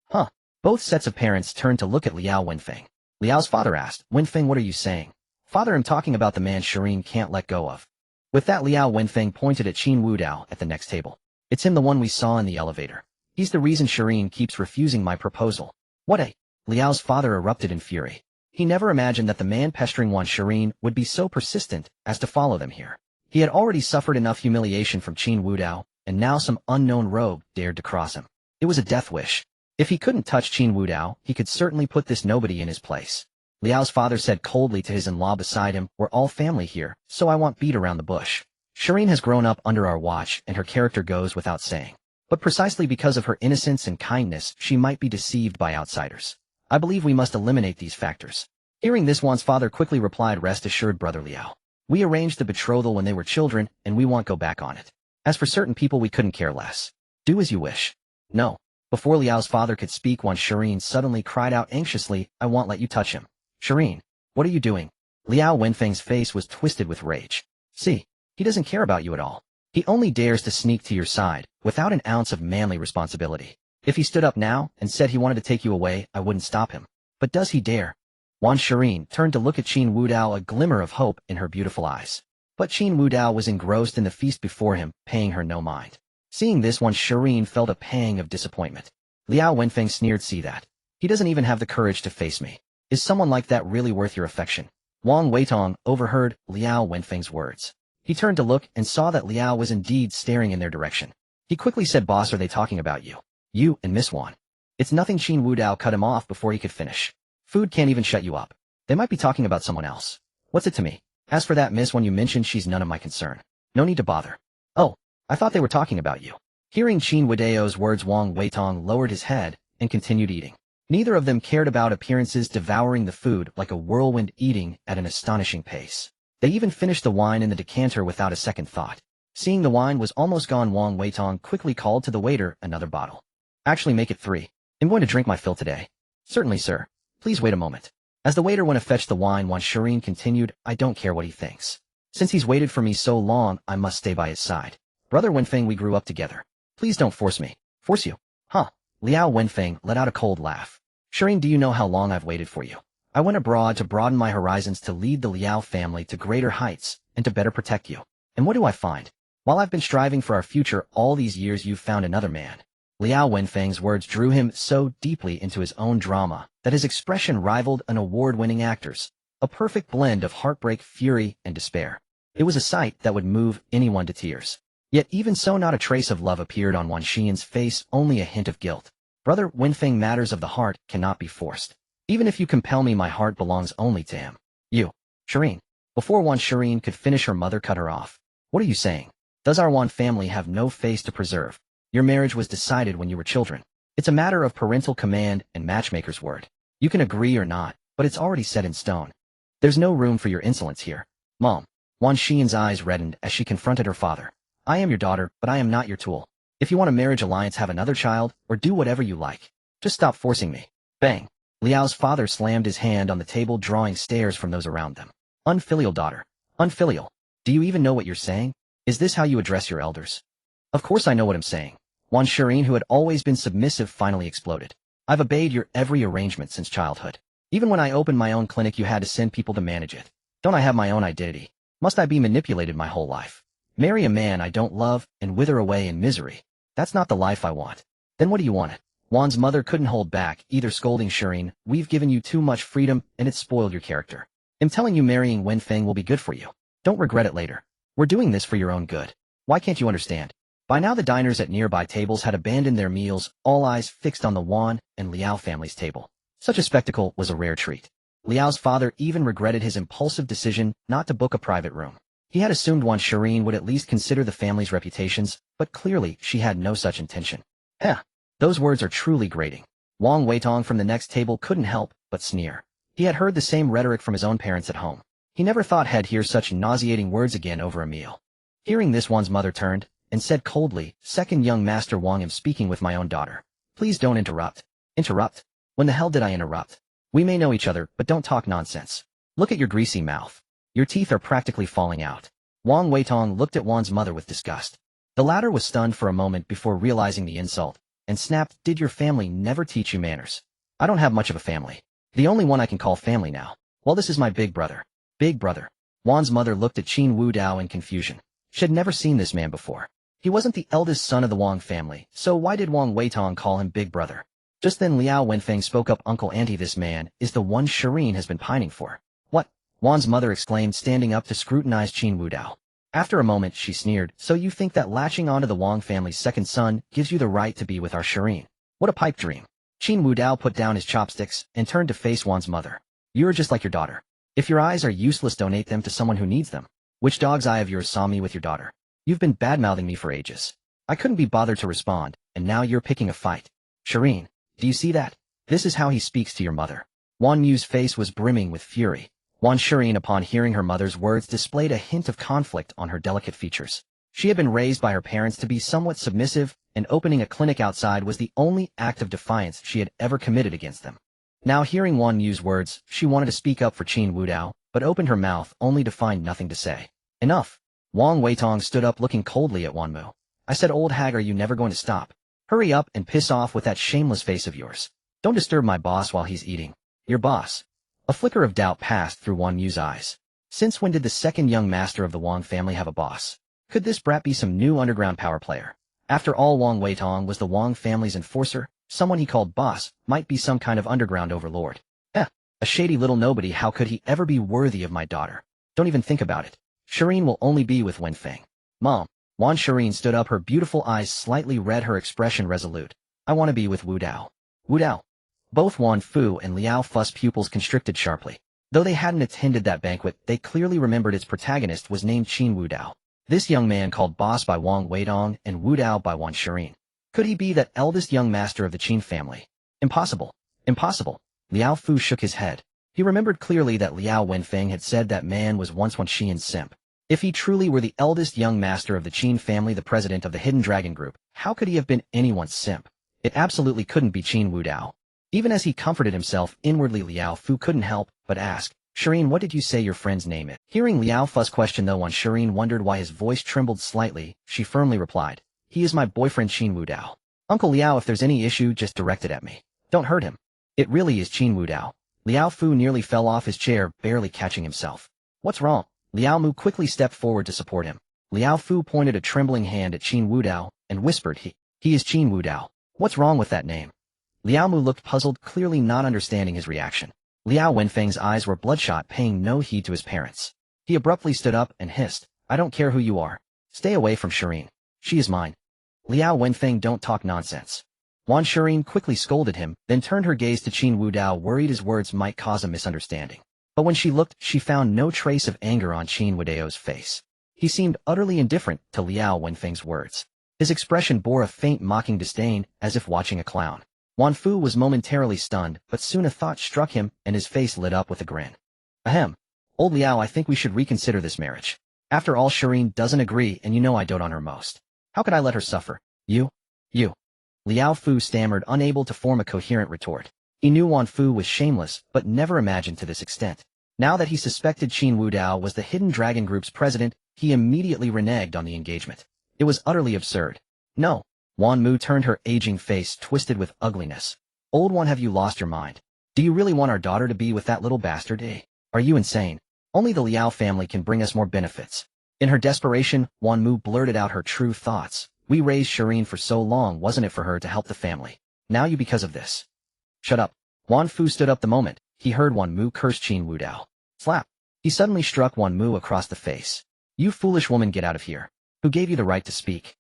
Huh. Both sets of parents turned to look at Liao Wenfeng. Liao's father asked, "Wenfeng, what are you saying?" "Father, I'm talking about the man Shirin can't let go of." With that, Liao Wenfeng pointed at Qin Wudao at the next table. "It's him, the one we saw in the elevator. He's the reason Shirin keeps refusing my proposal." "What a—" Liao's father erupted in fury. He never imagined that the man pestering Wan Shirin would be so persistent as to follow them here. He had already suffered enough humiliation from Qin Wudao, and now some unknown rogue dared to cross him. It was a death wish. If he couldn't touch Qin Wudao, he could certainly put this nobody in his place. Liao's father said coldly to his in-law beside him, "We're all family here, so I won't beat around the bush. Shirin has grown up under our watch, and her character goes without saying. But precisely because of her innocence and kindness, she might be deceived by outsiders. I believe we must eliminate these factors." Hearing this, Wan's father quickly replied, "Rest assured, Brother Liao. We arranged the betrothal when they were children, and we won't go back on it. As for certain people, we couldn't care less. Do as you wish." "No." Before Liao's father could speak, Wan Shirin suddenly cried out anxiously, "I won't let you touch him." "Shirin, what are you doing?" Liao Wenfeng's face was twisted with rage. "See, he doesn't care about you at all. He only dares to sneak to your side, without an ounce of manly responsibility. If he stood up now and said he wanted to take you away, I wouldn't stop him. But does he dare?" Wan Shirin turned to look at Qin Wudao, a glimmer of hope in her beautiful eyes. But Qin Wudao was engrossed in the feast before him, paying her no mind. Seeing this, Wan Shirin felt a pang of disappointment. Liao Wenfeng sneered, "See that? He doesn't even have the courage to face me. Is someone like that really worth your affection?" Wang Weitong overheard Liao Wenfeng's words. He turned to look and saw that Liao was indeed staring in their direction. He quickly said, "Boss, are they talking about you? You and Miss Wan?" "It's nothing." Qin Wudao cut him off before he could finish. "Food can't even shut you up. They might be talking about someone else. What's it to me? As for that Miss Wan you mentioned, she's none of my concern. No need to bother." "Oh, I thought they were talking about you." Hearing Qin Wudao's words, Wang Weitong lowered his head and continued eating. Neither of them cared about appearances, devouring the food like a whirlwind, eating at an astonishing pace. They even finished the wine in the decanter without a second thought. Seeing the wine was almost gone, Wang Weitong quickly called to the waiter another bottle. "Actually, make it 3. I'm going to drink my fill today." "Certainly, sir. Please wait a moment." As the waiter went to fetch the wine, Wan Shirin continued, "I don't care what he thinks. Since he's waited for me so long, I must stay by his side. Brother Wenfeng, we grew up together. Please don't force me." "Force you? Huh?" Liao Wenfeng let out a cold laugh. "Shirin, do you know how long I've waited for you? I went abroad to broaden my horizons, to lead the Liao family to greater heights, and to better protect you. And what do I find? While I've been striving for our future all these years, you've found another man." Liao Wenfeng's words drew him so deeply into his own drama that his expression rivaled an award-winning actor's, a perfect blend of heartbreak, fury, and despair. It was a sight that would move anyone to tears. Yet even so, not a trace of love appeared on Wan Shirin's face, only a hint of guilt. "Brother Wenfeng, matters of the heart cannot be forced. Even if you compel me, my heart belongs only to him. You." "Shirin." Before Wan Shirin could finish, her mother cut her off. "What are you saying? Does our Wan family have no face to preserve? Your marriage was decided when you were children. It's a matter of parental command and matchmaker's word. You can agree or not, but it's already set in stone. There's no room for your insolence here." "Mom." Wan Shirin's eyes reddened as she confronted her father. "I am your daughter, but I am not your tool. If you want a marriage alliance, have another child, or do whatever you like. Just stop forcing me." Bang! Liao's father slammed his hand on the table, drawing stares from those around them. "Unfilial daughter. Unfilial. Do you even know what you're saying? Is this how you address your elders?" "Of course I know what I'm saying." Wan Shirin, who had always been submissive, finally exploded. "I've obeyed your every arrangement since childhood. Even when I opened my own clinic, you had to send people to manage it. Don't I have my own identity? Must I be manipulated my whole life? Marry a man I don't love and wither away in misery? That's not the life I want. Then what do you want it?" Wan's mother couldn't hold back, either scolding Shirin, "We've given you too much freedom, and it's spoiled your character. I'm telling you, marrying Wenfeng will be good for you. Don't regret it later. We're doing this for your own good. Why can't you understand?" By now the diners at nearby tables had abandoned their meals, all eyes fixed on the Wan and Liao family's table. Such a spectacle was a rare treat. Liao's father even regretted his impulsive decision not to book a private room. He had assumed Wan Shirin would at least consider the family's reputations, but clearly she had no such intention. "Heh, those words are truly grating." Wang Weitong from the next table couldn't help but sneer. He had heard the same rhetoric from his own parents at home. He never thought he'd hear such nauseating words again over a meal. Hearing this, Wan's mother turned and said coldly, "Second young master Wang, am speaking with my own daughter. Please don't interrupt." "Interrupt? When the hell did I interrupt? We may know each other, but don't talk nonsense. Look at your greasy mouth. Your teeth are practically falling out. Wang Weitong looked at Wan's mother with disgust. The latter was stunned for a moment before realizing the insult, and snapped, "Did your family never teach you manners? I don't have much of a family. The only one I can call family now. Well, this is my big brother." Big brother. Wan's mother looked at Qin Wudao in confusion. She had never seen this man before. He wasn't the eldest son of the Wang family, so why did Wang Weitong call him big brother? Just then Liao Wenfeng spoke up, "Uncle Auntie, this man is the one Shireen has been pining for." "What?" Wan's mother exclaimed, standing up to scrutinize Qin Wudao. After a moment, she sneered, "So you think that latching onto the Wang family's second son gives you the right to be with our Shireen? What a pipe dream." Qin Wudao put down his chopsticks and turned to face Wan's mother. "You're just like your daughter. If your eyes are useless, donate them to someone who needs them. Which dog's eye of yours saw me with your daughter? You've been bad-mouthing me for ages." I couldn't be bothered to respond, and now you're picking a fight. "Shireen, do you see that? This is how he speaks to your mother." Wan Yu's face was brimming with fury. Wan Shireen, upon hearing her mother's words, displayed a hint of conflict on her delicate features. She had been raised by her parents to be somewhat submissive, and opening a clinic outside was the only act of defiance she had ever committed against them. Now hearing Wan Yu's words, she wanted to speak up for Qin Wudao, but opened her mouth only to find nothing to say. "Enough." Wang Weitong stood up, looking coldly at Wan Mu. "I said, old hag, are you never going to stop? Hurry up and piss off with that shameless face of yours. Don't disturb my boss while he's eating." "Your boss?" A flicker of doubt passed through Wan Yu's eyes. Since when did the second young master of the Wang family have a boss? Could this brat be some new underground power player? After all, Wang Weitong was the Wang family's enforcer. Someone he called boss might be some kind of underground overlord. A shady little nobody. How could he ever be worthy of my daughter? Don't even think about it. Shireen will only be with Wenfeng. Mom. Wan Shireen stood up, her beautiful eyes slightly red, her expression resolute. "I want to be with Wudao." Wudao. Both Wan Fu and Liao Fu's pupils constricted sharply. Though they hadn't attended that banquet, they clearly remembered its protagonist was named Qin Wudao. This young man called boss by Wang Weidong and Wudao by Wan Shireen. Could he be that eldest young master of the Qin family? Impossible. Impossible. Liao Fu shook his head. He remembered clearly that Liao Wenfeng had said that man was once Wan Qian's simp. If he truly were the eldest young master of the Qin family, the president of the Hidden Dragon Group, how could he have been anyone's simp? It absolutely couldn't be Qin Wudao. Even as he comforted himself inwardly, Liao Fu couldn't help but ask, "Shireen, what did you say your friend's name is?" Hearing Liao Fu's question, though, Wan Shireen wondered why his voice trembled slightly. She firmly replied, "He is my boyfriend, Qin Wudao. Uncle Liao, if there's any issue, just direct it at me. Don't hurt him." "It really is Qin Wudao." Liao Fu nearly fell off his chair, barely catching himself. "What's wrong?" Liao Mu quickly stepped forward to support him. Liao Fu pointed a trembling hand at Qin Wudao and whispered, He is Qin Wudao. What's wrong with that name?" Liao Mu looked puzzled, clearly not understanding his reaction. Liao Wenfeng's eyes were bloodshot, paying no heed to his parents. He abruptly stood up and hissed, "I don't care who you are. Stay away from Shireen. She is mine." "Liao Wenfeng, don't talk nonsense." Wan Shireen quickly scolded him, then turned her gaze to Qin Wudao, worried his words might cause a misunderstanding. But when she looked, she found no trace of anger on Qin Wudao's face. He seemed utterly indifferent to Liao Wenfeng's words. His expression bore a faint mocking disdain, as if watching a clown. Wan Fu was momentarily stunned, but soon a thought struck him, and his face lit up with a grin. "Ahem. Old Liao, I think we should reconsider this marriage. After all, Shireen doesn't agree, and you know I dote on her most. How could I let her suffer? You? Liao Fu stammered, unable to form a coherent retort. He knew Wan Fu was shameless, but never imagined to this extent. Now that he suspected Qin Wudao was the Hidden Dragon Group's president, he immediately reneged on the engagement. It was utterly absurd. "No." Wan Mu turned, her aging face twisted with ugliness. "Old one, have you lost your mind? Do you really want our daughter to be with that little bastard, eh? Are you insane? Only the Liao family can bring us more benefits." In her desperation, Wan Mu blurted out her true thoughts. "We raised Shireen for so long, wasn't it for her to help the family? Now you because of this." "Shut up." Wan Fu stood up the moment he heard Wan Mu curse Qin Wudao. Slap. He suddenly struck Wan Mu across the face. "You foolish woman, get out of here. Who gave you the right to speak?"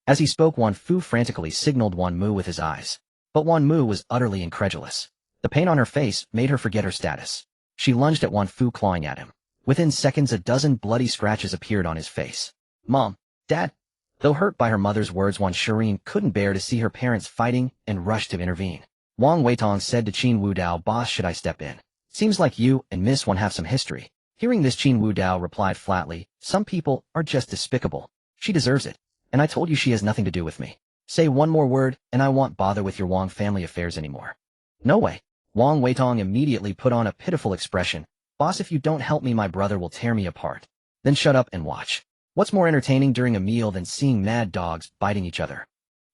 As he spoke, Wan Fu frantically signaled Wan Mu with his eyes. But Wan Mu was utterly incredulous. The pain on her face made her forget her status. She lunged at Wan Fu, clawing at him. Within seconds, a dozen bloody scratches appeared on his face. "Mom, Dad." Though hurt by her mother's words, Wan Shireen couldn't bear to see her parents fighting and rushed to intervene. Wang Weitong said to Qin Wudao, "Boss, should I step in? Seems like you and Miss Wan have some history." Hearing this, Qin Wudao replied flatly, "Some people are just despicable. She deserves it. And I told you she has nothing to do with me. Say one more word, and I won't bother with your Wang family affairs anymore." No way. Wang Weitong immediately put on a pitiful expression. Boss, if you don't help me, my brother will tear me apart. Then shut up and watch. What's more entertaining during a meal than seeing mad dogs biting each other?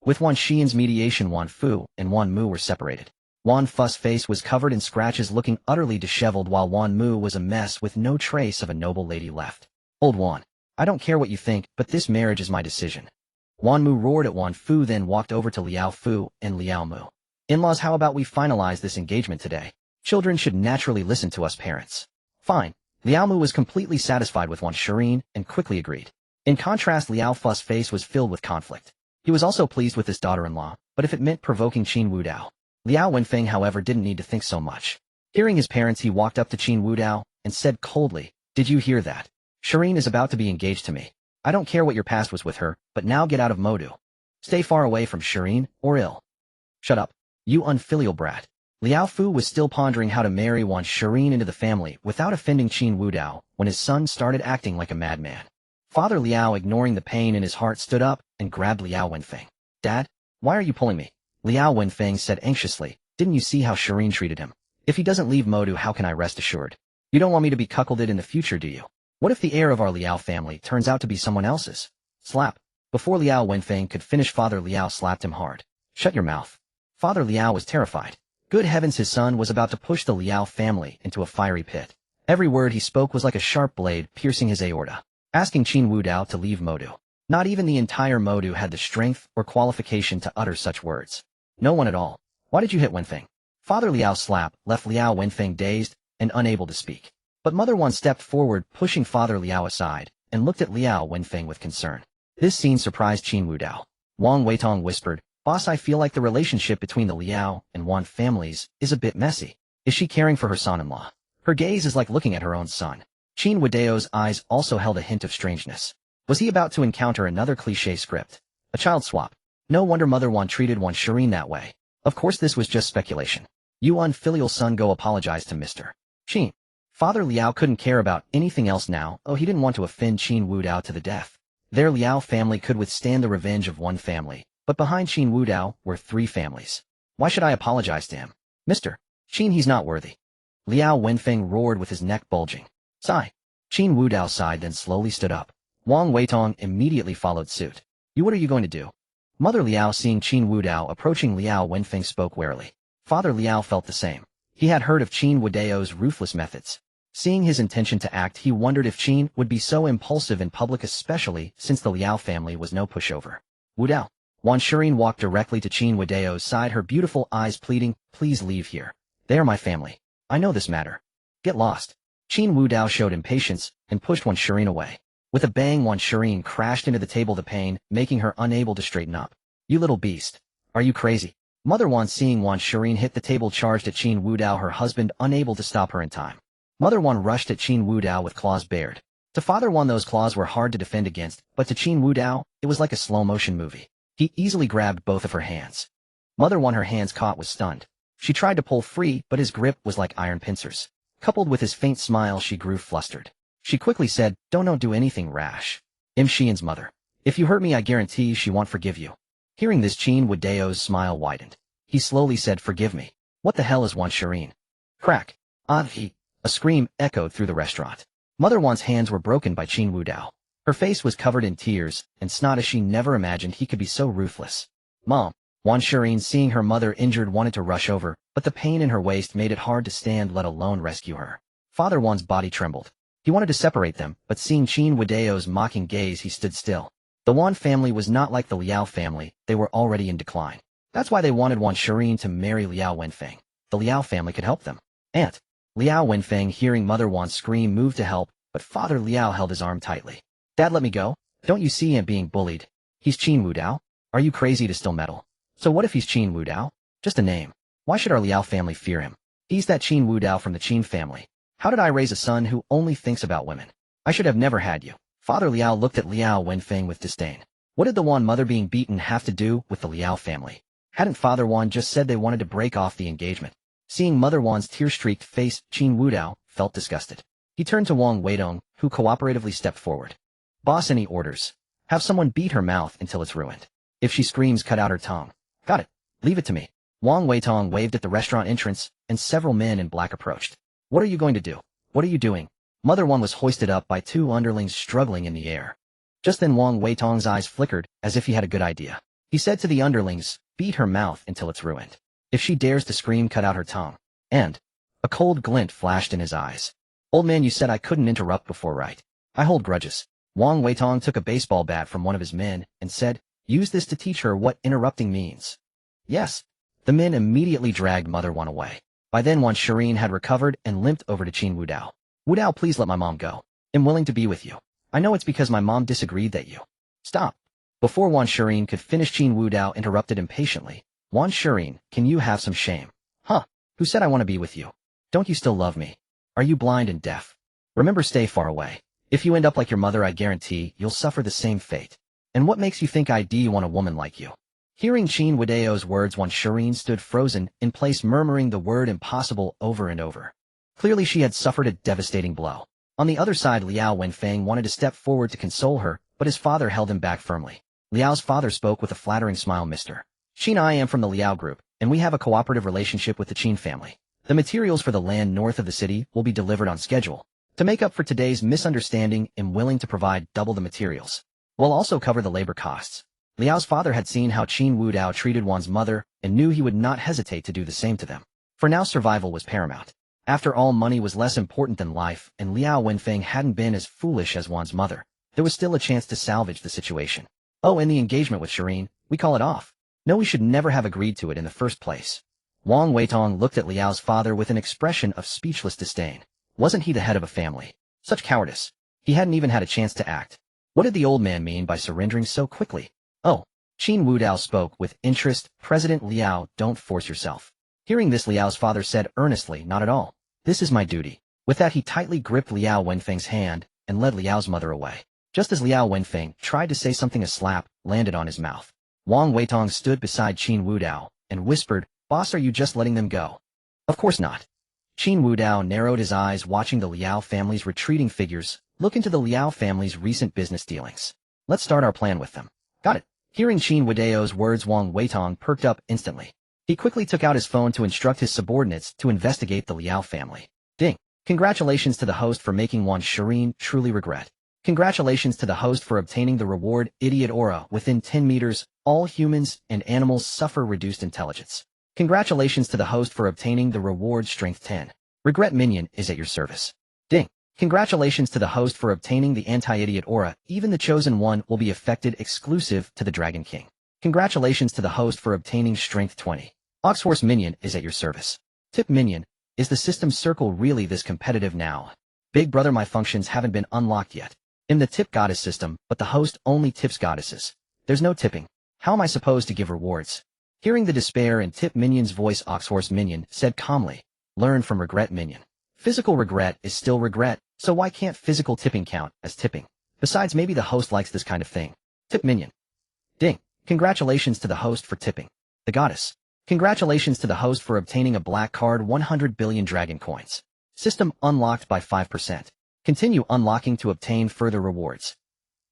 With Wan Xian's mediation, Wan Fu and Wan Mu were separated. Wan Fu's face was covered in scratches, looking utterly disheveled, while Wan Mu was a mess with no trace of a noble lady left. Old Wan, I don't care what you think, but this marriage is my decision. Wan Mu roared at Wan Fu, then walked over to Liao Fu and Liao Mu. In-laws, how about we finalize this engagement today? Children should naturally listen to us parents. Fine. Liao Mu was completely satisfied with Wan Shirin and quickly agreed. In contrast, Liao Fu's face was filled with conflict. He was also pleased with his daughter-in-law, but if it meant provoking Qin Wudao. Liao Wenfeng, however, didn't need to think so much. Hearing his parents, he walked up to Qin Wudao and said coldly, "Did you hear that? Shirin is about to be engaged to me. I don't care what your past was with her, but now get out of Modu. Stay far away from Shirin, or ill." "Shut up, you unfilial brat." Liao Fu was still pondering how to marry Wan Shirin into the family without offending Qin Wudao when his son started acting like a madman. Father Liao, ignoring the pain in his heart, stood up and grabbed Liao Wenfeng. "Dad, why are you pulling me?" Liao Wenfeng said anxiously. "Didn't you see how Shirin treated him? If he doesn't leave Modu, how can I rest assured? You don't want me to be cuckolded in the future, do you? What if the heir of our Liao family turns out to be someone else's?" Slap. Before Liao Wenfeng could finish, Father Liao slapped him hard. "Shut your mouth." Father Liao was terrified. Good heavens, his son was about to push the Liao family into a fiery pit. Every word he spoke was like a sharp blade piercing his aorta. Asking Qin Wudao to leave Modu. Not even the entire Modu had the strength or qualification to utter such words. No one at all. "Why did you hit Wenfeng?" Father Liao's slap left Liao Wenfeng dazed and unable to speak. But Mother Wan stepped forward, pushing Father Liao aside, and looked at Liao Wenfeng with concern. This scene surprised Qin Wudao. Wang Weitong whispered, "Boss, I feel like the relationship between the Liao and Wan families is a bit messy. Is she caring for her son-in-law? Her gaze is like looking at her own son." Qin Wudao's eyes also held a hint of strangeness. Was he about to encounter another cliché script? A child swap? No wonder Mother Wan treated Wan Shirin that way. Of course this was just speculation. "You unfilial son, go apologize to Mr. Qin." Father Liao couldn't care about anything else now. Oh, he didn't want to offend Qin Wudao to the death. Their Liao family could withstand the revenge of one family, but behind Qin Wudao were 3 families. Why should I apologize to him? Mr. Qin, he's not worthy. Liao Wenfeng roared with his neck bulging. Sigh. Qin Wudao sighed, then slowly stood up. Wang Weitong immediately followed suit. What are you going to do?" Mother Liao, seeing Qin Wudao approaching Liao Wenfeng, spoke warily. Father Liao felt the same. He had heard of Qin Wudao's ruthless methods. Seeing his intention to act, he wondered if Qin would be so impulsive in public, especially since the Liao family was no pushover. "Wudao." Wan Shirin walked directly to Qin Wudao's side, her beautiful eyes pleading, "Please leave here. They are my family. I know this matter. Get lost." Qin Wudao showed impatience and pushed Wan Shirin away. With a bang, Wan Shirin crashed into the table, the pain making her unable to straighten up. "You little beast. Are you crazy?" Mother Wan, seeing Wan Shirin hit the table, charged at Qin Wudao, her husband unable to stop her in time. Mother Wan rushed at Qin Wudao with claws bared. To Father Wan, those claws were hard to defend against, but to Qin Wudao, it was like a slow-motion movie. He easily grabbed both of her hands. Mother Wan, her hands caught, was stunned. She tried to pull free, but his grip was like iron pincers. Coupled with his faint smile, she grew flustered. She quickly said, Don't do anything rash. I'm Xian's mother. If you hurt me, I guarantee she won't forgive you." Hearing this, Qin Wudao's smile widened. He slowly said, "Forgive me. What the hell is Wan Shirin?" Crack. He. A scream echoed through the restaurant. Mother Wan's hands were broken by Qin Wudao. Her face was covered in tears and snot as she never imagined he could be so ruthless. "Mom." Wan Shirin, seeing her mother injured, wanted to rush over, but the pain in her waist made it hard to stand, let alone rescue her. Father Wan's body trembled. He wanted to separate them, but seeing Qin Wudao's mocking gaze, he stood still. The Wan family was not like the Liao family. They were already in decline. That's why they wanted Wan Shirin to marry Liao Wenfeng. The Liao family could help them. Aunt. Liao Wenfeng, hearing Mother Wan scream, moved to help, but Father Liao held his arm tightly. "Dad, let me go. Don't you see him being bullied? He's Qin Wudao. Are you crazy to still meddle? So what if he's Qin Wudao? Just a name. Why should our Liao family fear him? He's that Qin Wudao from the Qin family. How did I raise a son who only thinks about women? I should have never had you." Father Liao looked at Liao Wenfeng with disdain. What did the Wan mother being beaten have to do with the Liao family? Hadn't Father Wan just said they wanted to break off the engagement? Seeing Mother Wan's tear-streaked face, Qin Wudao felt disgusted. He turned to Wang Weidong, who cooperatively stepped forward. "Boss, any orders? Have someone beat her mouth until it's ruined. If she screams, cut out her tongue." "Got it. Leave it to me." Wang Weitong waved at the restaurant entrance, and several men in black approached. What are you going to do? What are you doing? Mother One was hoisted up by two underlings struggling in the air. Just then Wang Weitong's eyes flickered, as if he had a good idea. He said to the underlings, beat her mouth until it's ruined. If she dares to scream, cut out her tongue. And a cold glint flashed in his eyes. Old man, you said I couldn't interrupt before, right? I hold grudges. Wang Weitong took a baseball bat from one of his men and said, use this to teach her what interrupting means. Yes. The men immediately dragged Mother One away. By then Wan Shirin had recovered and limped over to Qin Wudao. Wudao, please let my mom go. I'm willing to be with you. I know it's because my mom disagreed that you. Stop. Before Wan Shirin could finish, Qin Wudao interrupted impatiently. Wan Shirin, can you have some shame? Huh? Who said I want to be with you? Don't you still love me? Are you blind and deaf? Remember, stay far away. If you end up like your mother, I guarantee you'll suffer the same fate. And what makes you think I do want a woman like you? Hearing Qin Wudao's words, Wan Shirin stood frozen in place, murmuring the word impossible over and over. Clearly she had suffered a devastating blow. On the other side, Liao Wenfeng wanted to step forward to console her, but his father held him back firmly. Liao's father spoke with a flattering smile. Mr. Qin, I am from the Liao group, and we have a cooperative relationship with the Qin family. The materials for the land north of the city will be delivered on schedule. To make up for today's misunderstanding, I'm willing to provide double the materials. We'll also cover the labor costs. Liao's father had seen how Qin Wudao treated Wan's mother and knew he would not hesitate to do the same to them. For now, survival was paramount. After all, money was less important than life, and Liao Wenfeng hadn't been as foolish as Wan's mother. There was still a chance to salvage the situation. Oh, and the engagement with Shirin, we call it off. No, we should never have agreed to it in the first place. Wang Weitong looked at Liao's father with an expression of speechless disdain. Wasn't he the head of a family? Such cowardice. He hadn't even had a chance to act. What did the old man mean by surrendering so quickly? Oh. Qin Wudao spoke with interest. President Liao, don't force yourself. Hearing this, Liao's father said earnestly, not at all. This is my duty. With that, he tightly gripped Liao Wenfeng's hand and led Liao's mother away. Just as Liao Wenfeng tried to say something, a slap landed on his mouth. Wang Weitong stood beside Qin Wudao and whispered, Boss, are you just letting them go? Of course not. Qin Wudao narrowed his eyes, watching the Liao family's retreating figures look into the Liao family's recent business dealings. Let's start our plan with them. Got it. Hearing Qin Wudao's words, Wang Weitong perked up instantly. He quickly took out his phone to instruct his subordinates to investigate the Liao family. Ding. Congratulations to the host for making Wan Shirin truly regret. Congratulations to the host for obtaining the reward Idiot Aura. Within 10 meters, all humans and animals suffer reduced intelligence. Congratulations to the host for obtaining the reward Strength 10. Regret Minion is at your service. Ding. Congratulations to the host for obtaining the Anti-Idiot Aura. Even the Chosen One will be affected, exclusive to the Dragon King. Congratulations to the host for obtaining Strength 20. Oxhorse Minion is at your service. Tip Minion. Is the system circle really this competitive now? Big brother, my functions haven't been unlocked yet. In the tip goddess system, but the host only tips goddesses. There's no tipping. How am I supposed to give rewards? Hearing the despair in Tip Minion's voice, Oxhorse Minion said calmly, learn from Regret Minion. Physical regret is still regret, so why can't physical tipping count as tipping? Besides, maybe the host likes this kind of thing. Tip Minion. Ding. Congratulations to the host for tipping. The goddess. Congratulations to the host for obtaining a black card, 100 billion dragon coins. System unlocked by 5%. Continue unlocking to obtain further rewards.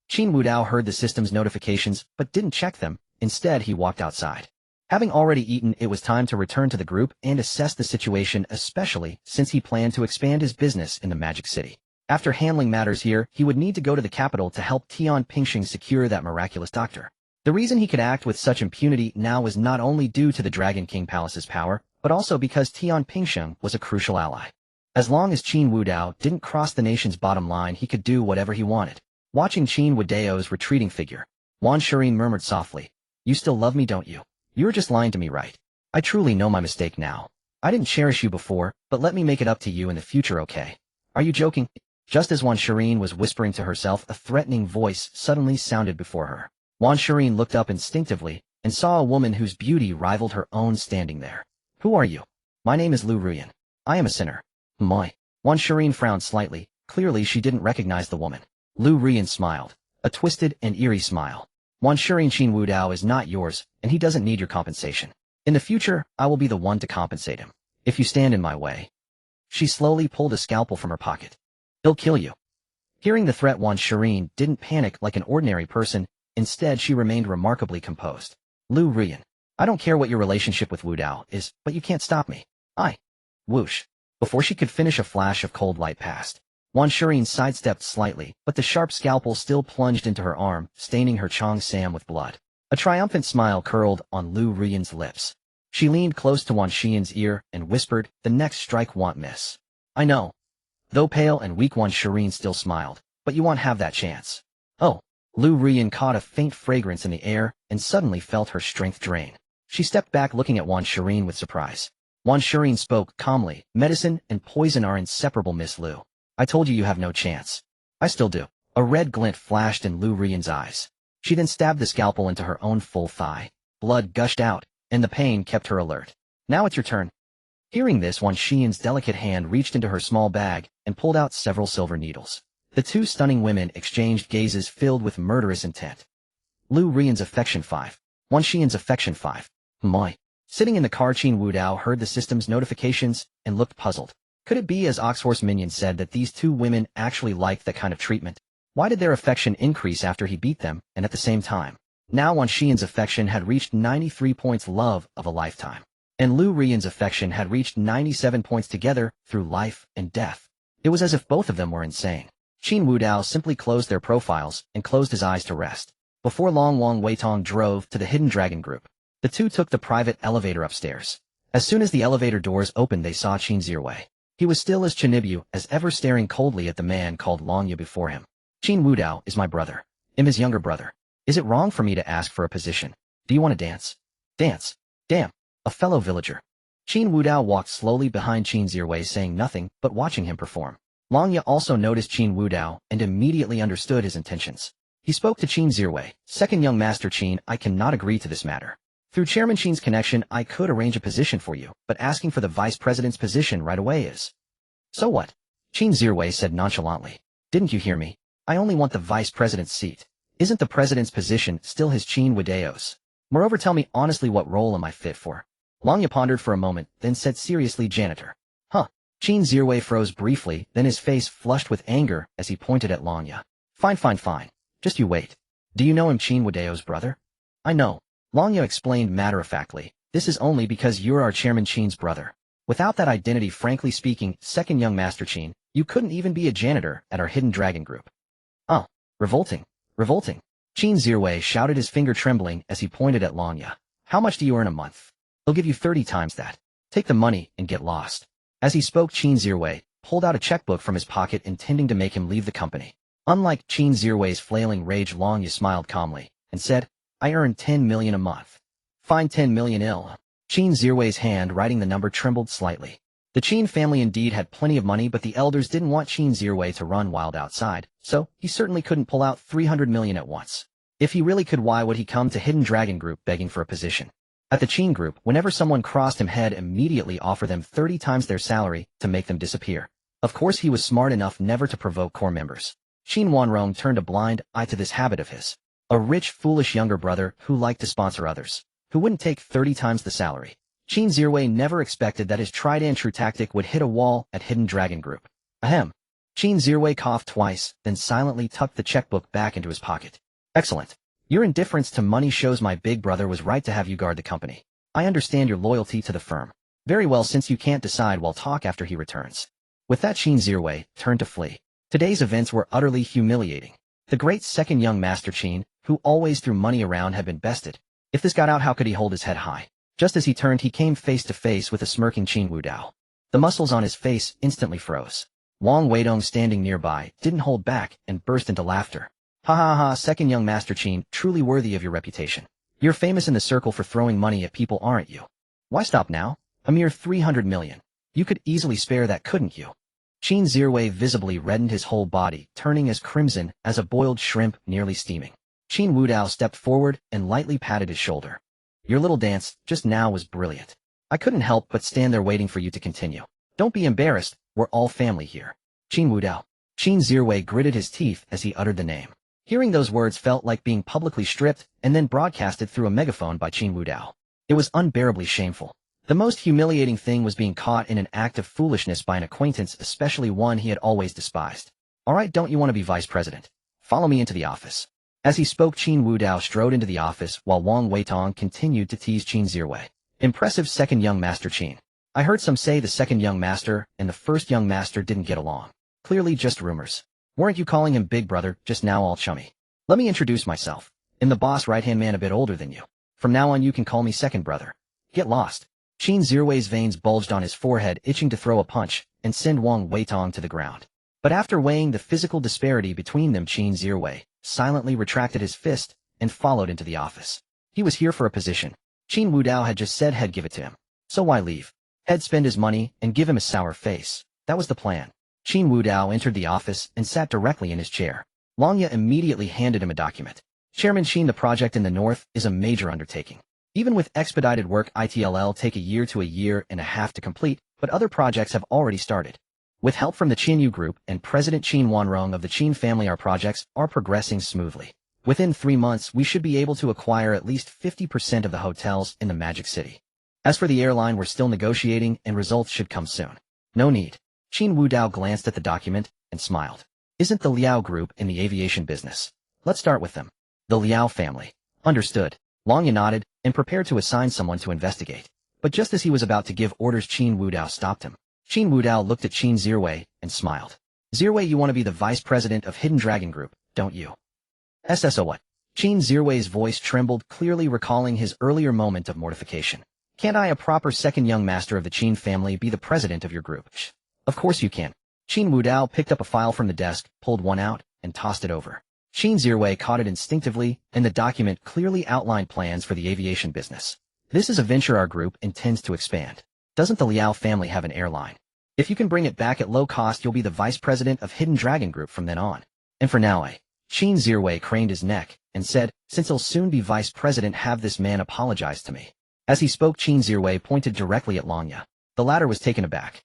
Qin Wudao heard the system's notifications, but didn't check them. Instead, he walked outside. Having already eaten, it was time to return to the group and assess the situation, especially since he planned to expand his business in the Magic City. After handling matters here, he would need to go to the capital to help Tian Pingxing secure that miraculous doctor. The reason he could act with such impunity now was not only due to the Dragon King Palace's power, but also because Tian Pingxing was a crucial ally. As long as Qin Wudao didn't cross the nation's bottom line, he could do whatever he wanted. Watching Qin Wudao's retreating figure, Wan Shirin murmured softly, You still love me, don't you? You were just lying to me, right? I truly know my mistake now. I didn't cherish you before, but let me make it up to you in the future, okay? Are you joking? Just as Wan Shirin was whispering to herself, a threatening voice suddenly sounded before her. Wan Shirin looked up instinctively and saw a woman whose beauty rivaled her own standing there. Who are you? My name is Liu Ruyan. I am a sinner. My. Wan Shirin frowned slightly. Clearly she didn't recognize the woman. Liu Ruyan smiled. A twisted and eerie smile. Wan Shirin, Qin Wudao is not yours, and he doesn't need your compensation. In the future, I will be the one to compensate him. If you stand in my way. She slowly pulled a scalpel from her pocket. He'll kill you. Hearing the threat, Wan Shirin didn't panic like an ordinary person. Instead, she remained remarkably composed. Liu Ruyan. I don't care what your relationship with Wudao is, but you can't stop me. Whoosh. Before she could finish, a flash of cold light passed. Shireen sidestepped slightly, but the sharp scalpel still plunged into her arm, staining her Chong Sam with blood. A triumphant smile curled on Liu Ruyan's lips. She leaned close to Shiren's ear and whispered, "The next strike won't miss." "I know." Though pale and weak, Shireen still smiled. "But you won't have that chance." "Oh." Liu Ruyan caught a faint fragrance in the air and suddenly felt her strength drain. She stepped back, looking at Shireen with surprise. Shireen spoke calmly, "Medicine and poison are inseparable, Miss Liu. I told you have no chance." "I still do." A red glint flashed in Liu Ruyan's eyes. She then stabbed the scalpel into her own full thigh. Blood gushed out, and the pain kept her alert. "Now it's your turn." Hearing this, Shiren's delicate hand reached into her small bag and pulled out several silver needles. The two stunning women exchanged gazes filled with murderous intent. Liu Ruyan's affection 5. Shiren's affection 5. Moi. Sitting in the car, Qin Wudao heard the system's notifications and looked puzzled. Could it be, as Oxhorse Minion said, that these two women actually liked that kind of treatment? Why did their affection increase after he beat them, and at the same time? Now Shiren's affection had reached 93 points, love of a lifetime. And Liu Ruyan's affection had reached 97 points, together through life and death. It was as if both of them were insane. Qin Wudao simply closed their profiles and closed his eyes to rest. Before long, Wang Weitong drove to the Hidden Dragon Group. The two took the private elevator upstairs. As soon as the elevator doors opened, they saw Qin Zirwei. He was still as Chinibu as ever, staring coldly at the man called Longya before him. "Qin Wudao is my brother. I'm his younger brother. Is it wrong for me to ask for a position? Do you want to dance?" "Dance? Damn. A fellow villager." Qin Wudao walked slowly behind Qin Zirwei, saying nothing but watching him perform. Longya also noticed Qin Wudao and immediately understood his intentions. He spoke to Qin Zirwei. "Second young master Qin, I cannot agree to this matter. Through Chairman Qin's connection, I could arrange a position for you, but asking for the vice president's position right away is..." "So what?" Qin Zirwei said nonchalantly. "Didn't you hear me? I only want the vice president's seat. Isn't the president's position still his Qin Wudao's? Moreover, tell me honestly, what role am I fit for?" Longya pondered for a moment, then said seriously, "Janitor." "Huh." Qin Zirwei froze briefly, then his face flushed with anger as he pointed at Longya. Fine. Just you wait. Do you know him, Qin Wudao's brother?" "I know." Longya explained matter-of-factly. "This is only because you're our Chairman Qin's brother. Without that identity, frankly speaking, second young master Qin, you couldn't even be a janitor at our Hidden Dragon Group." "Oh, revolting. Qin Zirwei shouted, his finger trembling as he pointed at Longya. "How much do you earn a month?" "He'll give you 30 times that. Take the money and get lost." As he spoke, Qin Zirwei pulled out a checkbook from his pocket, intending to make him leave the company. Unlike Qin Zirwei's flailing rage, Longya smiled calmly and said, "I earn 10 million a month." "Fine, 10 million ill." Qin Zirwei's hand writing the number trembled slightly. The Qin family indeed had plenty of money, but the elders didn't want Qin Zirwei to run wild outside, so he certainly couldn't pull out 300 million at once. If he really could, why would he come to Hidden Dragon Group begging for a position? At the Qin Group, whenever someone crossed him, he'd immediately offer them 30 times their salary to make them disappear. Of course, he was smart enough never to provoke core members. Qin Wanrong turned a blind eye to this habit of his. A rich, foolish younger brother who liked to sponsor others, who wouldn't take 30 times the salary. Qin Zirwei never expected that his tried-and-true tactic would hit a wall at Hidden Dragon Group. Ahem. Qin Zirwei coughed twice, then silently tucked the checkbook back into his pocket. "Excellent. Your indifference to money shows my big brother was right to have you guard the company. I understand your loyalty to the firm. Very well, since you can't decide, we'll talk after he returns." With that, Qin Zirwei turned to flee. Today's events were utterly humiliating. The great second young master Qin, who always threw money around, had been bested. If this got out, how could he hold his head high? Just as he turned, he came face to face with a smirking Qin Wudao. The muscles on his face instantly froze. Wang Weitong, standing nearby, didn't hold back and burst into laughter. "Ha ha ha, second young master Qin, truly worthy of your reputation. You're famous in the circle for throwing money at people, aren't you? Why stop now? A mere 300 million. You could easily spare that, couldn't you?" Qin Zirwei visibly reddened his whole body, turning as crimson as a boiled shrimp nearly steaming. Qin Wudao stepped forward and lightly patted his shoulder. "Your little dance just now was brilliant. I couldn't help but stand there waiting for you to continue. Don't be embarrassed, we're all family here." "Qin Wudao." Qin Zirwei gritted his teeth as he uttered the name. Hearing those words felt like being publicly stripped and then broadcasted through a megaphone by Qin Wudao. It was unbearably shameful. The most humiliating thing was being caught in an act of foolishness by an acquaintance, especially one he had always despised. "All right, don't you want to be vice president? Follow me into the office." As he spoke, Qin Wudao strode into the office while Wang Weitong continued to tease Qin Zirwei. Impressive second young master Qin. I heard some say the second young master and the first young master didn't get along. Clearly just rumors. Weren't you calling him big brother just now all chummy? Let me introduce myself. I'm the boss right-hand man a bit older than you. From now on you can call me second brother. Get lost. Qin Zirwei's veins bulged on his forehead, itching to throw a punch and send Wang Weitong to the ground. But after weighing the physical disparity between them, Qin Zirwei silently retracted his fist and followed into the office. He was here for a position. Qin Wudao had just said he'd give it to him. So why leave? He'd spend his money and give him a sour face. That was the plan. Qin Wudao entered the office and sat directly in his chair. Longya immediately handed him a document. Chairman Qin, the project in the north is a major undertaking. Even with expedited work, it'll take a year to a year and a half to complete, but other projects have already started. With help from the Qin Group and President Qin Wanrong of the Qin family, our projects are progressing smoothly. Within 3 months, we should be able to acquire at least 50% of the hotels in the Magic City. As for the airline, we're still negotiating and results should come soon. No need. Qin Wudao glanced at the document and smiled. Isn't the Liao Group in the aviation business? Let's start with them. The Liao family. Understood. Longya nodded and prepared to assign someone to investigate. But just as he was about to give orders, Qin Wudao stopped him. Qin Wudao looked at Qin Zirwei and smiled. Zirwei, you want to be the vice president of Hidden Dragon Group, don't you? SSO what? Qin Zirwei's voice trembled, clearly recalling his earlier moment of mortification. Can't I, a proper second young master of the Qin family, be the president of your group? Shh. Of course you can. Qin Wudao picked up a file from the desk, pulled one out, and tossed it over. Qin Zirwei caught it instinctively, and the document clearly outlined plans for the aviation business. This is a venture our group intends to expand. Doesn't the Liao family have an airline? If you can bring it back at low cost, you'll be the vice president of Hidden Dragon Group from then on. And for now, Qin Zirwei craned his neck and said, since he'll soon be vice president, have this man apologize to me. As he spoke, Qin Zirwei pointed directly at Longya. The latter was taken aback.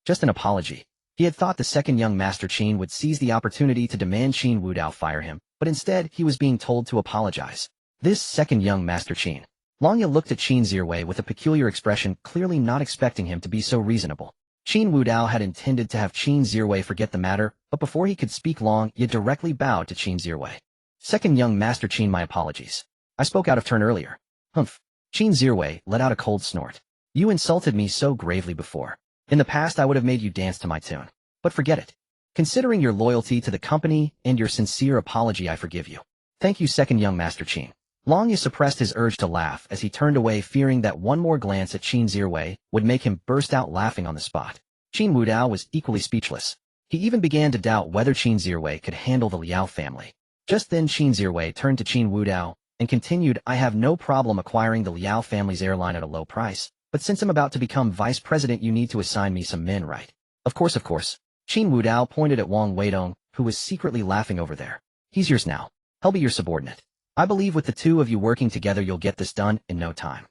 Just an apology. He had thought the second young master Qin would seize the opportunity to demand Qin Wudao fire him, but instead he was being told to apologize. This second young master Qin. Longya looked at Qin Zirwei with a peculiar expression, clearly not expecting him to be so reasonable. Qin Wudao had intended to have Qin Zirwei forget the matter, but before he could speak, Longya directly bowed to Qin Zirwei. Second young master Qin, my apologies. I spoke out of turn earlier. Humph. Qin Zirwei let out a cold snort. You insulted me so gravely before. In the past I would have made you dance to my tune. But forget it. Considering your loyalty to the company and your sincere apology, I forgive you. Thank you, second young master Qin. Longya suppressed his urge to laugh as he turned away, fearing that one more glance at Qin Zirwei would make him burst out laughing on the spot. Qin Wudao was equally speechless. He even began to doubt whether Qin Zirwei could handle the Liao family. Just then Qin Zirwei turned to Qin Wudao and continued, I have no problem acquiring the Liao family's airline at a low price, but since I'm about to become vice president, you need to assign me some men, right? Of course. Qin Wudao pointed at Wang Weitong, who was secretly laughing over there. He's yours now. He'll be your subordinate. I believe with the two of you working together, you'll get this done in no time.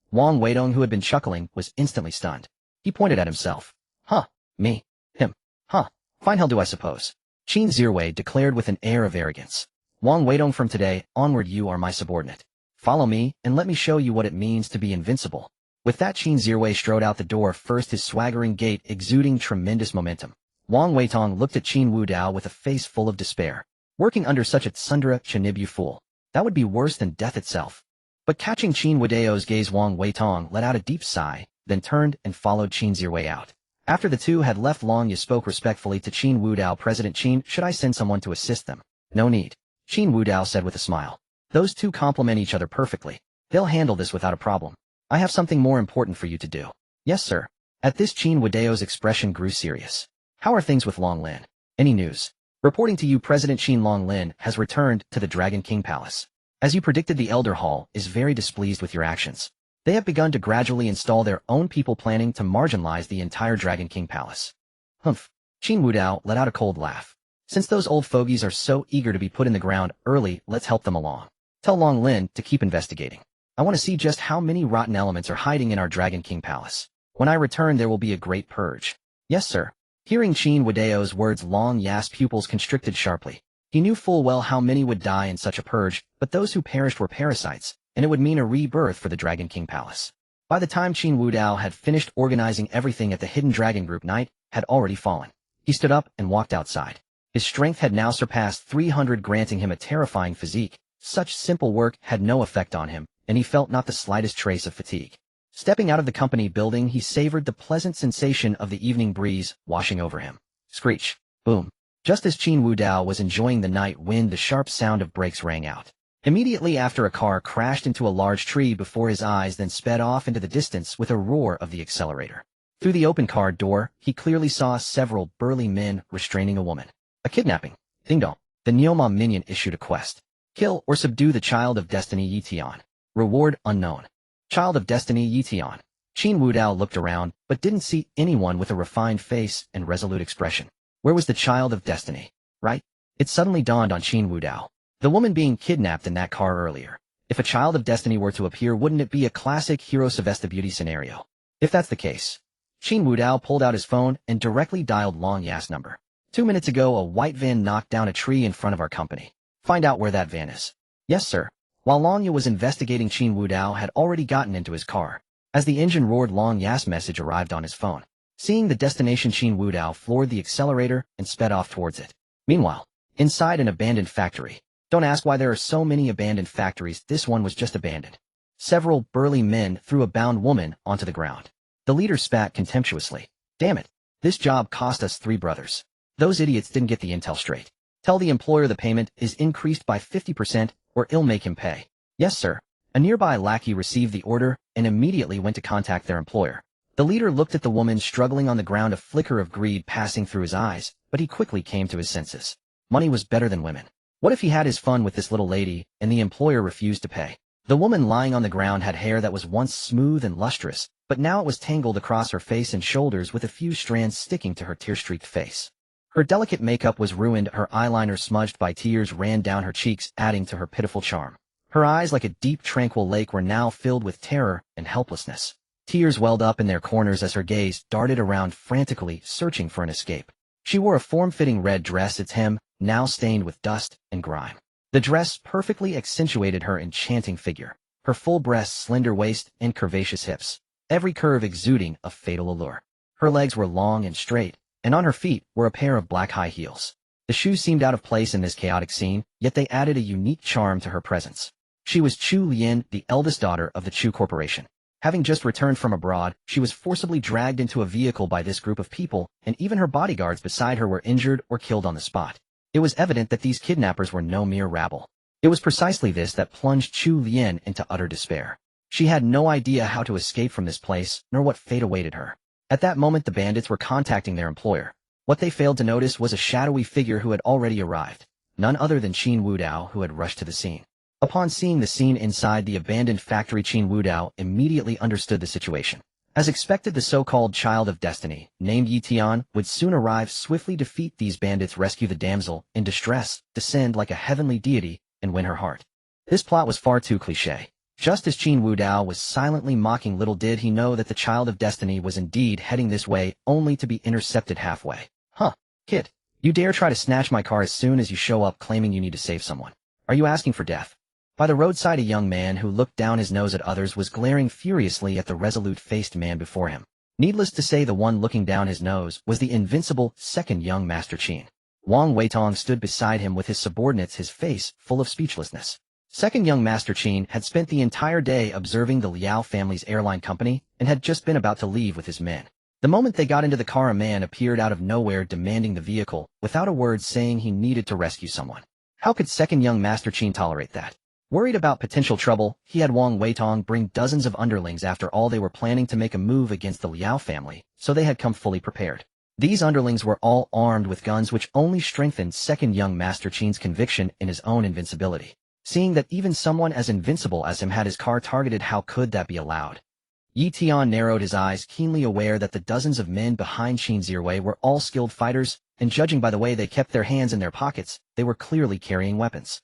Wang Weitong, who had been chuckling, was instantly stunned. He pointed at himself. Huh, me, him, huh, fine, hell do I suppose. Qin Zirwei declared with an air of arrogance. Wang Weitong, from today onward you are my subordinate. Follow me and let me show you what it means to be invincible. With that, Qin Zirwei strode out the door, first his swaggering gait exuding tremendous momentum. Wang Weitong looked at Qin Wudao with a face full of despair. Working under such a tsundere chinib, you fool. That would be worse than death itself. But catching Qin Wudao's gaze, Wang Weitong let out a deep sigh, then turned and followed Qin Zirwei out. After the two had left, Longya spoke respectfully to Qin Wudao. President Qin, should I send someone to assist them? No need. Qin Wudao said with a smile. Those two complement each other perfectly. They'll handle this without a problem. I have something more important for you to do. Yes, sir. At this, Qin Wudao's expression grew serious. How are things with Long Lin? Any news? Reporting to you, President Qin. Long Lin has returned to the Dragon King Palace. As you predicted, the Elder Hall is very displeased with your actions. They have begun to gradually install their own people, planning to marginalize the entire Dragon King Palace. Humph. Qin Wudao let out a cold laugh. Since those old fogies are so eager to be put in the ground early, let's help them along. Tell Long Lin to keep investigating. I want to see just how many rotten elements are hiding in our Dragon King Palace. When I return, there will be a great purge. Yes, sir. Hearing Qin Wudao's words, Long Ya's pupils constricted sharply. He knew full well how many would die in such a purge, but those who perished were parasites, and it would mean a rebirth for the Dragon King Palace. By the time Qin Wudao had finished organizing everything at the Hidden Dragon Group, night had already fallen. He stood up and walked outside. His His strength had now surpassed 300, granting him a terrifying physique. Such simple work had no effect on him, and he felt not the slightest trace of fatigue. Stepping out of the company building, he savored the pleasant sensation of the evening breeze washing over him. Screech. Boom. Just as Qin Wudao was enjoying the night wind, the sharp sound of brakes rang out. Immediately after, a car crashed into a large tree before his eyes, then sped off into the distance with a roar of the accelerator. Through the open car door, he clearly saw several burly men restraining a woman. A kidnapping. Ding dong. The Neoma minion issued a quest. Kill or subdue the child of destiny Yi Tian. Reward unknown. Child of destiny Yi Tian. Qin Wudao looked around, but didn't see anyone with a refined face and resolute expression. Where was the child of destiny? Right? It suddenly dawned on Qin Wudao. The woman being kidnapped in that car earlier. If a child of destiny were to appear, wouldn't it be a classic hero Sevesta beauty scenario? If that's the case. Qin Wudao pulled out his phone and directly dialed Long Ya's number. 2 minutes ago, a white van knocked down a tree in front of our company. Find out where that van is. Yes, sir. While Long Ya was investigating, Qin Wudao had already gotten into his car. As the engine roared, Long Ya's message arrived on his phone. Seeing the destination, Qin Wudao floored the accelerator and sped off towards it. Meanwhile, inside an abandoned factory. Don't ask why there are so many abandoned factories. This one was just abandoned. Several burly men threw a bound woman onto the ground. The leader spat contemptuously. Damn it. This job cost us 3 brothers. Those idiots didn't get the intel straight. Tell the employer the payment is increased by 50% or it'll make him pay. Yes, sir. A nearby lackey received the order and immediately went to contact their employer. The leader looked at the woman struggling on the ground, a flicker of greed passing through his eyes, but he quickly came to his senses. Money was better than women. What if he had his fun with this little lady and the employer refused to pay? The woman lying on the ground had hair that was once smooth and lustrous, but now it was tangled across her face and shoulders with a few strands sticking to her tear-streaked face. Her delicate makeup was ruined, her eyeliner smudged by tears ran down her cheeks, adding to her pitiful charm. Her eyes, like a deep, tranquil lake, were now filled with terror and helplessness. Tears welled up in their corners as her gaze darted around frantically, searching for an escape. She wore a form-fitting red dress, its hem now stained with dust and grime. The dress perfectly accentuated her enchanting figure, her full breasts, slender waist, and curvaceous hips, every curve exuding a fatal allure. Her legs were long and straight, and on her feet were a pair of black high heels. The shoes seemed out of place in this chaotic scene, yet they added a unique charm to her presence. She was Chu Lian, the eldest daughter of the Chu Corporation. Having just returned from abroad, she was forcibly dragged into a vehicle by this group of people, and even her bodyguards beside her were injured or killed on the spot. It was evident that these kidnappers were no mere rabble. It was precisely this that plunged Chu Lian into utter despair. She had no idea how to escape from this place, nor what fate awaited her. At that moment, the bandits were contacting their employer. What they failed to notice was a shadowy figure who had already arrived, none other than Qin Wudao, who had rushed to the scene. Upon seeing the scene inside the abandoned factory, Qin Wudao immediately understood the situation. As expected, the so-called child of destiny, named Yi Tian, would soon arrive, swiftly defeat these bandits, rescue the damsel in distress, descend like a heavenly deity, and win her heart. This plot was far too cliché. Just as Qin Wudao was silently mocking, little did he know that the child of destiny was indeed heading this way, only to be intercepted halfway. Huh, kid, you dare try to snatch my car as soon as you show up claiming you need to save someone. Are you asking for death? By the roadside, a young man who looked down his nose at others was glaring furiously at the resolute-faced man before him. Needless to say, the one looking down his nose was the invincible second young Master Qin. Wang Weitong stood beside him with his subordinates, his face full of speechlessness. Second young Master Qin had spent the entire day observing the Liao family's airline company and had just been about to leave with his men. The moment they got into the car, a man appeared out of nowhere demanding the vehicle, without a word saying he needed to rescue someone. How could second young Master Qin tolerate that? Worried about potential trouble, he had Wang Weitong bring dozens of underlings. After all, they were planning to make a move against the Liao family, so they had come fully prepared. These underlings were all armed with guns, which only strengthened second young Master Qin's conviction in his own invincibility. Seeing that even someone as invincible as him had his car targeted, how could that be allowed? Yi Tian narrowed his eyes, keenly aware that the dozens of men behind Qin Zirwei were all skilled fighters, and judging by the way they kept their hands in their pockets, they were clearly carrying weapons.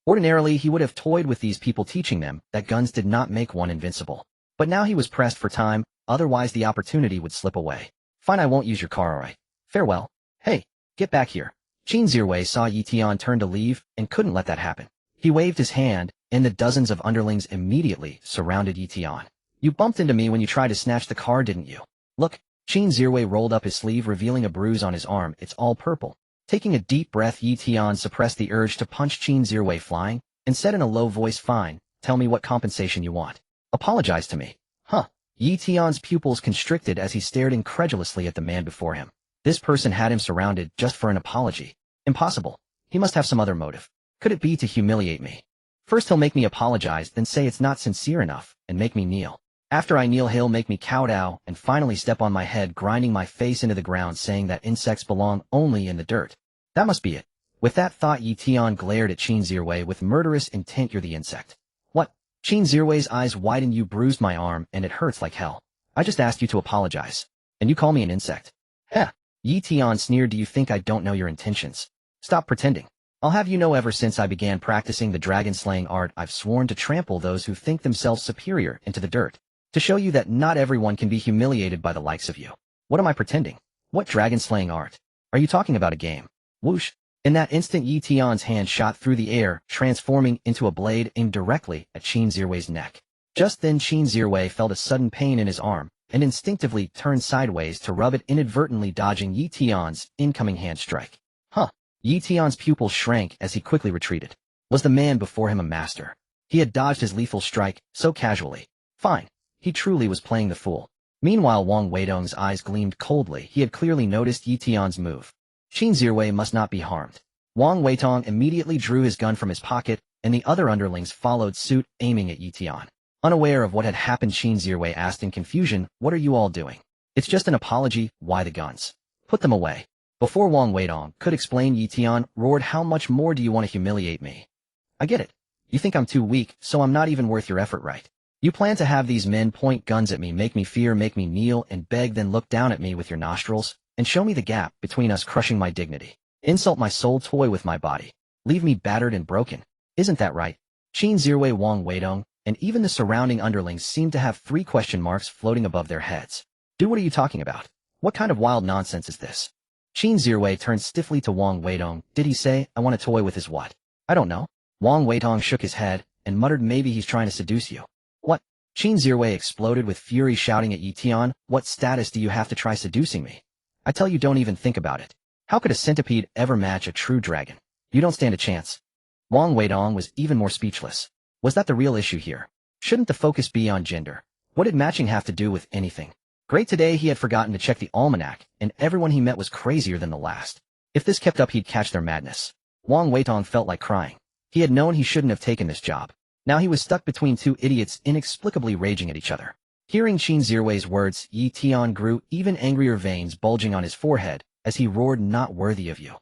Ordinarily, he would have toyed with these people, teaching them that guns did not make one invincible. But now he was pressed for time, otherwise the opportunity would slip away. Fine, I won't use your car, alright. Farewell. Hey, get back here. Qin Zirwei saw Yi Tian turn to leave and couldn't let that happen. He waved his hand, and the dozens of underlings immediately surrounded Yi Tian. You bumped into me when you tried to snatch the car, didn't you? Look, Qin Zirwei rolled up his sleeve, revealing a bruise on his arm. It's all purple. Taking a deep breath, Yi Tian suppressed the urge to punch Qin Zhiwei flying, and said in a low voice, "Fine, tell me what compensation you want. Apologize to me." Huh. Yi Tian's pupils constricted as he stared incredulously at the man before him. This person had him surrounded just for an apology. Impossible. He must have some other motive. Could it be to humiliate me? First he'll make me apologize, then say it's not sincere enough, and make me kneel. After I kneel he'll make me kowtow, and finally step on my head, grinding my face into the ground, saying that insects belong only in the dirt. That must be it. With that thought, Yi Tian glared at Qin Zhiwei with murderous intent. "You're the insect." "What?" Qin Zhiwei's eyes widened. "You bruised my arm, and it hurts like hell. I just asked you to apologize. And you call me an insect?" "Heh." Yi Tian sneered. "Do you think I don't know your intentions? Stop pretending. I'll have you know, ever since I began practicing the dragon-slaying art, I've sworn to trample those who think themselves superior into the dirt. To show you that not everyone can be humiliated by the likes of you. What am I pretending? What dragon-slaying art? Are you talking about a game?" Whoosh. In that instant, Yi Tian's hand shot through the air, transforming into a blade aimed directly at Qin Zhiwei's neck. Just then Qin Zhiwei felt a sudden pain in his arm, and instinctively turned sideways to rub it, inadvertently dodging Yi Tian's incoming hand strike. Huh. Yi Tian's pupils shrank as he quickly retreated. Was the man before him a master? He had dodged his lethal strike so casually. Fine. He truly was playing the fool. Meanwhile, Wang Weidong's eyes gleamed coldly. He had clearly noticed Yi Tian's move. Qin Zhiwei must not be harmed. Wang Weidong immediately drew his gun from his pocket, and the other underlings followed suit, aiming at Yi Tian. Unaware of what had happened, Qin Zhiwei asked in confusion, "What are you all doing?" "It's just an apology. Why the guns?" "Put them away." Before Wang Weidong could explain, Yi Tian roared, "How much more do you want to humiliate me? I get it. You think I'm too weak, so I'm not even worth your effort, right? You plan to have these men point guns at me, make me fear, make me kneel and beg, then look down at me with your nostrils, and show me the gap between us, crushing my dignity. Insult my soul, toy with my body. Leave me battered and broken. Isn't that right?" Qin Zhiwei, Wang Weidong, and even the surrounding underlings seemed to have 3 question marks floating above their heads. "Dude, what are you talking about? What kind of wild nonsense is this?" Qin Zhiwei turned stiffly to Wang Weidong. "Did he say I want to toy with his what?" "I don't know." Wang Weidong shook his head and muttered, "Maybe he's trying to seduce you." "What?" Qin Zhiwei exploded with fury, shouting at Yi Tian, "What status do you have to try seducing me? I tell you, don't even think about it. How could a centipede ever match a true dragon? You don't stand a chance." Wang Weidong was even more speechless. Was that the real issue here? Shouldn't the focus be on gender? What did matching have to do with anything? Great, today he had forgotten to check the almanac, and everyone he met was crazier than the last. If this kept up, he'd catch their madness. Wang Weidong felt like crying. He had known he shouldn't have taken this job. Now he was stuck between 2 idiots inexplicably raging at each other. Hearing Qin Zhiwei's words, Yi Tian grew even angrier, veins bulging on his forehead, as he roared, "Not worthy of you.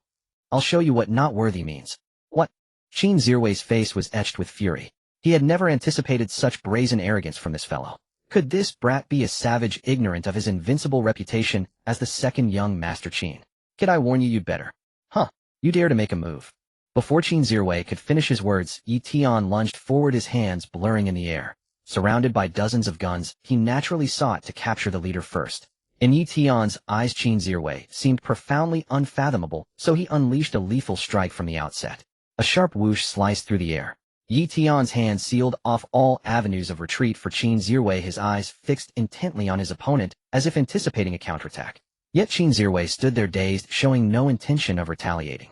I'll show you what not worthy means." "What?" Qin Zhiwei's face was etched with fury. He had never anticipated such brazen arrogance from this fellow. Could this brat be a savage, ignorant of his invincible reputation as the second young Master Qin? "Kid, I warn you, you'd better." "Huh? You dare to make a move?" Before Qin Zhiwei could finish his words, Yi Tian lunged forward, his hands blurring in the air. Surrounded by dozens of guns, he naturally sought to capture the leader first. In Yi Tian's eyes, Qin Zhiwei seemed profoundly unfathomable, so he unleashed a lethal strike from the outset. A sharp whoosh sliced through the air. Yi Tian's hand sealed off all avenues of retreat for Qin Zhiwei, his eyes fixed intently on his opponent, as if anticipating a counterattack. Yet Qin Zhiwei stood there dazed, showing no intention of retaliating.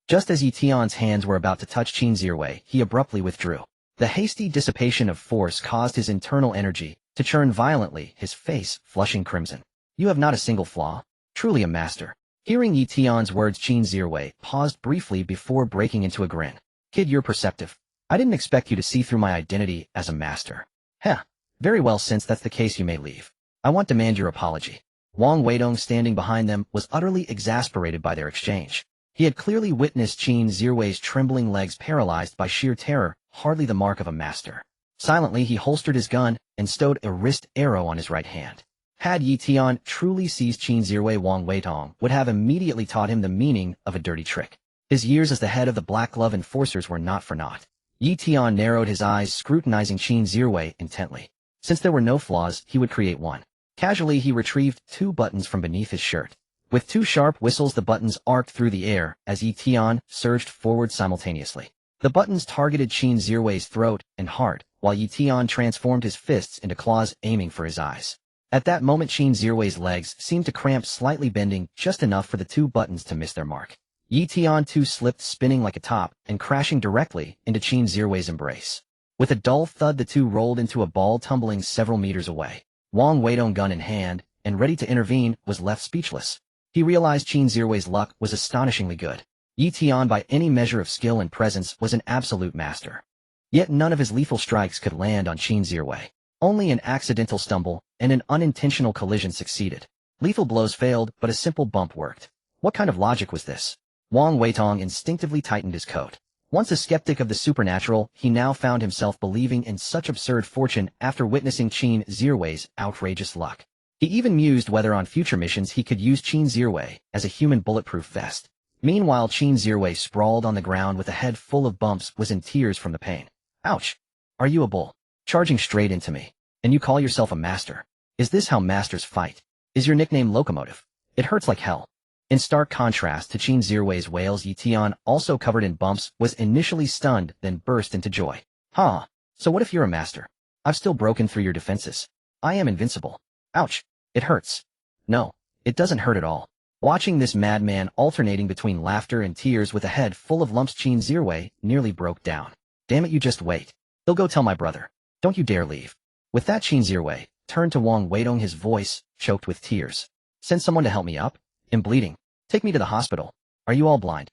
Just as Yi Tian's hands were about to touch Qin Zhiwei, he abruptly withdrew. The hasty dissipation of force caused his internal energy to churn violently, his face flushing crimson. "You have not a single flaw. Truly a master." Hearing Yi Tian's words, Qin Zhiwei paused briefly before breaking into a grin. "Kid, you're perceptive. I didn't expect you to see through my identity as a master." "Heh. Very well, since that's the case, you may leave. I want to demand your apology." Wang Weidong, standing behind them, was utterly exasperated by their exchange. He had clearly witnessed Qin Zhiwei's trembling legs paralyzed by sheer terror, hardly the mark of a master. Silently, he holstered his gun and stowed a wrist arrow on his right hand. Had Yi Tian truly seized Qin Zhiwei, Wang Weidong would have immediately taught him the meaning of a dirty trick. His years as the head of the Black Glove Enforcers were not for naught. Yi Tian narrowed his eyes, scrutinizing Qin Zhiwei intently. Since there were no flaws, he would create one. Casually, he retrieved 2 buttons from beneath his shirt. With 2 sharp whistles, the buttons arced through the air as Yi Tian surged forward simultaneously. The buttons targeted Qin Zhiwei's throat and heart, while Yi Tian transformed his fists into claws, aiming for his eyes. At that moment, Qin Zhiwei's legs seemed to cramp slightly, bending just enough for the 2 buttons to miss their mark. Yi Tian too slipped, spinning like a top and crashing directly into Qin Ziwei's embrace. With a dull thud, the two rolled into a ball, tumbling several meters away. Wang Weidong, gun in hand and ready to intervene, was left speechless. He realized Qin Ziwei's luck was astonishingly good. Yi Tian, by any measure of skill and presence, was an absolute master. Yet none of his lethal strikes could land on Qin Ziwei. Only an accidental stumble and an unintentional collision succeeded. Lethal blows failed, but a simple bump worked. What kind of logic was this? Wang Weidong instinctively tightened his coat. Once a skeptic of the supernatural, he now found himself believing in such absurd fortune after witnessing Qin Ziwei's outrageous luck. He even mused whether on future missions he could use Qin Ziwei as a human bulletproof vest. Meanwhile, Qin Ziwei, sprawled on the ground with a head full of bumps, was in tears from the pain. Ouch! Are you a bull? Charging straight into me. And you call yourself a master? Is this how masters fight? Is your nickname Locomotive? It hurts like hell. In stark contrast to Qin Ziwei's wails, Yi Tian, also covered in bumps, was initially stunned, then burst into joy. Huh. So what if you're a master? I've still broken through your defenses. I am invincible. Ouch. It hurts. No, it doesn't hurt at all. Watching this madman alternating between laughter and tears with a head full of lumps, Qin Ziwei nearly broke down. Damn it, you just wait. He'll go tell my brother. Don't you dare leave. With that, Qin Ziwei turned to Wang Weidong, his voice choked with tears. Send someone to help me up. I'm bleeding. Take me to the hospital. Are you all blind?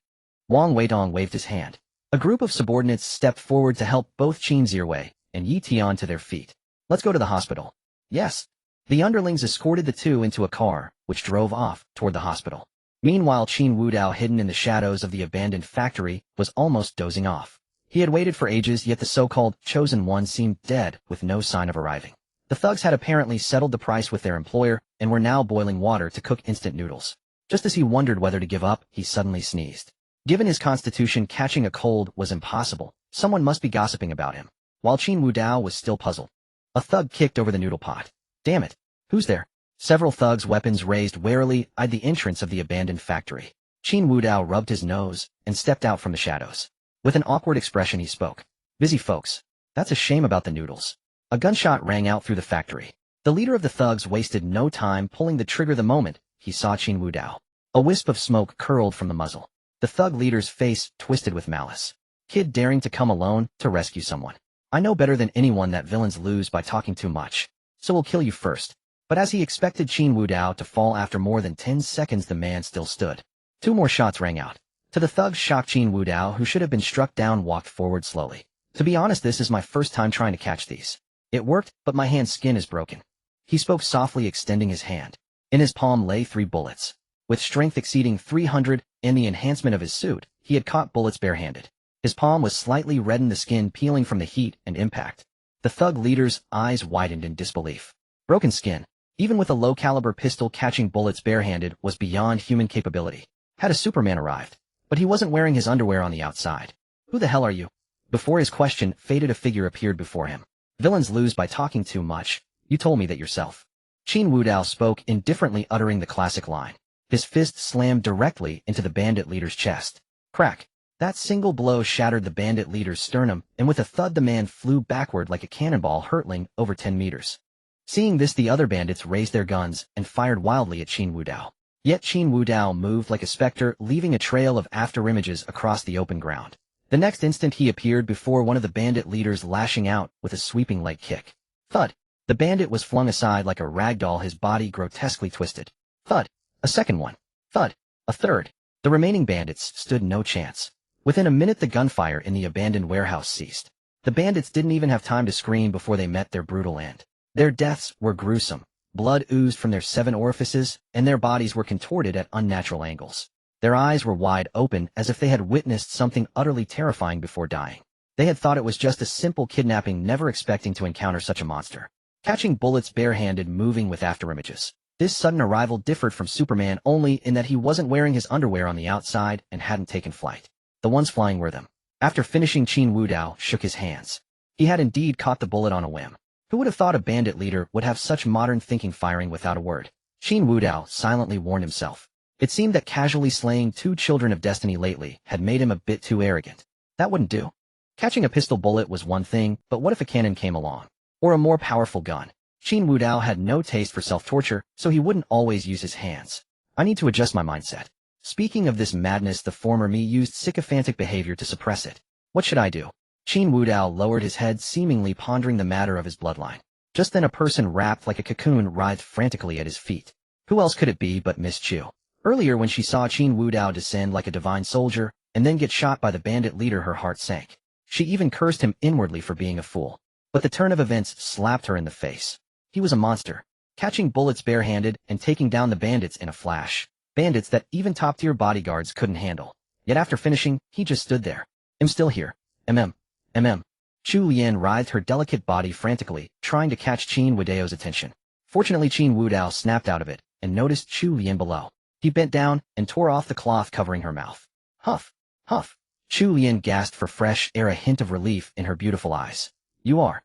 Wang Weidong waved his hand. A group of subordinates stepped forward to help both Qin Ziwei and Yi Tian to their feet. Let's go to the hospital. Yes. The underlings escorted the two into a car, which drove off toward the hospital. Meanwhile, Qin Wudao, hidden in the shadows of the abandoned factory, was almost dozing off. He had waited for ages, yet the so-called chosen one seemed dead, with no sign of arriving. The thugs had apparently settled the price with their employer and were now boiling water to cook instant noodles. Just as he wondered whether to give up, he suddenly sneezed. Given his constitution, catching a cold was impossible. Someone must be gossiping about him. While Qin Wudao was still puzzled, a thug kicked over the noodle pot. Damn it! Who's there? Several thugs, weapons raised, warily eyed the entrance of the abandoned factory. Qin Wudao rubbed his nose and stepped out from the shadows. With an awkward expression, he spoke. Busy folks. That's a shame about the noodles. A gunshot rang out through the factory. The leader of the thugs wasted no time pulling the trigger the moment he saw Qin Wudao. A wisp of smoke curled from the muzzle. The thug leader's face twisted with malice. Kid daring to come alone to rescue someone. I know better than anyone that villains lose by talking too much. So we'll kill you first. But as he expected Qin Wudao to fall, after more than 10 seconds the man still stood. 2 more shots rang out. To the thug's shock, Qin Wudao, who should have been struck down, walked forward slowly. To be honest, this is my first time trying to catch these. It worked, but my hand's skin is broken. He spoke softly, extending his hand. In his palm lay 3 bullets. With strength exceeding 300 and the enhancement of his suit, he had caught bullets barehanded. His palm was slightly reddened, the skin peeling from the heat and impact. The thug leader's eyes widened in disbelief. Broken skin. Even with a low-caliber pistol, catching bullets barehanded was beyond human capability. Had a Superman arrived? But he wasn't wearing his underwear on the outside. Who the hell are you? Before his question faded, a figure appeared before him. Villains lose by talking too much. You told me that yourself. Qin Wudao spoke indifferently, uttering the classic line. His fist slammed directly into the bandit leader's chest. Crack. That single blow shattered the bandit leader's sternum, and with a thud the man flew backward like a cannonball, hurtling over 10 meters. Seeing this, the other bandits raised their guns and fired wildly at Qin Wudao. Yet Qin Wudao moved like a specter, leaving a trail of afterimages across the open ground. The next instant he appeared before one of the bandit leaders, lashing out with a sweeping leg kick. Thud. The bandit was flung aside like a rag doll, his body grotesquely twisted. Thud. A second one. Thud. A third. The remaining bandits stood no chance. Within a minute the gunfire in the abandoned warehouse ceased. The bandits didn't even have time to scream before they met their brutal end. Their deaths were gruesome. Blood oozed from their 7 orifices, and their bodies were contorted at unnatural angles. Their eyes were wide open, as if they had witnessed something utterly terrifying before dying. They had thought it was just a simple kidnapping, never expecting to encounter such a monster. Catching bullets barehanded, moving with afterimages. This sudden arrival differed from Superman only in that he wasn't wearing his underwear on the outside and hadn't taken flight. The ones flying were them. After finishing, Qin Wudao shook his hands. He had indeed caught the bullet on a whim. Who would have thought a bandit leader would have such modern thinking, firing without a word? Qin Wudao silently warned himself. It seemed that casually slaying 2 children of destiny lately had made him a bit too arrogant. That wouldn't do. Catching a pistol bullet was one thing, but what if a cannon came along? Or a more powerful gun? Qin Wudao had no taste for self-torture, so he wouldn't always use his hands. I need to adjust my mindset. Speaking of this madness, the former me used sycophantic behavior to suppress it. What should I do? Qin Wudao lowered his head, seemingly pondering the matter of his bloodline. Just then a person wrapped like a cocoon writhed frantically at his feet. Who else could it be but Miss Chu? Earlier when she saw Qin Wudao descend like a divine soldier and then get shot by the bandit leader, her heart sank. She even cursed him inwardly for being a fool. But the turn of events slapped her in the face. He was a monster, catching bullets barehanded and taking down the bandits in a flash. Bandits that even top-tier bodyguards couldn't handle. Yet after finishing, he just stood there. I'm still here. Chu Lian writhed her delicate body frantically, trying to catch Qin Wudao's attention. Fortunately, Qin Wudao snapped out of it and noticed Chu Lian below. He bent down and tore off the cloth covering her mouth. Huff, huff. Chu Lian gasped for fresh air, a hint of relief in her beautiful eyes. You are.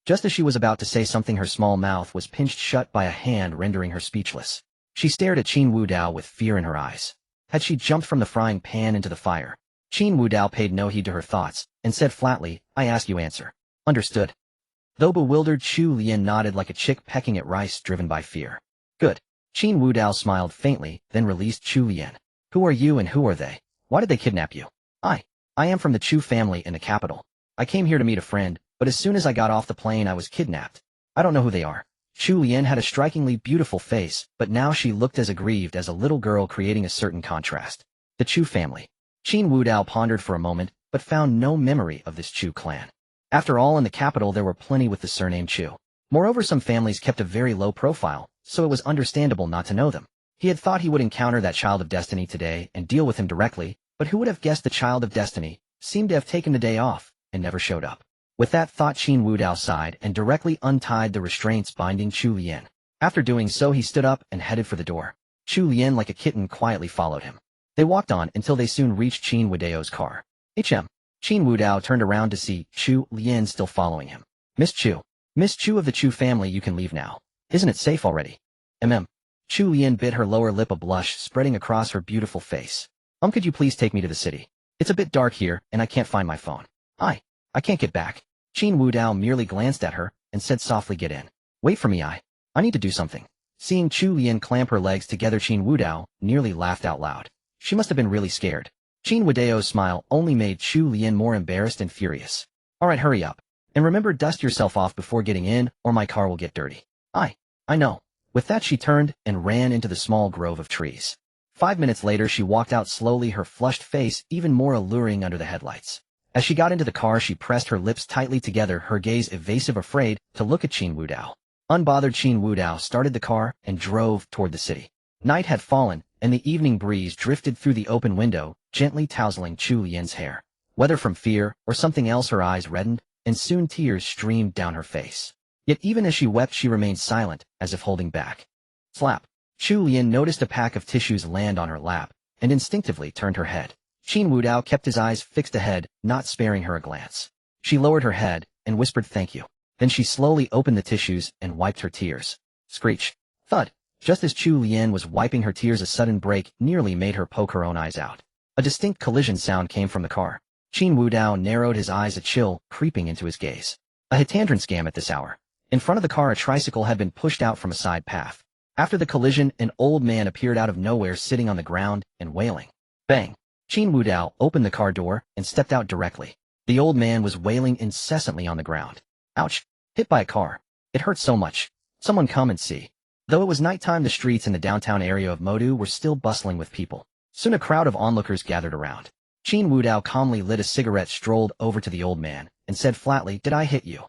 Just as she was about to say something, her small mouth was pinched shut by a hand, rendering her speechless. She stared at Qin Wudao with fear in her eyes. Had she jumped from the frying pan into the fire? Qin Wudao paid no heed to her thoughts and said flatly, I ask you answer. Understood. Though bewildered, Chu Lian nodded like a chick pecking at rice driven by fear. Good. Qin Wudao smiled faintly, then released Chu Lian. Who are you and who are they? Why did they kidnap you? I am from the Chu family in the capital. I came here to meet a friend, but as soon as I got off the plane I was kidnapped. I don't know who they are. Chu Lian had a strikingly beautiful face, but now she looked as aggrieved as a little girl, creating a certain contrast. The Chu family. Qin Wudao pondered for a moment, but found no memory of this Chu clan. After all, in the capital there were plenty with the surname Chu. Moreover, some families kept a very low profile, so it was understandable not to know them. He had thought he would encounter that child of destiny today and deal with him directly, but who would have guessed the child of destiny seemed to have taken the day off and never showed up. With that thought, Qin Wudao sighed and directly untied the restraints binding Chu Lian. After doing so, he stood up and headed for the door. Chu Lian, like a kitten, quietly followed him. They walked on until they soon reached Qin Wudao's car. Qin Wudao turned around to see Chu Lian still following him. Miss Chu of the Chu family, you can leave now. Isn't it safe already? Chu Lian bit her lower lip, a blush spreading across her beautiful face. Could you please take me to the city? It's a bit dark here, and I can't find my phone. I can't get back. Qin Wudao merely glanced at her and said softly, get in. Wait for me, I need to do something. Seeing Chu Lian clamp her legs together, Qin Wudao nearly laughed out loud. She must have been really scared. Qin Wudao's smile only made Chu Lian more embarrassed and furious. Alright, hurry up. And remember, dust yourself off before getting in, or my car will get dirty. I know. With that, she turned and ran into the small grove of trees. 5 minutes later, she walked out slowly, her flushed face even more alluring under the headlights. As she got into the car, she pressed her lips tightly together, her gaze evasive, afraid to look at Qin Wudao. Unbothered, Qin Wudao started the car and drove toward the city. Night had fallen, and the evening breeze drifted through the open window, gently tousling Chu Lian's hair. Whether from fear or something else, her eyes reddened, and soon tears streamed down her face. Yet even as she wept, she remained silent, as if holding back. Slap. Chu Lian noticed a pack of tissues land on her lap, and instinctively turned her head. Qin Wudao kept his eyes fixed ahead, not sparing her a glance. She lowered her head and whispered thank you. Then she slowly opened the tissues and wiped her tears. Screech. Thud. Just as Chu Lian was wiping her tears, a sudden break nearly made her poke her own eyes out. A distinct collision sound came from the car. Qin Wudao narrowed his eyes, a chill creeping into his gaze. A Hitandran scam at this hour. In front of the car, a tricycle had been pushed out from a side path. After the collision, an old man appeared out of nowhere, sitting on the ground and wailing. Bang! Qin Wudao opened the car door and stepped out directly. The old man was wailing incessantly on the ground. Ouch! Hit by a car. It hurts so much. Someone come and see. Though it was nighttime, the streets in the downtown area of Modu were still bustling with people. Soon a crowd of onlookers gathered around. Qin Wudao calmly lit a cigarette, strolled over to the old man, and said flatly, "Did I hit you?"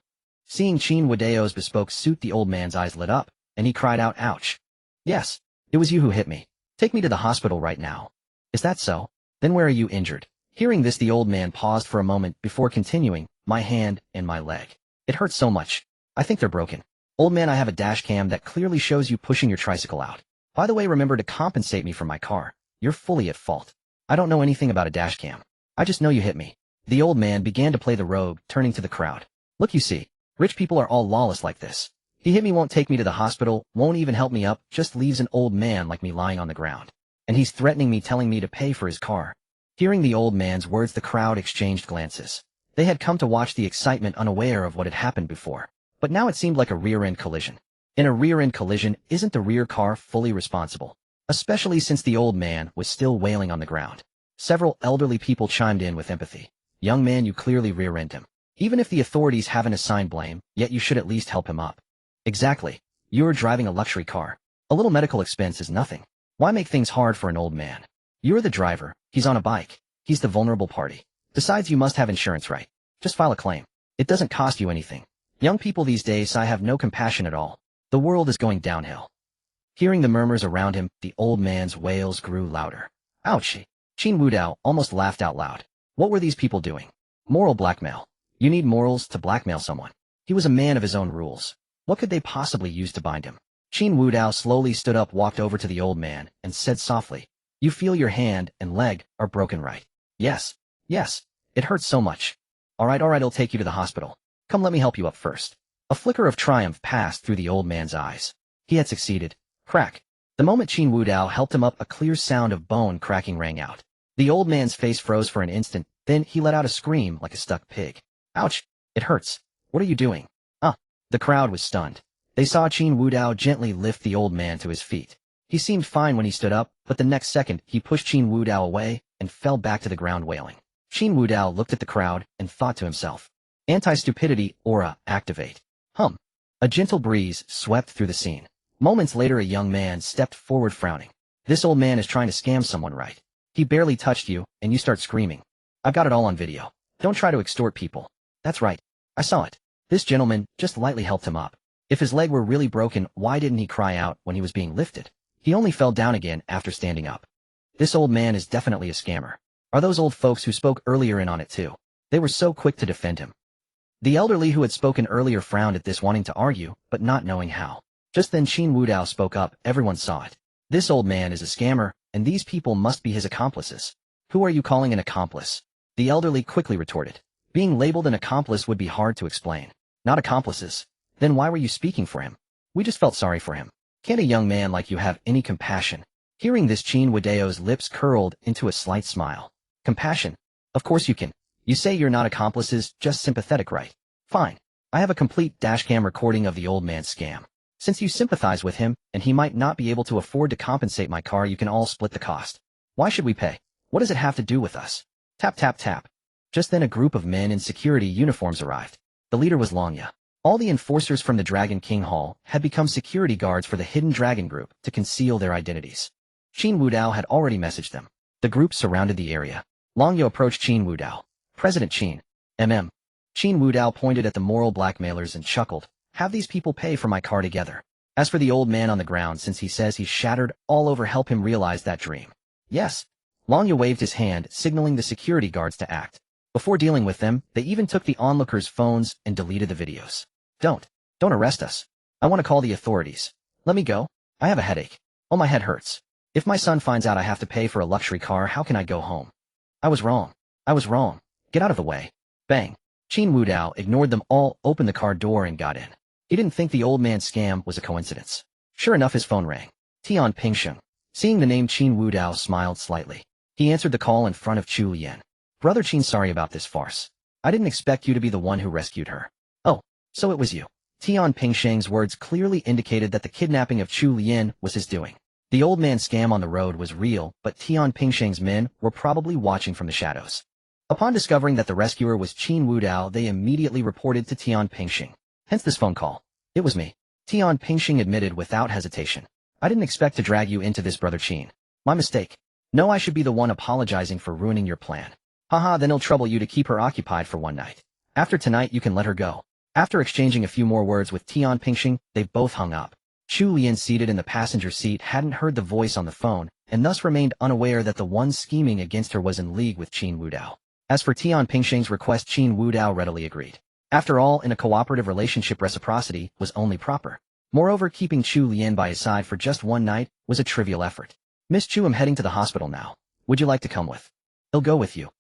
Seeing Qin Wudao's bespoke suit, the old man's eyes lit up, and he cried out, "Ouch! Yes, it was you who hit me. Take me to the hospital right now." "Is that so? Then where are you injured?" Hearing this, the old man paused for a moment before continuing, "My hand and my leg. It hurts so much. I think they're broken. Old man, I have a dash cam that clearly shows you pushing your tricycle out. By the way, remember to compensate me for my car. You're fully at fault. I don't know anything about a dash cam. I just know you hit me." The old man began to play the rogue, turning to the crowd. "Look, you see, rich people are all lawless like this. He hit me, won't take me to the hospital, won't even help me up, just leaves an old man like me lying on the ground. And he's threatening me, telling me to pay for his car." Hearing the old man's words, the crowd exchanged glances. They had come to watch the excitement, unaware of what had happened before. But now it seemed like a rear-end collision. In a rear-end collision, isn't the rear car fully responsible? especially since the old man was still wailing on the ground. Several elderly people chimed in with empathy. Young man, you clearly rear-ended him. Even if the authorities haven't assigned blame, yet you should at least help him up. Exactly. You're driving a luxury car. A little medical expense is nothing. Why make things hard for an old man? You're the driver, he's on a bike. He's the vulnerable party. Besides, you must have insurance, right? Just file a claim. It doesn't cost you anything. Young people these days, I have no compassion at all. The world is going downhill. Hearing the murmurs around him, the old man's wails grew louder. Ouchie. Qin Wudao almost laughed out loud. What were these people doing? Moral blackmail. You need morals to blackmail someone. He was a man of his own rules. What could they possibly use to bind him? Qin Wudao slowly stood up, walked over to the old man, and said softly, You feel your hand and leg are broken, right? Yes. Yes. It hurts so much. All right, I'll take you to the hospital. Come, let me help you up first. A flicker of triumph passed through the old man's eyes. He had succeeded. Crack. The moment Qin Wudao helped him up, a clear sound of bone cracking rang out. The old man's face froze for an instant, then he let out a scream like a stuck pig. Ouch. It hurts. What are you doing? The crowd was stunned. They saw Qin Wudao gently lift the old man to his feet. He seemed fine when he stood up, but the next second he pushed Qin Wudao away and fell back to the ground wailing. Qin Wudao looked at the crowd and thought to himself, Anti-stupidity aura activate. A gentle breeze swept through the scene. Moments later, a young man stepped forward frowning. This old man is trying to scam someone, right? He barely touched you, and you start screaming. I've got it all on video. Don't try to extort people. That's right. I saw it. This gentleman just lightly helped him up. If his leg were really broken, why didn't he cry out when he was being lifted? He only fell down again after standing up. This old man is definitely a scammer. Are those old folks who spoke earlier in on it too? They were so quick to defend him. The elderly who had spoken earlier frowned at this, wanting to argue, but not knowing how. Just then Qin Wudao spoke up. Everyone saw it. This old man is a scammer, and these people must be his accomplices. Who are you calling an accomplice? The elderly quickly retorted. Being labeled an accomplice would be hard to explain. Not accomplices. Then why were you speaking for him? We just felt sorry for him. Can't a young man like you have any compassion? Hearing this, Qin Wudao's lips curled into a slight smile. Compassion? Of course you can. You say you're not accomplices, just sympathetic, right? Fine. I have a complete dashcam recording of the old man's scam. Since you sympathize with him, and he might not be able to afford to compensate my car, you can all split the cost. Why should we pay? What does it have to do with us? Tap, tap, tap. Just then a group of men in security uniforms arrived. The leader was Longya. All the enforcers from the Dragon King Hall had become security guards for the Hidden Dragon Group to conceal their identities. Qin Wudao had already messaged them. The group surrounded the area. Longya approached Qin Wudao. President Qin. Qin Wudao pointed at the moral blackmailers and chuckled. Have these people pay for my car together. As for the old man on the ground, since he says he's shattered all over, help him realize that dream. Yes. Longya waved his hand, signaling the security guards to act. Before dealing with them, they even took the onlookers' phones and deleted the videos. Don't arrest us. I want to call the authorities. Let me go. I have a headache. Oh, my head hurts. If my son finds out I have to pay for a luxury car, how can I go home? I was wrong. Get out of the way. Bang. Qin Wudao ignored them all, opened the car door and got in. He didn't think the old man's scam was a coincidence. Sure enough, his phone rang. Tian Pingsheng. Seeing the name, Qin Wudao smiled slightly. He answered the call in front of Chu Lian. Brother Qin, sorry about this farce. I didn't expect you to be the one who rescued her. Oh, so it was you. Tian Pingsheng's words clearly indicated that the kidnapping of Chu Lian was his doing. The old man's scam on the road was real, but Tian Pingsheng's men were probably watching from the shadows. Upon discovering that the rescuer was Qin Wudao, they immediately reported to Tian Pingsheng. Hence this phone call. It was me. Tian Pingsheng admitted without hesitation. I didn't expect to drag you into this, Brother Qin. My mistake. No, I should be the one apologizing for ruining your plan. Haha, then it'll trouble you to keep her occupied for one night. After tonight, you can let her go. After exchanging a few more words with Tian Pingsheng, they both hung up. Chu Lian, seated in the passenger seat, hadn't heard the voice on the phone, and thus remained unaware that the one scheming against her was in league with Qin Wudao. As for Tian Pingsheng's request, Qin Wudao readily agreed. After all, in a cooperative relationship, reciprocity was only proper. Moreover, keeping Chu Lian by his side for just one night was a trivial effort. Miss Chu, I'm heading to the hospital now. Would you like to come with? He'll go with you.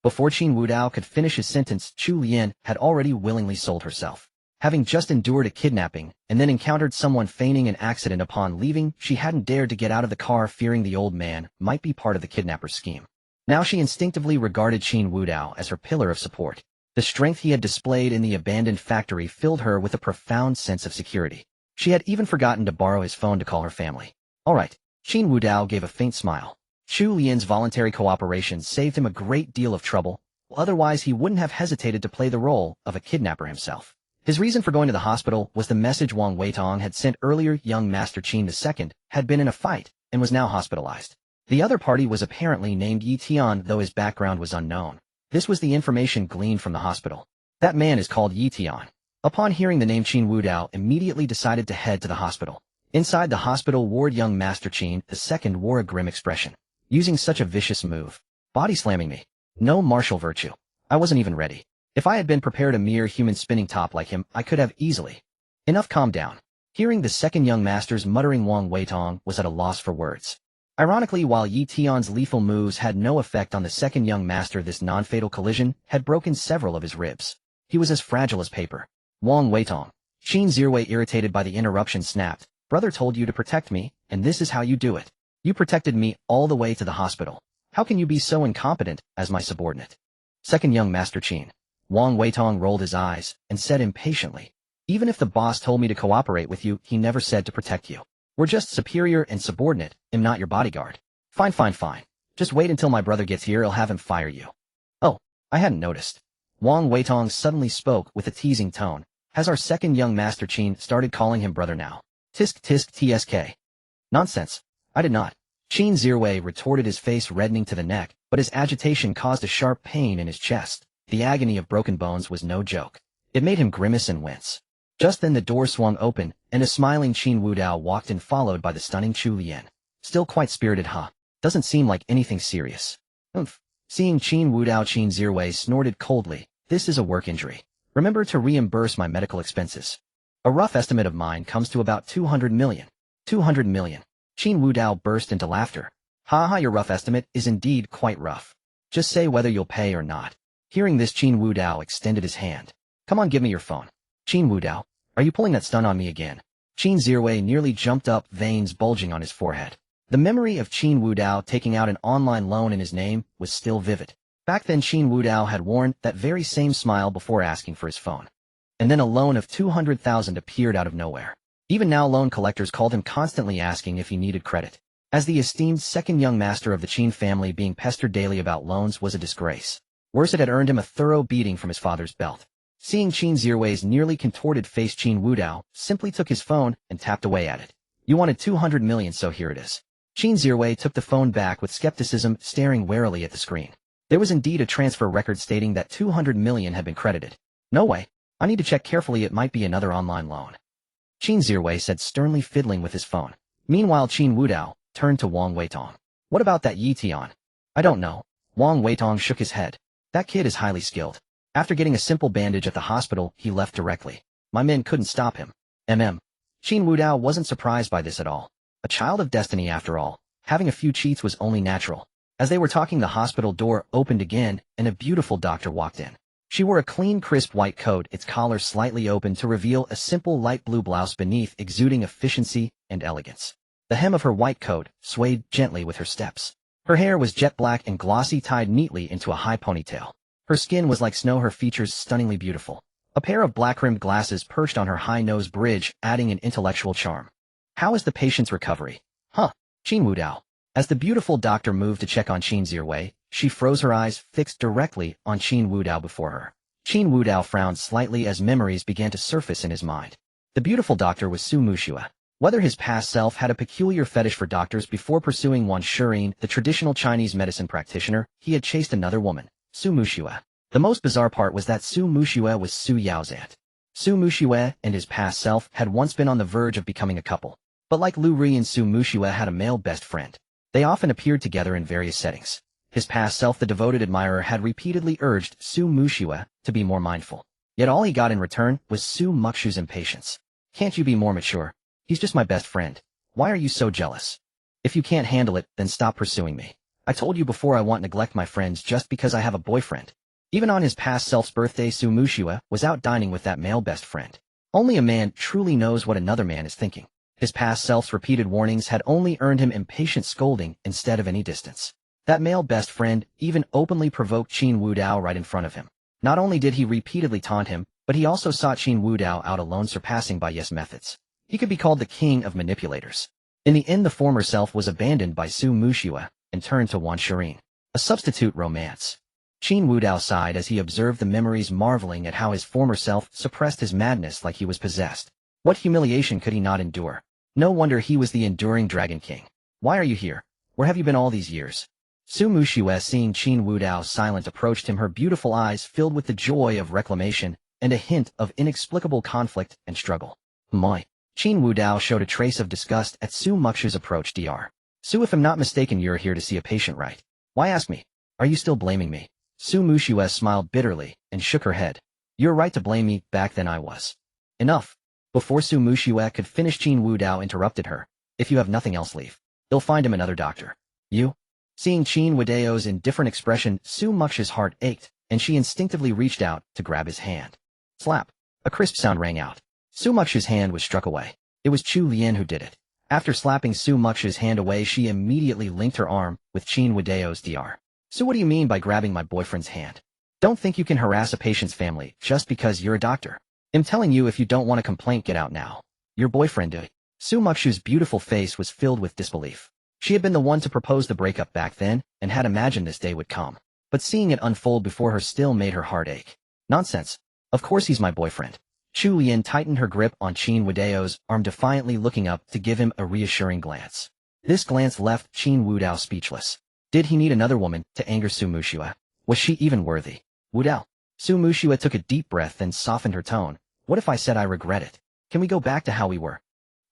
Before Qin Wudao could finish his sentence, Chu Lian had already willingly sold herself. Having just endured a kidnapping, and then encountered someone feigning an accident upon leaving, she hadn't dared to get out of the car, fearing the old man might be part of the kidnapper's scheme. Now she instinctively regarded Qin Wudao as her pillar of support. The strength he had displayed in the abandoned factory filled her with a profound sense of security. She had even forgotten to borrow his phone to call her family. All right, Qin Wudao gave a faint smile. Chu Lian's voluntary cooperation saved him a great deal of trouble, otherwise he wouldn't have hesitated to play the role of a kidnapper himself. His reason for going to the hospital was the message Wang Weitong had sent earlier. Young Master Qin II had been in a fight and was now hospitalized. The other party was apparently named Yi Tian, though his background was unknown. This was the information gleaned from the hospital. That man is called Yi Tian. Upon hearing the name, Qin Wudao immediately decided to head to the hospital. Inside the hospital ward, young Master Qin II wore a grim expression. Using such a vicious move. Body slamming me. No martial virtue. I wasn't even ready. If I had been prepared, a mere human spinning top like him, I could have easily. Enough, calm down. Hearing the second young master's muttering, Wang Weitong was at a loss for words. Ironically, while Yi Tian's lethal moves had no effect on the second young master, this non-fatal collision had broken several of his ribs. He was as fragile as paper. Wang Weitong. Qin Zhiwei, irritated by the interruption, snapped. Brother told you to protect me, and this is how you do it. You protected me all the way to the hospital. How can you be so incompetent as my subordinate? Second young master Qin. Wang Weitong rolled his eyes and said impatiently, even if the boss told me to cooperate with you, he never said to protect you. We're just superior and subordinate, I'm not your bodyguard. Fine. Just wait until my brother gets here, I'll have him fire you. Oh, I hadn't noticed. Wang Weitong suddenly spoke with a teasing tone. Has our second young master Qin started calling him brother now? Tisk tsk. Nonsense. I did not. Qin Zhiwei retorted, his face reddening to the neck, but his agitation caused a sharp pain in his chest. The agony of broken bones was no joke. It made him grimace and wince. Just then the door swung open, and a smiling Qin Wudao walked in, followed by the stunning Chu Lian. Still quite spirited, huh? Doesn't seem like anything serious. Oomph. Seeing Qin Wudao, Qin Zhiwei snorted coldly. This is a work injury. Remember to reimburse my medical expenses. A rough estimate of mine comes to about 200 million. 200 million. Qin Wudao burst into laughter. Ha, your rough estimate is indeed quite rough. Just say whether you'll pay or not. Hearing this, Qin Wudao extended his hand. Come on, give me your phone. Qin Wudao, are you pulling that stunt on me again? Qin Zhiwei nearly jumped up, veins bulging on his forehead. The memory of Qin Wudao taking out an online loan in his name was still vivid. Back then, Qin Wudao had worn that very same smile before asking for his phone. And then a loan of 200,000 appeared out of nowhere. Even now, loan collectors called him, constantly asking if he needed credit. As the esteemed second young master of the Qin family, being pestered daily about loans was a disgrace. Worse, it had earned him a thorough beating from his father's belt. Seeing Qin Zhiwei's nearly contorted face, Qin Wudao simply took his phone and tapped away at it. You wanted 200 million, so here it is. Qin Zhiwei took the phone back with skepticism, staring warily at the screen. There was indeed a transfer record stating that 200 million had been credited. No way. I need to check carefully, it might be another online loan. Qin Zhiwei said, sternly fiddling with his phone. Meanwhile, Qin Wudao turned to Wang Weitong. What about that Yi Tian? I don't know. Wang Weitong shook his head. That kid is highly skilled. After getting a simple bandage at the hospital, he left directly. My men couldn't stop him. Qin Wudao wasn't surprised by this at all. A child of destiny after all. Having a few cheats was only natural. As they were talking, the hospital door opened again, and a beautiful doctor walked in. She wore a clean, crisp white coat, its collar slightly open to reveal a simple light blue blouse beneath, exuding efficiency and elegance. The hem of her white coat swayed gently with her steps. Her hair was jet black and glossy, tied neatly into a high ponytail. Her skin was like snow, her features stunningly beautiful. A pair of black-rimmed glasses perched on her high nose bridge, adding an intellectual charm. How is the patient's recovery? Huh? Qin Wudao. As the beautiful doctor moved to check on Qin Zhiwei, she froze, her eyes fixed directly on Qin Wudao before her. Qin Wudao frowned slightly as memories began to surface in his mind. The beautiful doctor was Su Muxue. Whether his past self had a peculiar fetish for doctors, before pursuing Wan Shirin, the traditional Chinese medicine practitioner, he had chased another woman, Su Muxue. The most bizarre part was that Su Muxue was Su Yao's aunt. Su Muxue and his past self had once been on the verge of becoming a couple. But like Liu Ruyan, Su Muxue had a male best friend. They often appeared together in various settings. His past self, the devoted admirer, had repeatedly urged Su Muxue to be more mindful. Yet all he got in return was Su Muxue's impatience. Can't you be more mature? He's just my best friend. Why are you so jealous? If you can't handle it, then stop pursuing me. I told you before, I won't neglect my friends just because I have a boyfriend. Even on his past self's birthday, Su Muxue was out dining with that male best friend. Only a man truly knows what another man is thinking. His past self's repeated warnings had only earned him impatient scolding instead of any distance. That male best friend even openly provoked Qin Wudao right in front of him. Not only did he repeatedly taunt him, but he also sought Qin Wudao out alone, surpassing by yes methods. He could be called the king of manipulators. In the end, the former self was abandoned by Su Muxue and turned to Wan Shirin, a substitute romance. Qin Wudao sighed as he observed the memories, marveling at how his former self suppressed his madness like he was possessed. What humiliation could he not endure? No wonder he was the enduring Dragon King. Why are you here? Where have you been all these years? Su Muxue, seeing Qin Wudao silent, approached him, her beautiful eyes filled with the joy of reclamation and a hint of inexplicable conflict and struggle. My. Qin Wudao showed a trace of disgust at Su Muxue's approach. Dr. Su, if I'm not mistaken, you're here to see a patient, right? Why ask me? Are you still blaming me? Su Muxue smiled bitterly and shook her head. You're right to blame me, back then I was. Enough. Before Su Muxue could finish, Qin Wudao interrupted her. If you have nothing else, leave. You'll find him another doctor. You? Seeing Qin Wudao's indifferent expression, Su Muxue's heart ached, and she instinctively reached out to grab his hand. Slap. A crisp sound rang out. Su Muxue's hand was struck away. It was Chu Lian who did it. After slapping Su Muxue's hand away, she immediately linked her arm with Qin Wudao's. Dr. So what do you mean by grabbing my boyfriend's hand? Don't think you can harass a patient's family just because you're a doctor. I'm telling you, if you don't want a complaint, get out now. Your boyfriend did. Su Muxue's beautiful face was filled with disbelief. She had been the one to propose the breakup back then and had imagined this day would come. But seeing it unfold before her still made her heart ache. Nonsense. Of course he's my boyfriend. Chu Lian tightened her grip on Qin Wudao's arm, defiantly looking up to give him a reassuring glance. This glance left Qin Wudao speechless. Did he need another woman to anger Su Muxue? Was she even worthy? Wudao. Su Muxue took a deep breath and softened her tone. What if I said I regret it? Can we go back to how we were?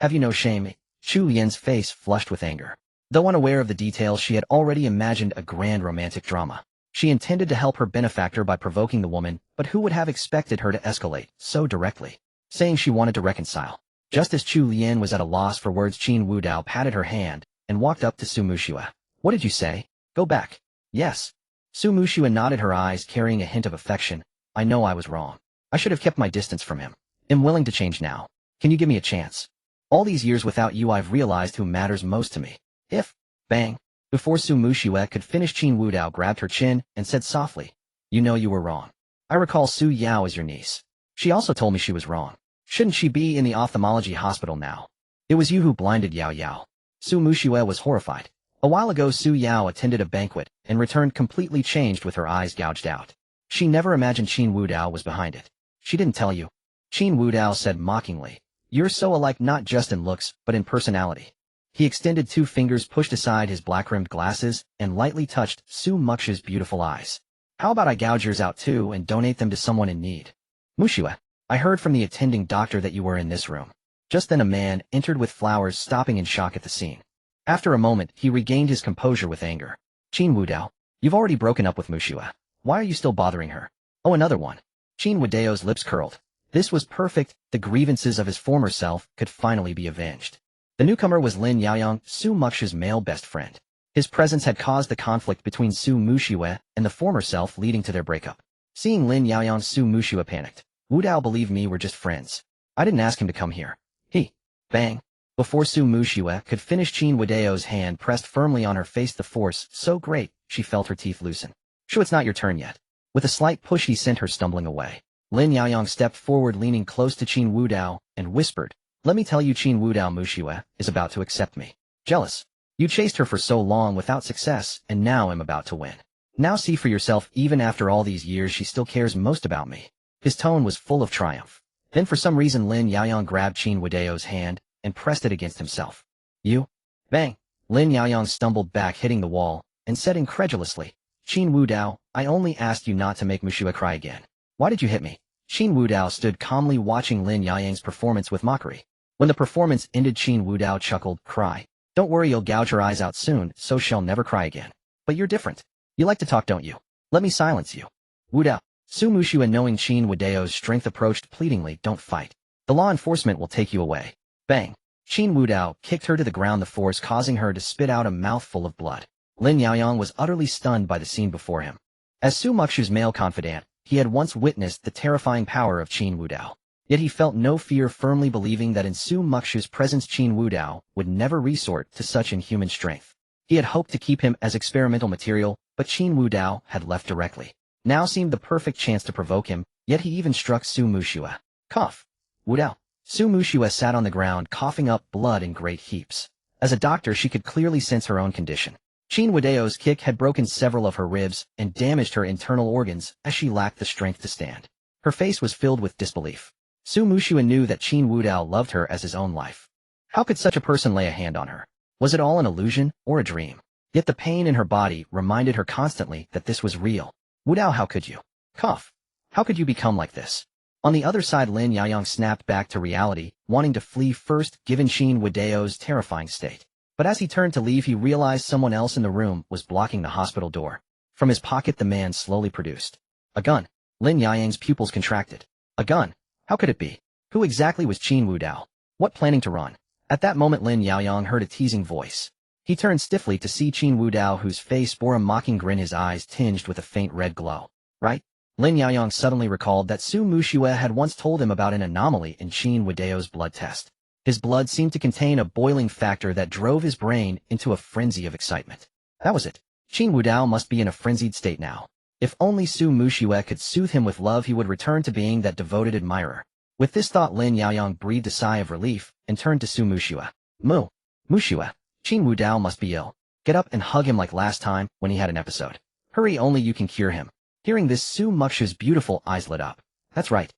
Have you no shame? Chu Lian's face flushed with anger. Though unaware of the details, she had already imagined a grand romantic drama. She intended to help her benefactor by provoking the woman, but who would have expected her to escalate so directly? Saying she wanted to reconcile. Just as Chu Lian was at a loss for words, Qin Wudao patted her hand and walked up to Su Muxue. What did you say? Go back. Yes. Su Muxue nodded, her eyes carrying a hint of affection. I know I was wrong. I should have kept my distance from him. I'm willing to change now. Can you give me a chance? All these years without you, I've realized who matters most to me. If. Bang. Before Su Muxue could finish, Qin Wudao grabbed her chin and said softly, You know you were wrong. I recall Su Yao as your niece. She also told me she was wrong. Shouldn't she be in the ophthalmology hospital now? It was you who blinded Yao Yao. Su Muxue was horrified. A while ago, Su Yao attended a banquet and returned completely changed with her eyes gouged out. She never imagined Qin Wudao was behind it. She didn't tell you. Qin Wudao said mockingly. You're so alike, not just in looks, but in personality. He extended 2 fingers, pushed aside his black-rimmed glasses, and lightly touched Su Muxue's beautiful eyes. How about I gouge yours out too and donate them to someone in need? Muxue, I heard from the attending doctor that you were in this room. Just then a man entered with flowers, stopping in shock at the scene. After a moment, he regained his composure with anger. Qin Wudao, you've already broken up with Muxue. Why are you still bothering her? Oh, another one. Qin Wudao's lips curled. This was perfect. The grievances of his former self could finally be avenged. The newcomer was Lin Yaoyang, Su Muxue's male best friend. His presence had caused the conflict between Su Muxue and the former self, leading to their breakup. Seeing Lin Yaoyang, Su Muxue panicked. Wudao, believe me, we're just friends. I didn't ask him to come here. He. Bang. Before Su Muxue could finish, Qin Wudao's hand pressed firmly on her face, the force so great she felt her teeth loosen. Sure, it's not your turn yet. With a slight push, he sent her stumbling away. Lin Yaoyang stepped forward, leaning close to Qin Wudao, and whispered, Let me tell you, Qin Wudao, Muxue is about to accept me. Jealous. You chased her for so long without success, and now I'm about to win. Now see for yourself, even after all these years, she still cares most about me. His tone was full of triumph. Then for some reason, Lin Yaoyang grabbed Qin Wudao's hand and pressed it against himself. You? Bang. Lin Yaoyang stumbled back, hitting the wall, and said incredulously, Qin Wudao, I only asked you not to make Muxue cry again. Why did you hit me? Qin Wudao stood calmly watching Lin Yaoyang's performance with mockery. When the performance ended, Qin Wudao chuckled, Cry. Don't worry, you'll gouge her eyes out soon, so she'll never cry again. But you're different. You like to talk, don't you? Let me silence you. Wudao. Su Muxue, knowing Qin Wudao's strength, approached pleadingly, Don't fight. The law enforcement will take you away. Bang. Qin Wudao kicked her to the ground, the force causing her to spit out a mouthful of blood. Lin Yaoyang was utterly stunned by the scene before him. As Su Muxue's male confidant, he had once witnessed the terrifying power of Qin Wudao. Yet he felt no fear, firmly believing that in Su Muxue's presence Qin Wudao would never resort to such inhuman strength. He had hoped to keep him as experimental material, but Qin Wudao had left directly. Now seemed the perfect chance to provoke him, yet he even struck Su Muxue. Cough. Wudao. Su Muxue sat on the ground, coughing up blood in great heaps. As a doctor, she could clearly sense her own condition. Qin Wudao's kick had broken several of her ribs and damaged her internal organs as she lacked the strength to stand. Her face was filled with disbelief. Su Muxue knew that Qin Wudao loved her as his own life. How could such a person lay a hand on her? Was it all an illusion or a dream? Yet the pain in her body reminded her constantly that this was real. Wudao, how could you? Cough. How could you become like this? On the other side, Lin Yaoyang snapped back to reality, wanting to flee first given Qin Wudao's terrifying state. But as he turned to leave, he realized someone else in the room was blocking the hospital door. From his pocket, the man slowly produced a gun. Lin Yaoyang's pupils contracted. A gun? How could it be? Who exactly was Qin Wudao? What planning to run? At that moment, Lin Yaoyang heard a teasing voice. He turned stiffly to see Qin Wudao, whose face bore a mocking grin, his eyes tinged with a faint red glow. Right? Lin Yaoyang suddenly recalled that Su Muxue had once told him about an anomaly in Qin Wudao's blood test. His blood seemed to contain a boiling factor that drove his brain into a frenzy of excitement. That was it. Qin Wudao must be in a frenzied state now. If only Su Muxue could soothe him with love, he would return to being that devoted admirer. With this thought, Lin Yaoyang breathed a sigh of relief and turned to Su Muxue. Muxue, Qin Wudao must be ill. Get up and hug him like last time when he had an episode. Hurry, only you can cure him. Hearing this, Su Muxue's beautiful eyes lit up. That's right.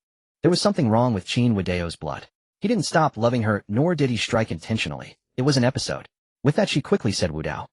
There was something wrong with Qin Wudao's blood. He didn't stop loving her, nor did he strike intentionally. It was an episode. With that, she quickly said, Wudao.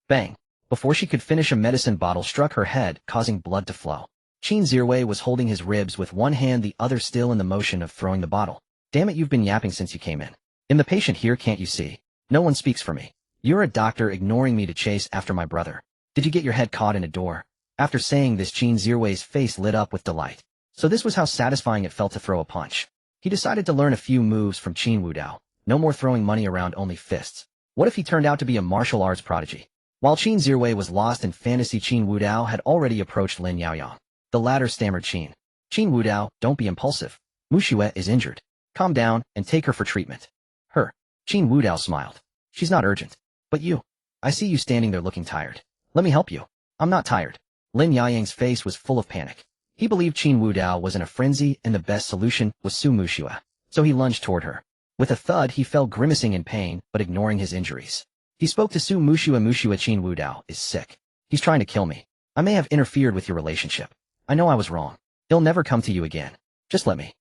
Bang. Before she could finish, a medicine bottle struck her head, causing blood to flow. Qin Zirwei was holding his ribs with one hand, the other still in the motion of throwing the bottle. Damn it, you've been yapping since you came in. I'm the patient here, can't you see? No one speaks for me. You're a doctor ignoring me to chase after my brother. Did you get your head caught in a door? After saying this, Qin Zirwei's face lit up with delight. So this was how satisfying it felt to throw a punch. He decided to learn a few moves from Qin Wudao. No more throwing money around, only fists. What if he turned out to be a martial arts prodigy? While Qin Zirwei was lost in fantasy, Qin Wudao had already approached Lin Yaoyang. The latter stammered, Qin Wudao, don't be impulsive. Muxue is injured. Calm down and take her for treatment. Her. Qin Wudao smiled. She's not urgent. But you. I see you standing there looking tired. Let me help you. I'm not tired. Lin Yaoyang's face was full of panic. He believed Qin Wudao was in a frenzy and the best solution was Su Muxue. So he lunged toward her. With a thud, he fell, grimacing in pain, but ignoring his injuries. He spoke to Su Muxue. Muxue, Qin Wudao is sick. He's trying to kill me. I may have interfered with your relationship. I know I was wrong. He'll never come to you again. Just let me.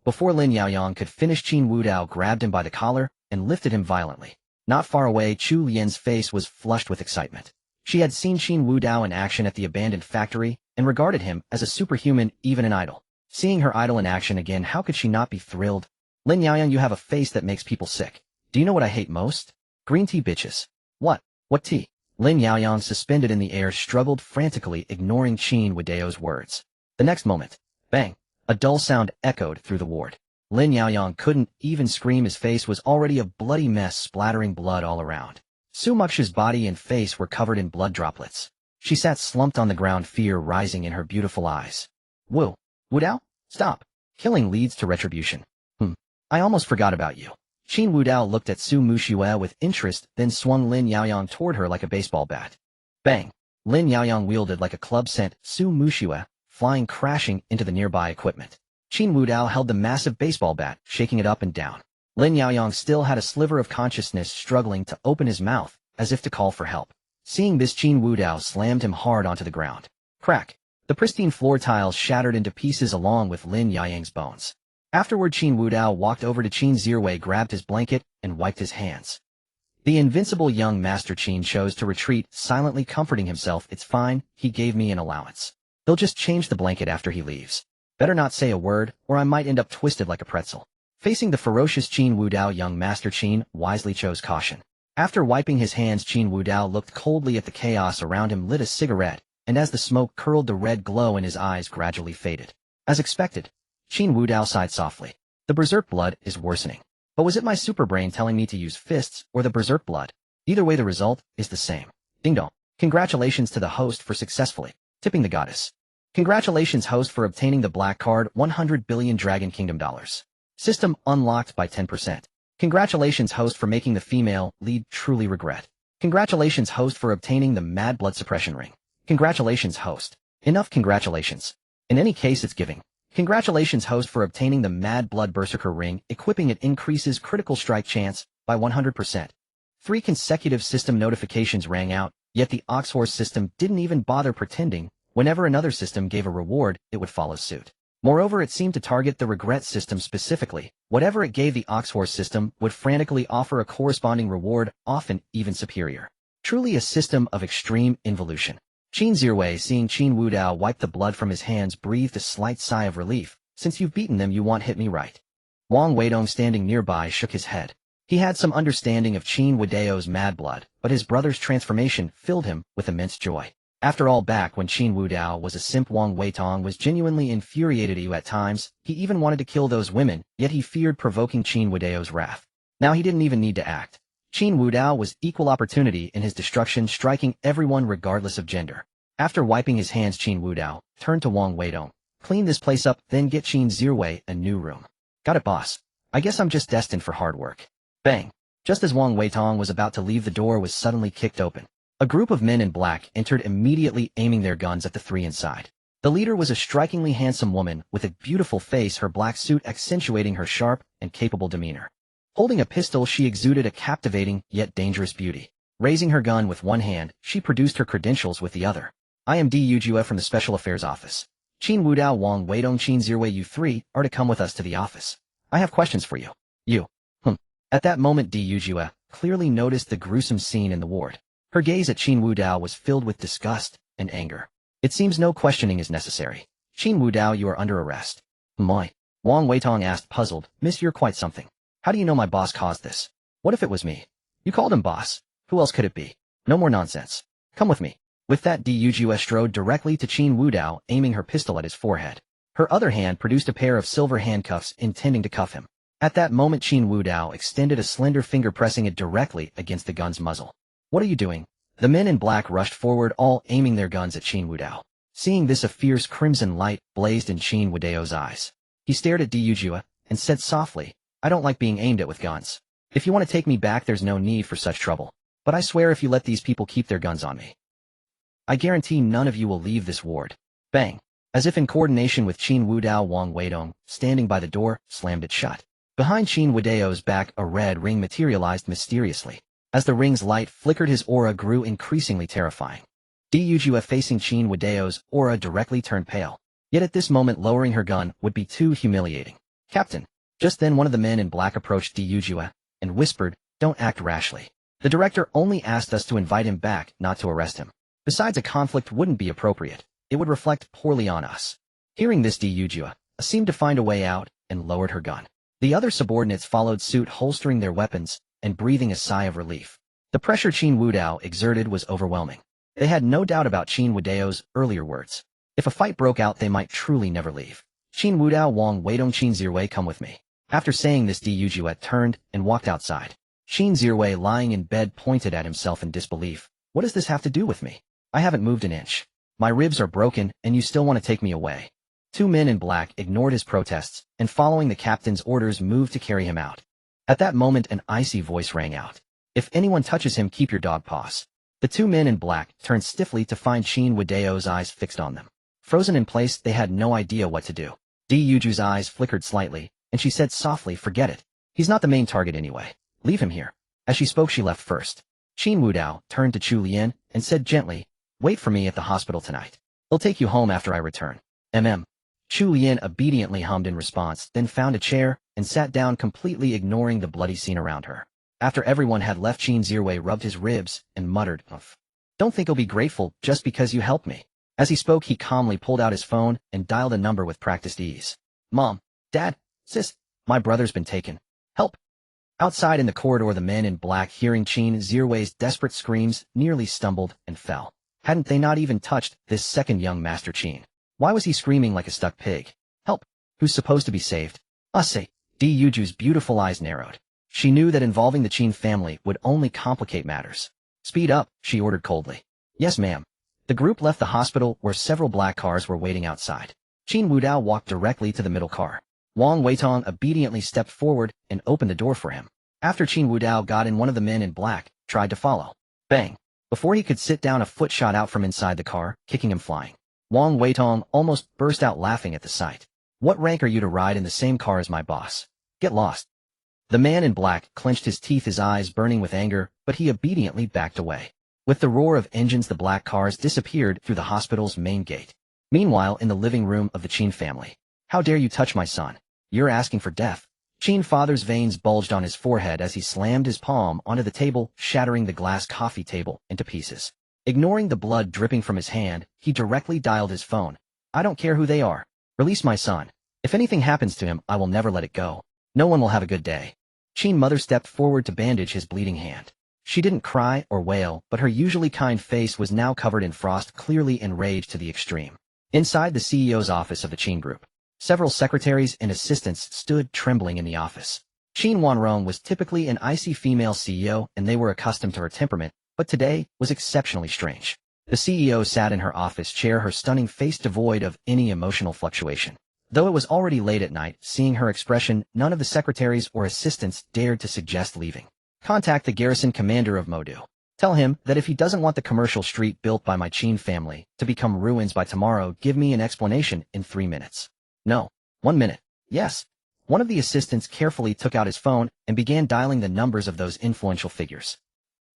Before Lin Yaoyang could finish, Qin Wudao grabbed him by the collar and lifted him violently. Not far away, Chu Lian's face was flushed with excitement. She had seen Qin Wudao in action at the abandoned factory and regarded him as a superhuman, even an idol. Seeing her idol in action again, how could she not be thrilled? Lin Yaoyang, you have a face that makes people sick. Do you know what I hate most? Green tea bitches. What? What tea? Lin Yaoyang, suspended in the air, struggled frantically, ignoring Qin Wudao's words. The next moment, bang! A dull sound echoed through the ward. Lin Yaoyang couldn't even scream. His face was already a bloody mess, splattering blood all around. Su Muxue's body and face were covered in blood droplets. She sat slumped on the ground, fear rising in her beautiful eyes. Wudao? Stop. Killing leads to retribution. I almost forgot about you. Qin Wudao looked at Su Muxue with interest, then swung Lin Yaoyang toward her like a baseball bat. Bang! Lin Yaoyang wielded like a club, sent Su Muxue flying, crashing into the nearby equipment. Qin Wudao held the massive baseball bat, shaking it up and down. Lin Yaoyang still had a sliver of consciousness, struggling to open his mouth, as if to call for help. Seeing this, Qin Wudao slammed him hard onto the ground. Crack! The pristine floor tiles shattered into pieces along with Lin Yaoyang's bones. Afterward, Qin Wudao walked over to Qin Zirwei, grabbed his blanket, and wiped his hands. The invincible young Master Qin chose to retreat, silently comforting himself. It's fine, he gave me an allowance. They'll just change the blanket after he leaves. Better not say a word, or I might end up twisted like a pretzel. Facing the ferocious Qin Wudao, young Master Qin wisely chose caution. After wiping his hands, Qin Wudao looked coldly at the chaos around him, lit a cigarette, and as the smoke curled, the red glow in his eyes gradually faded. As expected, Qin Wudao sighed softly. The berserk blood is worsening. But was it my superbrain telling me to use fists, or the berserk blood? Either way, the result is the same. Ding dong. Congratulations to the host for successfully tipping the goddess. Congratulations, host, for obtaining the black card, 100 billion Dragon Kingdom dollars. System unlocked by 10%. Congratulations, host, for making the female lead truly regret. Congratulations, host, for obtaining the mad blood suppression ring. Congratulations, host. Enough congratulations. In any case, it's giving. Congratulations, host, for obtaining the mad blood berserker ring. Equipping it increases critical strike chance by 100%. 3 consecutive system notifications rang out, yet the workhorse system didn't even bother pretending. Whenever another system gave a reward, it would follow suit. Moreover, it seemed to target the regret system specifically. Whatever it gave, the workhorse system would frantically offer a corresponding reward, often even superior. Truly a system of extreme involution. Qin Zirwei, seeing Qin Wudao wipe the blood from his hands, breathed a slight sigh of relief. Since you've beaten them, you won't hit me, right? Wang Weidong, standing nearby, shook his head. He had some understanding of Qin Wudao's mad blood, but his brother's transformation filled him with immense joy. After all, back when Qin Wudao was a simp, Wang Weidong was genuinely infuriated at you at times. He even wanted to kill those women, yet he feared provoking Qin Wudao's wrath. Now he didn't even need to act. Qin Wudao was equal opportunity in his destruction, striking everyone regardless of gender. After wiping his hands, Qin Wudao turned to Wang Weidong. Clean this place up, then get Qin Zirwei a new room. Got it, boss. I guess I'm just destined for hard work. Bang! Just as Wang Weidong was about to leave, the door was suddenly kicked open. A group of men in black entered, immediately aiming their guns at the 3 inside. The leader was a strikingly handsome woman with a beautiful face, her black suit accentuating her sharp and capable demeanor. Holding a pistol, she exuded a captivating yet dangerous beauty. Raising her gun with one hand, she produced her credentials with the other. I am Liu Ruyan from the Special Affairs Office. Qin Wudao, Wang Weidong, Qin Zirwei, you 3 are to come with us to the office. I have questions for you. You. At that moment, Liu Ruyan clearly noticed the gruesome scene in the ward. Her gaze at Qin Wudao was filled with disgust and anger. It seems no questioning is necessary. Qin Wudao, you are under arrest. My. Wang Weidong asked, puzzled. Miss, you're quite something. How do you know my boss caused this? What if it was me? You called him boss. Who else could it be? No more nonsense. Come with me. With that, Liu Ruyan strode directly to Qin Wudao, aiming her pistol at his forehead. Her other hand produced a pair of silver handcuffs, intending to cuff him. At that moment, Qin Wudao extended a slender finger, pressing it directly against the gun's muzzle. What are you doing? The men in black rushed forward, all aiming their guns at Qin Wudao. Seeing this, a fierce crimson light blazed in Qin Wudao's eyes. He stared at Liu Ruyan and said softly, I don't like being aimed at with guns. If you want to take me back, there's no need for such trouble. But I swear, if you let these people keep their guns on me, I guarantee none of you will leave this ward. Bang! As if in coordination with Qin Wudao, Wang Weidong, standing by the door, slammed it shut. Behind Qin Wudao's back, a red ring materialized mysteriously. As the ring's light flickered, his aura grew increasingly terrifying. Liu Ruyan, facing Qin Wudao's aura, directly turned pale. Yet at this moment, lowering her gun would be too humiliating. Captain. Just then, one of the men in black approached Liu Ruyan and whispered, don't act rashly. The director only asked us to invite him back, not to arrest him. Besides, a conflict wouldn't be appropriate. It would reflect poorly on us. Hearing this, Liu Ruyan seemed to find a way out and lowered her gun. The other subordinates followed suit, holstering their weapons and breathing a sigh of relief. The pressure Qin Wudao exerted was overwhelming. They had no doubt about Qin Wudao's earlier words. If a fight broke out, they might truly never leave. Qin Wudao, Wang Weidong, Qin Zirwei, come with me. After saying this, Liu Ruyan turned and walked outside. Qin Zirwei, lying in bed, pointed at himself in disbelief. What does this have to do with me? I haven't moved an inch. My ribs are broken, and you still want to take me away. 2 men in black ignored his protests, and following the captain's orders, moved to carry him out. At that moment, an icy voice rang out. If anyone touches him, keep your dog paws. The 2 men in black turned stiffly to find Qin Wudao's eyes fixed on them. Frozen in place, they had no idea what to do. Liu Ruyan's eyes flickered slightly, and she said softly, forget it. He's not the main target anyway. Leave him here. As she spoke, she left first. Qin Wudao turned to Chu Lian and said gently, wait for me at the hospital tonight. He'll take you home after I return. Chu Lian obediently hummed in response, then found a chair and sat down, completely ignoring the bloody scene around her. After everyone had left, Qin Zirwei rubbed his ribs and muttered, Uff. Don't think he'll be grateful just because you helped me. As he spoke, he calmly pulled out his phone and dialed a number with practiced ease. Mom, Dad, Sis, my brother's been taken. Help. Outside in the corridor, the men in black, hearing Qin Zirwei's desperate screams, nearly stumbled and fell. Hadn't they not even touched this second young Master Qin? Why was he screaming like a stuck pig? Help! Who's supposed to be saved? Say. Liu Ruyan's beautiful eyes narrowed. She knew that involving the Qin family would only complicate matters. Speed up, she ordered coldly. Yes, ma'am. The group left the hospital, where several black cars were waiting outside. Qin Wudao walked directly to the middle car. Wang Weidong obediently stepped forward and opened the door for him. After Qin Wudao got in, one of the men in black tried to follow. Bang! Before he could sit down, a foot shot out from inside the car, kicking him flying. Wang Weidong almost burst out laughing at the sight. What rank are you to ride in the same car as my boss? Get lost. The man in black clenched his teeth, his eyes burning with anger, but he obediently backed away. With the roar of engines, the black cars disappeared through the hospital's main gate. Meanwhile, in the living room of the Qin family. How dare you touch my son? You're asking for death. Qin father's veins bulged on his forehead as he slammed his palm onto the table, shattering the glass coffee table into pieces. Ignoring the blood dripping from his hand, he directly dialed his phone. I don't care who they are. Release my son. If anything happens to him, I will never let it go. No one will have a good day. Qin mother stepped forward to bandage his bleeding hand. She didn't cry or wail, but her usually kind face was now covered in frost, clearly enraged to the extreme. Inside the CEO's office of the Qin Group, several secretaries and assistants stood trembling in the office. Qin Wudao was typically an icy female CEO, and they were accustomed to her temperament, but today was exceptionally strange. The CEO sat in her office chair, her stunning face devoid of any emotional fluctuation. Though it was already late at night, seeing her expression, none of the secretaries or assistants dared to suggest leaving. Contact the garrison commander of Modu. Tell him that if he doesn't want the commercial street built by my Qin family to become ruins by tomorrow, give me an explanation in 3 minutes. No. 1 minute. Yes. One of the assistants carefully took out his phone and began dialing the numbers of those influential figures.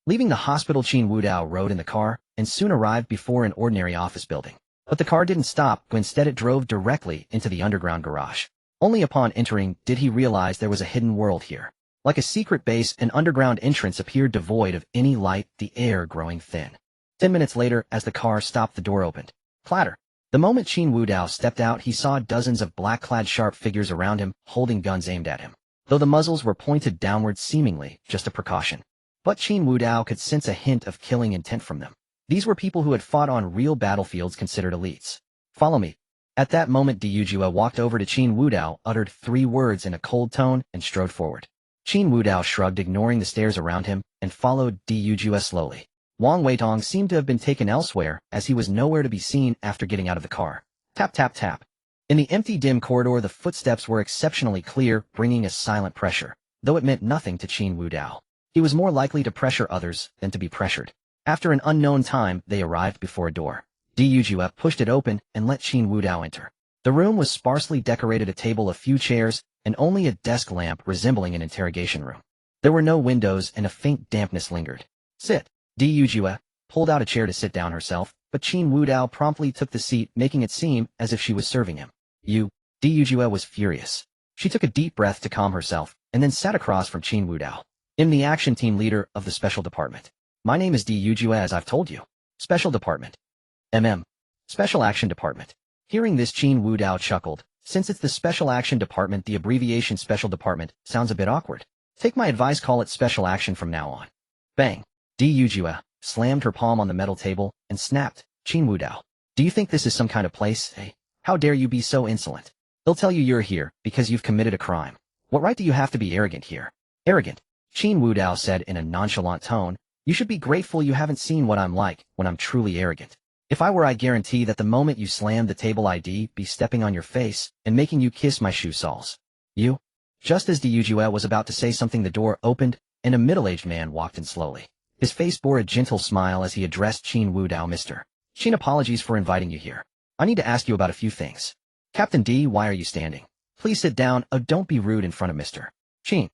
Leaving the hospital, Qin Wudao rode in the car and soon arrived before an ordinary office building. But the car didn't stop, instead it drove directly into the underground garage. Only upon entering did he realize there was a hidden world here. Like a secret base, an underground entrance appeared devoid of any light, the air growing thin. 10 minutes later, as the car stopped, the door opened. Clatter. The moment Qin Wudao stepped out, he saw dozens of black-clad sharp figures around him, holding guns aimed at him. Though the muzzles were pointed downward, seemingly just a precaution. But Qin Wudao could sense a hint of killing intent from them. These were people who had fought on real battlefields considered elites. Follow me. At that moment, Liu walked over to Qin Wudao, uttered 3 words in a cold tone, and strode forward. Qin Wudao shrugged, ignoring the stares around him, and followed Liu slowly. Wang Weitong seemed to have been taken elsewhere, as he was nowhere to be seen after getting out of the car. Tap tap tap. In the empty, dim corridor, the footsteps were exceptionally clear, bringing a silent pressure, though it meant nothing to Qin Wudao. He was more likely to pressure others than to be pressured. After an unknown time, they arrived before a door. Liu pushed it open and let Qin Wudao enter. The room was sparsely decorated, a table, a few chairs, and only a desk lamp resembling an interrogation room. There were no windows, and a faint dampness lingered. Sit. Liu pulled out a chair to sit down herself, but Qin Wudao promptly took the seat, making it seem as if she was serving him. Liu was furious. She took a deep breath to calm herself, and then sat across from Qin Wudao. I'm the action team leader of the Special Department. My name is Liu, as I've told you. Special Department. Special Action Department. Hearing this, Qin Wudao chuckled. Since it's the Special Action Department, the abbreviation Special Department sounds a bit awkward. Take my advice, call it Special Action from now on. Bang. Liu slammed her palm on the metal table and snapped. Qin Wudao. Do you think this is some kind of place? Hey, how dare you be so insolent? They'll tell you you're here because you've committed a crime. What right do you have to be arrogant here? Arrogant. Qin Wudao said in a nonchalant tone. You should be grateful you haven't seen what I'm like when I'm truly arrogant. If I were, I guarantee that the moment you slammed the table, I'd be stepping on your face and making you kiss my shoe soles. You? Just as Liu was about to say something, the door opened, and a middle-aged man walked in slowly. His face bore a gentle smile as he addressed Qin Wudao. Mr. Qin, apologies for inviting you here. I need to ask you about a few things. Captain D, why are you standing? Please sit down. Oh, don't be rude in front of Mr. Qin.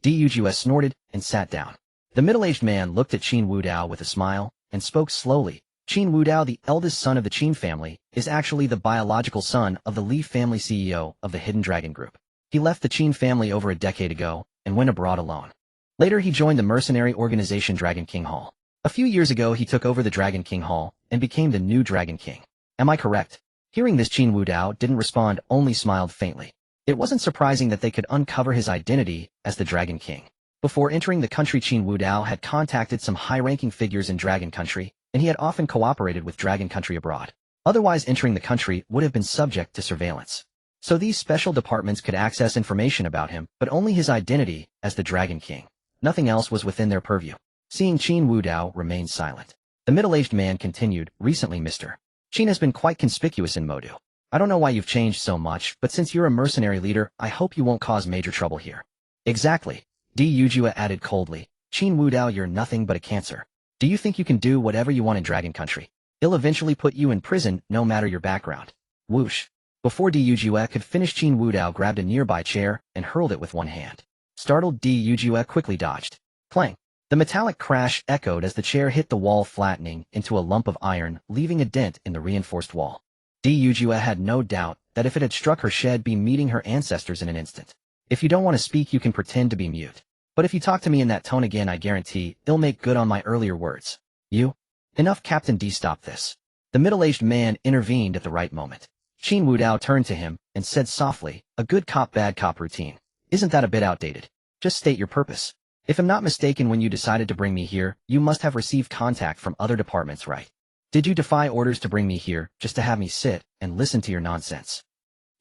Liu snorted and sat down. The middle-aged man looked at Qin Wudao with a smile and spoke slowly. Qin Wudao, the eldest son of the Qin family, is actually the biological son of the Li family CEO of the Hidden Dragon Group. He left the Qin family over a decade ago and went abroad alone. Later, he joined the mercenary organization Dragon King Hall. A few years ago, he took over the Dragon King Hall and became the new Dragon King. Am I correct? Hearing this, Qin Wudao didn't respond, only smiled faintly. It wasn't surprising that they could uncover his identity as the Dragon King. Before entering the country, Qin Wudao had contacted some high-ranking figures in Dragon Country, and he had often cooperated with Dragon Country abroad. Otherwise, entering the country would have been subject to surveillance. So these special departments could access information about him, but only his identity as the Dragon King. Nothing else was within their purview. Seeing Qin Wudao remain silent, the middle-aged man continued, recently Mr. Qin has been quite conspicuous in Modu. I don't know why you've changed so much, but since you're a mercenary leader, I hope you won't cause major trouble here. Exactly. Liu added coldly. Qin Wudao, you're nothing but a cancer. Do you think you can do whatever you want in Dragon Country? They'll eventually put you in prison, no matter your background. Whoosh. Before Liu could finish, Qin Wudao grabbed a nearby chair and hurled it with one hand. Startled, Liu quickly dodged. Clang. The metallic crash echoed as the chair hit the wall, flattening into a lump of iron, leaving a dent in the reinforced wall. Yujue had no doubt that if it had struck her, she'd be meeting her ancestors in an instant. If you don't want to speak, you can pretend to be mute. But if you talk to me in that tone again, I guarantee it'll make good on my earlier words. You? Enough, Captain D, stop this. The middle-aged man intervened at the right moment. Qin Wudao turned to him and said softly, a good cop, bad cop routine. Isn't that a bit outdated? Just state your purpose. If I'm not mistaken, when you decided to bring me here, you must have received contact from other departments, right? Did you defy orders to bring me here just to have me sit and listen to your nonsense?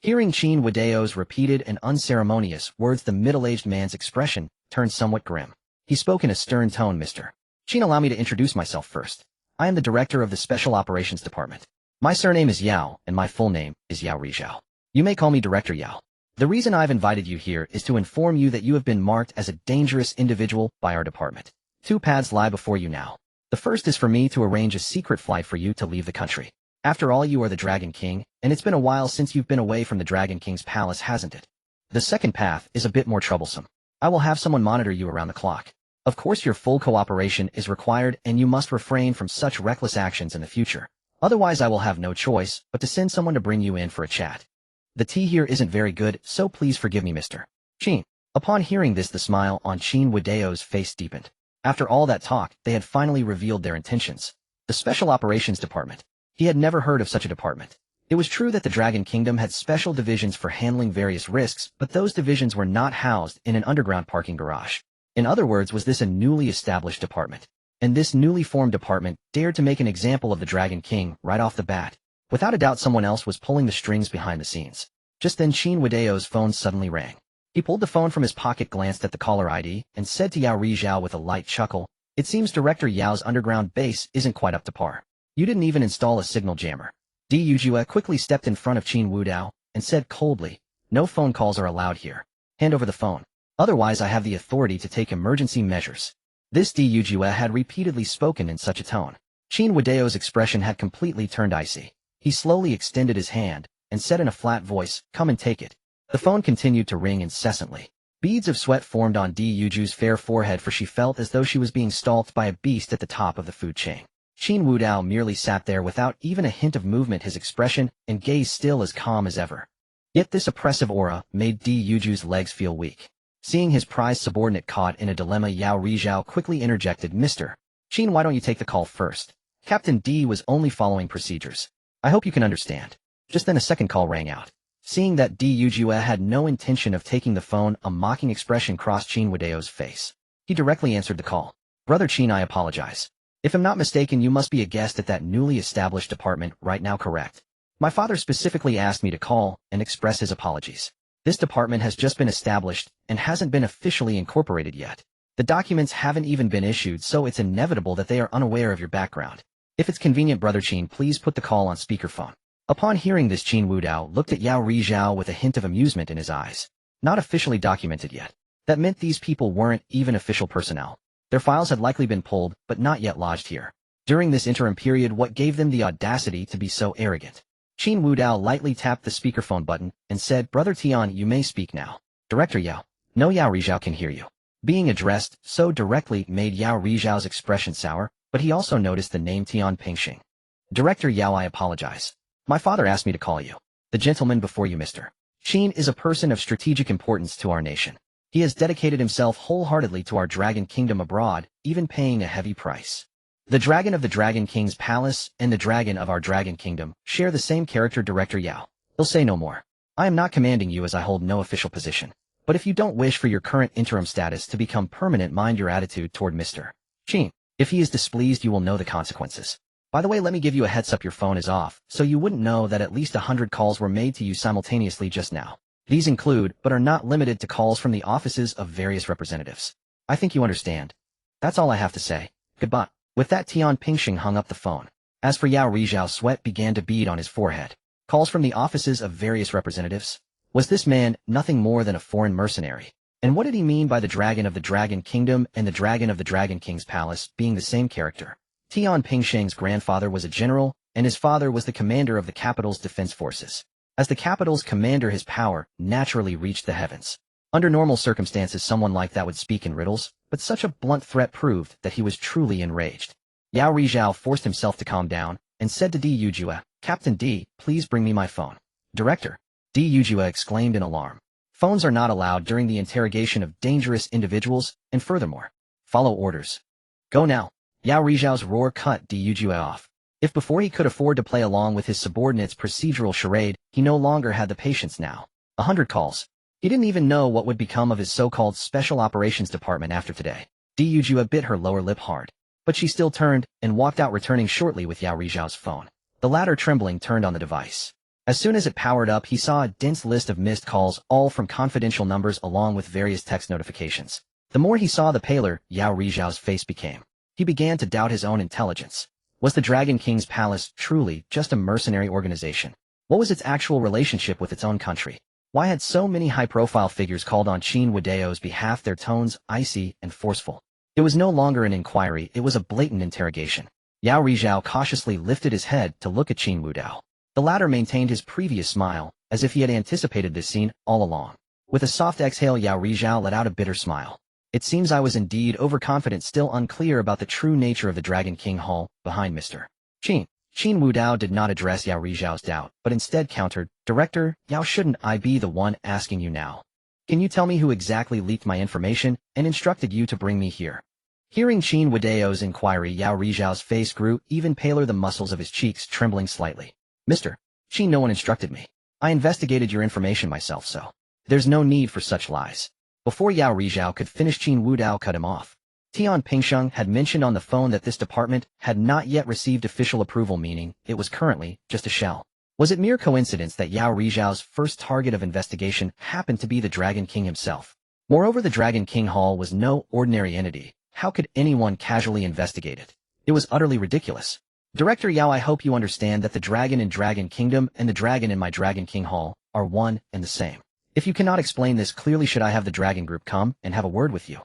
Hearing Qin Wudao's repeated and unceremonious words, the middle-aged man's expression turned somewhat grim. He spoke in a stern tone. Mr. Qin, allow me to introduce myself first. I am the director of the Special Operations Department. My surname is Yao, and my full name is Liu Ruyan. You may call me Director Yao. The reason I've invited you here is to inform you that you have been marked as a dangerous individual by our department. 2 paths lie before you now. The first is for me to arrange a secret flight for you to leave the country. After all, you are the Dragon King, and it's been a while since you've been away from the Dragon King's palace, hasn't it? The second path is a bit more troublesome. I will have someone monitor you around the clock. Of course, your full cooperation is required, and you must refrain from such reckless actions in the future. Otherwise, I will have no choice but to send someone to bring you in for a chat. The tea here isn't very good, so please forgive me, Mr. Qin. Upon hearing this, the smile on Qin Wudao's face deepened. After all that talk, they had finally revealed their intentions. The Special Operations Department. He had never heard of such a department. It was true that the Dragon Kingdom had special divisions for handling various risks, but those divisions were not housed in an underground parking garage. In other words, was this a newly established department? And this newly formed department dared to make an example of the Dragon King right off the bat. Without a doubt, someone else was pulling the strings behind the scenes. Just then, Qin Wudao's phone suddenly rang. He pulled the phone from his pocket, glanced at the caller ID, and said to Liu Ruyan with a light chuckle, "It seems Director Yao's underground base isn't quite up to par. You didn't even install a signal jammer." Yujue quickly stepped in front of Qin Wudao and said coldly, "No phone calls are allowed here. Hand over the phone. Otherwise, I have the authority to take emergency measures." This Yujue had repeatedly spoken in such a tone. Qin Wudao's expression had completely turned icy. He slowly extended his hand and said in a flat voice, "Come and take it." The phone continued to ring incessantly. Beads of sweat formed on Yuju's fair forehead, for she felt as though she was being stalked by a beast at the top of the food chain. Qin Wudao merely sat there without even a hint of movement, his expression and gaze still as calm as ever. Yet this oppressive aura made Yuju's legs feel weak. Seeing his prized subordinate caught in a dilemma, Liu Ruyan quickly interjected, "Mr. Qin, why don't you take the call first? Captain D was only following procedures. I hope you can understand." Just then a second call rang out. Seeing that Yujue had no intention of taking the phone, a mocking expression crossed Qin Wudao's face. He directly answered the call. "Brother Qin, I apologize. If I'm not mistaken, you must be a guest at that newly established department right now, correct? My father specifically asked me to call and express his apologies. This department has just been established and hasn't been officially incorporated yet. The documents haven't even been issued, so it's inevitable that they are unaware of your background. If it's convenient, Brother Qin, please put the call on speakerphone." Upon hearing this, Qin Wudao looked at Liu Ruyan with a hint of amusement in his eyes. Not officially documented yet. That meant these people weren't even official personnel. Their files had likely been pulled, but not yet lodged here. During this interim period, what gave them the audacity to be so arrogant? Qin Wudao lightly tapped the speakerphone button and said, "Brother Tian, you may speak now." "Director Yao." "No, Liu Ruyan can hear you." Being addressed so directly made Liu Ruyan's expression sour, but he also noticed the name Tian Pingxing. "Director Yao, I apologize. My father asked me to call you. The gentleman before you, Mr. Qin, is a person of strategic importance to our nation. He has dedicated himself wholeheartedly to our Dragon Kingdom abroad, even paying a heavy price. The dragon of the Dragon King's palace and the dragon of our Dragon Kingdom share the same character, Director Yao. He'll say no more. I am not commanding you, as I hold no official position. But if you don't wish for your current interim status to become permanent, mind your attitude toward Mr. Qin. If he is displeased, you will know the consequences. By the way, let me give you a heads up, your phone is off, so you wouldn't know that at least 100 calls were made to you simultaneously just now. These include, but are not limited to, calls from the offices of various representatives. I think you understand. That's all I have to say. Goodbye." With that, Tian Pingxing hung up the phone. As for Liu Ruyan, sweat began to bead on his forehead. Calls from the offices of various representatives? Was this man nothing more than a foreign mercenary? And what did he mean by the dragon of the Dragon Kingdom and the dragon of the Dragon King's palace being the same character? Tian Pingxing's grandfather was a general, and his father was the commander of the capital's defense forces. As the capital's commander, his power naturally reached the heavens. Under normal circumstances, someone like that would speak in riddles, but but such a blunt threat proved that he was truly enraged. Yao Rizhao forced himself to calm down and said to Di Yujue, "Captain D, please bring me my phone." "Director," Di Yujue exclaimed in alarm. "Phones are not allowed during the interrogation of dangerous individuals, and furthermore, follow orders. Go now." Yao Rizhao's roar cut Di Yujue off. If before he could afford to play along with his subordinates' procedural charade, he no longer had the patience now. 100 calls. He didn't even know what would become of his so-called Special Operations Department after today. Di Yujue bit her lower lip hard. But she still turned and walked out, returning shortly with Yao Rizhao's phone. The latter, trembling, turned on the device. As soon as it powered up, he saw a dense list of missed calls, all from confidential numbers along with various text notifications. The more he saw, the paler Yao Rizhao's face became. He began to doubt his own intelligence. Was the Dragon King's palace truly just a mercenary organization? What was its actual relationship with its own country? Why had so many high-profile figures called on Qin Wudao's behalf, their tones icy and forceful? It was no longer an inquiry, it was a blatant interrogation. Yao Rizhao cautiously lifted his head to look at Qin Wudao. The latter maintained his previous smile, as if he had anticipated this scene all along. With a soft exhale, Yao Rizhao let out a bitter smile. It seems I was indeed overconfident, still unclear about the true nature of the Dragon King Hall behind Mr. Qin. Qin Wudao did not address Yao Rizhao's doubt, but instead countered, "Director, Yao, shouldn't I be the one asking you now? Can you tell me who exactly leaked my information and instructed you to bring me here?" Hearing Qin Wudao's inquiry, Yao Rizhao's face grew even paler, the muscles of his cheeks trembling slightly. "Mr. Qin, no one instructed me. I investigated your information myself, so there's no need for such lies." Before Yao Rizhao could finish, Qin Wudao cut him off. Tian Pingsheng had mentioned on the phone that this department had not yet received official approval, meaning it was currently just a shell. Was it mere coincidence that Yao Rizhao's first target of investigation happened to be the Dragon King himself? Moreover, the Dragon King Hall was no ordinary entity. How could anyone casually investigate it? It was utterly ridiculous. "Director Yao, I hope you understand that the dragon in Dragon Kingdom and the dragon in my Dragon King Hall are one and the same. If you cannot explain this clearly, should I have the Dragon Group come and have a word with you?"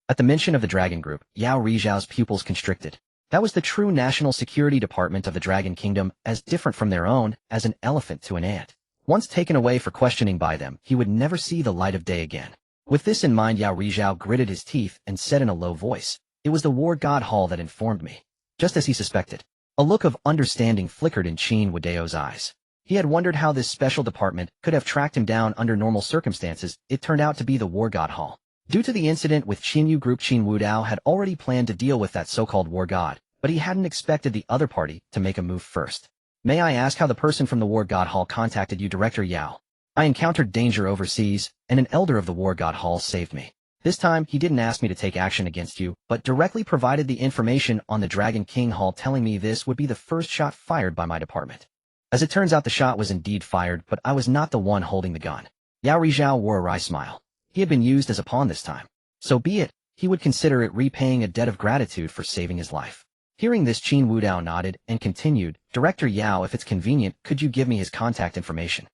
At the mention of the Dragon Group, Yao Rizhao's pupils constricted. That was the true national security department of the Dragon Kingdom, as different from their own as an elephant to an ant. Once taken away for questioning by them, he would never see the light of day again. With this in mind, Yao Rizhao gritted his teeth and said in a low voice, "It was the War God Hall that informed me." Just as he suspected. A look of understanding flickered in Qin Wudao's eyes. He had wondered how this special department could have tracked him down under normal circumstances. It turned out to be the War God Hall. Due to the incident with Qin Group, Qin Wudao had already planned to deal with that so-called War God, but he hadn't expected the other party to make a move first. "May I ask how the person from the War God Hall contacted you, Director Yao?" "I encountered danger overseas, and an elder of the War God Hall saved me. This time, he didn't ask me to take action against you, but directly provided the information on the Dragon King Hall, telling me this would be the first shot fired by my department. As it turns out, the shot was indeed fired, but I was not the one holding the gun." Yao Rizhao wore a wry smile. He had been used as a pawn this time. So be it. He would consider it repaying a debt of gratitude for saving his life. Hearing this, Qin Wudao nodded and continued, "Director Yao, if it's convenient, could you give me his contact information?"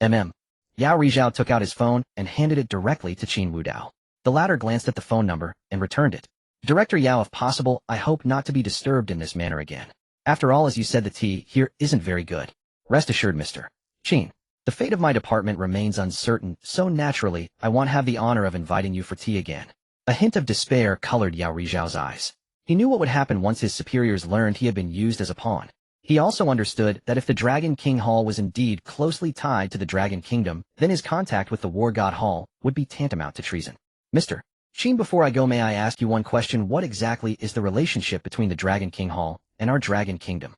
Yao Rizhao took out his phone and handed it directly to Qin Wudao. The latter glanced at the phone number and returned it. "Director Yao, if possible, I hope not to be disturbed in this manner again. After all, as you said, the tea here isn't very good. Rest assured, Mr. Qin, the fate of my department remains uncertain, so naturally, I won't have the honor of inviting you for tea again." A hint of despair colored Yao Rizhao's eyes. He knew what would happen once his superiors learned he had been used as a pawn. He also understood that if the Dragon King Hall was indeed closely tied to the Dragon Kingdom, then his contact with the War God Hall would be tantamount to treason. "Mr. Qin, before I go, may I ask you one question? What exactly is the relationship between the Dragon King Hall and our Dragon Kingdom?"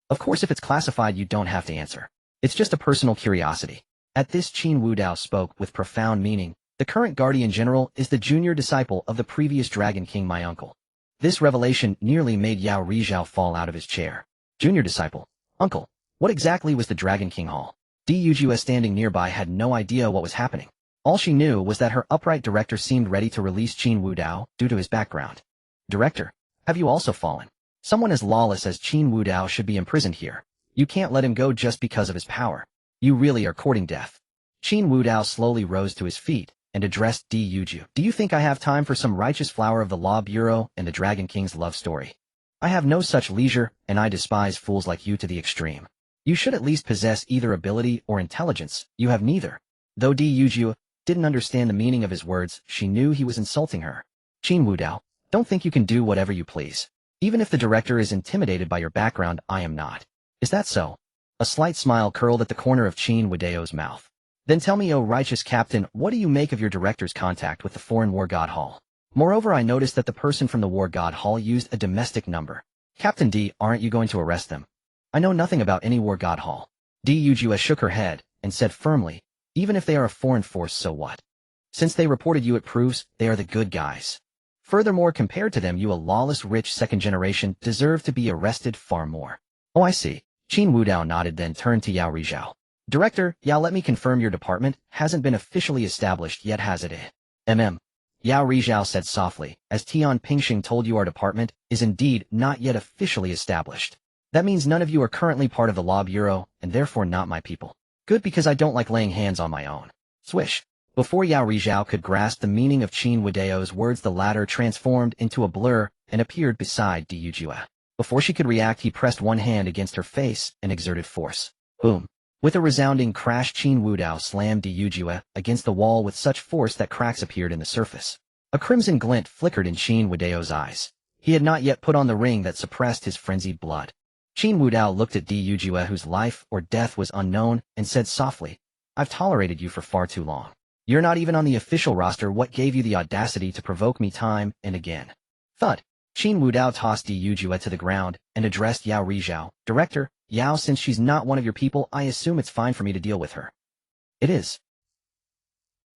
"Of course, if it's classified, you don't have to answer. It's just a personal curiosity." At this, Qin Wudao spoke with profound meaning. "The current Guardian General is the junior disciple of the previous Dragon King, my uncle." This revelation nearly made Yao Rizhao fall out of his chair. Junior disciple? Uncle? What exactly was the Dragon King Hall? Di Yujue, standing nearby, had no idea what was happening. All she knew was that her upright director seemed ready to release Qin Wudao due to his background. "Director, have you also fallen? Someone as lawless as Qin Wudao should be imprisoned here. You can't let him go just because of his power. You really are courting death." Qin Wudao slowly rose to his feet and addressed Di Yujue. "Do you think I have time for some righteous flower of the Law Bureau and the Dragon King's love story? I have no such leisure, and I despise fools like you to the extreme. You should at least possess either ability or intelligence. You have neither." Though Di Yujue didn't understand the meaning of his words, she knew he was insulting her. Qin Wudao, don't think you can do whatever you please. Even if the director is intimidated by your background, I am not. Is that so? A slight smile curled at the corner of Qin Wudao's mouth. Then tell me, O righteous captain, what do you make of your director's contact with the foreign war god hall? Moreover, I noticed that the person from the war god hall used a domestic number. Captain D, aren't you going to arrest them? I know nothing about any war god hall. Yujue shook her head and said firmly, even if they are a foreign force, so what? Since they reported you, it proves they are the good guys. Furthermore, compared to them, you, a lawless rich second generation, deserve to be arrested far more. Oh, I see. Qin Wudao nodded, then turned to Yao Rizhao. Director, Yao, let me confirm your department hasn't been officially established yet, has it? Yao Rizhao said softly, as Tian Pingxing told you, our department is indeed not yet officially established. That means none of you are currently part of the Law Bureau, and therefore not my people. Good, because I don't like laying hands on my own. Swish. Before Yao Rizhao could grasp the meaning of Qin Wudao's words, the latter transformed into a blur and appeared beside Yujue. Before she could react, he pressed one hand against her face and exerted force. Boom. With a resounding crash, Qin Wudao slammed Yujue against the wall with such force that cracks appeared in the surface. A crimson glint flickered in Qin Wudao's eyes. He had not yet put on the ring that suppressed his frenzied blood. Qin Wudao looked at Yujue, whose life or death was unknown, and said softly, I've tolerated you for far too long. You're not even on the official roster. What gave you the audacity to provoke me time and again? Thud. Qin Wudao tossed Yujue to the ground and addressed Yao Rizhao. Director, Yao, since she's not one of your people, I assume it's fine for me to deal with her. It is.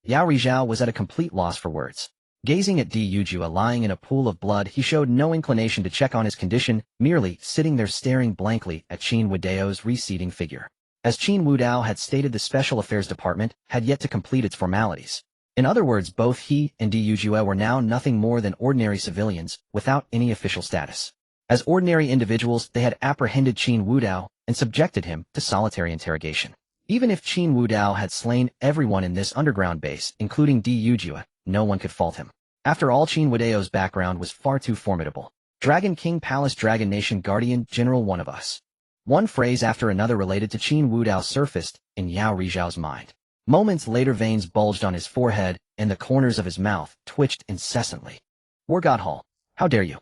Yao Rizhao was at a complete loss for words. Gazing at Yujue lying in a pool of blood, he showed no inclination to check on his condition, merely sitting there staring blankly at Qin Wudao's receding figure. As Qin Wudao had stated, the Special Affairs Department had yet to complete its formalities. In other words, both he and Yujue were now nothing more than ordinary civilians, without any official status. As ordinary individuals, they had apprehended Qin Wudao and subjected him to solitary interrogation. Even if Qin Wudao had slain everyone in this underground base, including Yujue, no one could fault him. After all, Qin Wudao's background was far too formidable. Dragon King Palace, Dragon Nation Guardian General, one of us. One phrase after another related to Qin Wudao surfaced in Yao Rizhao's mind. Moments later, veins bulged on his forehead, and the corners of his mouth twitched incessantly. War God Hall, how dare you?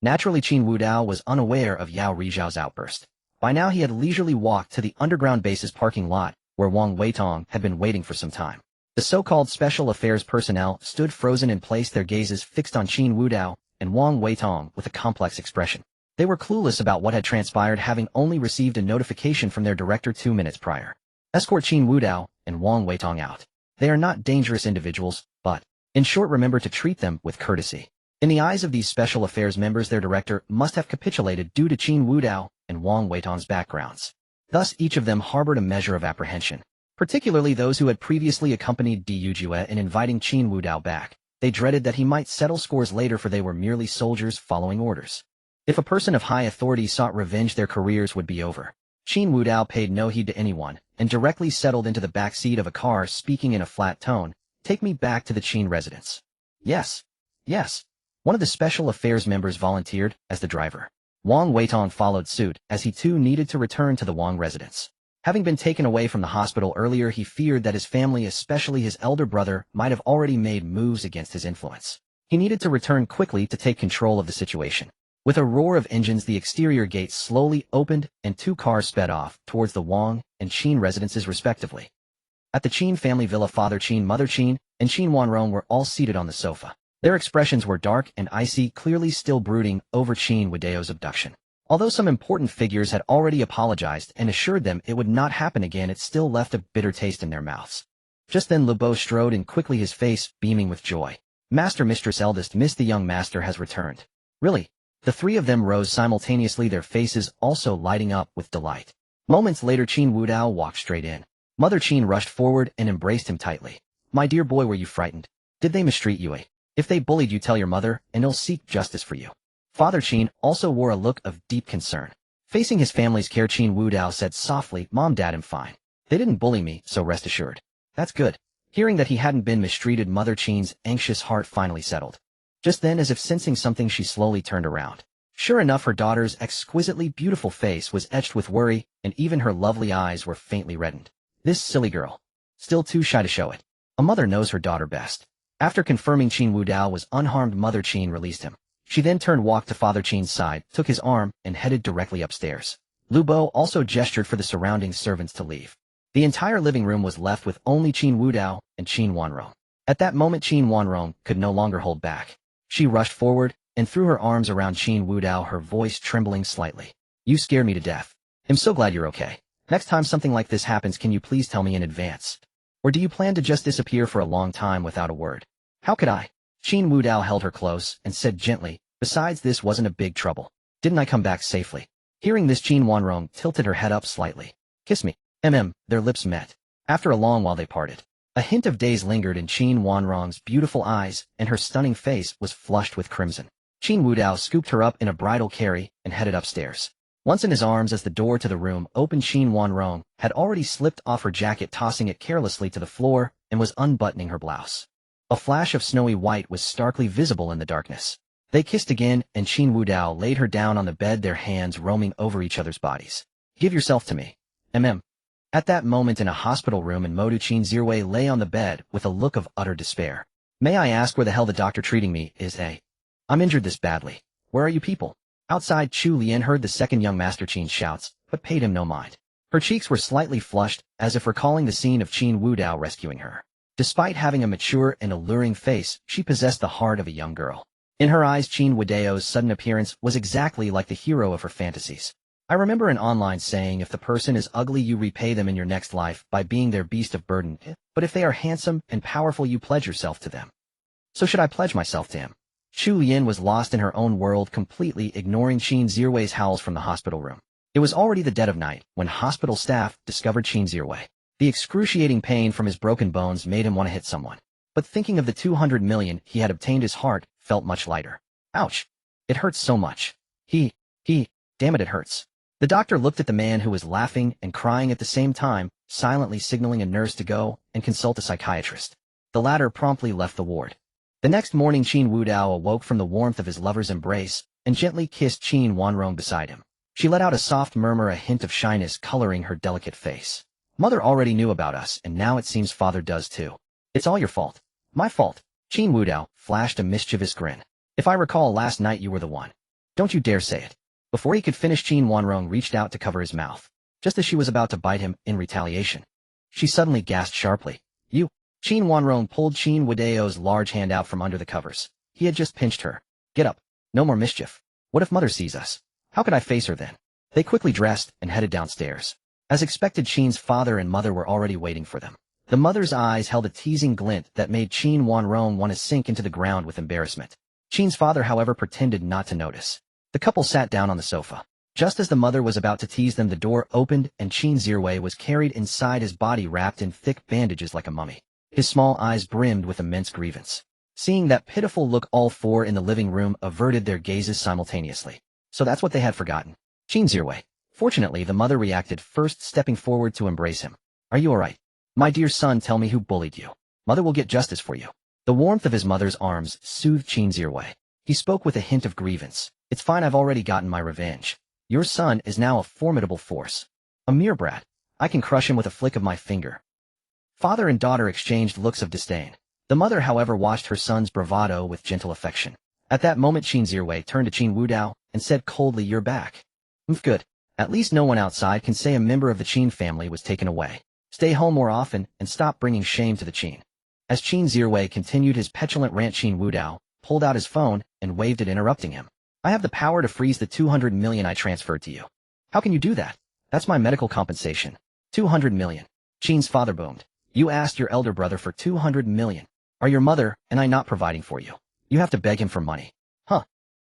Naturally, Qin Wudao was unaware of Yao Rizhao's outburst. By now he had leisurely walked to the underground base's parking lot, where Wang Weitong had been waiting for some time. The so-called Special Affairs personnel stood frozen in place, their gazes fixed on Qin Wudao and Wang Weitong with a complex expression. They were clueless about what had transpired, having only received a notification from their director 2 minutes prior. Escort Qin Wudao and Wang Weitong out. They are not dangerous individuals, but, in short, remember to treat them with courtesy. In the eyes of these Special Affairs members, their director must have capitulated due to Qin Wudao and Wang Weitong's backgrounds. Thus, each of them harbored a measure of apprehension. Particularly those who had previously accompanied Yujue in inviting Qin Wudao back. They dreaded that he might settle scores later, for they were merely soldiers following orders. If a person of high authority sought revenge, their careers would be over. Qin Wudao paid no heed to anyone, and directly settled into the back seat of a car, speaking in a flat tone, "Take me back to the Qin residence." Yes. Yes. One of the Special Affairs members volunteered as the driver. Wang Weitong followed suit, as he too needed to return to the Wang residence. Having been taken away from the hospital earlier, he feared that his family, especially his elder brother, might have already made moves against his influence. He needed to return quickly to take control of the situation. With a roar of engines, the exterior gates slowly opened and 2 cars sped off towards the Wang and Qin residences respectively. At the Qin family villa, Father Qin, Mother Qin, and Qin Wanrong were all seated on the sofa. Their expressions were dark and icy, clearly still brooding over Qin Wudao's abduction. Although some important figures had already apologized and assured them it would not happen again, it still left a bitter taste in their mouths. Just then Lebeau strode in quickly, his face beaming with joy. "Master, Mistress, Eldest Miss, the young master has returned." "Really?" The 3 of them rose simultaneously, their faces also lighting up with delight. Moments later, Qin Wudao walked straight in. Mother Qin rushed forward and embraced him tightly. "My dear boy, were you frightened? Did they mistreat you? If they bullied you, tell your mother, and he'll seek justice for you." Father Qin also wore a look of deep concern. Facing his family's care, Qin Wudao said softly, "Mom, Dad, I'm fine. They didn't bully me, so rest assured." "That's good." Hearing that he hadn't been mistreated, Mother Qin's anxious heart finally settled. Just then, as if sensing something, she slowly turned around. Sure enough, her daughter's exquisitely beautiful face was etched with worry, and even her lovely eyes were faintly reddened. This silly girl. Still too shy to show it. A mother knows her daughter best. After confirming Qin Wudao was unharmed, Mother Qin released him. She then walked to Father Qin's side, took his arm, and headed directly upstairs. Lu Bo also gestured for the surrounding servants to leave. The entire living room was left with only Qin Wudao and Qin Wanrong. At that moment, Qin Wanrong could no longer hold back. She rushed forward and threw her arms around Qin Wudao, her voice trembling slightly. "You scared me to death. I'm so glad you're okay. Next time something like this happens, can you please tell me in advance? Or do you plan to just disappear for a long time without a word?" "How could I?" Qin Wudao held her close and said gently, "Besides, this wasn't a big trouble. Didn't I come back safely?" Hearing this, Qin Wanrong tilted her head up slightly. "Kiss me." Their lips met. After a long while they parted. A hint of daze lingered in Qin Wanrong's beautiful eyes, and her stunning face was flushed with crimson. Qin Wudao scooped her up in a bridal carry and headed upstairs. Once in his arms, as the door to the room opened, Qin Wanrong had already slipped off her jacket, tossing it carelessly to the floor, and was unbuttoning her blouse. A flash of snowy white was starkly visible in the darkness. They kissed again, and Qin Wudao laid her down on the bed, their hands roaming over each other's bodies. "Give yourself to me." At that moment in a hospital room in Modu, Qin Zirwei lay on the bed with a look of utter despair. "May I ask where the hell the doctor treating me is, eh? I'm injured this badly. Where are you people?" Outside, Chu Lian heard the second young Master Qin's shouts, but paid him no mind. Her cheeks were slightly flushed, as if recalling the scene of Qin Wudao rescuing her. Despite having a mature and alluring face, she possessed the heart of a young girl. In her eyes, Qin Wudao's sudden appearance was exactly like the hero of her fantasies. I remember an online saying, if the person is ugly, you repay them in your next life by being their beast of burden, but if they are handsome and powerful, you pledge yourself to them. So should I pledge myself to him? Chu Lian was lost in her own world, completely ignoring Qin Zirwei's howls from the hospital room. It was already the dead of night when hospital staff discovered Qin Zirwei. The excruciating pain from his broken bones made him want to hit someone. But thinking of the 200 million he had obtained, his heart felt much lighter. Ouch! It hurts so much. Damn it, it hurts. The doctor looked at the man, who was laughing and crying at the same time, silently signaling a nurse to go and consult a psychiatrist. The latter promptly left the ward. The next morning, Qin Wudao awoke from the warmth of his lover's embrace and gently kissed Qin Wanrong beside him. She let out a soft murmur, a hint of shyness coloring her delicate face. "Mother already knew about us, and now it seems father does too. It's all your fault." "My fault?" Qin Wudao flashed a mischievous grin. "If I recall, last night you were the one. Don't you dare say it." Before he could finish, Qin Wanrong reached out to cover his mouth. Just as she was about to bite him in retaliation, she suddenly gasped sharply. "You!" Qin Wanrong pulled Qin Wudao's large hand out from under the covers. He had just pinched her. "Get up. No more mischief. What if mother sees us? How could I face her then?" They quickly dressed and headed downstairs. As expected, Qin's father and mother were already waiting for them. The mother's eyes held a teasing glint that made Qin Wanrong want to sink into the ground with embarrassment. Qin's father, however, pretended not to notice. The couple sat down on the sofa. Just as the mother was about to tease them, the door opened and Qin Zirwei was carried inside, his body wrapped in thick bandages like a mummy. His small eyes brimmed with immense grievance. Seeing that pitiful look, all four in the living room averted their gazes simultaneously. So that's what they had forgotten. Qin Zirwei. Fortunately, the mother reacted first, stepping forward to embrace him. "Are you all right? My dear son, tell me who bullied you. Mother will get justice for you." The warmth of his mother's arms soothed Qin Zirwei. He spoke with a hint of grievance. "It's fine, I've already gotten my revenge. Your son is now a formidable force. A mere brat. I can crush him with a flick of my finger." Father and daughter exchanged looks of disdain. The mother, however, watched her son's bravado with gentle affection. At that moment, Qin Zirwei turned to Qin Wudao and said coldly, "You're back. Good. At least no one outside can say a member of the Qin family was taken away. Stay home more often and stop bringing shame to the Qin." As Qin Zirwei continued his petulant rant, Qin Wudao pulled out his phone and waved it, interrupting him. "I have the power to freeze the 200 million I transferred to you." "How can you do that?" "That's my medical compensation." 200 million. Qin's father boomed. "You asked your elder brother for 200 million. Are your mother and I not providing for you? You have to beg him for money." "Huh?"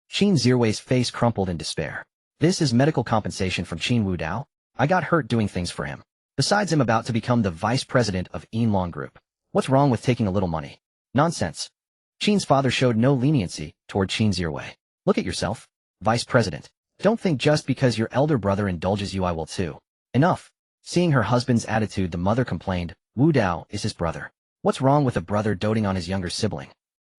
Qin Zirwei's face crumpled in despair. "This is medical compensation from Qin Wudao? I got hurt doing things for him. Besides, I'm about to become the vice president of Yinlong Group. What's wrong with taking a little money?" "Nonsense." Qin's father showed no leniency toward Qin Zirwei. "Look at yourself. Vice president. Don't think just because your elder brother indulges you I will too." "Enough." Seeing her husband's attitude, the mother complained, "Wudao is his brother. What's wrong with a brother doting on his younger sibling?"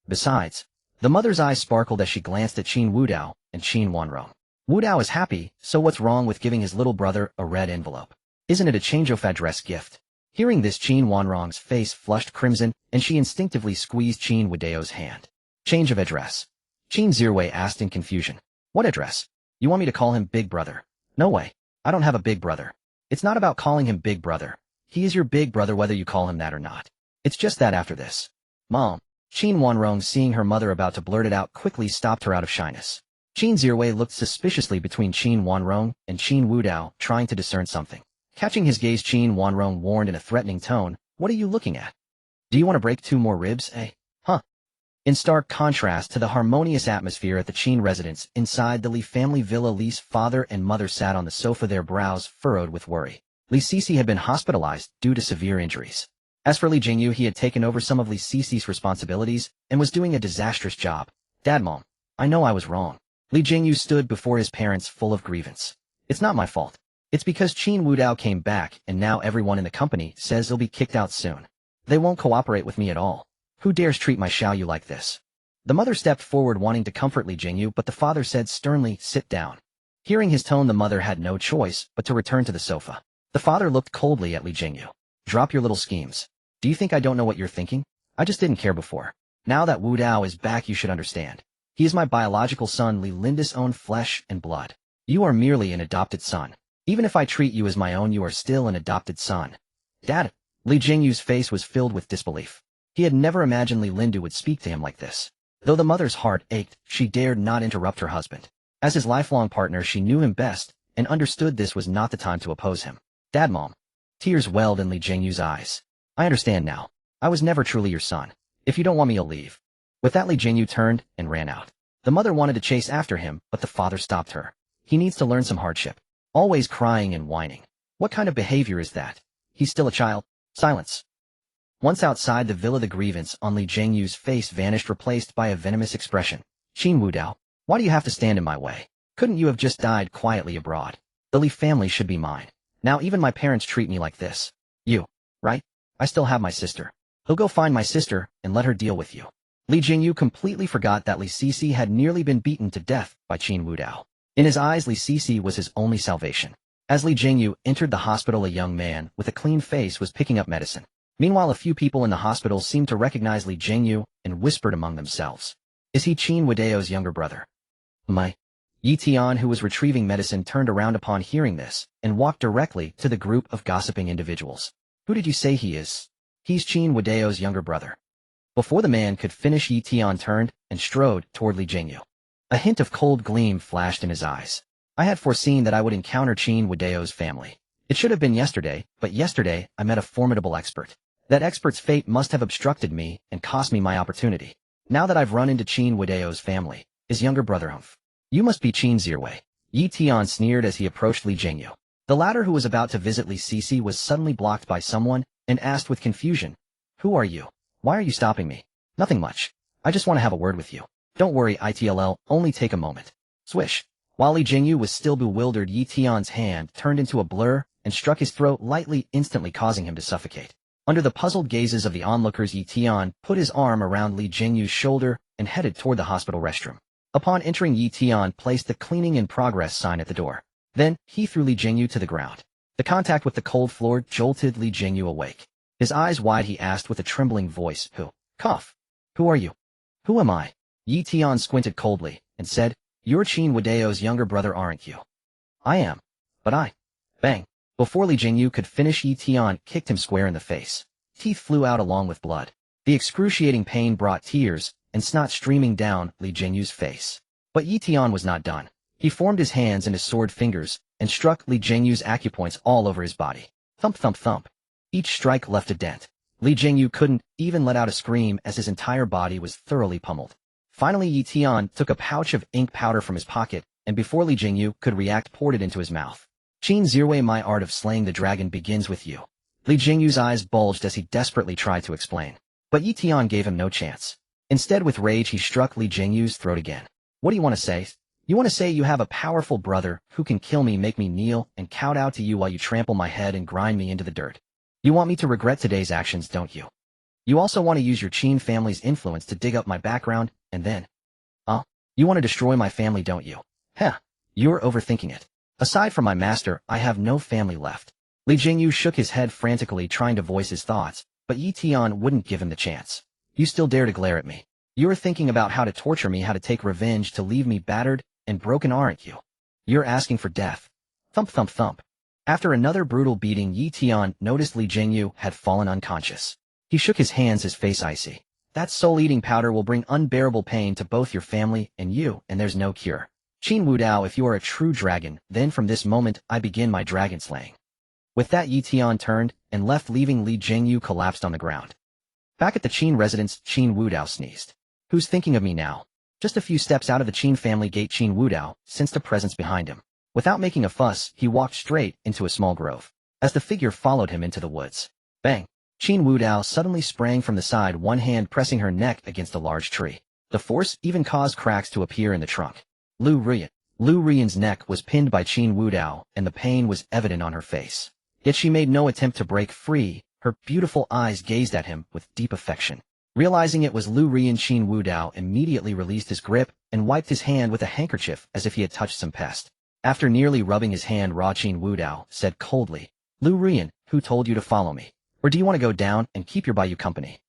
Besides, the mother's eyes sparkled as she glanced at Qin Wudao and Qin Wanrong. "Wudao is happy, so what's wrong with giving his little brother a red envelope? Isn't it a change of address gift? Hearing this, Qin Wanrong's face flushed crimson, and she instinctively squeezed Qin Wudao's hand. Change of address. Qin Zirwei asked in confusion. What address? You want me to call him Big Brother? No way. I don't have a big brother. It's not about calling him Big Brother. He is your big brother whether you call him that or not. It's just that after this. Mom. Qin Wanrong, seeing her mother about to blurt it out, quickly stopped her out of shyness. Qin Zirwei looked suspiciously between Qin Wanrong and Qin Wudao, trying to discern something. Catching his gaze, Qin Wanrong warned in a threatening tone, What are you looking at? Do you want to break 2 more ribs, eh? Huh? In stark contrast to the harmonious atmosphere at the Qin residence, inside the Li family villa, Li's father and mother sat on the sofa, their brows furrowed with worry. Li Sisi had been hospitalized due to severe injuries. As for Li Jingyu, he had taken over some of Li Sisi's responsibilities and was doing a disastrous job. Dad, Mom, I know I was wrong. Li Jingyu stood before his parents full of grievance. It's not my fault. It's because Qin Wudao came back, and now everyone in the company says he'll be kicked out soon. They won't cooperate with me at all. Who dares treat my Xiaoyu like this? The mother stepped forward wanting to comfort Li Jingyu, but the father said sternly, Sit down. Hearing his tone, the mother had no choice but to return to the sofa. The father looked coldly at Li Jingyu. Drop your little schemes. Do you think I don't know what you're thinking? I just didn't care before. Now that Wu Dao is back, you should understand. He is my biological son, Li Linda's own flesh and blood. You are merely an adopted son. Even if I treat you as my own, you are still an adopted son. Dad. Li Jingyu's face was filled with disbelief. He had never imagined Li Lindu would speak to him like this. Though the mother's heart ached, she dared not interrupt her husband. As his lifelong partner, she knew him best and understood this was not the time to oppose him. Dad, Mom. Tears welled in Li Jingyu's eyes. I understand now. I was never truly your son. If you don't want me, I'll leave. With that, Li Jingyu turned and ran out. The mother wanted to chase after him, but the father stopped her. He needs to learn some hardship. Always crying and whining. What kind of behavior is that? He's still a child. Silence. Once outside the villa, the grievance on Li Jingyu's face vanished, replaced by a venomous expression. Qin Wudao, why do you have to stand in my way? Couldn't you have just died quietly abroad? The Li family should be mine. Now even my parents treat me like this. You, right? I still have my sister. He'll go find my sister and let her deal with you. Li Jingyu completely forgot that Li Sisi had nearly been beaten to death by Qin Wudao. In his eyes, Li Sisi was his only salvation. As Li Jingyu entered the hospital, a young man with a clean face was picking up medicine. Meanwhile, a few people in the hospital seemed to recognize Li Jingyu and whispered among themselves. Is he Qin Wudao's younger brother? Yi Tian, who was retrieving medicine, turned around upon hearing this and walked directly to the group of gossiping individuals. Who did you say he is? He's Qin Wudao's younger brother. Before the man could finish, Yi Tian turned and strode toward Li Jingyu. A hint of cold gleam flashed in his eyes. I had foreseen that I would encounter Qin Wudao's family. It should have been yesterday, but yesterday I met a formidable expert. That expert's fate must have obstructed me and cost me my opportunity. Now that I've run into Qin Wudao's family, his younger brother Humph. You must be Qin Zirwei. Yi Tian sneered as he approached Li Jingyu. The latter, who was about to visit Li Sisi, was suddenly blocked by someone and asked with confusion, Who are you? Why are you stopping me? Nothing much. I just want to have a word with you. Don't worry, ITLL, only take a moment. Swish. While Li Jingyu was still bewildered, Yi Tian's hand turned into a blur and struck his throat lightly, instantly causing him to suffocate. Under the puzzled gazes of the onlookers, Yi Tian put his arm around Li Jingyu's shoulder and headed toward the hospital restroom. Upon entering, Yi Tian placed the cleaning in progress sign at the door. Then, he threw Li Jingyu to the ground. The contact with the cold floor jolted Li Jingyu awake. His eyes wide, he asked with a trembling voice, Who are you? Who am I? Yi Tian squinted coldly and said, You're Qin Wudao's younger brother, aren't you? I am. But Bang. Before Li Jingyu could finish, Yi Tian kicked him square in the face. Teeth flew out along with blood. The excruciating pain brought tears and snot streaming down Li Jingyu's face. But Yi Tian was not done. He formed his hands into sword fingers and struck Li Jingyu's acupoints all over his body. Thump, thump, thump. Each strike left a dent. Li Jingyu couldn't even let out a scream as his entire body was thoroughly pummeled. Finally, Yi Tian took a pouch of ink powder from his pocket, and before Li Jingyu could react, poured it into his mouth. Qin Zirwei, my art of slaying the dragon begins with you. Li Jingyu's eyes bulged as he desperately tried to explain. But Yi Tian gave him no chance. Instead, with rage, he struck Li Jingyu's throat again. What do you want to say? You want to say you have a powerful brother who can kill me, make me kneel, and kowtow to you while you trample my head and grind me into the dirt. You want me to regret today's actions, don't you? You also want to use your Qin family's influence to dig up my background, and then... You want to destroy my family, don't you? You're overthinking it. Aside from my master, I have no family left. Li Jingyu shook his head frantically trying to voice his thoughts, but Yi Tian wouldn't give him the chance. You still dare to glare at me? You're thinking about how to torture me, how to take revenge, to leave me battered and broken, aren't you? You're asking for death. Thump thump thump. After another brutal beating, Yi Tian noticed Li Jingyu had fallen unconscious. He shook his hands, his face icy. That soul-eating powder will bring unbearable pain to both your family and you, and there's no cure. Qin Wudao, if you are a true dragon, then from this moment I begin my dragon slaying. With that, Yi Tian turned and left, leaving Li Jingyu collapsed on the ground. Back at the Qin residence, Qin Wudao sneezed. Who's thinking of me now? Just a few steps out of the Qin family gate, Qin Wudao sensed a presence behind him. Without making a fuss, he walked straight into a small grove. As the figure followed him into the woods, bang! Qin Wudao suddenly sprang from the side, one hand pressing her neck against a large tree. The force even caused cracks to appear in the trunk. Liu Ruyan. Liu Ruyan's neck was pinned by Qin Wudao, and the pain was evident on her face. Yet she made no attempt to break free. Her beautiful eyes gazed at him with deep affection. Realizing it was Liu Ruyan, Qin Wudao immediately released his grip and wiped his hand with a handkerchief as if he had touched some pest. After nearly rubbing his hand raw, Qin Wudao said coldly, Liu Ruyan, who told you to follow me? Or do you want to go down and keep your Bayou company?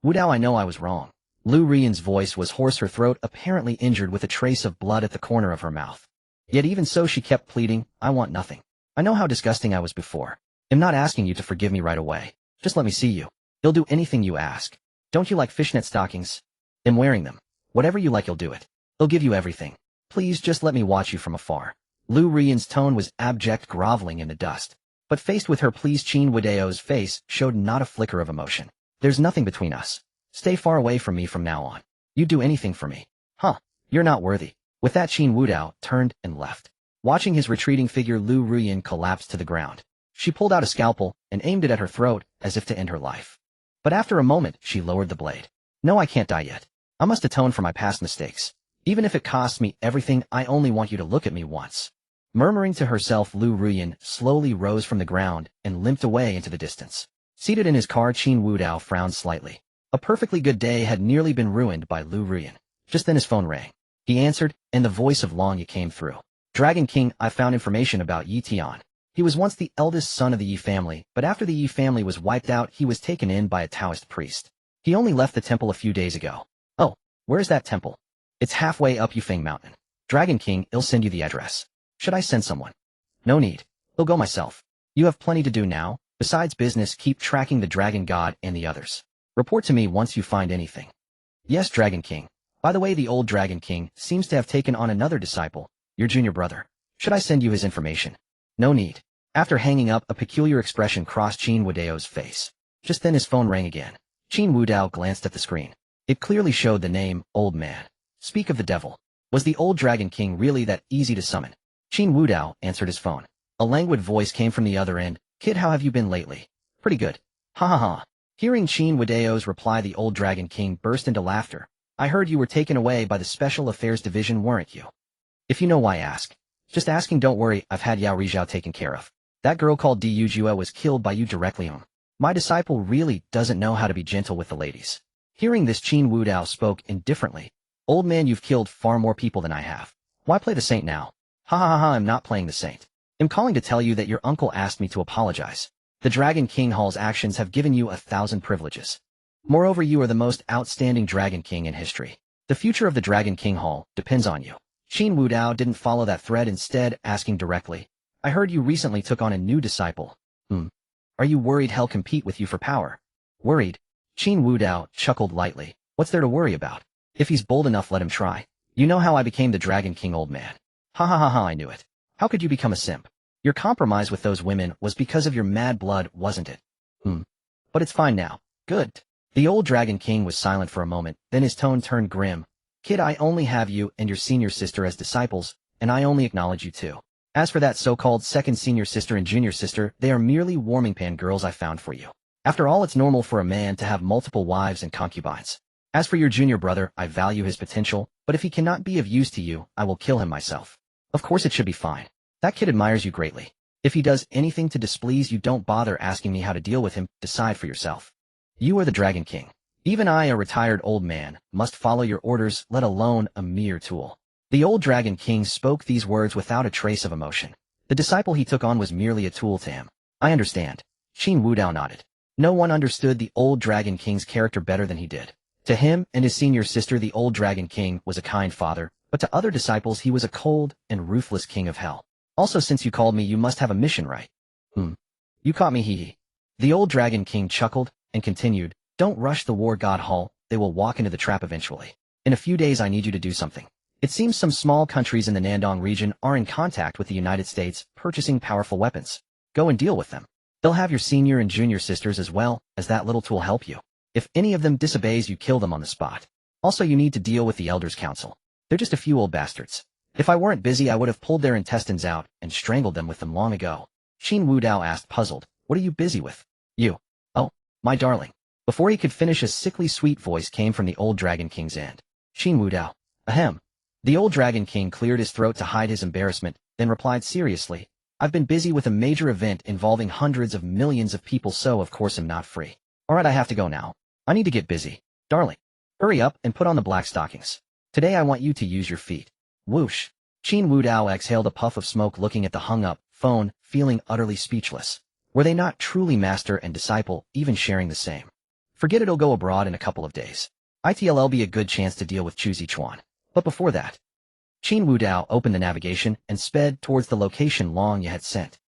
Wudao, I know I was wrong. Liu Ruyan's voice was hoarse, her throat apparently injured with a trace of blood at the corner of her mouth. Yet even so she kept pleading, I want nothing. I know how disgusting I was before. I'm not asking you to forgive me right away. Just let me see you. You'll do anything you ask. Don't you like fishnet stockings? I'm wearing them. Whatever you like, you'll do it. They'll give you everything. Please just let me watch you from afar. Liu Ruyan's tone was abject, groveling in the dust. But faced with her pleas, Qin Wudao's face showed not a flicker of emotion. There's nothing between us. Stay far away from me from now on. You'd do anything for me. Huh, you're not worthy. With that, Qin Wudao turned and left. Watching his retreating figure, Liu Ruyan collapsed to the ground. She pulled out a scalpel and aimed it at her throat as if to end her life. But after a moment, she lowered the blade. No, I can't die yet. I must atone for my past mistakes. Even if it costs me everything, I only want you to look at me once. Murmuring to herself, Liu Ruyan slowly rose from the ground and limped away into the distance. Seated in his car, Qin Wudao frowned slightly. A perfectly good day had nearly been ruined by Liu Ruyan. Just then his phone rang. He answered, and the voice of Long Yi came through. Dragon King, I found information about Yi Tian. He was once the eldest son of the Yi family, but after the Yi family was wiped out, he was taken in by a Taoist priest. He only left the temple a few days ago. Oh, where's that temple? It's halfway up Yufeng Mountain. Dragon King, I'll send you the address. Should I send someone? No need. I'll go myself. You have plenty to do now. Besides business, keep tracking the Dragon God and the others. Report to me once you find anything. Yes, Dragon King. By the way, the old Dragon King seems to have taken on another disciple, your junior brother. Should I send you his information? No need. After hanging up, a peculiar expression crossed Qin Wudao's face. Just then his phone rang again. Qin Wudao glanced at the screen. It clearly showed the name, Old Man. Speak of the devil. Was the old Dragon King really that easy to summon? Qin Wudao answered his phone. A languid voice came from the other end. Kid, how have you been lately? Pretty good. Ha ha ha. Hearing Qin Wudao's reply, the old Dragon King burst into laughter. I heard you were taken away by the Special Affairs Division, weren't you? If you know why, ask. Just asking, don't worry, I've had Yao Rizhao taken care of. That girl called Diyu Jua was killed by you directly on. My disciple really doesn't know how to be gentle with the ladies. Hearing this, Qin Wudao spoke indifferently. Old man, you've killed far more people than I have. Why play the saint now? Ha ha ha ha, I'm not playing the saint. I'm calling to tell you that your uncle asked me to apologize. The Dragon King Hall's actions have given you 1,000 privileges. Moreover, you are the most outstanding Dragon King in history. The future of the Dragon King Hall depends on you. Qin Wudao didn't follow that thread, instead asking directly. I heard you recently took on a new disciple. Are you worried he'll compete with you for power? Worried? Qin Wudao chuckled lightly. What's there to worry about? If he's bold enough, let him try. You know how I became the Dragon King, old man. Ha ha ha ha, I knew it. How could you become a simp? Your compromise with those women was because of your mad blood, wasn't it? But it's fine now. Good. The old Dragon King was silent for a moment, then his tone turned grim. Kid, I only have you and your senior sister as disciples, and I only acknowledge you too. As for that so-called second senior sister and junior sister, they are merely warming pan girls I found for you. After all, it's normal for a man to have multiple wives and concubines. As for your junior brother, I value his potential, but if he cannot be of use to you, I will kill him myself. Of course it should be fine. That kid admires you greatly. If he does anything to displease you, don't bother asking me how to deal with him, decide for yourself. You are the Dragon King. Even I, a retired old man, must follow your orders, let alone a mere tool. The old Dragon King spoke these words without a trace of emotion. The disciple he took on was merely a tool to him. I understand. Qin Wudao nodded. No one understood the old Dragon King's character better than he did. To him and his senior sister, the old Dragon King was a kind father, but to other disciples he was a cold and ruthless king of hell. Also, since you called me, you must have a mission, right? You caught me, hee. The old Dragon King chuckled and continued, don't rush the war god Hall, they will walk into the trap eventually. In a few days I need you to do something. It seems some small countries in the Nandong region are in contact with the United States, purchasing powerful weapons. Go and deal with them. They'll have your senior and junior sisters as well, as that little tool help you. If any of them disobeys, you kill them on the spot. Also, you need to deal with the Elders' Council. They're just a few old bastards. If I weren't busy, I would have pulled their intestines out and strangled them with them long ago. Qin Wudao asked, puzzled, what are you busy with? You. Oh, my darling. Before he could finish, a sickly sweet voice came from the old Dragon King's end. Qin Wudao. Ahem. The old Dragon King cleared his throat to hide his embarrassment, then replied seriously, I've been busy with a major event involving hundreds of millions of people, so of course I'm not free. Alright, I have to go now. I need to get busy. Darling. Hurry up and put on the black stockings. Today I want you to use your feet. Whoosh. Qin Wudao exhaled a puff of smoke, looking at the hung-up phone, feeling utterly speechless. Were they not truly master and disciple, even sharing the same? Forget it, he'll go abroad in a couple of days. It'll be a good chance to deal with Chu Zichuan. But before that, Qin Wudao opened the navigation and sped towards the location Long Ye had sent.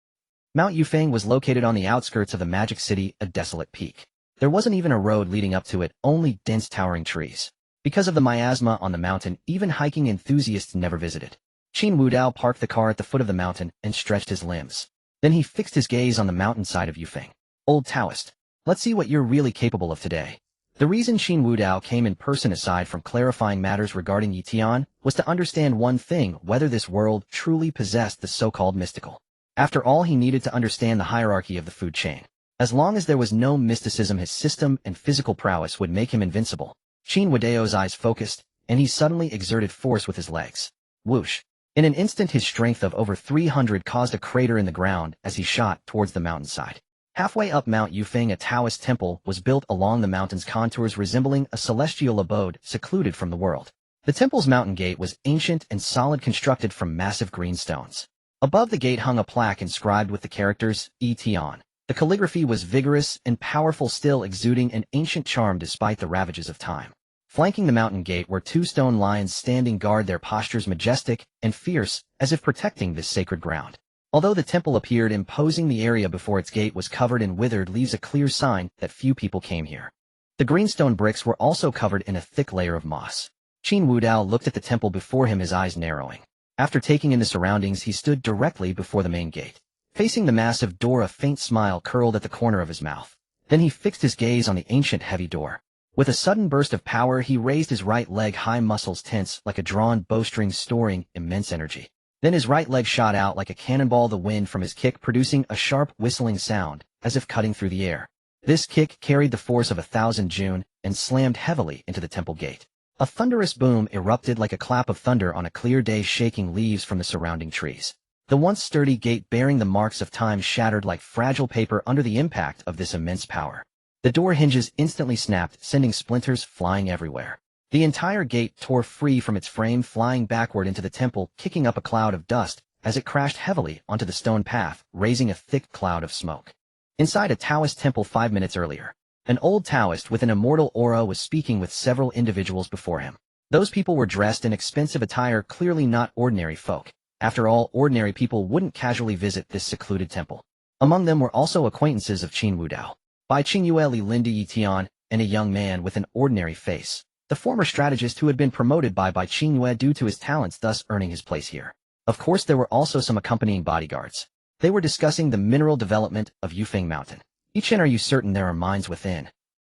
Mount Yufeng was located on the outskirts of the Magic City, a desolate peak. There wasn't even a road leading up to it, only dense towering trees. Because of the miasma on the mountain, even hiking enthusiasts never visited. Qin Wudao parked the car at the foot of the mountain and stretched his limbs. Then he fixed his gaze on the mountainside of Yufeng. Old Taoist, let's see what you're really capable of today. The reason Qin Wudao came in person, aside from clarifying matters regarding Yitian, was to understand one thing, whether this world truly possessed the so-called mystical. After all, he needed to understand the hierarchy of the food chain. As long as there was no mysticism, his system and physical prowess would make him invincible. Qin Wudao's eyes focused, and he suddenly exerted force with his legs. Whoosh. In an instant, his strength of over 300 caused a crater in the ground as he shot towards the mountainside. Halfway up Mount Yufeng, a Taoist temple was built along the mountain's contours, resembling a celestial abode secluded from the world. The temple's mountain gate was ancient and solid, constructed from massive green stones. Above the gate hung a plaque inscribed with the characters, Yitian. The calligraphy was vigorous and powerful, still exuding an ancient charm despite the ravages of time. Flanking the mountain gate were two stone lions standing guard, their postures majestic and fierce, as if protecting this sacred ground. Although the temple appeared imposing, the area before its gate was covered in withered leaves, a clear sign that few people came here. The greenstone bricks were also covered in a thick layer of moss. Qin Wudao looked at the temple before him, his eyes narrowing. After taking in the surroundings, he stood directly before the main gate. Facing the massive door, a faint smile curled at the corner of his mouth. Then he fixed his gaze on the ancient heavy door. With a sudden burst of power, he raised his right leg high, muscles tense like a drawn bowstring, storing immense energy. Then his right leg shot out like a cannonball, the wind from his kick producing a sharp whistling sound, as if cutting through the air. This kick carried the force of 1,000 June and slammed heavily into the temple gate. A thunderous boom erupted like a clap of thunder on a clear day, shaking leaves from the surrounding trees. The once sturdy gate, bearing the marks of time, shattered like fragile paper under the impact of this immense power. The door hinges instantly snapped, sending splinters flying everywhere. The entire gate tore free from its frame, flying backward into the temple, kicking up a cloud of dust as it crashed heavily onto the stone path, raising a thick cloud of smoke. Inside a Taoist temple 5 minutes earlier, an old Taoist with an immortal aura was speaking with several individuals before him. Those people were dressed in expensive attire, clearly not ordinary folk. After all, ordinary people wouldn't casually visit this secluded temple. Among them were also acquaintances of Qin Wudao. Bai Qingyue, Li Linda Yitian, and a young man with an ordinary face. The former strategist who had been promoted by Bai Qingyue due to his talents, thus earning his place here. Of course, there were also some accompanying bodyguards. They were discussing the mineral development of Yufeng Mountain. Yichen, are you certain there are mines within?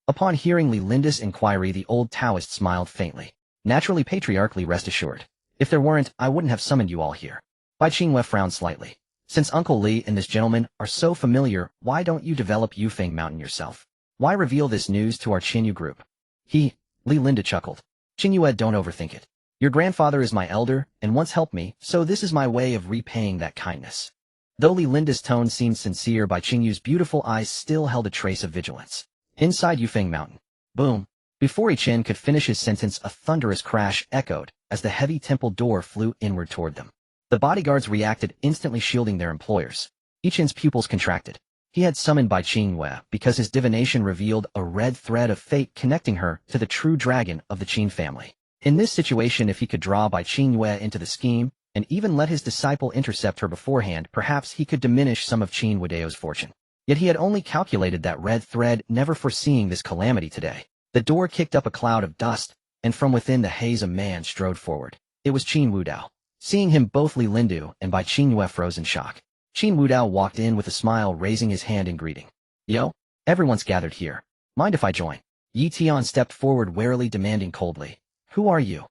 Upon hearing Li Linda's inquiry, the old Taoist smiled faintly. Naturally, patriarchally, rest assured. If there weren't, I wouldn't have summoned you all here. Bai Qingyue frowned slightly. Since Uncle Li and this gentleman are so familiar, why don't you develop Yufeng Mountain yourself? Why reveal this news to our Qinyu group? Li Linda chuckled. Qingyue, don't overthink it. Your grandfather is my elder, and once helped me, so this is my way of repaying that kindness. Though Li Linda's tone seemed sincere, Bai Qingyu's beautiful eyes still held a trace of vigilance. Inside Yufeng Mountain. Boom. Before Yichen could finish his sentence, a thunderous crash echoed as the heavy temple door flew inward toward them. The bodyguards reacted instantly, shielding their employers. Yichen's pupils contracted. He had summoned by Qin Wudao because his divination revealed a red thread of fate connecting her to the true dragon of the Qin family. In this situation, if he could draw by Qin Wudao into the scheme, and even let his disciple intercept her beforehand, perhaps he could diminish some of Qin Wudao's fortune. Yet he had only calculated that red thread, never foreseeing this calamity today. The door kicked up a cloud of dust, and from within the haze a man strode forward. It was Qin Wudao. Seeing him, both Li Lindu and Bai Qingyue froze in shock. Qin Wudao walked in with a smile, raising his hand in greeting. Yo, everyone's gathered here. Mind if I join? Yi Tian stepped forward warily, demanding coldly. Who are you?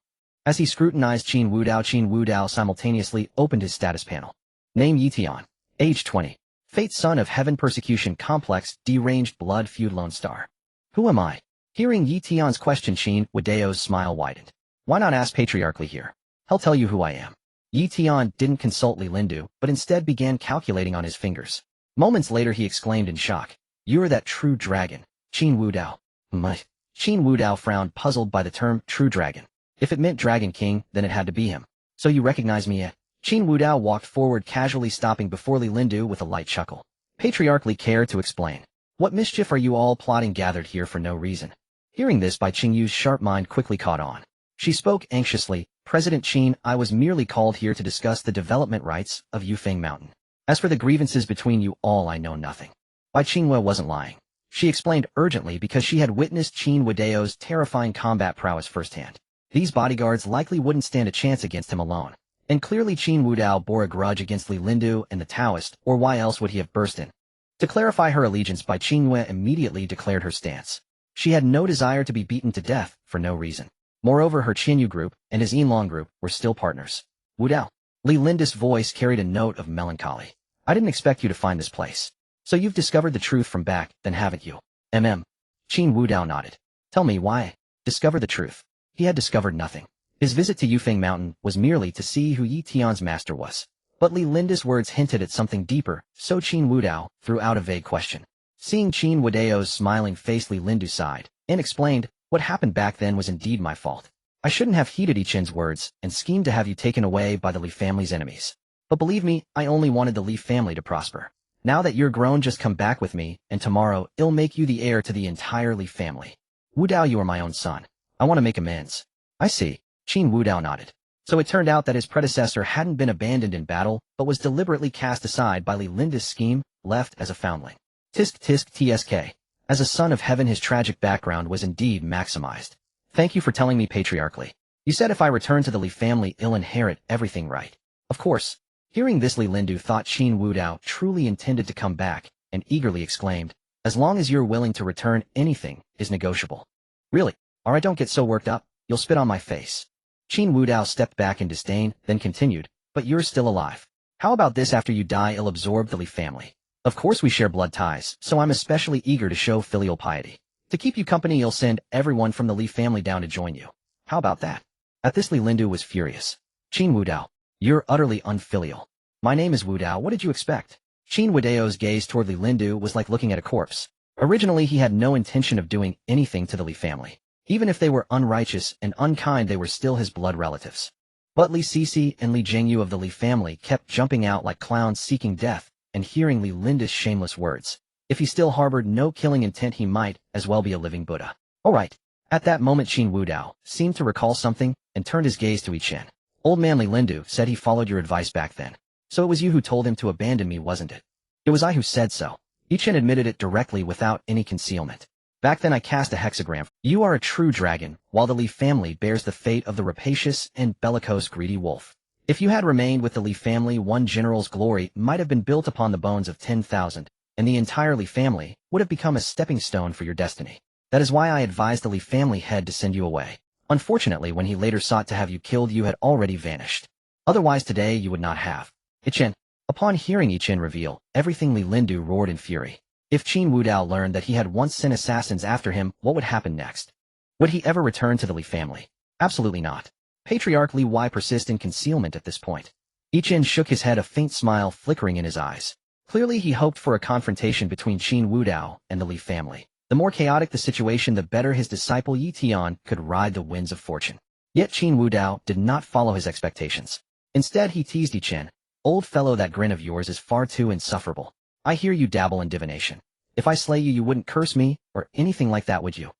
As he scrutinized Qin Wudao simultaneously opened his status panel. Name Yi Tian. Age 20. Fate son of heaven, persecution complex, deranged blood feud, lone star. Who am I? Hearing Yi Tian's question, Qin Wudao's smile widened. Why not ask patriarchally here? He'll tell you who I am. Yi Tian didn't consult Li Lindu, but instead began calculating on his fingers. Moments later he exclaimed in shock. You're that true dragon, Qin Wudao. Qin Wudao frowned, puzzled by the term true dragon. If it meant Dragon King, then it had to be him. So you recognize me yet? Qin Wudao walked forward, casually stopping before Li Lindu with a light chuckle. Patriarchally care to explain. What mischief are you all plotting gathered here for no reason? Hearing this, Bai Qingyu's sharp mind quickly caught on. She spoke anxiously. President Qin, I was merely called here to discuss the development rights of Yufeng Mountain. As for the grievances between you all, I know nothing. Bai Qingyue wasn't lying. She explained urgently because she had witnessed Qin Wudao's terrifying combat prowess firsthand. These bodyguards likely wouldn't stand a chance against him alone. And clearly Qin Wudao bore a grudge against Li Lindu and the Taoist, or why else would he have burst in? To clarify her allegiance, Bai Qingyue immediately declared her stance. She had no desire to be beaten to death for no reason. Moreover, her Qinyu group and his Yinlong group were still partners. Wudao. Li Lindu's voice carried a note of melancholy. I didn't expect you to find this place. So you've discovered the truth from back, then haven't you? Qin Wudao nodded. Tell me why. Discover the truth. He had discovered nothing. His visit to Yufeng Mountain was merely to see who Yi Tian's master was. But Li Lindu's words hinted at something deeper, so Qin Wudao threw out a vague question. Seeing Qin Wudao's smiling face, Li Lindu sighed and explained, what happened back then was indeed my fault. I shouldn't have heeded Yi Qin's words and schemed to have you taken away by the Li family's enemies. But believe me, I only wanted the Li family to prosper. Now that you're grown, just come back with me, and tomorrow I'll make you the heir to the entire Li family. Wudao, you are my own son. I want to make amends. I see. Qin Wudao nodded. So it turned out that his predecessor hadn't been abandoned in battle, but was deliberately cast aside by Li Lindu's scheme, left as a foundling. Tisk tisk tsk. As a son of heaven, his tragic background was indeed maximized. Thank you for telling me patriarchally. You said if I return to the Li family, I'll inherit everything, right? Of course. Hearing this, Li Lindu thought Qin Wudao truly intended to come back, and eagerly exclaimed, as long as you're willing to return, anything is negotiable. Really? Alright, don't get so worked up. You'll spit on my face. Qin Wudao stepped back in disdain, then continued, but you're still alive. How about this? After you die, I'll absorb the Li family. Of course we share blood ties, so I'm especially eager to show filial piety. To keep you company, I'll send everyone from the Li family down to join you. How about that? At this, Li Lindu was furious. Qin Wudao, you're utterly unfilial. My name is Wudao, what did you expect? Qin Wudao's gaze toward Li Lindu was like looking at a corpse. Originally he had no intention of doing anything to the Li family. Even if they were unrighteous and unkind, they were still his blood relatives. But Li Sisi and Li Jingyu of the Li family kept jumping out like clowns seeking death, and hearing Li Lindu's shameless words. If he still harbored no killing intent, he might as well be a living Buddha. Alright. At that moment Qin Wudao seemed to recall something and turned his gaze to Yi Qin. Old man, Li Lindu said he followed your advice back then. So it was you who told him to abandon me, wasn't it? It was I who said so. Yi Qin admitted it directly without any concealment. Back then I cast a hexagram. You are a true dragon, while the Li family bears the fate of the rapacious and bellicose greedy wolf. If you had remained with the Li family, one general's glory might have been built upon the bones of 10,000, and the entire Li family would have become a stepping stone for your destiny. That is why I advised the Li family head to send you away. Unfortunately, when he later sought to have you killed, you had already vanished. Otherwise today you would not have. Yi Qin. Upon hearing Yi Qin reveal everything, Li Lindu roared in fury. If Qin Wudao learned that he had once sent assassins after him, what would happen next? Would he ever return to the Li family? Absolutely not. Patriarch Li, why persist in concealment at this point? Yi Qin shook his head, a faint smile flickering in his eyes. Clearly he hoped for a confrontation between Qin Wudao and the Li family. The more chaotic the situation, the better his disciple Yi Tian could ride the winds of fortune. Yet Qin Wudao did not follow his expectations. Instead he teased Yi Qin. Old fellow, that grin of yours is far too insufferable. I hear you dabble in divination. If I slay you, you wouldn't curse me, or anything like that, would you?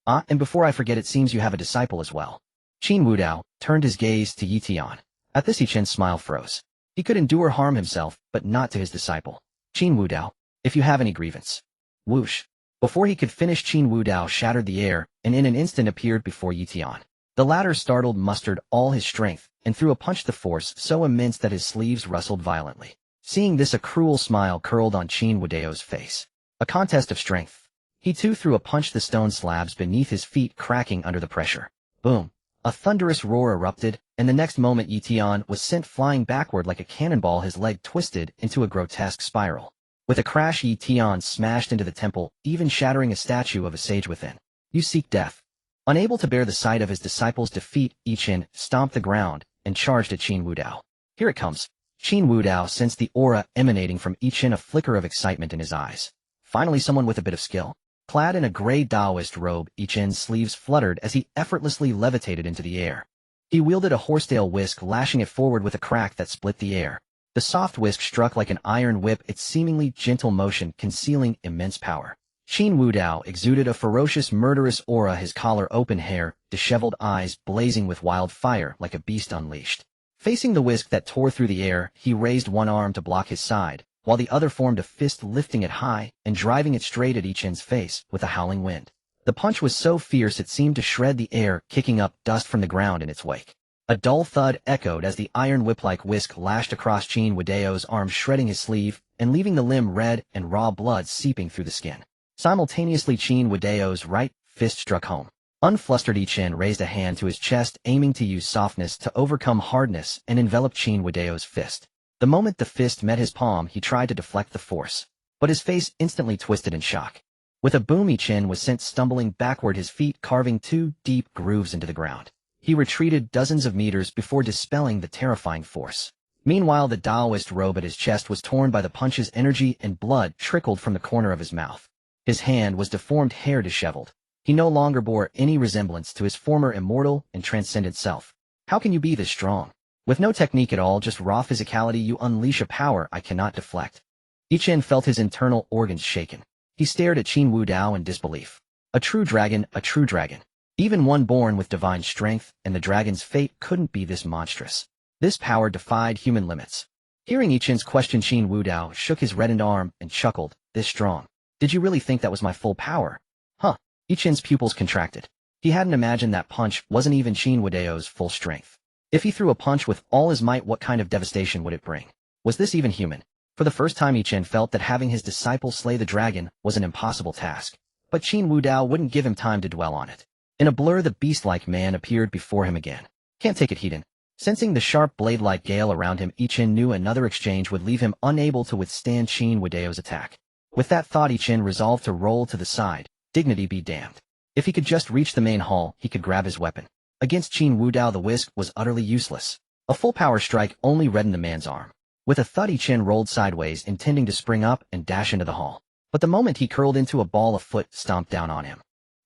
Ah, and before I forget, it seems you have a disciple as well. Qin Wudao turned his gaze to Yi Tian. At this, Yi Chen's smile froze. He could endure harm himself, but not to his disciple. Qin Wudao, if you have any grievance. Whoosh. Before he could finish, Qin Wudao shattered the air, and in an instant appeared before Yi Tian. The latter, startled, mustered all his strength, and threw a punch, the force so immense that his sleeves rustled violently. Seeing this, a cruel smile curled on Qin Wudao's face. A contest of strength. He too threw a punch, the stone slabs beneath his feet cracking under the pressure. Boom. A thunderous roar erupted, and the next moment Yi Tian was sent flying backward like a cannonball, his leg twisted into a grotesque spiral. With a crash, Yi Tian smashed into the temple, even shattering a statue of a sage within. You seek death. Unable to bear the sight of his disciple's defeat, Yi Chen stomped the ground and charged at Qin Wudao. Here it comes. Qin Wudao sensed the aura emanating from Yi Chen, a flicker of excitement in his eyes. Finally, someone with a bit of skill. Clad in a gray Taoist robe, Yi Chen's sleeves fluttered as he effortlessly levitated into the air. He wielded a horsetail whisk, lashing it forward with a crack that split the air. The soft whisk struck like an iron whip, its seemingly gentle motion concealing immense power. Qin Wudao exuded a ferocious, murderous aura, his collar open, hair, disheveled eyes blazing with wild fire like a beast unleashed. Facing the whisk that tore through the air, he raised one arm to block his side, while the other formed a fist, lifting it high and driving it straight at Yi Chen's face with a howling wind. The punch was so fierce it seemed to shred the air, kicking up dust from the ground in its wake. A dull thud echoed as the iron whip-like whisk lashed across Qin Wudao's arm, shredding his sleeve and leaving the limb red and raw blood seeping through the skin. Simultaneously, Qin Wudao's right fist struck home. Unflustered, Yi Chen raised a hand to his chest, aiming to use softness to overcome hardness and envelop Qin Wudao's fist. The moment the fist met his palm, he tried to deflect the force, but his face instantly twisted in shock. With a boom, Yi Chen was sent stumbling backward, his feet carving two deep grooves into the ground. He retreated dozens of meters before dispelling the terrifying force. Meanwhile, the Taoist robe at his chest was torn by the punch's energy, and blood trickled from the corner of his mouth. His hand was deformed, hair disheveled. He no longer bore any resemblance to his former immortal and transcendent self. How can you be this strong? With no technique at all, just raw physicality, you unleash a power I cannot deflect. Yi Chen felt his internal organs shaken. He stared at Qin Wudao in disbelief. A true dragon, a true dragon. Even one born with divine strength, and the dragon's fate couldn't be this monstrous. This power defied human limits. Hearing Yi Chen's question, Qin Wudao shook his reddened arm and chuckled. This strong? Did you really think that was my full power? Huh. Yi Chen's pupils contracted. He hadn't imagined that punch wasn't even Qin Wudao's full strength. If he threw a punch with all his might, what kind of devastation would it bring? Was this even human? For the first time, Yi Chen felt that having his disciple slay the dragon was an impossible task. But Qin Wudao wouldn't give him time to dwell on it. In a blur, the beast-like man appeared before him again. Can't take it, Hedon. Sensing the sharp blade-like gale around him, Yi Chen knew another exchange would leave him unable to withstand Qin Wudao's attack. With that thought, Yi Chen resolved to roll to the side. Dignity be damned. If he could just reach the main hall, he could grab his weapon. Against Qin Wudao, the whisk was utterly useless. A full power strike only reddened the man's arm. With a thud, Yi Chen rolled sideways, intending to spring up and dash into the hall. But the moment he curled into a ball, a foot stomped down on him.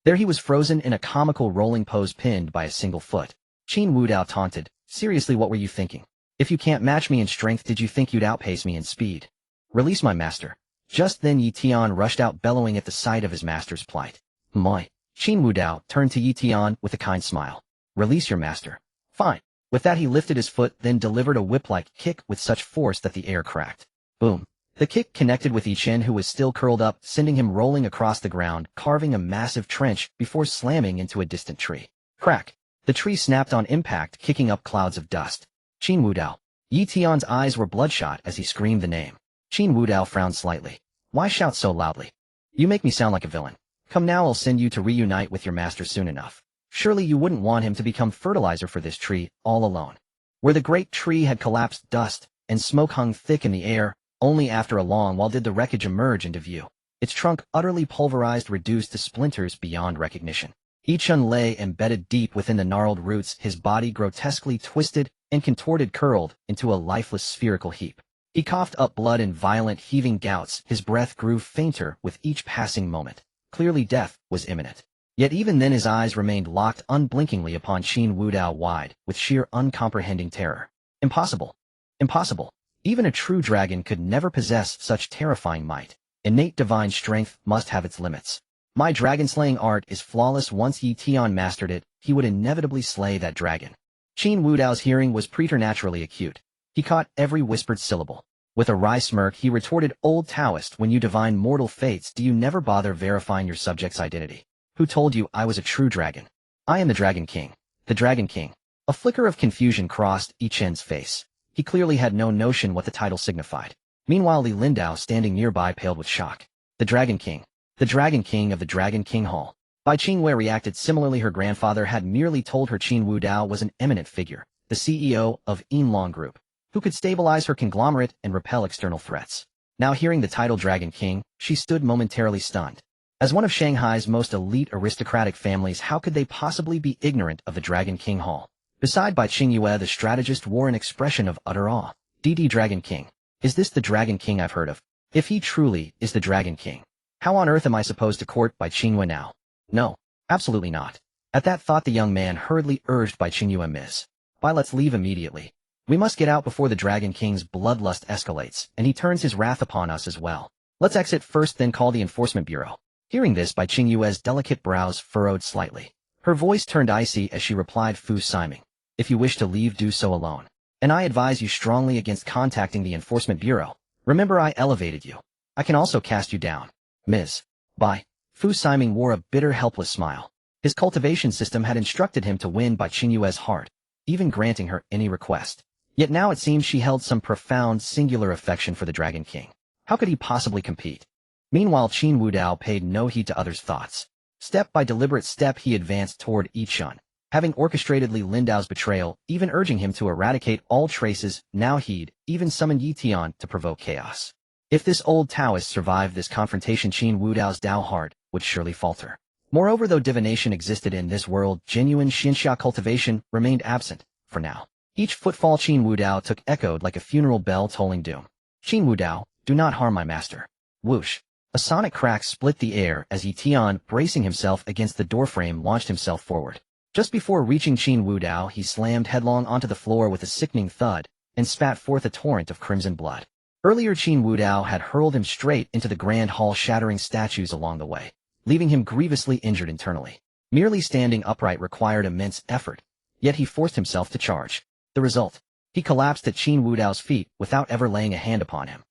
There he was, frozen in a comical rolling pose, pinned by a single foot. Qin Wudao taunted, seriously, what were you thinking? If you can't match me in strength, did you think you'd outpace me in speed? Release my master. Just then Yi Tian rushed out, bellowing at the sight of his master's plight. Moi. Qin Wudao turned to Yi Tian with a kind smile. Release your master. Fine. With that, he lifted his foot, then delivered a whip-like kick with such force that the air cracked. Boom. The kick connected with Yi Chen, who was still curled up, sending him rolling across the ground, carving a massive trench before slamming into a distant tree. Crack. The tree snapped on impact, kicking up clouds of dust. Qin Wudao. Yi Tian's eyes were bloodshot as he screamed the name. Qin Wudao frowned slightly. Why shout so loudly? You make me sound like a villain. Come now, I'll send you to reunite with your master soon enough. Surely you wouldn't want him to become fertilizer for this tree, all alone. Where the great tree had collapsed, dust and smoke hung thick in the air. Only after a long while did the wreckage emerge into view. Its trunk utterly pulverized, reduced to splinters beyond recognition. Yi Chen lay embedded deep within the gnarled roots, his body grotesquely twisted and contorted, curled into a lifeless spherical heap. He coughed up blood in violent heaving gouts, his breath grew fainter with each passing moment. Clearly death was imminent. Yet even then his eyes remained locked unblinkingly upon Qin Wudao, wide with sheer uncomprehending terror. Impossible. Impossible. Even a true dragon could never possess such terrifying might. Innate divine strength must have its limits. My dragon-slaying art is flawless. Once Yi Tian mastered it, he would inevitably slay that dragon. Qin Wudao's hearing was preternaturally acute. He caught every whispered syllable. With a wry smirk, he retorted, "Old Taoist, when you divine mortal fates, do you never bother verifying your subject's identity? Who told you I was a true dragon? I am the Dragon King. The Dragon King." A flicker of confusion crossed Yi Chen's face. He clearly had no notion what the title signified. Meanwhile, Li Lindao, standing nearby, paled with shock. The Dragon King. The Dragon King of the Dragon King Hall. Bai Qingwei reacted similarly. Her grandfather had merely told her Qin Wudao was an eminent figure, the CEO of Yinlong Group, who could stabilize her conglomerate and repel external threats. Now hearing the title Dragon King, she stood momentarily stunned. As one of Shanghai's most elite aristocratic families, how could they possibly be ignorant of the Dragon King Hall? Beside Bai Qingyue, the strategist wore an expression of utter awe. DD Dragon King. Is this the Dragon King I've heard of? If he truly is the Dragon King, how on earth am I supposed to court Bai Qingyue now? No, absolutely not. At that thought, the young man hurriedly urged Bai Qingyue, "Miss Bai, let's leave immediately. We must get out before the Dragon King's bloodlust escalates, and he turns his wrath upon us as well. Let's exit first, then call the Enforcement Bureau." Hearing this, Bai Qingyue's delicate brows furrowed slightly. Her voice turned icy as she replied, "Fu Siming, if you wish to leave, do so alone. And I advise you strongly against contacting the Enforcement Bureau. Remember, I elevated you. I can also cast you down." Ms. Bai. Fu Siming wore a bitter, helpless smile. His cultivation system had instructed him to win Bai Qingyue's heart, even granting her any request. Yet now it seemed she held some profound, singular affection for the Dragon King. How could he possibly compete? Meanwhile, Qin Wudao paid no heed to others' thoughts. Step by deliberate step, he advanced toward Yi Chun, having orchestrated Li Lindao's betrayal, even urging him to eradicate all traces. Now he'd even summoned Yi Tian to provoke chaos. If this old Taoist survived this confrontation, Qin Wudao's Dao heart would surely falter. Moreover, though divination existed in this world, genuine Xinxia cultivation remained absent, for now. Each footfall Qin Wudao took echoed like a funeral bell tolling doom. "Qin Wudao, do not harm my master." Whoosh. A sonic crack split the air as Yi Tian, bracing himself against the doorframe, launched himself forward. Just before reaching Qin Wudao, he slammed headlong onto the floor with a sickening thud and spat forth a torrent of crimson blood. Earlier, Qin Wudao had hurled him straight into the grand hall, shattering statues along the way, leaving him grievously injured internally. Merely standing upright required immense effort, yet he forced himself to charge. The result? He collapsed at Qin Wudao's feet without ever laying a hand upon him.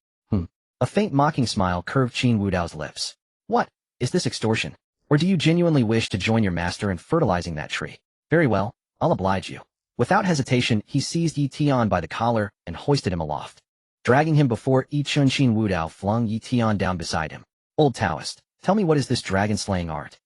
A faint mocking smile curved Qin Wudao's lips. "What? Is this extortion? Or do you genuinely wish to join your master in fertilizing that tree? Very well, I'll oblige you." Without hesitation, he seized Yi Tian by the collar and hoisted him aloft. Dragging him before Yi Chun, Qin Wudao flung Yi Tian down beside him. "Old Taoist, tell me, what is this dragon-slaying art?"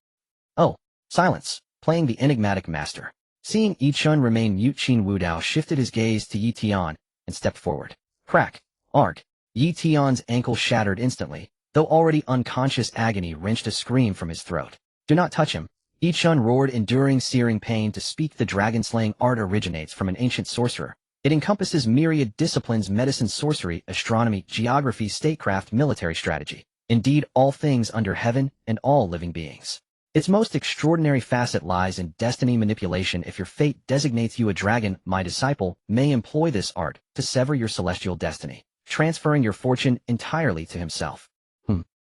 "Oh, silence," playing the enigmatic master. Seeing Yi Chun remain mute, Qin Wudao shifted his gaze to Yi Tian and stepped forward. Crack. Arg. Yi Tian's ankle shattered instantly, though already unconscious. Agony wrenched a scream from his throat. "Do not touch him." Yi Chun roared, enduring searing pain. To speak, the dragon-slaying art originates from an ancient sorcerer. It encompasses myriad disciplines: medicine, sorcery, astronomy, geography, statecraft, military strategy. Indeed, all things under heaven and all living beings. Its most extraordinary facet lies in destiny manipulation. If your fate designates you a dragon, my disciple may employ this art to sever your celestial destiny, transferring your fortune entirely to himself.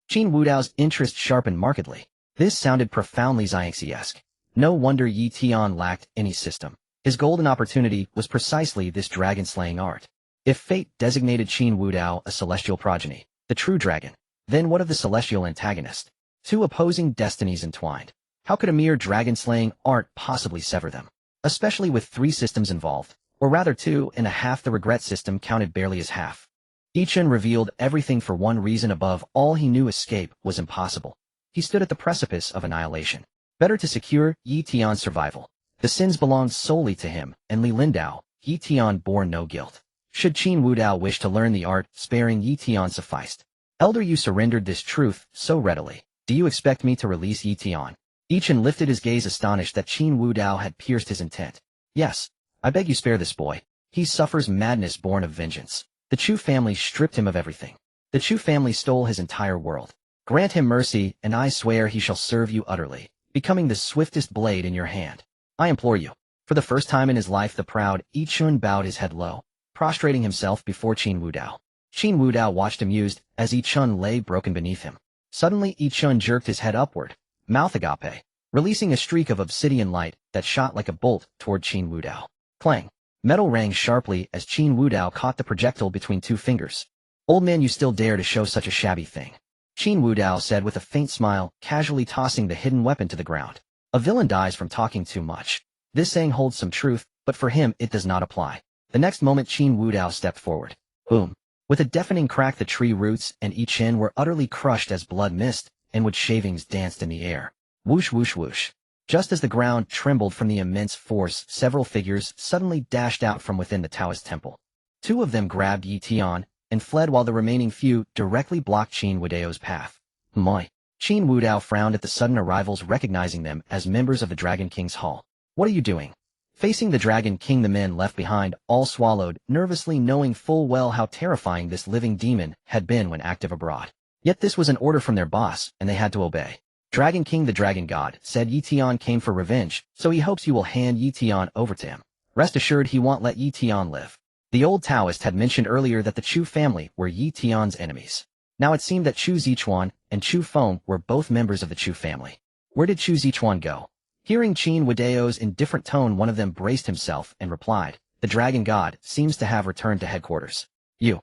Qin Wudao's interest sharpened markedly. This sounded profoundly Xiangxi-esque. No wonder Yi Tian lacked any system. His golden opportunity was precisely this dragon-slaying art. If fate designated Qin Wudao a celestial progeny, the true dragon, then what of the celestial antagonist? Two opposing destinies entwined. How could a mere dragon-slaying art possibly sever them? Especially with 3 systems involved, or rather 2.5. The regret system counted barely as half. Yi Chun revealed everything. For one reason above all, he knew escape was impossible. He stood at the precipice of annihilation. Better to secure Yi Tian's survival. The sins belonged solely to him and Li Lindao. Yi Tian bore no guilt. Should Qin Wudao wish to learn the art, sparing Yi Tian sufficed. "Elder, you surrendered this truth so readily. Do you expect me to release Yi Tian?" Yi Chun lifted his gaze, astonished that Qin Wudao had pierced his intent. "Yes, I beg you, spare this boy. He suffers madness born of vengeance. The Chu family stripped him of everything. The Chu family stole his entire world. Grant him mercy, and I swear he shall serve you utterly, becoming the swiftest blade in your hand. I implore you." For the first time in his life, the proud Yi Chun bowed his head low, prostrating himself before Qin Wudao. Qin Wudao watched amused as Yi Chun lay broken beneath him. Suddenly Yi Chun jerked his head upward, mouth agape, releasing a streak of obsidian light that shot like a bolt toward Qin Wudao. Clang! Metal rang sharply as Qin Wudao caught the projectile between two fingers. "Old man, you still dare to show such a shabby thing," Qin Wudao said with a faint smile, casually tossing the hidden weapon to the ground. A villain dies from talking too much. This saying holds some truth, but for him it does not apply. The next moment Qin Wudao stepped forward. Boom! With a deafening crack, the tree roots and Yi Chen were utterly crushed as blood mist and wood shavings danced in the air. Whoosh whoosh whoosh. Just as the ground trembled from the immense force, several figures suddenly dashed out from within the Taoist temple. Two of them grabbed Yi Tian and fled while the remaining few directly blocked Qin Wudao's path. Moi! Qin Wudao frowned at the sudden arrivals, recognizing them as members of the Dragon King's hall. "What are you doing?" Facing the Dragon King, the men left behind all swallowed, nervously, knowing full well how terrifying this living demon had been when active abroad. Yet this was an order from their boss, and they had to obey. "Dragon King, the Dragon God, said Yi Tian came for revenge, so he hopes you will hand Yi Tian over to him. Rest assured he won't let Yi Tian live." The old Taoist had mentioned earlier that the Chu family were Yi Tian's enemies. Now it seemed that Chu Zichuan and Chu Feng were both members of the Chu family. Where did Chu Zichuan go? Hearing Qin Wudao's indifferent tone, one of them braced himself and replied, "The Dragon God seems to have returned to headquarters." You.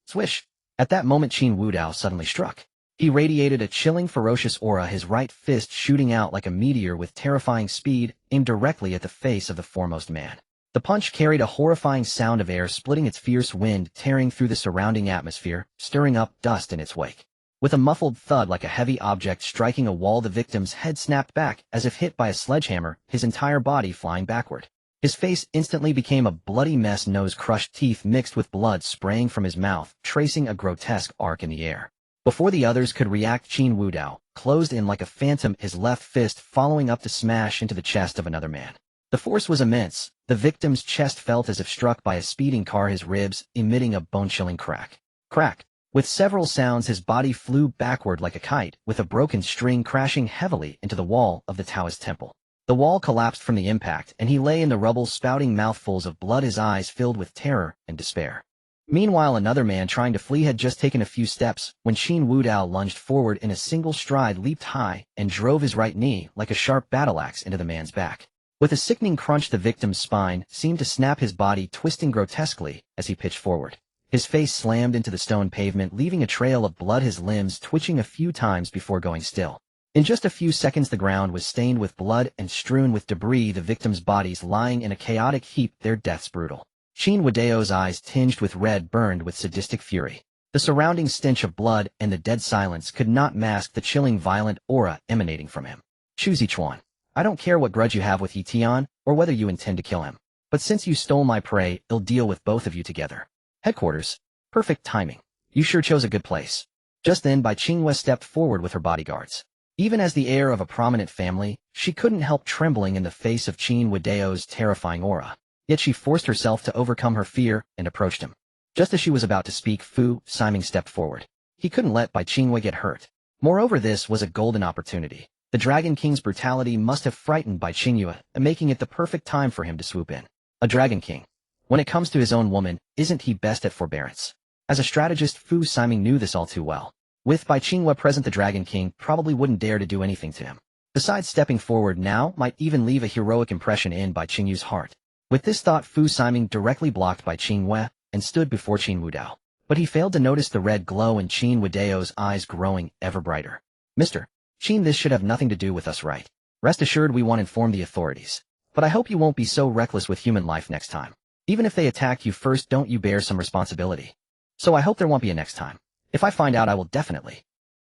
Swish. At that moment Qin Wudao suddenly struck. He radiated a chilling, ferocious aura, his right fist shooting out like a meteor with terrifying speed, aimed directly at the face of the foremost man. The punch carried a horrifying sound of air splitting, its fierce wind tearing through the surrounding atmosphere, stirring up dust in its wake. With a muffled thud like a heavy object striking a wall, the victim's head snapped back as if hit by a sledgehammer, his entire body flying backward. His face instantly became a bloody mess, nose-crushed teeth mixed with blood spraying from his mouth, tracing a grotesque arc in the air. Before the others could react, Qin Wudao closed in like a phantom, his left fist following up to smash into the chest of another man. The force was immense. The victim's chest felt as if struck by a speeding car, his ribs emitting a bone-chilling crack. Crack! With several sounds, his body flew backward like a kite, with a broken string crashing heavily into the wall of the Taoist temple. The wall collapsed from the impact, and he lay in the rubble, spouting mouthfuls of blood, his eyes filled with terror and despair. Meanwhile, another man trying to flee had just taken a few steps when Qin Wudao lunged forward in a single stride, leaped high, and drove his right knee like a sharp battle axe into the man's back. With a sickening crunch, the victim's spine seemed to snap, his body twisting grotesquely as he pitched forward. His face slammed into the stone pavement, leaving a trail of blood, his limbs twitching a few times before going still. In just a few seconds, the ground was stained with blood and strewn with debris, the victims' bodies lying in a chaotic heap, their deaths brutal. Qin Wudao's eyes, tinged with red, burned with sadistic fury. The surrounding stench of blood and the dead silence could not mask the chilling, violent aura emanating from him. Chu Zichuan, I don't care what grudge you have with Yi Tian, or whether you intend to kill him. But since you stole my prey, I'll deal with both of you together. Headquarters. Perfect timing. You sure chose a good place. Just then, Bai Qingwe stepped forward with her bodyguards. Even as the heir of a prominent family, she couldn't help trembling in the face of Qin Wudao's terrifying aura. Yet she forced herself to overcome her fear and approached him. Just as she was about to speak, Fu Siming stepped forward. He couldn't let Bai Qingwe get hurt. Moreover, this was a golden opportunity. The Dragon King's brutality must have frightened Bai Qingwe, making it the perfect time for him to swoop in. A Dragon King. When it comes to his own woman, isn't he best at forbearance? As a strategist, Fu Siming knew this all too well. With Bai Qingwe present, the Dragon King probably wouldn't dare to do anything to him. Besides, stepping forward now might even leave a heroic impression in Bai Qingwe's heart. With this thought, Fu Siming directly blocked Bai Qingwe and stood before Qin Wudao. But he failed to notice the red glow in Qin Wudao's eyes growing ever brighter. Mr. Qin, this should have nothing to do with us, right? Rest assured we won't inform the authorities. But I hope you won't be so reckless with human life next time. Even if they attack you first, don't you bear some responsibility? So I hope there won't be a next time. If I find out, I will definitely.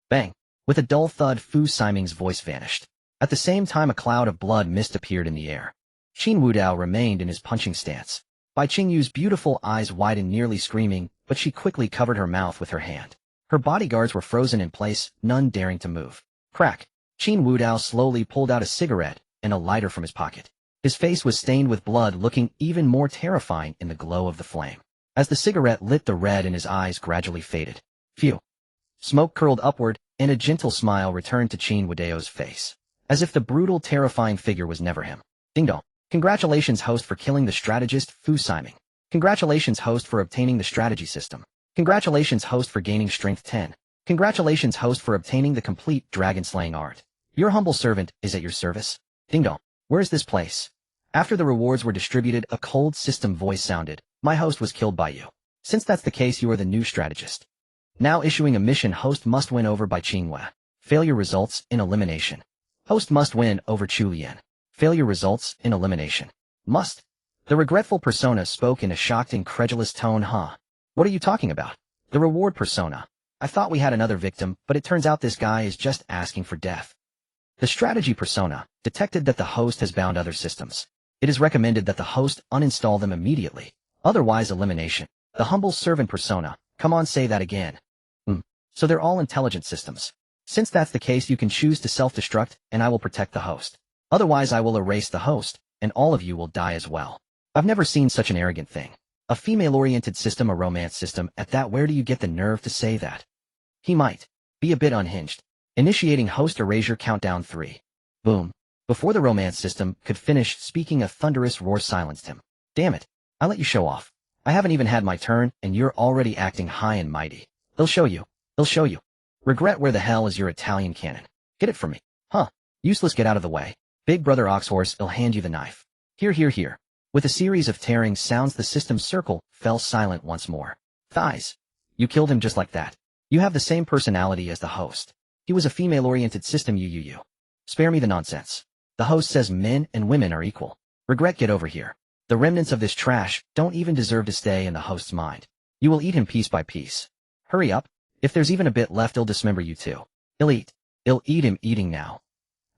Bang! With a dull thud, Fu Siming's voice vanished. At the same time, a cloud of blood mist appeared in the air. Qin Wudao remained in his punching stance. Bai Qingyu's beautiful eyes widened, nearly screaming, but she quickly covered her mouth with her hand. Her bodyguards were frozen in place, none daring to move. Crack! Qin Wudao slowly pulled out a cigarette and a lighter from his pocket. His face was stained with blood, looking even more terrifying in the glow of the flame. As the cigarette lit, the red in his eyes gradually faded. Phew! Smoke curled upward, and a gentle smile returned to Qin Wudao's face. As if the brutal, terrifying figure was never him. Ding dong. Congratulations, host, for killing the strategist Fu Siming. Congratulations host for obtaining the strategy system. Congratulations host for gaining strength 10. Congratulations host for obtaining the complete dragon slaying art. Your humble servant is at your service. Ding dong. Where is this place? After the rewards were distributed, a cold system voice sounded. My host was killed by you. Since that's the case, you are the new strategist. Now issuing a mission, host must win over by Qin Wudao. Failure results in elimination. Host must win over Liu Ruyan. Failure results in elimination. Must. The regretful persona spoke in a shocked, incredulous tone. Huh? What are you talking about? The reward persona. I thought we had another victim, but it turns out this guy is just asking for death. The strategy persona detected that the host has bound other systems. It is recommended that the host uninstall them immediately. Otherwise elimination. The humble servant persona. Come on, say that again. So they're all intelligent systems. Since that's the case, you can choose to self-destruct, and I will protect the host. Otherwise I will erase the host, and all of you will die as well. I've never seen such an arrogant thing. A female-oriented system, a romance system, at that. Where do you get the nerve to say that? He might be a bit unhinged. Initiating host erasure countdown 3. Boom. Before the romance system could finish speaking, a thunderous roar silenced him. Damn it. I let you show off. I haven't even had my turn, and you're already acting high and mighty. They'll show you. They'll show you. Regret. Where the hell is your Italian cannon? Get it from me. Huh. Useless, get out of the way. Big brother Oxhorse, I'll hand you the knife. Here, here, here. With a series of tearing sounds, the system's circle fell silent once more. Thighs. You killed him just like that. You have the same personality as the host. He was a female-oriented system. You. Spare me the nonsense. The host says men and women are equal. Regret, get over here. The remnants of this trash don't even deserve to stay in the host's mind. You will eat him piece by piece. Hurry up. If there's even a bit left, I'll dismember you too. I'll eat him eating now.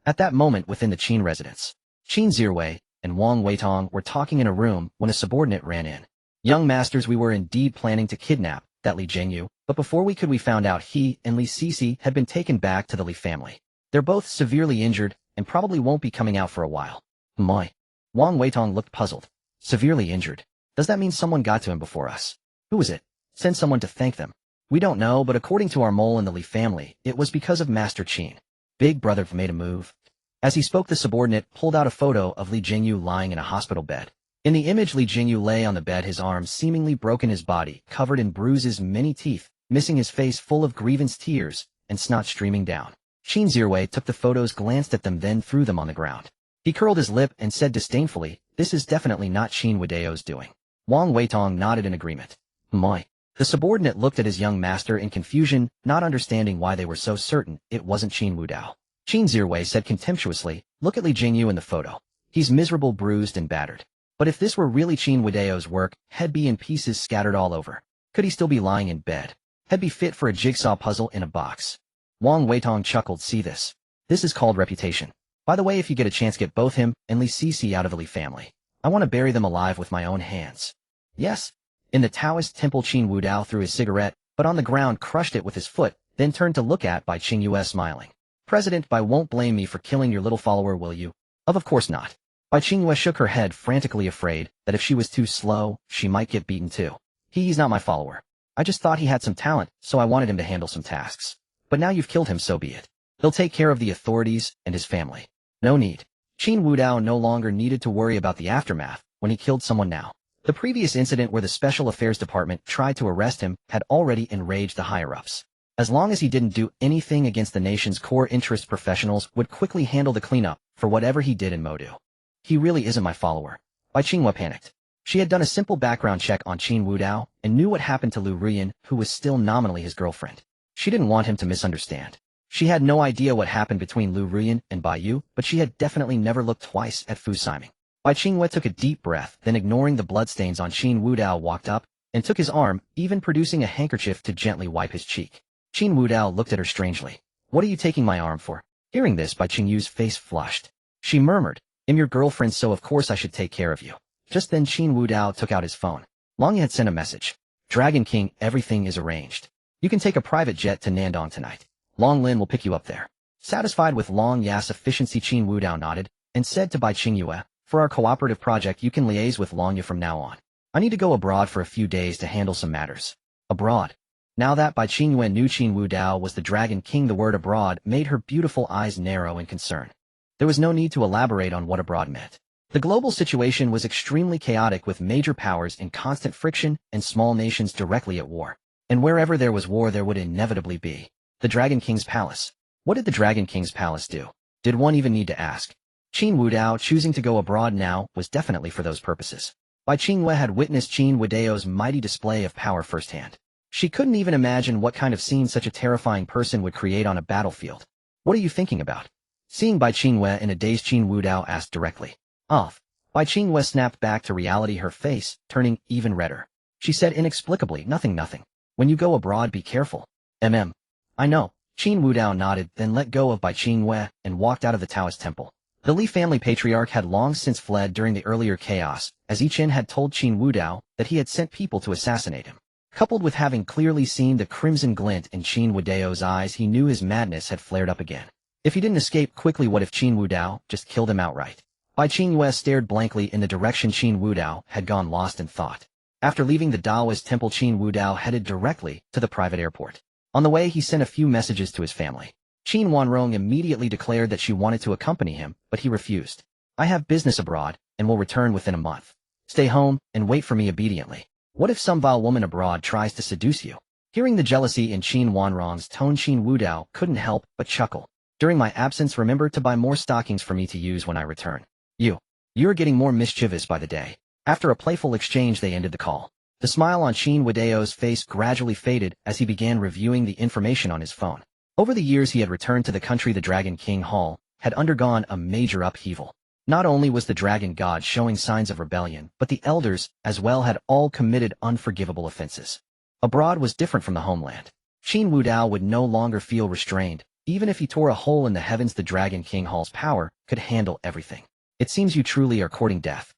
At that moment within the Qin residence, Qin Zirwei and Wang Weitong were talking in a room when a subordinate ran in. Young masters, we were indeed planning to kidnap that Li Zhengyu, but before we found out he and Li Sisi had been taken back to the Li family. They're both severely injured and probably won't be coming out for a while. My. Wang Weitong looked puzzled. Severely injured. Does that mean someone got to him before us? Who was it? Send someone to thank them. We don't know, but according to our mole in the Li family, it was because of Master Qin. Big brother made a move. As he spoke, the subordinate pulled out a photo of Li Zhengyu lying in a hospital bed. In the image, Li Zhengyu lay on the bed, his arms seemingly broken, his body covered in bruises, many teeth, missing, his face full of grievance, tears, and snot streaming down. Qin Zirwei took the photos, glanced at them, then threw them on the ground. He curled his lip and said disdainfully, "This is definitely not Qin Wudao's doing." Wang Weitong nodded in agreement. My. The subordinate looked at his young master in confusion, not understanding why they were so certain it wasn't Qin Wudao. Qin Zirwei said contemptuously, "Look at Li Zhengyu in the photo. He's miserable, bruised, and battered. But if this were really Qin Wudao's work, he'd be in pieces scattered all over. Could he still be lying in bed? He'd be fit for a jigsaw puzzle in a box." Wang Weitong chuckled. "See this? This is called reputation. By the way, if you get a chance, get both him and Li Sisi out of the Li family. I want to bury them alive with my own hands." Yes. In the Taoist temple, Qin Wudao threw his cigarette, but on the ground crushed it with his foot, then turned to look at Bai Qingyue, smiling. "President Bai won't blame me for killing your little follower, will you?" Of course not." Bai Qingyue shook her head, frantically afraid that if she was too slow, she might get beaten too. He's not my follower. I just thought he had some talent, so I wanted him to handle some tasks. But now you've killed him, so be it. He'll take care of the authorities and his family. No need. Qin Wudao no longer needed to worry about the aftermath when he killed someone now. The previous incident where the Special Affairs Department tried to arrest him had already enraged the higher-ups. As long as he didn't do anything against the nation's core interest, professionals would quickly handle the cleanup for whatever he did in Modu. He really isn't my follower. Bai Qingyue panicked. She had done a simple background check on Qin Wudao and knew what happened to Liu Ruyan, who was still nominally his girlfriend. She didn't want him to misunderstand. She had no idea what happened between Liu Ruyan and Bai Yu, but she had definitely never looked twice at Fu Siming. Bai Qingyue took a deep breath, then ignoring the bloodstains on Qin Wudao, walked up and took his arm, even producing a handkerchief to gently wipe his cheek. Qin Wudao looked at her strangely. "What are you taking my arm for?" Hearing this, Bai Qingyue's face flushed. She murmured, "I'm your girlfriend, so of course I should take care of you." Just then Qin Wudao took out his phone. Long had sent a message. "Dragon King, everything is arranged. You can take a private jet to Nandong tonight. Long Lin will pick you up there." Satisfied with Long Ya's efficiency, Qin Wudao nodded and said to Bai Qingyue, "For our cooperative project, you can liaise with Long Ya from now on. I need to go abroad for a few days to handle some matters." Abroad. Now that Bai Qingyue knew Qin Wudao was the Dragon King, the word abroad made her beautiful eyes narrow in concern. There was no need to elaborate on what abroad meant. The global situation was extremely chaotic with major powers in constant friction and small nations directly at war. And wherever there was war there would inevitably be the Dragon King's palace. What did the Dragon King's palace do? Did one even need to ask? Qin Wudao choosing to go abroad now was definitely for those purposes. Bai Qingwei had witnessed Qin Wudao's mighty display of power firsthand. She couldn't even imagine what kind of scene such a terrifying person would create on a battlefield. What are you thinking about? Seeing Bai Qingwei in a daze, Qin Wudao asked directly. Off. Bai Qingwei snapped back to reality, her face turning even redder. She said inexplicably, nothing. When you go abroad, be careful. I know. Qin Wudao nodded, then let go of Bai Qingwei and walked out of the Taoist temple. The Li family patriarch had long since fled during the earlier chaos, as Yi Qin had told Qin Wudao that he had sent people to assassinate him. Coupled with having clearly seen the crimson glint in Qin Wudao's eyes, he knew his madness had flared up again. If he didn't escape quickly, what if Qin Wudao just killed him outright? Bai Qingwei stared blankly in the direction Qin Wudao had gone, lost in thought. After leaving the Daoist temple, Qin Wudao headed directly to the private airport. On the way, he sent a few messages to his family. Qin Wanrong immediately declared that she wanted to accompany him, but he refused. I have business abroad, and will return within a month. Stay home, and wait for me obediently. What if some vile woman abroad tries to seduce you? Hearing the jealousy in Qin Wanrong's tone, Qin Wudao couldn't help but chuckle. During my absence, remember to buy more stockings for me to use when I return. You're getting more mischievous by the day. After a playful exchange, they ended the call. The smile on Qin Wudao's face gradually faded as he began reviewing the information on his phone. Over the years he had returned to the country, the Dragon King Hall had undergone a major upheaval. Not only was the dragon god showing signs of rebellion, but the elders, as well, had all committed unforgivable offenses. Abroad was different from the homeland. Qin Wudao would no longer feel restrained. Even if he tore a hole in the heavens, the Dragon King Hall's power could handle everything. It seems you truly are courting death.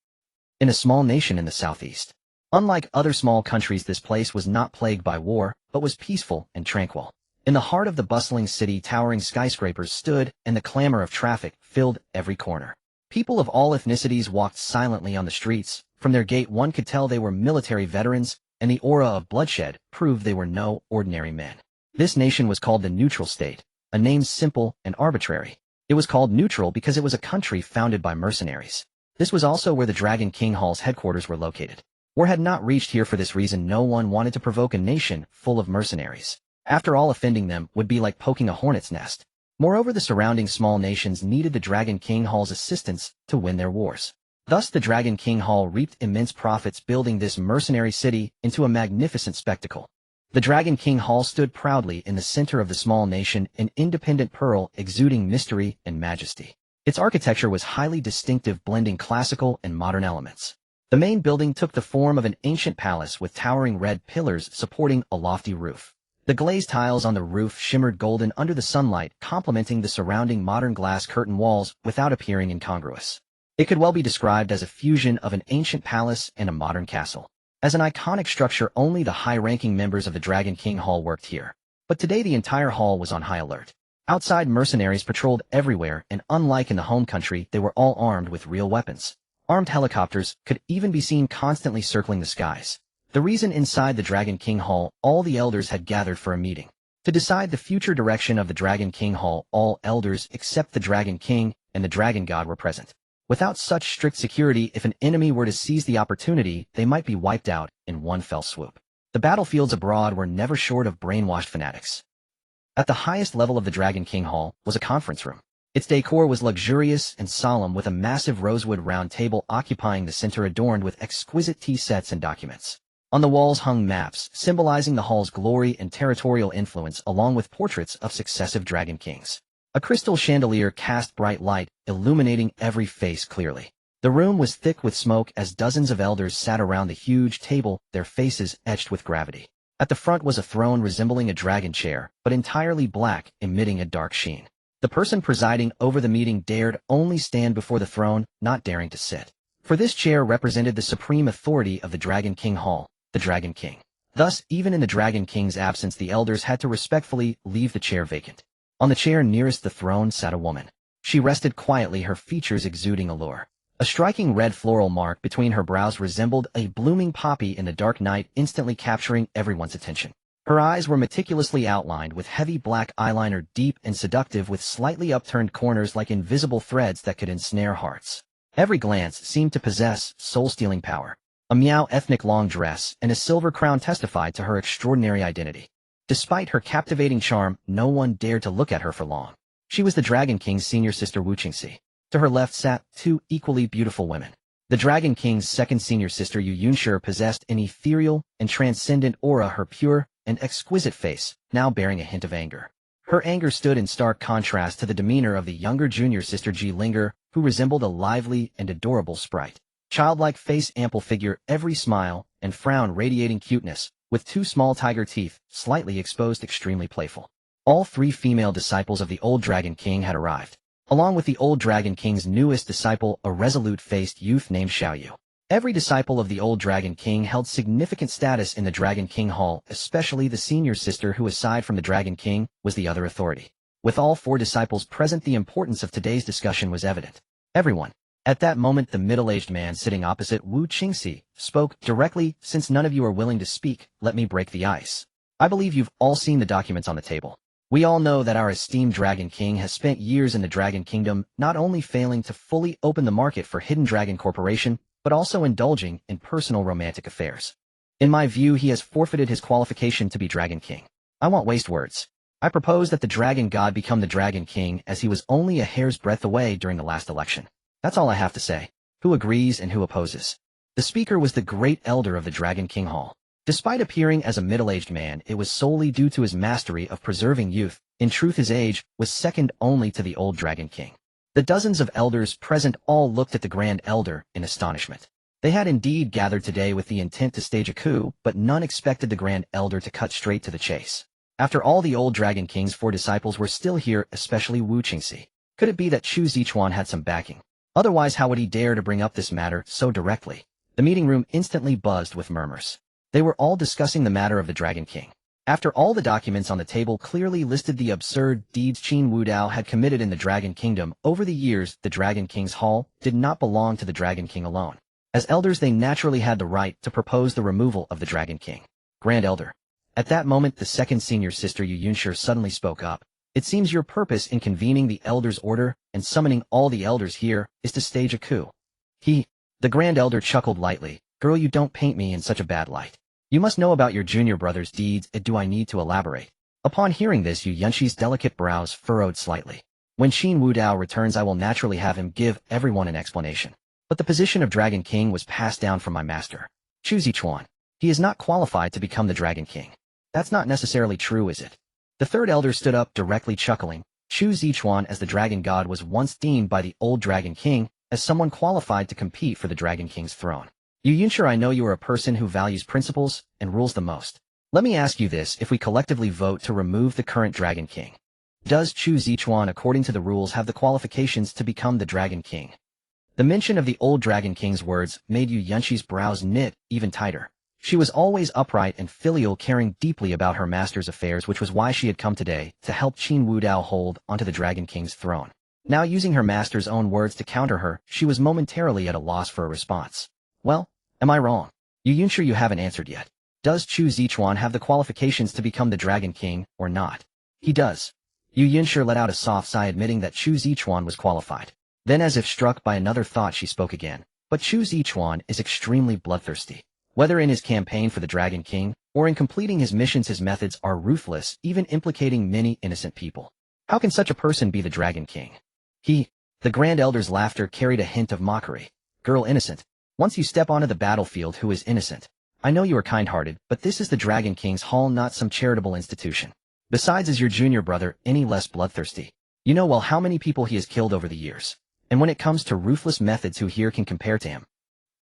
In a small nation in the southeast. Unlike other small countries, this place was not plagued by war, but was peaceful and tranquil. In the heart of the bustling city, towering skyscrapers stood, and the clamor of traffic filled every corner. People of all ethnicities walked silently on the streets. From their gait one could tell they were military veterans, and the aura of bloodshed proved they were no ordinary men. This nation was called the neutral state, a name simple and arbitrary. It was called neutral because it was a country founded by mercenaries. This was also where the Dragon King Hall's headquarters were located. War had not reached here. For this reason, no one wanted to provoke a nation full of mercenaries. After all, offending them would be like poking a hornet's nest. Moreover, the surrounding small nations needed the Dragon King Hall's assistance to win their wars. Thus, the Dragon King Hall reaped immense profits, building this mercenary city into a magnificent spectacle. The Dragon King Hall stood proudly in the center of the small nation, an independent pearl exuding mystery and majesty. Its architecture was highly distinctive, blending classical and modern elements. The main building took the form of an ancient palace with towering red pillars supporting a lofty roof. The glazed tiles on the roof shimmered golden under the sunlight, complementing the surrounding modern glass curtain walls without appearing incongruous. It could well be described as a fusion of an ancient palace and a modern castle. As an iconic structure, only the high-ranking members of the Dragon King Hall worked here. But today the entire hall was on high alert. Outside, mercenaries patrolled everywhere, and unlike in the home country, they were all armed with real weapons. Armed helicopters could even be seen constantly circling the skies. The reason inside the Dragon King Hall, all the elders had gathered for a meeting. To decide the future direction of the Dragon King Hall, all elders except the Dragon King and the Dragon God were present. Without such strict security, if an enemy were to seize the opportunity, they might be wiped out in one fell swoop. The battlefields abroad were never short of brainwashed fanatics. At the highest level of the Dragon King Hall was a conference room. Its decor was luxurious and solemn, with a massive rosewood round table occupying the center, adorned with exquisite tea sets and documents. On the walls hung maps, symbolizing the hall's glory and territorial influence, along with portraits of successive dragon kings. A crystal chandelier cast bright light, illuminating every face clearly. The room was thick with smoke as dozens of elders sat around the huge table, their faces etched with gravity. At the front was a throne resembling a dragon chair, but entirely black, emitting a dark sheen. The person presiding over the meeting dared only stand before the throne, not daring to sit. For this chair represented the supreme authority of the Dragon King Hall, the Dragon King. Thus, even in the Dragon King's absence, the elders had to respectfully leave the chair vacant. On the chair nearest the throne sat a woman. She rested quietly, her features exuding allure. A striking red floral mark between her brows resembled a blooming poppy in the dark night, instantly capturing everyone's attention. Her eyes were meticulously outlined with heavy black eyeliner, deep and seductive, with slightly upturned corners like invisible threads that could ensnare hearts. Every glance seemed to possess soul-stealing power. A Miao ethnic long dress and a silver crown testified to her extraordinary identity. Despite her captivating charm, no one dared to look at her for long. She was the Dragon King's senior sister Wu Qingxi. To her left sat two equally beautiful women. The Dragon King's second senior sister Yu Yunshi possessed an ethereal and transcendent aura, her pure and exquisite face, now bearing a hint of anger. Her anger stood in stark contrast to the demeanor of the younger junior sister Ji Linger, who resembled a lively and adorable sprite. Childlike face, ample figure, every smile and frown radiating cuteness, with two small tiger teeth, slightly exposed, extremely playful. All three female disciples of the old Dragon King had arrived, along with the old Dragon King's newest disciple, a resolute-faced youth named Xiaoyu. Every disciple of the old Dragon King held significant status in the Dragon King Hall, especially the senior sister who, aside from the Dragon King, was the other authority. With all four disciples present, the importance of today's discussion was evident. Everyone. At that moment, the middle-aged man sitting opposite Wu Qingxi spoke directly. Since none of you are willing to speak, let me break the ice. I believe you've all seen the documents on the table. We all know that our esteemed Dragon King has spent years in the Dragon Kingdom, not only failing to fully open the market for Hidden Dragon Corporation, but also indulging in personal romantic affairs. In my view, he has forfeited his qualification to be Dragon King. I won't waste words. I propose that the Dragon God become the Dragon King, as he was only a hair's breadth away during the last election. That's all I have to say. Who agrees and who opposes? The speaker was the great elder of the Dragon King Hall. Despite appearing as a middle-aged man, it was solely due to his mastery of preserving youth. In truth, his age was second only to the old Dragon King. The dozens of elders present all looked at the Grand Elder in astonishment. They had indeed gathered today with the intent to stage a coup, but none expected the Grand Elder to cut straight to the chase. After all, the old Dragon King's four disciples were still here, especially Wu Qingxi. Could it be that Chu Zichuan had some backing? Otherwise, how would he dare to bring up this matter so directly? The meeting room instantly buzzed with murmurs. They were all discussing the matter of the Dragon King. After all, the documents on the table clearly listed the absurd deeds Qin Wudao had committed in the Dragon Kingdom. Over the years, the Dragon King's Hall did not belong to the Dragon King alone. As elders, they naturally had the right to propose the removal of the Dragon King. Grand Elder. At that moment, the second senior sister Yu Yunshi suddenly spoke up. It seems your purpose in convening the Elders' Order and summoning all the elders here is to stage a coup. The Grand Elder chuckled lightly. Girl, you don't paint me in such a bad light. You must know about your junior brother's deeds. Do I need to elaborate? Upon hearing this, Yu Yunshi's delicate brows furrowed slightly. When Qin Wudao returns, I will naturally have him give everyone an explanation. But the position of Dragon King was passed down from my master, Chu Zichuan. He is not qualified to become the Dragon King. That's not necessarily true, is it? The third elder stood up directly, chuckling. Chu Zichuan, as the Dragon God, was once deemed by the old Dragon King as someone qualified to compete for the Dragon King's throne. Yu Yunshi, I know you are a person who values principles and rules the most. Let me ask you this: if we collectively vote to remove the current Dragon King, does Chu Zichuan, according to the rules, have the qualifications to become the Dragon King? The mention of the old Dragon King's words made Yu Yunshi's brows knit even tighter. She was always upright and filial, caring deeply about her master's affairs, which was why she had come today to help Qin Wudao hold onto the Dragon King's throne. Now, using her master's own words to counter her, she was momentarily at a loss for a response. Well, am I wrong? Yu Yunshi, you haven't answered yet. Does Chu Zichuan have the qualifications to become the Dragon King, or not? He does. Yu Yunshi let out a soft sigh, admitting that Chu Zichuan was qualified. Then, as if struck by another thought, she spoke again. But Chu Zichuan is extremely bloodthirsty. Whether in his campaign for the Dragon King, or in completing his missions, his methods are ruthless, even implicating many innocent people. How can such a person be the Dragon King? The Grand Elder's laughter carried a hint of mockery. Girl, innocent. Once you step onto the battlefield, who is innocent? I know you are kind-hearted, but this is the Dragon King's Hall, not some charitable institution. Besides, is your junior brother any less bloodthirsty? You know well how many people he has killed over the years. And when it comes to ruthless methods, who here can compare to him?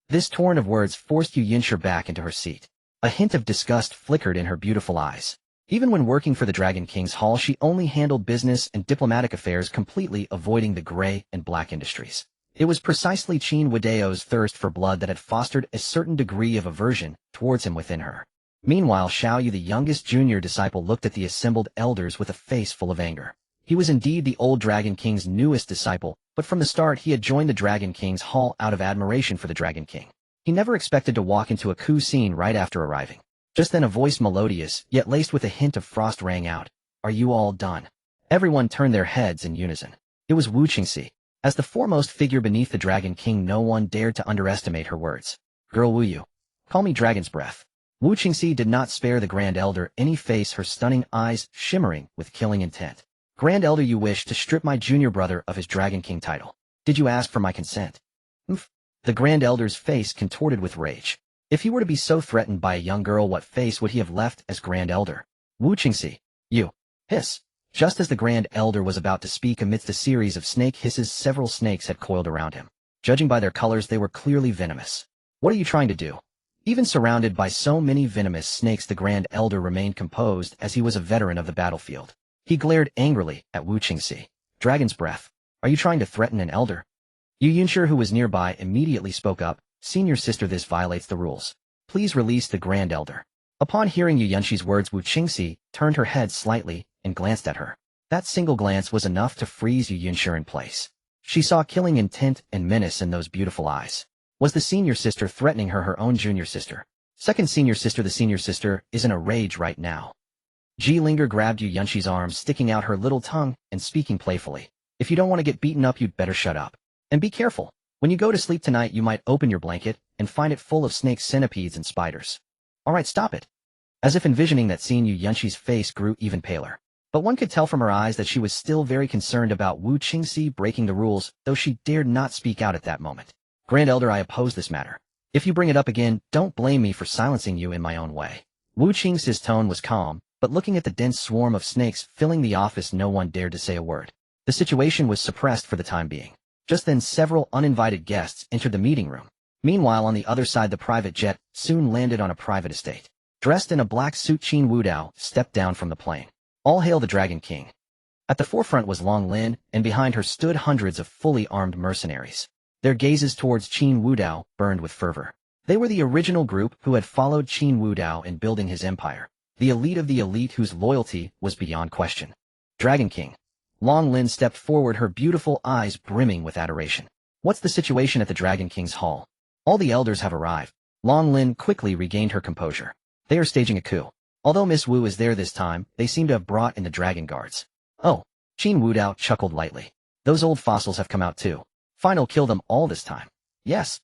This torrent of words forced Yu Yunshi back into her seat. A hint of disgust flickered in her beautiful eyes. Even when working for the Dragon King's Hall, she only handled business and diplomatic affairs, completely avoiding the gray and black industries. It was precisely Qin Wudao's thirst for blood that had fostered a certain degree of aversion towards him within her. Meanwhile, Xiaoyu, the youngest junior disciple, looked at the assembled elders with a face full of anger. He was indeed the old Dragon King's newest disciple, but from the start he had joined the Dragon King's Hall out of admiration for the Dragon King. He never expected to walk into a coup scene right after arriving. Just then a voice, melodious, yet laced with a hint of frost, rang out. Are you all done? Everyone turned their heads in unison. It was Wu Qingxi. As the foremost figure beneath the Dragon King, no one dared to underestimate her words. Girl Wu Yu. Call me Dragon's Breath. Wu Qingxi did not spare the Grand Elder any face, her stunning eyes shimmering with killing intent. Grand Elder, you wish to strip my junior brother of his Dragon King title. Did you ask for my consent? Umph. The Grand Elder's face contorted with rage. If he were to be so threatened by a young girl, what face would he have left as Grand Elder? Wu Qingxi. You. Hiss. Just as the Grand Elder was about to speak, amidst a series of snake hisses, several snakes had coiled around him. Judging by their colors, they were clearly venomous. What are you trying to do? Even surrounded by so many venomous snakes, the Grand Elder remained composed, as he was a veteran of the battlefield. He glared angrily at Wu Qingxi. Dragon's Breath. Are you trying to threaten an elder? Yu Yunshi, who was nearby, immediately spoke up. Senior sister, this violates the rules. Please release the Grand Elder. Upon hearing Yu Yunshi's words, Wu Qingxi turned her head slightly and glanced at her. That single glance was enough to freeze Yu Yunshi in place. She saw killing intent and menace in those beautiful eyes. Was the senior sister threatening her own junior sister? Second senior sister, the senior sister is in a rage right now. Ji Linger grabbed Yu Yunshi's arm, sticking out her little tongue and speaking playfully. If you don't want to get beaten up, you'd better shut up. And be careful. When you go to sleep tonight, you might open your blanket and find it full of snakes, centipedes, and spiders. Alright, stop it. As if envisioning that scene, Yu Yunshi's face grew even paler. But one could tell from her eyes that she was still very concerned about Wu Qingxi breaking the rules, though she dared not speak out at that moment. Grand Elder, I oppose this matter. If you bring it up again, don't blame me for silencing you in my own way. Wu Qingxi's tone was calm, but looking at the dense swarm of snakes filling the office, no one dared to say a word. The situation was suppressed for the time being. Just then, several uninvited guests entered the meeting room. Meanwhile, on the other side, the private jet soon landed on a private estate. Dressed in a black suit, Qin Wudao stepped down from the plane. All hail the Dragon King. At the forefront was Long Lin, and behind her stood hundreds of fully armed mercenaries. Their gazes towards Qin Wudao burned with fervor. They were the original group who had followed Qin Wudao in building his empire, the elite of the elite whose loyalty was beyond question. Dragon King. Long Lin stepped forward, her beautiful eyes brimming with adoration. What's the situation at the Dragon King's hall? All the elders have arrived. Long Lin quickly regained her composure. They are staging a coup. Although Miss Wu is there this time, they seem to have brought in the Dragon Guards. Oh, Qin Wudao chuckled lightly. Those old fossils have come out too. Fine, I'll kill them all this time. Yes,